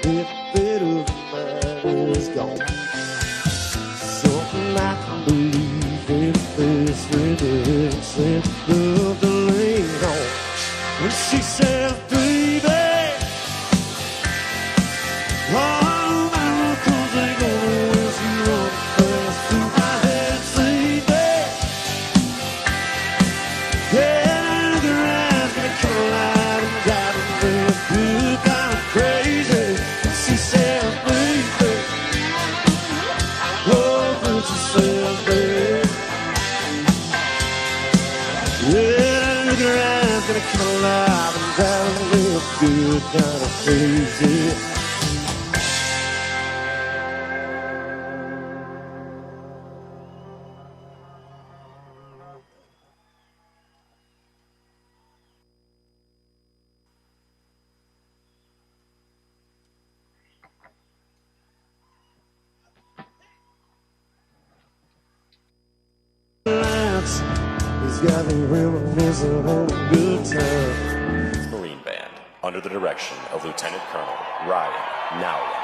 If a bit of mine is gone, I can believe in this redemption of the lean on. When she says, baby, All my uncles ain't gonna wish you on the face through my head, say that. Yeah, look around, gonna come alive and driving real good, kind of crazy. She said, baby, oh, but she said, baby. Yeah, look around, gonna come alive and driving real good, kind of crazy. He's got me reminiscing on a good time. Marine Band, under the direction of Lieutenant Colonel Ryan Nowlin.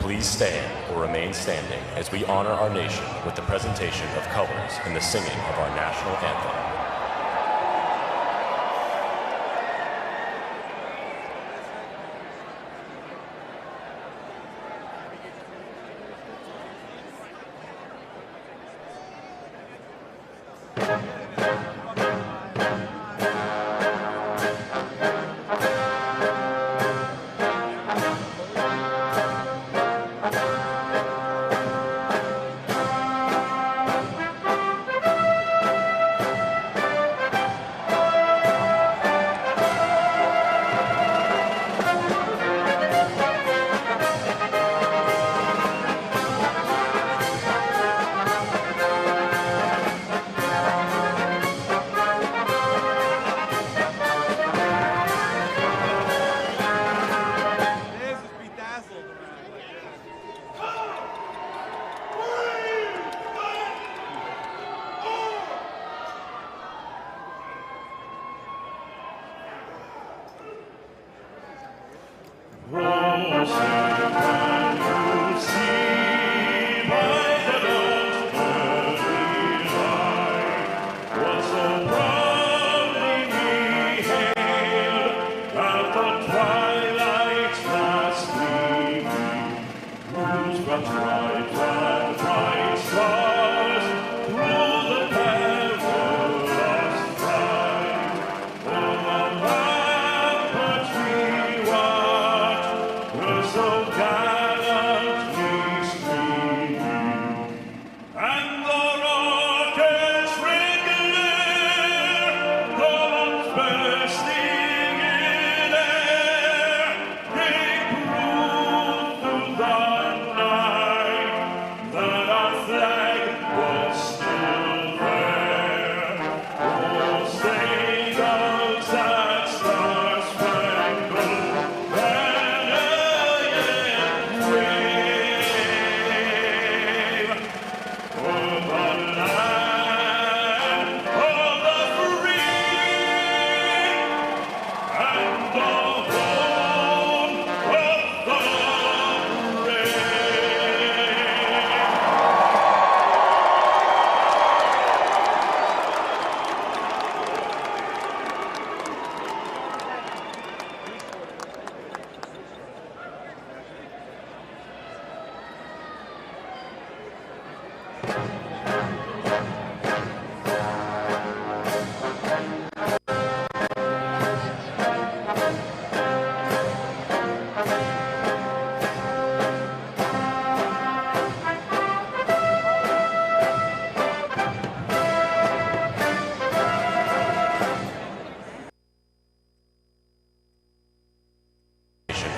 please stand or remain standing as we honor our nation with the presentation of colors and the singing of our national anthem.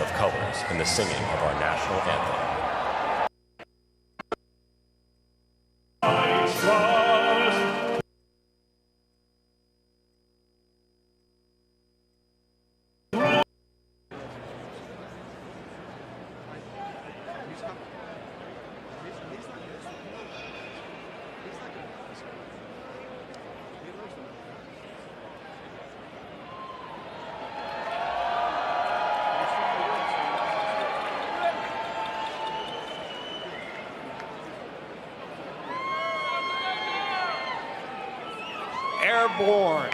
Of colors and the singing of our national anthem. Airborne.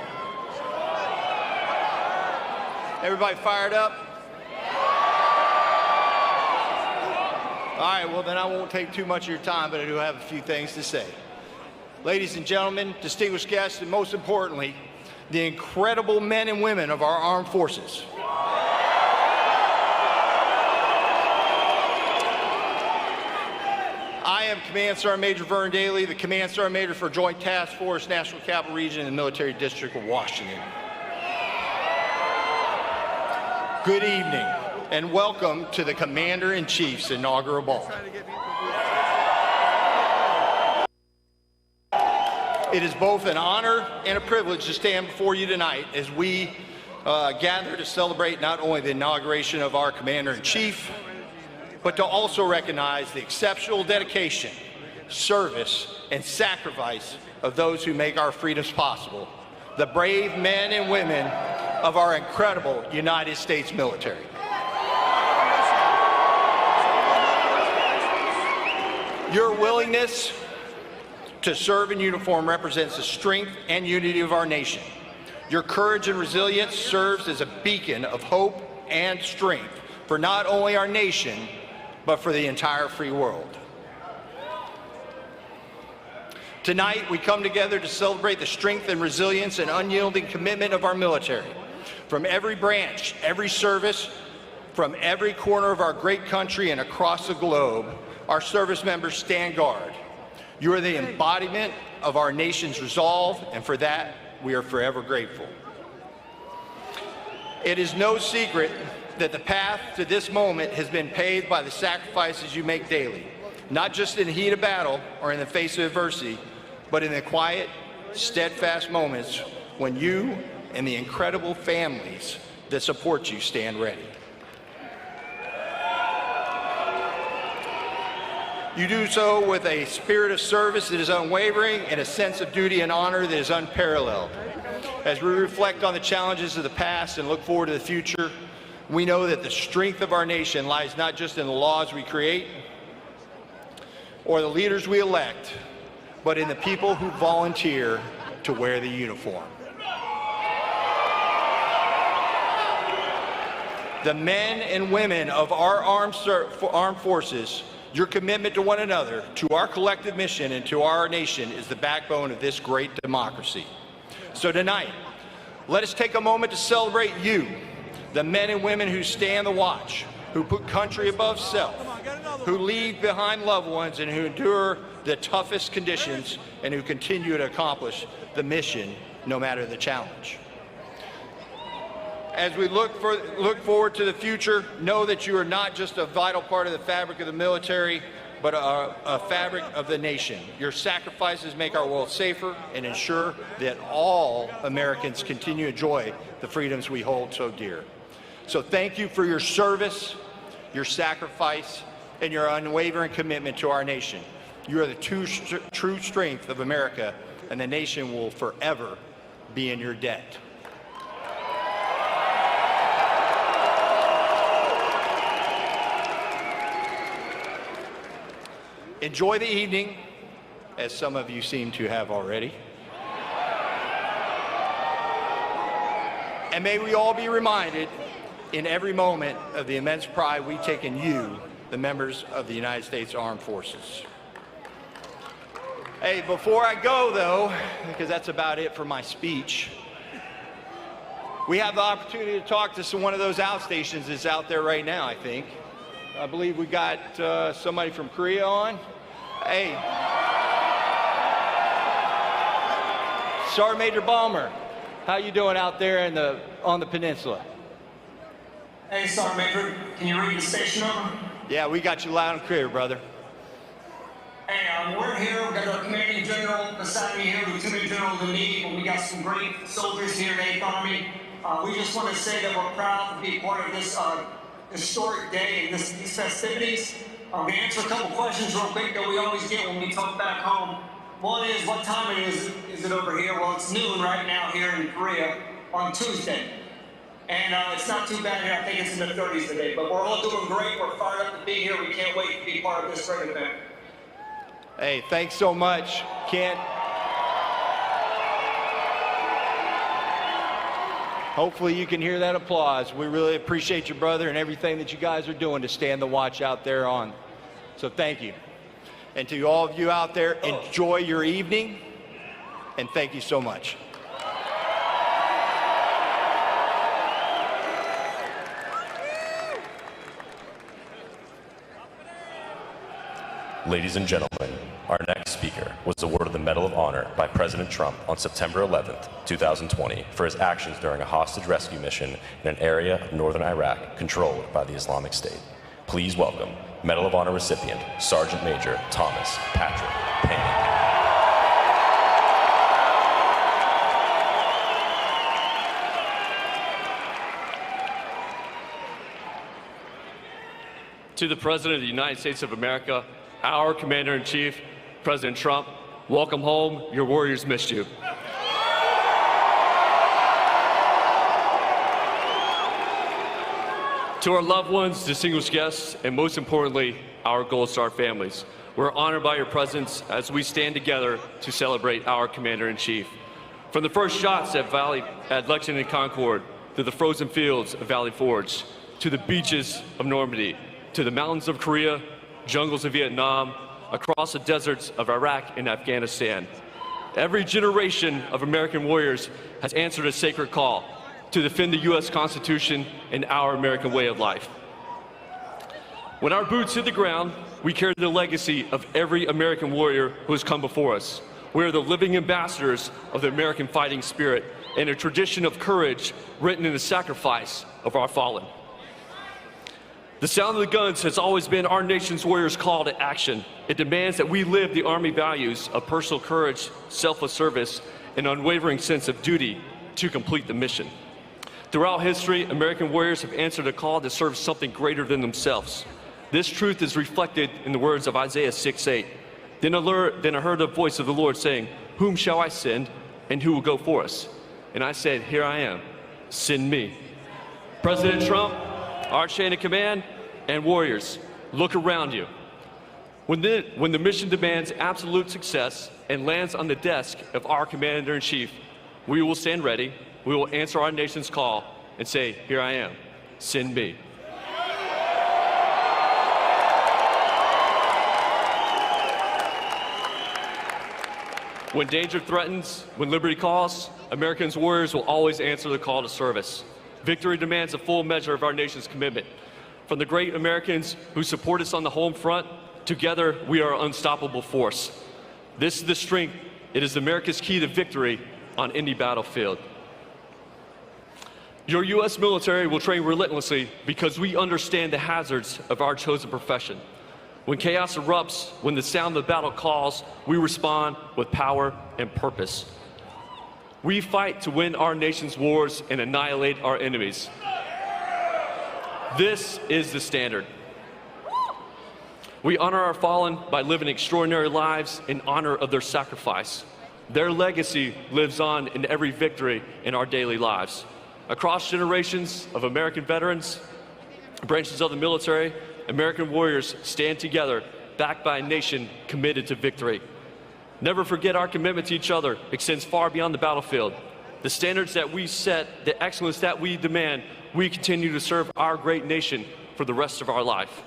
Everybody fired up? All right, well then I won't take too much of your time, but I do have a few things to say. Ladies and gentlemen, distinguished guests, and most importantly, the incredible men and women of our armed forces. I am Command Sergeant Major Vern Daly, the Command Sergeant Major for Joint Task Force, National Capital Region, and the Military District of Washington. Good evening, and welcome to the Commander-in-Chief's inaugural ball. It is both an honor and a privilege to stand before you tonight as we gather to celebrate not only the inauguration of our Commander-in-Chief, but to also recognize the exceptional dedication, service, and sacrifice of those who make our freedoms possible, the brave men and women of our incredible United States military. Your willingness to serve in uniform represents the strength and unity of our nation. Your courage and resilience serves as a beacon of hope and strength for not only our nation, but for the entire free world. Tonight, we come together to celebrate the strength and resilience and unyielding commitment of our military. From every branch, every service, from every corner of our great country and across the globe, our service members stand guard. You are the embodiment of our nation's resolve, and for that, we are forever grateful. It is no secret that the path to this moment has been paved by the sacrifices you make daily, not just in the heat of battle or in the face of adversity, but in the quiet, steadfast moments when you and the incredible families that support you stand ready. You do so with a spirit of service that is unwavering and a sense of duty and honor that is unparalleled. As we reflect on the challenges of the past and look forward to the future, we know that the strength of our nation lies not just in the laws we create or the leaders we elect, but in the people who volunteer to wear the uniform. The men and women of our armed forces, your commitment to one another, to our collective mission, and to our nation is the backbone of this great democracy. So tonight, let us take a moment to celebrate you, the men and women who stand the watch, who put country above self, who leave behind loved ones, and who endure the toughest conditions, and who continue to accomplish the mission no matter the challenge. As we look forward to the future, know that you are not just a vital part of the fabric of the military, but a fabric of the nation. Your sacrifices make our world safer and ensure that all Americans continue to enjoy the freedoms we hold so dear. So thank you for your service, your sacrifice, and your unwavering commitment to our nation. You are the true strength of America, and the nation will forever be in your debt. Enjoy the evening, as some of you seem to have already. And may we all be reminded in every moment of the immense pride we take in you, the members of the United States Armed Forces. Hey, before I go though, because that's about it for my speech, we have the opportunity to talk to one of those outstations that's out there right now, I think. I believe we got somebody from Korea on. Hey, Sergeant Major Balmer, how you doing out there on the peninsula? Hey, Sergeant Major, can you read the station number? Yeah, we got you loud and clear, brother. Hey, we're here. We've got our commanding general beside me here, Lieutenant General Lee, and we got some great soldiers here in the 8th Army. We just want to say that we're proud to be part of this historic day and these festivities. To answer a couple questions real quick that we always get when we talk back home. One is, what time is it over here? Well, it's noon right now here in Korea on Tuesday. And it's not too bad here. I think it's in the 30s today. But we're all doing great. We're fired up to be here. We can't wait to be part of this great event. Hey, thanks so much, Kent. Hopefully you can hear that applause. We really appreciate you, brother, and everything that you guys are doing to stand the watch out there on. So thank you. And to all of you out there, enjoy your evening, and thank you so much. Ladies and gentlemen, our next speaker was awarded the Medal of Honor by President Trump on September 11th, 2020 for his actions during a hostage rescue mission in an area of northern Iraq controlled by the Islamic State. Please welcome Medal of Honor recipient, Sergeant Major Thomas Patrick Payne. To the President of the United States of America, our Commander-in-Chief, President Trump, welcome home. Your warriors missed you. To our loved ones, distinguished guests, and most importantly, our Gold Star families, We're honored by your presence as we stand together to celebrate our Commander-in-Chief. From the first shots at Lexington and Concord, to the frozen fields of Valley Forge, to the beaches of Normandy, to the mountains of Korea, jungles of Vietnam, across the deserts of Iraq and Afghanistan. Every generation of American warriors has answered a sacred call to defend the U.S. Constitution and our American way of life. When our boots hit the ground, we carry the legacy of every American warrior who has come before us. We are the living ambassadors of the American fighting spirit and a tradition of courage written in the sacrifice of our fallen. The sound of the guns has always been our nation's warriors' call to action. It demands that we live the Army values of personal courage, selfless service, and unwavering sense of duty to complete the mission. Throughout history, American warriors have answered a call to serve something greater than themselves. This truth is reflected in the words of Isaiah 6:8. Then I heard the voice of the Lord saying, "Whom shall I send, and who will go for us?" And I said, "Here I am, send me." President Trump, our chain of command, and warriors, look around you. When the mission demands absolute success and lands on the desk of our Commander-in-Chief, we will stand ready, we will answer our nation's call, and say, "Here I am, send me." When danger threatens, when liberty calls, Americans' warriors will always answer the call to service. Victory demands a full measure of our nation's commitment. From the great Americans who support us on the home front, together we are an unstoppable force. This is the strength, it is America's key to victory on any battlefield. Your U.S. military will train relentlessly because we understand the hazards of our chosen profession. When chaos erupts, when the sound of the battle calls, we respond with power and purpose. We fight to win our nation's wars and annihilate our enemies. This is the standard. We honor our fallen by living extraordinary lives in honor of their sacrifice. Their legacy lives on in every victory in our daily lives. Across generations of American veterans, branches of the military, American warriors stand together, backed by a nation committed to victory. Never forget our commitment to each other extends far beyond the battlefield. The standards that we set, the excellence that we demand, we continue to serve our great nation for the rest of our life.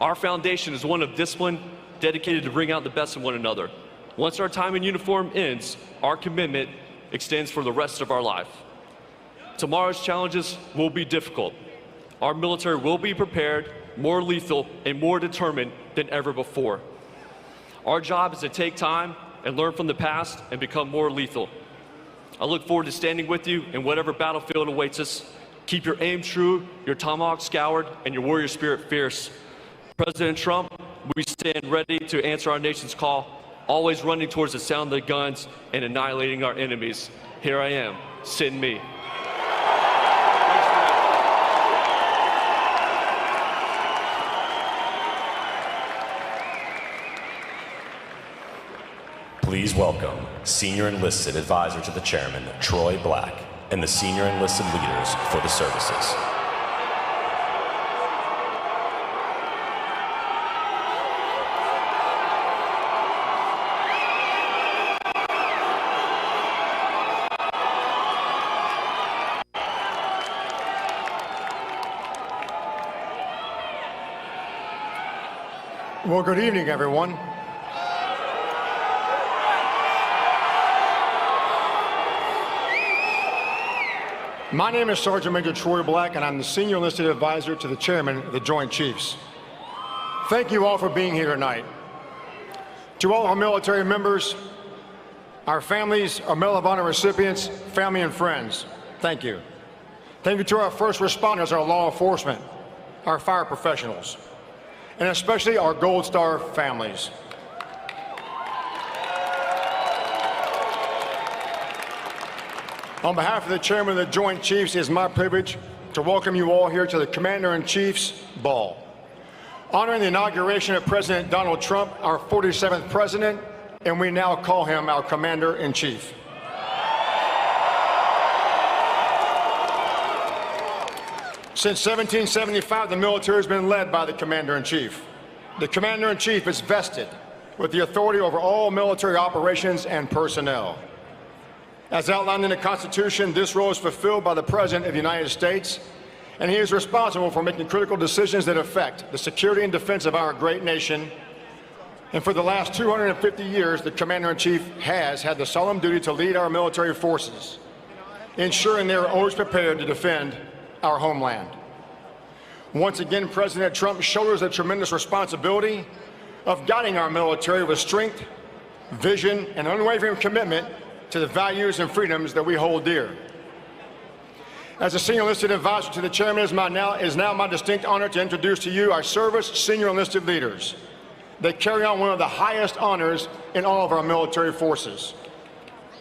Our foundation is one of discipline, dedicated to bring out the best in one another. Once our time in uniform ends, our commitment extends for the rest of our life. Tomorrow's challenges will be difficult. Our military will be prepared, more lethal, and more determined than ever before. Our job is to take time and learn from the past and become more lethal. I look forward to standing with you in whatever battlefield awaits us. Keep your aim true, your tomahawk scoured, and your warrior spirit fierce. President Trump, we stand ready to answer our nation's call, always running towards the sound of the guns and annihilating our enemies. Here I am, send me. Please welcome Senior Enlisted Advisor to the Chairman, Troy Black, and the Senior Enlisted Leaders for the services. Well, good evening, everyone. My name is Sergeant Major Troy Black, and I'm the Senior Enlisted Advisor to the Chairman of the Joint Chiefs. Thank you all for being here tonight. To all our military members, our families, our Medal of Honor recipients, family and friends, thank you. Thank you to our first responders, our law enforcement, our fire professionals, and especially our Gold Star families. On behalf of the Chairman of the Joint Chiefs, it is my privilege to welcome you all here to the Commander-in-Chief's Ball, honoring the inauguration of President Donald Trump, our 47th President, and we now call him our Commander-in-Chief. Since 1775, the military has been led by the Commander-in-Chief. The Commander-in-Chief is vested with the authority over all military operations and personnel. As outlined in the Constitution, this role is fulfilled by the President of the United States, and he is responsible for making critical decisions that affect the security and defense of our great nation. And for the last 250 years, the Commander-in-Chief has had the solemn duty to lead our military forces, ensuring they are always prepared to defend our homeland. Once again, President Trump shoulders a tremendous responsibility of guiding our military with strength, vision, and unwavering commitment to the values and freedoms that we hold dear. As a senior enlisted advisor to the chairman, it is now my distinct honor to introduce to you our service senior enlisted leaders. They carry on one of the highest honors in all of our military forces.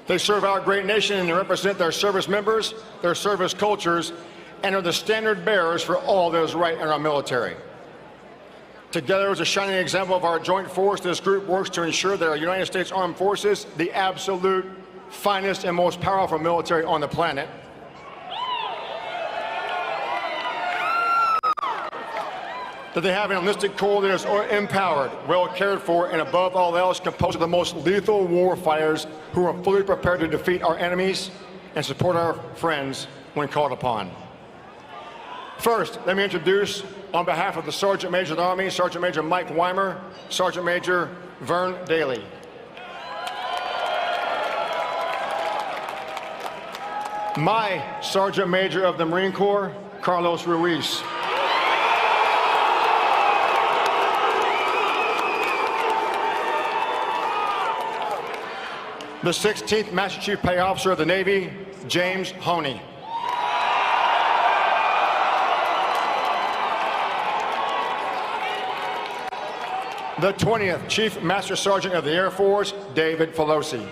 They serve our great nation and they represent their service members, their service cultures, and are the standard bearers for all that is right in our military. Together as a shining example of our joint force, this group works to ensure that our United States Armed Forces, the absolute finest and most powerful military on the planet, that they have an enlisted corps that is empowered, well cared for, and above all else composed of the most lethal war fighters who are fully prepared to defeat our enemies and support our friends when called upon. First, let me introduce, on behalf of the Sergeant Major of the Army, Sergeant Major Mike Weimer, Sergeant Major Vern Daly. My Sergeant Major of the Marine Corps, Carlos Ruiz. The 16th Master Chief Petty Officer of the Navy, James Honey. The 20th Chief Master Sergeant of the Air Force, David Pelosi.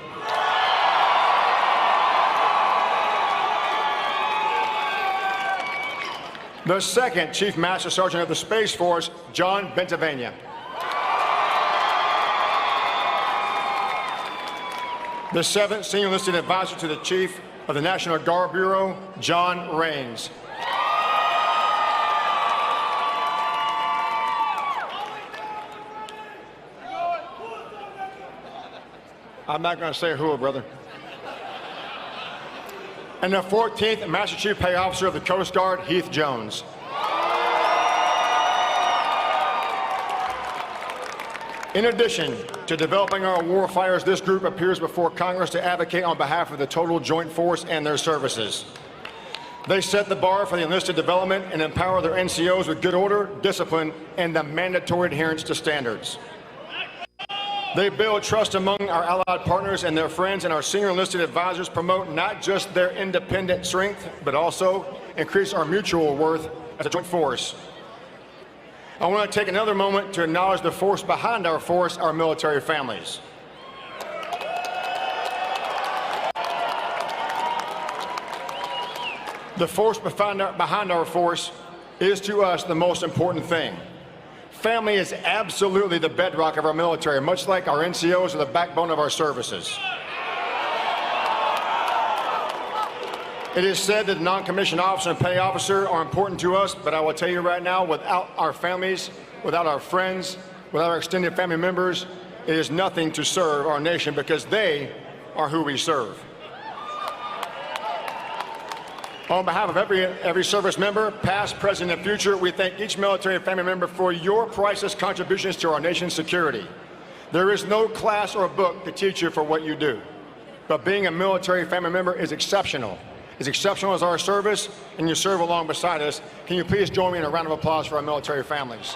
The 2nd Chief Master Sergeant of the Space Force, John Bentavania. The 7th Senior Enlisted Advisor to the Chief of the National Guard Bureau, John Raines. I'm not going to say who, brother. And the 14th Master Chief Petty Officer of the Coast Guard, Heath Jones. In addition to developing our war fighters, this group appears before Congress to advocate on behalf of the total joint force and their services. They set the bar for the enlisted development and empower their NCOs with good order, discipline, and the mandatory adherence to standards. They build trust among our allied partners and their friends, and our senior enlisted advisors promote not just their independent strength, but also increase our mutual worth as a joint force. I want to take another moment to acknowledge the force behind our force, our military families. The force behind our force is to us the most important thing. Family is absolutely the bedrock of our military, much like our NCOs are the backbone of our services. It is said that the non-commissioned officer and petty officer are important to us, but I will tell you right now, without our families, without our friends, without our extended family members, it is nothing to serve our nation because they are who we serve. On behalf of every service member, past, present, and future, we thank each military and family member for your priceless contributions to our nation's security. There is no class or book to teach you for what you do, but being a military family member is exceptional. As exceptional as our service, and you serve along beside us. Can you please join me in a round of applause for our military families?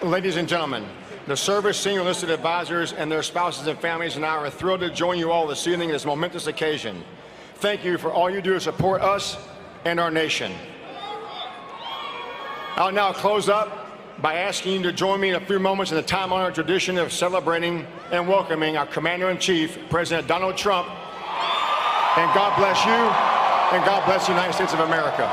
Ladies and gentlemen, the service senior enlisted advisors and their spouses and families and I are thrilled to join you all this evening at this momentous occasion. Thank you for all you do to support us and our nation. I'll now close up by asking you to join me in a few moments in the time-honored tradition of celebrating and welcoming our Commander-in-Chief, President Donald Trump. And God bless you, and God bless the United States of America.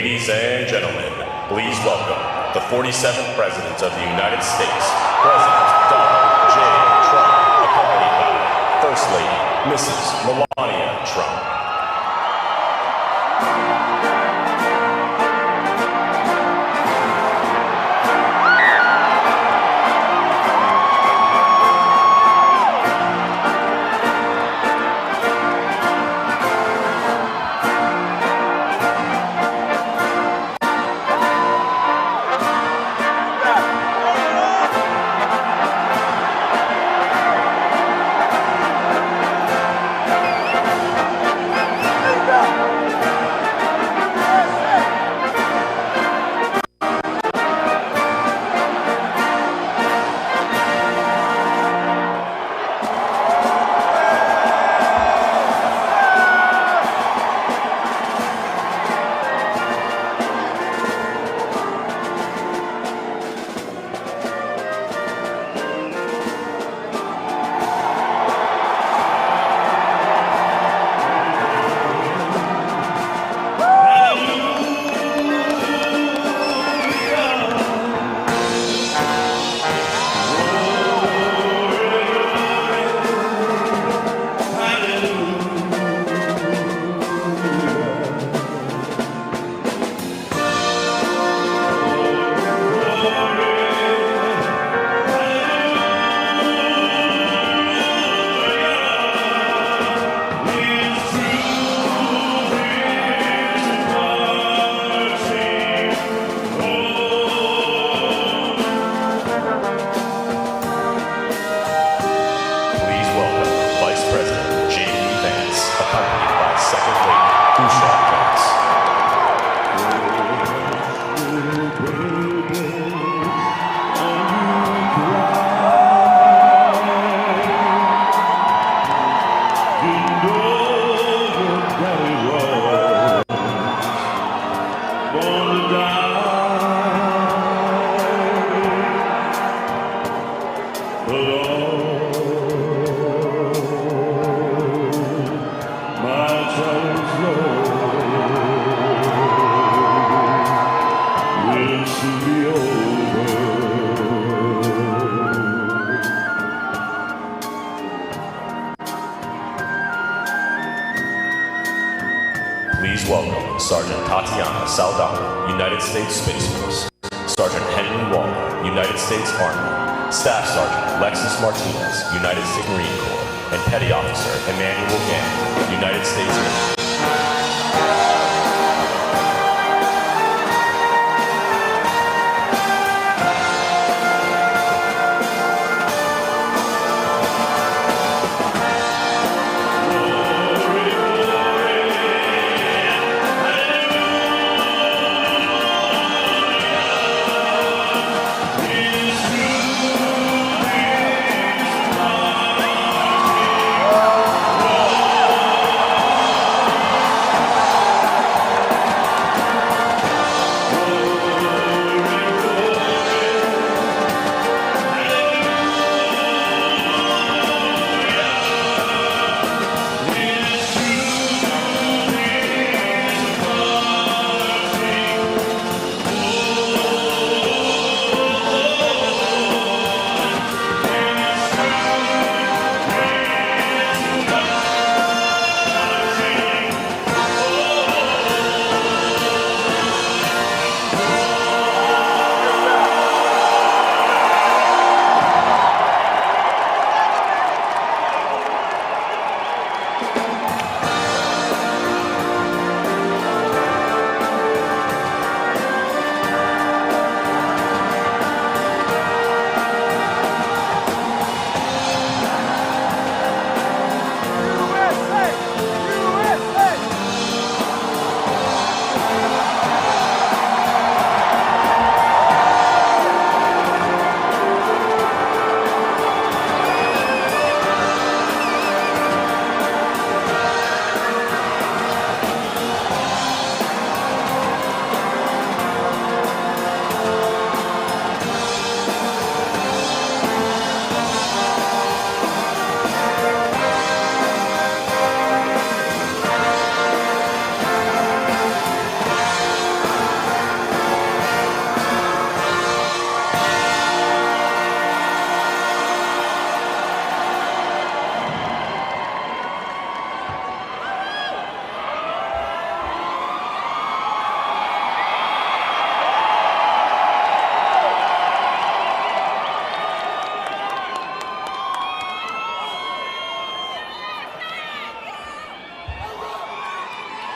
Ladies and gentlemen, please welcome the 47th President of the United States, President Donald J. Trump, accompanied by First Lady Mrs. Melania Trump. Please welcome Sergeant Tatiana Saldana, United States Space Force, Sergeant Henry Waller, United States Army, Staff Sergeant Alexis Martinez, United States Marine Corps, and Petty Officer Emmanuel Gant, United States Navy.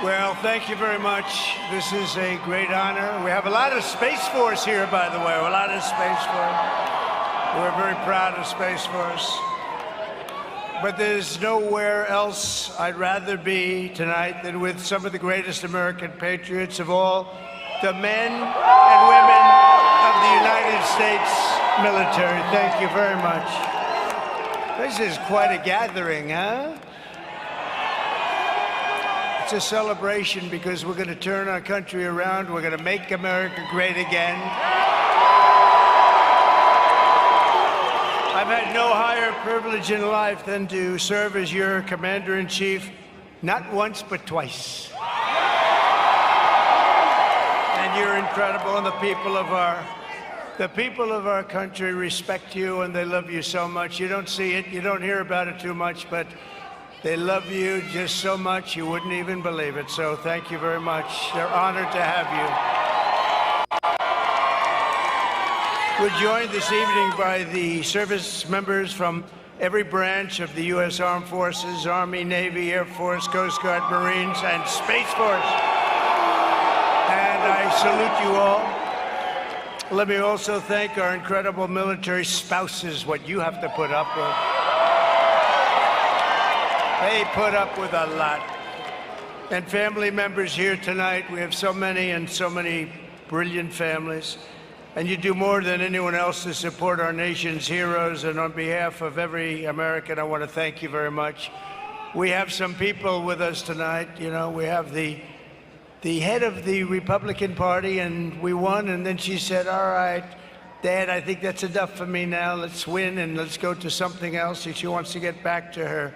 Well, thank you very much. This is a great honor. We have a lot of Space Force here, by the way. A lot of Space Force. We're very proud of Space Force. But there's nowhere else I'd rather be tonight than with some of the greatest American patriots of all, the men and women of the United States military. Thank you very much. This is quite a gathering, huh? It's a celebration because we're going to turn our country around. We're going to make America great again. I've had no higher privilege in life than to serve as your commander-in-chief, not once, but twice. And you're incredible, and the people of our country respect you, and they love you so much. You don't see it, you don't hear about it too much, but they love you just so much you wouldn't even believe it. So thank you very much. They're honored to have you. We're joined this evening by the service members from every branch of the U.S. Armed Forces, Army, Navy, Air Force, Coast Guard, Marines, and Space Force. And I salute you all. Let me also thank our incredible military spouses, what you have to put up with. They put up with a lot. And family members here tonight. We have so many and so many brilliant families. And you do more than anyone else to support our nation's heroes. And on behalf of every American, I want to thank you very much. We have some people with us tonight. You know, we have the head of the Republican Party, and we won. And then she said, all right, Dad, I think that's enough for me now. Let's win and let's go to something else. She wants to get back to her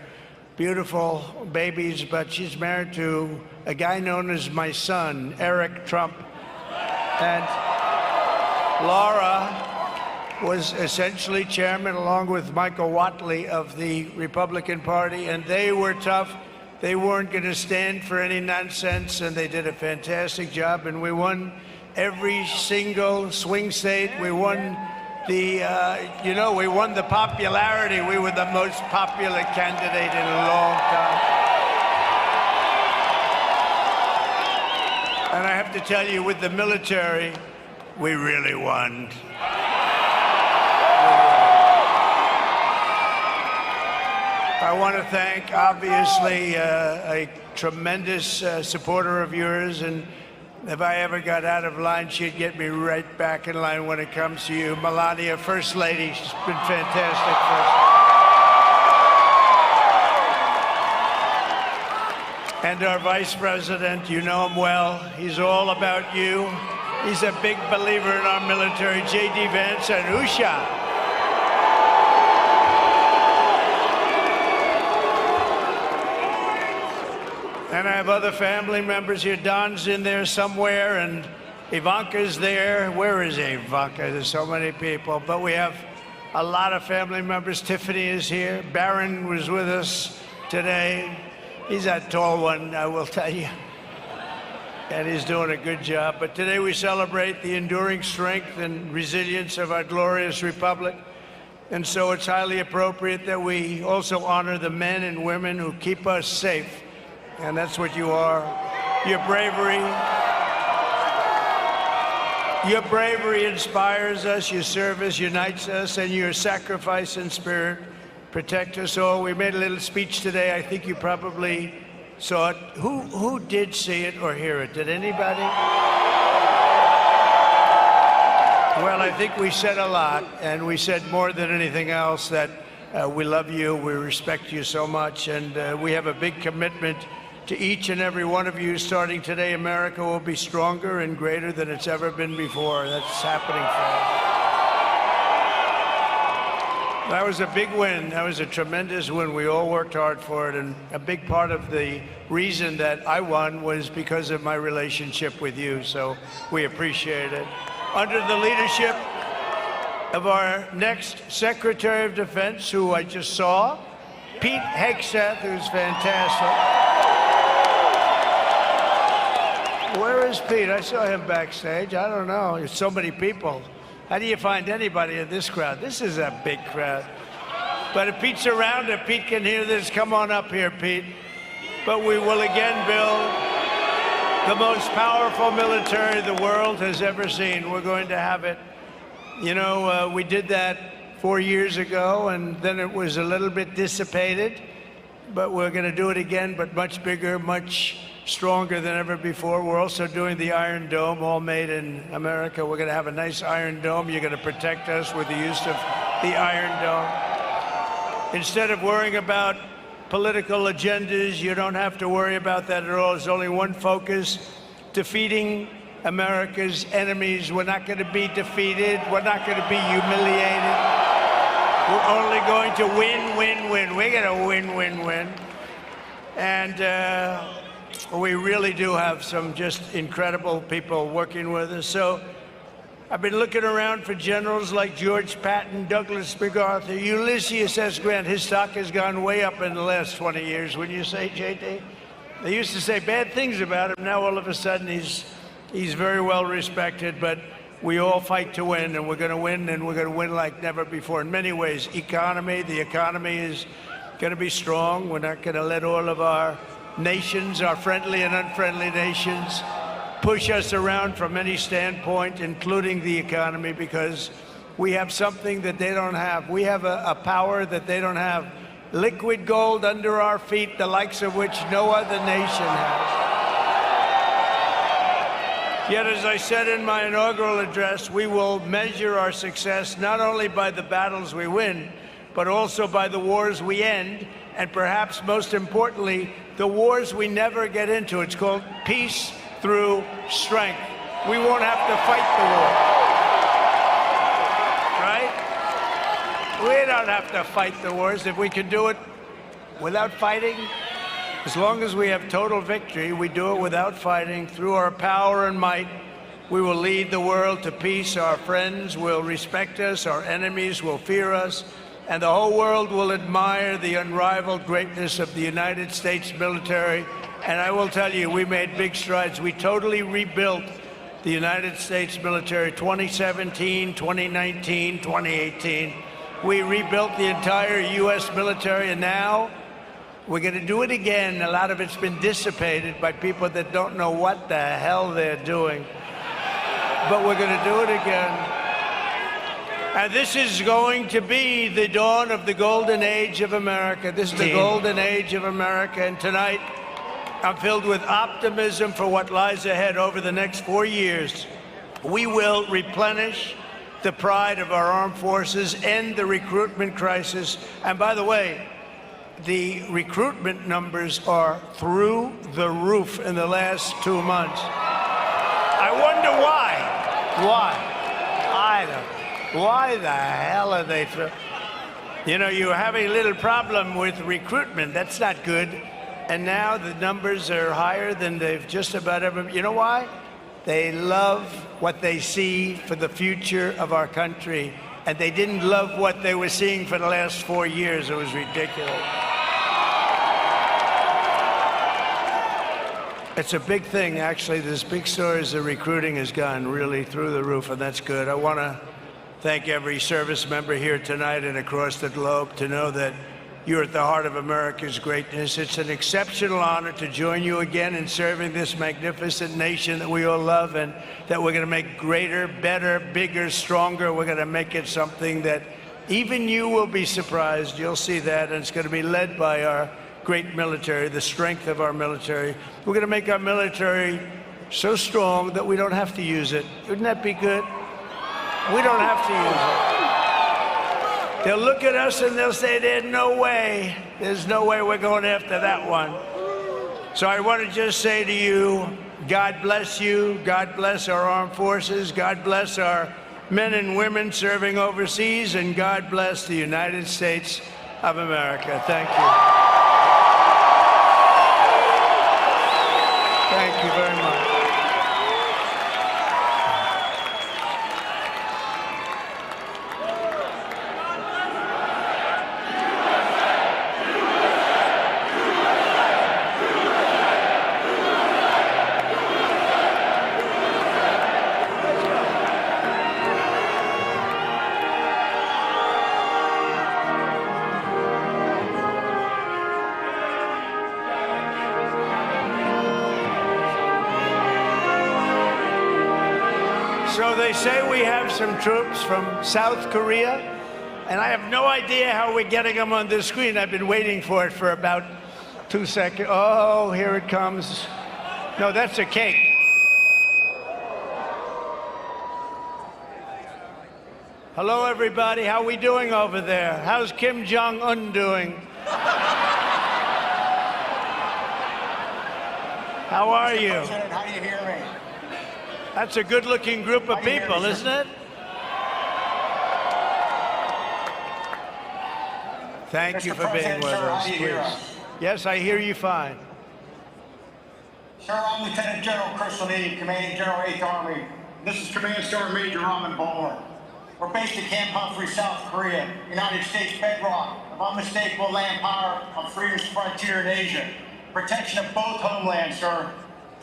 beautiful babies, but she's married to a guy known as my son, Eric Trump. And Laura was essentially chairman, along with Michael Whatley, of the Republican Party, and they were tough. They weren't going to stand for any nonsense, and they did a fantastic job, and we won every single swing state. We won we won the popularity. We were the most popular candidate in a long time. And I have to tell you, with the military, we really won. I want to thank, obviously, a tremendous supporter of yours, and if I ever got out of line, she'd get me right back in line when it comes to you. Melania, First Lady, she's been fantastic for us. And our Vice President, you know him well. He's all about you. He's a big believer in our military, J.D. Vance and Usha. And I have other family members here. Don's in there somewhere, and Ivanka's there. Where is Ivanka? There's so many people. But we have a lot of family members. Tiffany is here. Barron was with us today. He's that tall one, I will tell you. And he's doing a good job. But today we celebrate the enduring strength and resilience of our glorious republic. And so it's highly appropriate that we also honor the men and women who keep us safe. And that's what you are. Your bravery inspires us, your service unites us, and your sacrifice and spirit protect us all. We made a little speech today. I think you probably saw it. Who did see it or hear it? Did anybody? Well, I think we said a lot, and we said more than anything else that we love you, we respect you so much, and we have a big commitment to each and every one of you. Starting today, America will be stronger and greater than it's ever been before. That's happening fast. That was a big win. That was a tremendous win. We all worked hard for it, and a big part of the reason that I won was because of my relationship with you, so we appreciate it. Under the leadership of our next Secretary of Defense, who I just saw, Pete Hegseth, who's fantastic. Where is Pete? I saw him backstage. I don't know. There's so many people. How do you find anybody in this crowd? This is a big crowd. But if Pete's around, if Pete can hear this, come on up here, Pete. But we will again build the most powerful military the world has ever seen. We're going to have it. You know, we did that 4 years ago, and then it was a little bit dissipated. But we're going to do it again, but much bigger, much stronger than ever before. We're also doing the Iron Dome, all made in America. We're going to have a nice Iron Dome. You're going to protect us with the use of the Iron Dome. Instead of worrying about political agendas, you don't have to worry about that at all. There's only one focus: defeating America's enemies. We're not going to be defeated. We're not going to be humiliated. We're only going to win, win, win. We're going to win, win, win. And we really do have some just incredible people working with us. So I've been looking around for generals like George Patton, Douglas MacArthur, Ulysses S. Grant. His stock has gone way up in the last 20 years, wouldn't you say, JD? They used to say bad things about him. Now all of a sudden he's very well respected, but we all fight to win, and we're going to win, and we're going to win like never before. In many ways, the economy is going to be strong. We're not going to let all of our nations, our friendly and unfriendly nations, push us around from any standpoint, including the economy, because we have something that they don't have. We have a power that they don't have. Liquid gold under our feet, the likes of which no other nation has. Yet, as I said in my inaugural address, we will measure our success not only by the battles we win, but also by the wars we end, and perhaps most importantly, the wars we never get into. It's called peace through strength. We won't have to fight the war, right? We don't have to fight the wars. If we can do it without fighting, as long as we have total victory, we do it without fighting. Through our power and might, we will lead the world to peace. Our friends will respect us, our enemies will fear us, and the whole world will admire the unrivaled greatness of the United States military. And I will tell you, we made big strides. We totally rebuilt the United States military, 2017, 2019, 2018. We rebuilt the entire U.S. military, and now we're going to do it again. A lot of it's been dissipated by people that don't know what the hell they're doing. But we're going to do it again. And this is going to be the dawn of the golden age of America. This is the golden age of America. And tonight, I'm filled with optimism for what lies ahead over the next 4 years. We will replenish the pride of our armed forces, end the recruitment crisis. And by the way, the recruitment numbers are through the roof in the last 2 months. I wonder why. I don't. Why the hell are they through? You know, you have a little problem with recruitment. That's not good. And now the numbers are higher than they've just about ever. You know why? They love what they see for the future of our country. And they didn't love what they were seeing for the last 4 years. It was ridiculous. It's a big thing, actually. This big story is the recruiting has gone really through the roof, and that's good. I want to thank every service member here tonight and across the globe to know that you're at the heart of America's greatness. It's an exceptional honor to join you again in serving this magnificent nation that we all love, and that we're going to make greater, better, bigger, stronger. We're going to make it something that even you will be surprised. You'll see that, and it's going to be led by our great military, the strength of our military. We're going to make our military so strong that we don't have to use it. Wouldn't that be good? We don't have to use it. They'll look at us and they'll say, there's no way we're going after that one. So I want to just say to you, God bless you. God bless our armed forces. God bless our men and women serving overseas. And God bless the United States of America. Thank you. Thank you very much. So they say we have some troops from South Korea, and I have no idea how we're getting them on this screen. I've been waiting for it for about 2 seconds. Oh, here it comes. No, that's a cake. Hello, everybody. How we doing over there? How's Kim Jong-un doing? How are you? How do you hear me? That's a good-looking group of people, isn't it? Thank you for being with us, please. Yes, I hear you fine. Sir, I'm Lieutenant General Chris Lee, Commanding General 8th Army. This is Command Sergeant Major Raman Bowler. We're based at Camp Humphrey, South Korea, United States bedrock of unmistakable land power on freedom's frontier in Asia. Protection of both homelands, sir.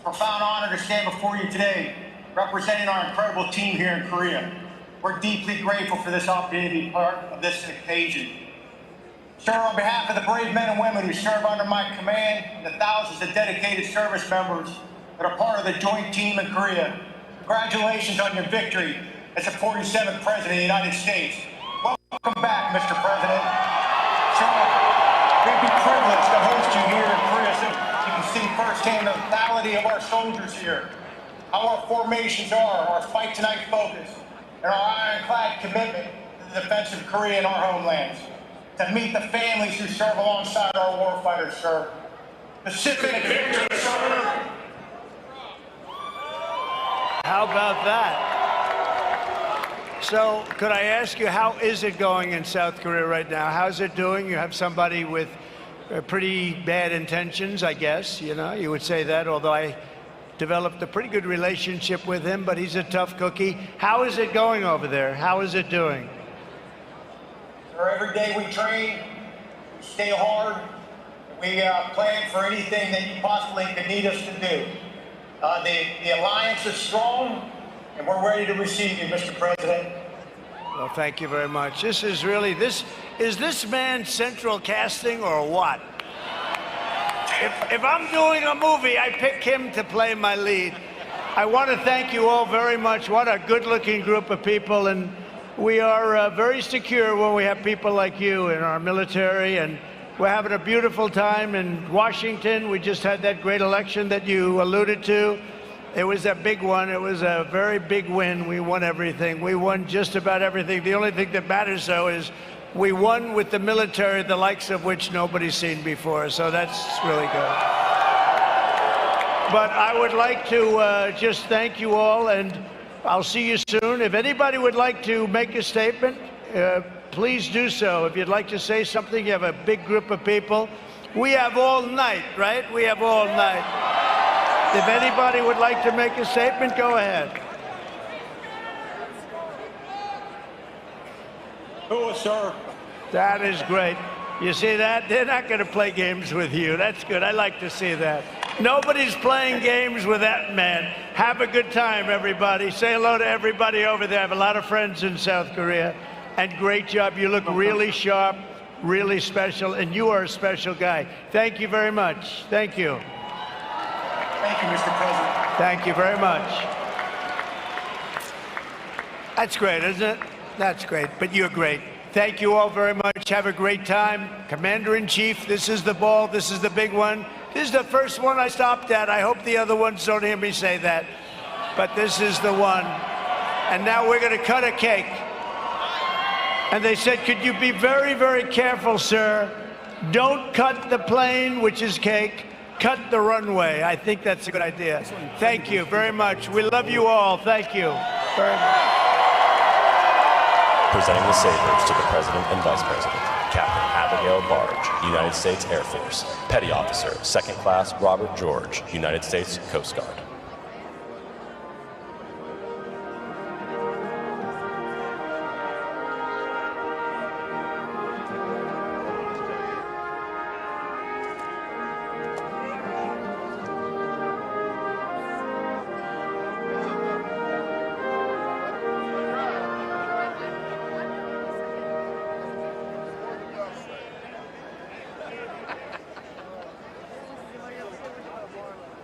Profound honor to stand before you today, representing our incredible team here in Korea. We're deeply grateful for this opportunity to be part of this occasion. Sir, on behalf of the brave men and women who serve under my command and the thousands of dedicated service members that are part of the joint team in Korea, congratulations on your victory as the 47th President of the United States. Welcome back, Mr. President. Sir, we'd be privileged to host you here in Korea so you can see firsthand the lethality of our soldiers here, how our formations are, our fight tonight focus, and our ironclad commitment to the defense of Korea and our homelands. To meet the families who serve alongside our warfighters, sir. Pacific victory, sir. How about that? So, could I ask you, how is it going in South Korea right now? How's it doing? You have somebody with pretty bad intentions, I guess, you know, you would say that, although I developed a pretty good relationship with him, but he's a tough cookie. How is it going over there? How is it doing? Sir, every day we train, we stay hard, we plan for anything that you possibly could need us to do. The alliance is strong, and we're ready to receive you, Mr. President. Well, thank you very much. This is really, is this man central casting or what? If I'm doing a movie, I pick him to play my lead. I want to thank you all very much. What a good-looking group of people, and we are very secure when we have people like you in our military, and we're having a beautiful time in Washington. We just had that great election that you alluded to. It was a big one. It was a very big win. We won everything. We won just about everything. The only thing that matters, though, is we won with the military, the likes of which nobody's seen before. So that's really good. But I would like to just thank you all, and I'll see you soon. If anybody would like to make a statement, please do so. If you'd like to say something, you have a big group of people. We have all night, right? We have all night. If anybody would like to make a statement, go ahead. Oh, sir. That is great. You see that? They're not going to play games with you. That's good. I like to see that. Nobody's playing games with that man. Have a good time, everybody. Say hello to everybody over there. I have a lot of friends in South Korea. And great job. You look really sharp, really special, and you are a special guy. Thank you very much. Thank you. Thank you, Mr. President. Thank you very much. That's great, isn't it? That's great, but you're great. Thank you all very much. Have a great time. Commander-in-Chief, this is the ball. This is the big one. This is the first one I stopped at. I hope the other ones don't hear me say that. But this is the one. And now we're going to cut a cake. And they said, could you be very, very careful, sir? Don't cut the plane, which is cake. Cut the runway. I think that's a good idea. Thank you very much. We love you all. Thank you very much. Presenting the sabers to the President and Vice President, Captain Abigail Barge, United States Air Force, Petty Officer, 2nd Class Robert George, United States Coast Guard.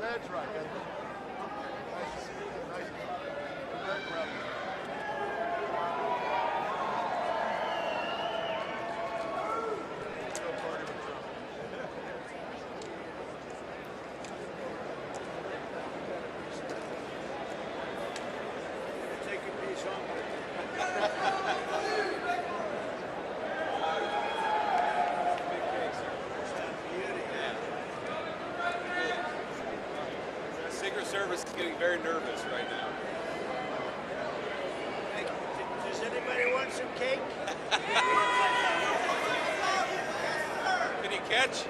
That's right. Nice to see you. Nice to meet you. Service is getting very nervous right now. Does anybody want some cake? Can you catch?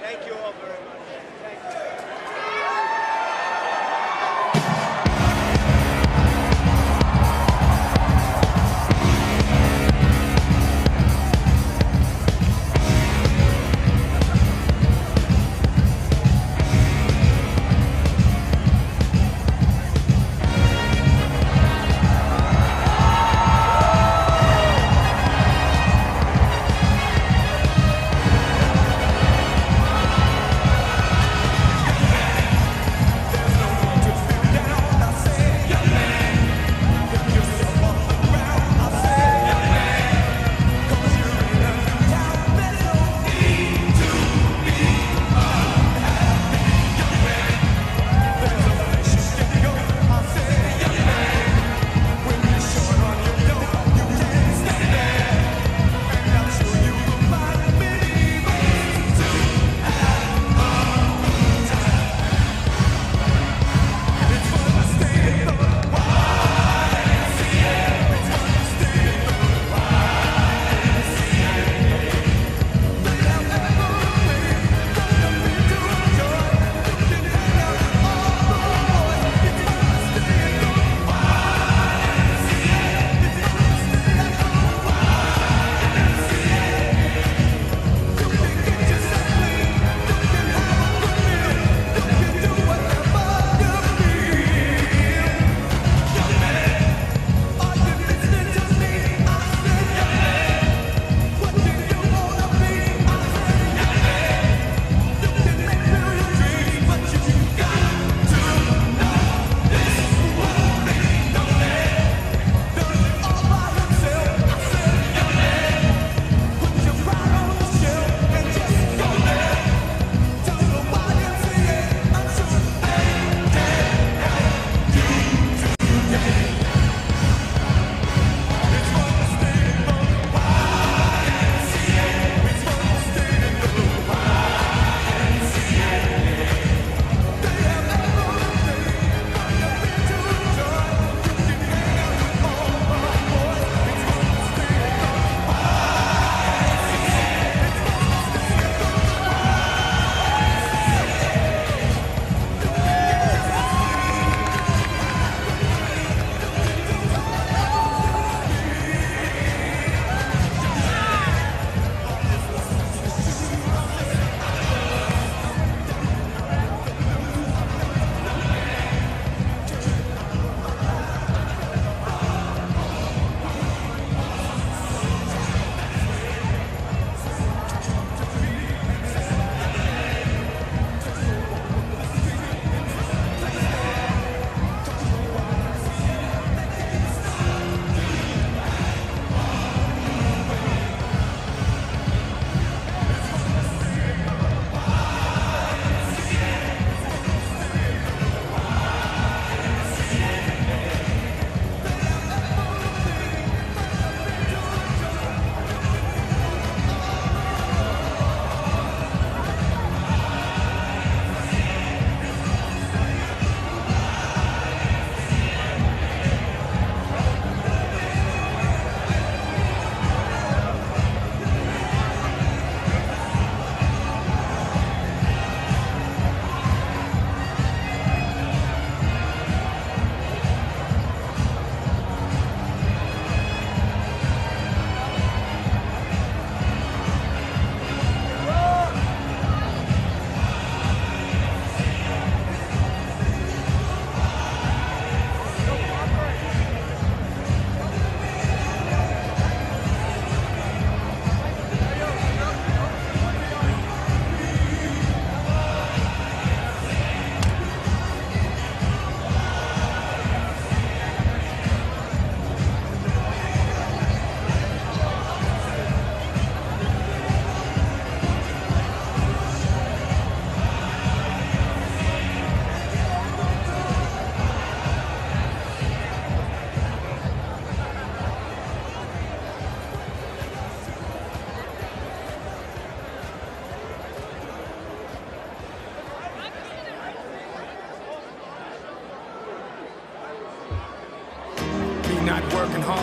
Thank you all very much. Thank you.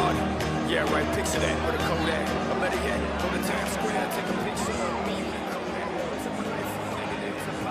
hard. Yeah, right, picture that with a Kodak. Or better yet, go to Times Square, take a picture of me with a Kodak. It's a life from negative to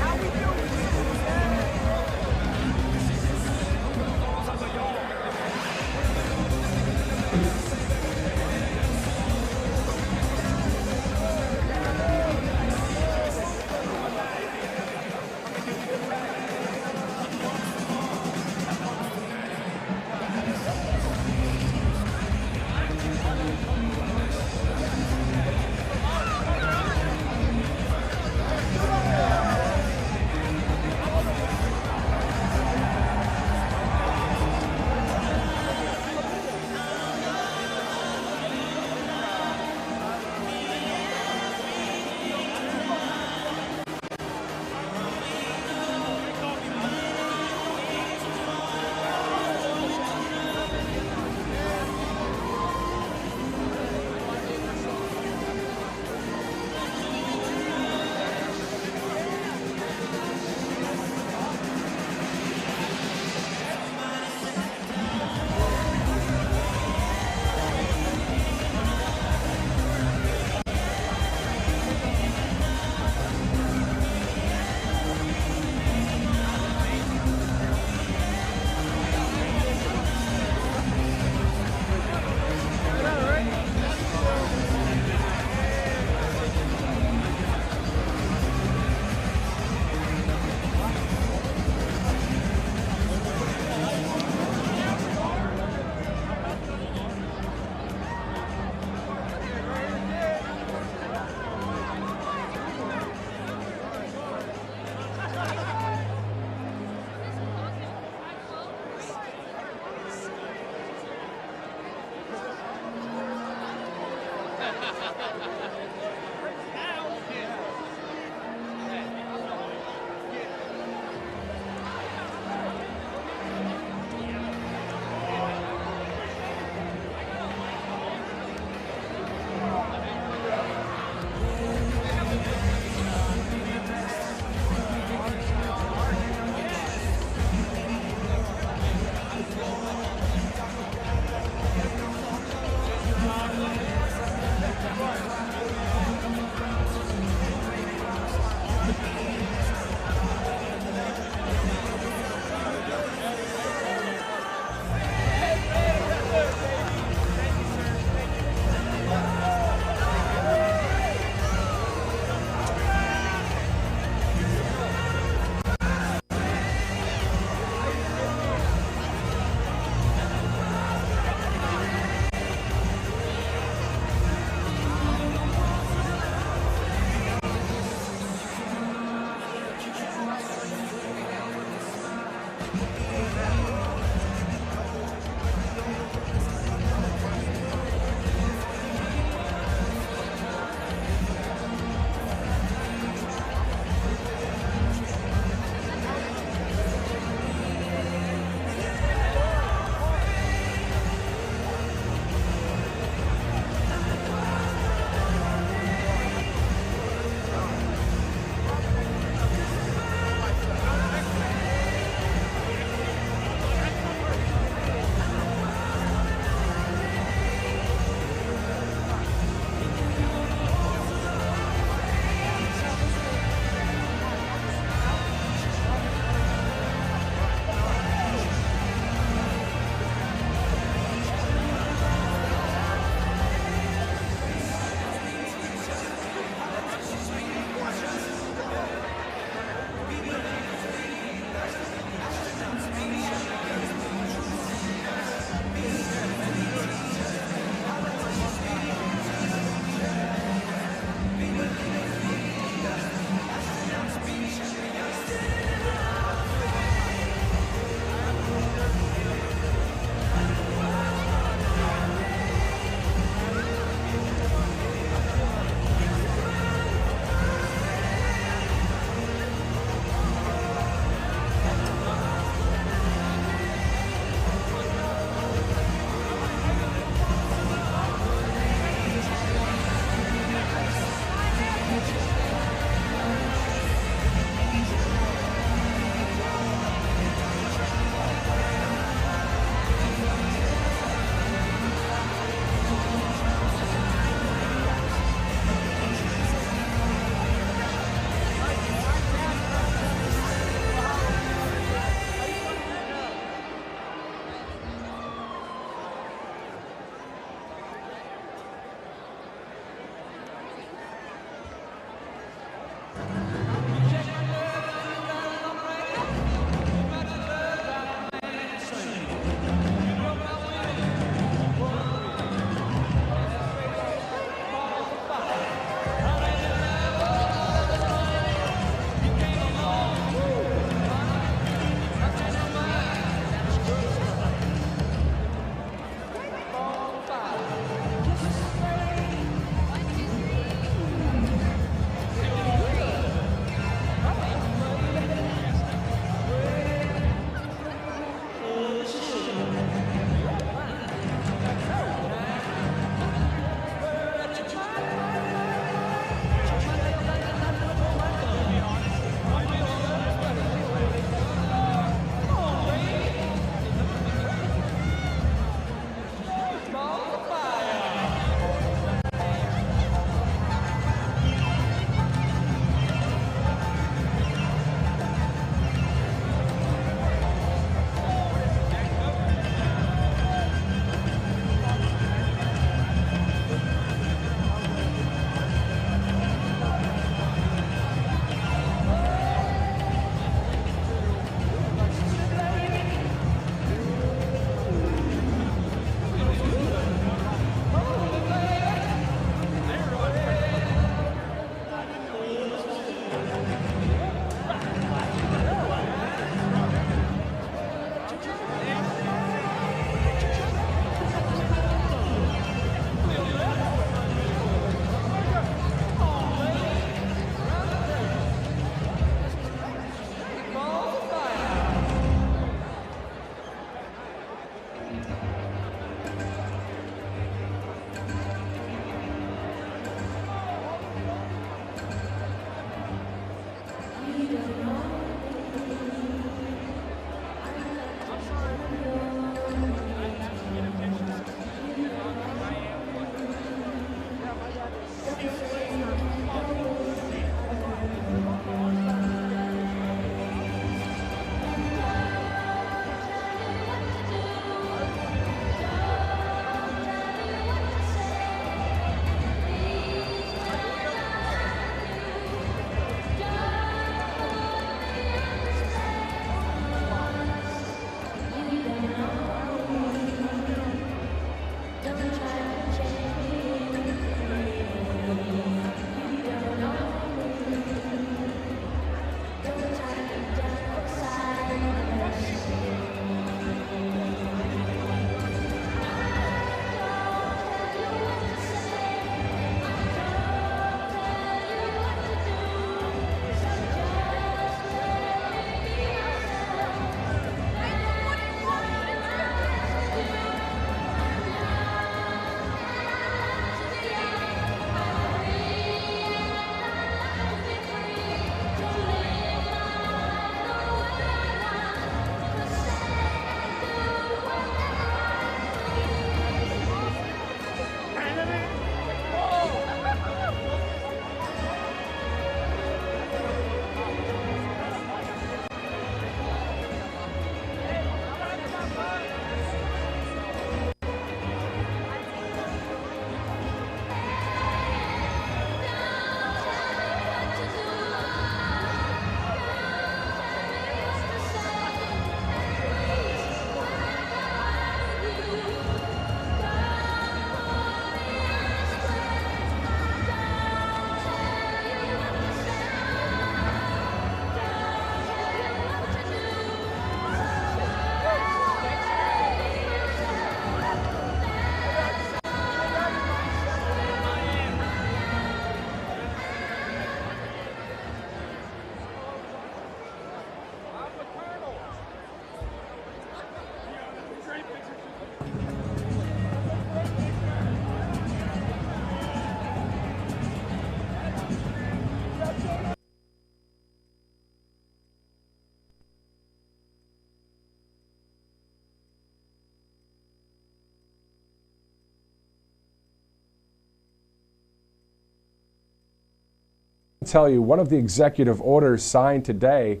Tell you, one of the executive orders signed today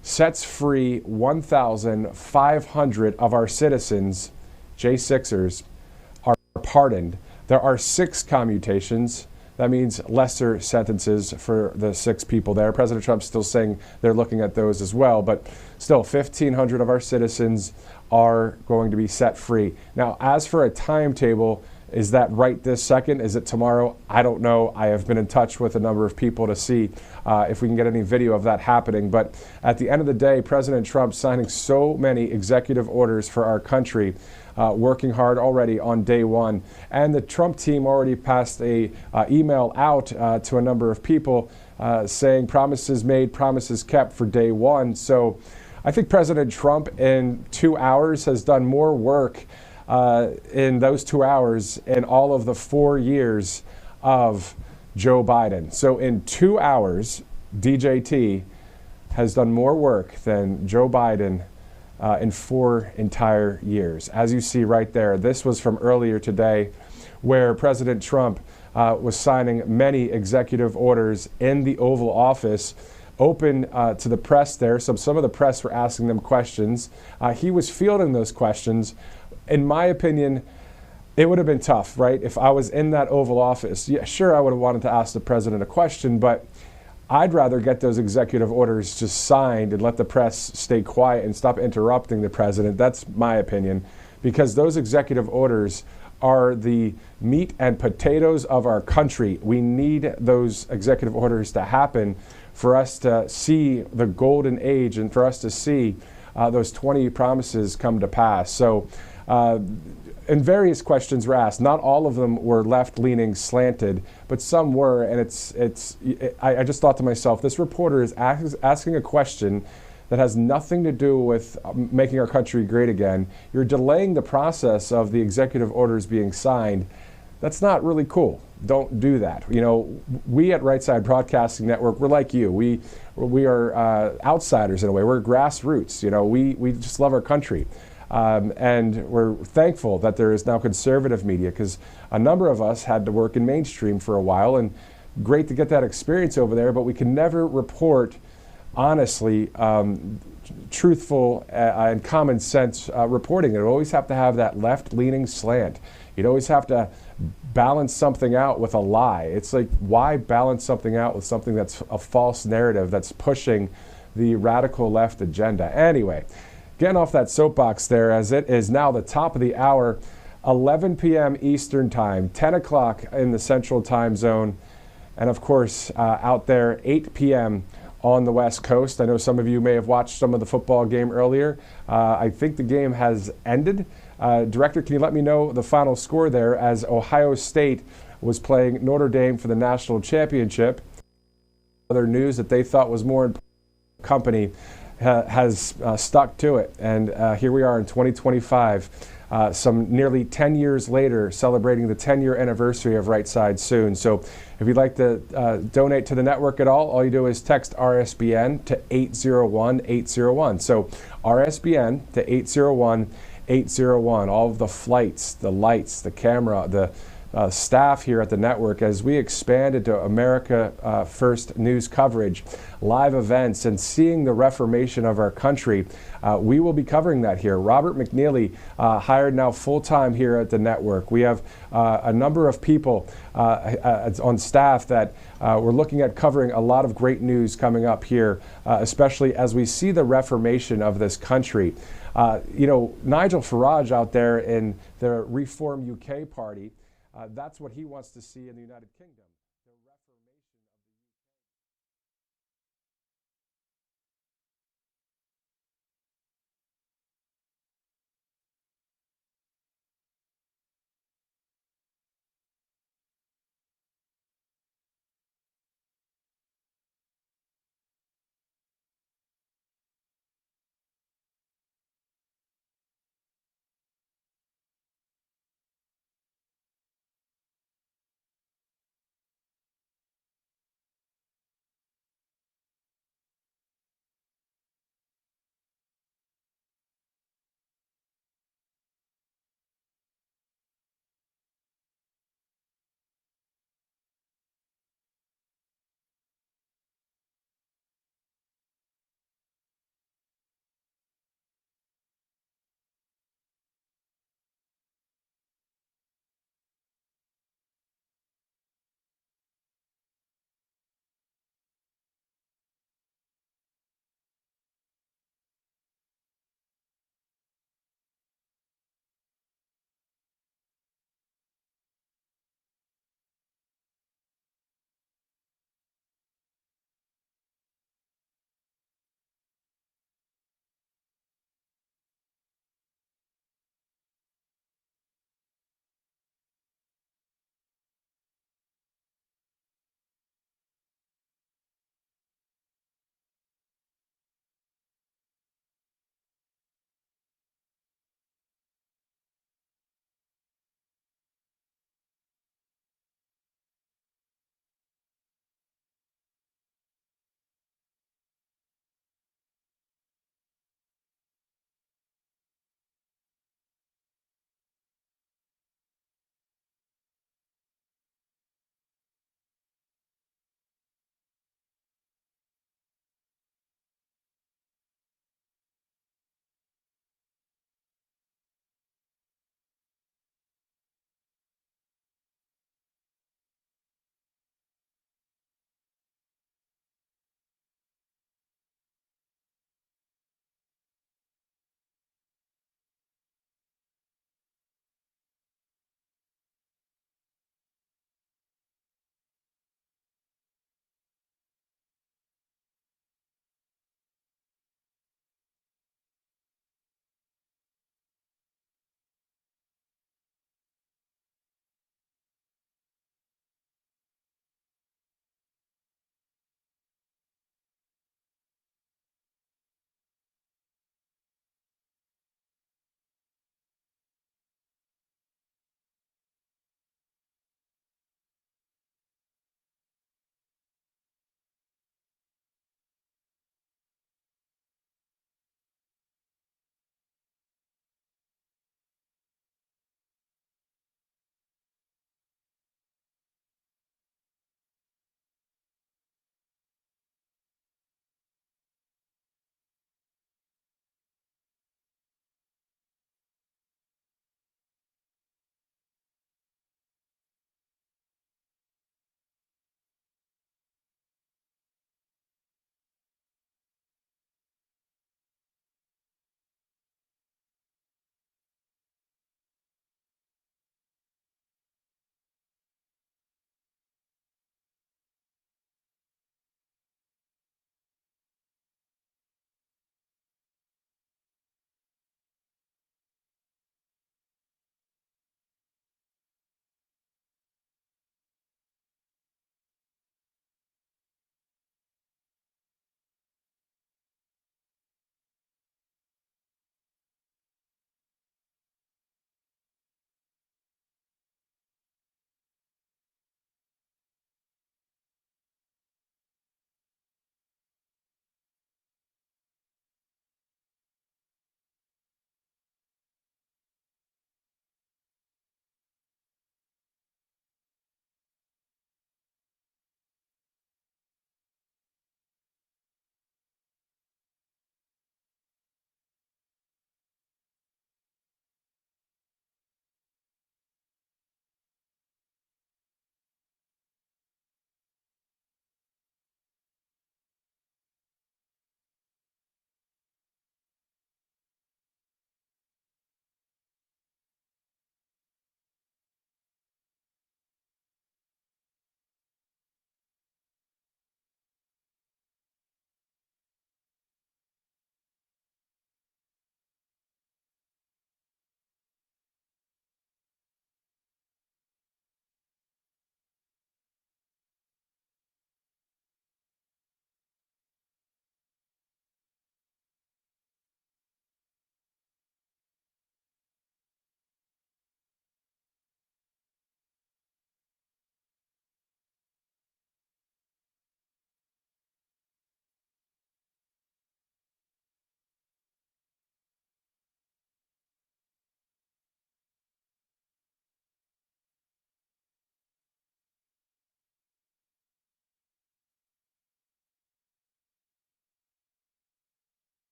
sets free 1,500 of our citizens, J6ers, are pardoned. There are 6 commutations. That means lesser sentences for the 6 people there. President Trump's still saying they're looking at those as well, but still 1,500 of our citizens are going to be set free. Now, as for a timetable, is that right this second? Is it tomorrow? I don't know. I have been in touch with a number of people to see if we can get any video of that happening. But at the end of the day, President Trump signing so many executive orders for our country, working hard already on day one. And the Trump team already passed a email out to a number of people saying promises made, promises kept for day one. So I think President Trump in 2 hours has done more work in those 2 hours in all of the 4 years of Joe Biden. So in 2 hours, DJT has done more work than Joe Biden in 4 entire years. As you see right there, this was from earlier today where President Trump was signing many executive orders in the Oval Office, open to the press there. So some of the press were asking them questions. He was fielding those questions. In my opinion, it would have been tough, right? If I was in that Oval Office, yeah, sure, I would have wanted to ask the president a question, but I'd rather get those executive orders just signed and let the press stay quiet and stop interrupting the president. That's my opinion, because those executive orders are the meat and potatoes of our country. We need those executive orders to happen for us to see the golden age and for us to see those 20 promises come to pass. So, and various questions were asked. Not all of them were left-leaning slanted, but some were. And I just thought to myself, this reporter is asking a question that has nothing to do with making our country great again. You're delaying the process of the executive orders being signed. That's not really cool. Don't do that. You know, we at Right Side Broadcasting Network, we're like you. We are outsiders in a way. We're grassroots. You know, we just love our country. And we're thankful that there is now conservative media, because a number of us had to work in mainstream for a while, and great to get that experience over there, but we can never report honestly, truthful and common sense reporting. It would always have to have that left-leaning slant. You'd always have to balance something out with a lie. It's like, why balance something out with something that's a false narrative that's pushing the radical left agenda? Anyway, getting off that soapbox there, as it is now the top of the hour, 11 p.m. Eastern Time, 10 o'clock in the Central Time Zone, and of course, out there, 8 p.m. on the West Coast. I know some of you may have watched some of the football game earlier. I think the game has ended. Director, can you let me know the final score there, as Ohio State was playing Notre Dame for the national championship? Other news that they thought was more important, company has stuck to it. And here we are in 2025, some nearly 10 years later, celebrating the 10-year anniversary of Right Side Soon. So if you'd like to donate to the network at all you do is text RSBN to 801-801. So RSBN to 801-801. All of the flights, the lights, the camera, the staff here at the network, as we expand into America First news coverage, live events, and seeing the reformation of our country, we will be covering that here. Robert McNeely, hired now full-time here at the network. We have a number of people on staff that we're looking at covering a lot of great news coming up here, especially as we see the reformation of this country. You know, Nigel Farage out there in the Reform UK party, that's what he wants to see in the United Kingdom.